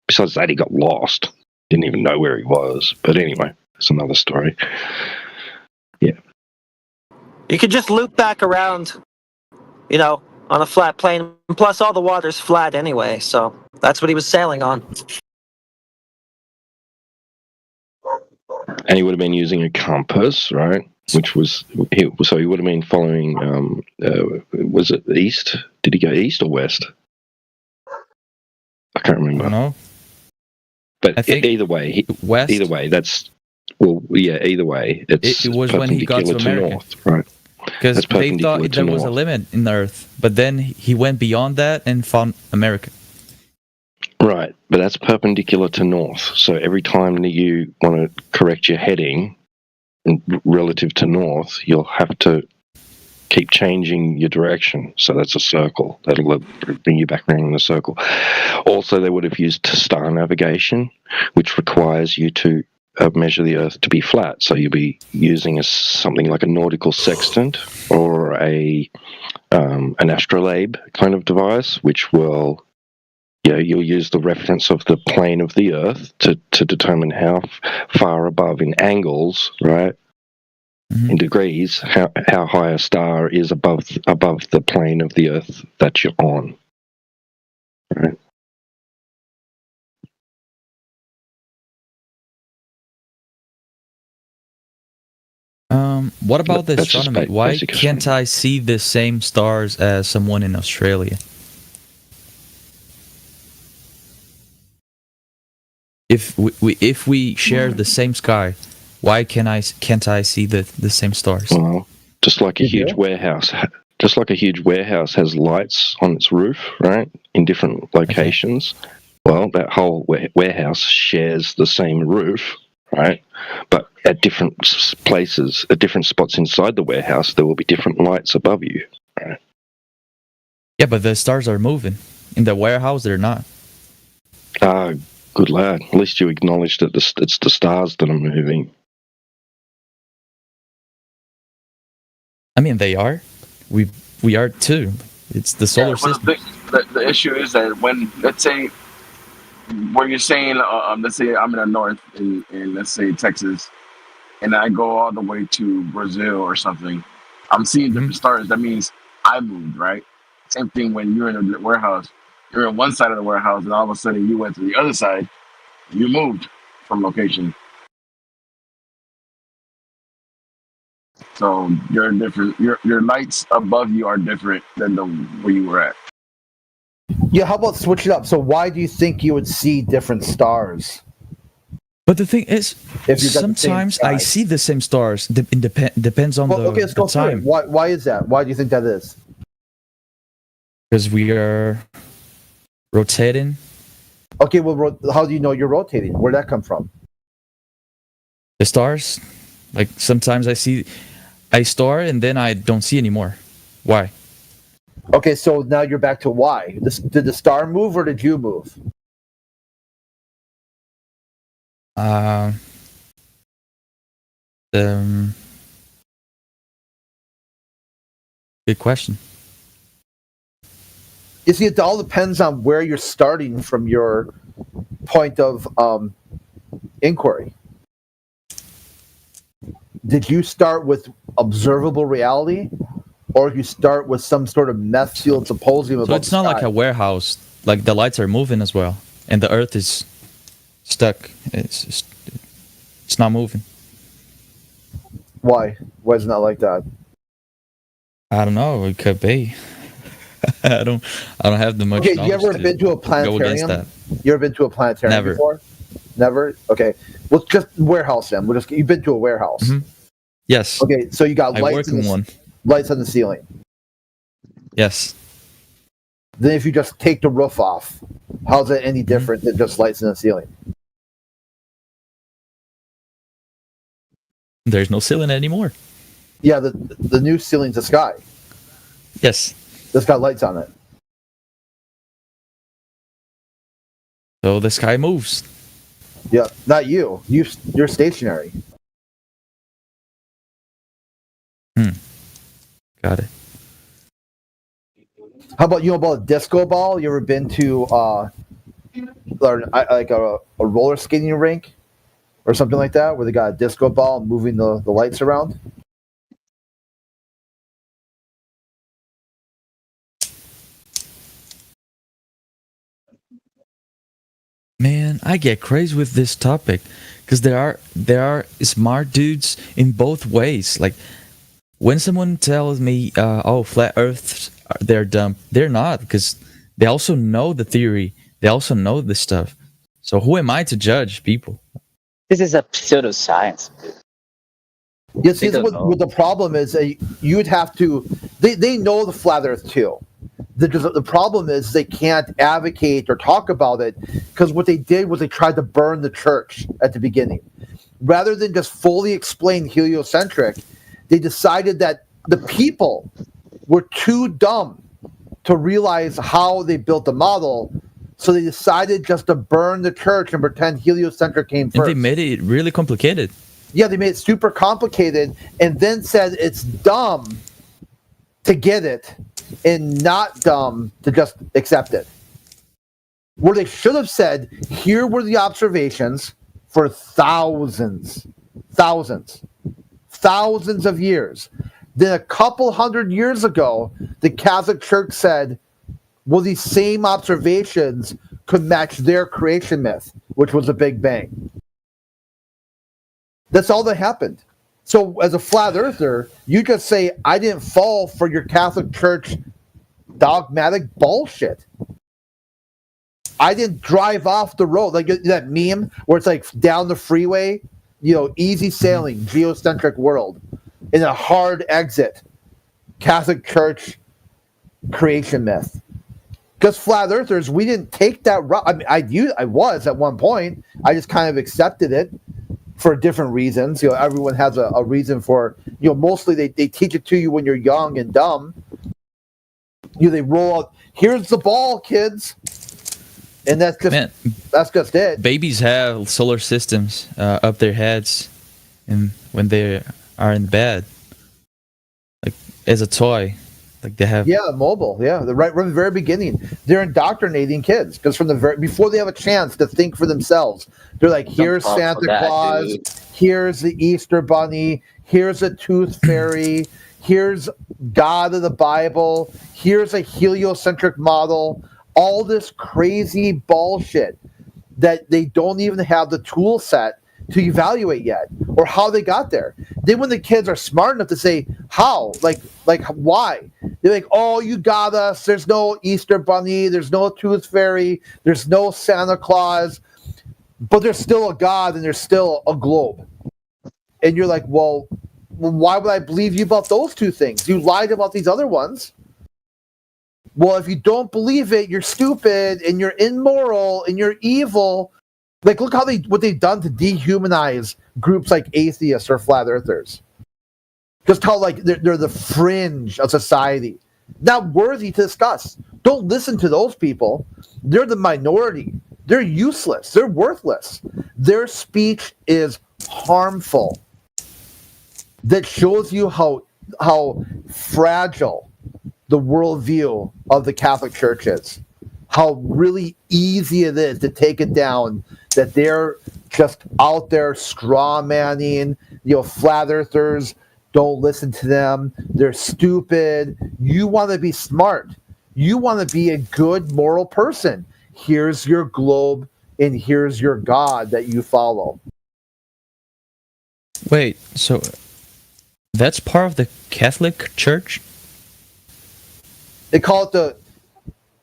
Besides that, he got lost. Didn't even know where he was. But anyway, that's another story. Yeah. You could just loop back around, on a flat plane. Plus, all the water's flat anyway, so that's what he was sailing on. And he would have been using a compass, right? So he would have been following. Was it east? Did he go east or west? I can't remember. I don't know. But either way, west. Either way, that's either way, it was when he got to America, north, right? Because they thought there was a limit in the Earth, but then he went beyond that and found America. Right, but that's perpendicular to north. So every time that you want to correct your heading relative to north, you'll have to keep changing your direction. So that's a circle. That'll bring you back around in a circle. Also, they would have used star navigation, which requires you to measure the Earth to be flat. So you'll be using something like a nautical sextant or an astrolabe kind of device, which will, you'll use the reference of the plane of the Earth to determine how far above in angles, right? Mm-hmm. In degrees, how high a star is above the plane of the Earth that you're on, right? What about the astronomy? Why can't I see the same stars as someone in Australia? if we share the same sky, why can't I see the same stars? Well, just like a huge warehouse. Just like a huge warehouse has lights on its roof, right, in different locations. Well, that whole warehouse shares the same roof, right? But at different places, at different spots inside the warehouse, there will be different lights above you, right? Yeah, but the stars are moving. In the warehouse, they're not. Good lad. At least you acknowledge that it's the stars that are moving. I mean, they are. We are too. It's the solar system. The issue is that when, let's say, where you're saying, let's say I'm in the north in let's say Texas, and I go all the way to Brazil or something, I'm seeing different stars. That means I moved, right? Same thing when you're in a warehouse. You're in one side of the warehouse, and all of a sudden you went to the other side. You moved from location. So you're different. Your lights above you are different than the where you were at. Yeah, how about switch it up? So why do you think you would see different stars? But the thing is, If you got the same sometimes sky. I see the same stars. Depends on Okay, let's go the through it. time. Why is that? Why do you think that is? Because we are rotating. Okay, well, how do you know you're rotating? Where'd that come from? The stars. Like sometimes I see a star and then I don't see anymore. Why? Okay, so now you're back to why. Did the star move or did you move? Good question. You see, it all depends on where you're starting from your point of inquiry. Did you start with observable reality, or you start with some sort of meth field symposium about So it's not the like sky? a warehouse. Like the lights are moving as well, and the Earth is stuck. It's not moving. Why? Why is it not like that? I don't know. It could be. I don't have the much. Okay, you knowledge ever been to a go against planetarium? that. You ever been to a planetarium Never. before? Never? Okay. Well, just warehouse then. You've been to a warehouse. Yes. Okay, so you got I lights work in in the, one. lights on the ceiling. Yes. Then if you just take the roof off, how's it any different than just lights in the ceiling? There's no ceiling anymore. Yeah, the new ceiling's the sky. Yes. It's got lights on it. So the sky moves. Yeah, not you. You're stationary. Got it. How about about a disco ball? You ever been to like a roller skating rink or something like that, where they got a disco ball and moving the lights around? Man, I get crazy with this topic because there are smart dudes in both ways. Like when someone tells me, "Oh, flat Earths, they're dumb," they're not, because they also know the theory. They also know this stuff. So who am I to judge people? This is a pseudoscience. Yes, see, what the problem is, you would have to. They know the flat Earth too. The problem is they can't advocate or talk about it because what they did was they tried to burn the church at the beginning. Rather than just fully explain heliocentric, they decided that the people were too dumb to realize how they built the model, so they decided just to burn the church and pretend heliocentric came first. And they made it really complicated. Yeah, they made it super complicated and then said it's dumb to get it and not dumb to just accept it. Where they should have said, here were the observations for thousands of years. Then a couple hundred years ago, the Catholic Church said, well, these same observations could match their creation myth, which was the Big Bang. That's all that happened. So as a flat earther, you just say, I didn't fall for your Catholic Church dogmatic bullshit. I didn't drive off the road like that meme where it's like down the freeway, easy sailing, geocentric world, in a hard exit, Catholic Church creation myth. Because flat earthers, we didn't take that route. I mean, I was at one point. I just kind of accepted it for different reasons. Everyone has a reason for. Mostly they teach it to you when you're young and dumb. They roll out. Here's the ball, kids, and that's just it. Babies have solar systems up their heads, and when they are in bed, like as a toy. Like they have, mobile, right from the very beginning, they're indoctrinating kids because before they have a chance to think for themselves, they're like, here's Santa Claus, here's the Easter Bunny, here's a Tooth Fairy, here's God of the Bible, here's a heliocentric model, all this crazy bullshit that they don't even have the tool set to evaluate yet, or how they got there. Then when the kids are smart enough to say how, like why, they're like, oh, you got us. There's no Easter Bunny. There's no Tooth Fairy. There's no Santa Claus. But there's still a God and there's still a globe. And you're like, well, why would I believe you about those two things? You lied about these other ones. Well, if you don't believe it, you're stupid and you're immoral and you're evil. Like, look what they've done to dehumanize groups like atheists or flat earthers. Just how they're the fringe of society, not worthy to discuss. Don't listen to those people. They're the minority. They're useless. They're worthless. Their speech is harmful. That shows you how fragile the worldview of the Catholic Church is. How really easy it is to take it down, that they're just out there straw manning, flat earthers, don't listen to them, they're stupid. You want to be smart. You want to be a good moral person. Here's your globe and here's your God that you follow. Wait, so that's part of the Catholic Church? They call it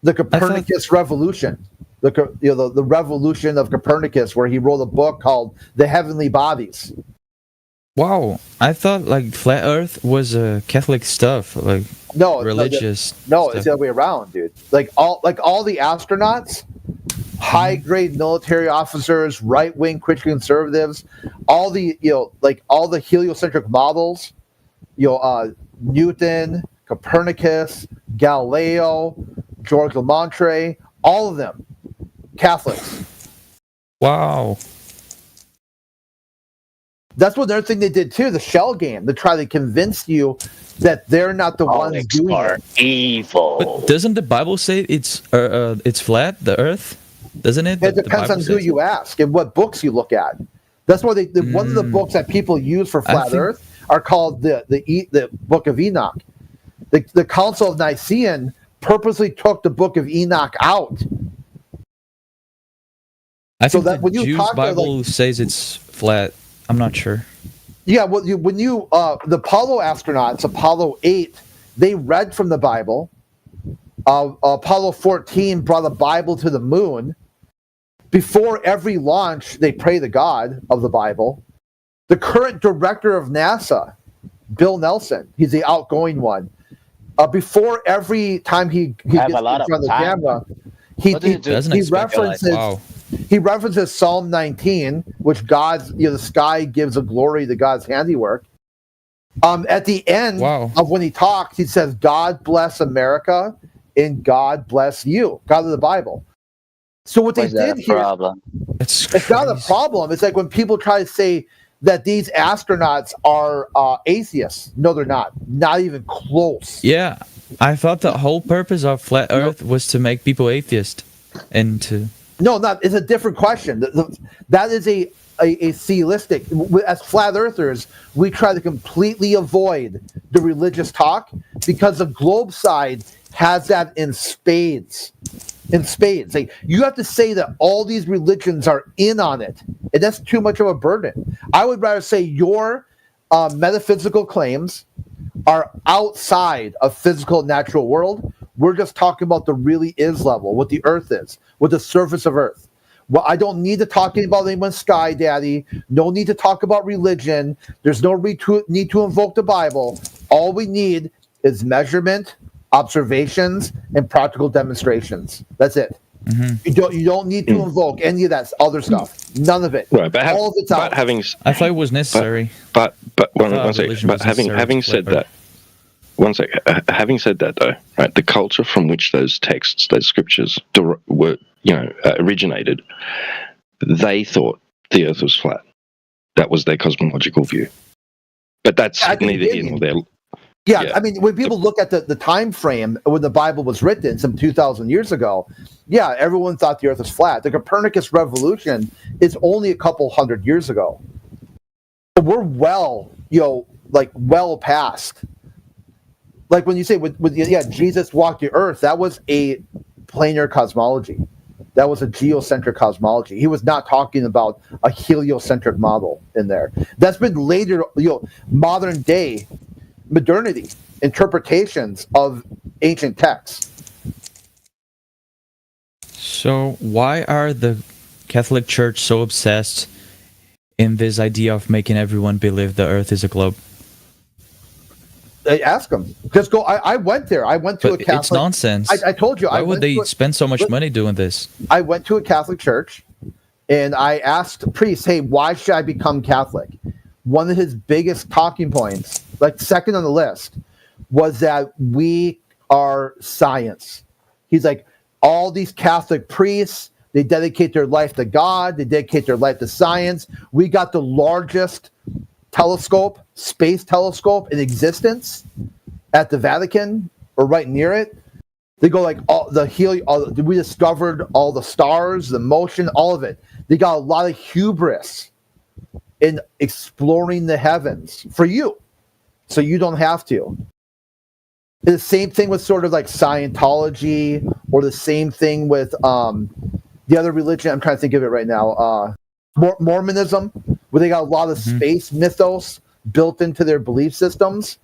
the Copernicus Revolution, the revolution of Copernicus, where he wrote a book called The Heavenly Bodies. Wow, I thought flat Earth was Catholic stuff, religious. No, it's the other way around, dude. All the astronauts, high grade military officers, right wing Christian conservatives, all the all the heliocentric models, Newton, Copernicus, Galileo, George Lemaitre, all of them Catholics. Wow. That's what another thing they did too, the shell game, to try to convince you that they're not the ones doing it. Evil. But doesn't the Bible say it's flat, the Earth? Doesn't it? It depends on who you ask and what books you look at. That's why one of the books that people use for flat Earth are called the Book of Enoch. The Council of Nicene purposely took the Book of Enoch out. I think the Jews' Bible says it's flat. I'm not sure. Yeah, well, the Apollo astronauts, Apollo 8, they read from the Bible. Apollo 14 brought a Bible to the moon. Before every launch, they pray to God of the Bible. The current director of NASA, Bill Nelson, he's the outgoing one. Before every time he gets in front of the camera, he references Psalm 19, which the sky gives a glory to God's handiwork. At the end of when he talks, he says, God bless America and God bless you, God of the Bible. So what they did here, it's not a problem. It's like when people try to say that these astronauts are atheists. No, they're not. Not even close. Yeah, I thought the whole purpose of flat Earth was to make people atheist and to... No, it's a different question. That is a theistic. As flat earthers, we try to completely avoid the religious talk because the globe side has that in spades. In spades. You have to say that all these religions are in on it, and that's too much of a burden. I would rather say your metaphysical claims are outside of physical natural world. We're just talking about the really is level, what the Earth is, what the surface of Earth. Well, I don't need to talk about anyone's sky daddy. No need to talk about religion. There's no need to invoke the Bible. All we need is measurement, observations, and practical demonstrations. That's it. Mm-hmm. You don't need to invoke any of that other stuff. None of it. Right, but, all of it's out. I thought it was necessary. But one second. But having said that, having said that though, right, the culture from which those texts, those scriptures were, originated, they thought the Earth was flat. That was their cosmological view. But that's neither here nor there. Yeah, I mean, when people look at the time frame when the Bible was written, some 2,000 years ago, yeah, everyone thought the Earth was flat. The Copernicus revolution is only a couple hundred years ago. We're well past. Like when you say, Jesus walked the Earth, that was a planar cosmology. That was a geocentric cosmology. He was not talking about a heliocentric model in there. That's been later, modern day modernity interpretations of ancient texts. So why are the Catholic Church so obsessed in this idea of making everyone believe the Earth is a globe? Ask them. Just go. I went there. I went to a Catholic. It's nonsense. I told you. Why would they spend so much money doing this? I went to a Catholic church, and I asked priests, "Hey, why should I become Catholic?" One of his biggest talking points, like second on the list, was that we are science. He's like, all these Catholic priests, they dedicate their life to God. They dedicate their life to science. We got the largest space telescope in existence at the Vatican or right near it. They go like we discovered all the stars, the motion, all of it. They got a lot of hubris in exploring the heavens for you, so you don't have to. The same thing with sort of like Scientology, or the same thing with the other religion. I'm trying to think of it right now. Mormonism, where they got a lot of space mythos built into their belief systems.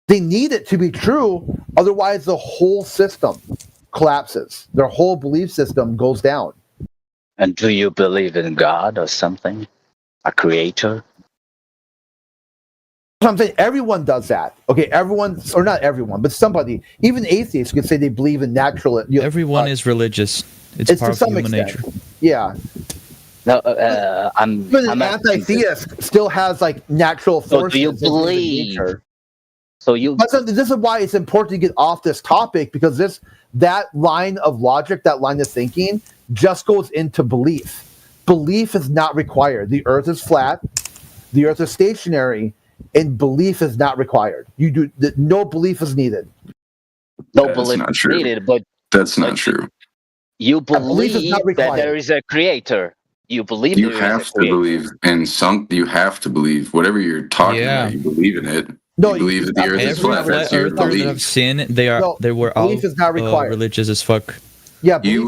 They need it to be true, otherwise the whole system collapses. Their whole belief system goes down. And do you believe in God or something? A creator? Something everyone does that. Okay, everyone, or not everyone, but somebody, even atheists could say they believe in natural. Everyone is religious. It's part of human nature. Yeah. No, Even an anti-theist still has like natural forces. So do you believe? This is why it's important to get off this topic, because that line of logic, that line of thinking, just goes into belief. Belief is not required. The Earth is flat. The Earth is stationary. And belief is not required. No belief is needed. No belief is needed, but that's not true. You believe that there is a creator. You believe you have to believe in some. You have to believe whatever you're talking about. You believe in it. No, you believe that the Earth is flat. That's your belief. That have sinned, they were all is not required. Religious as fuck. Yeah, you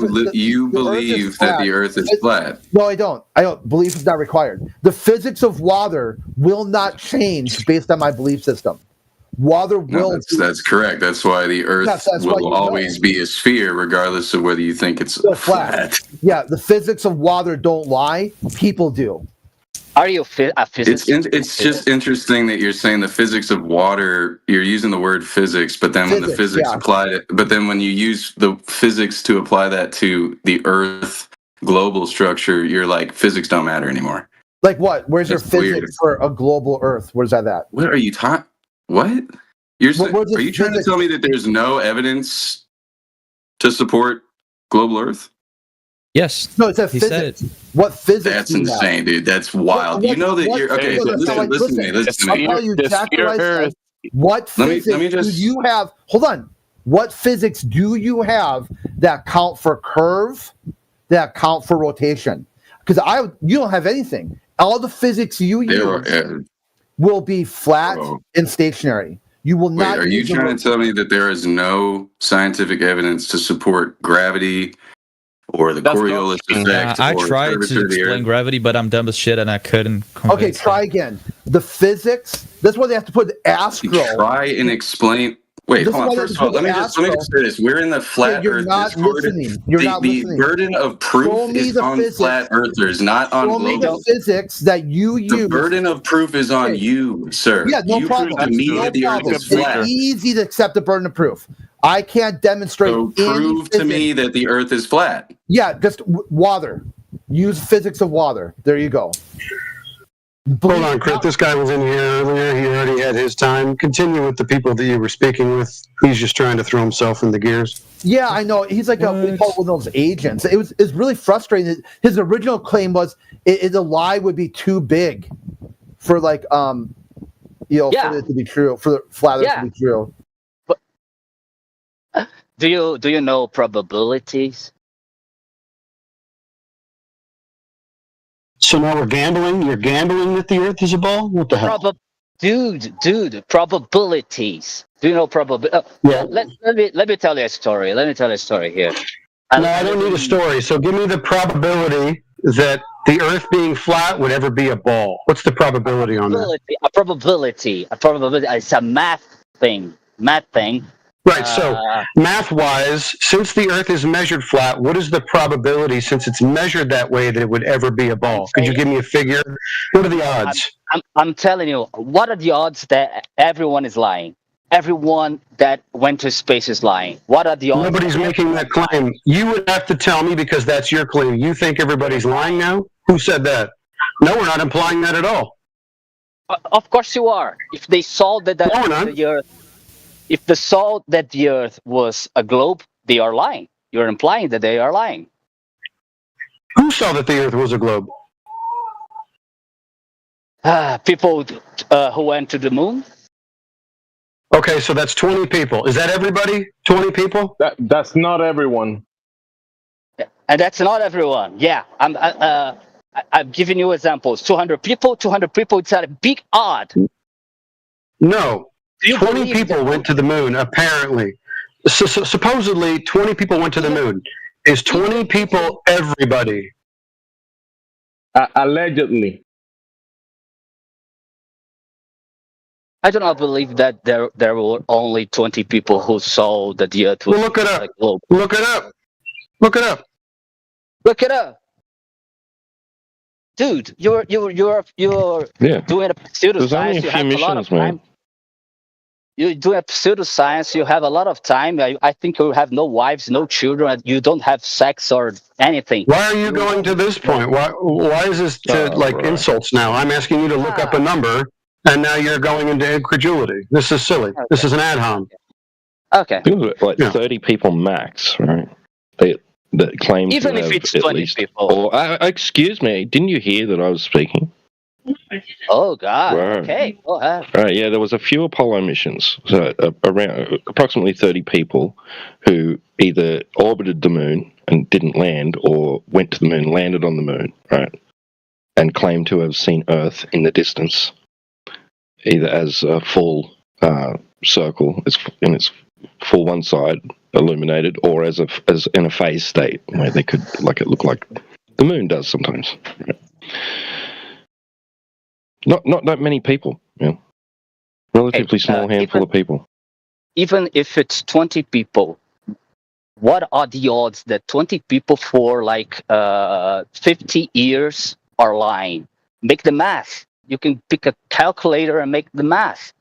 believe that the Earth is flat. No, I don't. Belief is not required. The physics of water will not change based on my belief system. Water will. That's correct. That's why the Earth will always be a sphere, regardless of whether you think it's flat. Yeah, the physics of water don't lie. People do. Are you a physicist? It's just interesting that you're saying the physics of water. You're using the word physics, but then when the physics applied it, but then when you use the physics to apply that to the Earth global structure, you're like, physics don't matter anymore. Like what? Where's your physics for a global Earth? Where's that at? What are you talking? What? Are you trying to tell me that there's no evidence to support global Earth? Yes. No, it's a physics. Said it. What physics? That's insane, dude. That's wild. You know that you're okay. So listen to me. Listen to me. I'll tell you exactly what I said. What physics do you have? Hold on. What physics do you have that count for curve, that count for rotation? Because you don't have anything. All the physics you use will be flat and stationary. You will not. Wait, are you trying to tell me that there is no scientific evidence to support gravity or the Coriolis effect? I tried to explain gravity, but I'm dumb as shit and I couldn't. Okay, try again. The physics. That's why they have to put astro. Try and explain. Wait, This is hold on. why First of all, let me just say this. We're in the flat you're Earth not Discord. listening. You're not The listening. burden of Show proof me is the on physics. flat earthers, not on Show me the global. physics that you use. The burden of proof is on Okay. you, sir. Yeah, no you problem. prove to me No that the Earth problem. is flat. It's easy to accept the burden of proof. I can't demonstrate So any prove to physics. me that the Earth is flat. Yeah, just water. Use physics of water. There you go. Hold on, Crit. This guy was in here earlier. He already had his time. Continue with the people that you were speaking with. He's just trying to throw himself in the gears. Yeah, I know. He's like one of those agents. It's really frustrating. His original claim was the lie would be too big for for it to be true, for the flat Earth to be true. Do you know probabilities? So now we're gambling? You're gambling that the Earth is a ball? What the hell? Dude, probabilities. Do you know probability? Yeah. Let me tell you a story. Let me tell you a story here. No, I don't need a story. So give me the probability that the Earth being flat would ever be a ball. What's the probability on that? A probability. It's a math thing. Right, so math-wise, since the Earth is measured flat, what is the probability, since it's measured that way, that it would ever be a ball? Could you give me a figure? What are the odds? I'm telling you, what are the odds that everyone is lying? Everyone that went to space is lying. What are the odds? Nobody's making that claim. You would have to tell me, because that's your claim. You think everybody's lying now? Who said that? No, we're not implying that at all. Of course you are. If they saw that the Earth was a globe, they are lying. You're implying that they are lying. Who saw that the Earth was a globe? People who went to the moon. Okay, so that's 20 people. Is that everybody? 20 people? That's not everyone. And that's not everyone. Yeah, I'm giving you examples. 200 people. It's a big odd. No. 20 people went to the moon, apparently. So supposedly, 20 people went to the moon. Is 20 people everybody? Allegedly. I do not believe that there were only 20 people who saw that the Earth was. Well, look it up. A globe. Look it up. Look it up. Look it up. Dude, you're doing a pseudoscience. You have a lot of time. You're doing a pseudoscience. You have a lot of time. I think you have no wives, no children. You don't have sex or anything. Why are you going to this point? Why is this insults now? I'm asking you to look up a number, and now you're going into incredulity. This is silly. Okay. This is an ad hom. Okay. Like 30 people max, right? That claim even to if have it's at 20 least, people. Or excuse me, didn't you hear that I was speaking? Oh God. Right. Okay. Go ahead. Right. Yeah, there was a few Apollo missions, so around approximately 30 people who either orbited the moon and didn't land, or went to the moon, landed on the moon, right, and claimed to have seen Earth in the distance, either as a full circle, in its full one side illuminated, or as in a phase state where they could it look like the moon does sometimes. Right? Not that many people, relatively small handful of people. Even if it's 20 people, what are the odds that 20 people for 50 years are lying? Make the math. You can pick a calculator and make the math.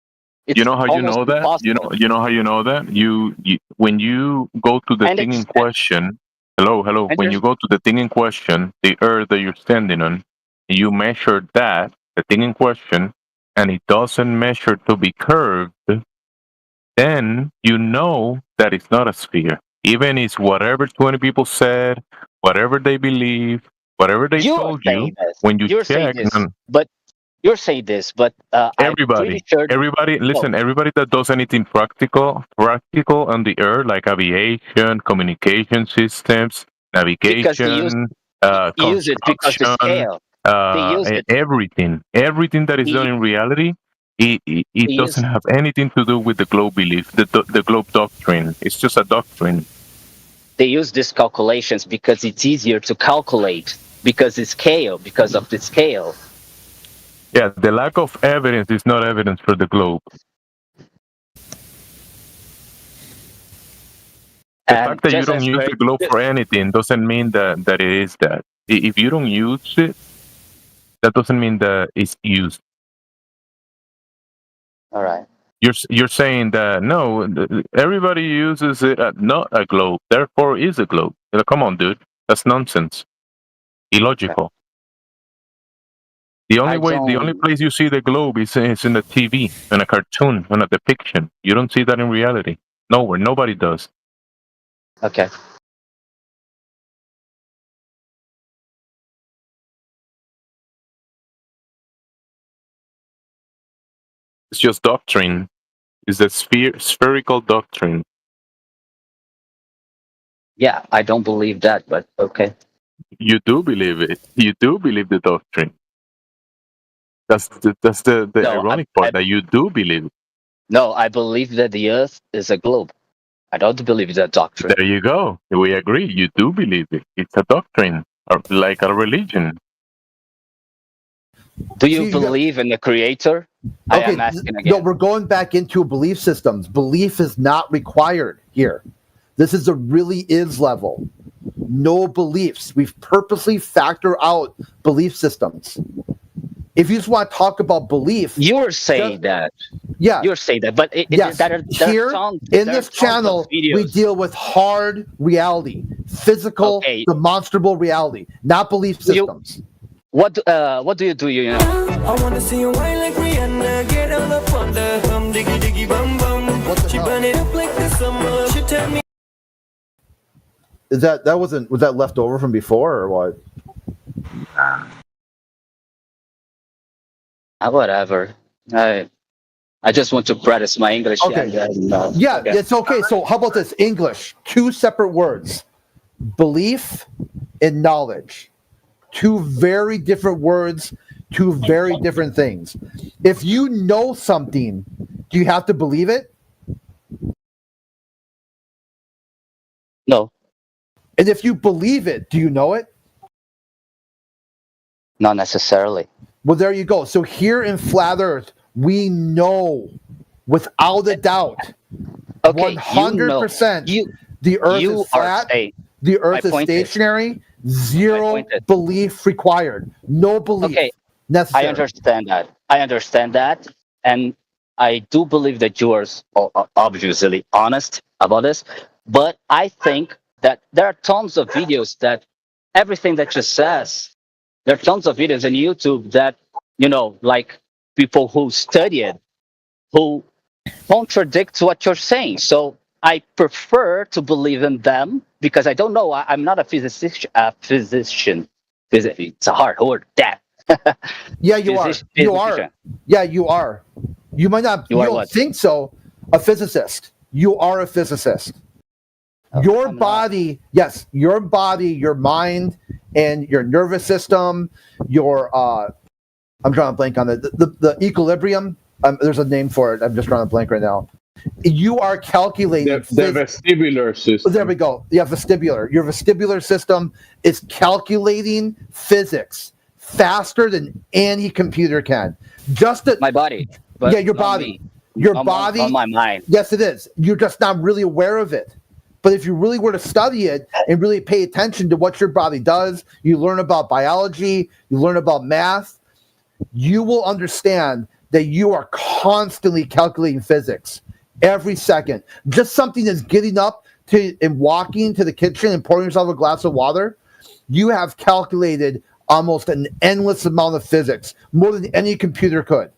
You know how you know that? Impossible. You know how you know that? You when you go to the thing in question. Hello. When you go to the thing in question, the Earth that you're standing on, you measure that, the thing in question, and it doesn't measure to be curved, then you know that it's not a sphere. Even if whatever 20 people said, whatever they believe, whatever they told you, when you check. But you're saying this, but everybody, listen, everybody that does anything practical on the Earth, like aviation, communication systems, navigation, use it because the scale. Everything that is done in reality, it doesn't have anything to do with the globe belief, the globe doctrine. It's just a doctrine. They use these calculations because it's easier to calculate, because of the scale. Yeah, the lack of evidence is not evidence for the globe. The And fact that you just don't as use great, the globe for anything doesn't mean that it is that. If you don't use it, that doesn't mean that it's used. all right. You're saying that no, everybody uses it not a globe, therefore is a globe. Come on, dude, that's nonsense, illogical. The only place you see the globe is in the TV, in a cartoon, in a depiction. You don't see that in reality. Nowhere, nobody does. Okay. It's just doctrine. It's a spherical doctrine. Yeah, I don't believe that, but okay. You do believe it. You do believe the doctrine. That's the No, ironic part, that you do believe it. No, I believe that the Earth is a globe. I don't believe that doctrine. There you go. We agree. You do believe it. It's a doctrine, or like a religion. Do you believe in the Creator? I am asking again. No, we're going back into belief systems. Belief is not required here. This is a really is level. No beliefs. We've purposely factored out belief systems. If you just want to talk about belief, you're saying that. Yeah, you're saying that. But yes, here in this channel, we deal with hard reality, physical, demonstrable reality, not belief systems. What do you do? You know. I wanna see you wine like Rihanna, get all up on the hum, diggy diggy bum bum. She burn it up like the summer. She tell me. Was that left over from before or what? Whatever. I just want to practice my English. Okay. It's okay. So how about this? English, 2 separate words: belief and knowledge. 2 very different words, 2 very different things. If you know something, do you have to believe it? No. And if you believe it, do you know it? Not necessarily. Well, there you go. So here in Flat Earth, we know without a doubt, 100%, the Earth is flat, the Earth is stationary, 0 belief required, no belief necessary. I understand that, and I do believe that you are obviously honest about this, but I think that there are tons of videos that everything that you says, there are tons of videos on YouTube that, you know, like people who study it, who contradict what you're saying. So I prefer to believe in them because I don't know. I'm not a physician. It's a hard word. That. Yeah, you are. You are. Yeah, you are. You might not. You don't think so. A physicist. You are a physicist. Your body, yes, your body, your mind, and your nervous system, your I'm drawing a blank on the equilibrium. There's a name for it. I'm just drawing a blank right now. You are calculating the vestibular system. There we go. Yeah, vestibular. Your vestibular system is calculating physics faster than any computer can. My body. Yeah, your body. Your body. On my mind. Yes, it is. You're just not really aware of it. But if you really were to study it and really pay attention to what your body does, you learn about biology, you learn about math, you will understand that you are constantly calculating physics every second. Just something as getting up and walking to the kitchen and pouring yourself a glass of water, you have calculated almost an endless amount of physics, more than any computer could.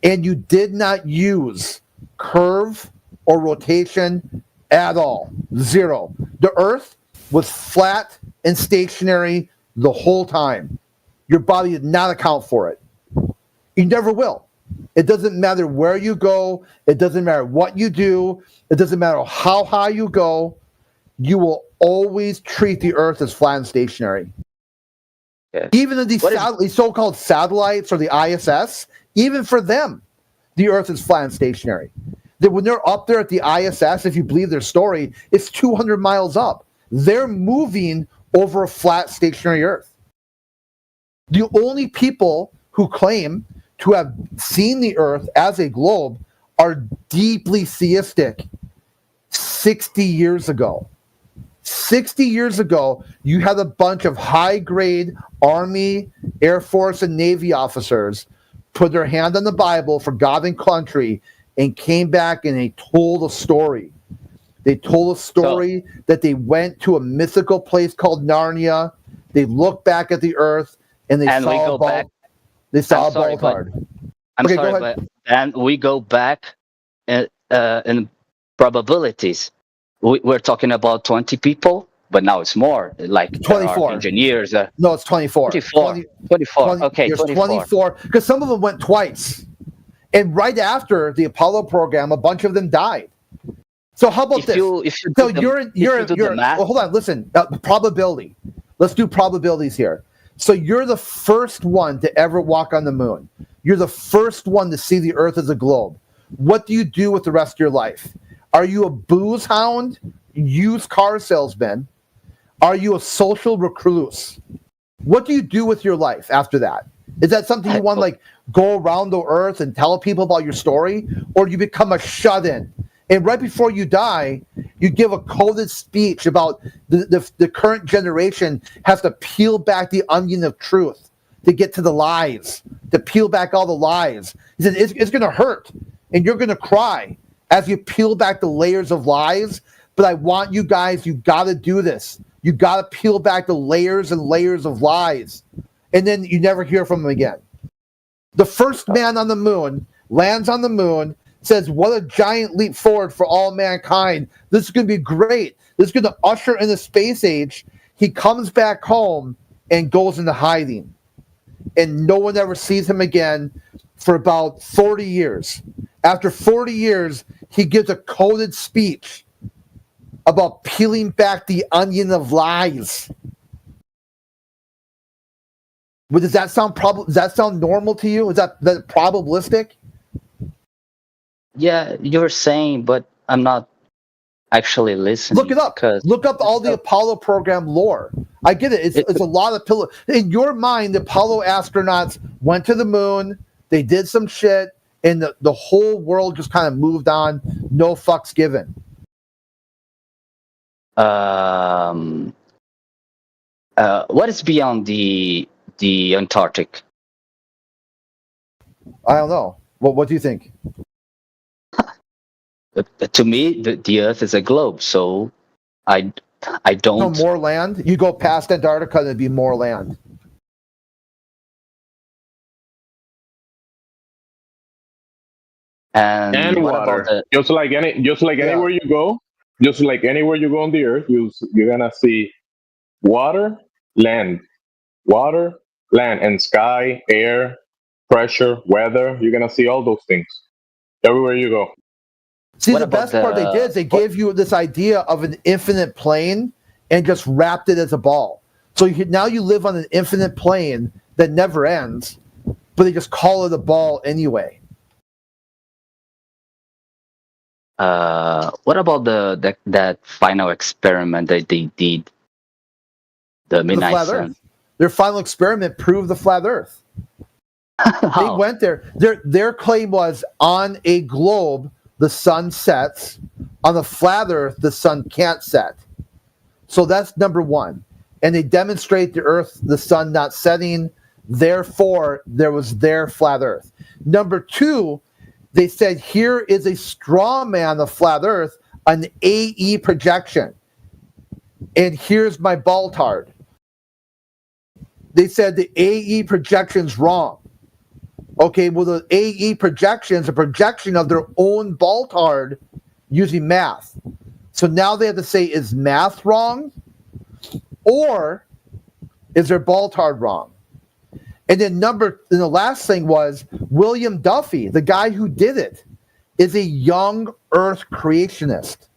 And you did not use curve or rotation at all. 0. The Earth was flat and stationary the whole time. Your body did not account for it. You never will. It doesn't matter where you go. It doesn't matter what you do. It doesn't matter how high you go. You will always treat the Earth as flat and stationary. Yeah. Even in these so-called satellites or the ISS, even for them, the Earth is flat and stationary. When they're up there at the ISS, if you believe their story, it's 200 miles up. They're moving over a flat, stationary Earth. The only people who claim to have seen the Earth as a globe are deeply theistic 60 years ago. 60 years ago, you had a bunch of high-grade Army, Air Force, and Navy officers put their hand on the Bible for God and country and came back and they told a story. They told a story that they went to a mythical place called Narnia. They looked back at the earth and they saw a ball. They saw a Baltard. I'm Okay, sorry, go ahead. but and we go back in probabilities. We're talking about 20 people, but now it's more. Like there are 24. engineers. No, it's 24. 24. Okay, There's 24. 24 because some of them went twice. And right after the Apollo program, a bunch of them died. So how about this? Well, hold on, listen. Probability. Let's do probabilities here. So you're the first one to ever walk on the moon. You're the first one to see the Earth as a globe. What do you do with the rest of your life? Are you a booze hound, used car salesman? Are you a social recluse? What do you do with your life after that? Is that something you want to go around the earth and tell people about your story? Or do you become a shut-in? And right before you die, you give a coded speech about the current generation has to peel back the onion of truth to get to the lies, to peel back all the lies. He said, it's going to hurt, and you're going to cry as you peel back the layers of lies. But I want you guys, you got to do this. You got to peel back the layers and layers of lies. And then you never hear from him again. The first man on the moon lands on the moon, says, what a giant leap forward for all mankind. This is going to be great. This is going to usher in the space age. He comes back home and goes into hiding. And no one ever sees him again for about 40 years. After 40 years, he gives a coded speech about peeling back the onion of lies. But does that sound normal to you? Is that probabilistic? Yeah, you're saying, but I'm not actually listening. Look it up. Look up all the Apollo program lore. I get it. It's a lot of pillow. In your mind, the Apollo astronauts went to the moon. They did some shit, and the whole world just kind of moved on. No fucks given. What is beyond the Antarctic? I don't know. What do you think? To me, the Earth is a globe, so I don't. No more land. You go past Antarctica, and it'd be more land. And water. Just like anywhere you go, on the earth, you're gonna see water, land, and sky, air, pressure, weather. You're gonna see all those things everywhere you go. See, the best part they did is they gave you this idea of an infinite plane and just wrapped it as a ball. So now you live on an infinite plane that never ends, but they just call it a ball anyway. What about that final experiment that they did? The Midnight Sun. Their final experiment proved the flat Earth. They went there. Their claim was on a globe, the sun sets. On the flat Earth, the sun can't set. So that's number one. And they demonstrate the sun not setting. Therefore, there was their flat Earth. Number two, they said, here is a straw man of flat Earth, an AE projection. And here's my Baltard. They said the AE projection's wrong. Okay, well, the AE projection is a projection of their own Baltard using math. So now they have to say, is math wrong? Or is their Baltard wrong? And then the last thing was William Duffy, the guy who did it, is a young Earth creationist.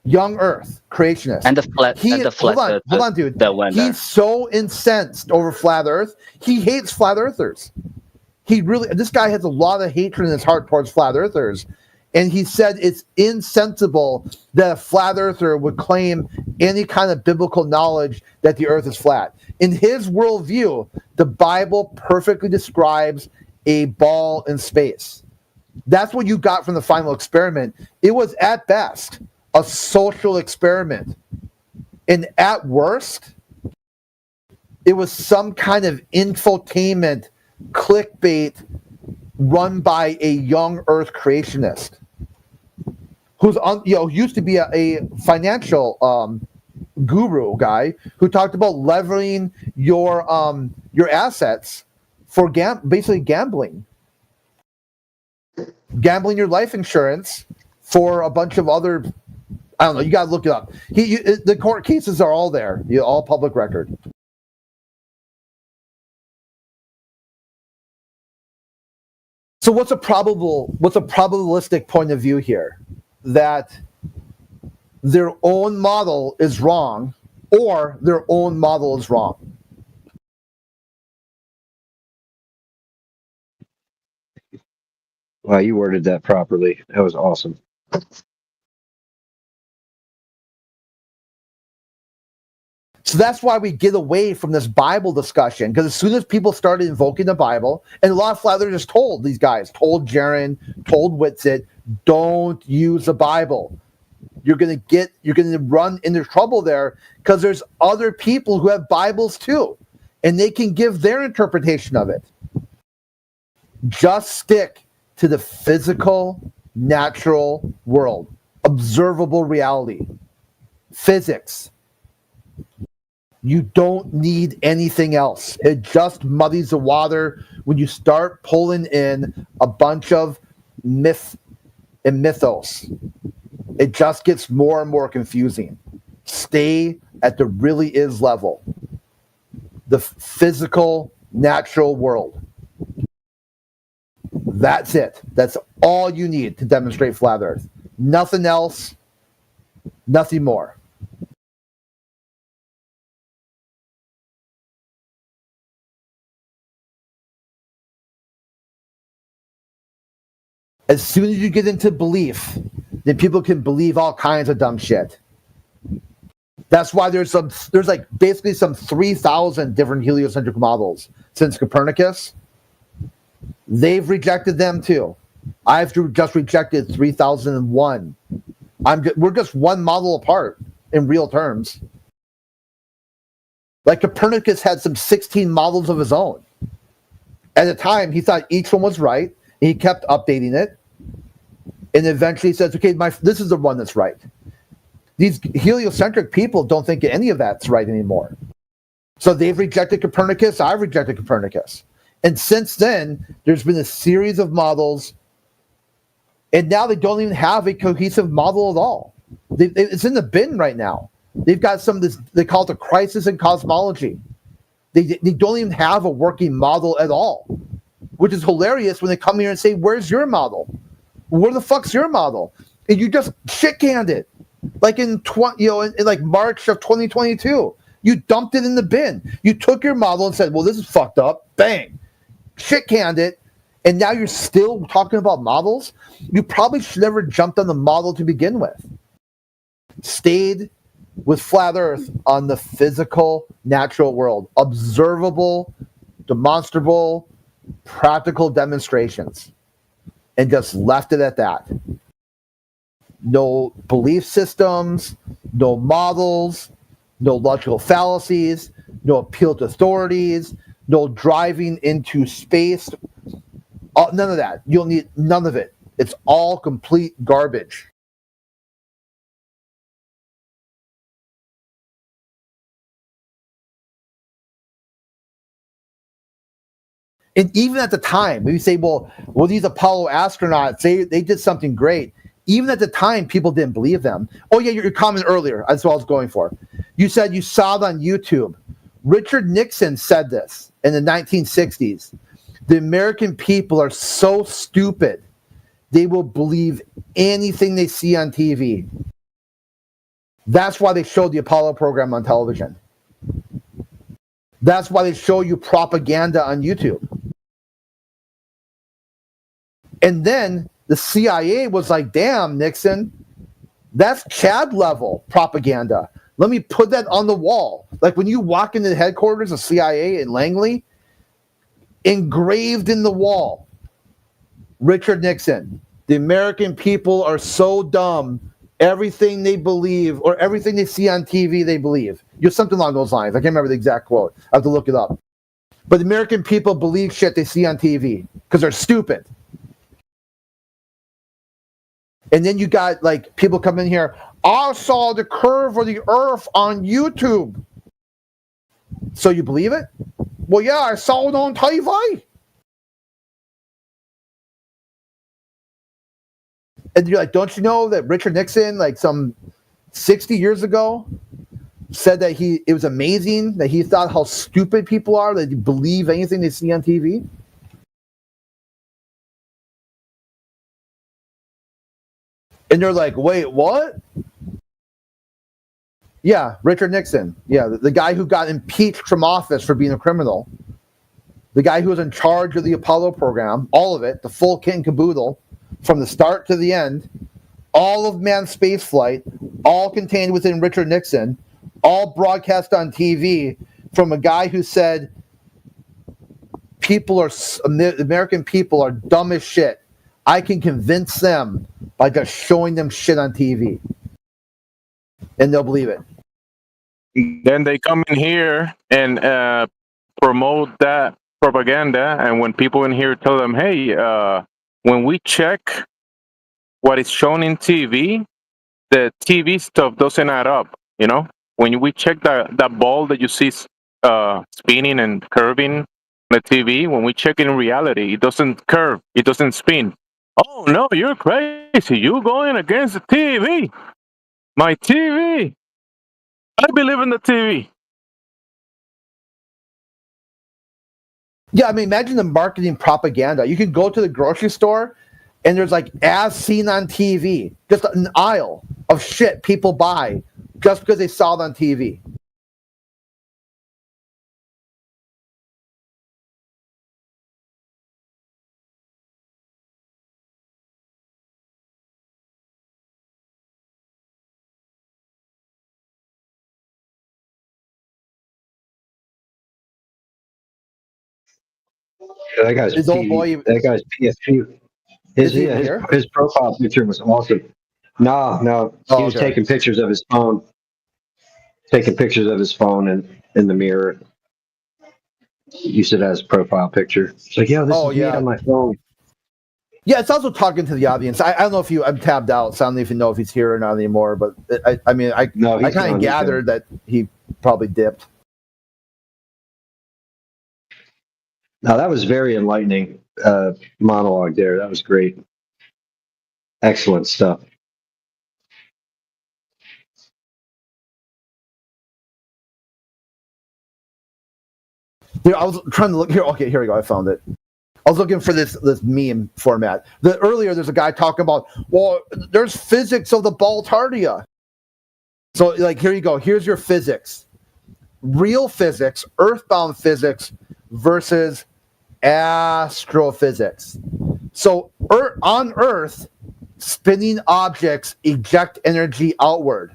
Young Earth creationist. And the flat hold on, dude. He's so incensed over flat Earth. He hates flat earthers. This guy has a lot of hatred in his heart towards flat earthers. And he said it's insensible that a flat earther would claim any kind of biblical knowledge that the earth is flat. In his worldview, the Bible perfectly describes a ball in space. That's what you got from the final experiment. It was, at best, a social experiment. And at worst, it was some kind of infotainment clickbait run by a young Earth creationist who's used to be a financial guru guy who talked about leveraging your assets for basically gambling your life insurance for a bunch of other. I don't know. You got to look it up. The court cases are all there. All public record. So what's a probabilistic point of view here? That their own model is wrong, or their own model is wrong. Wow, you worded that properly. That was awesome. So that's why we get away from this Bible discussion, because as soon as people started invoking the Bible, and a lot of flat earthers told these guys, told Jaron, told Whitsitt, don't use the Bible. You're gonna run into trouble there, because there's other people who have Bibles too, and they can give their interpretation of it. Just stick to the physical, natural world, observable reality, physics. You don't need anything else. It just muddies the water when you start pulling in a bunch of myth and mythos. It just gets more and more confusing. Stay at the really is level. The physical, natural world. That's it. That's all you need to demonstrate flat Earth. Nothing else, nothing more. As soon as you get into belief, then people can believe all kinds of dumb shit. That's why there's like basically some 3,000 different heliocentric models since Copernicus. They've rejected them too. I've just rejected 3001. We're just one model apart in real terms. Like Copernicus had some 16 models of his own. At the time, he thought each one was right. He kept updating it, and eventually he says, okay, this is the one that's right. These heliocentric people don't think any of that's right anymore. So they've rejected Copernicus, I've rejected Copernicus. And since then, there's been a series of models, and now they don't even have a cohesive model at all. It's in the bin right now. They've got some of this, they call it a crisis in cosmology. They don't even have a working model at all. Which is hilarious when they come here and say, where's your model? Where the fuck's your model? And you just shit-canned it. Like in like March of 2022. You dumped it in the bin. You took your model and said, well, this is fucked up. Bang. Shit-canned it. And now you're still talking about models? You probably should never jumped on the model to begin with. Stayed with flat Earth on the physical, natural world. Observable, demonstrable, practical demonstrations, and just left it at that. No belief systems, no models, no logical fallacies, no appeal to authorities, no driving into space. None of that. You'll need none of it. It's all complete garbage. And even at the time, we say, well, these Apollo astronauts, they did something great. Even at the time, people didn't believe them. Oh, yeah, your comment earlier, that's what I was going for. You said you saw it on YouTube. Richard Nixon said this in the 1960s. The American people are so stupid, they will believe anything they see on TV. That's why they showed the Apollo program on television. That's why they show you propaganda on YouTube. And then the CIA was like, damn, Nixon, that's Chad level propaganda. Let me put that on the wall. Like when you walk into the headquarters of CIA in Langley, engraved in the wall, Richard Nixon, the American people are so dumb, everything they believe or everything they see on TV they believe. Just something along those lines. I can't remember the exact quote. I have to look it up. But the American people believe shit they see on TV because they're stupid. And then you got like people come in here, I saw the curve of the earth on YouTube. So you believe it? Well, yeah, I saw it on TV. And you're like, don't you know that Richard Nixon, like some 60 years ago, said that it was amazing that he thought how stupid people are, that they believe anything they see on TV? And they're like, wait, what? Yeah, Richard Nixon. Yeah, the guy who got impeached from office for being a criminal. The guy who was in charge of the Apollo program, all of it, the full kit and caboodle, from the start to the end, all of manned space flight, all contained within Richard Nixon, all broadcast on TV from a guy who said American people are dumb as shit. I can convince them by just showing them shit on TV. And they'll believe it. Then they come in here and promote that propaganda. And when people in here tell them, hey, when we check what is shown in TV, the TV stuff doesn't add up, you know? When we check that ball that you see spinning and curving on the TV, when we check it in reality, it doesn't curve, it doesn't spin. Oh, no, you're crazy. You're going against the TV. My TV. I believe in the TV. Yeah, I mean, imagine the marketing propaganda. You can go to the grocery store and there's like as seen on TV, just an aisle of shit people buy just because they saw it on TV. That guy's His old boy. That guy's PSP. His profile picture was awesome. No, he was taking pictures of his phone. Taking pictures of his phone in the mirror. Used it as profile picture. It's like, this is me on my phone. Yeah, it's also talking to the audience. I don't know if I'm tabbed out, so I don't even know if he's here or not anymore. But I kind of gathered that he probably dipped. Now that was very enlightening monologue there. That was great. Excellent stuff. I was trying to look here. Okay, here we go. I found it. I was looking for this meme format. Earlier, there's a guy talking about, well, there's physics of the Baltardia. So, like, here you go. Here's your physics. Real physics, earthbound physics versus astrophysics. So, on Earth, spinning objects eject energy outward.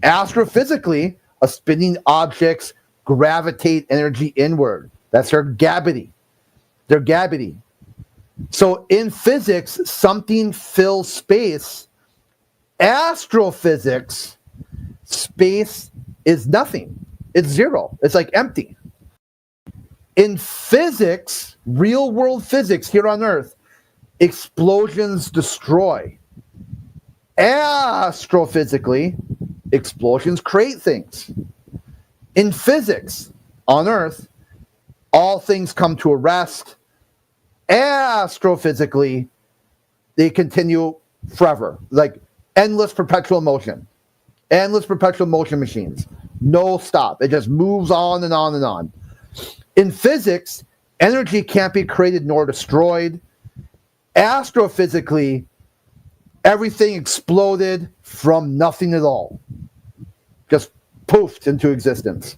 Astrophysically, spinning objects gravitate energy inward. That's their gravity. Their gravity. So in physics, something fills space. Astrophysics, space is nothing. It's zero. It's like empty. In physics, real world physics here on Earth, explosions destroy. Astrophysically, explosions create things. In physics, on Earth, all things come to a rest. Astrophysically, they continue forever, like endless perpetual motion. Endless perpetual motion machines. No stop. It just moves on and on and on. In physics, energy can't be created nor destroyed. Astrophysically, everything exploded from nothing at all. Just poofed into existence.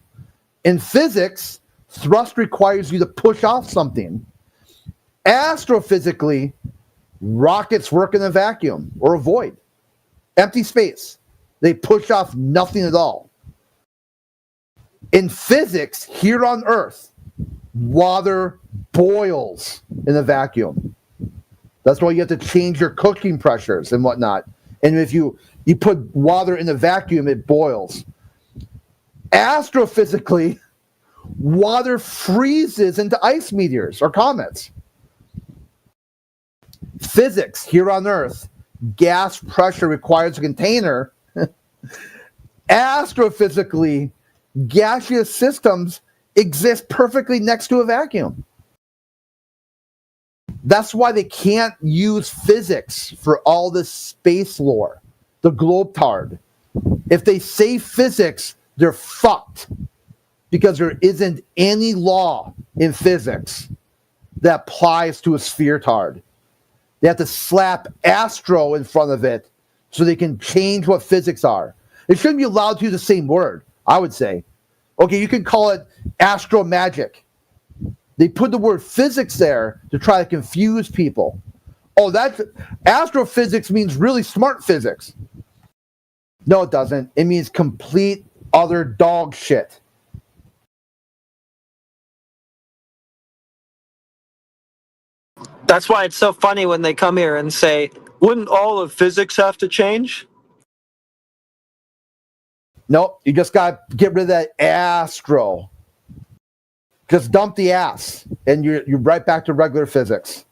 In physics, thrust requires you to push off something. Astrophysically, rockets work in a vacuum or a void. Empty space. They push off nothing at all. In physics, here on Earth, water boils in a vacuum. That's why you have to change your cooking pressures and whatnot. And if you You put water in a vacuum, it boils. Astrophysically, water freezes into ice meteors or comets. Physics, here on Earth, gas pressure requires a container. Astrophysically, gaseous systems exist perfectly next to a vacuum. That's why they can't use physics for all this space lore, the globetard. If they say physics, they're fucked, because there isn't any law in physics that applies to a sphere-tard. They have to slap astro in front of it so they can change what physics are. It shouldn't be allowed to use the same word, I would say. Okay, you can call it astro magic. They put the word physics there to try to confuse people. Oh, that's astrophysics means really smart physics. No, it doesn't. It means complete other dog shit. That's why it's so funny when they come here and say, wouldn't all of physics have to change? Nope, you just got to get rid of that astro. Just dump the ass, and you're right back to regular physics.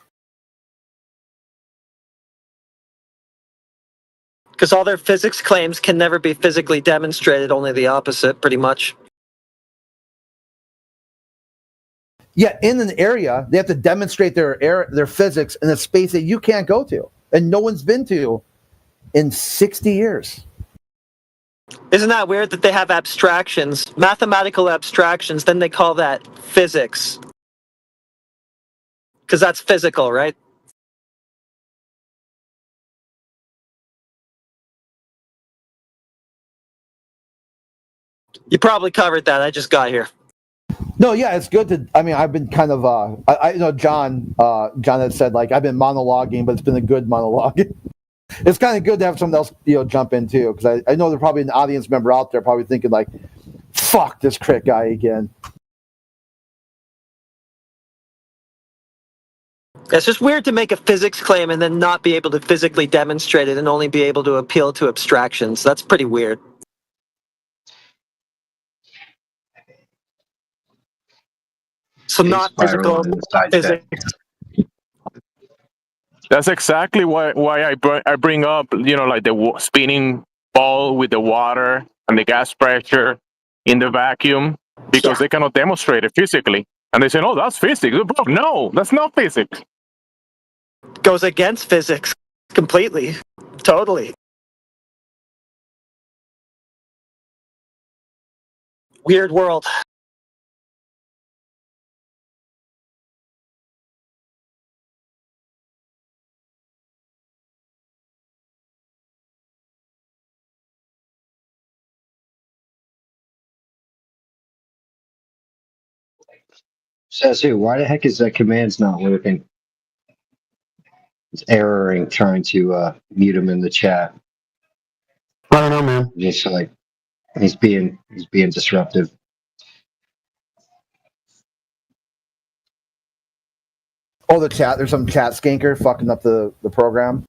Because all their physics claims can never be physically demonstrated, only the opposite, pretty much. Yeah, in an area, they have to demonstrate their physics in a space that you can't go to, and no one's been to in 60 years. Isn't that weird that they have abstractions, mathematical abstractions, then they call that physics? Because that's physical, right? You probably covered that. I just got here. No, yeah, it's good to. I mean, I've been kind of. I know John. John had said like I've been monologuing, but it's been a good monologue. It's kind of good to have someone else, jump in too, because I know there's probably an audience member out there probably thinking like, "Fuck this Crit guy again." It's just weird to make a physics claim and then not be able to physically demonstrate it and only be able to appeal to abstractions. That's pretty weird. So not physical physics. That's exactly why I bring up, like the spinning ball with the water and the gas pressure in the vacuum, because they cannot demonstrate it physically. And they say, no, that's physics. Bro, no, that's not physics. Goes against physics completely. Totally. Weird world. Says who? Why the heck is that command's not working? It's erroring trying to mute him in the chat. I don't know, man. Just like he's being disruptive. Oh, the chat. There's some chat skanker fucking up the program.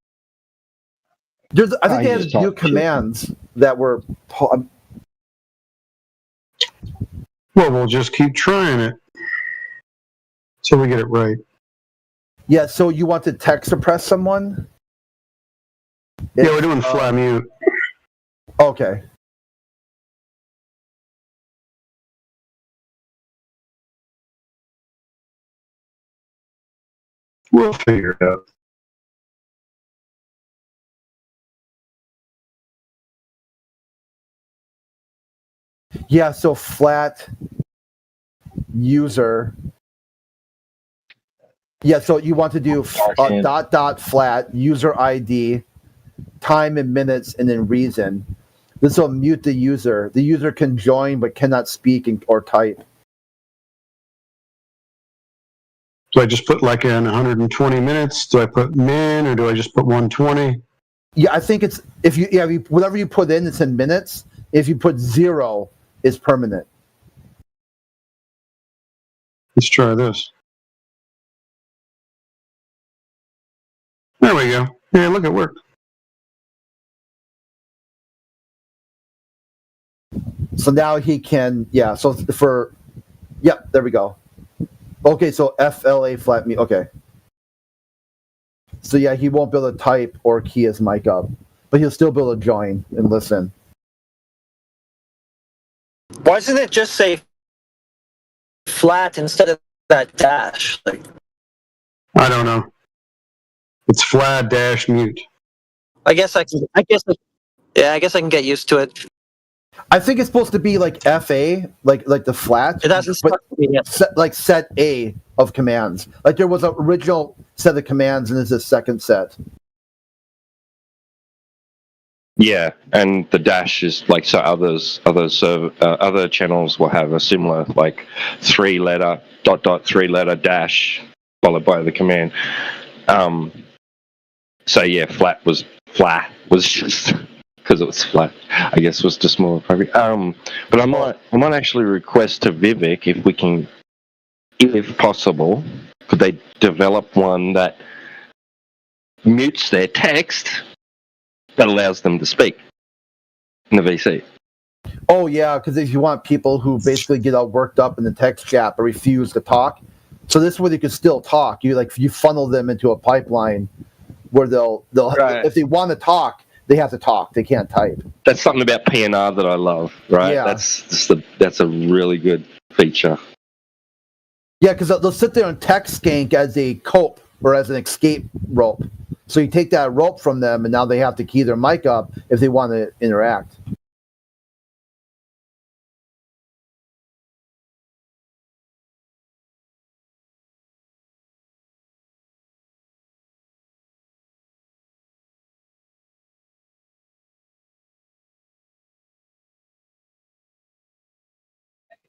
I think they had new commands that were. Well, we'll just keep trying it till we get it right. Yeah, so you want to text suppress someone? Yeah, we're doing flat mute. Okay. We'll figure it out. Yeah, so flat user. Yeah, so you want to do ..flat user ID, time in minutes, and then reason. This will mute the user. The user can join but cannot speak or type. Do I just put like in 120 minutes? Do I put min or do I just put 120? Yeah, I think it's whatever you put in, it's in minutes. If you put 0, it's permanent. Let's try this. There we go. Yeah, look, it worked. So now he can, yeah. So yep, there we go. Okay, so FLA flat mute. Okay. So yeah, he won't be able to type or key his mic up, but he'll still be able to join and listen. Why doesn't it just say flat instead of that dash? Like, I don't know. It's flat dash mute. I guess I can get used to it. I think it's supposed to be like FA, like the flat. It doesn't start with me yet. Set A of commands. Like there was an original set of commands, and there's a second set. Yeah, and the dash is like so. Other channels will have a similar like 3-letter ... 3-letter dash followed by the command. So yeah, flat was just because it was flat. I guess was just more appropriate. But I might actually request to Vivek if we can, if possible, could they develop one that mutes their text that allows them to speak in the VC. Oh yeah, because if you want people who basically get all worked up in the text chat but refuse to talk, so this way they can still talk. You funnel them into a pipeline where they'll right. If they want to talk, they have to talk. They can't type. That's something about PNR that I love, right? Yeah. That's a really good feature. Yeah, because they'll sit there and text skank as a cope or as an escape rope. So you take that rope from them, and now they have to key their mic up if they want to interact.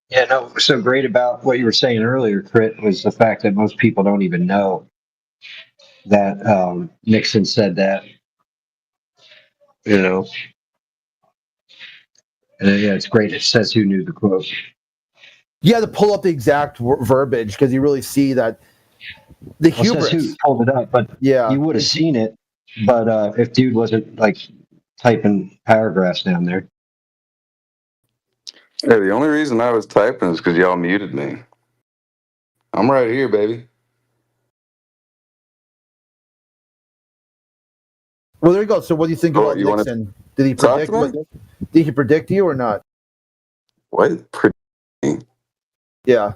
Yeah, no, what's so great about what you were saying earlier, Crit, was the fact that most people don't even know that Nixon said that. You know, and yeah, it's great. It says who knew the quote. You had to pull up the exact verbiage because you really see that the hubris. It says who pulled it up, but yeah, you would have seen it. But if dude wasn't like typing paragraphs down there. Hey, the only reason I was typing is because y'all muted me. I'm right here, baby. Well, there you go. So, what do you think about Nixon? Did he predict? Did he predict you or not? What? Yeah.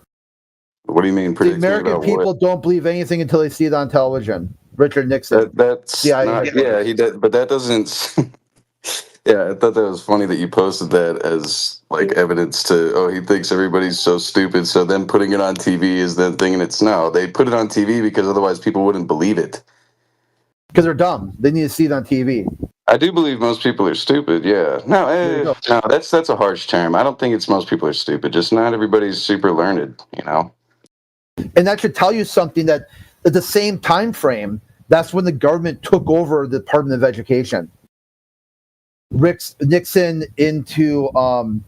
What do you mean predicting? The American people don't believe anything until they see it on television. Richard Nixon. That's yeah, he did, but that doesn't. Yeah, I thought that was funny that you posted that as like evidence to, he thinks everybody's so stupid, so then putting it on TV is the thing, and it's no. They put it on TV because otherwise people wouldn't believe it. Because they're dumb. They need to see it on TV. I do believe most people are stupid, yeah. No, that's a harsh term. I don't think it's most people are stupid, just not everybody's super learned, you know? And that should tell you something that at the same time frame, that's when the government took over the Department of Education. Nixon into the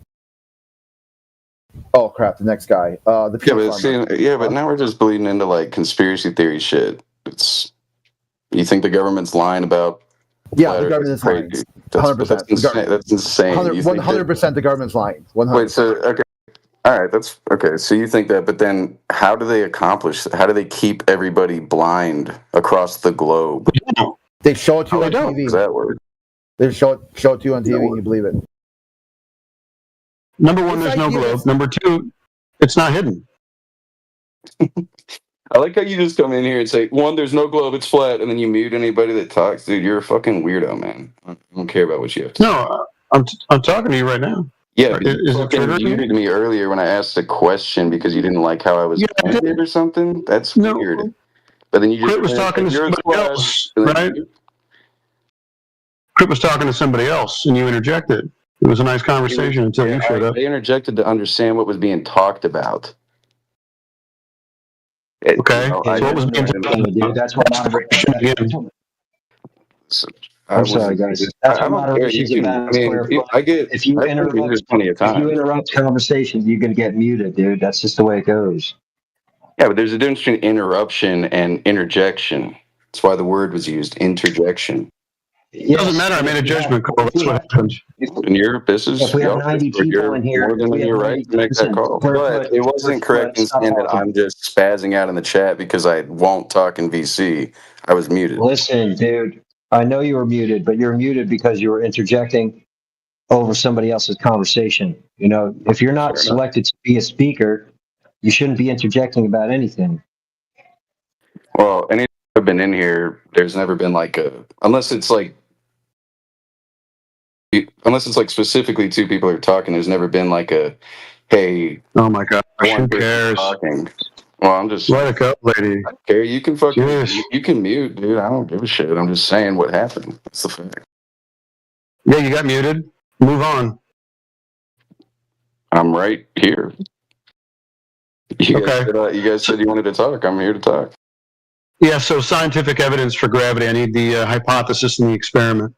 next guy. But now we're just bleeding into like conspiracy theory shit. You think the government's lying about? Yeah, the government is lying. 100%. That's insane. 100% the government's lying. 100%. Wait, so okay, all right, that's okay. So you think that, but then how do they accomplish? How do they keep everybody blind across the globe? They show it to you on TV. Does that work? They show it to you on TV and you believe it. Number one, there's no globe. Number two, it's not hidden. I like how you just come in here and say, one, there's no globe, it's flat, and then you mute anybody that talks. Dude, you're a fucking weirdo, man. I don't care about what you have to say. No, I'm talking to you right now. Yeah, you fucking muted me earlier when I asked a question because you didn't like how I was it or something. That's weird. But then you just Crit was talking to somebody else, right? Crit was talking to somebody else, and you interjected. It was a nice conversation until you showed up. They interjected to understand what was being talked about. Okay, so what was being talked about, dude? That's what moderation again. I'm sorry, guys. That's what moderation is about. If you interrupt conversations, you're going to get muted, dude. That's just the way it goes. Yeah, but there's a difference between interruption and interjection. That's why the word was used, interjection. It doesn't matter. I made a judgment call. That's what happened. And this is If we have y'all 90 you're people in here, more than we have you're right to make that 90% call. clear But foot, it wasn't correct in stop saying that talking. I'm just spazzing out in the chat because I won't talk in VC. I was muted. Listen, dude, I know you were muted, but you're muted because you were interjecting over somebody else's conversation. You know, if you're not selected to be a speaker, you shouldn't be interjecting about anything. Well, anytime I've been in here, there's never been like unless it's like specifically two people are talking. There's never been like hey. Oh my gosh, one who person cares? Talking. Well, I'm just let it go, lady. Okay, you can fucking you can mute, dude. I don't give a shit. I'm just saying what happened. That's the fact. Yeah, you got muted. Move on. I'm right here. You guys said you wanted to talk. I'm here to talk. Yeah, so scientific evidence for gravity. I need the hypothesis and the experiment.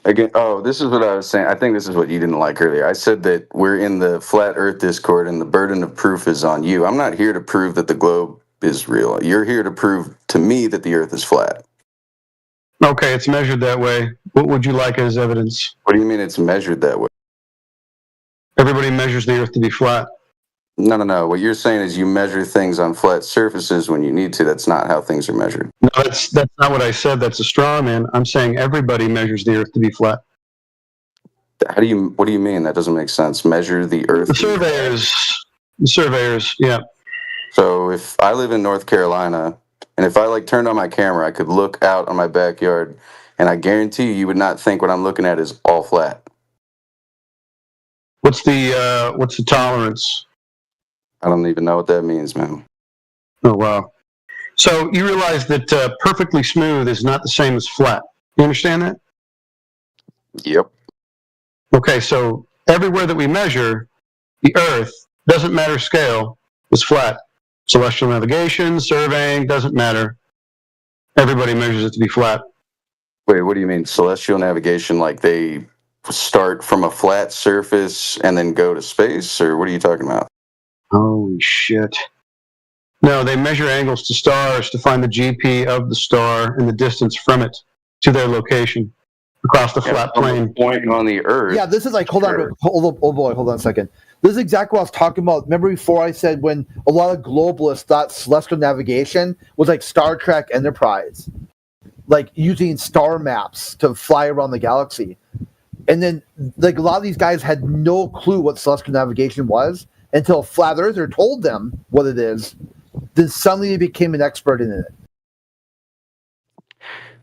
Again, this is what I was saying. I think this is what you didn't like earlier. I said that we're in the flat Earth Discord and the burden of proof is on you. I'm not here to prove that the globe is real. You're here to prove to me that the Earth is flat. Okay, it's measured that way. What would you like as evidence? What do you mean it's measured that way? Everybody measures the Earth to be flat. No. What you're saying is you measure things on flat surfaces when you need to. That's not how things are measured. No, that's not what I said. That's a straw man. I'm saying everybody measures the Earth to be flat. What do you mean? That doesn't make sense. Measure the Earth. The surveyors, yeah. So if I live in North Carolina, and if I turned on my camera, I could look out on my backyard, and I guarantee you would not think what I'm looking at is all flat. What's the tolerance? I don't even know what that means, man. Oh, wow. So you realize that perfectly smooth is not the same as flat. You understand that? Yep. Okay, so everywhere that we measure, the Earth, doesn't matter scale, is flat. Celestial navigation, surveying, doesn't matter. Everybody measures it to be flat. Wait, what do you mean? Celestial navigation, like they start from a flat surface and then go to space? Or what are you talking about? Holy shit. No, they measure angles to stars to find the GP of the star and the distance from it to their location across the flat plane. Point on the Earth. Yeah, this is like, hold on a second. This is exactly what I was talking about. Remember before I said when a lot of globalists thought celestial navigation was like Star Trek Enterprise, like using star maps to fly around the galaxy. And then like a lot of these guys had no clue what celestial navigation was until a flat earther told them what it is. Then suddenly they became an expert in it.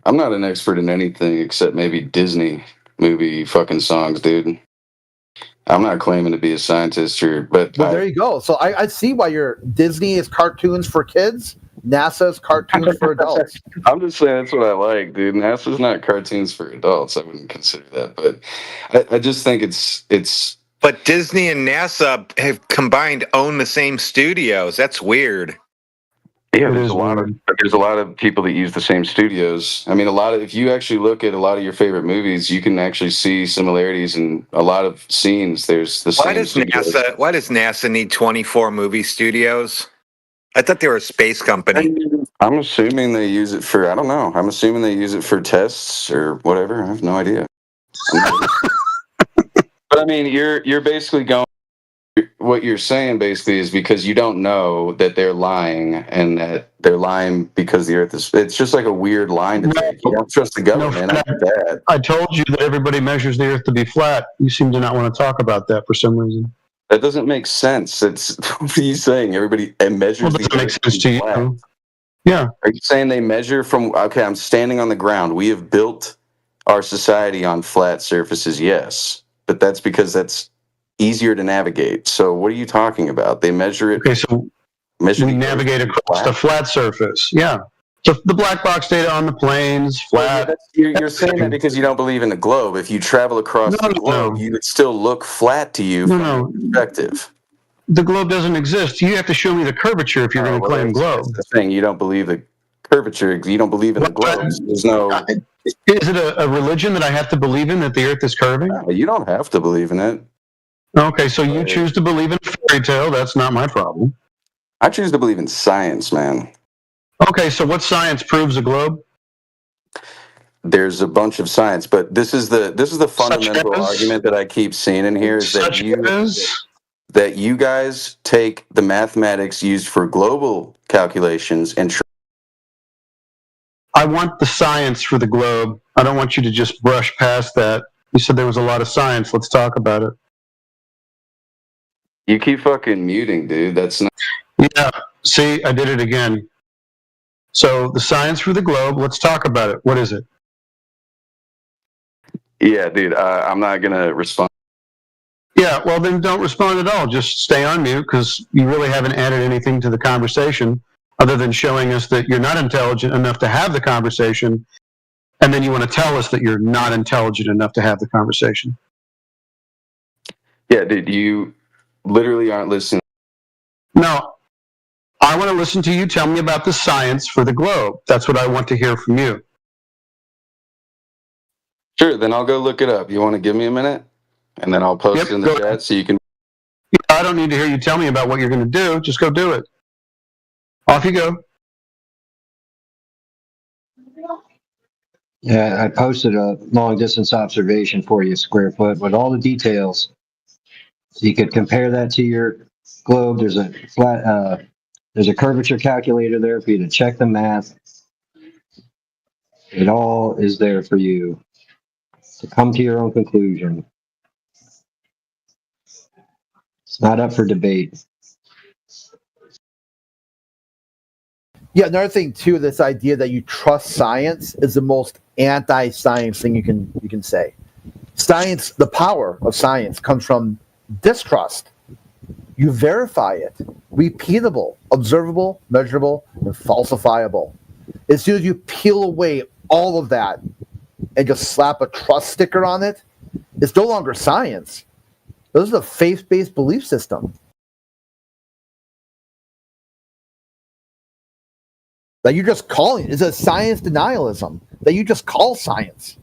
I'm not an expert in anything except maybe Disney movie fucking songs, dude. I'm not claiming to be a scientist here, but there you go. So I see why Disney is cartoons for kids, NASA's cartoons for adults. I'm just saying that's what I like, dude. NASA's not cartoons for adults. I wouldn't consider that, but I just think it's. But Disney and NASA have combined own the same studios. That's weird. Yeah, there's a lot of people that use the same studios. I mean, if you actually look at a lot of your favorite movies, you can actually see similarities in a lot of scenes. There's the Why same. Why does NASA need 24 movie studios? I thought they were a space company. I'm assuming they use it for, I don't know. I'm assuming they use it for tests or whatever. I have no idea. But I mean, you're basically going. What you're saying basically is because you don't know that they're lying and that they're lying because the Earth is. It's just like a weird line to take. You don't trust the government. I told you that everybody measures the Earth to be flat. You seem to not want to talk about that for some reason. That doesn't make sense. What are you saying? Everybody measures the Earth. Makes sense to you. Yeah. Are you saying they measure from? Okay, I'm standing on the ground. We have built our society on flat surfaces. Yes, but that's because that's easier to navigate. So what are you talking about? They measure it. Okay, so we navigate across the flat surface. Yeah. So the black box data on the planes, flat. You're saying that because you don't believe in the globe. If you travel across the globe, you would still look flat to you from your perspective. The globe doesn't exist. You have to show me the curvature if you're going to claim globe. That's the thing. You don't believe the curvature. You don't believe in the globe. There's no. Is it a religion that I have to believe in that the Earth is curving? No, you don't have to believe in it. Okay, so you choose to believe in a fairy tale. That's not my problem. I choose to believe in science, man. Okay, so what science proves a globe? there's a bunch of science, but this is the fundamental argument that I keep seeing in here is that you guys take the mathematics used for global calculations and I want the science for the globe. I don't want you to just brush past that. You said there was a lot of science. Let's talk about it. you keep fucking muting, dude. That's not. Yeah. See, I did it again. So the science for the globe. Let's talk about it. What is it? Yeah, dude. I'm not gonna respond. Yeah. Well, then don't respond at all. Just stay on mute because you really haven't added anything to the conversation other than showing us that you're not intelligent enough to have the conversation, and then you want to tell us that you're not intelligent enough to have the conversation. Yeah, dude. You literally aren't listening. No. I want to listen to you tell me about the science for the globe. That's what I want to hear from you. Sure, then I'll go look it up. You want to give me a minute? And then I'll post it in the chat so you can. I don't need to hear you tell me about what you're going to do. Just go do it. Off you go. Yeah, I posted a long distance observation for you, square foot, with all the details. So you could compare that to your globe. There's a flat, there's a curvature calculator there for you to check the math. It all is there for you to come to your own conclusion. It's not up for debate. Yeah, another thing too, this idea that you trust science is the most anti-science thing you can say. Science, the power of science comes from distrust. You verify it. Repeatable, observable, measurable, and falsifiable. As soon as you peel away all of that and just slap a trust sticker on it, it's no longer science. This is a faith-based belief system. That you're just calling. It's a science denialism that you just call science.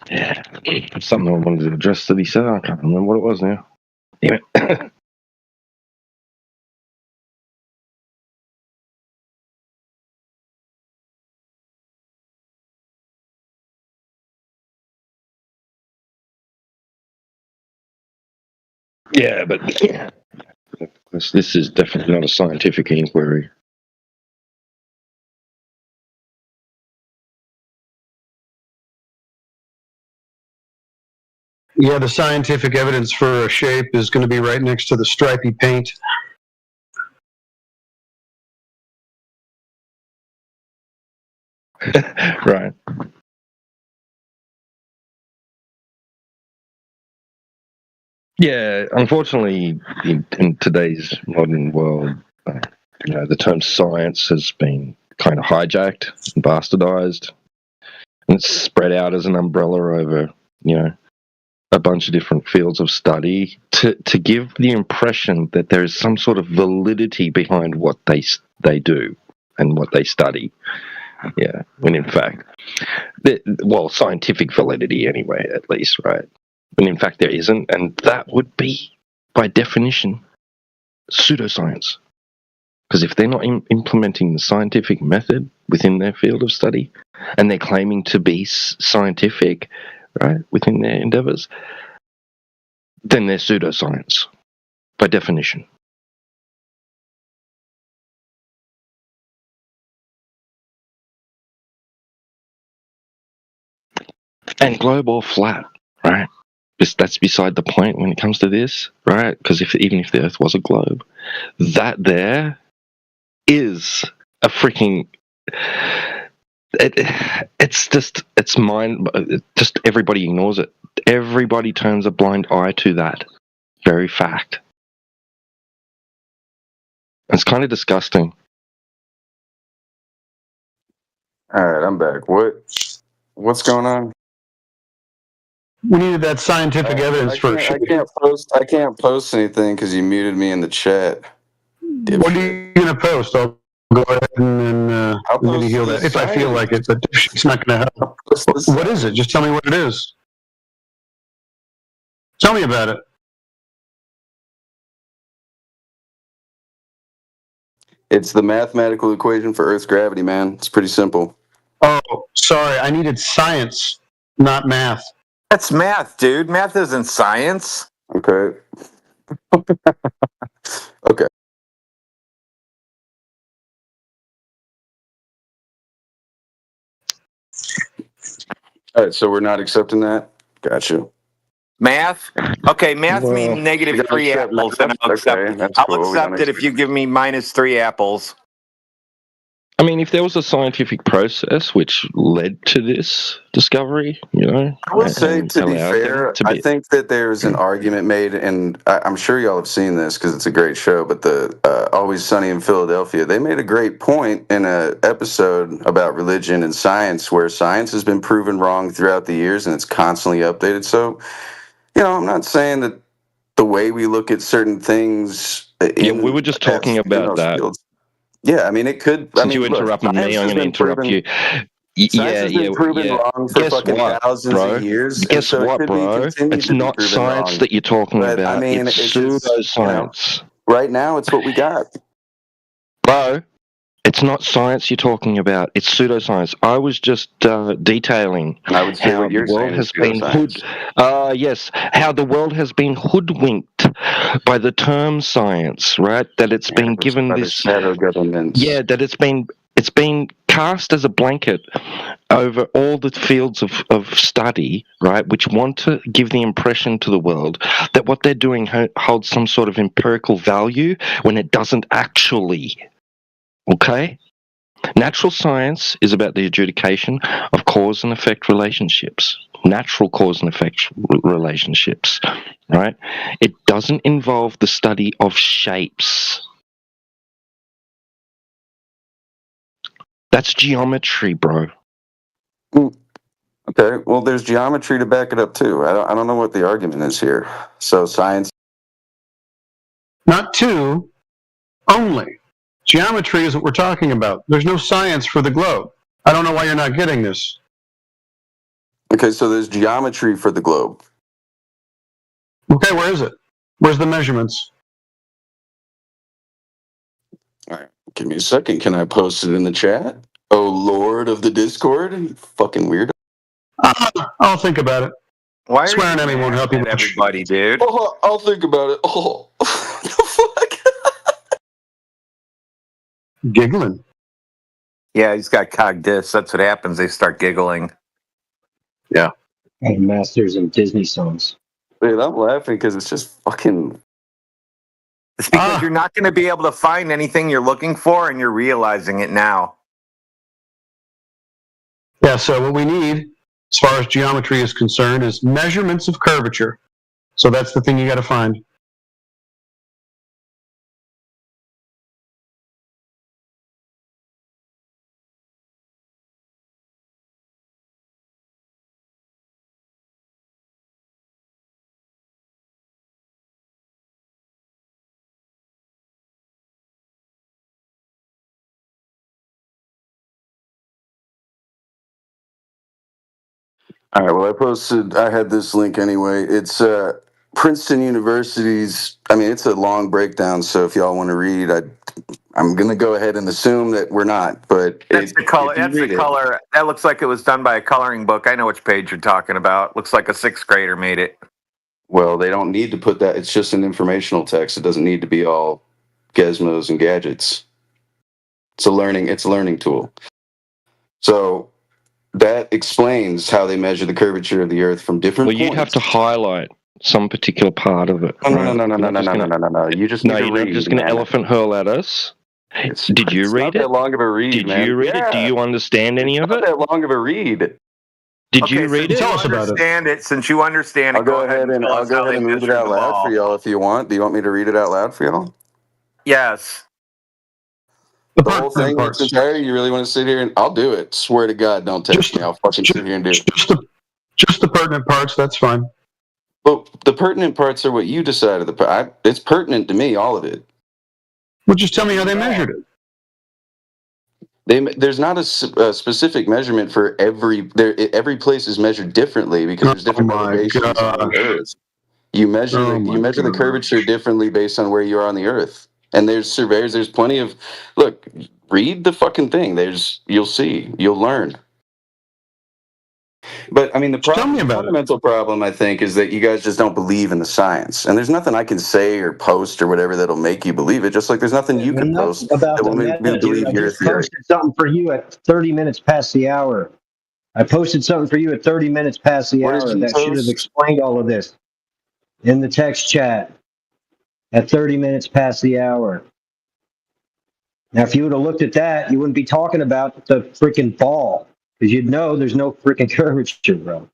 Yeah. Something I wanted to address that he said. I can't remember what it was now. Damn it. Yeah, but this is definitely not a scientific inquiry. Yeah, the scientific evidence for a shape is going to be right next to the stripy paint. Right. Yeah, unfortunately, in today's modern world, the term science has been kind of hijacked and bastardized, and it's spread out as an umbrella over, a bunch of different fields of study to give the impression that there is some sort of validity behind what they do and what they study. Yeah, when in fact, scientific validity anyway, at least, right? When in fact there isn't, and that would be, by definition, pseudoscience. Because if they're not implementing the scientific method within their field of study, and they're claiming to be scientific, right, within their endeavors, then they're pseudoscience, by definition. And globe or flat, right? That's beside the point when it comes to this, right? Because even if the Earth was a globe, that there is a freaking... It's mind... Just everybody ignores it. Everybody turns a blind eye to that very fact. It's kind of disgusting. All right, I'm back. What's going on? We needed that scientific evidence for a shape. I can't post anything because you muted me in the chat. What are you going to post? I'll go ahead and maybe heal that if I feel like it, but it's not going to help. What is it? Just tell me what it is. Tell me about it. It's the mathematical equation for Earth's gravity, man. It's pretty simple. Oh, sorry. I needed science, not math. That's math, dude. Math isn't science. Okay. Okay. All right, so we're not accepting that? Gotcha. Math? Okay, math means negative 3 apples, and I'll accept it. I'll accept it if you give me minus 3 apples. I mean, if there was a scientific process which led to this discovery, I would say, to be fair, I think that there's an argument made, and I'm sure y'all have seen this because it's a great show, but the Always Sunny in Philadelphia, they made a great point in an episode about religion and science where science has been proven wrong throughout the years and it's constantly updated. So, I'm not saying that the way we look at certain things... we were just talking about that. Fields, yeah, I mean, it could... Since you interrupted me, I'm going to interrupt you. Science has been proven wrong for fucking thousands of years. Guess what, bro? It's not science that you're talking about. I mean, it's pseudoscience. Right now, it's what we got. Bro, it's not science you're talking about. It's pseudoscience. I was just detailing how the world has been how the world has been hoodwinked by the term science, right? That it's been given this shadow government. Yeah, that it's been cast as a blanket over all the fields of study, right, which want to give the impression to the world that what they're doing holds some sort of empirical value when it doesn't actually. Okay? Natural science is about the adjudication of cause and effect relationships, natural cause and effect relationships, right? It doesn't involve the study of shapes. That's geometry, bro. Okay, well, there's geometry to back it up, too. I don't know what the argument is here. So science... Not two, only. Geometry is what we're talking about. There's no science for the globe. I don't know why you're not getting this. Okay, so there's geometry for the globe. Okay, where is it? Where's the measurements? All right, give me a second. Can I post it in the chat? Oh, Lord of the Discord? You fucking weirdo. I'll think about it. Why are Swearing you at me won't help you much. everybody, dude? Oh, I'll think about it. Oh, Giggling. Yeah, he's got cog dis. That's what happens. They start giggling. Yeah. And masters of Disney songs. Dude, I'm laughing because it's just fucking. It's because you're not going to be able to find anything you're looking for, and you're realizing it now. Yeah, so what we need, as far as geometry is concerned, is measurements of curvature. So that's the thing you got to find. All right. Well, I had this link anyway. It's Princeton University's. I mean, it's a long breakdown. So if y'all want to read, I'm gonna go ahead and assume that we're not. But That's the color. That's the color. That looks like it was done by a coloring book. I know which page you're talking about. Looks like a sixth grader made it. Well, they don't need to put that. It's just an informational text. It doesn't need to be all gizmos and gadgets. It's a learning tool. So that explains how they measure the curvature of the Earth from different Well, points. you'd have to highlight some particular part of it. No. You just need to you're read. not just going to elephant hurl at us. Did you read not it? that long of a read, Did man. you read it? Do you understand any of Not it? that long of a read. Did you read it? Tell us about it. Since you understand it, I'll go ahead and read it out loud for y'all if you want. Do you want me to read it out loud for y'all? Yes. The whole thing in its entirety? You really want to sit here and I'll do it. Swear to God, don't text me. I'll fucking sit here and do it. Just the pertinent parts. That's fine. But the pertinent parts are what you decided. It's pertinent to me, all of it. Well, just tell me how they measured it. There's not a specific measurement for every. Every place is measured differently because there's different elevations on the Earth. You measure the curvature differently based on where you are on the Earth. And there's surveyors. There's plenty of. Look, read the fucking thing. You'll see. You'll learn. But I mean, the fundamental problem, I think, is that you guys just don't believe in the science. And there's nothing I can say or post or whatever that'll make you believe it. Just like there's nothing you can post that will make me believe your theory. Posted something for you at 30 minutes past the hour. I posted something for you at 30 minutes past the hour that should have explained all of this in the text chat at 30 minutes past the hour. Now, if you would have looked at that, you wouldn't be talking about the freaking ball because you'd know there's no freaking curvature, bro.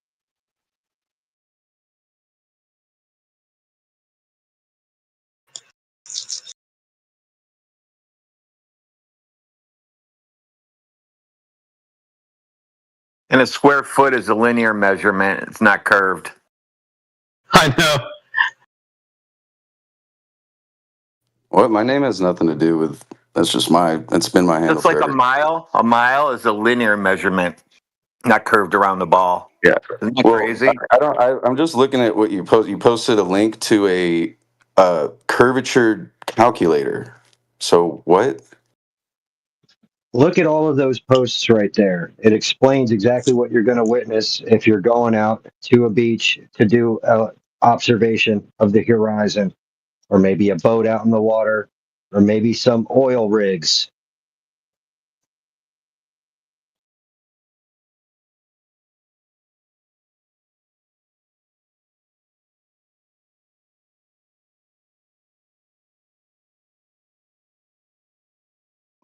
And a square foot is a linear measurement. It's not curved. I know. What? My name has nothing to do with. It's been my handle. It's like forever. a mile. A mile is a linear measurement, not curved around the ball. Yeah. Isn't that crazy? I'm just looking at what you post. You posted a link to a curvature calculator. So what? Look at all of those posts right there. It explains exactly what you're going to witness if you're going out to a beach to do an observation of the horizon, or maybe a boat out in the water, or maybe some oil rigs.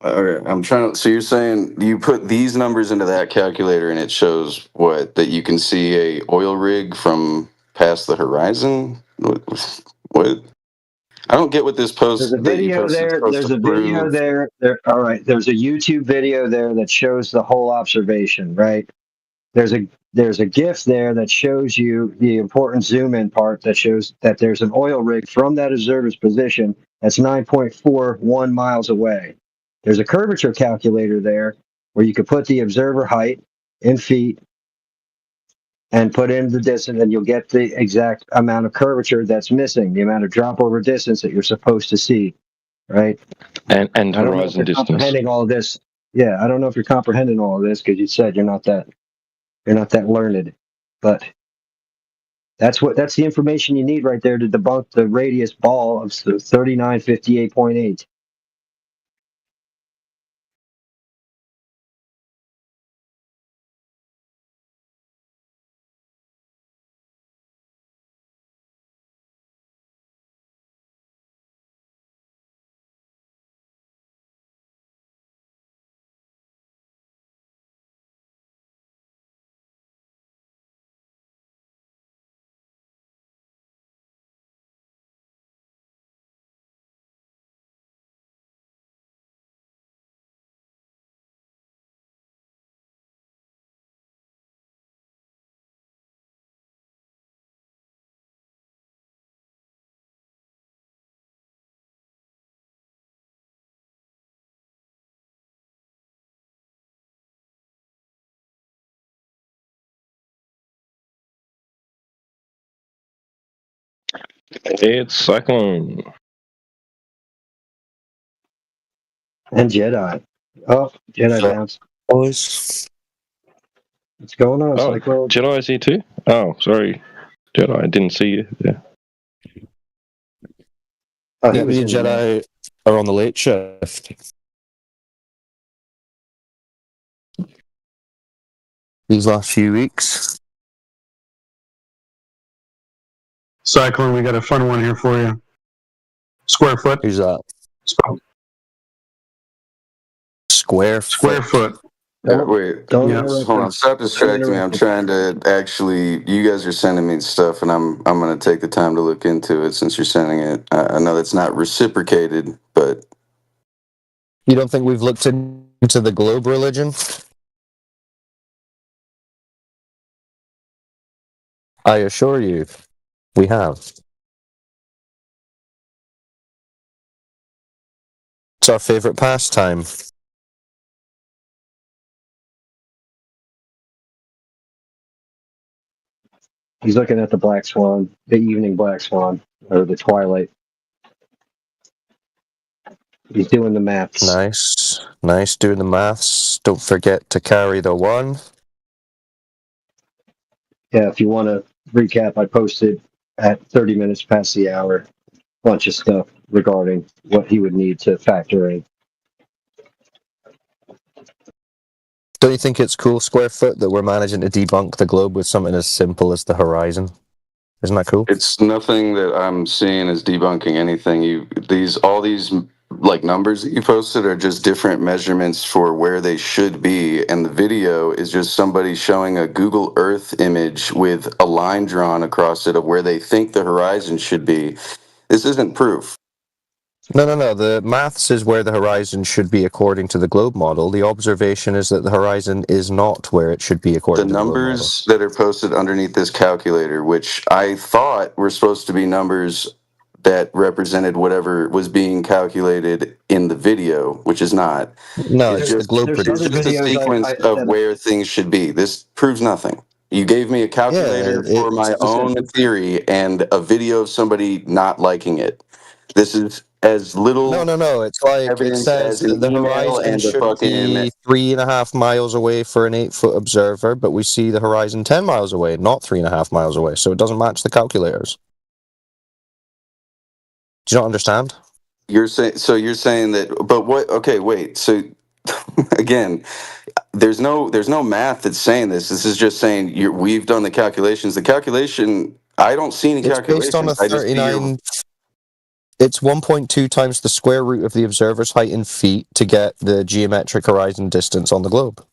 Okay, I'm trying to. So you're saying you put these numbers into that calculator and it shows what? That you can see a oil rig from past the horizon? What? I don't get what this post. There's a video there. There's a video there. All right. There's a YouTube video there that shows the whole observation. Right. There's a GIF there that shows you the important zoom in part that shows that there's an oil rig from that observer's position that's 9.41 miles away. There's a curvature calculator there where you could put the observer height in feet and put in the distance, and you'll get the exact amount of curvature that's missing, the amount of drop over distance that you're supposed to see, right? And I don't know if horizon you're distance. comprehending all of this. Yeah, I don't know if you're comprehending all of this because you said you're not that learned, but that's the information you need right there to debunk the radius ball of 3958.8. It's Cyclone. And Jedi. Oh, Jedi bounce. Boys. What's going on, Oh, Cyclone? Jedi's here too? Oh, sorry. Jedi, I didn't see you there. Oh, he Yeah, was me and in there. Jedi are on the late shift. These last few weeks. Cyclone, we got a fun one here for you. Square foot. Who's that? Spell. Square foot. Wait, Don't Yeah. interrupt hold on. us. Stop distracting me. I'm trying to actually. You guys are sending me stuff, and I'm going to take the time to look into it since you're sending it. I know that's not reciprocated, but You don't think we've looked into the globe religion? I assure you, we have. It's our favorite pastime. He's looking at the Black Swan, the evening Black Swan, or the twilight. He's doing the maths. Nice doing the maths. Don't forget to carry the one. Yeah, if you want to recap, I posted at 30 minutes past the hour a bunch of stuff regarding what he would need to factor in. Don't you think it's cool, Square Foot, that we're managing to debunk the globe with something as simple as the horizon? Isn't that cool? it's nothing that I'm seeing as debunking anything. All these like numbers that you posted are just different measurements for where they should be, and the video is just somebody showing a Google Earth image with a line drawn across it of where they think the horizon should be. This isn't proof. No. The maths is where the horizon should be according to the globe model. The observation is that the horizon is not where it should be The according to the globe model. numbers that are posted underneath this calculator, which I thought were supposed to be numbers that represented whatever was being calculated in the video, which is not. No, It's it's the just, globe it's prediction. just a sequence of where things should be. This proves nothing. You gave me a calculator for my own theory and a video of somebody not liking it. This is as little No. It's like it evidence says as an that the email horizon and a should fucking. be 3.5 miles away for an 8-foot observer, but we see the horizon 10 miles away, not 3.5 miles away. So it doesn't match the calculators. Do you not understand? You're saying that, but what? Okay, wait. So again, there's no math that's saying this. This is just saying we've done the calculations. The calculation, I don't see any It's calculations. based on a I just see 39. It's 1.2 times the square root of the observer's height in feet to get the geometric horizon distance on the globe.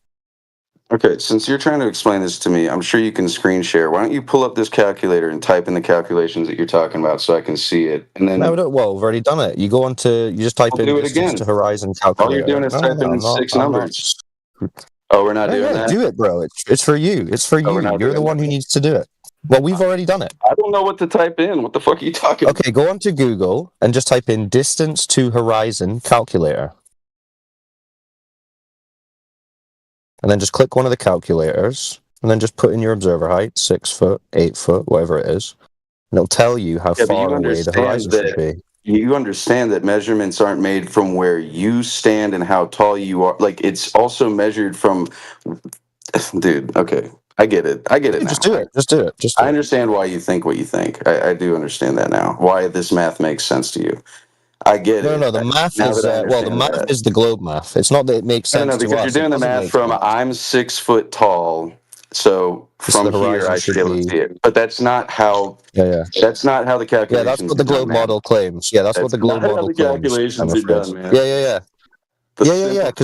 Okay, since you're trying to explain this to me, I'm sure you can screen share. Why don't you pull up this calculator and type in the calculations that you're talking about so I can see it? And then No, we've already done it. You go on to, you just type I'll in do it distance again. to horizon All calculator. you're doing is typing in six numbers. Not. Oh, we're not doing Yeah, that? do it, bro. It's for you. It's for Oh, we're you. not You're the doing one that. who needs to do it. Well, we've already done it. I don't know what to type in. What the fuck are you talking about? Okay, go on to Google and just type in distance to horizon calculator. And then just click one of the calculators and then just put in your observer height, 6 foot, 8 foot, whatever it is. And it'll tell you how far away the horizon should be. You understand that measurements aren't made from where you stand and how tall you are. Like, it's also measured from... Dude, okay. I get it. I get it now. Just do it. I understand why you think what you think. I do understand that now. Why this math makes sense to you. I get it. No, the math Now is that I the understand math that. is the globe math. It's not that it makes sense No, to because us. you're doing the It doesn't math make from sense. I'm 6 foot tall, so from the here horizon I should should be able to be- see it. But that's not how. Yeah. That's not how the Yeah, calculations. that's what the are done, globe man. model claims. Yeah, that's what the globe not how model the claims. calculations I'm are afraid. done, man. Yeah. Because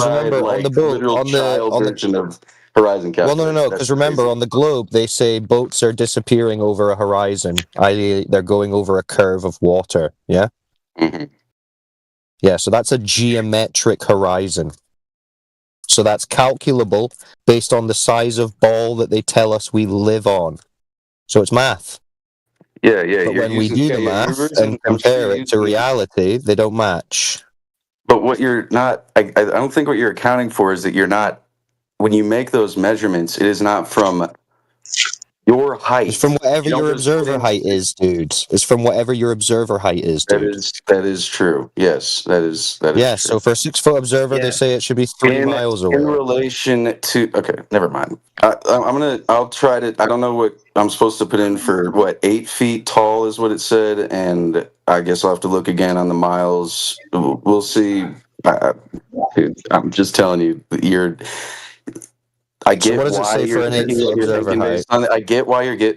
remember Simplified, on the boat, literal on the child version of horizon well, calculation. no. Because remember on the globe they say boats are disappearing over a horizon. I.e., they're going over a curve of water. Yeah. Mm-hmm. Yeah. So that's a geometric horizon. So that's calculable based on the size of ball that they tell us we live on. So it's math. Yeah. But when we do the math and compare it to reality, they don't match. But what you're not, I don't think what you're accounting for is that you're not, when you make those measurements, it is not from Your height. It's from whatever You don't your just put observer in- height is, dude. It's from whatever your observer height is, dude. That is true. Yes, that is Yeah, true. so for a 6-foot observer, Yeah. they say it should be 3 miles away. In relation to, okay, never mind. I'll try to, I don't know what I'm supposed to put in for, what, 8 feet tall is what it said, and I guess I'll have to look again on the miles. We'll see. Dude, I'm just telling you, I get what does it why say you're for an thinking 8-foot what you're observer thinking height? based on it.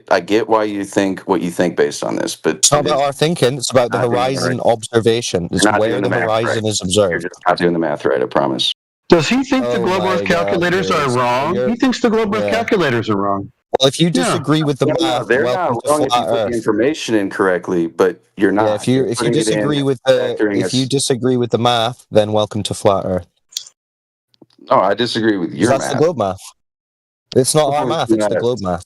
I get why you think what you think based on this, but It's not about our thinking, it's about the not doing it horizon right. observation. It's You're not where doing the the math horizon right. is observed. You're just not doing the math right, I promise. Does he think the Oh Globe my Earth calculators God, are dude. wrong? You're- He thinks the Globe Earth Yeah. calculators are wrong. Well, if you Yeah. disagree with the No, math, they're welcome not to wrong if you Flat put the Earth. information in correctly, but you're not. Yeah, if you You're putting it in disagree with the math, then welcome to Flat Earth. Oh, I disagree with your That's math. the globe math. It's not our No, math, it's it's the not. globe math.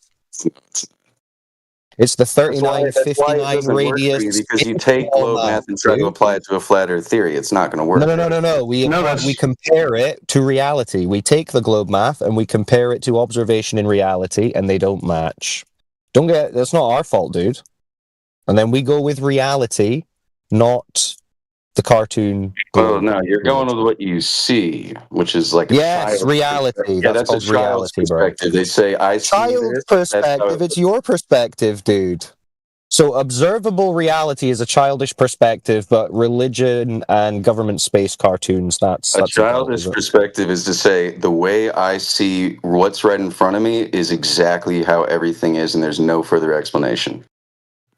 It's the That's why it 3959 doesn't work for you, radius. because you take globe math and try to apply it to a flat Earth theory. It's not going to work. No. We compare it to reality. We take the globe math and we compare it to observation in reality, and they don't match. That's not our fault, dude. And then we go with reality, not the cartoon. Well, no, you're going with what you see, which is like a child's reality. perspective. Yeah, that's a called child's reality, bro. perspective. They say, I see Child's this. That's how perspective. It's your perspective, dude. So observable reality is a childish perspective, but religion and government space cartoons, that's a adult, childish is it? perspective is to say the way I see what's right in front of me is exactly how everything is, and there's no further explanation.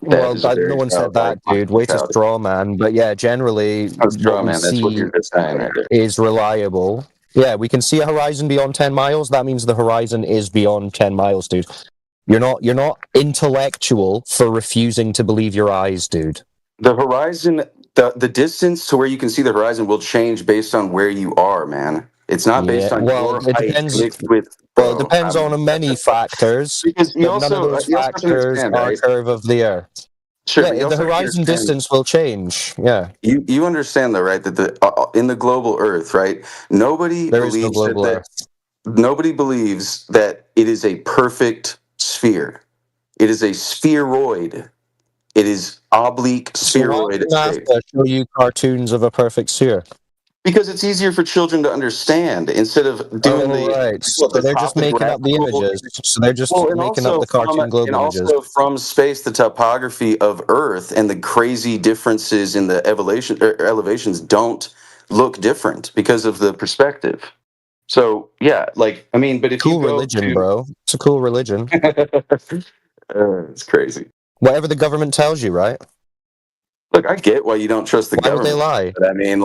Well, no one said that, dude. Way to straw man. But yeah, generally, straw man. That's what you're just saying right there. Is reliable. Yeah, we can see a horizon beyond 10 miles. That means the horizon is beyond 10 miles, dude. You're not intellectual for refusing to believe your eyes, dude. The horizon, the distance to where you can see the horizon will change based on where you are, man. It's not based on your height mixed with. Well, it depends on many factors. Because you but none of those you also factors understand, are right? curve of the Earth. Sure, but yeah, you the also horizon understand- distance will change. Yeah. You understand though, right? That in the global Earth, right? Nobody There is no believes global that nobody believes that it is a perfect sphere. It is a spheroid. It is oblique spheroid. So why did NASA show you cartoons of a perfect sphere? Because it's easier for children to understand instead of doing So they're just making up the images. So they're just making up the cartoon globe images. Also from space, the topography of Earth and the crazy differences in the elevations don't look different because of the perspective. So yeah, but if cool you go religion, bro. It's a cool religion. It's crazy. Whatever the government tells you, right? Look, I get why you don't trust the government. Why would they lie? But I mean,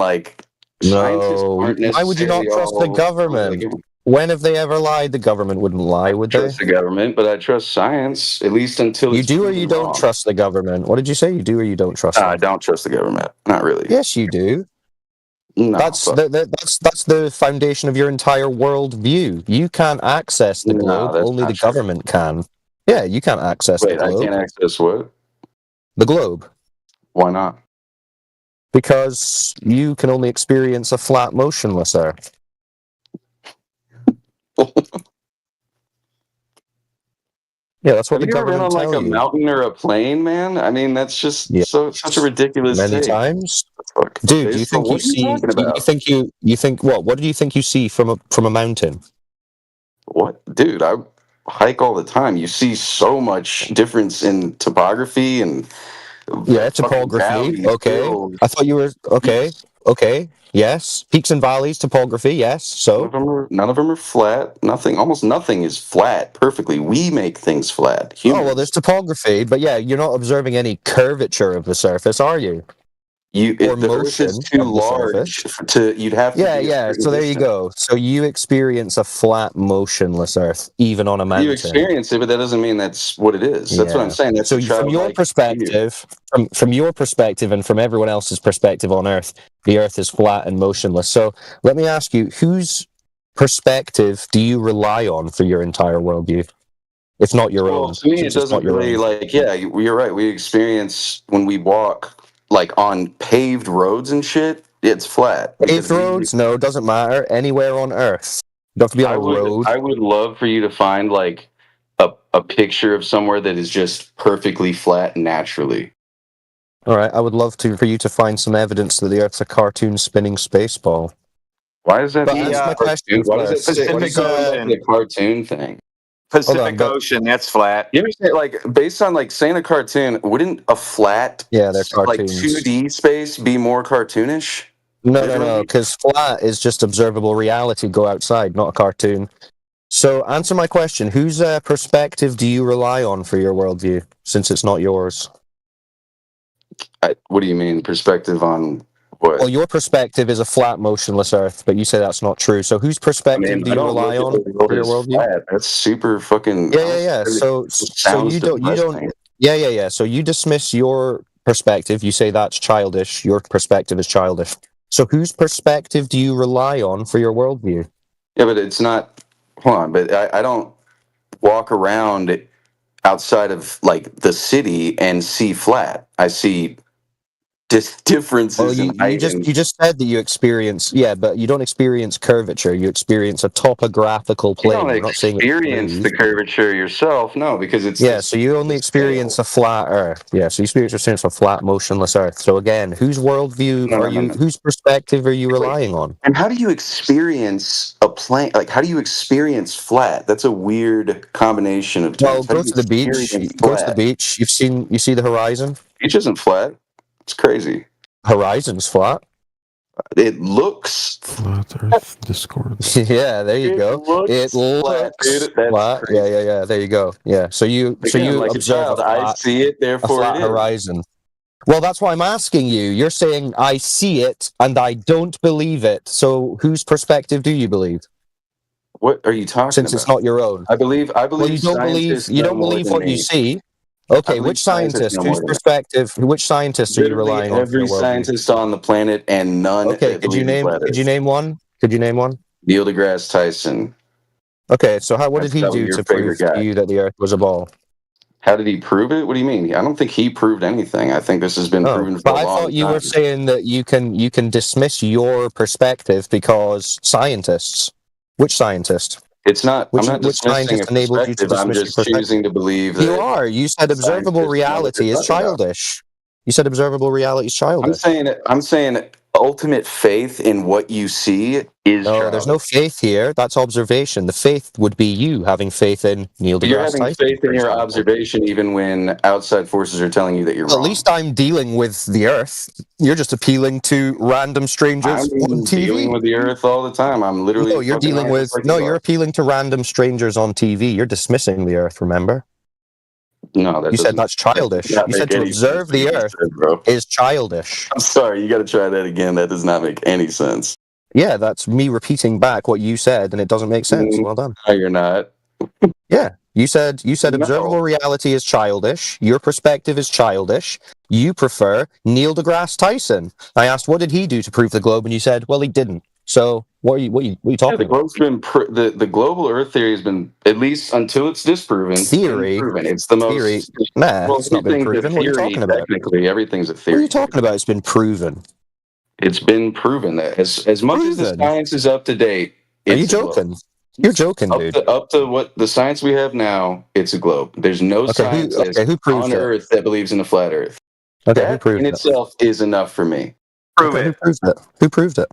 no. Why would you not trust the government? When have they ever lied? The government wouldn't lie, would they? I trust the government, but I trust science, at least until you do or you don't trust the government. What did you say? You do or you don't trust them? I don't trust the government. Not really. Yes, you do. No, that's the foundation of your entire world view. You can't access the globe. Only the government can. Yeah, you can't access the globe. I can't access what? The globe. Why not? Because you can only experience a flat, motionless Earth. Yeah, that's what Have the government you ever been on a mountain or a plane, man? I mean, that's just such a ridiculous Many thing. times. Dude, do you think you see? You think what? What do you think you see from a mountain? What, dude? I hike all the time. You see so much difference in topography and topography. Okay, I thought you were okay. Okay, yes, peaks and valleys, topography. Yes, so none of them are flat. Almost nothing is flat perfectly. We make things flat. Humans. Oh well, there's topography, but yeah, you're not observing any curvature of the surface, are you? The Earth is too large you'd have to. Yeah. So there you go. So you experience a flat, motionless Earth, even on a mountain. You experience it, but that doesn't mean that's what it is. That's what I'm saying. That's so from your perspective, from your perspective, and from everyone else's perspective on Earth, the Earth is flat and motionless. So let me ask you, whose perspective do you rely on for your entire worldview? If not your own. To me, it doesn't really you're right. We experience when we walk on paved roads and shit, it's flat. Paved roads? No, it doesn't matter. Anywhere on Earth. You don't have to be on a road. I would love for you to find a picture of somewhere that is just perfectly flat naturally. All right, I would love for you to find some evidence that the Earth's a cartoon spinning space ball. Why is that? But answer my question Why does first. it Pacific Ocean. the cartoon thing? Pacific Ocean, that's flat. You understand, like, based on like saying a cartoon, wouldn't a flat, Yeah, they're like cartoons. 2D space be more cartoonish? No, because flat is just observable reality. Go outside, not a cartoon. So answer my question. Whose perspective do you rely on for your worldview, since it's not yours? What do you mean, perspective on what? Well, your perspective is a flat, motionless Earth, but you say that's not true. So whose perspective do you rely on for your worldview? Flat. That's super fucking. Yeah. So you don't. Yeah. So you dismiss your perspective. You say that's childish. Your perspective is childish. So whose perspective do you rely on for your worldview? Yeah, but it's not. Hold on, but I don't walk around outside of like the city and see flat. I see differences in height. You just said that you experience, but you don't experience curvature. You experience a topographical plane. You don't experience the curvature yourself, no, because it's so you only experience a flat Earth. Yeah, so you experience a flat, motionless Earth. So again, whose worldview whose perspective are you relying on? And how do you experience a plane? Like, how do you experience flat? That's a weird combination of terms. Well, go to the beach. Go to the beach. You see the horizon? Beach isn't flat. It's crazy. Horizon's flat. It looks flat Earth Discord. Yeah, there you go. It looks flat. Yeah. There you go. Yeah. So you like observe I see it, therefore a flat horizon. Well, that's why I'm asking you. You're saying I see it and I don't believe it. So whose perspective do you believe? What are you talking about? Since it's not your own. I believe. Well, you don't believe what you see. Okay, which scientist? Whose perspective? Which scientist are you relying on? Every scientist on the planet, and none. Okay, could you name one? Neil deGrasse Tyson. Okay, so what did he do to prove to you that the Earth was a ball? How did he prove it? What do you mean? I don't think he proved anything. I think this has been proven for a long time. But I thought you were saying that you can dismiss your perspective because scientists. Which scientist? It's not. I'm not dismissing a perspective. I'm just choosing to believe that you are. You said observable reality is childish. You said observable reality is childish. I'm saying ultimate faith in what you see is. No, there's no faith here. That's observation. The faith would be you having faith in Neil deGrasse Tyson. You're having faith in your observation even when outside forces are telling you that you're wrong. At least I'm dealing with the Earth. You're just appealing to random strangers on TV. I'm dealing with the Earth all the time. I'm literally. No, you're dealing with. No, you're appealing to random strangers on TV. You're dismissing the Earth. Remember? No, you said that's childish. You said to observe the Earth is childish. I'm sorry, you got to try that again. That does not make any sense. Yeah, that's me repeating back what you said, and it doesn't make sense. Well done. No, you're not. Yeah, you said observable reality is childish. Your perspective is childish. You prefer Neil deGrasse Tyson. I asked, what did he do to prove the globe, and you said, well, he didn't. So what are you talking about? The globe's been the global Earth theory has been, at least until it's disproven. Theory. It's the most theory. Nah, it's not been proven. What are you talking about? Technically, everything's a theory. What are you talking about? It's been proven. It's been proven that as much as the science is up to date. Are you joking? You're joking, dude. Up to what the science we have now, it's a globe. There's no scientist on Earth that believes in a flat Earth. Okay, that who proved in it? itself is enough for me. Who proved it? Who proved it?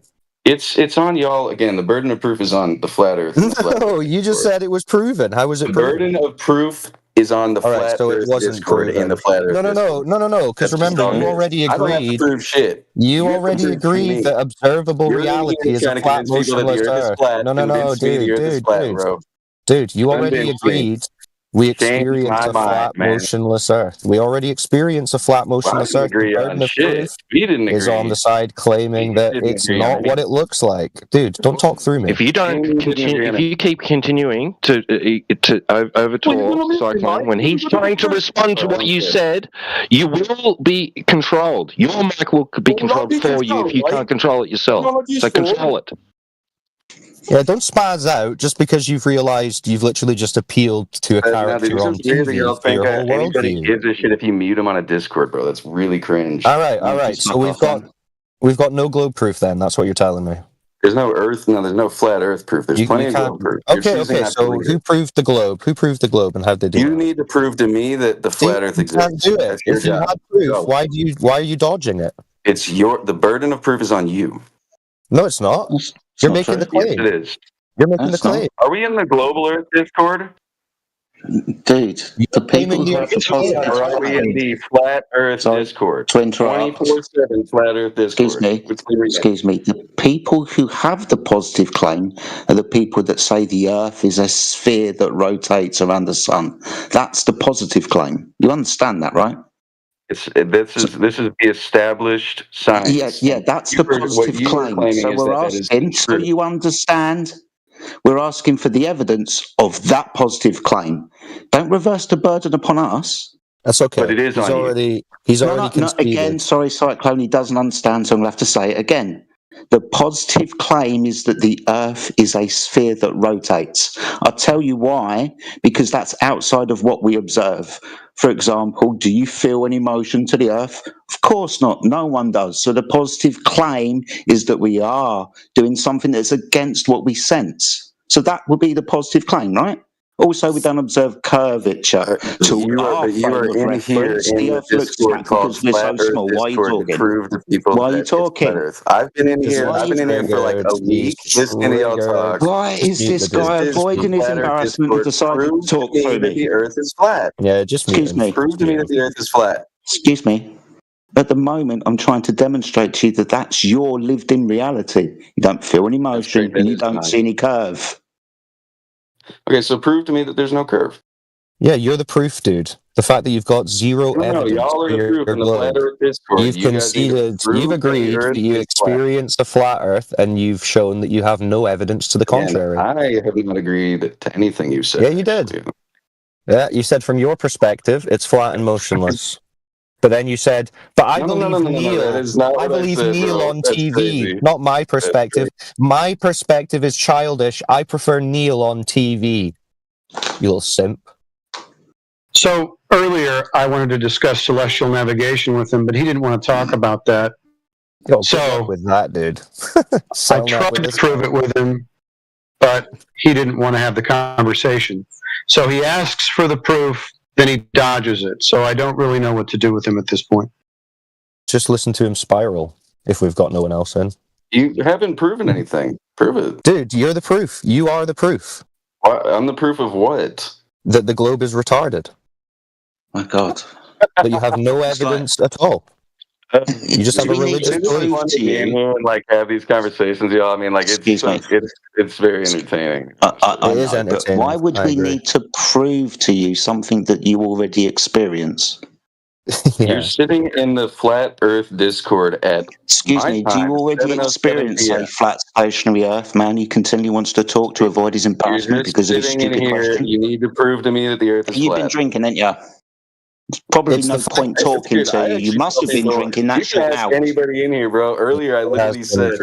It's on y'all again. The burden of proof is on the flat Earth. No, you just said it was proven. How was it proven? The burden of proof is on the flat so Earth it wasn't Discord proven. in the flat Earth. No. Because remember, you already agreed. I don't have to prove shit. You already agreed that observable reality is a flat, motionless Earth. No, dude, you already agreed. We experience a flat, motionless Earth. We already experience a flat, motionless Earth. The burden of proof is on the side claiming that it's not what it looks like. Dude, don't talk through me. If you don't continue, if you keep continuing to overtalk Cyclone when he's trying to respond to what you said, you will be controlled. Your mic will be controlled for you if you can't control it yourself. So control it. Yeah, don't spaz out just because you've realised you've literally just appealed to a character on TV for your whole Anybody worldview. gives a shit if you mute him on a Discord, bro. That's really cringe. All right. So we've got no globe proof then. That's what you're telling me. There's no Earth. No, there's no flat Earth proof. There's plenty of globe proof. You're Okay, choosing okay. not to So read who it. proved the globe? Who proved the globe, and how did they do You it? need to prove to me that the flat Earth You can't exists. do it. That's your If you job. had proof, Go. why are you dodging it? It's the burden of proof is on you. No, it's not. You're making the claim. Yes, it is. You're making the claim. Are we in the global Earth Discord? Dude, the people who have the positive Or are we in the flat Earth Discord? To interrupt. 24/7 flat Earth Discord. Excuse me. The people who have the positive claim are the people that say the Earth is a sphere that rotates around the sun. That's the positive claim. You understand that, right? This is the established science. Yeah, that's the positive claim. So we're asking, so you understand, we're asking for the evidence of that positive claim. Don't reverse the burden upon us. That's okay. But it is He's on you. already conceded. Again, sorry, Cyclone, he doesn't understand, so I'm going to have to say it again. The positive claim is that the Earth is a sphere that rotates. I'll tell you why, because that's outside of what we observe. For example, do you feel any motion to the Earth? Of course not. No one does. So the positive claim is that we are doing something that's against what we sense. So that would be the positive claim, right? Also, we don't observe curvature to our frame of reference. The Earth looks flat because we're so small. Why are you talking? Why are you talking? I've been in here. I've been in here for like a week. Listening to y'all talk. Why is this guy avoiding his embarrassment and decided to talk through me? The Earth is flat. Yeah, just excuse me. Prove to me that the Earth is flat. Excuse me. At the moment, I'm trying to demonstrate to you that that's your lived-in reality. You don't feel any motion and you don't see any curve. Okay, so prove to me that there's no curve. Yeah, you're the proof, dude. The fact that you've got zero evidence. y'all are for the proof in the flat Earth Discord. You've You guys need to conceded, prove you've that the agreed Earth that you is experienced a flat Earth, and you've shown that you have no evidence to the contrary. And I have not agreed to anything you said. Yeah, you did. Yeah, you said from your perspective, it's flat and motionless. But then you said, but I believe Neil. That is not I what believe said, Neil bro. on That's TV, crazy. not my perspective. My perspective is childish. I prefer Neil on TV. You little simp. So earlier, I wanted to discuss celestial navigation with him, but he didn't want to talk about that. So with that, dude. I tried to prove it with him, but he didn't want to have the conversation. So he asks for the proof, then he dodges it. So I don't really know what to do with him at this point. Just listen to him spiral if we've got no one else in. You haven't proven anything. Prove it. Dude, you're the proof. You are the proof. I'm the proof of what? That the globe is retarded. My God. That you have no evidence at all. You just have a religious belief. In here and like have these conversations, y'all. I mean, like it's very entertaining. I know, but why would we need to prove to you something that you already experience? You're sitting in the flat Earth Discord at. Excuse me, do you already experience a flat stationary Earth, man? He continually wants to talk to avoid his embarrassment because of his stupid question. You need to prove to me that the Earth is You've flat. been drinking, ain't you? Probably no point talking to you. You must have been drinking that shit ask out. anybody in here, bro. Earlier, I literally said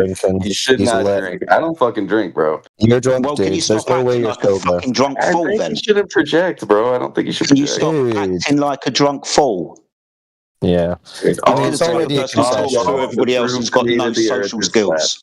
you should not drink. I don't fucking drink, bro. You're drunk, well, can you stop acting like a fucking drunk fool, then? You shouldn't project, bro. I don't think you should. Can you stop acting like a drunk fool? Yeah. You're the type of person who talks to everybody else who's got no social skills.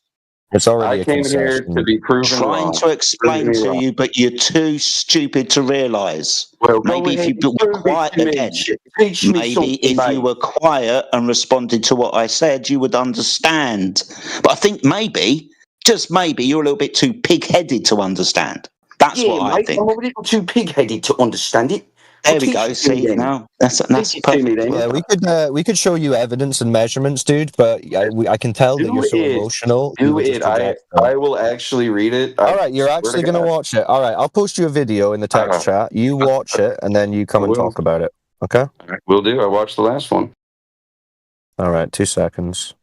It's already I came here to be proven wrong. Trying to explain to you, but you're too stupid to realise. Well, maybe if you were quiet again, maybe if you were quiet and responded to what I said, you would understand. But I think maybe, just maybe, you're a little bit too pig-headed to understand. That's what I think. I'm a little too pig-headed to understand it. There we go. See now, that's perfect. Yeah, we could show you evidence and measurements, dude. But I can tell that you're so emotional. Do it. I will actually read it. All right, you're actually gonna watch it. All right, I'll post you a video in the text chat. You watch it, and then you come and talk about it. Okay? Will do. I watched the last one. All right, 2 seconds.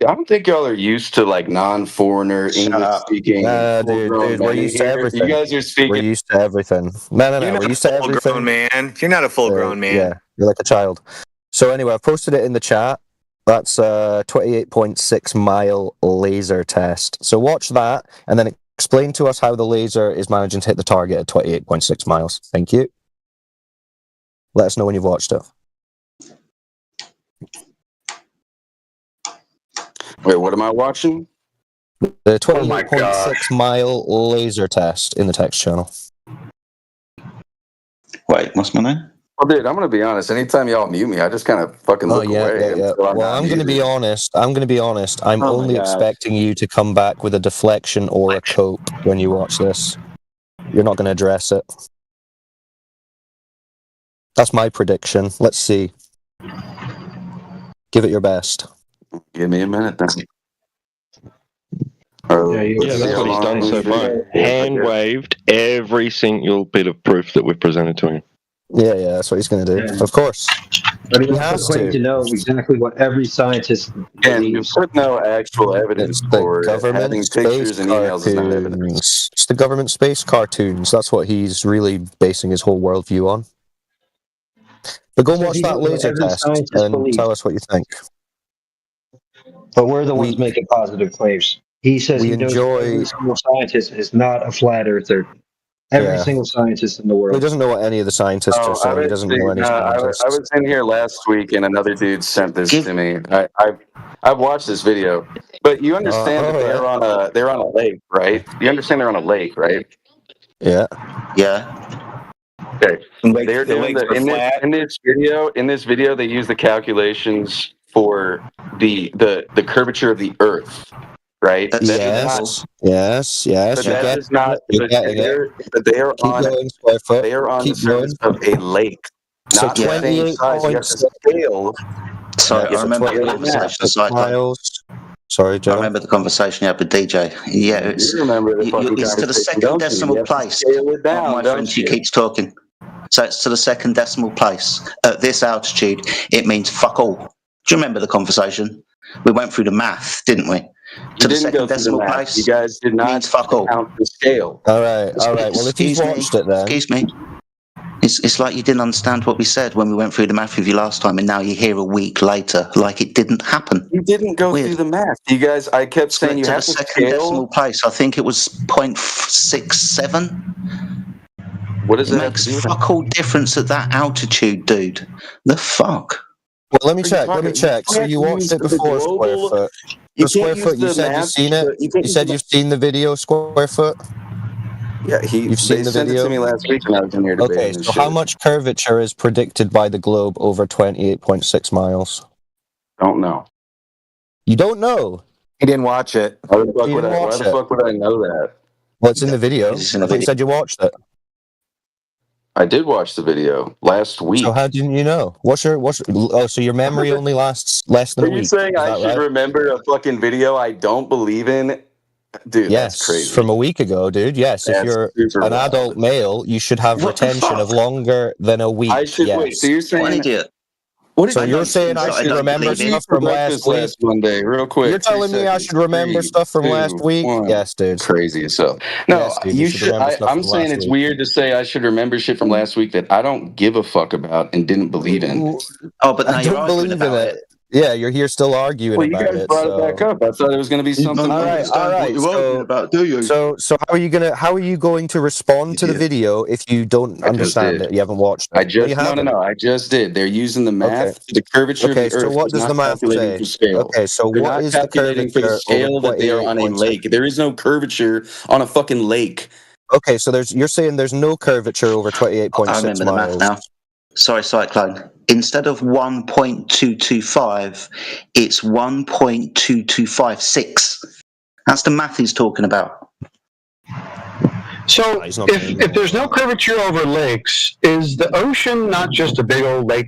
I don't think y'all are used to like non-foreigner English speaking. Dude, we're used to everything. You guys are speaking. We're used to everything. No, we're used to everything. Full-grown man. You're not a full-grown man. Yeah, you're like a child. So anyway, I've posted it in the chat. That's a 28.6 mile laser test. So watch that, and then explain to us how the laser is managing to hit the target at 28.6 miles. Thank you. Let us know when you've watched it. Wait, what am I watching? The Oh my 28.6 mile laser test in the text channel. Wait, what's my name? Well, dude, I'm gonna be honest. Anytime y'all mute me, I just kind of fucking look away. Yeah. until Well, not I'm going to be muted. honest. I'm Oh my only gosh. expecting you to come back with a deflection or a cope when you watch this. You're not going to address it. That's my prediction. Let's see. Give it your best. Give me a minute then. Yeah, that's what he's done so far. Hand waved every single bit of proof that we've presented to him. Yeah, that's what he's going to do. Yeah. Of course. But he He also has claimed to know exactly what every scientist And believes. with no actual evidence for it, having pictures and emails is not evidence. Cartoons. It's the government space cartoons. That's what he's really basing his whole worldview on. But go and So watch he that knows what laser every test scientist and believes. tell us what you think. But we're the ones making positive claims. He says we he knows enjoy- every single scientist is not a flat earther. Every Yeah. single scientist in the world. He doesn't know what any of the scientists are saying. He doesn't know any I scientists. was in here last week and another dude sent this to me. I've watched this video, but you understand that they're on a lake, right? You understand they're on a lake, right? Yeah. Okay. They're the doing lakes are in this video they use the calculations for the curvature of the Earth, right? Yes. But that is not. You're getting it. They are Keep on. going, Squarefoot. They are on Keep the surface of a lake, So not the same size. You have to scale. Sorry, I remember the conversation. Cyclone. Sorry, Joe. I remember the conversation you had with DJ. Yeah, it's, You remember the fucking it's to the conversation, second don't you? decimal You have to place. scale it down, My don't friend, she you? keeps talking. So it's to the second decimal place. At this altitude, it means fuck all. Do you remember the conversation? We went through the math, didn't we? To the didn't go second through the decimal math. place. You guys did not means fuck all. count the scale. All right. Well, if you've watched it, then Excuse me. It's like you didn't understand what we said when we went through the math with you last time, and now you're here a week later, like it didn't happen. You didn't go through the math. You guys, I kept saying you to have the to second scale. decimal place. I think it was 0.67. What does it that makes have to do with fuck all difference at that altitude, dude. The fuck? Well, let me check. So you watched it before, Squarefoot. You So can't use Squarefoot, you the said you've math, seen it. you can't You use said the- you've seen the video, Squarefoot. Yeah, You've seen they the sent video. it to me last week when I was in here debating Okay, this so shit. how much curvature is predicted by the globe over 28.6 miles? Don't know. You don't know? He didn't watch it. Why the fuck You would didn't I? Why watch the it. fuck would I know that? Well, it's in the video. It's in the I thought you video. said you watched it. I did watch the video last week. So how didn't you know? Oh, so your memory only lasts less than Are a you week. saying Is I that should right? remember a fucking video I don't believe in? Dude, Yes, that's crazy. from a week ago, dude. Yes, if That's you're super an wild. adult male, you should have What the retention of fuck? longer than a week. I should yes. wait. So you're saying What an idiot. What did So you you're eat saying I I should don't remember believe it. stuff for from breakfast last week? last Monday, real quick. You're telling me I should remember stuff from last week? Yes, dude. Crazy as hell. No, Yes, dude, you should should. remember stuff I'm from saying last it's week. weird to say I should remember shit from last week that I don't give a fuck about and didn't believe in. Oh, but now I you're don't arguing believe in about it. it. Yeah, you're here still arguing Well, you about guys it. brought so. it back up. I thought it was going to be something. All right. do you? So how are you going to respond to the video if you don't understand did. it? You haven't watched it. I just No, you haven't. I just did. They're using the math. Okay. The curvature Okay, of the so Earth. what is does not the math calculating say? for scale. Okay, so They're what not is the calculating for the curvature scale over that they are on a 28.6? lake. There is no curvature on a fucking lake. Okay, so you're saying there's no curvature over 28.6 I remember the miles. math now. Sorry, Cyclone. Instead of 1.225, it's 1.2256. That's the math he's talking about. So if there's no curvature over lakes, is the ocean not just a big old lake?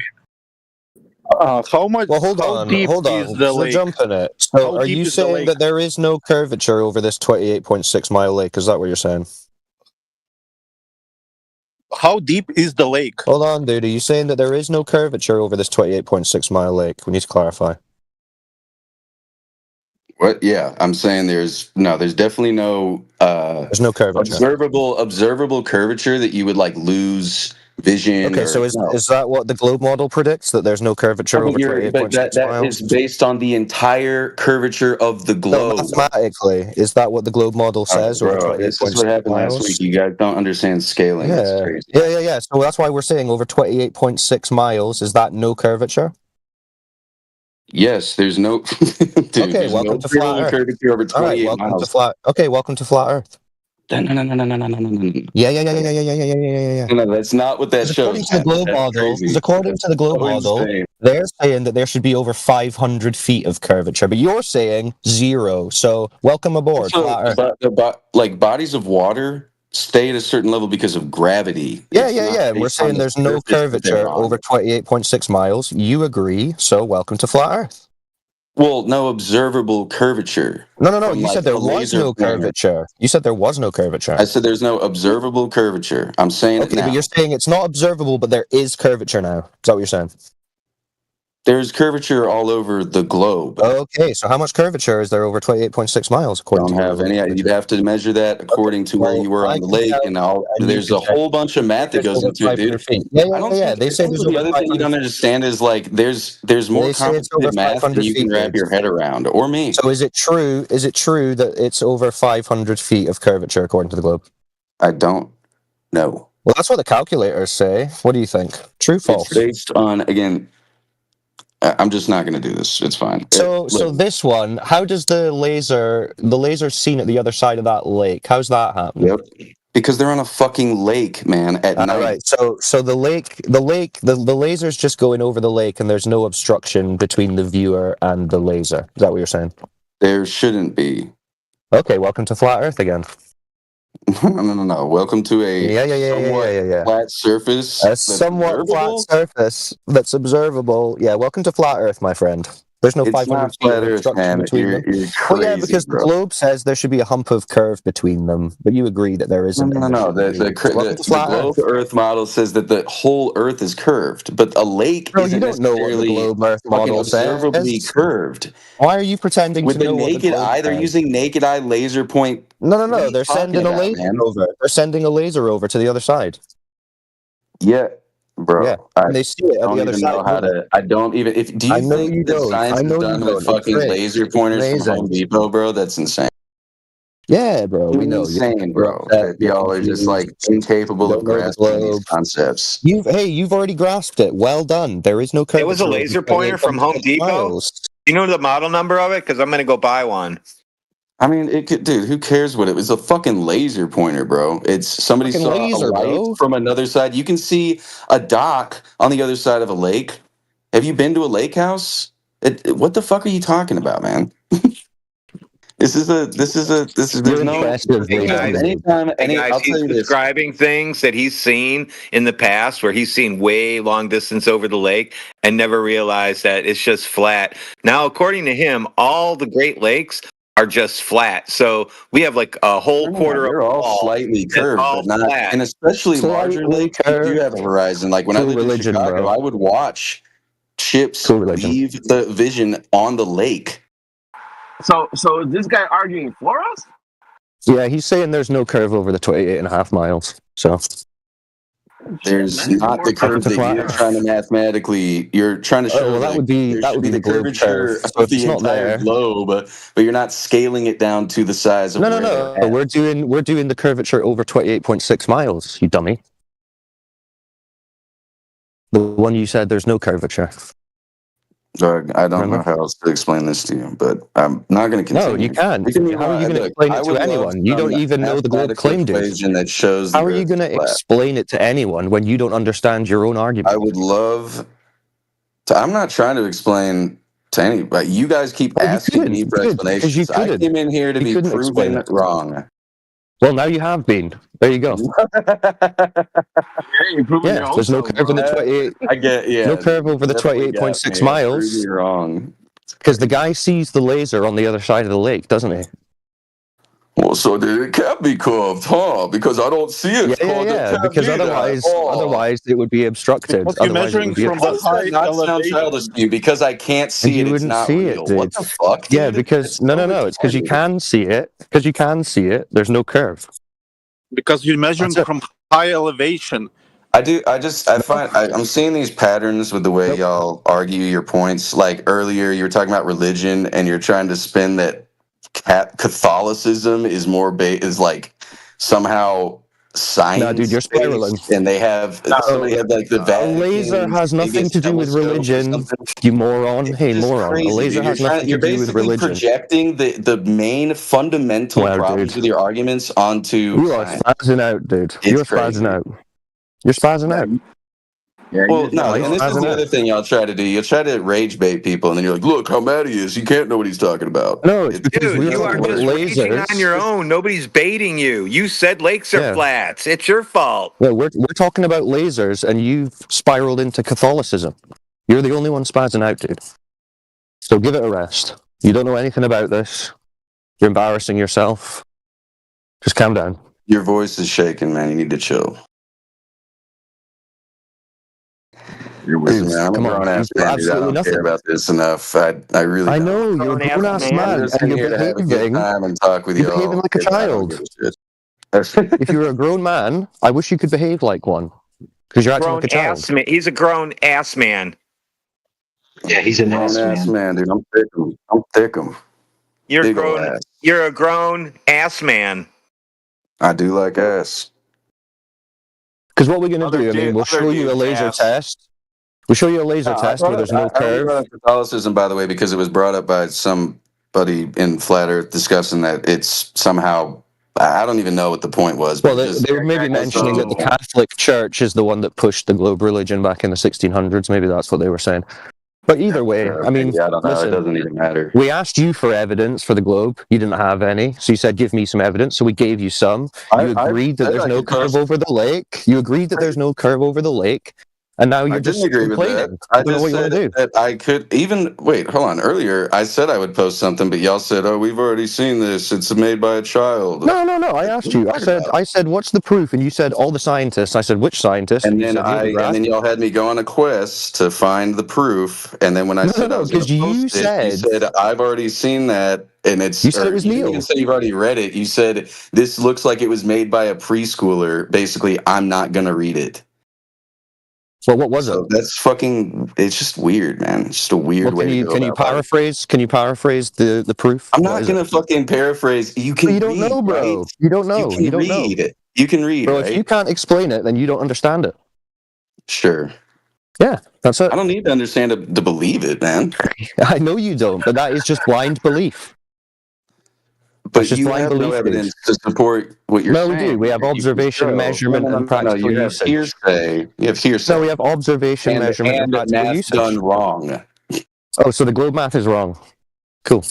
How much? Well, hold on. Is the So lake? jump in it. So How are deep you is the saying lake? that there is no curvature over this 28.6 mile lake? Is that what you're saying? How deep is the lake? Hold on, dude. Are you saying that there is no curvature over this 28.6 mile lake? We need to clarify. What? Yeah, I'm saying there's definitely no There's no curvature. observable curvature that you would like lose vision. Okay, so is that what the globe model predicts? That there's no curvature over 28.6 that miles? is based on the entire curvature of the No, globe. mathematically, is that what the globe model says? over Bro, this is 28.6 what happened miles? last week. You guys don't understand scaling. That's Yeah. crazy. Yeah. So that's why we're saying over 28.6 miles. Is that no curvature? Yes, there's no. Dude, Okay, there's welcome no to Flat prevailing Earth. curvature over All right, 28 welcome to miles. Flat. Okay, welcome to Flat Earth. No. Yeah. No, that's not what that Because shows. according to the globe That's model, crazy. because according to the globe So model, insane. they're saying that there should be over 500 feet of curvature, but you're saying 0. So welcome aboard, So, Flat Earth. like bodies of water stay at a certain level because of gravity. Yeah. It's not And we're based on saying the there's no surface that they're curvature on. over 28.6 miles. You agree, so welcome to Flat Earth. Well, no observable curvature. No. from, You like, said there a was laser no pointer. curvature. You said there was no curvature. I said there's no observable curvature. I'm saying it Okay, now. but you're saying it's not observable, but there is curvature now. Is that what you're saying? There's curvature all over the globe. Okay, so how much curvature is there over 28.6 miles according Don't to have your any. You'd have to measure that according to where well, you were I on the can lake, tell and all. and you There's can a check. whole bunch of math that There's goes over into it, 500 dude. feet. Yeah. I don't think. They say there's Also, the over other thing you 500 don't feet. understand is like there's more They say it's over complicated math than 500 you can feet. wrap your head around, or me. So is it true? Is it true that it's over 500 feet of curvature according to the globe? I don't know. Well, that's what the calculators say. What do you think? True, false? It's based on, again. I'm just not going to do this. It's fine. So this one, how does the laser seen at the other side of that lake? How's that happen? Yep. Because they're on a fucking lake, man, at night. Right. So the laser's just going over the lake, and there's no obstruction between the viewer and the laser. Is that what you're saying? There shouldn't be. Okay. Welcome to Flat Earth again. No. Welcome to a somewhat flat surface. A somewhat flat surface that's observable. Yeah. Welcome to Flat Earth, my friend. There's no It's 500 not feet flat of Earth, obstruction man. between You're them. crazy, Well, yeah, because bro. the globe says there should be a hump of curve between them, but you agree that there isn't. No. The globe Earth model says that the whole Earth is curved, but a lake Bro, isn't you don't know what the necessarily globe Earth fucking model observably says. curved. Why are you pretending With to the know what the naked globe eye, they're says? using naked eye laser point. No. What are you They're sending talking a about, laser man? over. They're sending a laser over to the other side. Yeah, bro. Yeah, and they see it at I don't the other even side. know how to. I don't even. Do you I know think you that don't. science I is know done you with don't. It's fucking fake. laser It's pointers from amazing. Home Depot, bro? That's insane. Yeah, bro. We know. Insane, You're bro. upset, That you're y'all are just confused, like you incapable of don't know the grasping these globe. concepts. You've already grasped it. Well done. There is no curvature. It was a laser pointer from Home Depot. You know the model number of it? Because I'm going to go buy one. I mean, dude, who cares what it was? A fucking laser pointer, bro. It's somebody Fucking saw laser, a light bro. from another side. You can see a dock on the other side of a lake. Have you been to a lake house? What the fuck are you talking about, man? There's no Hey guys, I'll he's tell you this. describing things that he's seen in the past where he's seen way long distance over the lake and never realized that it's just flat. Now, according to him, all the Great Lakes are just flat. So we have like a whole quarter They're of all wall slightly that's curved, all but not, flat. and especially larger lakes. You do have a horizon. Like when I lived in Chicago, I would watch ships leave the vision on the lake. So is this guy arguing for us? Yeah, he's saying there's no curve over the 28.5 miles. So there's not the curve that you're trying to mathematically. You're trying to show that would be the globe curvature curve. So of the entire globe, but you're not scaling it down to the size of. No. We're doing the curvature over 28.6 miles. You dummy. The one you said there's no curvature. Doug, I don't know how else to explain this to you, but I'm not going to continue. No, you can't. How are you going to explain it to anyone? You don't even know the globe claim, dude. That shows. How are you going to explain it to anyone when you don't understand your own argument? I would love to. I'm not trying to explain to anybody. You guys keep asking me for explanations. I came in here to be proven wrong. Well, now you have been. There you go. Yeah, there's no curve in the 28. I get, no curve over the 28.6 miles. You're wrong. Because the guy sees the laser on the other side of the lake, doesn't he? Well, so it can't be curved, huh? Because I don't see it. Yeah. Because otherwise it would be obstructed. What you're measuring from the high elevation. Childish to you because I can't see it. It's not real. What the fuck? Dude? Yeah, because no. It's because you can see it. Because you can see it. There's no curve. Because you're measuring from high elevation. I'm seeing these patterns with the way y'all argue your points. Like earlier, you were talking about religion, and you're trying to spin that Catholicism is more is like somehow science. Nah, dude, you're spiraling. And they have somebody had like the A Vatican. laser has nothing to do with religion, you moron. Hey, It's moron. crazy, A laser dude. has nothing to You're do with basically religion. projecting the main fundamental Well, problems dude. with your arguments onto You are science. spazzing out, dude. It's You're crazy. spazzing out. You're spazzing out. Yeah, Well, no, You're and this is spazzing the out. other thing y'all try to do. You'll try to rage bait people, and then you're like, look how mad he is. He can't know what he's talking about. No, it's because Dude, we're you are talking about just raging lasers. on your own. Nobody's baiting you. You said lakes are Yeah. flats. It's your fault. Yeah, we're talking about lasers, and you've spiraled into Catholicism. You're the only one spazzing out, dude. So give it a rest. You don't know anything about this. You're embarrassing yourself. Just calm down. Your voice is shaking, man. You need to chill. Listen, man, I'm a come on, grown ass you do man, dude. I absolutely don't nothing. care about this enough. I really I don't. know, you're a grown-ass I'm man, just and here you're to have a good behaving. time and talk with You're you behaving all. like a I don't child. give a shit. If you were a grown man, I wish you could behave like one. Because you're acting Grown like a child. ass man. He's a grown ass man. Yeah, he's a Grown nice ass man. man, dude. I'm thick 'em. I'm thick 'em. You're Big ol' grown. ass. You're a grown ass man. I do like ass. Because what we're going to Other do, I mean, dude- we'll other show you a dude's laser ass. test. We'll show you a laser test where there's no I only curve. brought up Catholicism, by the way, because it was brought up by somebody in Flat Earth discussing that it's somehow. I don't even know what the point was. Well, But they were maybe mentioning that the Catholic Church is the one that pushed the globe religion back in the 1600s. Maybe that's what they were saying. But either way, I mean, I don't know. listen, It doesn't even matter. we asked you for evidence for the globe. You didn't have any. So you said, give me some evidence. So we gave you some. You agreed that said there's I no could curve post- over the lake. You agreed that there's no curve over the lake. And now you're I just didn't agree with complaining. that. I don't know just what you want said to do. that I could even wait. Hold on. Earlier, I said I would post something, but y'all said, "Oh, we've already seen this. It's made by a child." No. I asked you. I said, what's the proof? And you said all the scientists. I said, which scientists? And you then said, Neil deGrasse. and then y'all had me go on a quest to find the proof. And then when I said I was going to post it, you said I've already seen that, and it's. You said it was you didn't Neil. even say you've already read it. You said this looks like it was made by a preschooler. Basically, I'm not going to read it. Well, what was it? That's fucking. It's just weird, man. It's just a weird way to go. Can you paraphrase? Can you paraphrase the proof? I'm not gonna fucking paraphrase. You can. You don't read, know, bro. right? You don't know. You can read. You can read, Bro, right? if you can't explain it, then you don't understand it. Sure. Yeah, that's it. I don't need to understand it to believe it, man. I know you don't, but that is just blind belief. But you have no evidence to support what you're saying. No, we do. We have observation, measurement, and practical you have usage. hearsay. You have hearsay. No, we have observation, measurement, and practical math's usage. done wrong. Oh, so the globe math is wrong. Cool.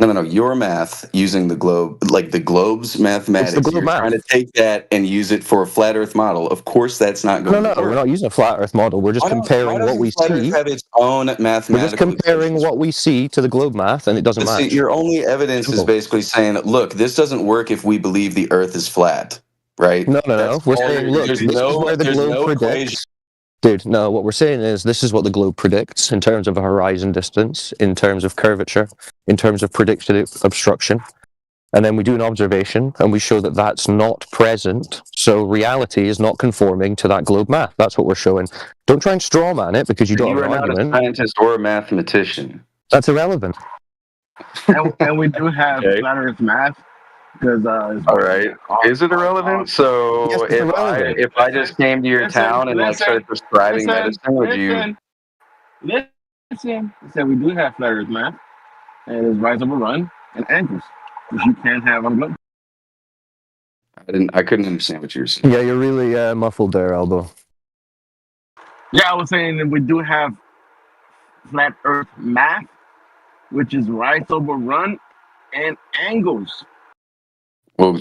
No. Your math using the globe, like the globe's mathematics. It's the globe you're trying to take that and use it for a flat Earth model. Of course, that's not going to work. No, we're not using a flat Earth model. We're just comparing what we Flat Earth see. have its own mathematical. We're just comparing what we see to the globe math, and it doesn't See, match. your only evidence is basically saying, look, this doesn't work if we believe the Earth is flat, right? No. That's We're all saying, there- look, there's this is where the there's globe no predicts. equation. Dude, no, what we're saying is this is what the globe predicts in terms of a horizon distance, in terms of curvature, in terms of predicted obstruction. And then we do an observation and we show that that's not present. So reality is not conforming to that globe math. That's what we're showing. Don't try and strawman it because you don't You have are an not a argument. scientist or a mathematician. That's irrelevant. And we do have flat Earth math because All right. Is it irrelevant? So Yes, it's irrelevant. if I just came to your town and like started prescribing medicine, would you? Listen. We do have flat Earth math, and it's rise over run and angles, which you can have on globe. I couldn't understand what you were saying. Yeah, you're really muffled there, Elbow. Yeah, I was saying that we do have flat Earth math, which is rise over run and angles. Well,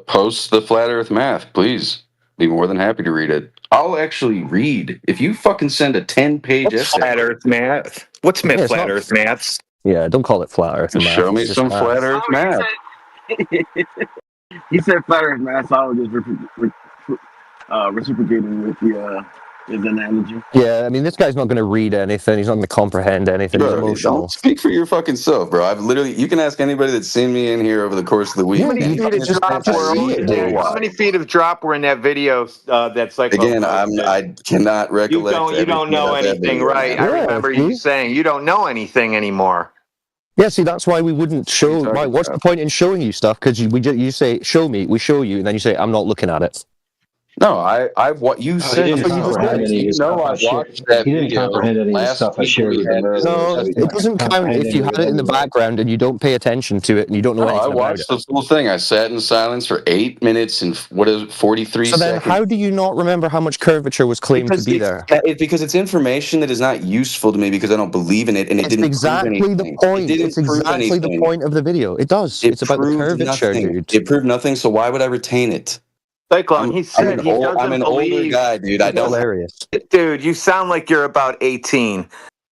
post the flat Earth math, please. Be more than happy to read it. I'll actually read if you fucking send a 10-page essay. Flat Earth math. What's Yeah, it's flat not- Earth maths? Yeah, don't call it flat Earth math. Show me It's just some math. flat Earth math. He said flat Earth math, so I was just reciprocating with his analogy. Yeah, I mean, this guy's not going to read anything. He's not going to comprehend anything. He's Bro, emotional. don't speak for your fucking self, bro. I've literally, you can ask anybody that's seen me in here over the course of the week. Yeah, and you fucking just have to see it, dude. How many feet of drop were in that video? That's like Again, I cannot recollect. You don't know everything about that anything, video. right? I Yeah, remember you saying you don't know anything anymore. Yeah, see, that's why we wouldn't show. What's the point in showing you stuff? Because you say, show me, we show you, and then you say, I'm not looking at it. No, what you said. He didn't comprehend any of his stuff. I watched that He didn't video comprehend any of the last stuff I week shared we with him had earlier. No, so he it didn't doesn't count comprehend if you any of had it in the anyway. background and you don't pay attention to it and you don't know No, I anything about watched it. the full thing. I sat in silence for 8 minutes and 43 So then, seconds. how do you not remember how much curvature was claimed to be there? Because it's information that is not useful to me because I don't believe in it, and it It's didn't exactly prove the anything. point. It didn't It's prove exactly the anything. point of the video. It does. It It's about the proved curvature, nothing. dude. It proved nothing. So why would I retain it? Cyclone, he said he I'm doesn't an older believe. guy, dude. I don't. Hilarious. Dude, you sound like you're about 18.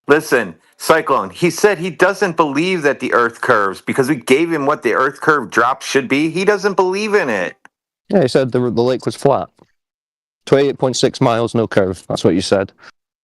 Listen, Cyclone, he said he doesn't believe that the Earth curves because we gave him what the Earth curve drop should be. He doesn't believe in it. Yeah, he said the lake was flat. 28.6 miles, no curve. That's what you said.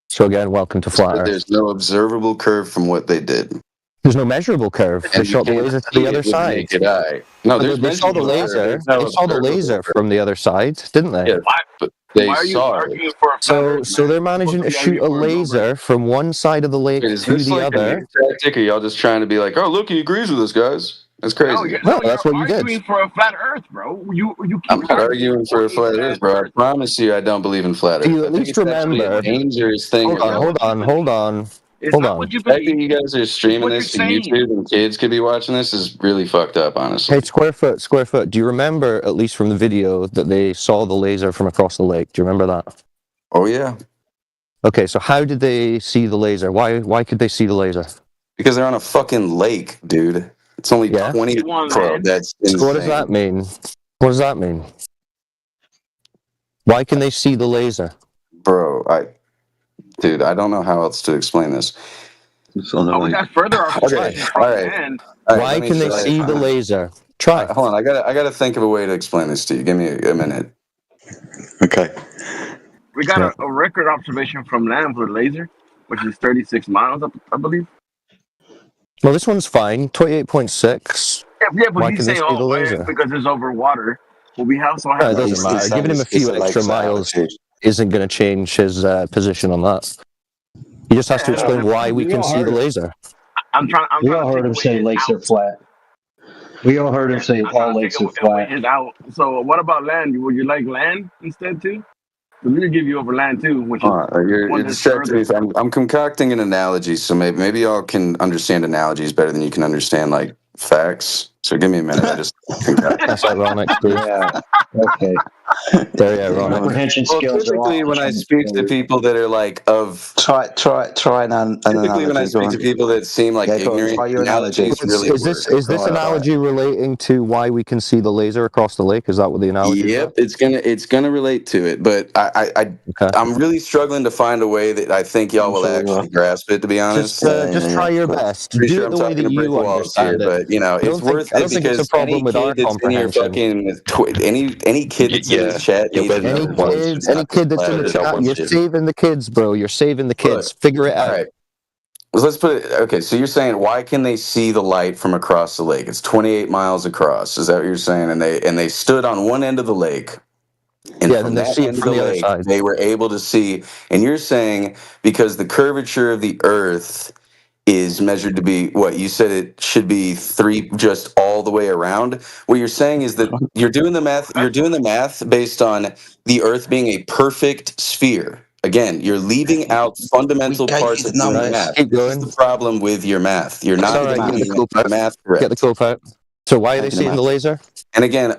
So again, welcome to flat But Earth. there's no observable curve from what they did. There's no measurable curve. They And you shot the can't laser to see the it other with side. naked eye. No, And there's they saw the measurable curve. laser. There's no They saw the observable laser curve. from the other side, didn't they? Yeah, but they Why are you saw it. arguing for a flat Earth, So man? they're managing to shoot a laser from one side of the lake Is to this the like a other. new tactic, or y'all just trying to be like, oh, look, he agrees with us, guys? That's crazy. No, that's what you did. arguing for a flat Earth, bro. You keep I'm not arguing for a flat Earth, bro. I promise you, I don't believe in flat Earth. Do you I at think least it's actually remember? a dangerous thing. Hold on. Is Hold that on. what you The fact that believe? you guys are streaming what this to you're saying. YouTube and kids could be watching this is really fucked up, honestly. Hey, Square Foot, do you remember, at least from the video, that they saw the laser from across the lake? Do you remember that? Oh, yeah. Okay, so how did they see the laser? Why could they see the laser? Because they're on a fucking lake, dude. It's only 20. Bro, that's insane. So what does that mean? What does that mean? Why can they see the laser? Bro, dude, I don't know how else to explain this. Oh, we got further Okay, all right. All right, Why let me can they try see it. the laser? Try. Hold on, I gotta think of a way to explain this to you. Give me a minute. Okay. We got a record observation from land with a laser, which is 36 miles, I believe. Well, this one's fine. 28.6. Yeah, but Why he's can they saying, see the oh, laser? because it's over water. Well, we also No, have. it doesn't matter. Giving him a few extra miles isn't going to change his position on that. He just has to explain why we can see the laser. I'm trying. We all heard him say lakes are flat. We all heard him say all lakes are flat. It's out. So what about land? Would you like land instead too? We could give you over land too, which is It's set to me. I'm concocting an analogy, so maybe y'all can understand analogies better than you can understand like facts. So give me a minute. I just That's ironic. Yeah. Okay. Very ironic. Comprehension skills are typically when I speak to people that are like of try an typically when I speak to people that seem like ignorant, analogies really Is this analogy relating to why we can see the laser across the lake? Is that what the analogy is? Yep, it's gonna relate to it, but I'm really struggling to find a way that I think y'all will actually grasp it. To be honest, Just try your best. Pretty Do sure it I'm the way talking that to brick you walls here, understand it. but you know, it's worth it because it's a problem any with our kid that's in your comprehension. fucking any kid that's in this chat needs to know Any kid that's in the chat, you're saving the kids, bro. You're saving the kids. Figure it out. All right. Let's put it. Okay, so you're saying why can they see the light from across the lake? It's 28 miles across. Is that what you're saying? And they stood on one end of the lake. And from that end of the lake, they were able to see. And you're saying because the curvature of the Earth is measured to be what you said it should be 3 just all the way around. What you're saying is that you're doing the math based on the Earth being a perfect sphere. Again, you're leaving out fundamental parts of doing math. This is the problem with your math. You're not doing the math correct. Get the clip out. So why are they seeing the laser? And again,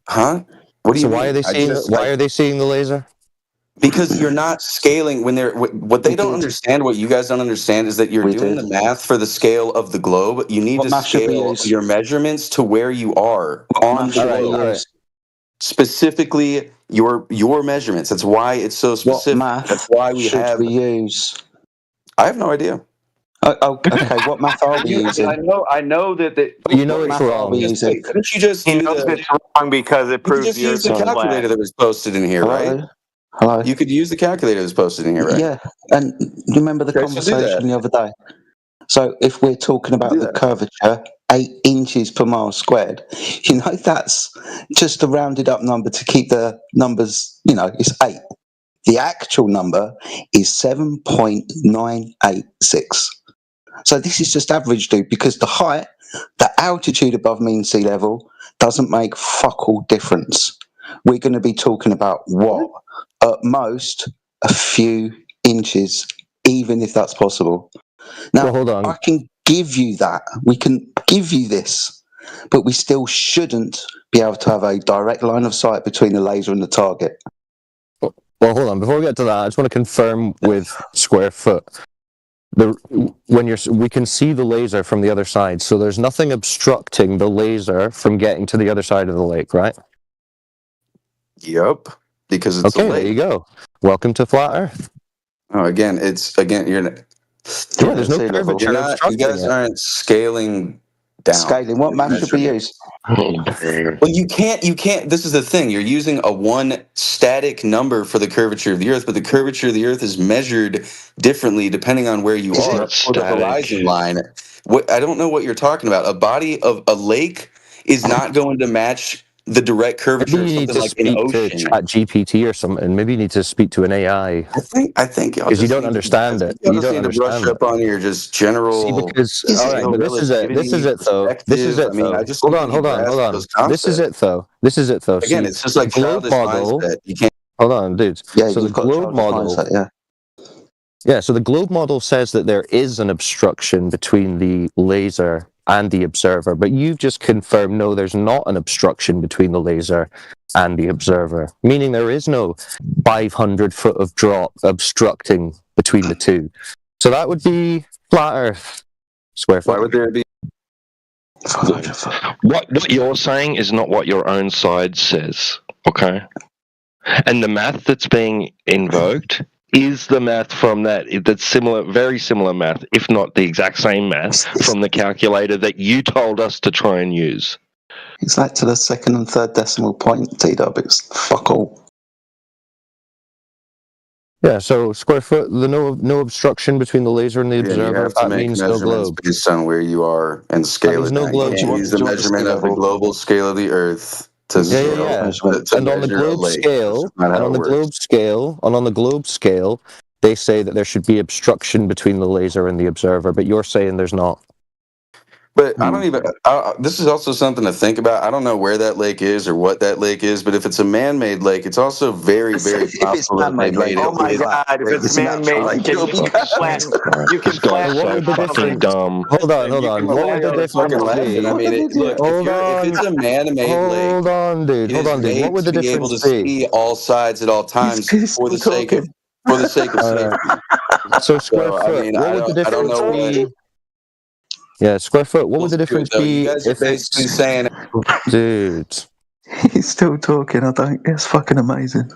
huh? What do you So mean? why are they seeing? Why are they seeing the laser? Because you're not scaling when they're what they don't understand. What you guys don't understand is that you're doing the math for the scale of the globe. You need to scale your measurements to where you are on the globe. Specifically, your measurements. That's why it's so specific. That's why we have. use? I have no idea. Okay, what math are we using? I know that. You know it's wrong. Couldn't you just He knows it's wrong because it proves just the use Earth the is calculator flat. that was posted in here, right? Hello. You could use the calculator that's posted in here, right? Yeah, and remember the conversation the other day. So if we're talking about the curvature, 8 inches per mile squared, you know that's just a rounded up number to keep the numbers. You know, it's 8. The actual number is 7.986. So this is just average, dude, because the height, the altitude above mean sea level doesn't make fuck all difference. we're going to be talking about what? At most, a few inches, even if that's possible. Now, Well, hold on. I can give you that. We can give you this, but we still shouldn't be able to have a direct line of sight between the laser and the target. Well, hold on. Before we get to that, I just want to confirm with Square Foot. We can see the laser from the other side, so there's nothing obstructing the laser from getting to the other side of the lake, right? Yep, because it's a Okay, lake. there you go. Welcome to Flat Earth. Oh, again, you're Yeah, there's no curvature you obstructing guys it. aren't scaling down. Scaling, what math should we use? Well, you can't. This is the thing. You're using a one static number for the curvature of the Earth, but the curvature of the Earth is measured differently depending on where you It's are. not Or the static. horizon line. I don't know what you're talking about. A body of a lake is not going to match the direct curvature Maybe of you need something to like an speak to ocean. ChatGPT or something. Maybe you need to speak to an AI. I think y'all because you just don't need understand to, it. y'all You just don't need to brush understand up on your just general. See, because all right, but this is it. This is relativity it, though. This is perspective. it, I mean, though. I just Hold don't on, think you hold on, hold grasp on. those This is concepts. it, though. This is it, though. Again, See, it's just like the globe childish model. mindset. You can't. Hold on, dude. Yeah, so the you've got globe childish model. mindset, yeah. Yeah, so the globe model says that there is an obstruction between the laser and the observer, but you've just confirmed no, there's not an obstruction between the laser and the observer, meaning there is no 500 foot of drop obstructing between the two. So that would be flat Earth. Square foot. Why would there be? What you're saying is not what your own side says, okay? And the math that's being invoked is the math from that's similar, very similar math, if not the exact same math from the calculator that you told us to try and use. It's like to the second and third decimal point, T-Dub. It's fuck all. Yeah, so square foot, the no obstruction between the laser and the Yeah, you observer, have to that make means no measurements globe. based on where you are and scale means it no down. globe. You Do you can't want- use do the you want the measurement sea of the level? global scale of the Earth to Yeah. to And on the measure a globe lake. scale, That's not how and on it the works. globe scale, they say that there should be obstruction between the laser and the observer, but you're saying there's not. But I don't even. This is also something to think about. I don't know where that lake is or what that lake is, but if it's a man-made lake, it's also very, very If it's possible that they man-made lake, made Oh it my with. God! If it's It's a natural man-made, lake. you can flatten. You can This guy's flatten. What so would the fucking difference? dumb. Hold on. You can What would the laugh, fucking difference laugh be? it. I mean, look, Hold if it's a man-made lake, Hold on, dude. it Hold is on, dude. What made would to the be able difference to be? see all sides at all times He's for the still sake of Alright. safety. So square So I foot. mean, What would the I don't difference know what. be? Yeah, square foot. What would the Let's do it, difference though. You be guys are if basically it's saying dude? He's still talking. I don't. It's fucking amazing.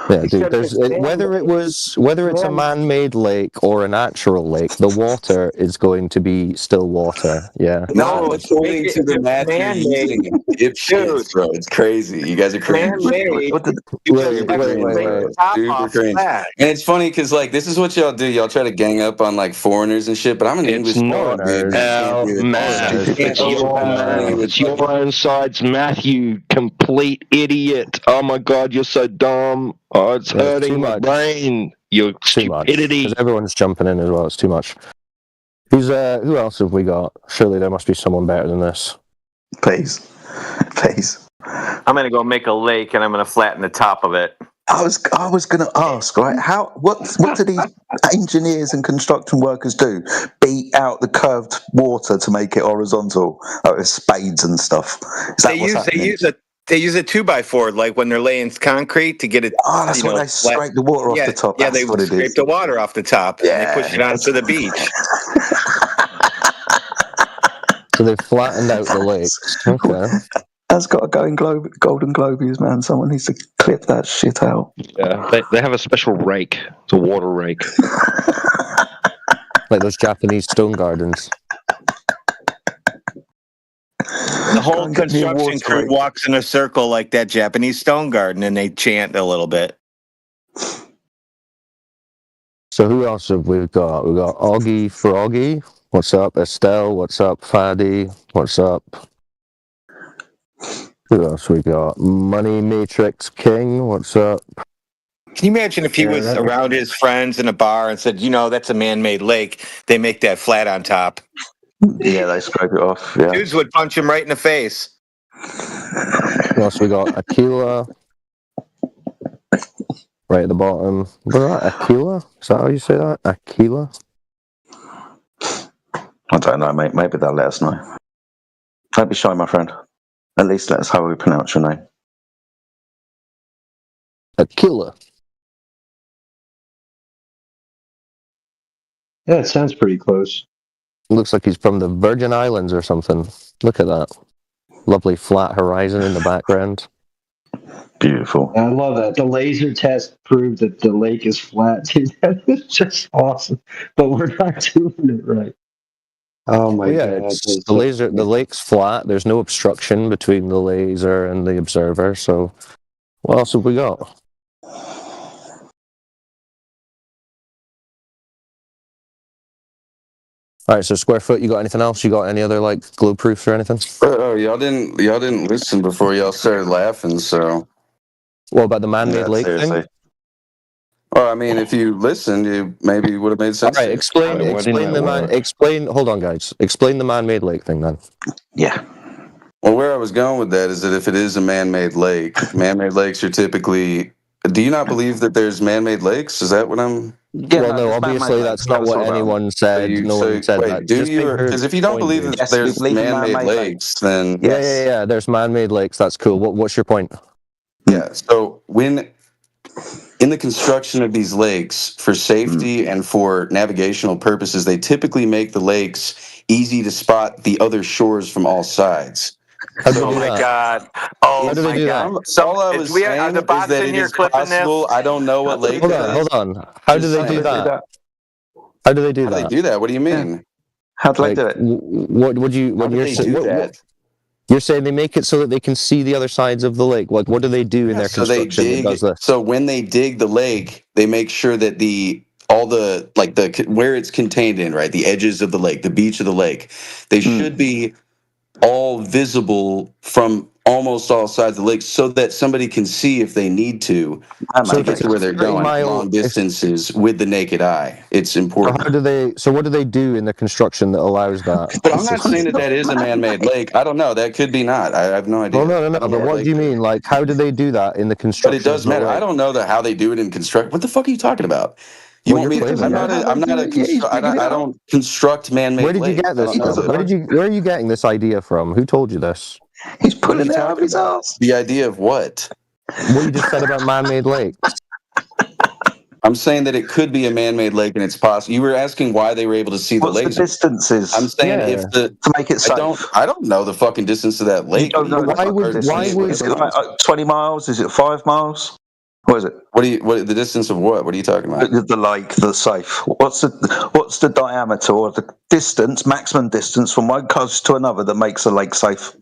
Yeah, dude. Because it's Whether it's a man-made lake or a natural lake, the water is going to be still water. Yeah. not it's according to the it's math you're man-made. using. Dipshits, bro. It's crazy. You guys are crazy. Man-made. Wait. Super cringe. And it's funny because like this is what y'all do. Y'all try to gang up on like foreigners and shit. But I'm an It's English not dude. our math. It's your math. It's your own side's math, you complete idiot. Oh my God, you're so dumb. Oh, it's Yeah, it's hurting too my much. brain. Your Too much. stupidity. Because everyone's jumping in as well. It's too much. Who else have we got? Surely there must be someone better than this. Please. I'm gonna go make a lake and I'm gonna flatten the top of it. I was going to ask, right? What do these engineers and construction workers do? Beat out the curved water to make it horizontal, like with spades and stuff. Is that what's happening? They use a 2x4 like when they're laying concrete to get it. Oh, that's what they scrape the water off the top. Yeah, That's they what it scrape is. the water off the top and they push it onto the beach. So they've flattened out the lakes. Okay. That's got to go in Golden Globies, man. Someone needs to clip that shit out. Yeah, they have a special rake. It's a water rake. Like those Japanese stone gardens. The whole construction crew walks in a circle like that Japanese stone garden and they chant a little bit. So who else have we got? We got Augie Froggy. What's up? Estelle. What's up? Fadi. What's up? Who else we got? Money Matrix King. What's up? Can you imagine if he was around his friends in a bar and said, that's a man-made lake. They make that flat on top. Yeah, they scrape it off. Yeah. Dudes would punch him right in the face. What else we got? Aquila. Right at the bottom. What is that? Aquila? Is that how you say that? Aquila? I don't know, mate. Maybe they'll let us know. Don't be shy, my friend. At least let us how we pronounce your name. Aquila. Yeah, it sounds pretty close. Looks like he's from the Virgin Islands or something. Look at that. Lovely flat horizon in the background. Beautiful. I love that. The laser test proved that the lake is flat. Dude, that is just awesome. But we're not doing it right. Oh my Well, yeah, god. it's the lake's flat. There's no obstruction between the laser and the observer. So, what else have we got? All right, so square foot. You got anything else? You got any other like globe proofs or anything? Oh, y'all didn't listen before y'all started laughing. So, what about the man-made lake seriously. thing? Well, I mean, if you listened, you maybe would have made sense. All right, explain the man. Explain. Hold on, guys. Explain the man-made lake thing then. Yeah. Well, where I was going with that is that if it is a man-made lake, man-made lakes are typically. Do you not believe that there's man-made lakes? Is that what I'm? Yeah, well, no, obviously that's not what anyone said. No one said wait, that. do Just you? make her Because if you don't point, believe dude. that there's man-made lakes, then Yeah. There's man-made lakes. That's cool. What's your point? Yeah. So when in the construction of these lakes for safety and for navigational purposes, they typically make the lakes easy to spot the other shores from all sides. Oh my God! Oh my God! So all I was saying are the is bots that in it here is clipping possible. this? I don't know what lake. Hold on. How do they do that? How do they do that? do that? What do you mean? How do they do it? What would you? When you're you're saying they make it so that they can see the other sides of the lake. Like, what do they do in their So they construction that dig. does this? So when they dig the lake, they make sure that all the where it's contained in, right, the edges of the lake, the beach of the lake, they should be all visible from almost all sides of the lake, so that somebody can see if they need to get to where they're going long distances with the naked eye. It's important. So what do they do in the construction that allows that? But I'm not saying that is a man-made lake. I don't know. That could be not. I have no idea. Well, no. But what do you mean? Like, how do they do that in the construction? But it does matter. I don't know how they do it in construct. What the fuck are you talking about? You want me? I'm not a. I don't construct man-made. Where did you get this from? Where are you getting this idea from? Who told you this? He's putting it out of his ass. The idea of what? What you just said about man-made lakes. I'm saying that it could be a man-made lake, and it's possible. You were asking why they were able to see the laser. What's the distances? I'm saying if to make it safe. I don't know the fucking distance of that lake. Why would is it like 20 miles? Is it 5 miles? What is it? What the distance of what? What are you talking about? The lake, the safe. What's the diameter or the distance, maximum distance from one coast to another that makes a lake safe?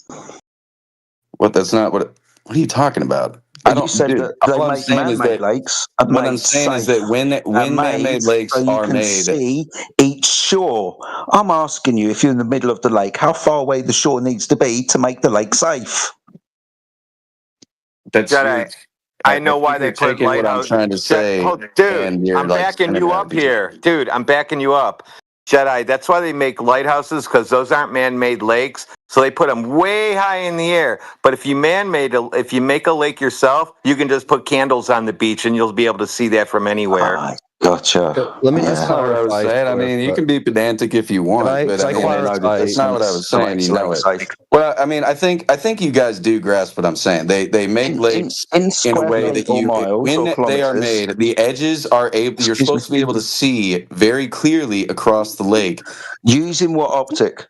What? That's not what. What are you talking about? I don't. You said that they make man-made lakes. What I'm saying is that when man-made lakes are made, see each shore. I'm asking you, if you're in the middle of the lake, how far away the shore needs to be to make the lake safe? That's I know why they put lighthouse. What I'm trying to say, dude. I'm backing you up here, dude. I'm backing you up, Jedi. That's why they make lighthouses, because those aren't man-made lakes. So they put them way high in the air. But if you if you make a lake yourself, you can just put candles on the beach, and you'll be able to see that from anywhere. Gotcha. Let me just clarify. What I was saying. I mean, you can be pedantic if you want, but that's not what I was saying. You know it. Well, I mean, I think you guys do grasp what I'm saying. They make lakes in a way that when they are made, the edges are able. You're supposed to be able to see very clearly across the lake. Using what optic?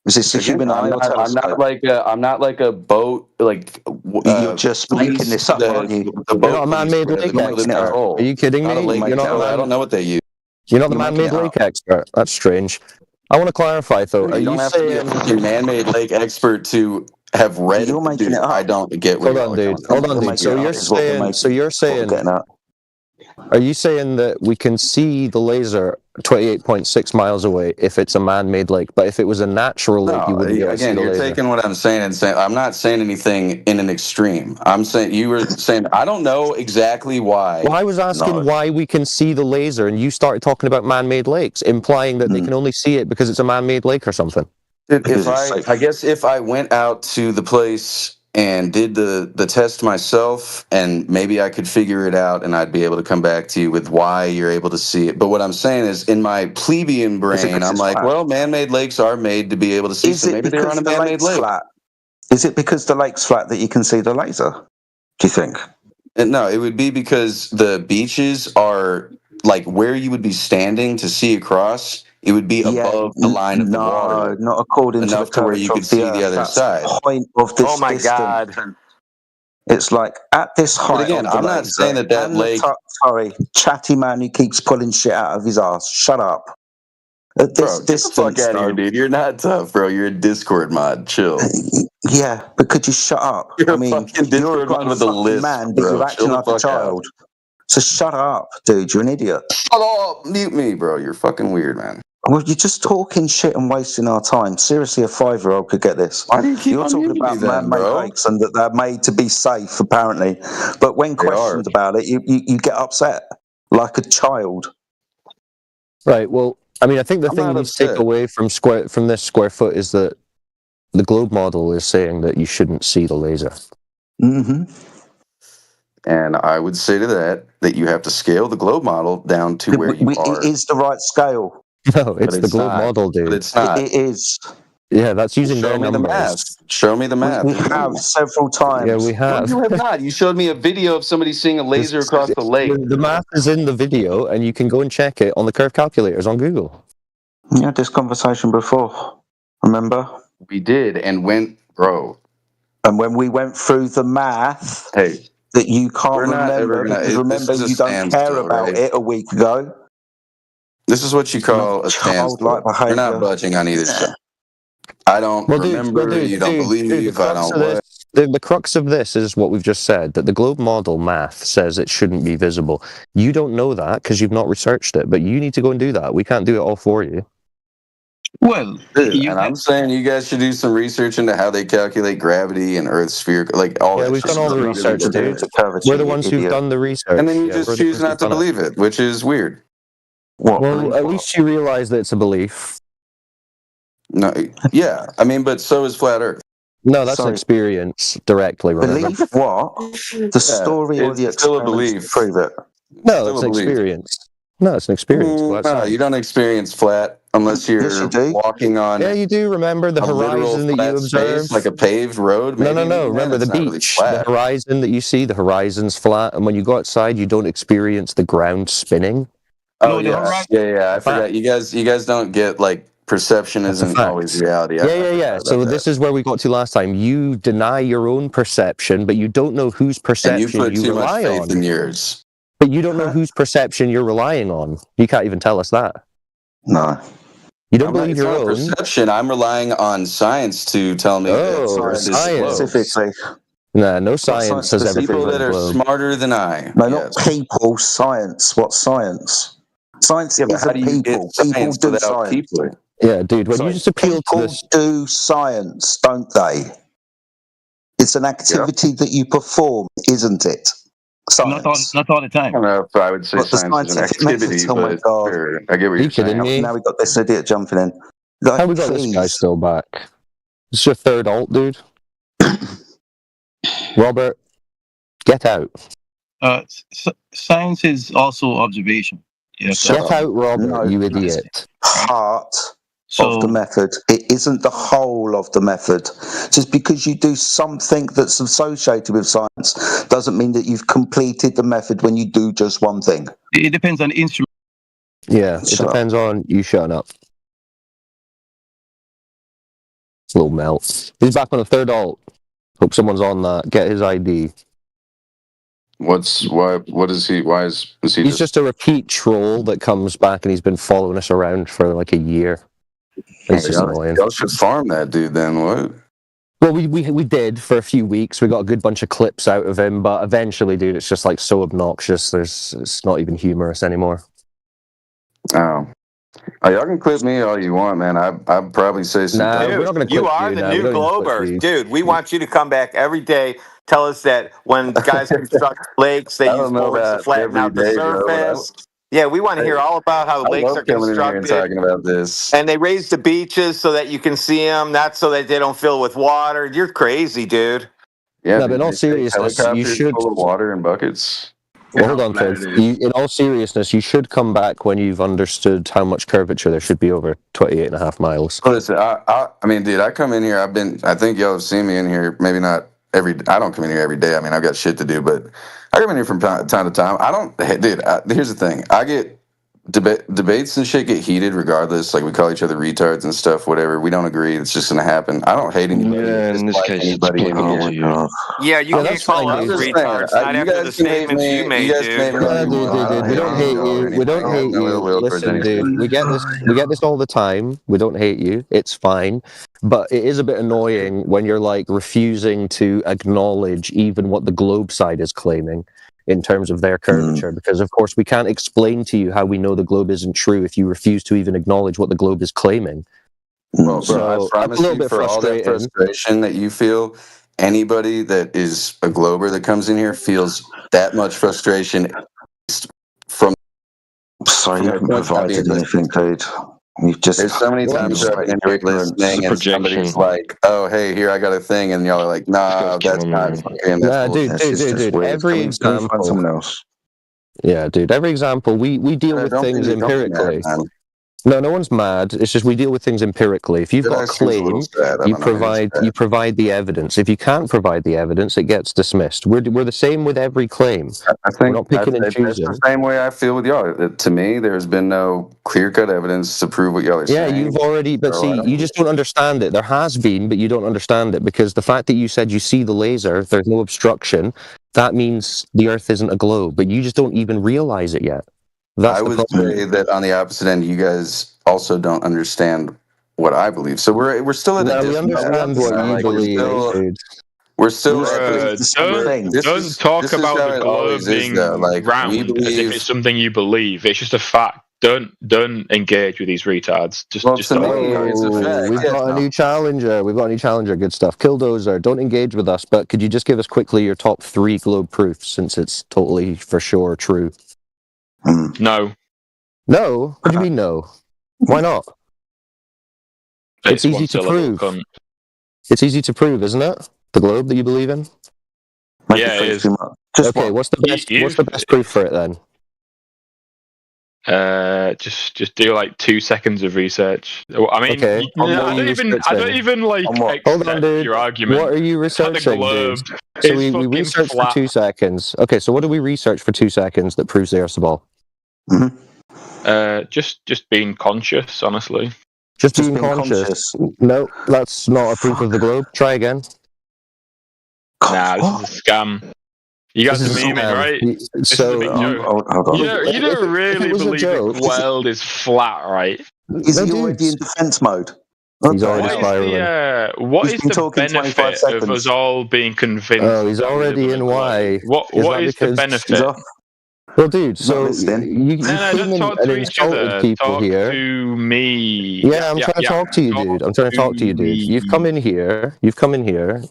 Is this a human eye or telescope? I'm not like a boat. Like you're just making this up, aren't you? You're not a man-made lake expert. Are you kidding me? I don't know what they use. You're not the man-made lake expert. That's strange. I want to clarify though. Are you saying a man-made lake expert to have read? You're making it up. I don't get. Hold on, dude. So you're saying. Are you saying that we can see the laser 28.6 miles away if it's a man-made lake, but if it was a natural lake, you wouldn't be able to see the laser? You're taking what I'm saying and saying I'm not saying anything in an extreme. I'm saying you were saying I don't know exactly why. Well, I was asking why we can see the laser, and you started talking about man-made lakes, implying that they can only see it because it's a man-made lake or something. I guess if I went out to the place and did the test myself, and maybe I could figure it out, and I'd be able to come back to you with why you're able to see it. But what I'm saying is, in my plebeian brain, I'm like, well, man-made lakes are made to be able to see, Is so it maybe they're on because a the man-made lake's lake. flat? Is it because the lake's flat that you can see the laser? Do you think? No, it would be because the beaches are like where you would be standing to see across. It would be above the line of the water. No, not according to the enough to where you curvature could of the see Earth. the other That's side. the point of this Oh my distance. God. It's like at this height. But again, of the I'm not laser, saying that and lake. Sorry, chatty man who keeps pulling shit out of his ass. Shut up. At this Bro, get the fuck out of here, dude. You're not tough, bro. You're a Discord mod. Chill. Yeah, but could you shut up? You're I mean, a fucking you're a Discord mod grown with a fucking lisp, man, but bro. you're acting Chill the like a fuck out. child. So shut up, dude. You're an idiot. Shut up. Mute me, bro. You're fucking weird, man. Well, you're just talking shit and wasting our time. Seriously, a 5-year-old could get this. Why do you keep You're on talking muting me about then, man-made bro? lakes and that they're made to be safe, apparently. But when questioned about it, you get upset like a child. Right. Well, I mean, I think the I'm thing you not need to take upset. away from this square foot is that the globe model is saying that you shouldn't see the laser. Mm-hmm. And I would say to that you have to scale the globe model down to where you are. It is the right scale. No, it's the globe not. model, dude. But it's not. It is. Yeah, that's using Show their me the numbers. math. Show me the math. We have several times. Yeah, we have. No, you have not. You showed me a video of somebody seeing a laser across the lake. The math is in the video, and you can go and check it on the curve calculators on Google. We had this conversation before. Remember? We did, and went, bro. And when we went through the math, hey, that you can't we're not ever remember gonna- because this remember is a you don't care standstill, about right? it a week ago. This is what you call a standstill. You're not budging on either side. I don't remember. You don't believe. I don't what. The crux of this is what we've just said, that the globe model math says it shouldn't be visible. You don't know that because you've not researched it, but you need to go and do that. We can't do it all for you. Well, and I'm saying you guys should do some research into how they calculate gravity and Earth's sphere, like all that. Yeah, we've shit. done all the Really research, good. dude. We're the ones who've done the research. And then you Yeah, just we're the choose ones not who've to done it. believe it, which is weird. Well, at least you realize that it's a belief. No, yeah, I mean, but so is flat Earth. No, that's an experience directly. Remember? Believe what? The story or the it's still a experiments belief. to prove it? No, Still it's a an belief. experience. No, it's an experience. Flat No, science. you don't experience flat unless you're walking on. Yeah, you do. Remember the a literal horizon that flat you observe? space, like a paved road. No, Maybe no. even Remember then, the it's not really beach, flat. the horizon that you see. The horizon's flat, and when you go outside, you don't experience the ground spinning. Oh yeah. I forgot. You guys don't get like perception isn't always reality. Yeah. So this is where we got to last time. You deny your own perception, but you don't know whose And perception you put too much rely faith on. in yours. But you don't know whose perception you're relying on. You can't even tell us that. No. You don't I'm not- believe it's your not own. perception. I'm relying on science to tell me that Earth is science. closed. Nah, no science has ever People proven that are globe. smarter than I. No, not people. Science. What science? Science Yeah, but how isn't do you get people. People science do without science. people? Yeah, dude. When you just appeal to People this, do science, don't they? It's an activity that you perform, isn't it? Science. Not all the time. I don't know if I would say But the science is an scientific activity, methods, oh my but God. sure, I get what you're saying. Now we got this idiot jumping in. how we got this guy still back? It's your third alt, dude. Robert, get out. Science is also observation. Yes. Get out, Robert, you idiot. Part of the method. It isn't the whole of the method. Just because you do something that's associated with science doesn't mean that you've completed the method when you do just one thing. It depends on the instrument. Yeah, it depends on you shutting up. It's a little melt. He's back on the third alt. Hope someone's on that. Get his ID. What is he? Why is he? He's just a repeat troll that comes back and he's been following us around for like a year. It's just annoying. Y'all should farm that dude then. What? Well, we did for a few weeks. We got a good bunch of clips out of him, but eventually, dude, it's just like so obnoxious. It's not even humorous anymore. Oh, y'all can clip me all you want, man. I'd probably say some. Nah, we're not gonna You clip are you the now. new We don't even clip Glober. you. Dude, we want you to come back every day. Tell us that when guys construct lakes, they I use don't know bullets to that flatten every out the day, bro, but surface. Yeah, we want to hear all about how I lakes love are coming in here and constructed. talking about this. And they raise the beaches so that you can see them, not so that they don't fill with water. You're crazy, dude. Yeah, No, but in all they take seriousness, you helicopters should. full of water and buckets. Well, hold on, Trev. In all seriousness, you should come back when you've understood how much curvature there should be over 28.5 miles. Listen, I mean, dude, I come in here. I think y'all have seen me in here. Maybe not I don't come in here every day. I mean, I've got shit to do, but I come in here from time to time. I don't, dude. Here's the thing. I get debates and shit get heated regardless. Like we call each other retards and stuff. Whatever. We don't agree. It's just gonna happen. I don't hate anybody. Yeah, in this dislike case, it's anybody in applicable here. to you. Yeah, you can't that's call fine, us dude. retards. Not You after guys the can hate statements me. you made, You guys can hate dude. me. No, dude, we don't hate you. We don't hate you. Listen, dude, we get this. We get this all the time. We don't hate you. It's fine, but it is a bit annoying when you're like refusing to acknowledge even what the globe side is claiming in terms of their curvature, because of course we can't explain to you how we know the globe isn't true if you refuse to even acknowledge what the globe is claiming. Well, bro, So I promise that's a little you, bit for all that frustrating. frustration that you feel, anybody that is a glober that comes in here feels that much frustration from. Sorry, you from haven't provided anything, dude. You've just. There's so many times where I've been here listening and somebody's like, "Oh, hey, here I got a thing," and y'all are like, "Nah, that's not fucking." Nah, dude. Every example. Yeah, dude. Every example, we deal with things empirically. No one's mad. It's just we deal with things empirically. If you've got a claim, you provide the evidence. If you can't provide the evidence, it gets dismissed. We're the same with every claim. We're not picking and choosing. That's the same way I feel with y'all. To me, there's been no clear-cut evidence to prove what y'all are saying. Yeah, you've already, but see, you just don't understand it. There has been, but you don't understand it because the fact that you said you see the laser, there's no obstruction, that means the Earth isn't a globe, but you just don't even realize it yet. I would say that on the opposite end, you guys also don't understand what I believe. So we're still at we understand what you believe. We're still don't talk about the globe being round as if it's something you believe. It's just a fact. Don't engage with these retards. Just We've got a new challenger. We've got a new challenger. Good stuff. Killdozer, don't engage with us, but could you just give us quickly your top 3 globe proofs since it's totally for sure true? No. No? What do you mean no? Why not? It's easy to prove. It's easy to prove, isn't it? The globe that you believe in? Yeah, it is. Okay, what's the best proof for it then? Just do like 2 seconds of research. I mean, Okay. I don't even like Hold on, dude. your argument. What are you researching, globe dude? So is we fucking researched flat. for 2 seconds. Okay, so what do we research for 2 seconds that proves the Earth's a ball? Just being conscious, honestly. Just being conscious. No, that's not a proof of the globe. Try again. Nah, this is a scam. You guys This are is a memeing, scam. right? This is a So, big joke. You don't really believe the world is flat, right? Is he already in defense mode? He's already spiraling. What He's is been the talking 25 benefit of seconds. us all being convinced? Oh, he's that we live already on a in globe? why. What is the benefit? Well, dude, so you No, came just in talk and to each insulted other. people Talk here. to me. Yeah, I'm trying to talk to you, dude. I'm trying to talk to you, dude. You've come in here,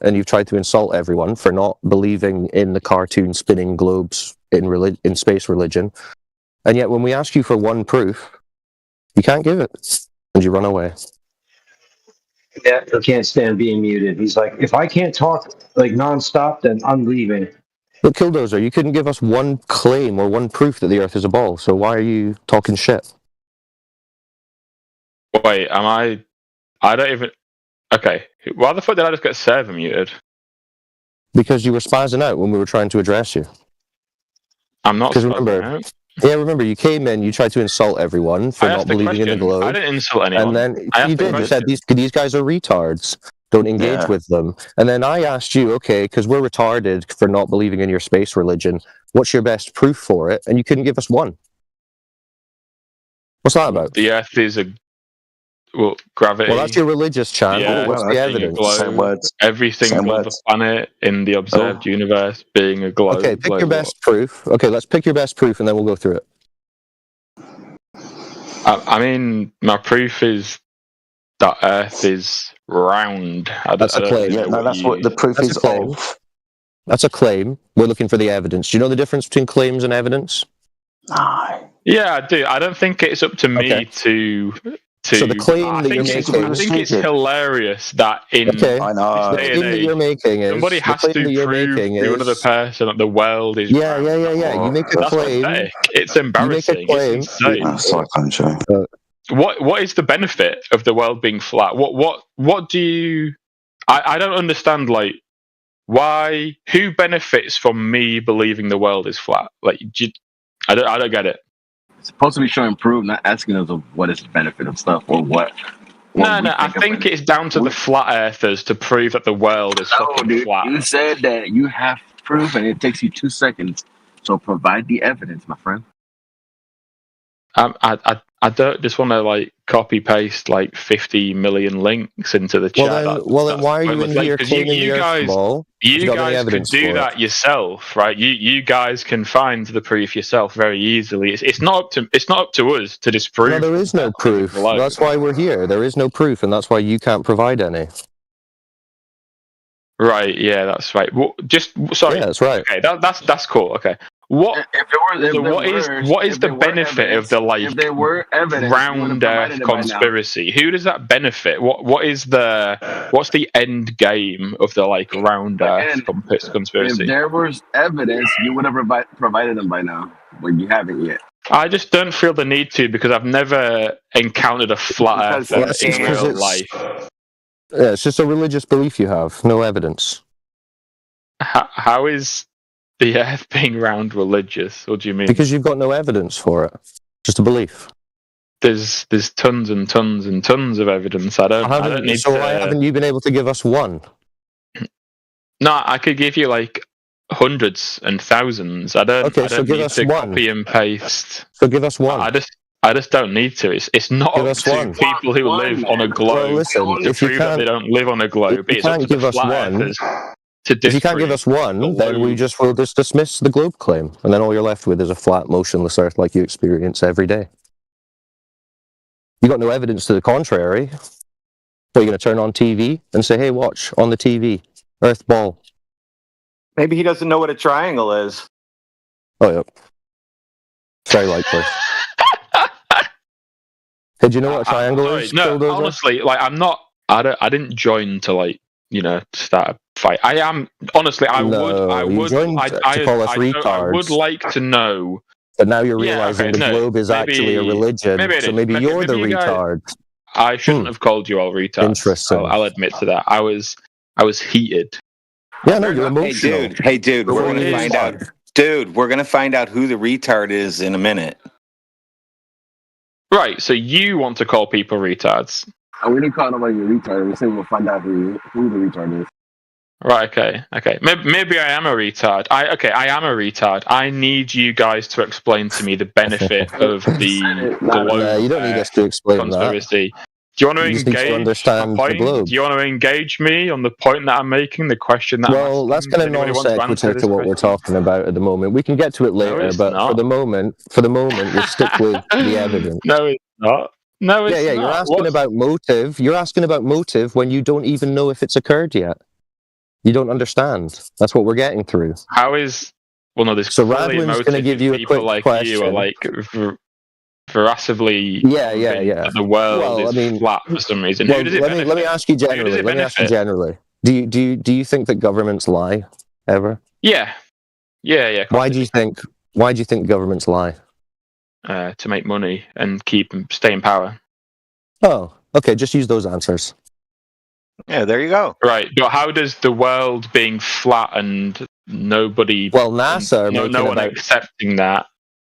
and you've tried to insult everyone for not believing in the cartoon spinning globes in space religion. And yet when we ask you for one proof, you can't give it. And you run away. Yeah, he can't stand being muted. He's like, if I can't talk like nonstop, then I'm leaving. But Killdozer, you couldn't give us one claim or one proof that the Earth is a ball, so why are you talking shit? Wait, I don't even... Okay, why the fuck did I just get server muted? Because you were spazzing out when we were trying to address you. I'm not Because spazzing remember, out. yeah, remember, you came in, you tried to insult everyone for I not asked the believing in the question. globe. I didn't insult anyone. And then I asked you the did. You said question. these guys are retards. Don't engage Yeah. with them. And then I asked you, okay, because we're retarded for not believing in your space religion, what's your best proof for it? And you couldn't give us one. What's that about? The Earth is a... Well, gravity. Well, that's your religious chant. Yeah, What's the being a evidence? globe, everything on the planet in the observed universe being a globe. Okay, pick like your what? best proof. Okay, let's pick your best proof and then we'll go through it. I mean, my proof is that Earth is round. That's a claim. Yeah, no, that's what the proof That's is a claim. of. That's a claim. We're looking for the evidence. Do you know the difference between claims and evidence? Yeah, I do. I don't think it's up to me to to. So the claim I that think you're it's, making. I think it's hilarious that in Okay. this The day claim and that you're age, making is somebody the has claim to that you're prove making to another is person that the world is yeah. round. You make a That's claim. pathetic. It's You make a embarrassing. claim. It's insane. That's Cyclone Show. What is the benefit of the world being flat? What do you? I don't understand. Like, why? Who benefits from me believing the world is flat? Like, I don't get it. It's supposed to be showing proof, not asking us of what is the benefit of stuff or what. No. I think it's down to the flat earthers to prove that the world is fucking flat. You said that you have proof, and it takes you 2 seconds. So provide the evidence, my friend. I don't just want to like copy paste like 50 million links into the chat. Well, then why are you in here claiming the Earth small? You guys could do that yourself, right? You guys can find the proof yourself very easily. It's not up to us to disprove. No, there is no proof. That's why we're here. There is no proof, and that's why you can't provide any. Right? Yeah, that's right. Well, sorry. Yeah, that's right. Okay, that's cool. Okay. What is the benefit of the like round Earth conspiracy? Who does that benefit? What's the end game of the like round Earth conspiracy? If there was evidence, you would have provided them by now, but you haven't yet. I just don't feel the need to because I've never encountered a flat Earth in real life. Yeah, it's just a religious belief you have, no evidence. How is the Earth being round religious? What do you mean? Because you've got no evidence for it. Just a belief. There's tons and tons and tons of evidence. I don't need so why haven't you been able to give us one? No, I could give you like hundreds and thousands. I don't need to copy and paste. So give us one. I just don't need to. It's not up to people who live on a globe to prove that they don't live on a globe. If you can't give us one, if you can't give us one, then we'll just dismiss the globe claim, and then all you're left with is a flat, motionless Earth like you experience every day. You got no evidence to the contrary. So you're going to turn on TV and say, "Hey, watch on the TV, Earth ball." Maybe he doesn't know what a triangle is. Oh, yep. Very likely. Hey, do you know what a triangle is? No, honestly, like I didn't join to like start a fight. I am honestly. I would like to know. But now you're realizing the globe is actually a religion. So maybe you're the retard. I shouldn't have called you all retards. Interesting. I'll admit to that. I was heated. Yeah, no, you're emotional. Hey, dude, we're gonna find out. Dude, we're gonna find out who the retard is in a minute. Right, so you want to call people retards? We didn't call nobody a retard. We said we'll find out who the retard is. Right, okay. Maybe I am a retard. I am a retard. I need you guys to explain to me the benefit of the globe. You don't need us to explain conspiracy. That. Do you want to engage my point? Do you want to engage me on the point that I'm making? The question that that's kind of non-sequitur to what we're talking about at the moment. We can get to it later, but for the moment, we'll stick with the evidence. No, it's not. No, it's not. You're asking about motive. You're asking about motive when you don't even know if it's occurred yet. You don't understand. That's what we're getting through. How is there's so Radwin's going to give you a quick like question. You are like veracibly the world is flat for some reason. Well, Who does it benefit? Let me ask you generally. Do you think that governments lie ever? Yeah. Why do you think governments lie? To make money and stay in power. Oh, okay. Just use those answers. Yeah, there you go. Right, but how does the world being flat and nobody? Well, NASA, no one accepting that.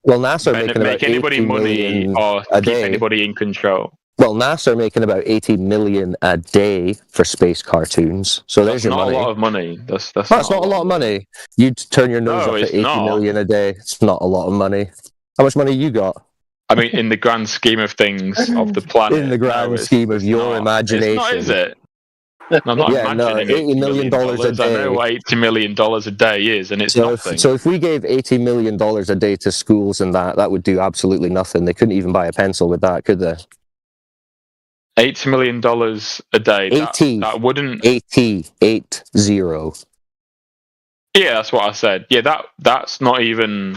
Well, NASA are making make anybody money or keep anybody in control. Well, NASA are making about 80 million a day for space cartoons. So there's your money. That's not a lot of money. That's not a lot of money. You'd turn your nose up at 80 million a day. It's not a lot of money. How much money you got? I mean, in the grand scheme of things of the planet. In the grand scheme of your imagination. It's not, is it? No, I'm not imagining $80 million a day. I know what $80 million a day is, and it's nothing. So if we gave $80 million a day to schools and that would do absolutely nothing. They couldn't even buy a pencil with that, could they? $80 million a day. 80. That wouldn't. 80. Yeah, that's what I said. Yeah, that's not even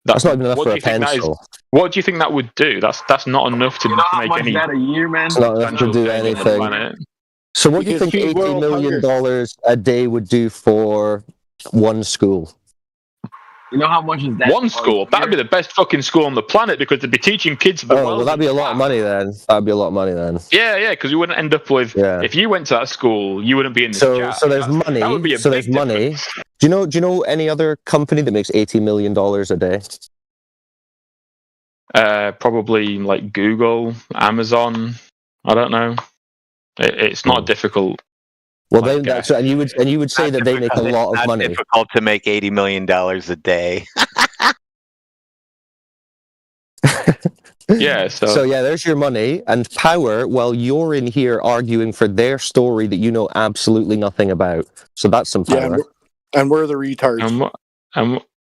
That's not even enough for a pencil. What do you think that would do? That's not enough to make any. That a year, man? It's not enough to do anything. So what do you think $80 million a day would do for one school? You know how much is that? One school? That'd be the best fucking school on the planet because they'd be teaching kids the world. Well, that'd be a lot of money then. That'd be a lot of money then. Yeah, because you wouldn't end up with. Yeah. If you went to that school, you wouldn't be in this chat. So there's money. That would be so there's money. Do you know any other company that makes $80 million a day? Probably like Google, Amazon. I don't know. It's not difficult. Well, then and you would say that they make a lot of money. It's difficult to make $80 million a day. Yeah. So yeah, there's your money and power. While you're in here arguing for their story that you know absolutely nothing about. So that's some power. Yeah, and we're the retards.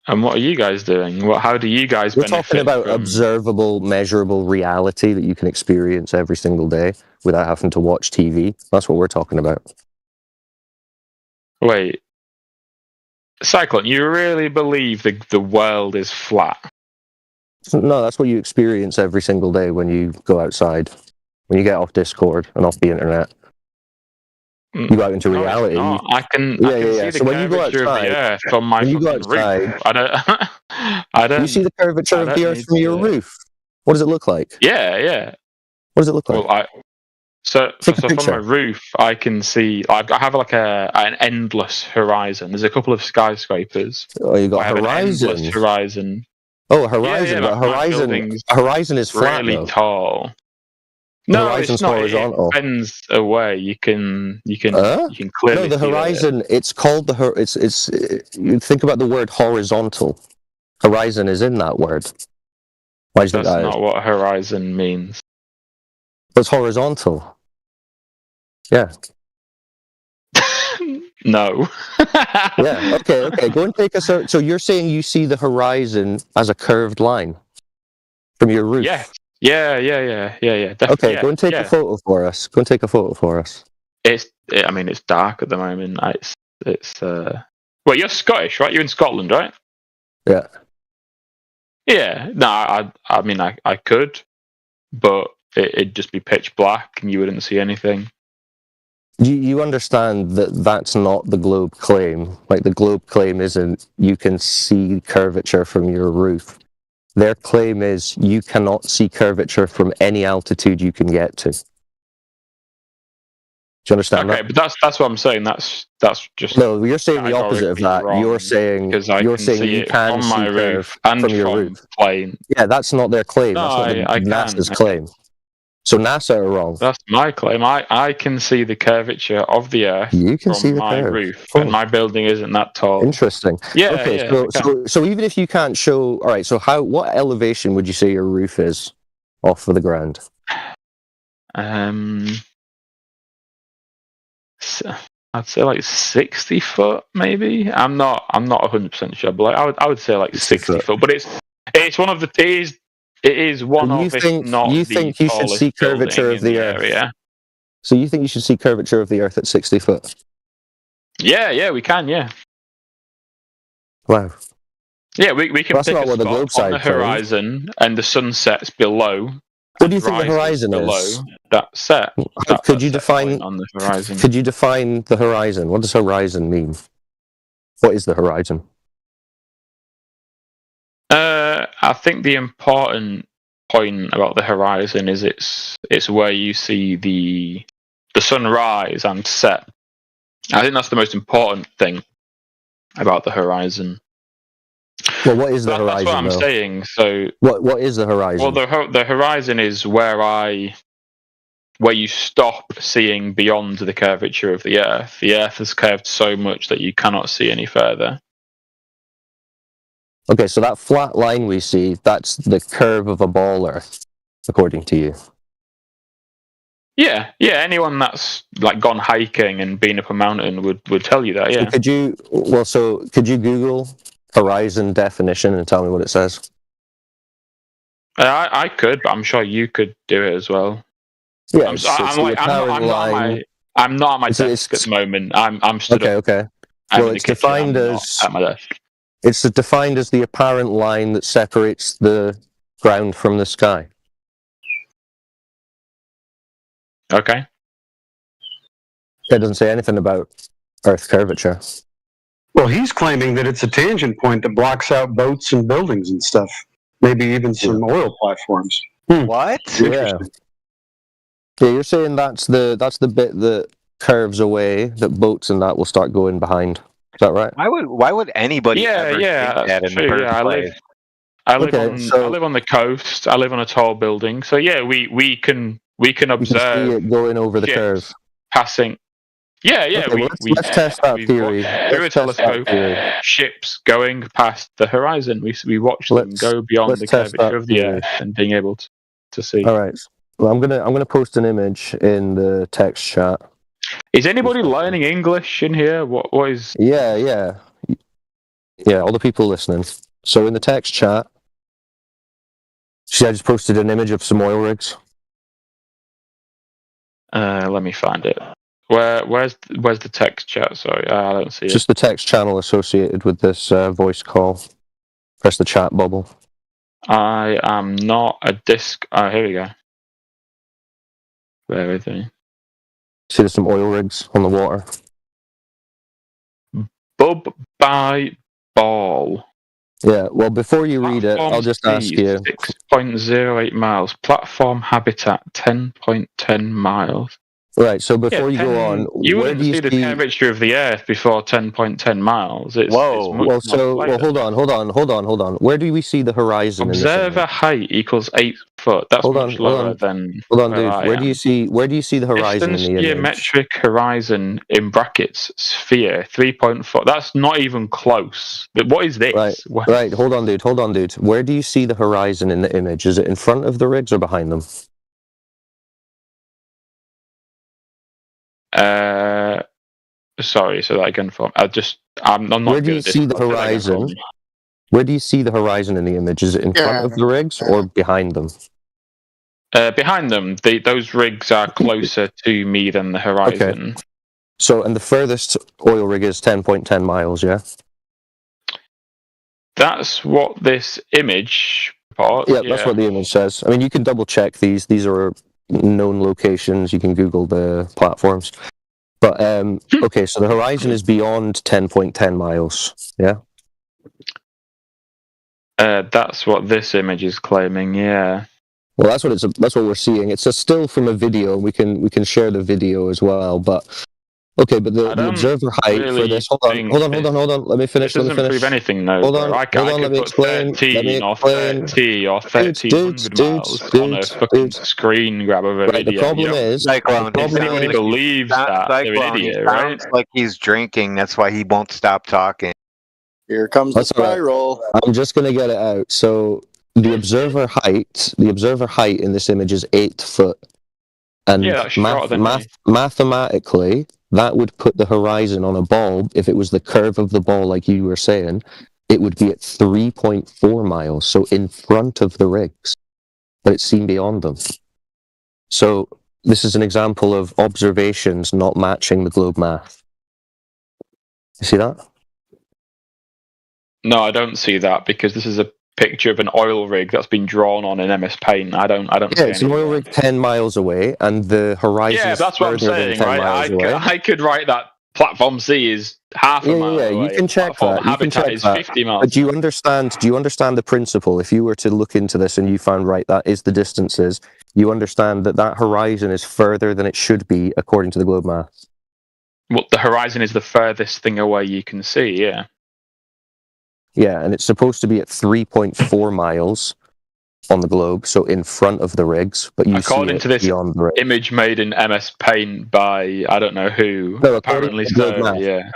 And what are you guys doing? How do you guys? We're talking about observable, measurable reality that you can experience every single day without having to watch TV. That's what we're talking about. Wait, Cyclone, you really believe the world is flat? No, that's what you experience every single day when you go outside, when you get off Discord and off the internet. You go out into reality. I can see the curvature of the Earth from my roof. I don't. You see the curvature of the Earth from your roof. What does it look like? Yeah. What does it look like? Well, so from my roof, I can see. I have like an endless horizon. There's a couple of skyscrapers. Oh, you got horizon. Horizon. Oh, horizon. Yeah, but horizon is flat. Really tall. No, it's not. Horizontal. It bends away. You can clearly. No, the horizon. It's called it's. You think about the word horizontal. Horizon is in that word. Why do you think that is? That's not what horizon means. It's horizontal. Yeah. No. Yeah. Okay. Go and take a search. So you're saying you see the horizon as a curved line from your roof? Yeah. Definitely. Okay. Go and take a photo for us. It's dark at the moment. Well, you're Scottish, right? You're in Scotland, right? Yeah. Yeah. No, I could, but it'd just be pitch black and you wouldn't see anything. You understand that that's not the globe claim. Like, the globe claim isn't you can see curvature from your roof. Their claim is you cannot see curvature from any altitude you can get to. Do you understand that? Okay, but that's what I'm saying. That's just no. You're saying the opposite of that. You're saying you can see curve from your roof. Plane. Yeah, that's not their claim. No, that's not NASA's claim. So NASA are wrong. That's my claim. I can see the curvature of the Earth. You can see the my curve. roof, and my building isn't that tall. Interesting. Yeah. Okay. Yeah, so even if you can't show, all right. So what elevation would you say your roof is off of the ground? I'd say like 60 foot, maybe. I'm not 100% sure, but I would say like 60 foot. But it's one of the It is one of, if not you think you should see curvature of the Earth? Area. So you think you should see curvature of the Earth at 60 foot? Yeah, we can, yeah. Wow. Yeah, we can that's pick not a what the spot globe side on the horizon, and the sun sets below. What do you think the horizon below is? That set. Could you define on the horizon? Could you define the horizon? What does horizon mean? What is the horizon? I think the important point about the horizon is it's where you see the sun rise and set. I think that's the most important thing about the horizon. Well, what is the horizon? That's what I'm saying. So, what is the horizon? Well, the horizon is where you stop seeing beyond the curvature of the Earth. The Earth is curved so much that you cannot see any further. Okay, so that flat line we see, that's the curve of a ball Earth, according to you. Yeah. Anyone that's like gone hiking and been up a mountain would tell you that. Yeah. So could you Google horizon definition and tell me what it says? I could, but I'm sure you could do it as well. Yeah. I'm not at my desk at the moment. I'm stood up. Okay. Well, it's defined as. At my desk. It's defined as the apparent line that separates the ground from the sky. Okay. It doesn't say anything about Earth curvature. Well, he's claiming that it's a tangent point that blocks out boats and buildings and stuff. Maybe even some oil platforms. What? Yeah. Yeah, you're saying that's the bit that curves away, that boats and that will start going behind. Is that right? Why would anybody ever think that in the first place? I live on the coast. I live on a tall building. So yeah, we can observe see it going over the curve. Passing. Yeah. Okay, let's test that theory. Through a telescope, ships going past the horizon. We watch them go beyond the curvature of the Earth and being able to see. All right. Well, I'm gonna post an image in the text chat. Is anybody learning English in here? What is? Yeah. All the people listening. So in the text chat, see, I just posted an image of some oil rigs. Let me find it. Where's the text chat? Sorry, I don't see it. Just the text channel associated with this voice call. Press the chat bubble. I am not a disc. Oh, here we go. Where is he? See, there's some oil rigs on the water. Bub by Ball. Yeah, well, before you read it, I'll just ask you. 6.08 miles. Platform habitat 10.10 miles. Right, so before you go on, you wouldn't see the curvature of the Earth before 10.10 miles. Hold on. Where do we see the horizon? Observer height equals 8 foot. That's much lower than. Hold on, dude. Where do you see the horizon Distance in the image? geometric horizon in brackets sphere 3.4. That's not even close. But what is this? Right. Hold on, dude. Where do you see the horizon in the image? Is it in front of the rigs or behind them? Sorry, so that again for I'm not. Where do you see the horizon? Where do you see the horizon in the image? Is it in front of the rigs or behind them? Behind them. Those rigs are closer to me than the horizon. Okay. So, and the furthest oil rig is 10.10 miles, yeah? That's what this image reports. Yeah, that's what the image says. I mean, you can double check these. These are known locations. You can Google the platforms. But, okay, so the horizon is beyond 10.10 miles, yeah? That's what this image is claiming, yeah. Well, that's what we're seeing. It's a still from a video. We can share the video as well, but... Okay, but the observer height for this... Hold on. Let me finish. This doesn't prove anything, no. Hold on, let me explain. 13 or 30 or 1300 miles on a fucking screen grab of a video. The problem is... Cyclone. Anybody believes that, they're an idiot, right? Sounds like he's drinking. That's why he won't stop talking. Here comes the spiral. I'm just going to get it out. So, the observer height in this image is 8 foot. And that's shorter than me. Mathematically... that would put the horizon on a ball, if it was the curve of the ball like you were saying, it would be at 3.4 miles, so in front of the rigs, but it's seen beyond them. So this is an example of observations not matching the globe math. You see that? No, I don't see that, because this is a picture of an oil rig that's been drawn on in MS Paint. I don't see it's an oil rig 10 miles away, and the horizon is that's what I'm saying, right? I could write that platform C is half a mile away. You can check that. Habitat is 50 miles. But do you understand the principle? If you were to look into this and you found, right, that is the distances, you understand that horizon is further than it should be according to the globe math. Well, the horizon is the furthest thing away you can see, yeah. Yeah, and it's supposed to be at 3.4 miles on the globe, so in front of the rigs, but according to this image made in MS Paint by I don't know who, apparently so, yeah.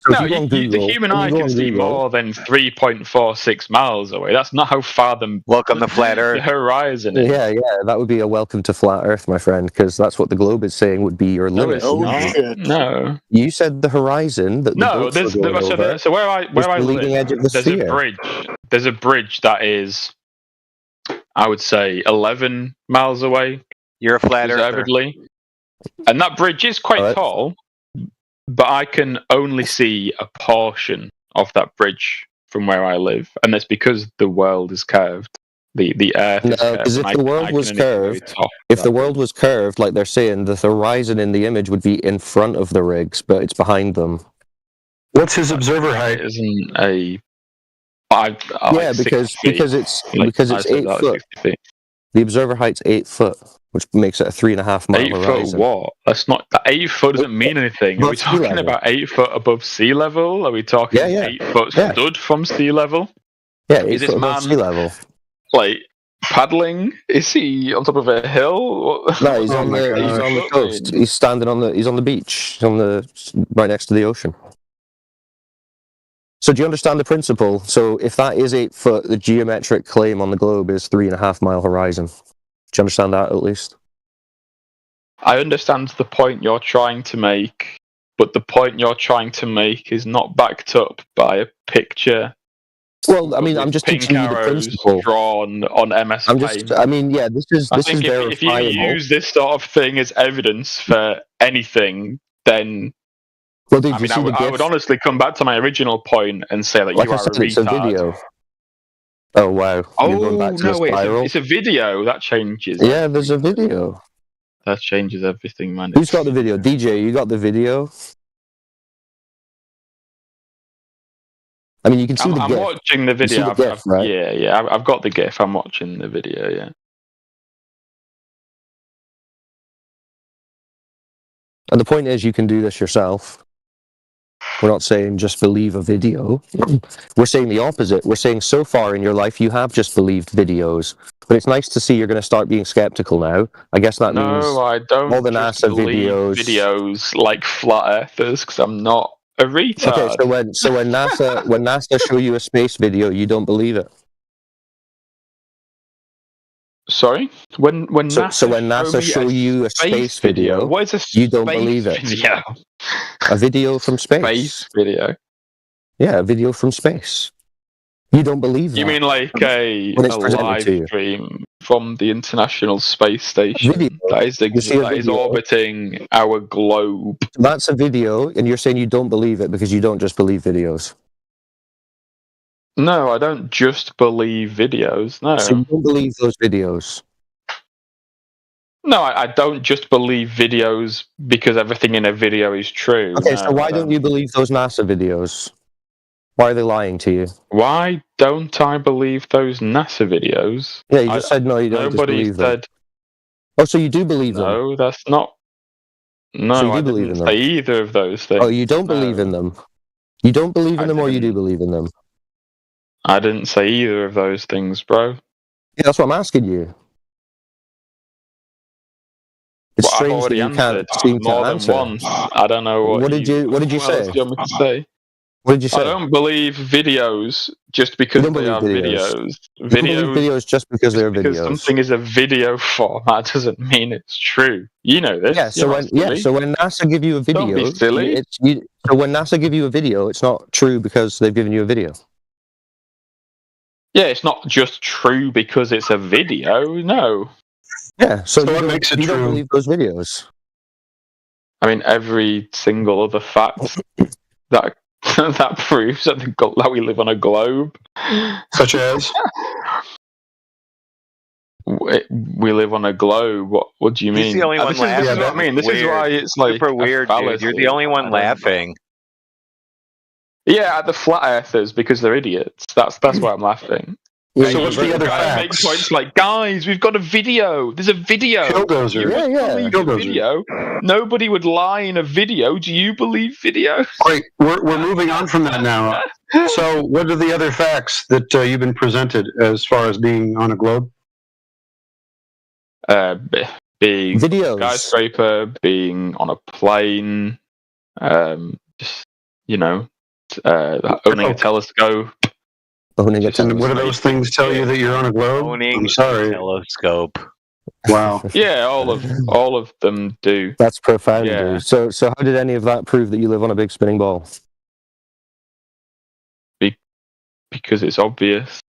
So the human eye can see more than 3.46 miles away. That's not how far welcome to flat Earth. The horizon is. Yeah, that would be a welcome to flat Earth, my friend, because that's what the globe is saying would be your limit. No. You said the horizon that so where I leading edge of the sphere. There's a bridge that is, I would say, 11 miles away. You're a flat earther. And that bridge is quite tall, but I can only see a portion of that bridge from where I live, and that's because the world is curved. The Earth is curved. Because if the world was curved, the world was curved, like they're saying, the horizon in the image would be in front of the rigs, but it's behind them. What's his observer height? Isn't a because it's 8 foot. The observer height's 8 foot, which makes it a 3.5 mile 8 horizon. foot what? That's not. 8 foot doesn't mean anything. Are we talking about 8 foot above sea level? Are we talking 8 foot stood from sea level? Yeah, 8 foot above sea level. Like paddling? Is he on top of a hill? No, he's on the coast. He's standing on the. He's on the beach. He's on right next to the ocean. So do you understand the principle? So if that is 8 foot, the geometric claim on the globe is 3.5 mile horizon. Do you understand that at least? I understand the point you're trying to make, but the point you're trying to make is not backed up by a picture. Well, I mean, I'm just teaching you the principle drawn on MS Paint. I mean, yeah, this is verifiable. If you use this sort of thing as evidence for anything, then well, I would honestly come back to my original point and say that you are a retard. It's a video. Oh wow! Oh no, wait! It's a video. That changes. Yeah, there's a video. That changes everything, man. Who's got the video? DJ, you got the video? I mean, you can see the GIF. I'm watching the video. You see the GIF, right? Yeah. I've got the GIF. I'm watching the video. Yeah. And the point is, you can do this yourself. We're not saying just believe a video. We're saying the opposite. We're saying so far in your life you have just believed videos. But it's nice to see you're going to start being skeptical now. I guess that means I don't all the NASA videos like flat earthers because I'm not a retard. Okay, so when NASA show you a space video, you don't believe it. Sorry? When NASA show you a space video, what is you don't believe it. Video? A video from space. Space video. Yeah, a video from space. You don't believe that. You mean like a live stream from the International Space Station that is orbiting our globe? That's a video, and you're saying you don't believe it because you don't just believe videos. No, I don't just believe videos. No. So you don't believe those videos? No, I don't just believe videos because everything in a video is true. Okay, so why don't you believe those NASA videos? Why are they lying to you? Why don't I believe those NASA videos? Yeah, you just said no, you don't just believe them. Oh, so you do believe them? No, that's not... No, so I didn't say either of those things. Oh, you don't believe in them? You don't believe in them or you do believe in them? I didn't say either of those things, bro. Yeah, that's what I'm asking you. It's strange that you can't seem to answer. Once. I don't know what did you say? What do you want me to say? What did you say? I don't believe videos just because they are videos. Videos just because they're videos. Because something is a video format doesn't mean it's true. You know this. Yeah. So when NASA give you a video, don't be silly. So when NASA give you a video, it's not true because they've given you a video. Yeah, it's not just true because it's a video. No. Yeah. So what makes it true? You don't believe those videos. I mean, every single other fact that proves that we live on a globe. Such as? We live on a globe. What do you mean? He's the only one laughing. This is what I mean. This is why it's like super weird, dude. You're the only one laughing. Yeah, at the flat earthers because they're idiots. That's why I'm laughing. So what's the other facts? Make points like, guys, we've got a video. There's a video. Killdozer. Yeah. Video. Nobody would lie in a video. Do you believe video? Wait, we're moving on from that now. So what are the other facts that you've been presented as far as being on a globe? Being videos. Skyscraper, being on a plane, just owning a telescope. And what do those things tell you that you're on a globe? I'm sorry. A telescope. Wow. Yeah, all of them do. That's profound. Yeah. Dude. So how did any of that prove that you live on a big spinning ball? Because it's obvious.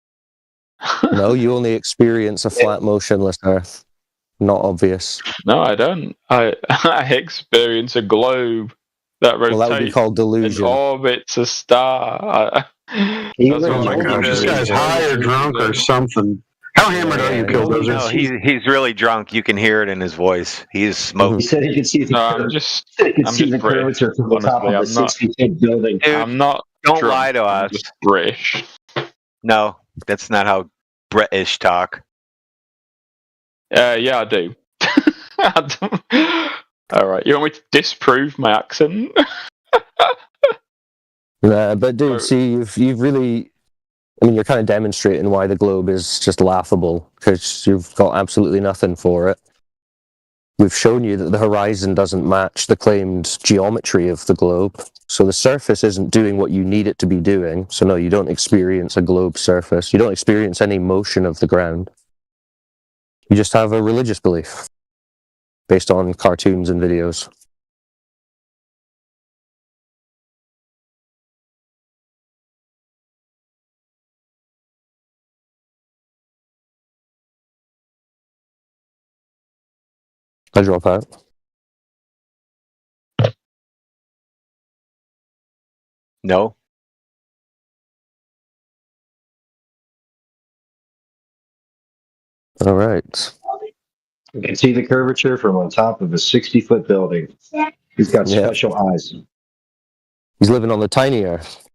No, you only experience a flat, motionless Earth. Not obvious. No, I don't. I experience a globe that rotates that would be called delusion. and orbits a star. Oh my gosh, this guy's high or drunk or something. How hammered are you, Killdozer? No, he's really drunk. You can hear it in his voice. He's smoked. He said he could see the, I'm just curvature from the top of the 60-foot building. Dude, I'm not. Don't drunk, lie to I'm us. just British. No, that's not how British talk. Yeah, I do. All right, you want me to disprove my accent? But dude, see, you've really, I mean, you're kind of demonstrating why the globe is just laughable, because you've got absolutely nothing for it. We've shown you that the horizon doesn't match the claimed geometry of the globe, so the surface isn't doing what you need it to be doing. So no, you don't experience a globe surface. You don't experience any motion of the ground. You just have a religious belief based on cartoons and videos. I drop out. No. All right. You can see the curvature from on top of a 60-foot building. He's got special eyes. He's living on the tiny earth.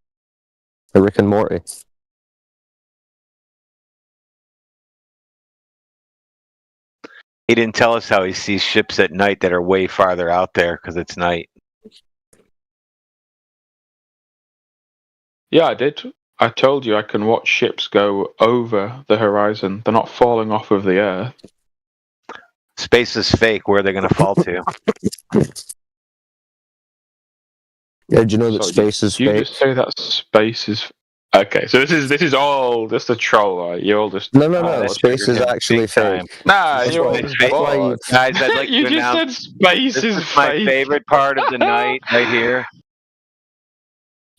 The Rick and Morty. He didn't tell us how he sees ships at night that are way farther out there because it's night. Yeah, I did. I told you I can watch ships go over the horizon. They're not falling off of the earth. Space is fake. Where are they going to fall to? Yeah, do you know that space is fake? You just say that space is... Okay, so this is all just a troll, right? You're all just... No, space is actually fake. Nah, you're all just bored. Guys, I'd like You to just announce said space is my fake. favorite part of the night right here.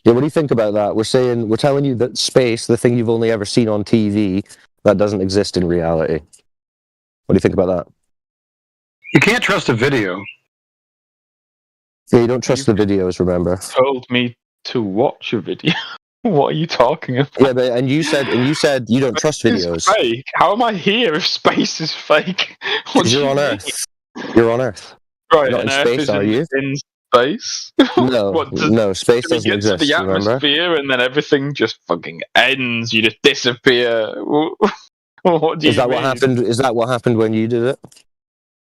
Yeah, what do you think about that? We're telling you that space, the thing you've only ever seen on TV, that doesn't exist in reality. What do you think about that? You can't trust a video. Yeah, you don't trust the videos, remember? Told me to watch a video. What are you talking about? Yeah, but and you said you don't trust videos. Fake. How am I here if space is fake? Because you're on Earth. You're on Earth. Right, you're not in space, are you? In space? No, no, space doesn't exist. To the atmosphere, and then everything just fucking ends. You just disappear. What do you mean? What happened? Is that what happened when you did it,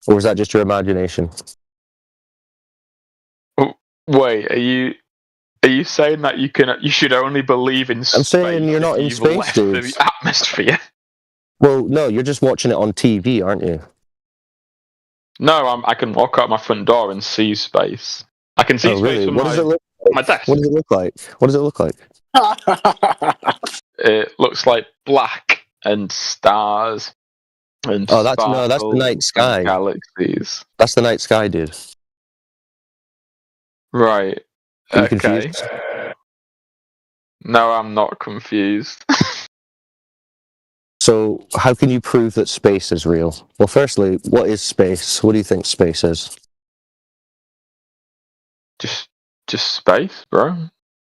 or was that just your imagination? Wait, are you saying that you should only believe in space? I'm saying you're not in space, dude. The atmosphere. Well, no, you're just watching it on TV, aren't you? No, I can walk out my front door and see space. I can see space from my desk. What does it look like? What does it look like? It looks like black and stars and that's the night sky. Galaxies. That's the night sky, dude. Right. Are you confused? No, I'm not confused. So, how can you prove that space is real? Well, firstly, what is space? What do you think space is? Just space, bro.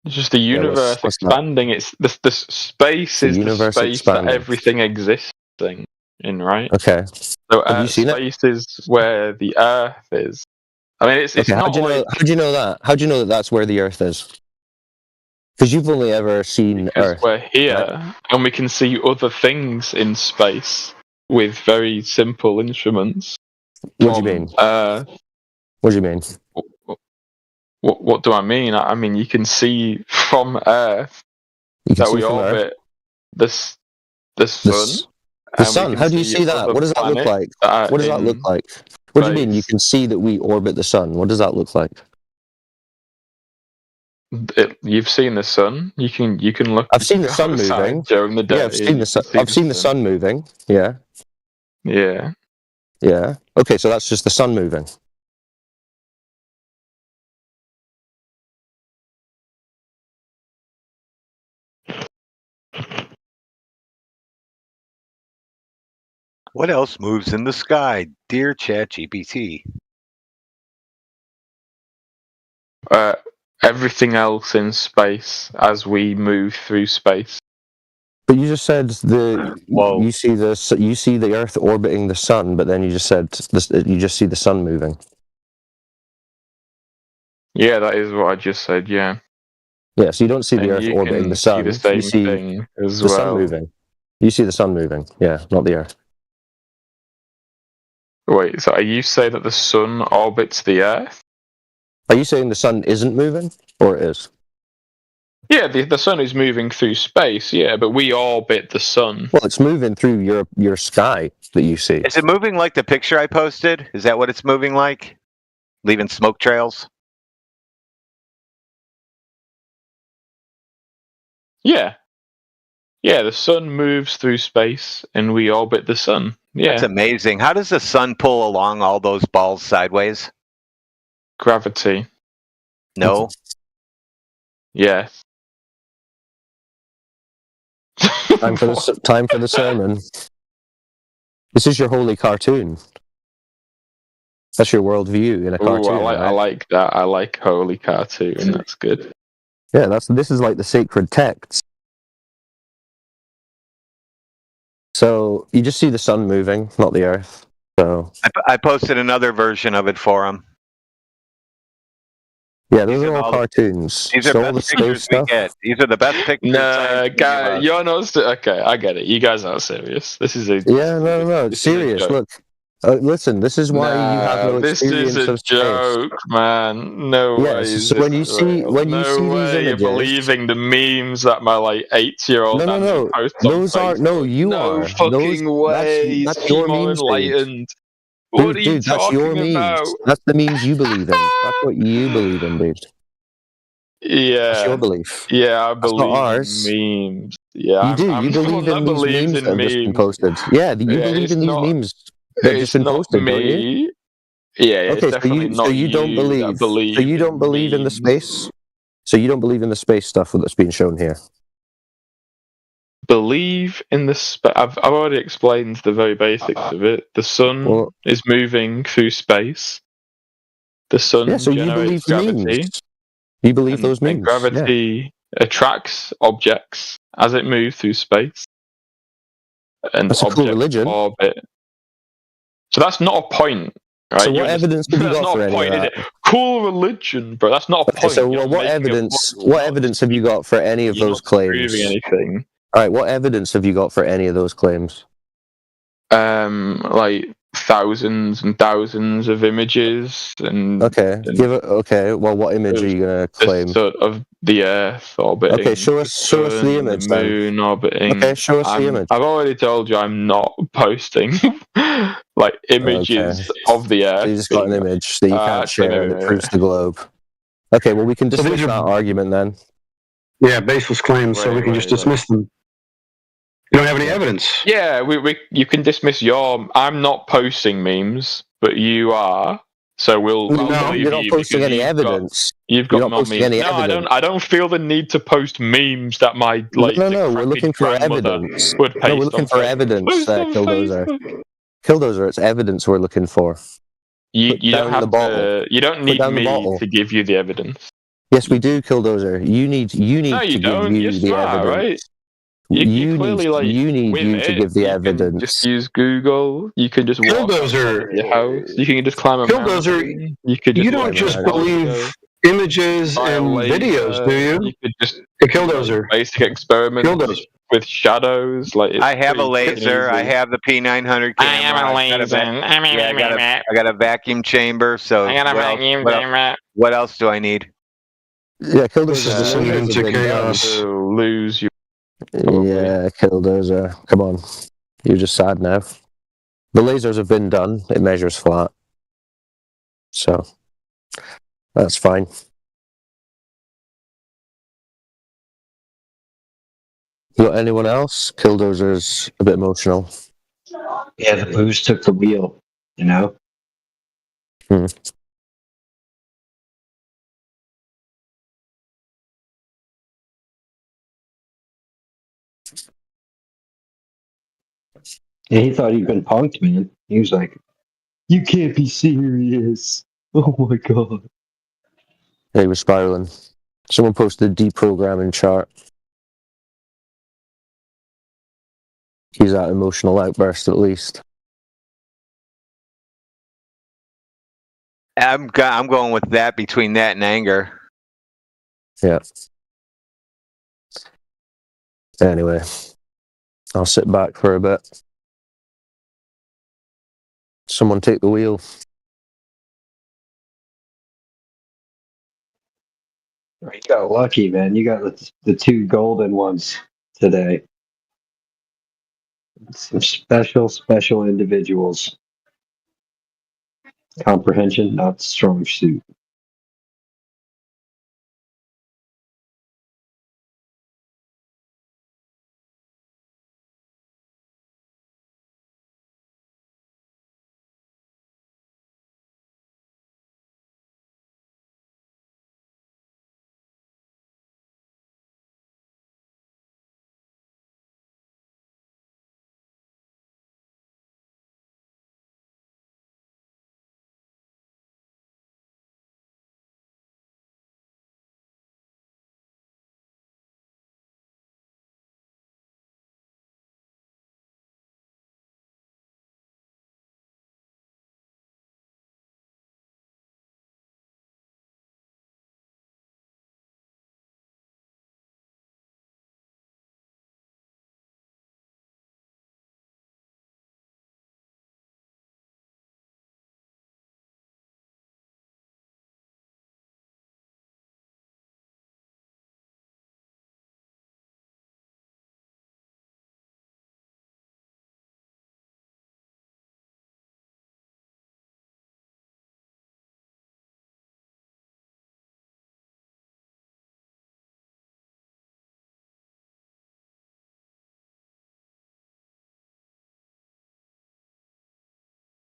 It's just the universe expanding. It's the space is the space that everything existing in, right? Okay. So have you seen space is where the Earth is. I mean, it's okay, not like... How do you know that? How do you know that that's where the Earth is? Because you've only ever seen Earth. We're here, and we can see other things in space with very simple instruments. What do you mean? What do you mean? What do I mean? I mean, you can see from Earth that we orbit the sun. The sun? How do you see that? What does that look like? What does that look like? What do you mean? You can see that we orbit the sun. What does that look like? You've seen the sun. You can look. I've seen the sun moving during the day. Yeah, I've seen the sun. I've seen the sun moving. Yeah. Yeah. Yeah. Okay, so that's just the sun moving. What else moves in the sky, dear ChatGPT? everything else in space as we move through space. But you just said you see the Earth orbiting the sun, but then you just said you just see the sun moving. Yeah, that is what I just said. Yeah. Yeah, so you don't see the Earth orbiting the sun. See the same you see thing as the well. sun moving. You see the sun moving. Yeah, not the Earth. Wait, so are you saying that the sun orbits the Earth? Are you saying the sun isn't moving, or it is? Yeah, the sun is moving through space, yeah, but we orbit the sun. Well, it's moving through your sky that you see. Is it moving like the picture I posted? Is that what it's moving like? Leaving smoke trails? Yeah. Yeah, the sun moves through space and we orbit the sun. Yeah. That's amazing. How does the sun pull along all those balls sideways? Gravity. No. Yes. Time for the sermon. This is your holy cartoon. That's your worldview in a cartoon. Ooh, I like that. I like holy cartoon. That's good. Yeah, this is like the sacred text. So you just see the sun moving, not the Earth. So I posted another version of it for him. Yeah, those are all cartoons. These are best pictures we get. These are the best pictures. No, guy, you're not. Okay, I get it. You guys aren't serious. This is a. Yeah, no, serious. Look, listen. This is why you have no experience of space. This is a joke, man. No way. So when you see these images, you're believing the memes that my 8-year-old. No. Those are you are. No fucking way. That's your memes. Enlightened. What are you that's your talking about? memes. That's the memes you believe in. That's what you believe in, dude. Yeah. That's your belief. Yeah, I believe not ours. in memes. Yeah, you do. You believe in these memes that have just been posted. Yeah, you believe in these memes that have just been posted, don't you? Yeah, okay, so you don't believe. So you don't believe in the space. So you don't believe in the space stuff that's being shown here. Believe in the space. I've already explained the very basics of it. The sun is moving through space. The sun so generates you believe gravity. Memes. You believe those memes. And gravity attracts objects as it moves through space. And that's a cool religion. Orbit. So that's not a point, right? So what evidence have you got for any of that? Cool religion, bro. That's not a point. So what evidence? What evidence have you got for any of those claims? Proving anything. All right, what evidence have you got for any of those claims? Like thousands and thousands of images and. Okay. Well, what image are you gonna claim? Sort of the Earth orbiting. Okay, show us the image. The moon orbiting. Okay, show us the image. I've already told you I'm not posting images of the Earth. So you just got an image that you can't share that proves the globe. Okay, well we can dismiss that argument then. Yeah, baseless claims, so we can just dismiss them. You don't have any evidence. Yeah, you can dismiss your. I'm not posting memes, but you are. So we'll. You're not posting any evidence. You've got not posting any evidence. I don't feel the need to post memes that my No, we're looking for evidence. We're looking for evidence, Killdozer. Killdozer, it's evidence we're looking for. You don't have to. You don't need me to give you the evidence. Yes, we do, Killdozer. You need no, you to don't. give you the evidence. Right? You need to give the evidence. Just use Google. You can just walk Killdozer. Your house. You can just climb a Killdozer. mountain. You don't just believe images and videos, do you? You could just Killdozer. Basic experiments with shadows. I have a laser. I have the P900 camera. I have a laser. I got a vacuum chamber. So I got a vacuum chamber. What else do I need? Yeah, Killdozer. This is descending into chaos. Lose you. Yeah, Killdozer. Come on. You're just sad now. The lasers have been done. It measures flat. So, that's fine. Got anyone else? Killdozer's a bit emotional. Yeah, the booze took the wheel, you know? Yeah, he thought he'd been punked, man. He was like, "You can't be serious." Oh my god. He was spiraling. Someone posted deprogramming chart. He's at emotional outburst at least. I'm going with that between that and anger. Yeah. Anyway, I'll sit back for a bit. Someone take the wheel. You got lucky, man. You got the two golden ones today. Some special individuals. Comprehension, not strong suit.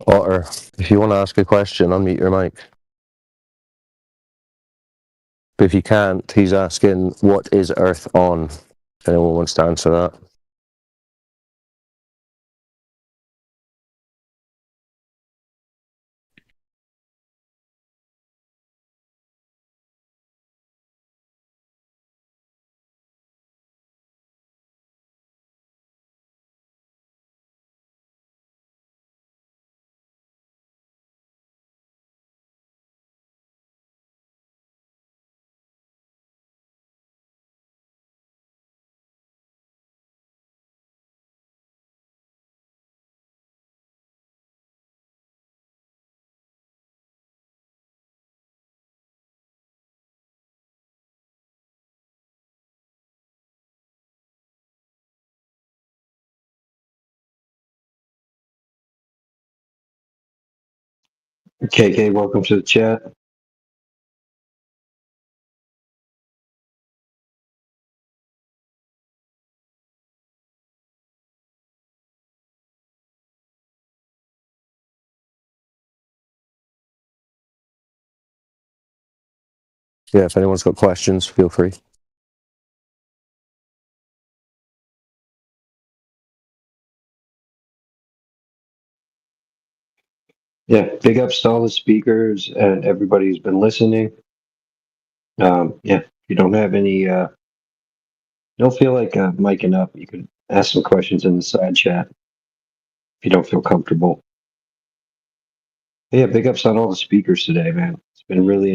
Otter, if you want to ask a question, unmute your mic. But if you can't, he's asking, what is Earth on? If anyone wants to answer that. KK, welcome to the chat. Yeah, if anyone's got questions, feel free. Yeah, big ups to all the speakers and everybody who's been listening. Yeah, if you don't have any, don't feel like miking up, you can ask some questions in the side chat if you don't feel comfortable. Yeah, big ups on all the speakers today, man. It's been really